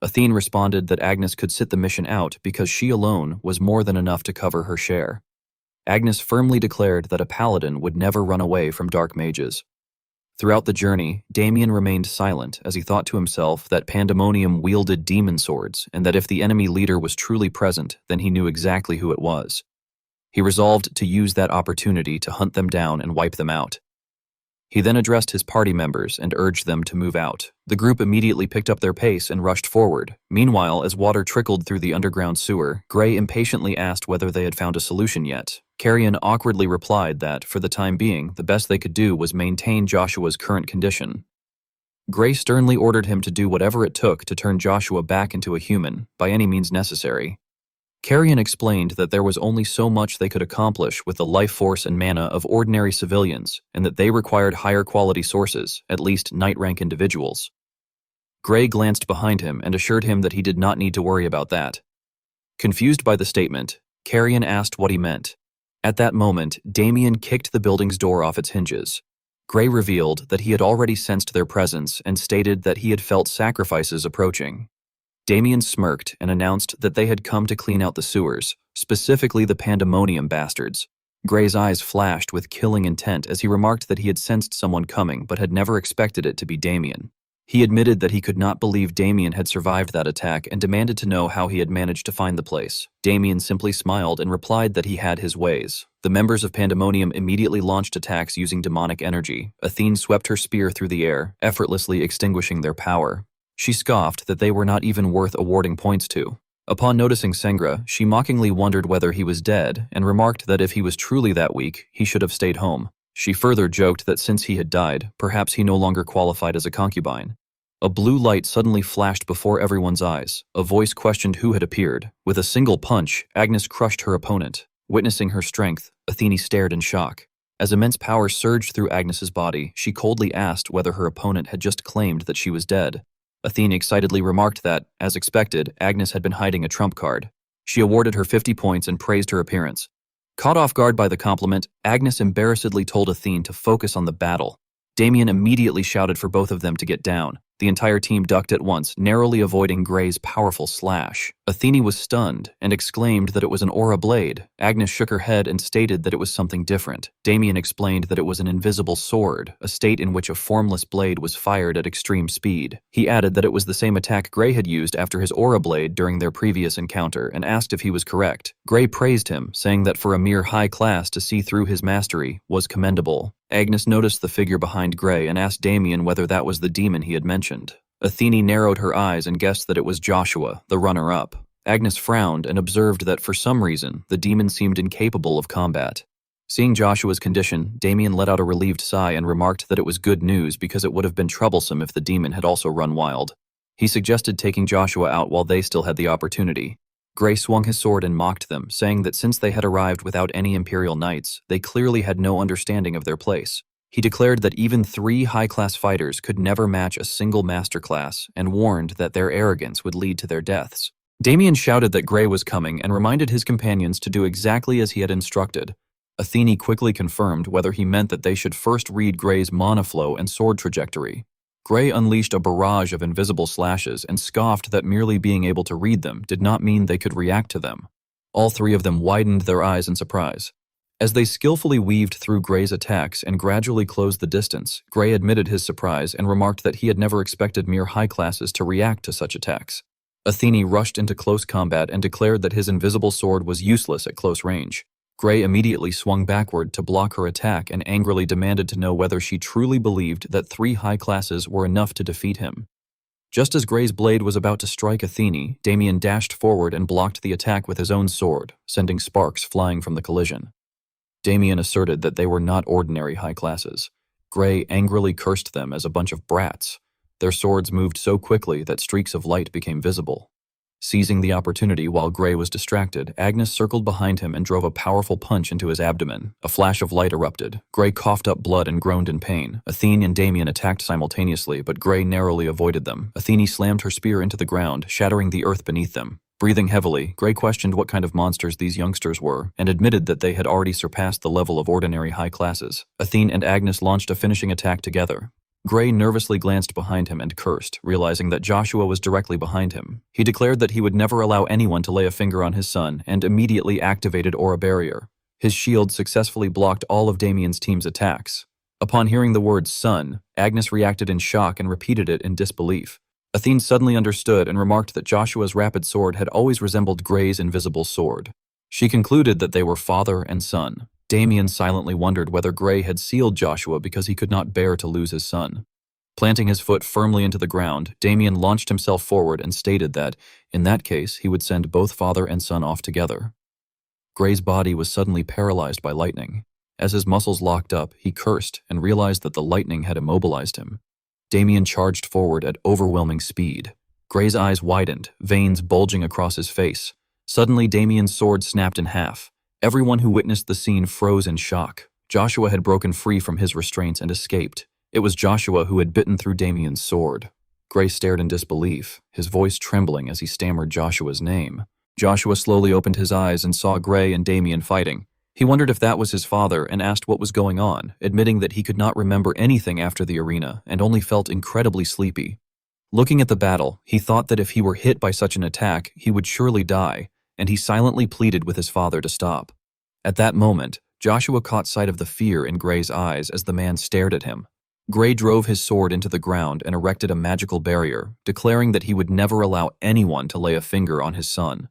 Athene responded that Agnes could sit the mission out because she alone was more than enough to cover her share. Agnes firmly declared that a paladin would never run away from dark mages. Throughout the journey, Damien remained silent as he thought to himself that Pandemonium wielded demon swords and that if the enemy leader was truly present, then he knew exactly who it was. He resolved to use that opportunity to hunt them down and wipe them out. He then addressed his party members and urged them to move out. The group immediately picked up their pace and rushed forward. Meanwhile, as water trickled through the underground sewer, Gray impatiently asked whether they had found a solution yet. Carrion awkwardly replied that, for the time being, the best they could do was maintain Joshua's current condition. Gray sternly ordered him to do whatever it took to turn Joshua back into a human, by any means necessary. Carrion explained that there was only so much they could accomplish with the life force and mana of ordinary civilians, and that they required higher quality sources, at least knight-rank individuals. Gray glanced behind him and assured him that he did not need to worry about that. Confused by the statement, Carrion asked what he meant. At that moment, Damien kicked the building's door off its hinges. Gray revealed that he had already sensed their presence and stated that he had felt sacrifices approaching. Damien smirked and announced that they had come to clean out the sewers, specifically the Pandemonium bastards. Gray's eyes flashed with killing intent as he remarked that he had sensed someone coming but had never expected it to be Damien. He admitted that he could not believe Damien had survived that attack and demanded to know how he had managed to find the place. Damien simply smiled and replied that he had his ways. The members of Pandemonium immediately launched attacks using demonic energy. Athene swept her spear through the air, effortlessly extinguishing their power. She scoffed that they were not even worth awarding points to. Upon noticing Sengra, she mockingly wondered whether he was dead and remarked that if he was truly that weak, he should have stayed home. She further joked that since he had died, perhaps he no longer qualified as a concubine. A blue light suddenly flashed before everyone's eyes. A voice questioned who had appeared. With a single punch, Agnes crushed her opponent. Witnessing her strength, Athene stared in shock. As immense power surged through Agnes's body, she coldly asked whether her opponent had just claimed that she was dead. Athene excitedly remarked that, as expected, Agnes had been hiding a trump card. She awarded her 50 points and praised her appearance. Caught off guard by the compliment, Agnes embarrassedly told Athene to focus on the battle. Damien immediately shouted for both of them to get down. The entire team ducked at once, narrowly avoiding Gray's powerful slash. Athene was stunned and exclaimed that it was an aura blade. Agnes shook her head and stated that it was something different. Damien explained that it was an invisible sword, a state in which a formless blade was fired at extreme speed. He added that it was the same attack Gray had used after his aura blade during their previous encounter and asked if he was correct. Gray praised him, saying that for a mere high class to see through his mastery was commendable. Agnes noticed the figure behind Gray and asked Damien whether that was the demon he had mentioned. Athene narrowed her eyes and guessed that it was Joshua, the runner-up. Agnes frowned and observed that for some reason, the demon seemed incapable of combat. Seeing Joshua's condition, Damien let out a relieved sigh and remarked that it was good news because it would have been troublesome if the demon had also run wild. He suggested taking Joshua out while they still had the opportunity. Gray swung his sword and mocked them, saying that since they had arrived without any Imperial Knights, they clearly had no understanding of their place. He declared that even 3 high-class fighters could never match a single masterclass and warned that their arrogance would lead to their deaths. Damien shouted that Gray was coming and reminded his companions to do exactly as he had instructed. Athene quickly confirmed whether he meant that they should first read Gray's mana flow and sword trajectory. Gray unleashed a barrage of invisible slashes and scoffed that merely being able to read them did not mean they could react to them. All 3 of them widened their eyes in surprise. As they skillfully weaved through Gray's attacks and gradually closed the distance, Gray admitted his surprise and remarked that he had never expected mere high classes to react to such attacks. Athene rushed into close combat and declared that his invisible sword was useless at close range. Gray immediately swung backward to block her attack and angrily demanded to know whether she truly believed that 3 high classes were enough to defeat him. Just as Gray's blade was about to strike Athene, Damien dashed forward and blocked the attack with his own sword, sending sparks flying from the collision. Damien asserted that they were not ordinary high classes. Gray angrily cursed them as a bunch of brats. Their swords moved so quickly that streaks of light became visible. Seizing the opportunity while Gray was distracted, Agnes circled behind him and drove a powerful punch into his abdomen. A flash of light erupted. Gray coughed up blood and groaned in pain. Athene and Damien attacked simultaneously, but Gray narrowly avoided them. Athene slammed her spear into the ground, shattering the earth beneath them. Breathing heavily, Gray questioned what kind of monsters these youngsters were, and admitted that they had already surpassed the level of ordinary high classes. Athene and Agnes launched a finishing attack together. Gray nervously glanced behind him and cursed, realizing that Joshua was directly behind him. He declared that he would never allow anyone to lay a finger on his son, and immediately activated Aura Barrier. His shield successfully blocked all of Damien's team's attacks. Upon hearing the word son, Agnes reacted in shock and repeated it in disbelief. Athene suddenly understood and remarked that Joshua's rapid sword had always resembled Gray's invisible sword. She concluded that they were father and son. Damien silently wondered whether Gray had sealed Joshua because he could not bear to lose his son. Planting his foot firmly into the ground, Damien launched himself forward and stated that, in that case, he would send both father and son off together. Gray's body was suddenly paralyzed by lightning. As his muscles locked up, he cursed and realized that the lightning had immobilized him. Damien charged forward at overwhelming speed. Gray's eyes widened, veins bulging across his face. Suddenly, Damien's sword snapped in half. Everyone who witnessed the scene froze in shock. Joshua had broken free from his restraints and escaped. It was Joshua who had bitten through Damien's sword. Gray stared in disbelief, his voice trembling as he stammered Joshua's name. Joshua slowly opened his eyes and saw Gray and Damien fighting. He wondered if that was his father and asked what was going on, admitting that he could not remember anything after the arena and only felt incredibly sleepy. Looking at the battle, he thought that if he were hit by such an attack, he would surely die, and he silently pleaded with his father to stop. At that moment, Joshua caught sight of the fear in Gray's eyes as the man stared at him. Gray drove his sword into the ground and erected a magical barrier, declaring that he would never allow anyone to lay a finger on his son.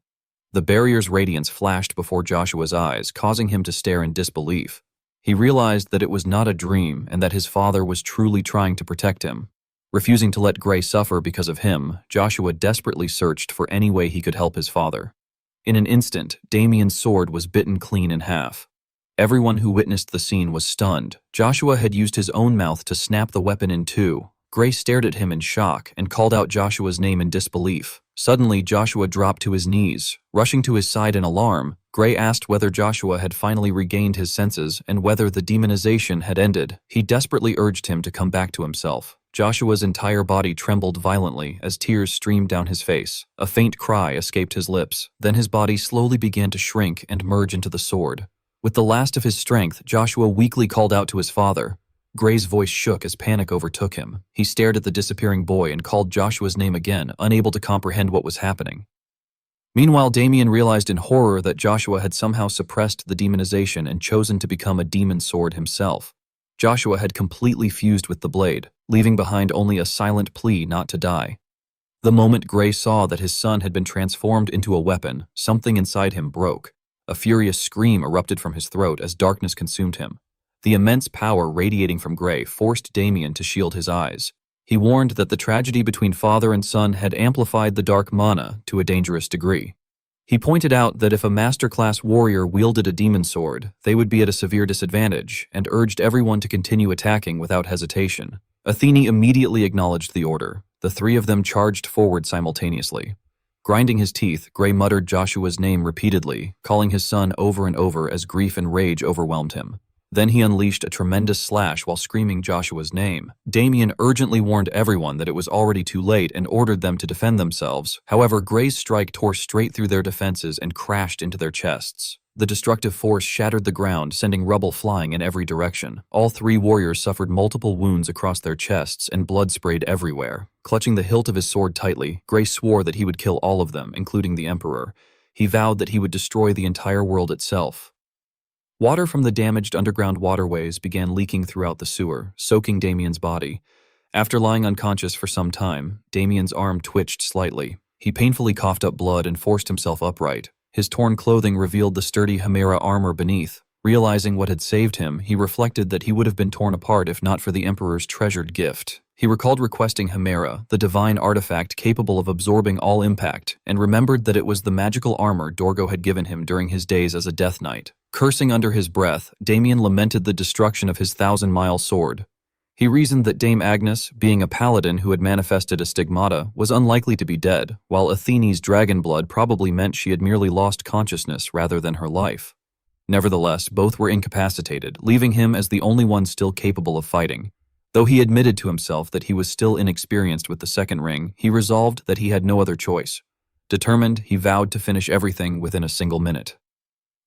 The barrier's radiance flashed before Joshua's eyes, causing him to stare in disbelief. He realized that it was not a dream and that his father was truly trying to protect him. Refusing to let Gray suffer because of him, Joshua desperately searched for any way he could help his father. In an instant, Damien's sword was bitten clean in half. Everyone who witnessed the scene was stunned. Joshua had used his own mouth to snap the weapon in two. Gray stared at him in shock and called out Joshua's name in disbelief. Suddenly, Joshua dropped to his knees. Rushing to his side in alarm, Gray asked whether Joshua had finally regained his senses and whether the demonization had ended. He desperately urged him to come back to himself. Joshua's entire body trembled violently as tears streamed down his face. A faint cry escaped his lips. Then his body slowly began to shrink and merge into the sword. With the last of his strength, Joshua weakly called out to his father. Gray's voice shook as panic overtook him. He stared at the disappearing boy and called Joshua's name again, unable to comprehend what was happening. Meanwhile, Damien realized in horror that Joshua had somehow suppressed the demonization and chosen to become a demon sword himself. Joshua had completely fused with the blade, leaving behind only a silent plea not to die. The moment Gray saw that his son had been transformed into a weapon, something inside him broke. A furious scream erupted from his throat as darkness consumed him. The immense power radiating from Gray forced Damien to shield his eyes. He warned that the tragedy between father and son had amplified the dark mana to a dangerous degree. He pointed out that if a master-class warrior wielded a demon sword, they would be at a severe disadvantage, and urged everyone to continue attacking without hesitation. Athene immediately acknowledged the order. The three of them charged forward simultaneously. Grinding his teeth, Gray muttered Joshua's name repeatedly, calling his son over and over as grief and rage overwhelmed him. Then he unleashed a tremendous slash while screaming Joshua's name. Damien urgently warned everyone that it was already too late and ordered them to defend themselves. However, Gray's strike tore straight through their defenses and crashed into their chests. The destructive force shattered the ground, sending rubble flying in every direction. All three warriors suffered multiple wounds across their chests and blood sprayed everywhere. Clutching the hilt of his sword tightly, Gray swore that he would kill all of them, including the Emperor. He vowed that he would destroy the entire world itself. Water from the damaged underground waterways began leaking throughout the sewer, soaking Damien's body. After lying unconscious for some time, Damien's arm twitched slightly. He painfully coughed up blood and forced himself upright. His torn clothing revealed the sturdy Chimera armor beneath. Realizing what had saved him, he reflected that he would have been torn apart if not for the Emperor's treasured gift. He recalled requesting Chimera, the divine artifact capable of absorbing all impact, and remembered that it was the magical armor Dorgo had given him during his days as a Death Knight. Cursing under his breath, Damien lamented the destruction of his 1,000-mile sword. He reasoned that Dame Agnes, being a paladin who had manifested a stigmata, was unlikely to be dead, while Athene's dragon blood probably meant she had merely lost consciousness rather than her life. Nevertheless, both were incapacitated, leaving him as the only one still capable of fighting. Though he admitted to himself that he was still inexperienced with the second ring, he resolved that he had no other choice. Determined, he vowed to finish everything within a single minute.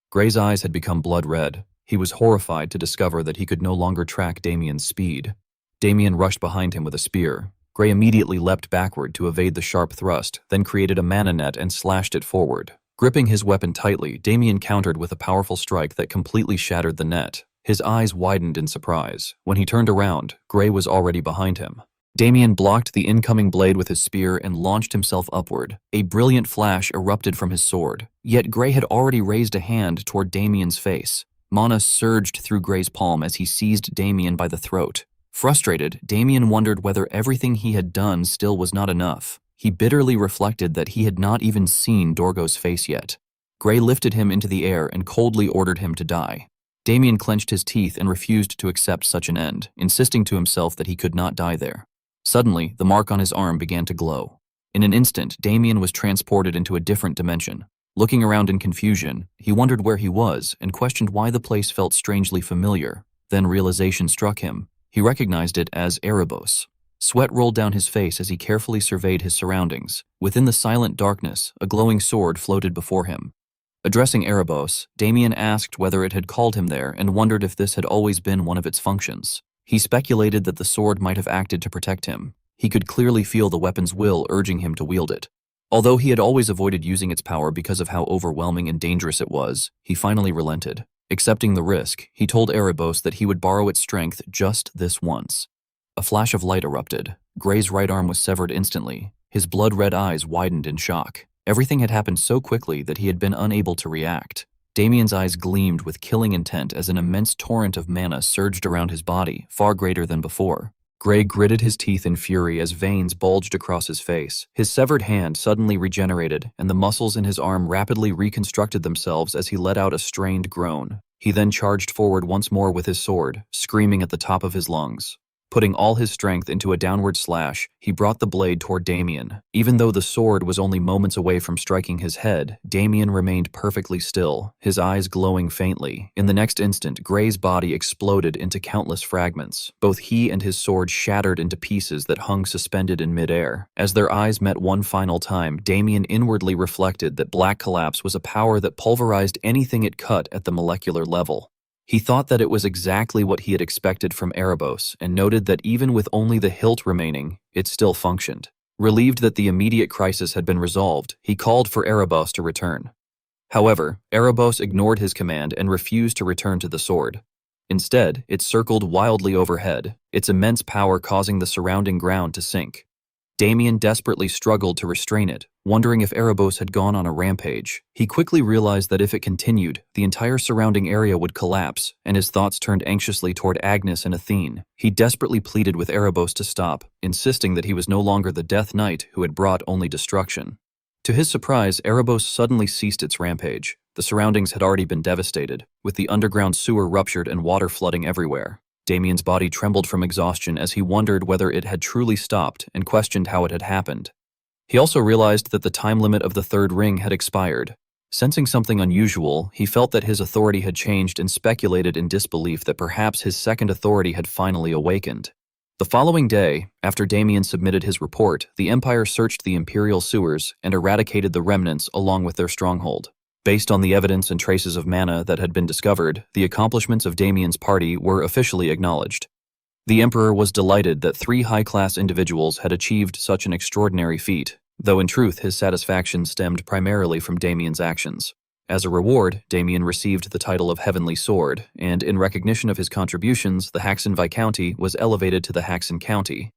Gray's eyes had become blood red. He was horrified to discover that he could no longer track Damien's speed. Damien rushed behind him with a spear. Gray immediately leapt backward to evade the sharp thrust, then created a mana net and slashed it forward. Gripping his weapon tightly, Damien countered with a powerful strike that completely shattered the net. His eyes widened in surprise. When he turned around, Gray was already behind him. Damien blocked the incoming blade with his spear and launched himself upward. A brilliant flash erupted from his sword, yet Gray had already raised a hand toward Damien's face. Mana surged through Gray's palm as he seized Damien by the throat. Frustrated, Damien wondered whether everything he had done still was not enough. He bitterly reflected that he had not even seen Dorgo's face yet. Gray lifted him into the air and coldly ordered him to die. Damien clenched his teeth and refused to accept such an end, insisting to himself that he could not die there. Suddenly, the mark on his arm began to glow. In an instant, Damien was transported into a different dimension. Looking around in confusion, he wondered where he was and questioned why the place felt strangely familiar. Then realization struck him. He recognized it as Erebos. Sweat rolled down his face as he carefully surveyed his surroundings. Within the silent darkness, a glowing sword floated before him. Addressing Erebos, Damien asked whether it had called him there and wondered if this had always been one of its functions. He speculated that the sword might have acted to protect him. He could clearly feel the weapon's will urging him to wield it. Although he had always avoided using its power because of how overwhelming and dangerous it was, he finally relented. Accepting the risk, he told Erebos that he would borrow its strength just this once. A flash of light erupted. Gray's right arm was severed instantly. His blood-red eyes widened in shock. Everything had happened so quickly that he had been unable to react. Damien's eyes gleamed with killing intent as an immense torrent of mana surged around his body, far greater than before. Gray gritted his teeth in fury as veins bulged across his face. His severed hand suddenly regenerated, and the muscles in his arm rapidly reconstructed themselves as he let out a strained groan. He then charged forward once more with his sword, screaming at the top of his lungs. Putting all his strength into a downward slash, he brought the blade toward Damien. Even though the sword was only moments away from striking his head, Damien remained perfectly still, his eyes glowing faintly. In the next instant, Gray's body exploded into countless fragments. Both he and his sword shattered into pieces that hung suspended in midair. As their eyes met one final time, Damien inwardly reflected that Black Collapse was a power that pulverized anything it cut at the molecular level. He thought that it was exactly what he had expected from Erebos and noted that even with only the hilt remaining, it still functioned. Relieved that the immediate crisis had been resolved, he called for Erebos to return. However, Erebos ignored his command and refused to return to the sword. Instead, it circled wildly overhead, its immense power causing the surrounding ground to sink. Damien desperately struggled to restrain it, wondering if Erebos had gone on a rampage. He quickly realized that if it continued, the entire surrounding area would collapse, and his thoughts turned anxiously toward Agnes and Athene. He desperately pleaded with Erebos to stop, insisting that he was no longer the Death Knight who had brought only destruction. To his surprise, Erebos suddenly ceased its rampage. The surroundings had already been devastated, with the underground sewer ruptured and water flooding everywhere. Damien's body trembled from exhaustion as he wondered whether it had truly stopped and questioned how it had happened. He also realized that the time limit of the third ring had expired. Sensing something unusual, he felt that his authority had changed and speculated in disbelief that perhaps his second authority had finally awakened. The following day, after Damien submitted his report, the Empire searched the Imperial sewers and eradicated the remnants along with their stronghold. Based on the evidence and traces of mana that had been discovered, the accomplishments of Damien's party were officially acknowledged. The Emperor was delighted that 3 high-class individuals had achieved such an extraordinary feat, though in truth his satisfaction stemmed primarily from Damien's actions. As a reward, Damien received the title of Heavenly Sword, and in recognition of his contributions, the Haxan Viscounty was elevated to the Haxan County.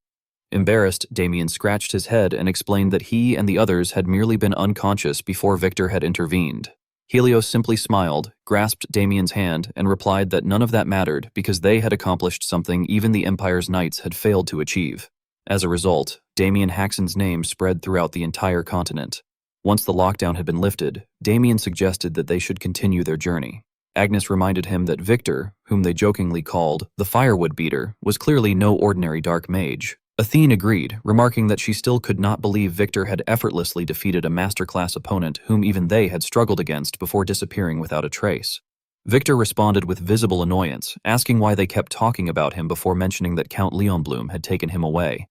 Embarrassed, Damien scratched his head and explained that he and the others had merely been unconscious before Victor had intervened. Helios simply smiled, grasped Damien's hand, and replied that none of that mattered because they had accomplished something even the Empire's knights had failed to achieve. As a result, Damien Haxan's name spread throughout the entire continent. Once the lockdown had been lifted, Damien suggested that they should continue their journey. Agnes reminded him that Victor, whom they jokingly called the Firewood Beater, was clearly no ordinary dark mage. Athene agreed, remarking that she still could not believe Victor had effortlessly defeated a masterclass opponent whom even they had struggled against before disappearing without a trace. Victor responded with visible annoyance, asking why they kept talking about him before mentioning that Count Leonblum had taken him away.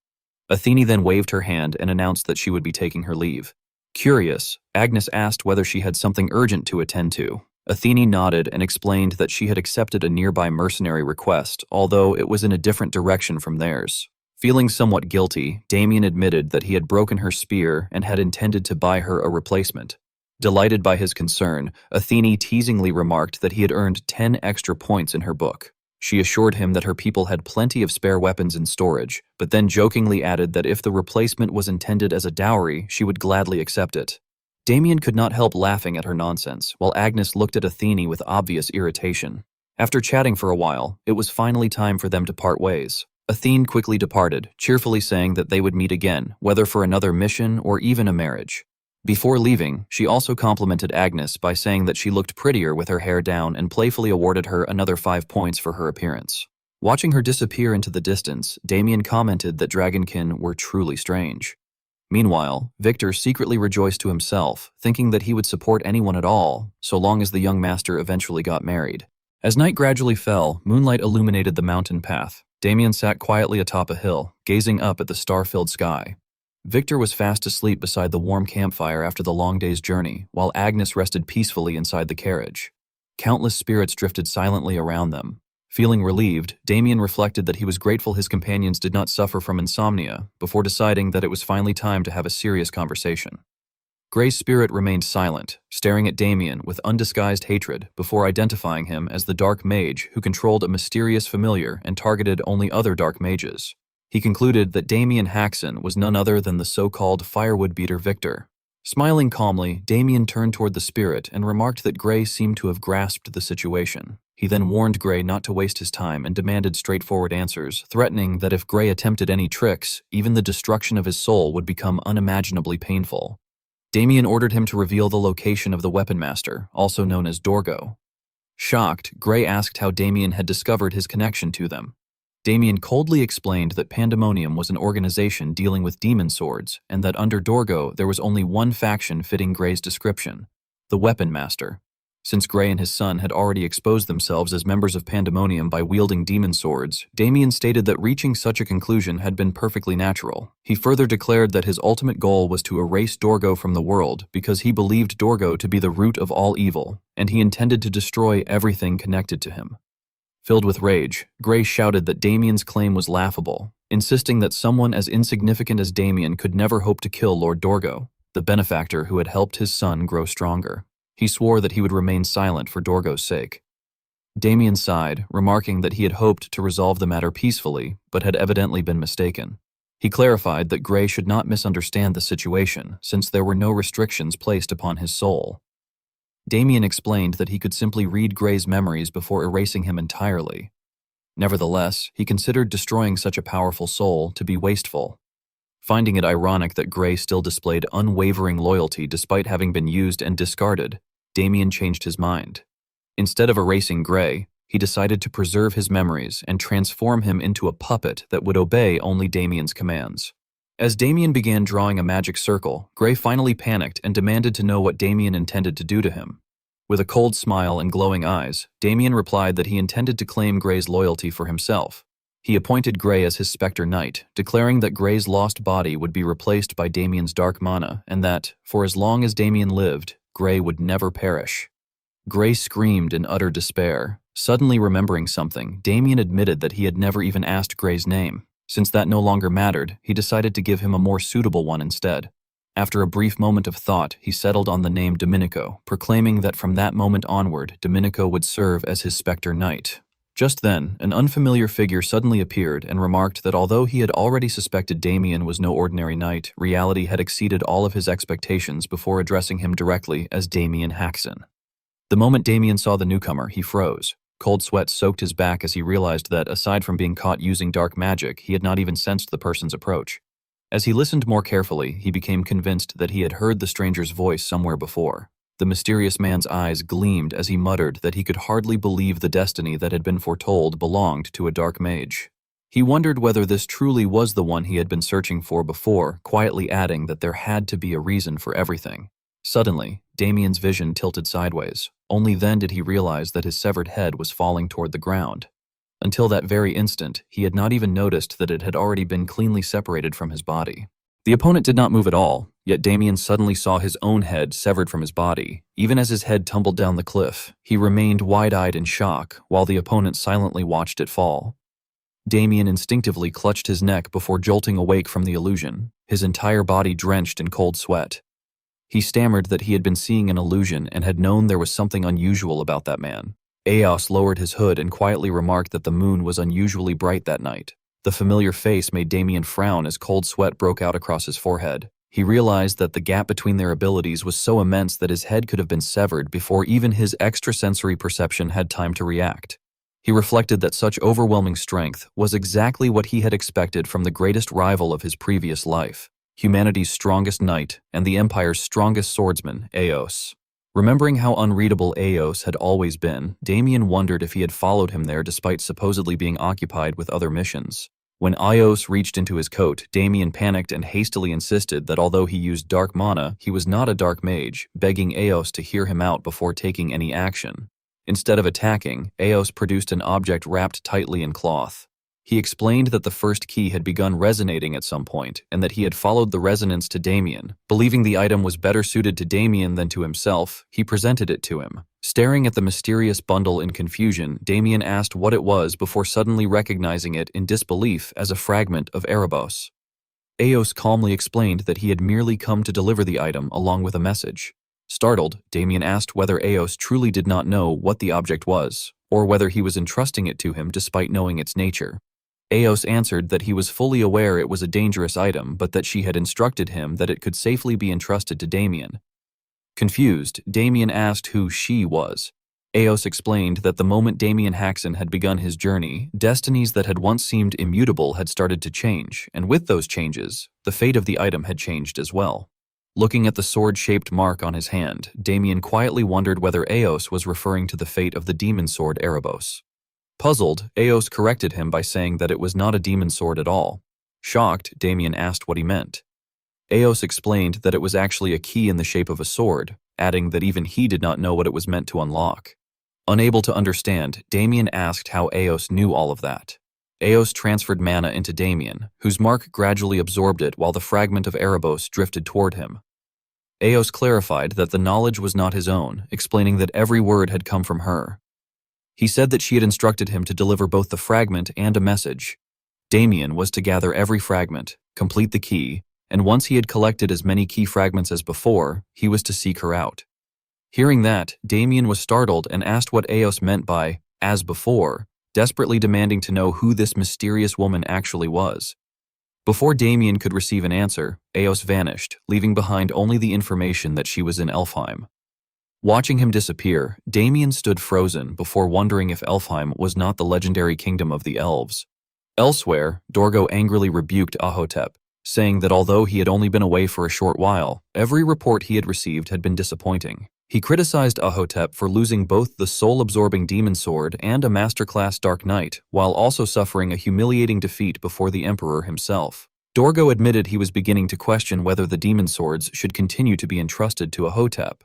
Athene then waved her hand and announced that she would be taking her leave. Curious, Agnes asked whether she had something urgent to attend to. Athene nodded and explained that she had accepted a nearby mercenary request, although it was in a different direction from theirs. Feeling somewhat guilty, Damien admitted that he had broken her spear and had intended to buy her a replacement. Delighted by his concern, Athene teasingly remarked that he had earned 10 extra points in her book. She assured him that her people had plenty of spare weapons in storage, but then jokingly added that if the replacement was intended as a dowry, she would gladly accept it. Damien could not help laughing at her nonsense, while Agnes looked at Athene with obvious irritation. After chatting for a while, it was finally time for them to part ways. Athene quickly departed, cheerfully saying that they would meet again, whether for another mission or even a marriage. Before leaving, she also complimented Agnes by saying that she looked prettier with her hair down and playfully awarded her another 5 points for her appearance. Watching her disappear into the distance, Damien commented that dragonkin were truly strange. Meanwhile, Victor secretly rejoiced to himself, thinking that he would support anyone at all, so long as the young master eventually got married. As night gradually fell, moonlight illuminated the mountain path. Damien sat quietly atop a hill, gazing up at the star-filled sky. Victor was fast asleep beside the warm campfire after the long day's journey, while Agnes rested peacefully inside the carriage. Countless spirits drifted silently around them. Feeling relieved, Damien reflected that he was grateful his companions did not suffer from insomnia, before deciding that it was finally time to have a serious conversation. Gray's spirit remained silent, staring at Damien with undisguised hatred before identifying him as the dark mage who controlled a mysterious familiar and targeted only other dark mages. He concluded that Damien Haxon was none other than the so-called firewood beater Victor. Smiling calmly, Damien turned toward the spirit and remarked that Gray seemed to have grasped the situation. He then warned Gray not to waste his time and demanded straightforward answers, threatening that if Gray attempted any tricks, even the destruction of his soul would become unimaginably painful. Damien ordered him to reveal the location of the weapon master, also known as Dorgo. Shocked, Gray asked how Damien had discovered his connection to them. Damien coldly explained that Pandemonium was an organization dealing with demon swords, and that under Dorgo there was only one faction fitting Gray's description, the Weapon Master. Since Gray and his son had already exposed themselves as members of Pandemonium by wielding demon swords, Damien stated that reaching such a conclusion had been perfectly natural. He further declared that his ultimate goal was to erase Dorgo from the world because he believed Dorgo to be the root of all evil, and he intended to destroy everything connected to him. Filled with rage, Gray shouted that Damien's claim was laughable, insisting that someone as insignificant as Damien could never hope to kill Lord Dorgo, the benefactor who had helped his son grow stronger. He swore that he would remain silent for Dorgo's sake. Damien sighed, remarking that he had hoped to resolve the matter peacefully, but had evidently been mistaken. He clarified that Gray should not misunderstand the situation, since there were no restrictions placed upon his soul. Damien explained that he could simply read Gray's memories before erasing him entirely. Nevertheless, he considered destroying such a powerful soul to be wasteful. Finding it ironic that Gray still displayed unwavering loyalty despite having been used and discarded, Damien changed his mind. Instead of erasing Gray, he decided to preserve his memories and transform him into a puppet that would obey only Damien's commands. As Damien began drawing a magic circle, Gray finally panicked and demanded to know what Damien intended to do to him. With a cold smile and glowing eyes, Damien replied that he intended to claim Gray's loyalty for himself. He appointed Gray as his Spectre Knight, declaring that Gray's lost body would be replaced by Damien's dark mana and that, for as long as Damien lived, Gray would never perish. Gray screamed in utter despair. Suddenly remembering something, Damien admitted that he had never even asked Gray's name. Since that no longer mattered, he decided to give him a more suitable one instead. After a brief moment of thought, he settled on the name Domenico, proclaiming that from that moment onward, Domenico would serve as his Spectre Knight. Just then, an unfamiliar figure suddenly appeared and remarked that although he had already suspected Damien was no ordinary knight, reality had exceeded all of his expectations before addressing him directly as Damien Haxon. The moment Damien saw the newcomer, he froze. Cold sweat soaked his back as he realized that, aside from being caught using dark magic, he had not even sensed the person's approach. As he listened more carefully, he became convinced that he had heard the stranger's voice somewhere before. The mysterious man's eyes gleamed as he muttered that he could hardly believe the destiny that had been foretold belonged to a dark mage. He wondered whether this truly was the one he had been searching for before, quietly adding that there had to be a reason for everything. Suddenly, Damien's vision tilted sideways. Only then did he realize that his severed head was falling toward the ground. Until that very instant, he had not even noticed that it had already been cleanly separated from his body. The opponent did not move at all, yet Damien suddenly saw his own head severed from his body. Even as his head tumbled down the cliff, he remained wide-eyed in shock, while the opponent silently watched it fall. Damien instinctively clutched his neck before jolting awake from the illusion, his entire body drenched in cold sweat. He stammered that he had been seeing an illusion and had known there was something unusual about that man. Eos lowered his hood and quietly remarked that the moon was unusually bright that night. The familiar face made Damien frown as cold sweat broke out across his forehead. He realized that the gap between their abilities was so immense that his head could have been severed before even his extrasensory perception had time to react. He reflected that such overwhelming strength was exactly what he had expected from the greatest rival of his previous life, humanity's strongest knight and the Empire's strongest swordsman, Eos. Remembering how unreadable Eos had always been, Damien wondered if he had followed him there despite supposedly being occupied with other missions. When Eos reached into his coat, Damien panicked and hastily insisted that although he used dark mana, he was not a dark mage, begging Eos to hear him out before taking any action. Instead of attacking, Eos produced an object wrapped tightly in cloth. He explained that the first key had begun resonating at some point, and that he had followed the resonance to Damien. Believing the item was better suited to Damien than to himself, he presented it to him. Staring at the mysterious bundle in confusion, Damien asked what it was before suddenly recognizing it in disbelief as a fragment of Erebos. Eos calmly explained that he had merely come to deliver the item along with a message. Startled, Damien asked whether Eos truly did not know what the object was, or whether he was entrusting it to him despite knowing its nature. Eos answered that he was fully aware it was a dangerous item, but that she had instructed him that it could safely be entrusted to Damien. Confused, Damien asked who she was. Eos explained that the moment Damien Haxon had begun his journey, destinies that had once seemed immutable had started to change, and with those changes, the fate of the item had changed as well. Looking at the sword-shaped mark on his hand, Damien quietly wondered whether Eos was referring to the fate of the demon sword Erebos. Puzzled, Eos corrected him by saying that it was not a demon sword at all. Shocked, Damien asked what he meant. Eos explained that it was actually a key in the shape of a sword, adding that even he did not know what it was meant to unlock. Unable to understand, Damien asked how Eos knew all of that. Eos transferred mana into Damien, whose mark gradually absorbed it while the fragment of Erebos drifted toward him. Eos clarified that the knowledge was not his own, explaining that every word had come from her. He said that she had instructed him to deliver both the fragment and a message. Damien was to gather every fragment, complete the key, and once he had collected as many key fragments as before, he was to seek her out. Hearing that, Damien was startled and asked what Eos meant by, as before, desperately demanding to know who this mysterious woman actually was. Before Damien could receive an answer, Eos vanished, leaving behind only the information that she was in Elfheim. Watching him disappear, Damien stood frozen before wondering if Elfheim was not the legendary kingdom of the elves. Elsewhere, Dorgo angrily rebuked Ahotep, saying that although he had only been away for a short while, every report he had received had been disappointing. He criticized Ahotep for losing both the soul-absorbing demon sword and a masterclass Dark Knight, while also suffering a humiliating defeat before the Emperor himself. Dorgo admitted he was beginning to question whether the demon swords should continue to be entrusted to Ahotep.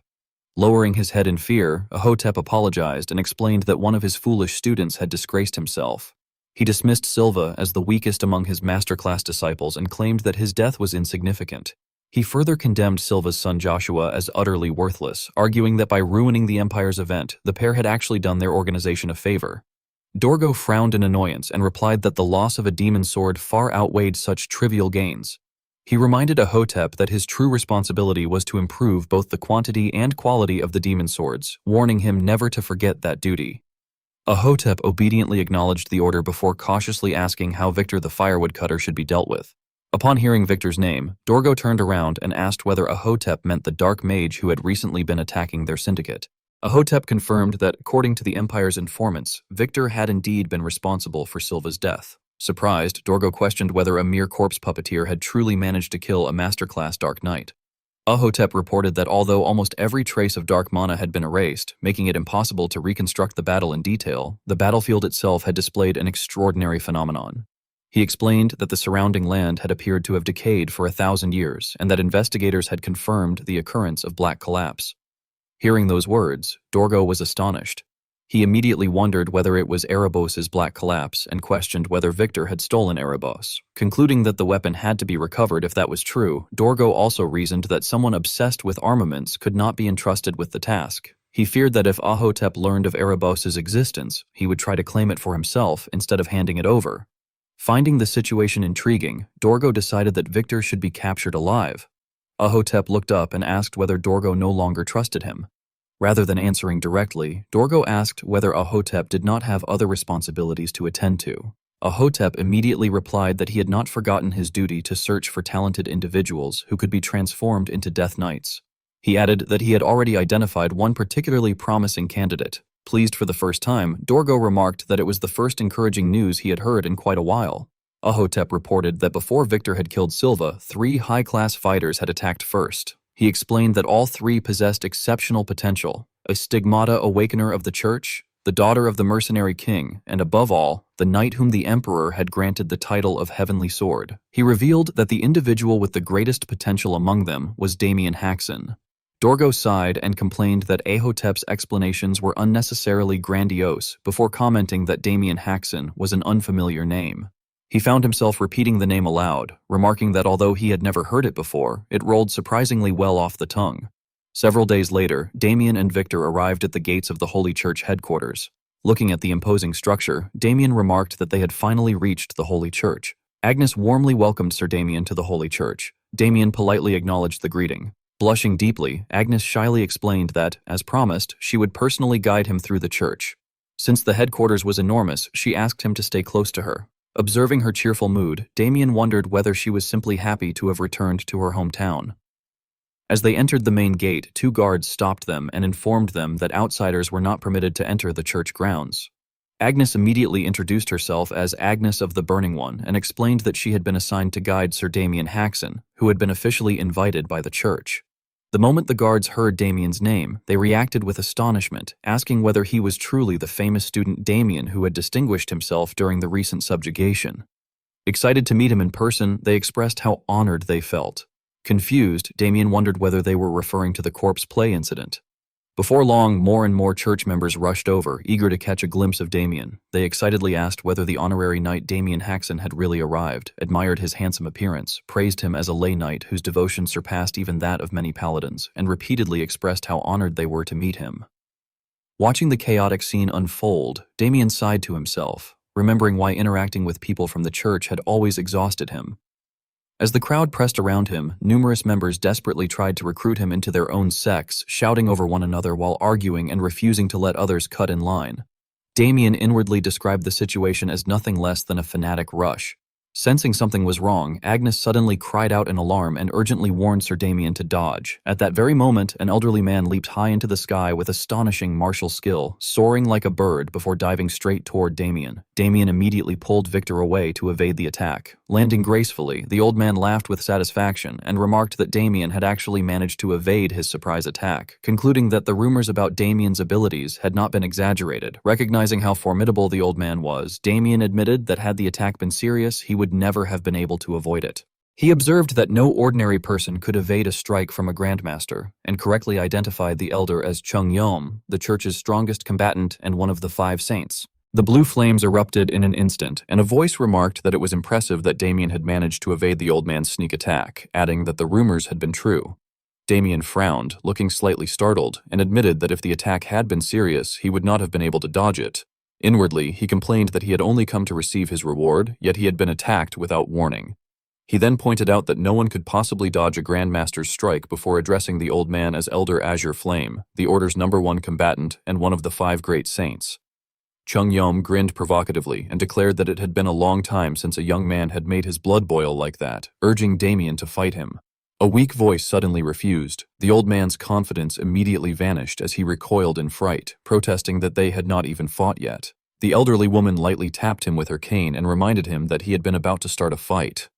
Lowering his head in fear, Ahotep apologized and explained that one of his foolish students had disgraced himself. He dismissed Silva as the weakest among his masterclass disciples and claimed that his death was insignificant. He further condemned Silva's son Joshua as utterly worthless, arguing that by ruining the Empire's event, the pair had actually done their organization a favor. Dorgo frowned in annoyance and replied that the loss of a demon sword far outweighed such trivial gains. He reminded Ahotep that his true responsibility was to improve both the quantity and quality of the demon swords, warning him never to forget that duty. Ahotep obediently acknowledged the order before cautiously asking how Victor the firewood cutter should be dealt with. Upon hearing Victor's name, Dorgo turned around and asked whether Ahotep meant the dark mage who had recently been attacking their syndicate. Ahotep confirmed that, according to the Empire's informants, Victor had indeed been responsible for Silva's death. Surprised, Dorgo questioned whether a mere corpse puppeteer had truly managed to kill a masterclass Dark Knight. Ahotep reported that although almost every trace of dark mana had been erased, making it impossible to reconstruct the battle in detail, the battlefield itself had displayed an extraordinary phenomenon. He explained that the surrounding land had appeared to have decayed for 1,000 years, and that investigators had confirmed the occurrence of black collapse. Hearing those words, Dorgo was astonished. He immediately wondered whether it was Erebos' black collapse and questioned whether Victor had stolen Erebos. Concluding that the weapon had to be recovered if that was true, Dorgo also reasoned that someone obsessed with armaments could not be entrusted with the task. He feared that if Ahotep learned of Erebos' existence, he would try to claim it for himself instead of handing it over. Finding the situation intriguing, Dorgo decided that Victor should be captured alive. Ahotep looked up and asked whether Dorgo no longer trusted him. Rather than answering directly, Dorgo asked whether Ahotep did not have other responsibilities to attend to. Ahotep immediately replied that he had not forgotten his duty to search for talented individuals who could be transformed into Death Knights. He added that he had already identified one particularly promising candidate. Pleased for the first time, Dorgo remarked that it was the first encouraging news he had heard in quite a while. Ahotep reported that before Victor had killed Silva, 3 high-class fighters had attacked first. He explained that all 3 possessed exceptional potential: a stigmata awakener of the church, the daughter of the mercenary king, and above all, the knight whom the emperor had granted the title of Heavenly Sword. He revealed that the individual with the greatest potential among them was Damien Haxon. Dorgo sighed and complained that Ahotep's explanations were unnecessarily grandiose before commenting that Damien Haxon was an unfamiliar name. He found himself repeating the name aloud, remarking that although he had never heard it before, it rolled surprisingly well off the tongue. Several days later, Damien and Victor arrived at the gates of the Holy Church headquarters. Looking at the imposing structure, Damien remarked that they had finally reached the Holy Church. Agnes warmly welcomed Sir Damien to the Holy Church. Damien politely acknowledged the greeting. Blushing deeply, Agnes shyly explained that, as promised, she would personally guide him through the church. Since the headquarters was enormous, she asked him to stay close to her. Observing her cheerful mood, Damien wondered whether she was simply happy to have returned to her hometown. As they entered the main gate, 2 guards stopped them and informed them that outsiders were not permitted to enter the church grounds. Agnes immediately introduced herself as Agnes of the Burning One and explained that she had been assigned to guide Sir Damien Haxon, who had been officially invited by the church. The moment the guards heard Damien's name, they reacted with astonishment, asking whether he was truly the famous student Damien who had distinguished himself during the recent subjugation. Excited to meet him in person, they expressed how honored they felt. Confused, Damien wondered whether they were referring to the corpse play incident. Before long, more and more church members rushed over, eager to catch a glimpse of Damien. They excitedly asked whether the honorary knight Damien Haxon had really arrived, admired his handsome appearance, praised him as a lay knight whose devotion surpassed even that of many paladins, and repeatedly expressed how honored they were to meet him. Watching the chaotic scene unfold, Damien sighed to himself, remembering why interacting with people from the church had always exhausted him. As the crowd pressed around him, numerous members desperately tried to recruit him into their own sects, shouting over one another while arguing and refusing to let others cut in line. Damien inwardly described the situation as nothing less than a fanatic rush. Sensing something was wrong, Agnes suddenly cried out in alarm and urgently warned Sir Damien to dodge. At that very moment, an elderly man leaped high into the sky with astonishing martial skill, soaring like a bird before diving straight toward Damien. Damien immediately pulled Victor away to evade the attack. Landing gracefully, the old man laughed with satisfaction and remarked that Damien had actually managed to evade his surprise attack, concluding that the rumors about Damien's abilities had not been exaggerated. Recognizing how formidable the old man was, Damien admitted that had the attack been serious, he would never have been able to avoid it. He observed that no ordinary person could evade a strike from a grandmaster, and correctly identified the elder as Chung Yom, the church's strongest combatant and one of the 5 saints. The blue flames erupted in an instant, and a voice remarked that it was impressive that Damien had managed to evade the old man's sneak attack, adding that the rumors had been true. Damien frowned, looking slightly startled, and admitted that if the attack had been serious, he would not have been able to dodge it. Inwardly, he complained that he had only come to receive his reward, yet he had been attacked without warning. He then pointed out that no one could possibly dodge a Grandmaster's strike before addressing the old man as Elder Azure Flame, the Order's #1 combatant and one of the 5 great saints. Chung Yom grinned provocatively and declared that it had been a long time since a young man had made his blood boil like that, urging Damien to fight him. A weak voice suddenly refused. The old man's confidence immediately vanished as he recoiled in fright, protesting that they had not even fought yet. The elderly woman lightly tapped him with her cane and reminded him that he had been about to start a fight.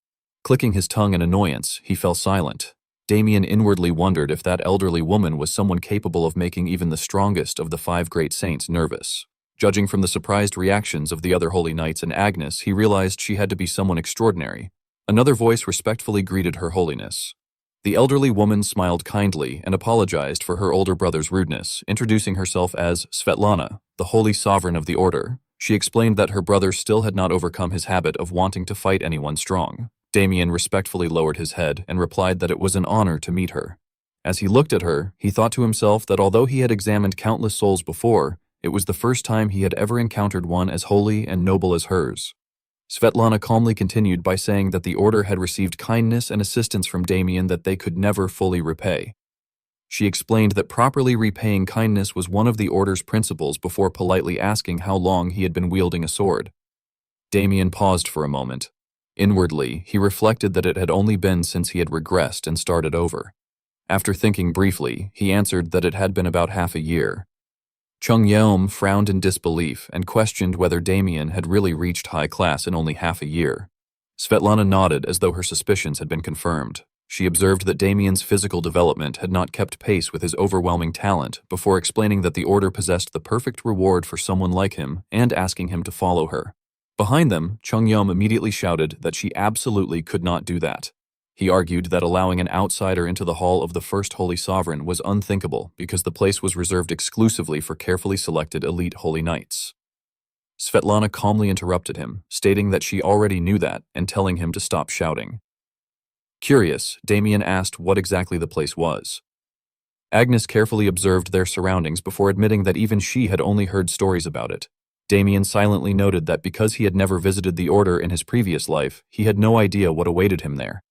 Clicking his tongue in annoyance, he fell silent. Damien inwardly wondered if that elderly woman was someone capable of making even the strongest of the 5 great saints nervous. Judging from the surprised reactions of the other holy knights and Agnes, he realized she had to be someone extraordinary. Another voice respectfully greeted her holiness. The elderly woman smiled kindly and apologized for her older brother's rudeness, introducing herself as Svetlana, the holy sovereign of the order. She explained that her brother still had not overcome his habit of wanting to fight anyone strong. Damien respectfully lowered his head and replied that it was an honor to meet her. As he looked at her, he thought to himself that although he had examined countless souls before, it was the first time he had ever encountered one as holy and noble as hers. Svetlana calmly continued by saying that the order had received kindness and assistance from Damien that they could never fully repay. She explained that properly repaying kindness was one of the order's principles before politely asking how long he had been wielding a sword. Damien paused for a moment. Inwardly, he reflected that it had only been since he had regressed and started over. After thinking briefly, he answered that it had been about half a year. Chung Yeom frowned in disbelief and questioned whether Damien had really reached high class in only half a year. Svetlana nodded as though her suspicions had been confirmed. She observed that Damien's physical development had not kept pace with his overwhelming talent before explaining that the order possessed the perfect reward for someone like him and asking him to follow her. Behind them, Chung Yeom immediately shouted that she absolutely could not do that. He argued that allowing an outsider into the hall of the First Holy Sovereign was unthinkable because the place was reserved exclusively for carefully selected elite holy knights. Svetlana calmly interrupted him, stating that she already knew that and telling him to stop shouting. Curious, Damien asked what exactly the place was. Agnes carefully observed their surroundings before admitting that even she had only heard stories about it. Damien silently noted that because he had never visited the order in his previous life, he had no idea what awaited him there.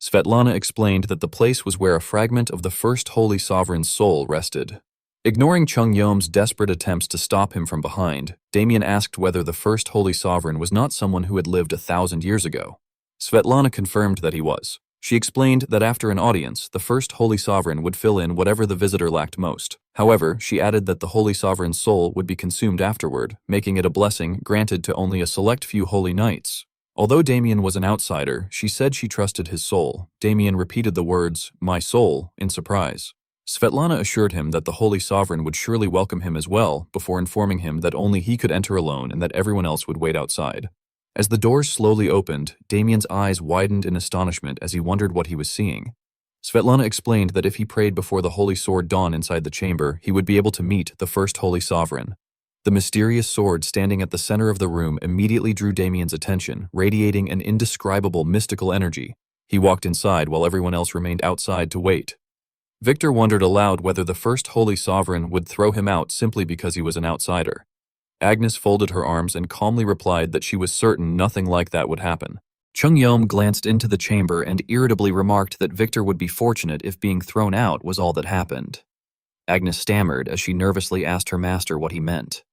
Svetlana explained that the place was where a fragment of the First Holy Sovereign's soul rested. Ignoring Chung Yeom's desperate attempts to stop him from behind, Damien asked whether the First Holy Sovereign was not someone who had lived 1,000 years ago. Svetlana confirmed that he was. She explained that after an audience, the First Holy Sovereign would fill in whatever the visitor lacked most. However, she added that the Holy Sovereign's soul would be consumed afterward, making it a blessing granted to only a select few holy knights. Although Damien was an outsider, she said she trusted his soul. Damien repeated the words, "my soul," in surprise. Svetlana assured him that the Holy Sovereign would surely welcome him as well, before informing him that only he could enter alone and that everyone else would wait outside. As the doors slowly opened, Damien's eyes widened in astonishment as he wondered what he was seeing. Svetlana explained that if he prayed before the Holy Sword dawn inside the chamber, he would be able to meet the First Holy Sovereign. The mysterious sword standing at the center of the room immediately drew Damien's attention, radiating an indescribable mystical energy. He walked inside while everyone else remained outside to wait. Victor wondered aloud whether the First Holy Sovereign would throw him out simply because he was an outsider. Agnes folded her arms and calmly replied that she was certain nothing like that would happen. Chung Yeom glanced into the chamber and irritably remarked that Victor would be fortunate if being thrown out was all that happened. Agnes stammered as she nervously asked her master what he meant.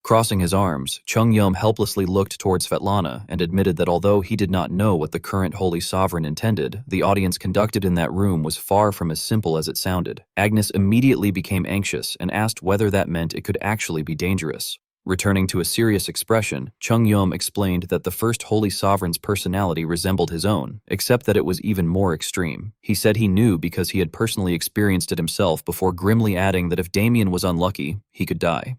Crossing his arms, Chung Yeom helplessly looked toward Svetlana and admitted that although he did not know what the current Holy Sovereign intended, the audience conducted in that room was far from as simple as it sounded. Agnes immediately became anxious and asked whether that meant it could actually be dangerous. Returning to a serious expression, Chung Yeom explained that the First Holy Sovereign's personality resembled his own, except that it was even more extreme. He said he knew because he had personally experienced it himself before grimly adding that if Damien was unlucky, he could die.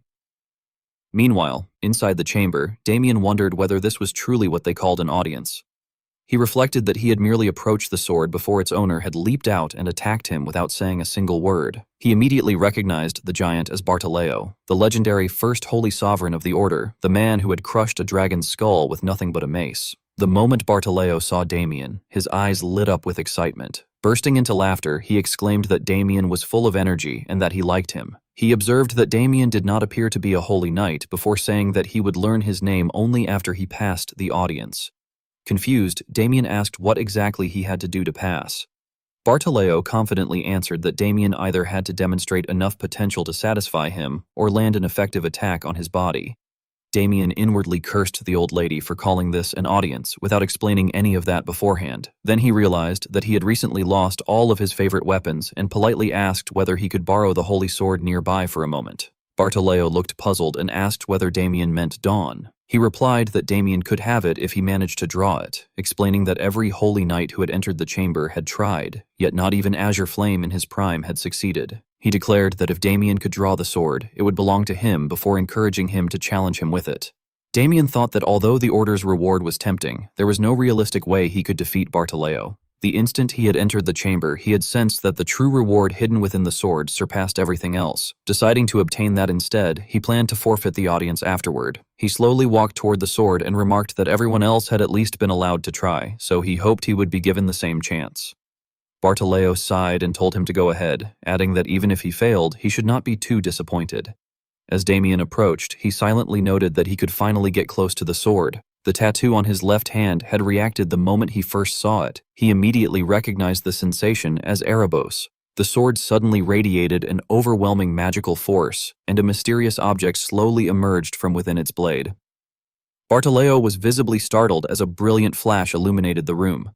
Meanwhile, inside the chamber, Damien wondered whether this was truly what they called an audience. He reflected that he had merely approached the sword before its owner had leaped out and attacked him without saying a single word. He immediately recognized the giant as Bartoleo, the legendary First Holy Sovereign of the Order, the man who had crushed a dragon's skull with nothing but a mace. The moment Bartoleo saw Damien, his eyes lit up with excitement. Bursting into laughter, he exclaimed that Damien was full of energy and that he liked him. He observed that Damien did not appear to be a holy knight before saying that he would learn his name only after he passed the audience. Confused, Damien asked what exactly he had to do to pass. Bartoleo confidently answered that Damien either had to demonstrate enough potential to satisfy him or land an effective attack on his body. Damien inwardly cursed the old lady for calling this an audience without explaining any of that beforehand. Then he realized that he had recently lost all of his favorite weapons and politely asked whether he could borrow the holy sword nearby for a moment. Bartoleo looked puzzled and asked whether Damien meant dawn. He replied that Damien could have it if he managed to draw it, explaining that every holy knight who had entered the chamber had tried, yet not even Azure Flame in his prime had succeeded. He declared that if Damien could draw the sword, it would belong to him before encouraging him to challenge him with it. Damien thought that although the Order's reward was tempting, there was no realistic way he could defeat Bartoleo. The instant he had entered the chamber, he had sensed that the true reward hidden within the sword surpassed everything else. Deciding to obtain that instead, he planned to forfeit the audience afterward. He slowly walked toward the sword and remarked that everyone else had at least been allowed to try, so he hoped he would be given the same chance. Bartoleo sighed and told him to go ahead, adding that even if he failed, he should not be too disappointed. As Damien approached, he silently noted that he could finally get close to the sword. The tattoo on his left hand had reacted the moment he first saw it. He immediately recognized the sensation as Erebos. The sword suddenly radiated an overwhelming magical force, and a mysterious object slowly emerged from within its blade. Bartoleo was visibly startled as a brilliant flash illuminated the room.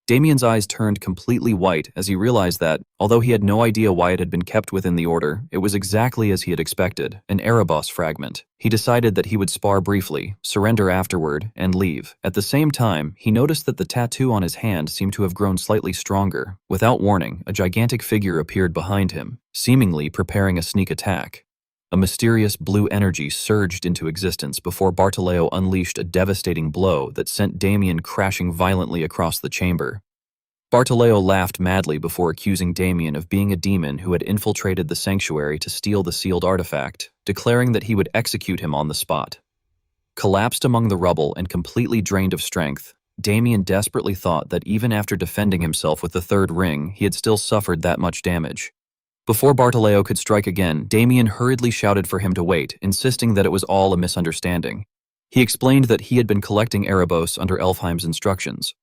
Damien's eyes turned completely white as he realized that, although he had no idea why it had been kept within the order, it was exactly as he had expected, an Erebos fragment. He decided that he would spar briefly, surrender afterward, and leave. At the same time, he noticed that the tattoo on his hand seemed to have grown slightly stronger. Without warning, a gigantic figure appeared behind him, seemingly preparing a sneak attack. A mysterious blue energy surged into existence before Bartoleo unleashed a devastating blow that sent Damien crashing violently across the chamber. Bartoleo laughed madly before accusing Damien of being a demon who had infiltrated the sanctuary to steal the sealed artifact, declaring that he would execute him on the spot. Collapsed among the rubble and completely drained of strength, Damien desperately thought that even after defending himself with the third ring, he had still suffered that much damage. Before Bartoleo could strike again, Damien hurriedly shouted for him to wait, insisting that it was all a misunderstanding. He explained that he had been collecting Erebos under Elfheim's instructions.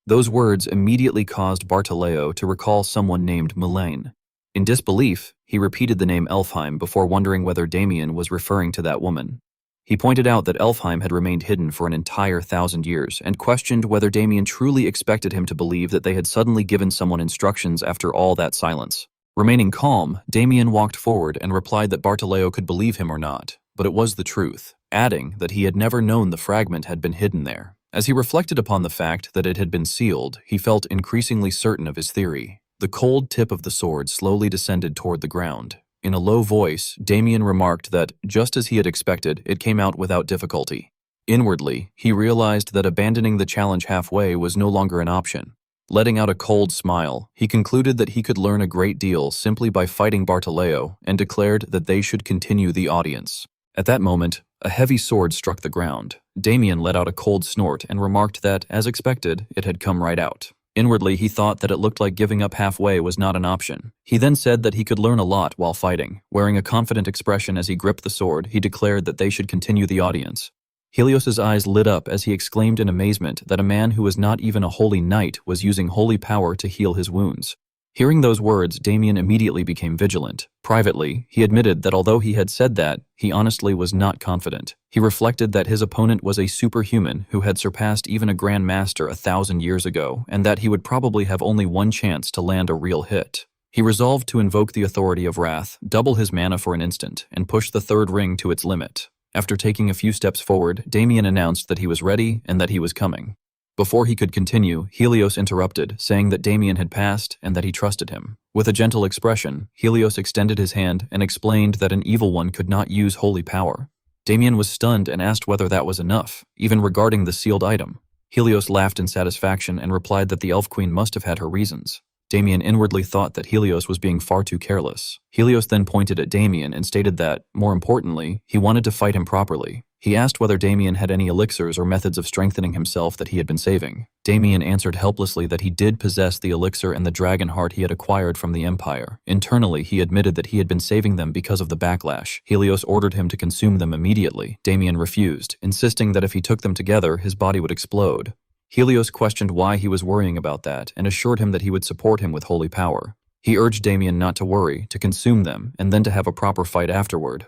Those words immediately caused Bartoleo to recall someone named Mulaine. In disbelief, he repeated the name Elfheim before wondering whether Damien was referring to that woman. He pointed out that Elfheim had remained hidden for an entire 1,000 years and questioned whether Damien truly expected him to believe that they had suddenly given someone instructions after all that silence. Remaining calm, Damien walked forward and replied that Bartoleo could believe him or not, but it was the truth, adding that he had never known the fragment had been hidden there. As he reflected upon the fact that it had been sealed, he felt increasingly certain of his theory. The cold tip of the sword slowly descended toward the ground. In a low voice, Damien remarked that, just as he had expected, it came out without difficulty. Inwardly, he realized that abandoning the challenge halfway was no longer an option. Letting out a cold smile, he concluded that he could learn a great deal simply by fighting Bartoleo and declared that they should continue the audience. At that moment, a heavy sword struck the ground. Damien let out a cold snort and remarked that, as expected, it had come right out. Inwardly, he thought that it looked like giving up halfway was not an option. He then said that he could learn a lot while fighting. Wearing a confident expression as he gripped the sword, he declared that they should continue the audience. Helios's eyes lit up as he exclaimed in amazement that a man who was not even a holy knight was using holy power to heal his wounds. Hearing those words, Damien immediately became vigilant. Privately, he admitted that although he had said that, he honestly was not confident. He reflected that his opponent was a superhuman who had surpassed even a Grand Master 1,000 years ago, and that he would probably have only one chance to land a real hit. He resolved to invoke the authority of wrath, double his mana for an instant, and push the third ring to its limit. After taking a few steps forward, Damien announced that he was ready and that he was coming. Before he could continue, Helios interrupted, saying that Damien had passed and that he trusted him. With a gentle expression, Helios extended his hand and explained that an evil one could not use holy power. Damien was stunned and asked whether that was enough, even regarding the sealed item. Helios laughed in satisfaction and replied that the Elf Queen must have had her reasons. Damien inwardly thought that Helios was being far too careless. Helios then pointed at Damien and stated that, more importantly, he wanted to fight him properly. He asked whether Damien had any elixirs or methods of strengthening himself that he had been saving. Damien answered helplessly that he did possess the elixir and the dragon heart he had acquired from the Empire. Internally, he admitted that he had been saving them because of the backlash. Helios ordered him to consume them immediately. Damien refused, insisting that if he took them together, his body would explode. Helios questioned why he was worrying about that and assured him that he would support him with holy power. He urged Damien not to worry, to consume them, and then to have a proper fight afterward.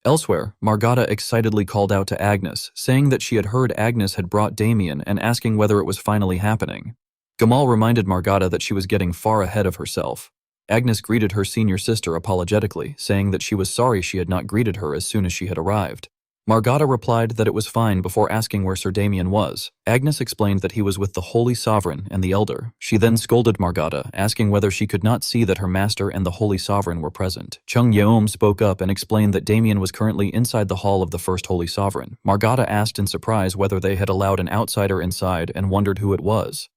Elsewhere, Margata excitedly called out to Agnes, saying that she had heard Agnes had brought Damien and asking whether it was finally happening. Gamal reminded Margata that she was getting far ahead of herself. Agnes greeted her senior sister apologetically, saying that she was sorry she had not greeted her as soon as she had arrived. Margata replied that it was fine before asking where Sir Damien was. Agnes explained that he was with the Holy Sovereign and the Elder. She then scolded Margata, asking whether she could not see that her master and the Holy Sovereign were present. Chung Yeom spoke up and explained that Damien was currently inside the hall of the First Holy Sovereign. Margata asked in surprise whether they had allowed an outsider inside and wondered who it was.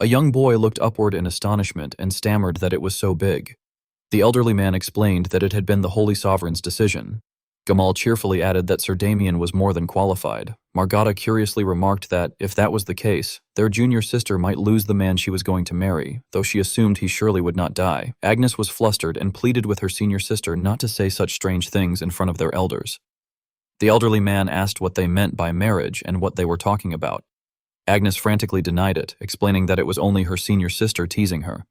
A young boy looked upward in astonishment and stammered that it was so big. The elderly man explained that it had been the Holy Sovereign's decision. Gamal cheerfully added that Sir Damien was more than qualified. Margata curiously remarked that, if that was the case, their junior sister might lose the man she was going to marry, though she assumed he surely would not die. Agnes was flustered and pleaded with her senior sister not to say such strange things in front of their elders. The elderly man asked what they meant by marriage and what they were talking about. Agnes frantically denied it, explaining that it was only her senior sister teasing her.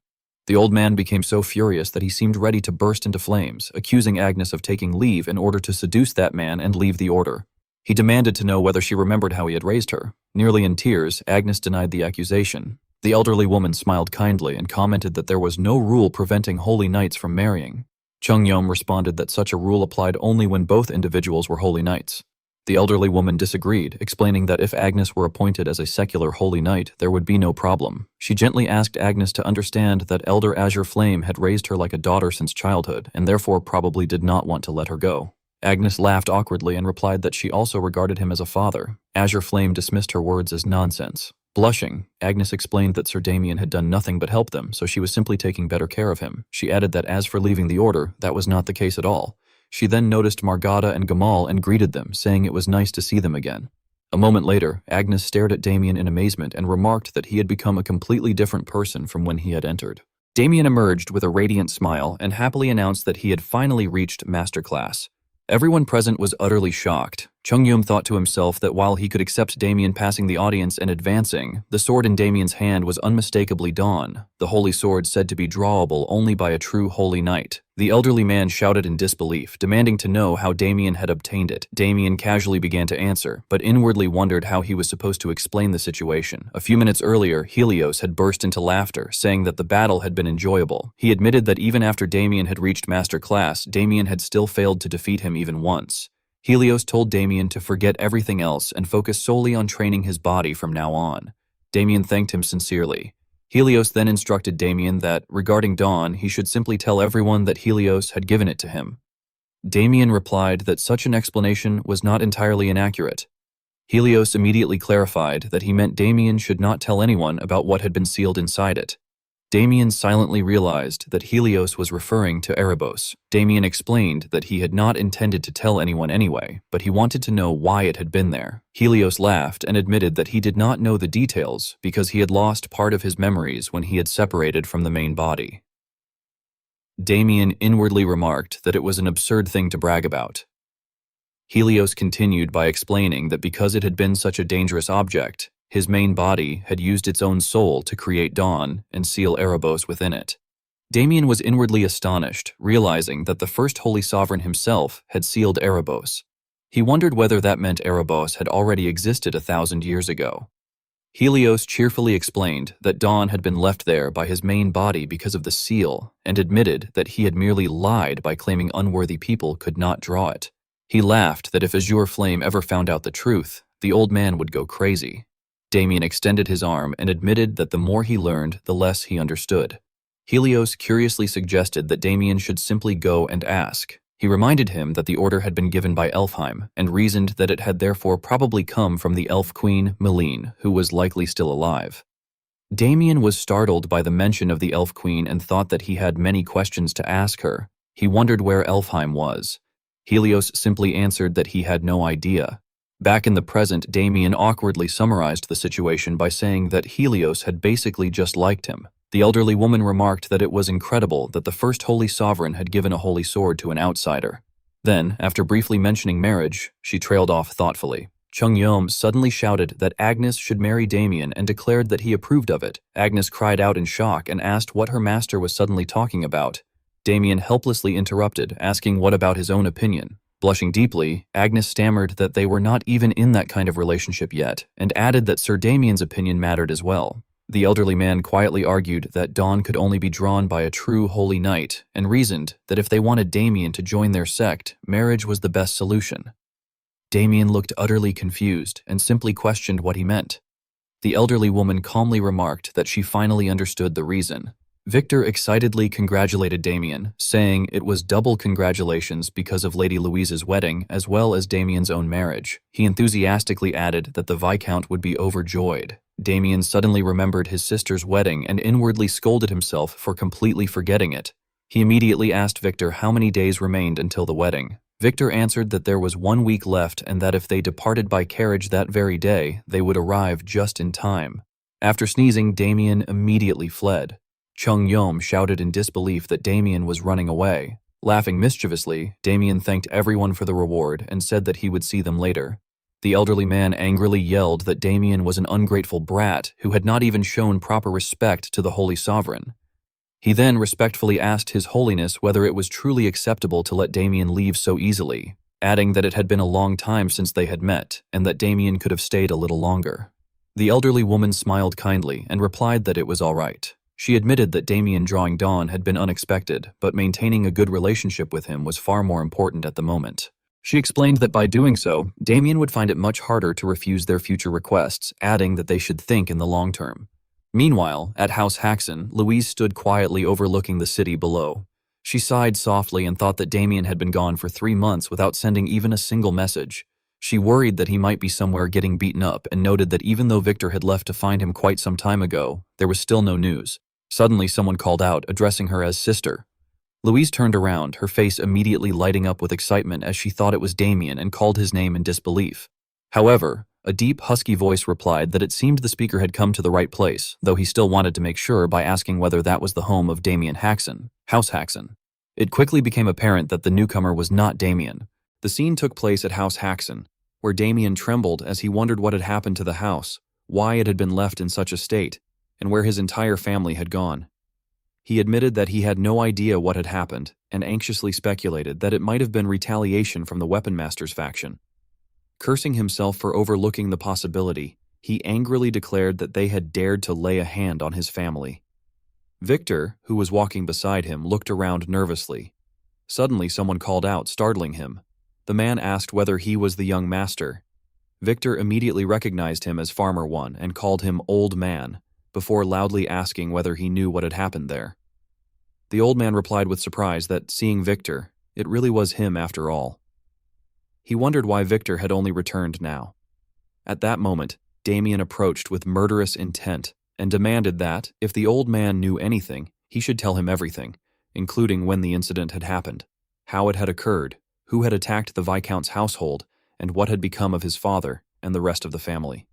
The old man became so furious that he seemed ready to burst into flames, accusing Agnes of taking leave in order to seduce that man and leave the order. He demanded to know whether she remembered how he had raised her. Nearly in tears, Agnes denied the accusation. The elderly woman smiled kindly and commented that there was no rule preventing holy knights from marrying. Chung Yom responded that such a rule applied only when both individuals were holy knights. The elderly woman disagreed, explaining that if Agnes were appointed as a secular holy knight, there would be no problem. She gently asked Agnes to understand that Elder Azure Flame had raised her like a daughter since childhood, and therefore probably did not want to let her go. Agnes laughed awkwardly and replied that she also regarded him as a father. Azure Flame dismissed her words as nonsense. Blushing, Agnes explained that Sir Damien had done nothing but help them, so she was simply taking better care of him. She added that as for leaving the order, that was not the case at all. She then noticed Margada and Gamal and greeted them, saying it was nice to see them again. A moment later, Agnes stared at Damien in amazement and remarked that he had become a completely different person from when he had entered. Damien emerged with a radiant smile and happily announced that he had finally reached Master Class. Everyone present was utterly shocked. Chung Yum thought to himself that while he could accept Damien passing the audience and advancing, the sword in Damien's hand was unmistakably Dawn, the holy sword said to be drawable only by a true holy knight. The elderly man shouted in disbelief, demanding to know how Damien had obtained it. Damien casually began to answer, but inwardly wondered how he was supposed to explain the situation. A few minutes earlier, Helios had burst into laughter, saying that the battle had been enjoyable. He admitted that even after Damien had reached Master Class, Damien had still failed to defeat him even once. Helios told Damien to forget everything else and focus solely on training his body from now on. Damien thanked him sincerely. Helios then instructed Damien that, regarding Dawn, he should simply tell everyone that Helios had given it to him. Damien replied that such an explanation was not entirely inaccurate. Helios immediately clarified that he meant Damien should not tell anyone about what had been sealed inside it. Damien silently realized that Helios was referring to Erebos. Damien explained that he had not intended to tell anyone anyway, but he wanted to know why it had been there. Helios laughed and admitted that he did not know the details because he had lost part of his memories when he had separated from the main body. Damien inwardly remarked that it was an absurd thing to brag about. Helios continued by explaining that because it had been such a dangerous object, his main body had used its own soul to create Dawn and seal Erebos within it. Damien was inwardly astonished, realizing that the first Holy Sovereign himself had sealed Erebos. He wondered whether that meant Erebos had already existed 1,000 years ago. Helios cheerfully explained that Dawn had been left there by his main body because of the seal, and admitted that he had merely lied by claiming unworthy people could not draw it. He laughed that if Azure Flame ever found out the truth, the old man would go crazy. Damien extended his arm and admitted that the more he learned, the less he understood. Helios curiously suggested that Damien should simply go and ask. He reminded him that the order had been given by Elfheim, and reasoned that it had therefore probably come from the elf queen, Meline, who was likely still alive. Damien was startled by the mention of the elf queen and thought that he had many questions to ask her. He wondered where Elfheim was. Helios simply answered that he had no idea. Back in the present, Damien awkwardly summarized the situation by saying that Helios had basically just liked him. The elderly woman remarked that it was incredible that the first Holy Sovereign had given a holy sword to an outsider. Then, after briefly mentioning marriage, she trailed off thoughtfully. Chung Yom suddenly shouted that Agnes should marry Damien and declared that he approved of it. Agnes cried out in shock and asked what her master was suddenly talking about. Damien helplessly interrupted, asking what about his own opinion. Blushing deeply, Agnes stammered that they were not even in that kind of relationship yet, and added that Sir Damien's opinion mattered as well. The elderly man quietly argued that Dawn could only be drawn by a true holy knight, and reasoned that if they wanted Damien to join their sect, marriage was the best solution. Damien looked utterly confused and simply questioned what he meant. The elderly woman calmly remarked that she finally understood the reason. Victor excitedly congratulated Damien, saying it was double congratulations because of Lady Louise's wedding as well as Damien's own marriage. He enthusiastically added that the Viscount would be overjoyed. Damien suddenly remembered his sister's wedding and inwardly scolded himself for completely forgetting it. He immediately asked Victor how many days remained until the wedding. Victor answered that there was 1 week left and that if they departed by carriage that very day, they would arrive just in time. After sneezing, Damien immediately fled. Chung Yom shouted in disbelief that Damien was running away. Laughing mischievously, Damien thanked everyone for the reward and said that he would see them later. The elderly man angrily yelled that Damien was an ungrateful brat who had not even shown proper respect to the Holy Sovereign. He then respectfully asked His Holiness whether it was truly acceptable to let Damien leave so easily, adding that it had been a long time since they had met and that Damien could have stayed a little longer. The elderly woman smiled kindly and replied that it was all right. She admitted that Damien drawing Dawn had been unexpected, but maintaining a good relationship with him was far more important at the moment. She explained that by doing so, Damien would find it much harder to refuse their future requests, adding that they should think in the long term. Meanwhile, at House Haxon, Louise stood quietly overlooking the city below. She sighed softly and thought that Damien had been gone for 3 months without sending even a single message. She worried that he might be somewhere getting beaten up and noted that even though Victor had left to find him quite some time ago, there was still no news. Suddenly someone called out, addressing her as sister. Louise turned around, her face immediately lighting up with excitement as she thought it was Damien and called his name in disbelief. However, a deep, husky voice replied that it seemed the speaker had come to the right place, though he still wanted to make sure by asking whether that was the home of Damien Haxon, House Haxon. It quickly became apparent that the newcomer was not Damien. The scene took place at House Haxon, where Damien trembled as he wondered what had happened to the house, why it had been left in such a state, and where his entire family had gone. He admitted that he had no idea what had happened and anxiously speculated that it might have been retaliation from the Weapon Master's faction. Cursing himself for overlooking the possibility, he angrily declared that they had dared to lay a hand on his family. Victor, who was walking beside him, looked around nervously. Suddenly someone called out, startling him. The man asked whether he was the young master. Victor immediately recognized him as Farmer One and called him Old Man, before loudly asking whether he knew what had happened there. The old man replied with surprise that, seeing Victor, it really was him after all. He wondered why Victor had only returned now. At that moment, Damien approached with murderous intent and demanded that, if the old man knew anything, he should tell him everything, including when the incident had happened, how it had occurred, who had attacked the Viscount's household, and what had become of his father and the rest of the family.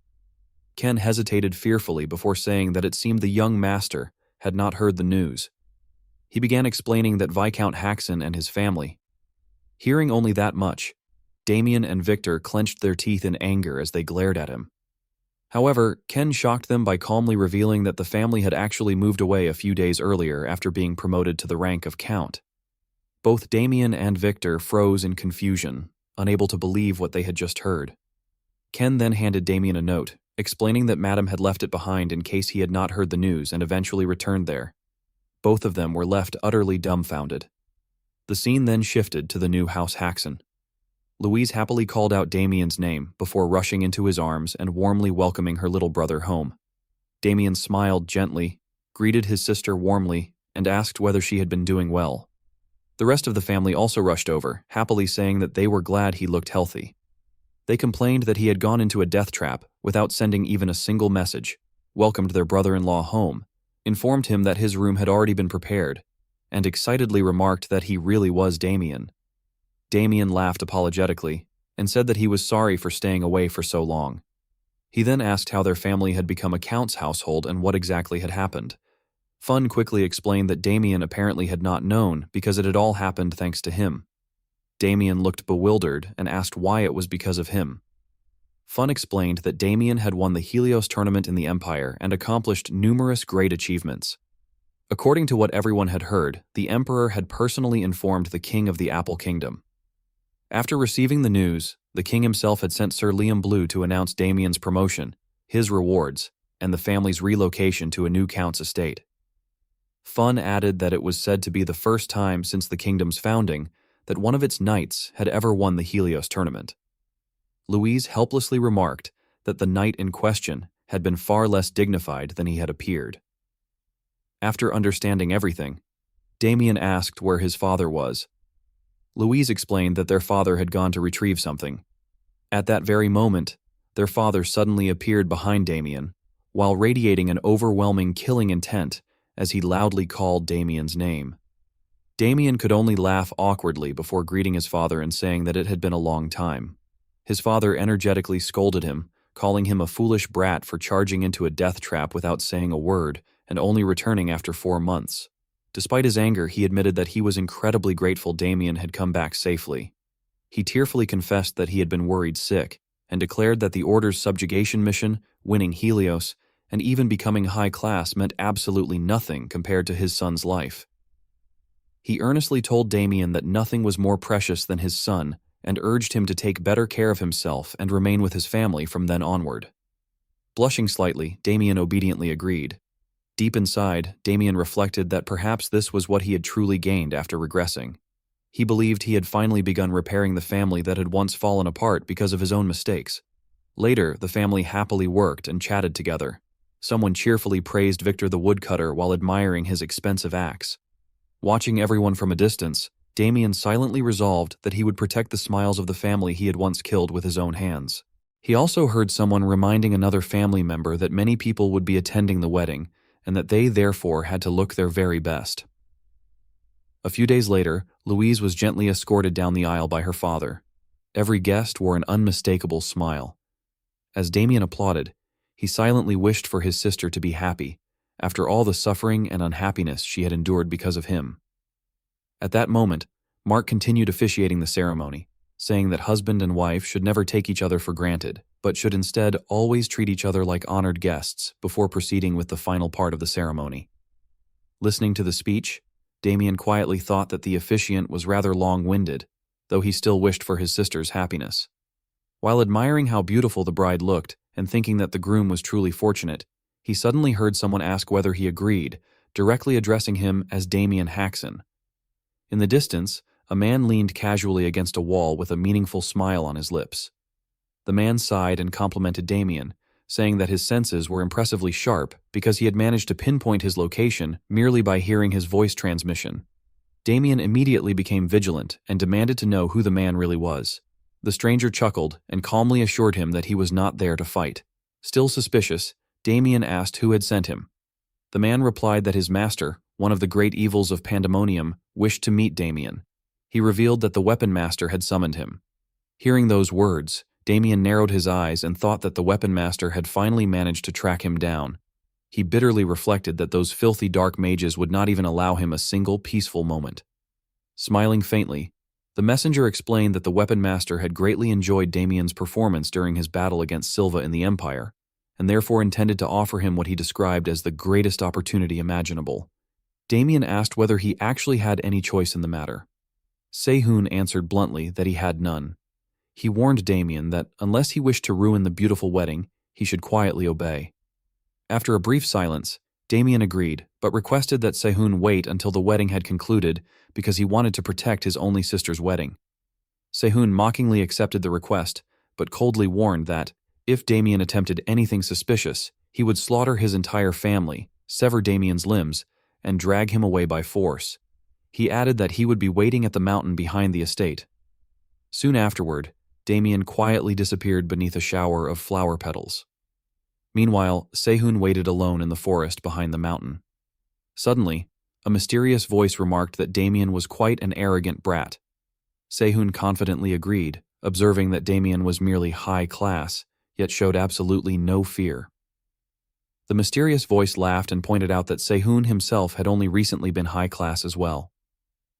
Ken hesitated fearfully before saying that it seemed the young master had not heard the news. He began explaining that Viscount Haxon and his family. Hearing only that much, Damien and Victor clenched their teeth in anger as they glared at him. However, Ken shocked them by calmly revealing that the family had actually moved away a few days earlier after being promoted to the rank of Count. Both Damien and Victor froze in confusion, unable to believe what they had just heard. Ken then handed Damien a note, explaining that Madame had left it behind in case he had not heard the news and eventually returned there. Both of them were left utterly dumbfounded. The scene then shifted to the new House Haxon. Louise happily called out Damien's name before rushing into his arms and warmly welcoming her little brother home. Damien smiled gently, greeted his sister warmly, and asked whether she had been doing well. The rest of the family also rushed over, happily saying that they were glad he looked healthy. They complained that he had gone into a death trap without sending even a single message, welcomed their brother-in-law home, informed him that his room had already been prepared, and excitedly remarked that he really was Damien. Damien laughed apologetically and said that he was sorry for staying away for so long. He then asked how their family had become a count's household and what exactly had happened. Fun quickly explained that Damien apparently had not known because it had all happened thanks to him. Damien looked bewildered and asked why it was because of him. Fun explained that Damien had won the Helios tournament in the Empire and accomplished numerous great achievements. According to what everyone had heard, the Emperor had personally informed the King of the Apple Kingdom. After receiving the news, the King himself had sent Sir Liam Blue to announce Damien's promotion, his rewards, and the family's relocation to a new Count's estate. Fun added that it was said to be the first time since the kingdom's founding that one of its knights had ever won the Helios tournament. Louise helplessly remarked that the knight in question had been far less dignified than he had appeared. After understanding everything, Damien asked where his father was. Louise explained that their father had gone to retrieve something. At that very moment, their father suddenly appeared behind Damien, while radiating an overwhelming killing intent as he loudly called Damien's name. Damien could only laugh awkwardly before greeting his father and saying that it had been a long time. His father energetically scolded him, calling him a foolish brat for charging into a death trap without saying a word and only returning after 4 months. Despite his anger, he admitted that he was incredibly grateful Damien had come back safely. He tearfully confessed that he had been worried sick, and declared that the Order's subjugation mission, winning Helios, and even becoming high class meant absolutely nothing compared to his son's life. He earnestly told Damien that nothing was more precious than his son, and urged him to take better care of himself and remain with his family from then onward. Blushing slightly, Damien obediently agreed. Deep inside, Damien reflected that perhaps this was what he had truly gained after regressing. He believed he had finally begun repairing the family that had once fallen apart because of his own mistakes. Later, the family happily worked and chatted together. Someone cheerfully praised Victor the woodcutter while admiring his expensive axe. Watching everyone from a distance, Damien silently resolved that he would protect the smiles of the family he had once killed with his own hands. He also heard someone reminding another family member that many people would be attending the wedding, and that they therefore had to look their very best. A few days later, Louise was gently escorted down the aisle by her father. Every guest wore an unmistakable smile. As Damien applauded, he silently wished for his sister to be happy, after all the suffering and unhappiness she had endured because of him. At that moment, Mark continued officiating the ceremony, saying that husband and wife should never take each other for granted, but should instead always treat each other like honored guests before proceeding with the final part of the ceremony. Listening to the speech, Damien quietly thought that the officiant was rather long-winded, though he still wished for his sister's happiness. While admiring how beautiful the bride looked and thinking that the groom was truly fortunate, he suddenly heard someone ask whether he agreed, directly addressing him as Damien Haxon. In the distance, a man leaned casually against a wall with a meaningful smile on his lips. The man sighed and complimented Damien, saying that his senses were impressively sharp because he had managed to pinpoint his location merely by hearing his voice transmission. Damien immediately became vigilant and demanded to know who the man really was. The stranger chuckled and calmly assured him that he was not there to fight. Still suspicious, Damien asked who had sent him. The man replied that his master, one of the great evils of Pandemonium, wished to meet Damien. He revealed that the weapon master had summoned him. Hearing those words, Damien narrowed his eyes and thought that the weapon master had finally managed to track him down. He bitterly reflected that those filthy dark mages would not even allow him a single peaceful moment. Smiling faintly, the messenger explained that the weapon master had greatly enjoyed Damien's performance during his battle against Silva in the Empire, and therefore intended to offer him what he described as the greatest opportunity imaginable. Damien asked whether he actually had any choice in the matter. Sehun answered bluntly that he had none. He warned Damien that, unless he wished to ruin the beautiful wedding, he should quietly obey. After a brief silence, Damien agreed, but requested that Sehun wait until the wedding had concluded because he wanted to protect his only sister's wedding. Sehun mockingly accepted the request, but coldly warned that, if Damien attempted anything suspicious, he would slaughter his entire family, sever Damien's limbs, and drag him away by force. He added that he would be waiting at the mountain behind the estate. Soon afterward, Damien quietly disappeared beneath a shower of flower petals. Meanwhile, Sehun waited alone in the forest behind the mountain. Suddenly, a mysterious voice remarked that Damien was quite an arrogant brat. Sehun confidently agreed, observing that Damien was merely high class, yet showed absolutely no fear. The mysterious voice laughed and pointed out that Sehun himself had only recently been high class as well.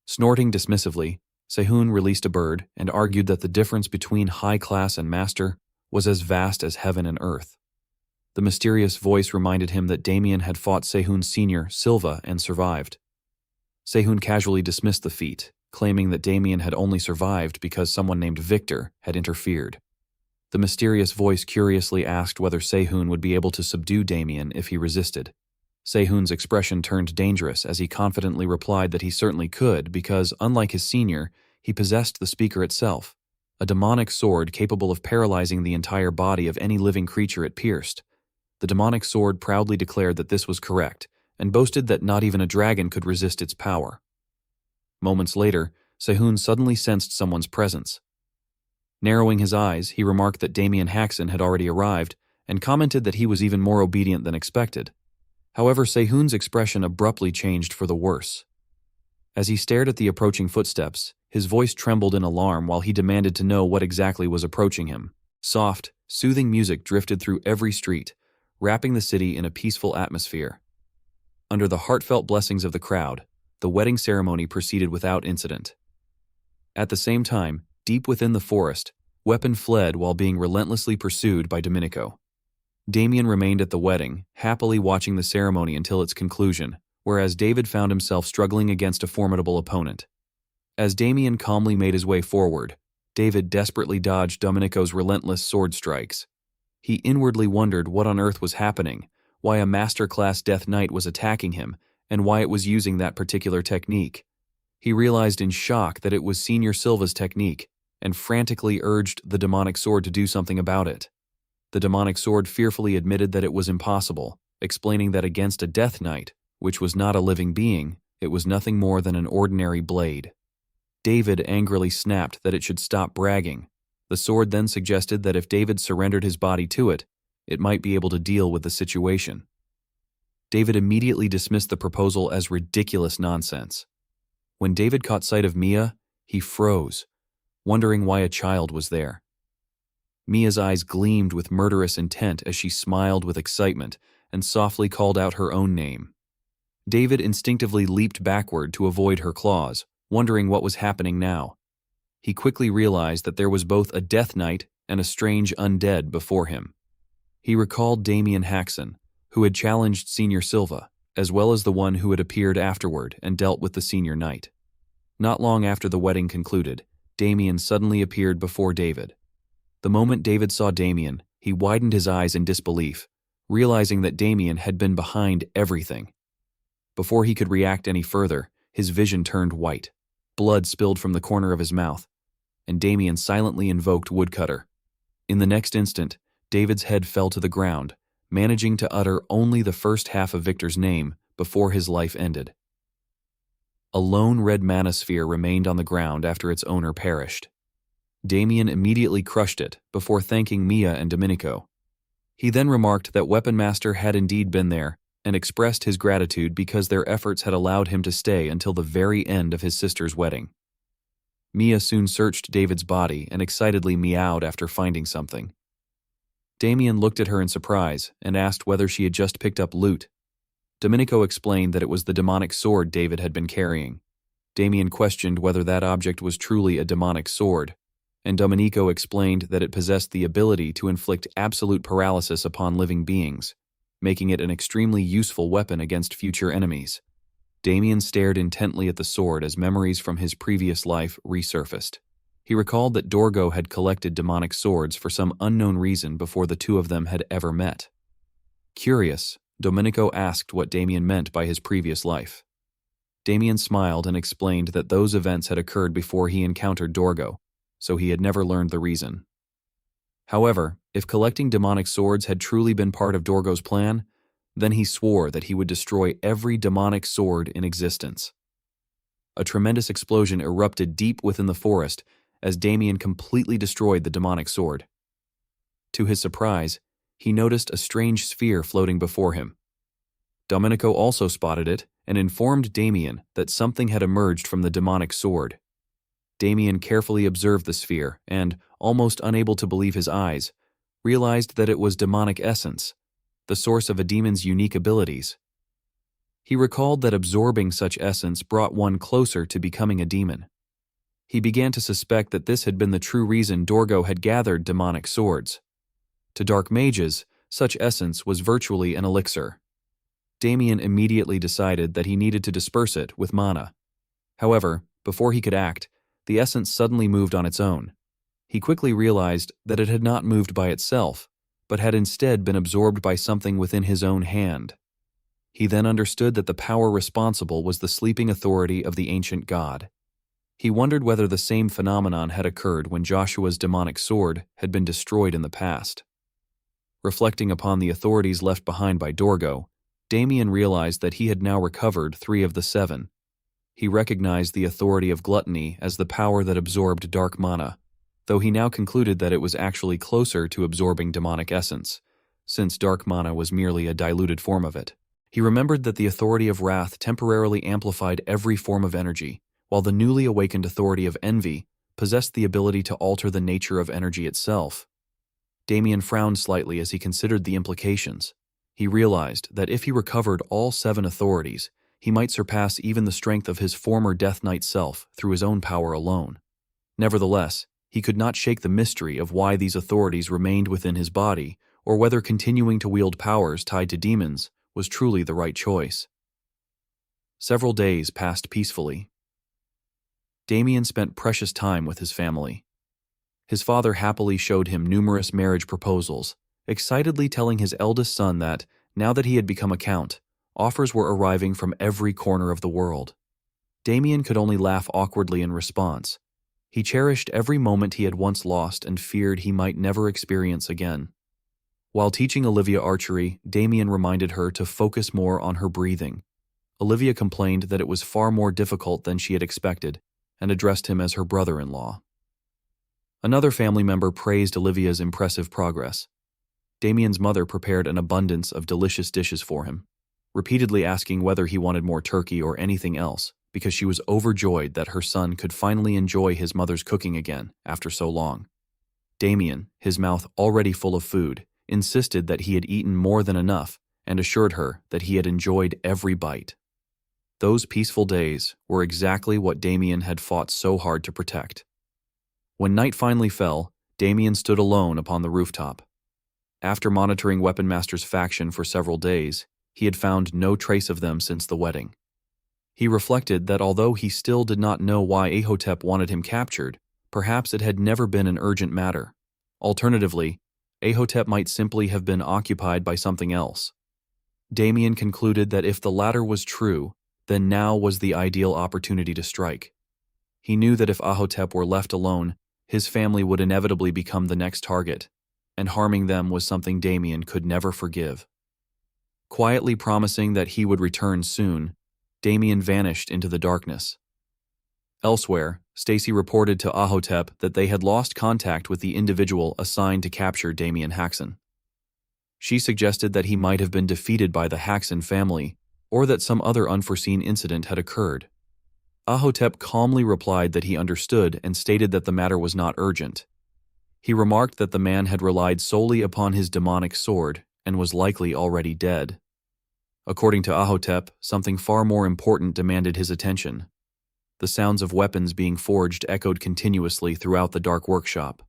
Snorting dismissively, Sehun released a bird and argued that the difference between high class and master was as vast as heaven and earth. The mysterious voice reminded him that Damien had fought Sehun's senior, Silva, and survived. Sehun casually dismissed the feat, claiming that Damien had only survived because someone named Victor had interfered. The mysterious voice curiously asked whether Sehun would be able to subdue Damien if he resisted. Sehun's expression turned dangerous as he confidently replied that he certainly could because, unlike his senior, he possessed the speaker itself, a demonic sword capable of paralyzing the entire body of any living creature it pierced. The demonic sword proudly declared that this was correct, and boasted that not even a dragon could resist its power. Moments later, Sehun suddenly sensed someone's presence. Narrowing his eyes, he remarked that Damien Haxon had already arrived, and commented that he was even more obedient than expected. However, Sehun's expression abruptly changed for the worse. As he stared at the approaching footsteps, his voice trembled in alarm while he demanded to know what exactly was approaching him. Soft, soothing music drifted through every street, wrapping the city in a peaceful atmosphere. Under the heartfelt blessings of the crowd, the wedding ceremony proceeded without incident. At the same time, deep within the forest, Weapon fled while being relentlessly pursued by Domenico. Damien remained at the wedding, happily watching the ceremony until its conclusion, whereas David found himself struggling against a formidable opponent. As Damien calmly made his way forward, David desperately dodged Domenico's relentless sword strikes. He inwardly wondered what on earth was happening, why a master-class Death Knight was attacking him, and why it was using that particular technique. He realized in shock that it was Senior Silva's technique, and frantically urged the demonic sword to do something about it. The demonic sword fearfully admitted that it was impossible, explaining that against a Death Knight, which was not a living being, it was nothing more than an ordinary blade. David angrily snapped that it should stop bragging. The sword then suggested that if David surrendered his body to it, it might be able to deal with the situation. David immediately dismissed the proposal as ridiculous nonsense. When David caught sight of Mia, he froze, wondering why a child was there. Mia's eyes gleamed with murderous intent as she smiled with excitement and softly called out her own name. David instinctively leaped backward to avoid her claws, wondering what was happening now. He quickly realized that there was both a Death Knight and a strange undead before him. He recalled Damien Haxon, who had challenged Senior Silva, as well as the one who had appeared afterward and dealt with the Senior Knight. Not long after the wedding concluded, Damien suddenly appeared before David. The moment David saw Damien, he widened his eyes in disbelief, realizing that Damien had been behind everything. Before he could react any further, his vision turned white. Blood spilled from the corner of his mouth, and Damien silently invoked Woodcutter. In the next instant, David's head fell to the ground, managing to utter only the first half of Victor's name before his life ended. A lone red manosphere remained on the ground after its owner perished. Damien immediately crushed it before thanking Mia and Domenico. He then remarked that Weapon Master had indeed been there and expressed his gratitude because their efforts had allowed him to stay until the very end of his sister's wedding. Mia soon searched David's body and excitedly meowed after finding something. Damien looked at her in surprise and asked whether she had just picked up loot. Domenico explained that it was the demonic sword David had been carrying. Damien questioned whether that object was truly a demonic sword, and Domenico explained that it possessed the ability to inflict absolute paralysis upon living beings, making it an extremely useful weapon against future enemies. Damien stared intently at the sword as memories from his previous life resurfaced. He recalled that Dorgo had collected demonic swords for some unknown reason before the two of them had ever met. Curious, Domenico asked what Damien meant by his previous life. Damien smiled and explained that those events had occurred before he encountered Dorgo, so he had never learned the reason. However, if collecting demonic swords had truly been part of Dorgo's plan, then he swore that he would destroy every demonic sword in existence. A tremendous explosion erupted deep within the forest as Damien completely destroyed the demonic sword. To his surprise, he noticed a strange sphere floating before him. Domenico also spotted it and informed Damien that something had emerged from the demonic sword. Damien carefully observed the sphere and, almost unable to believe his eyes, realized that it was demonic essence, the source of a demon's unique abilities. He recalled that absorbing such essence brought one closer to becoming a demon. He began to suspect that this had been the true reason Dorgo had gathered demonic swords. To dark mages, such essence was virtually an elixir. Damien immediately decided that he needed to disperse it with mana. However, before he could act, the essence suddenly moved on its own. He quickly realized that it had not moved by itself, but had instead been absorbed by something within his own hand. He then understood that the power responsible was the sleeping authority of the ancient god. He wondered whether the same phenomenon had occurred when Joshua's demonic sword had been destroyed in the past. Reflecting upon the authorities left behind by Dorgo, Damien realized that he had now recovered 3 of the 7. He recognized the authority of gluttony as the power that absorbed dark mana, though he now concluded that it was actually closer to absorbing demonic essence, since dark mana was merely a diluted form of it. He remembered that the authority of wrath temporarily amplified every form of energy, while the newly awakened authority of envy possessed the ability to alter the nature of energy itself. Damien frowned slightly as he considered the implications. He realized that if he recovered all 7 authorities, he might surpass even the strength of his former Death Knight self through his own power alone. Nevertheless, he could not shake the mystery of why these authorities remained within his body, or whether continuing to wield powers tied to demons was truly the right choice. Several days passed peacefully. Damien spent precious time with his family. His father happily showed him numerous marriage proposals, excitedly telling his eldest son that, now that he had become a count, offers were arriving from every corner of the world. Damien could only laugh awkwardly in response. He cherished every moment he had once lost and feared he might never experience again. While teaching Olivia archery, Damien reminded her to focus more on her breathing. Olivia complained that it was far more difficult than she had expected and addressed him as her brother-in-law. Another family member praised Olivia's impressive progress. Damien's mother prepared an abundance of delicious dishes for him, repeatedly asking whether he wanted more turkey or anything else, because she was overjoyed that her son could finally enjoy his mother's cooking again after so long. Damien, his mouth already full of food, insisted that he had eaten more than enough and assured her that he had enjoyed every bite. Those peaceful days were exactly what Damien had fought so hard to protect. When night finally fell, Damien stood alone upon the rooftop. After monitoring Weapon Master's faction for several days, he had found no trace of them since the wedding. He reflected that although he still did not know why Ahotep wanted him captured, perhaps it had never been an urgent matter. Alternatively, Ahotep might simply have been occupied by something else. Damien concluded that if the latter was true, then now was the ideal opportunity to strike. He knew that if Ahotep were left alone, his family would inevitably become the next target, and harming them was something Damien could never forgive. Quietly promising that he would return soon, Damien vanished into the darkness. Elsewhere, Stacy reported to Ahotep that they had lost contact with the individual assigned to capture Damien Haxon. She suggested that he might have been defeated by the Haxon family, or that some other unforeseen incident had occurred. Ahotep calmly replied that he understood and stated that the matter was not urgent. He remarked that the man had relied solely upon his demonic sword and was likely already dead. According to Ahotep, something far more important demanded his attention. The sounds of weapons being forged echoed continuously throughout the dark workshop.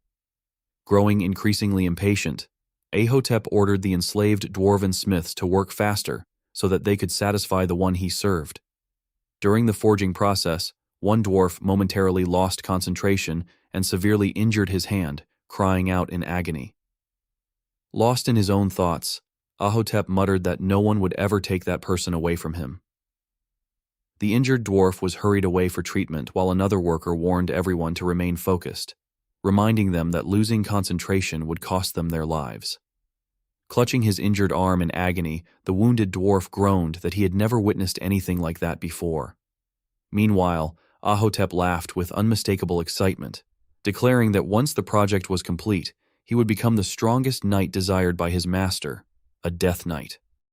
Growing increasingly impatient, Ahotep ordered the enslaved dwarven smiths to work faster so that they could satisfy the one he served. During the forging process, one dwarf momentarily lost concentration and severely injured his hand, crying out in agony. Lost in his own thoughts, Ahotep muttered that no one would ever take that person away from him. The injured dwarf was hurried away for treatment while another worker warned everyone to remain focused, reminding them that losing concentration would cost them their lives. Clutching his injured arm in agony, the wounded dwarf groaned that he had never witnessed anything like that before. Meanwhile, Ahotep laughed with unmistakable excitement, declaring that once the project was complete, he would become the strongest knight desired by his master, a Death Knight.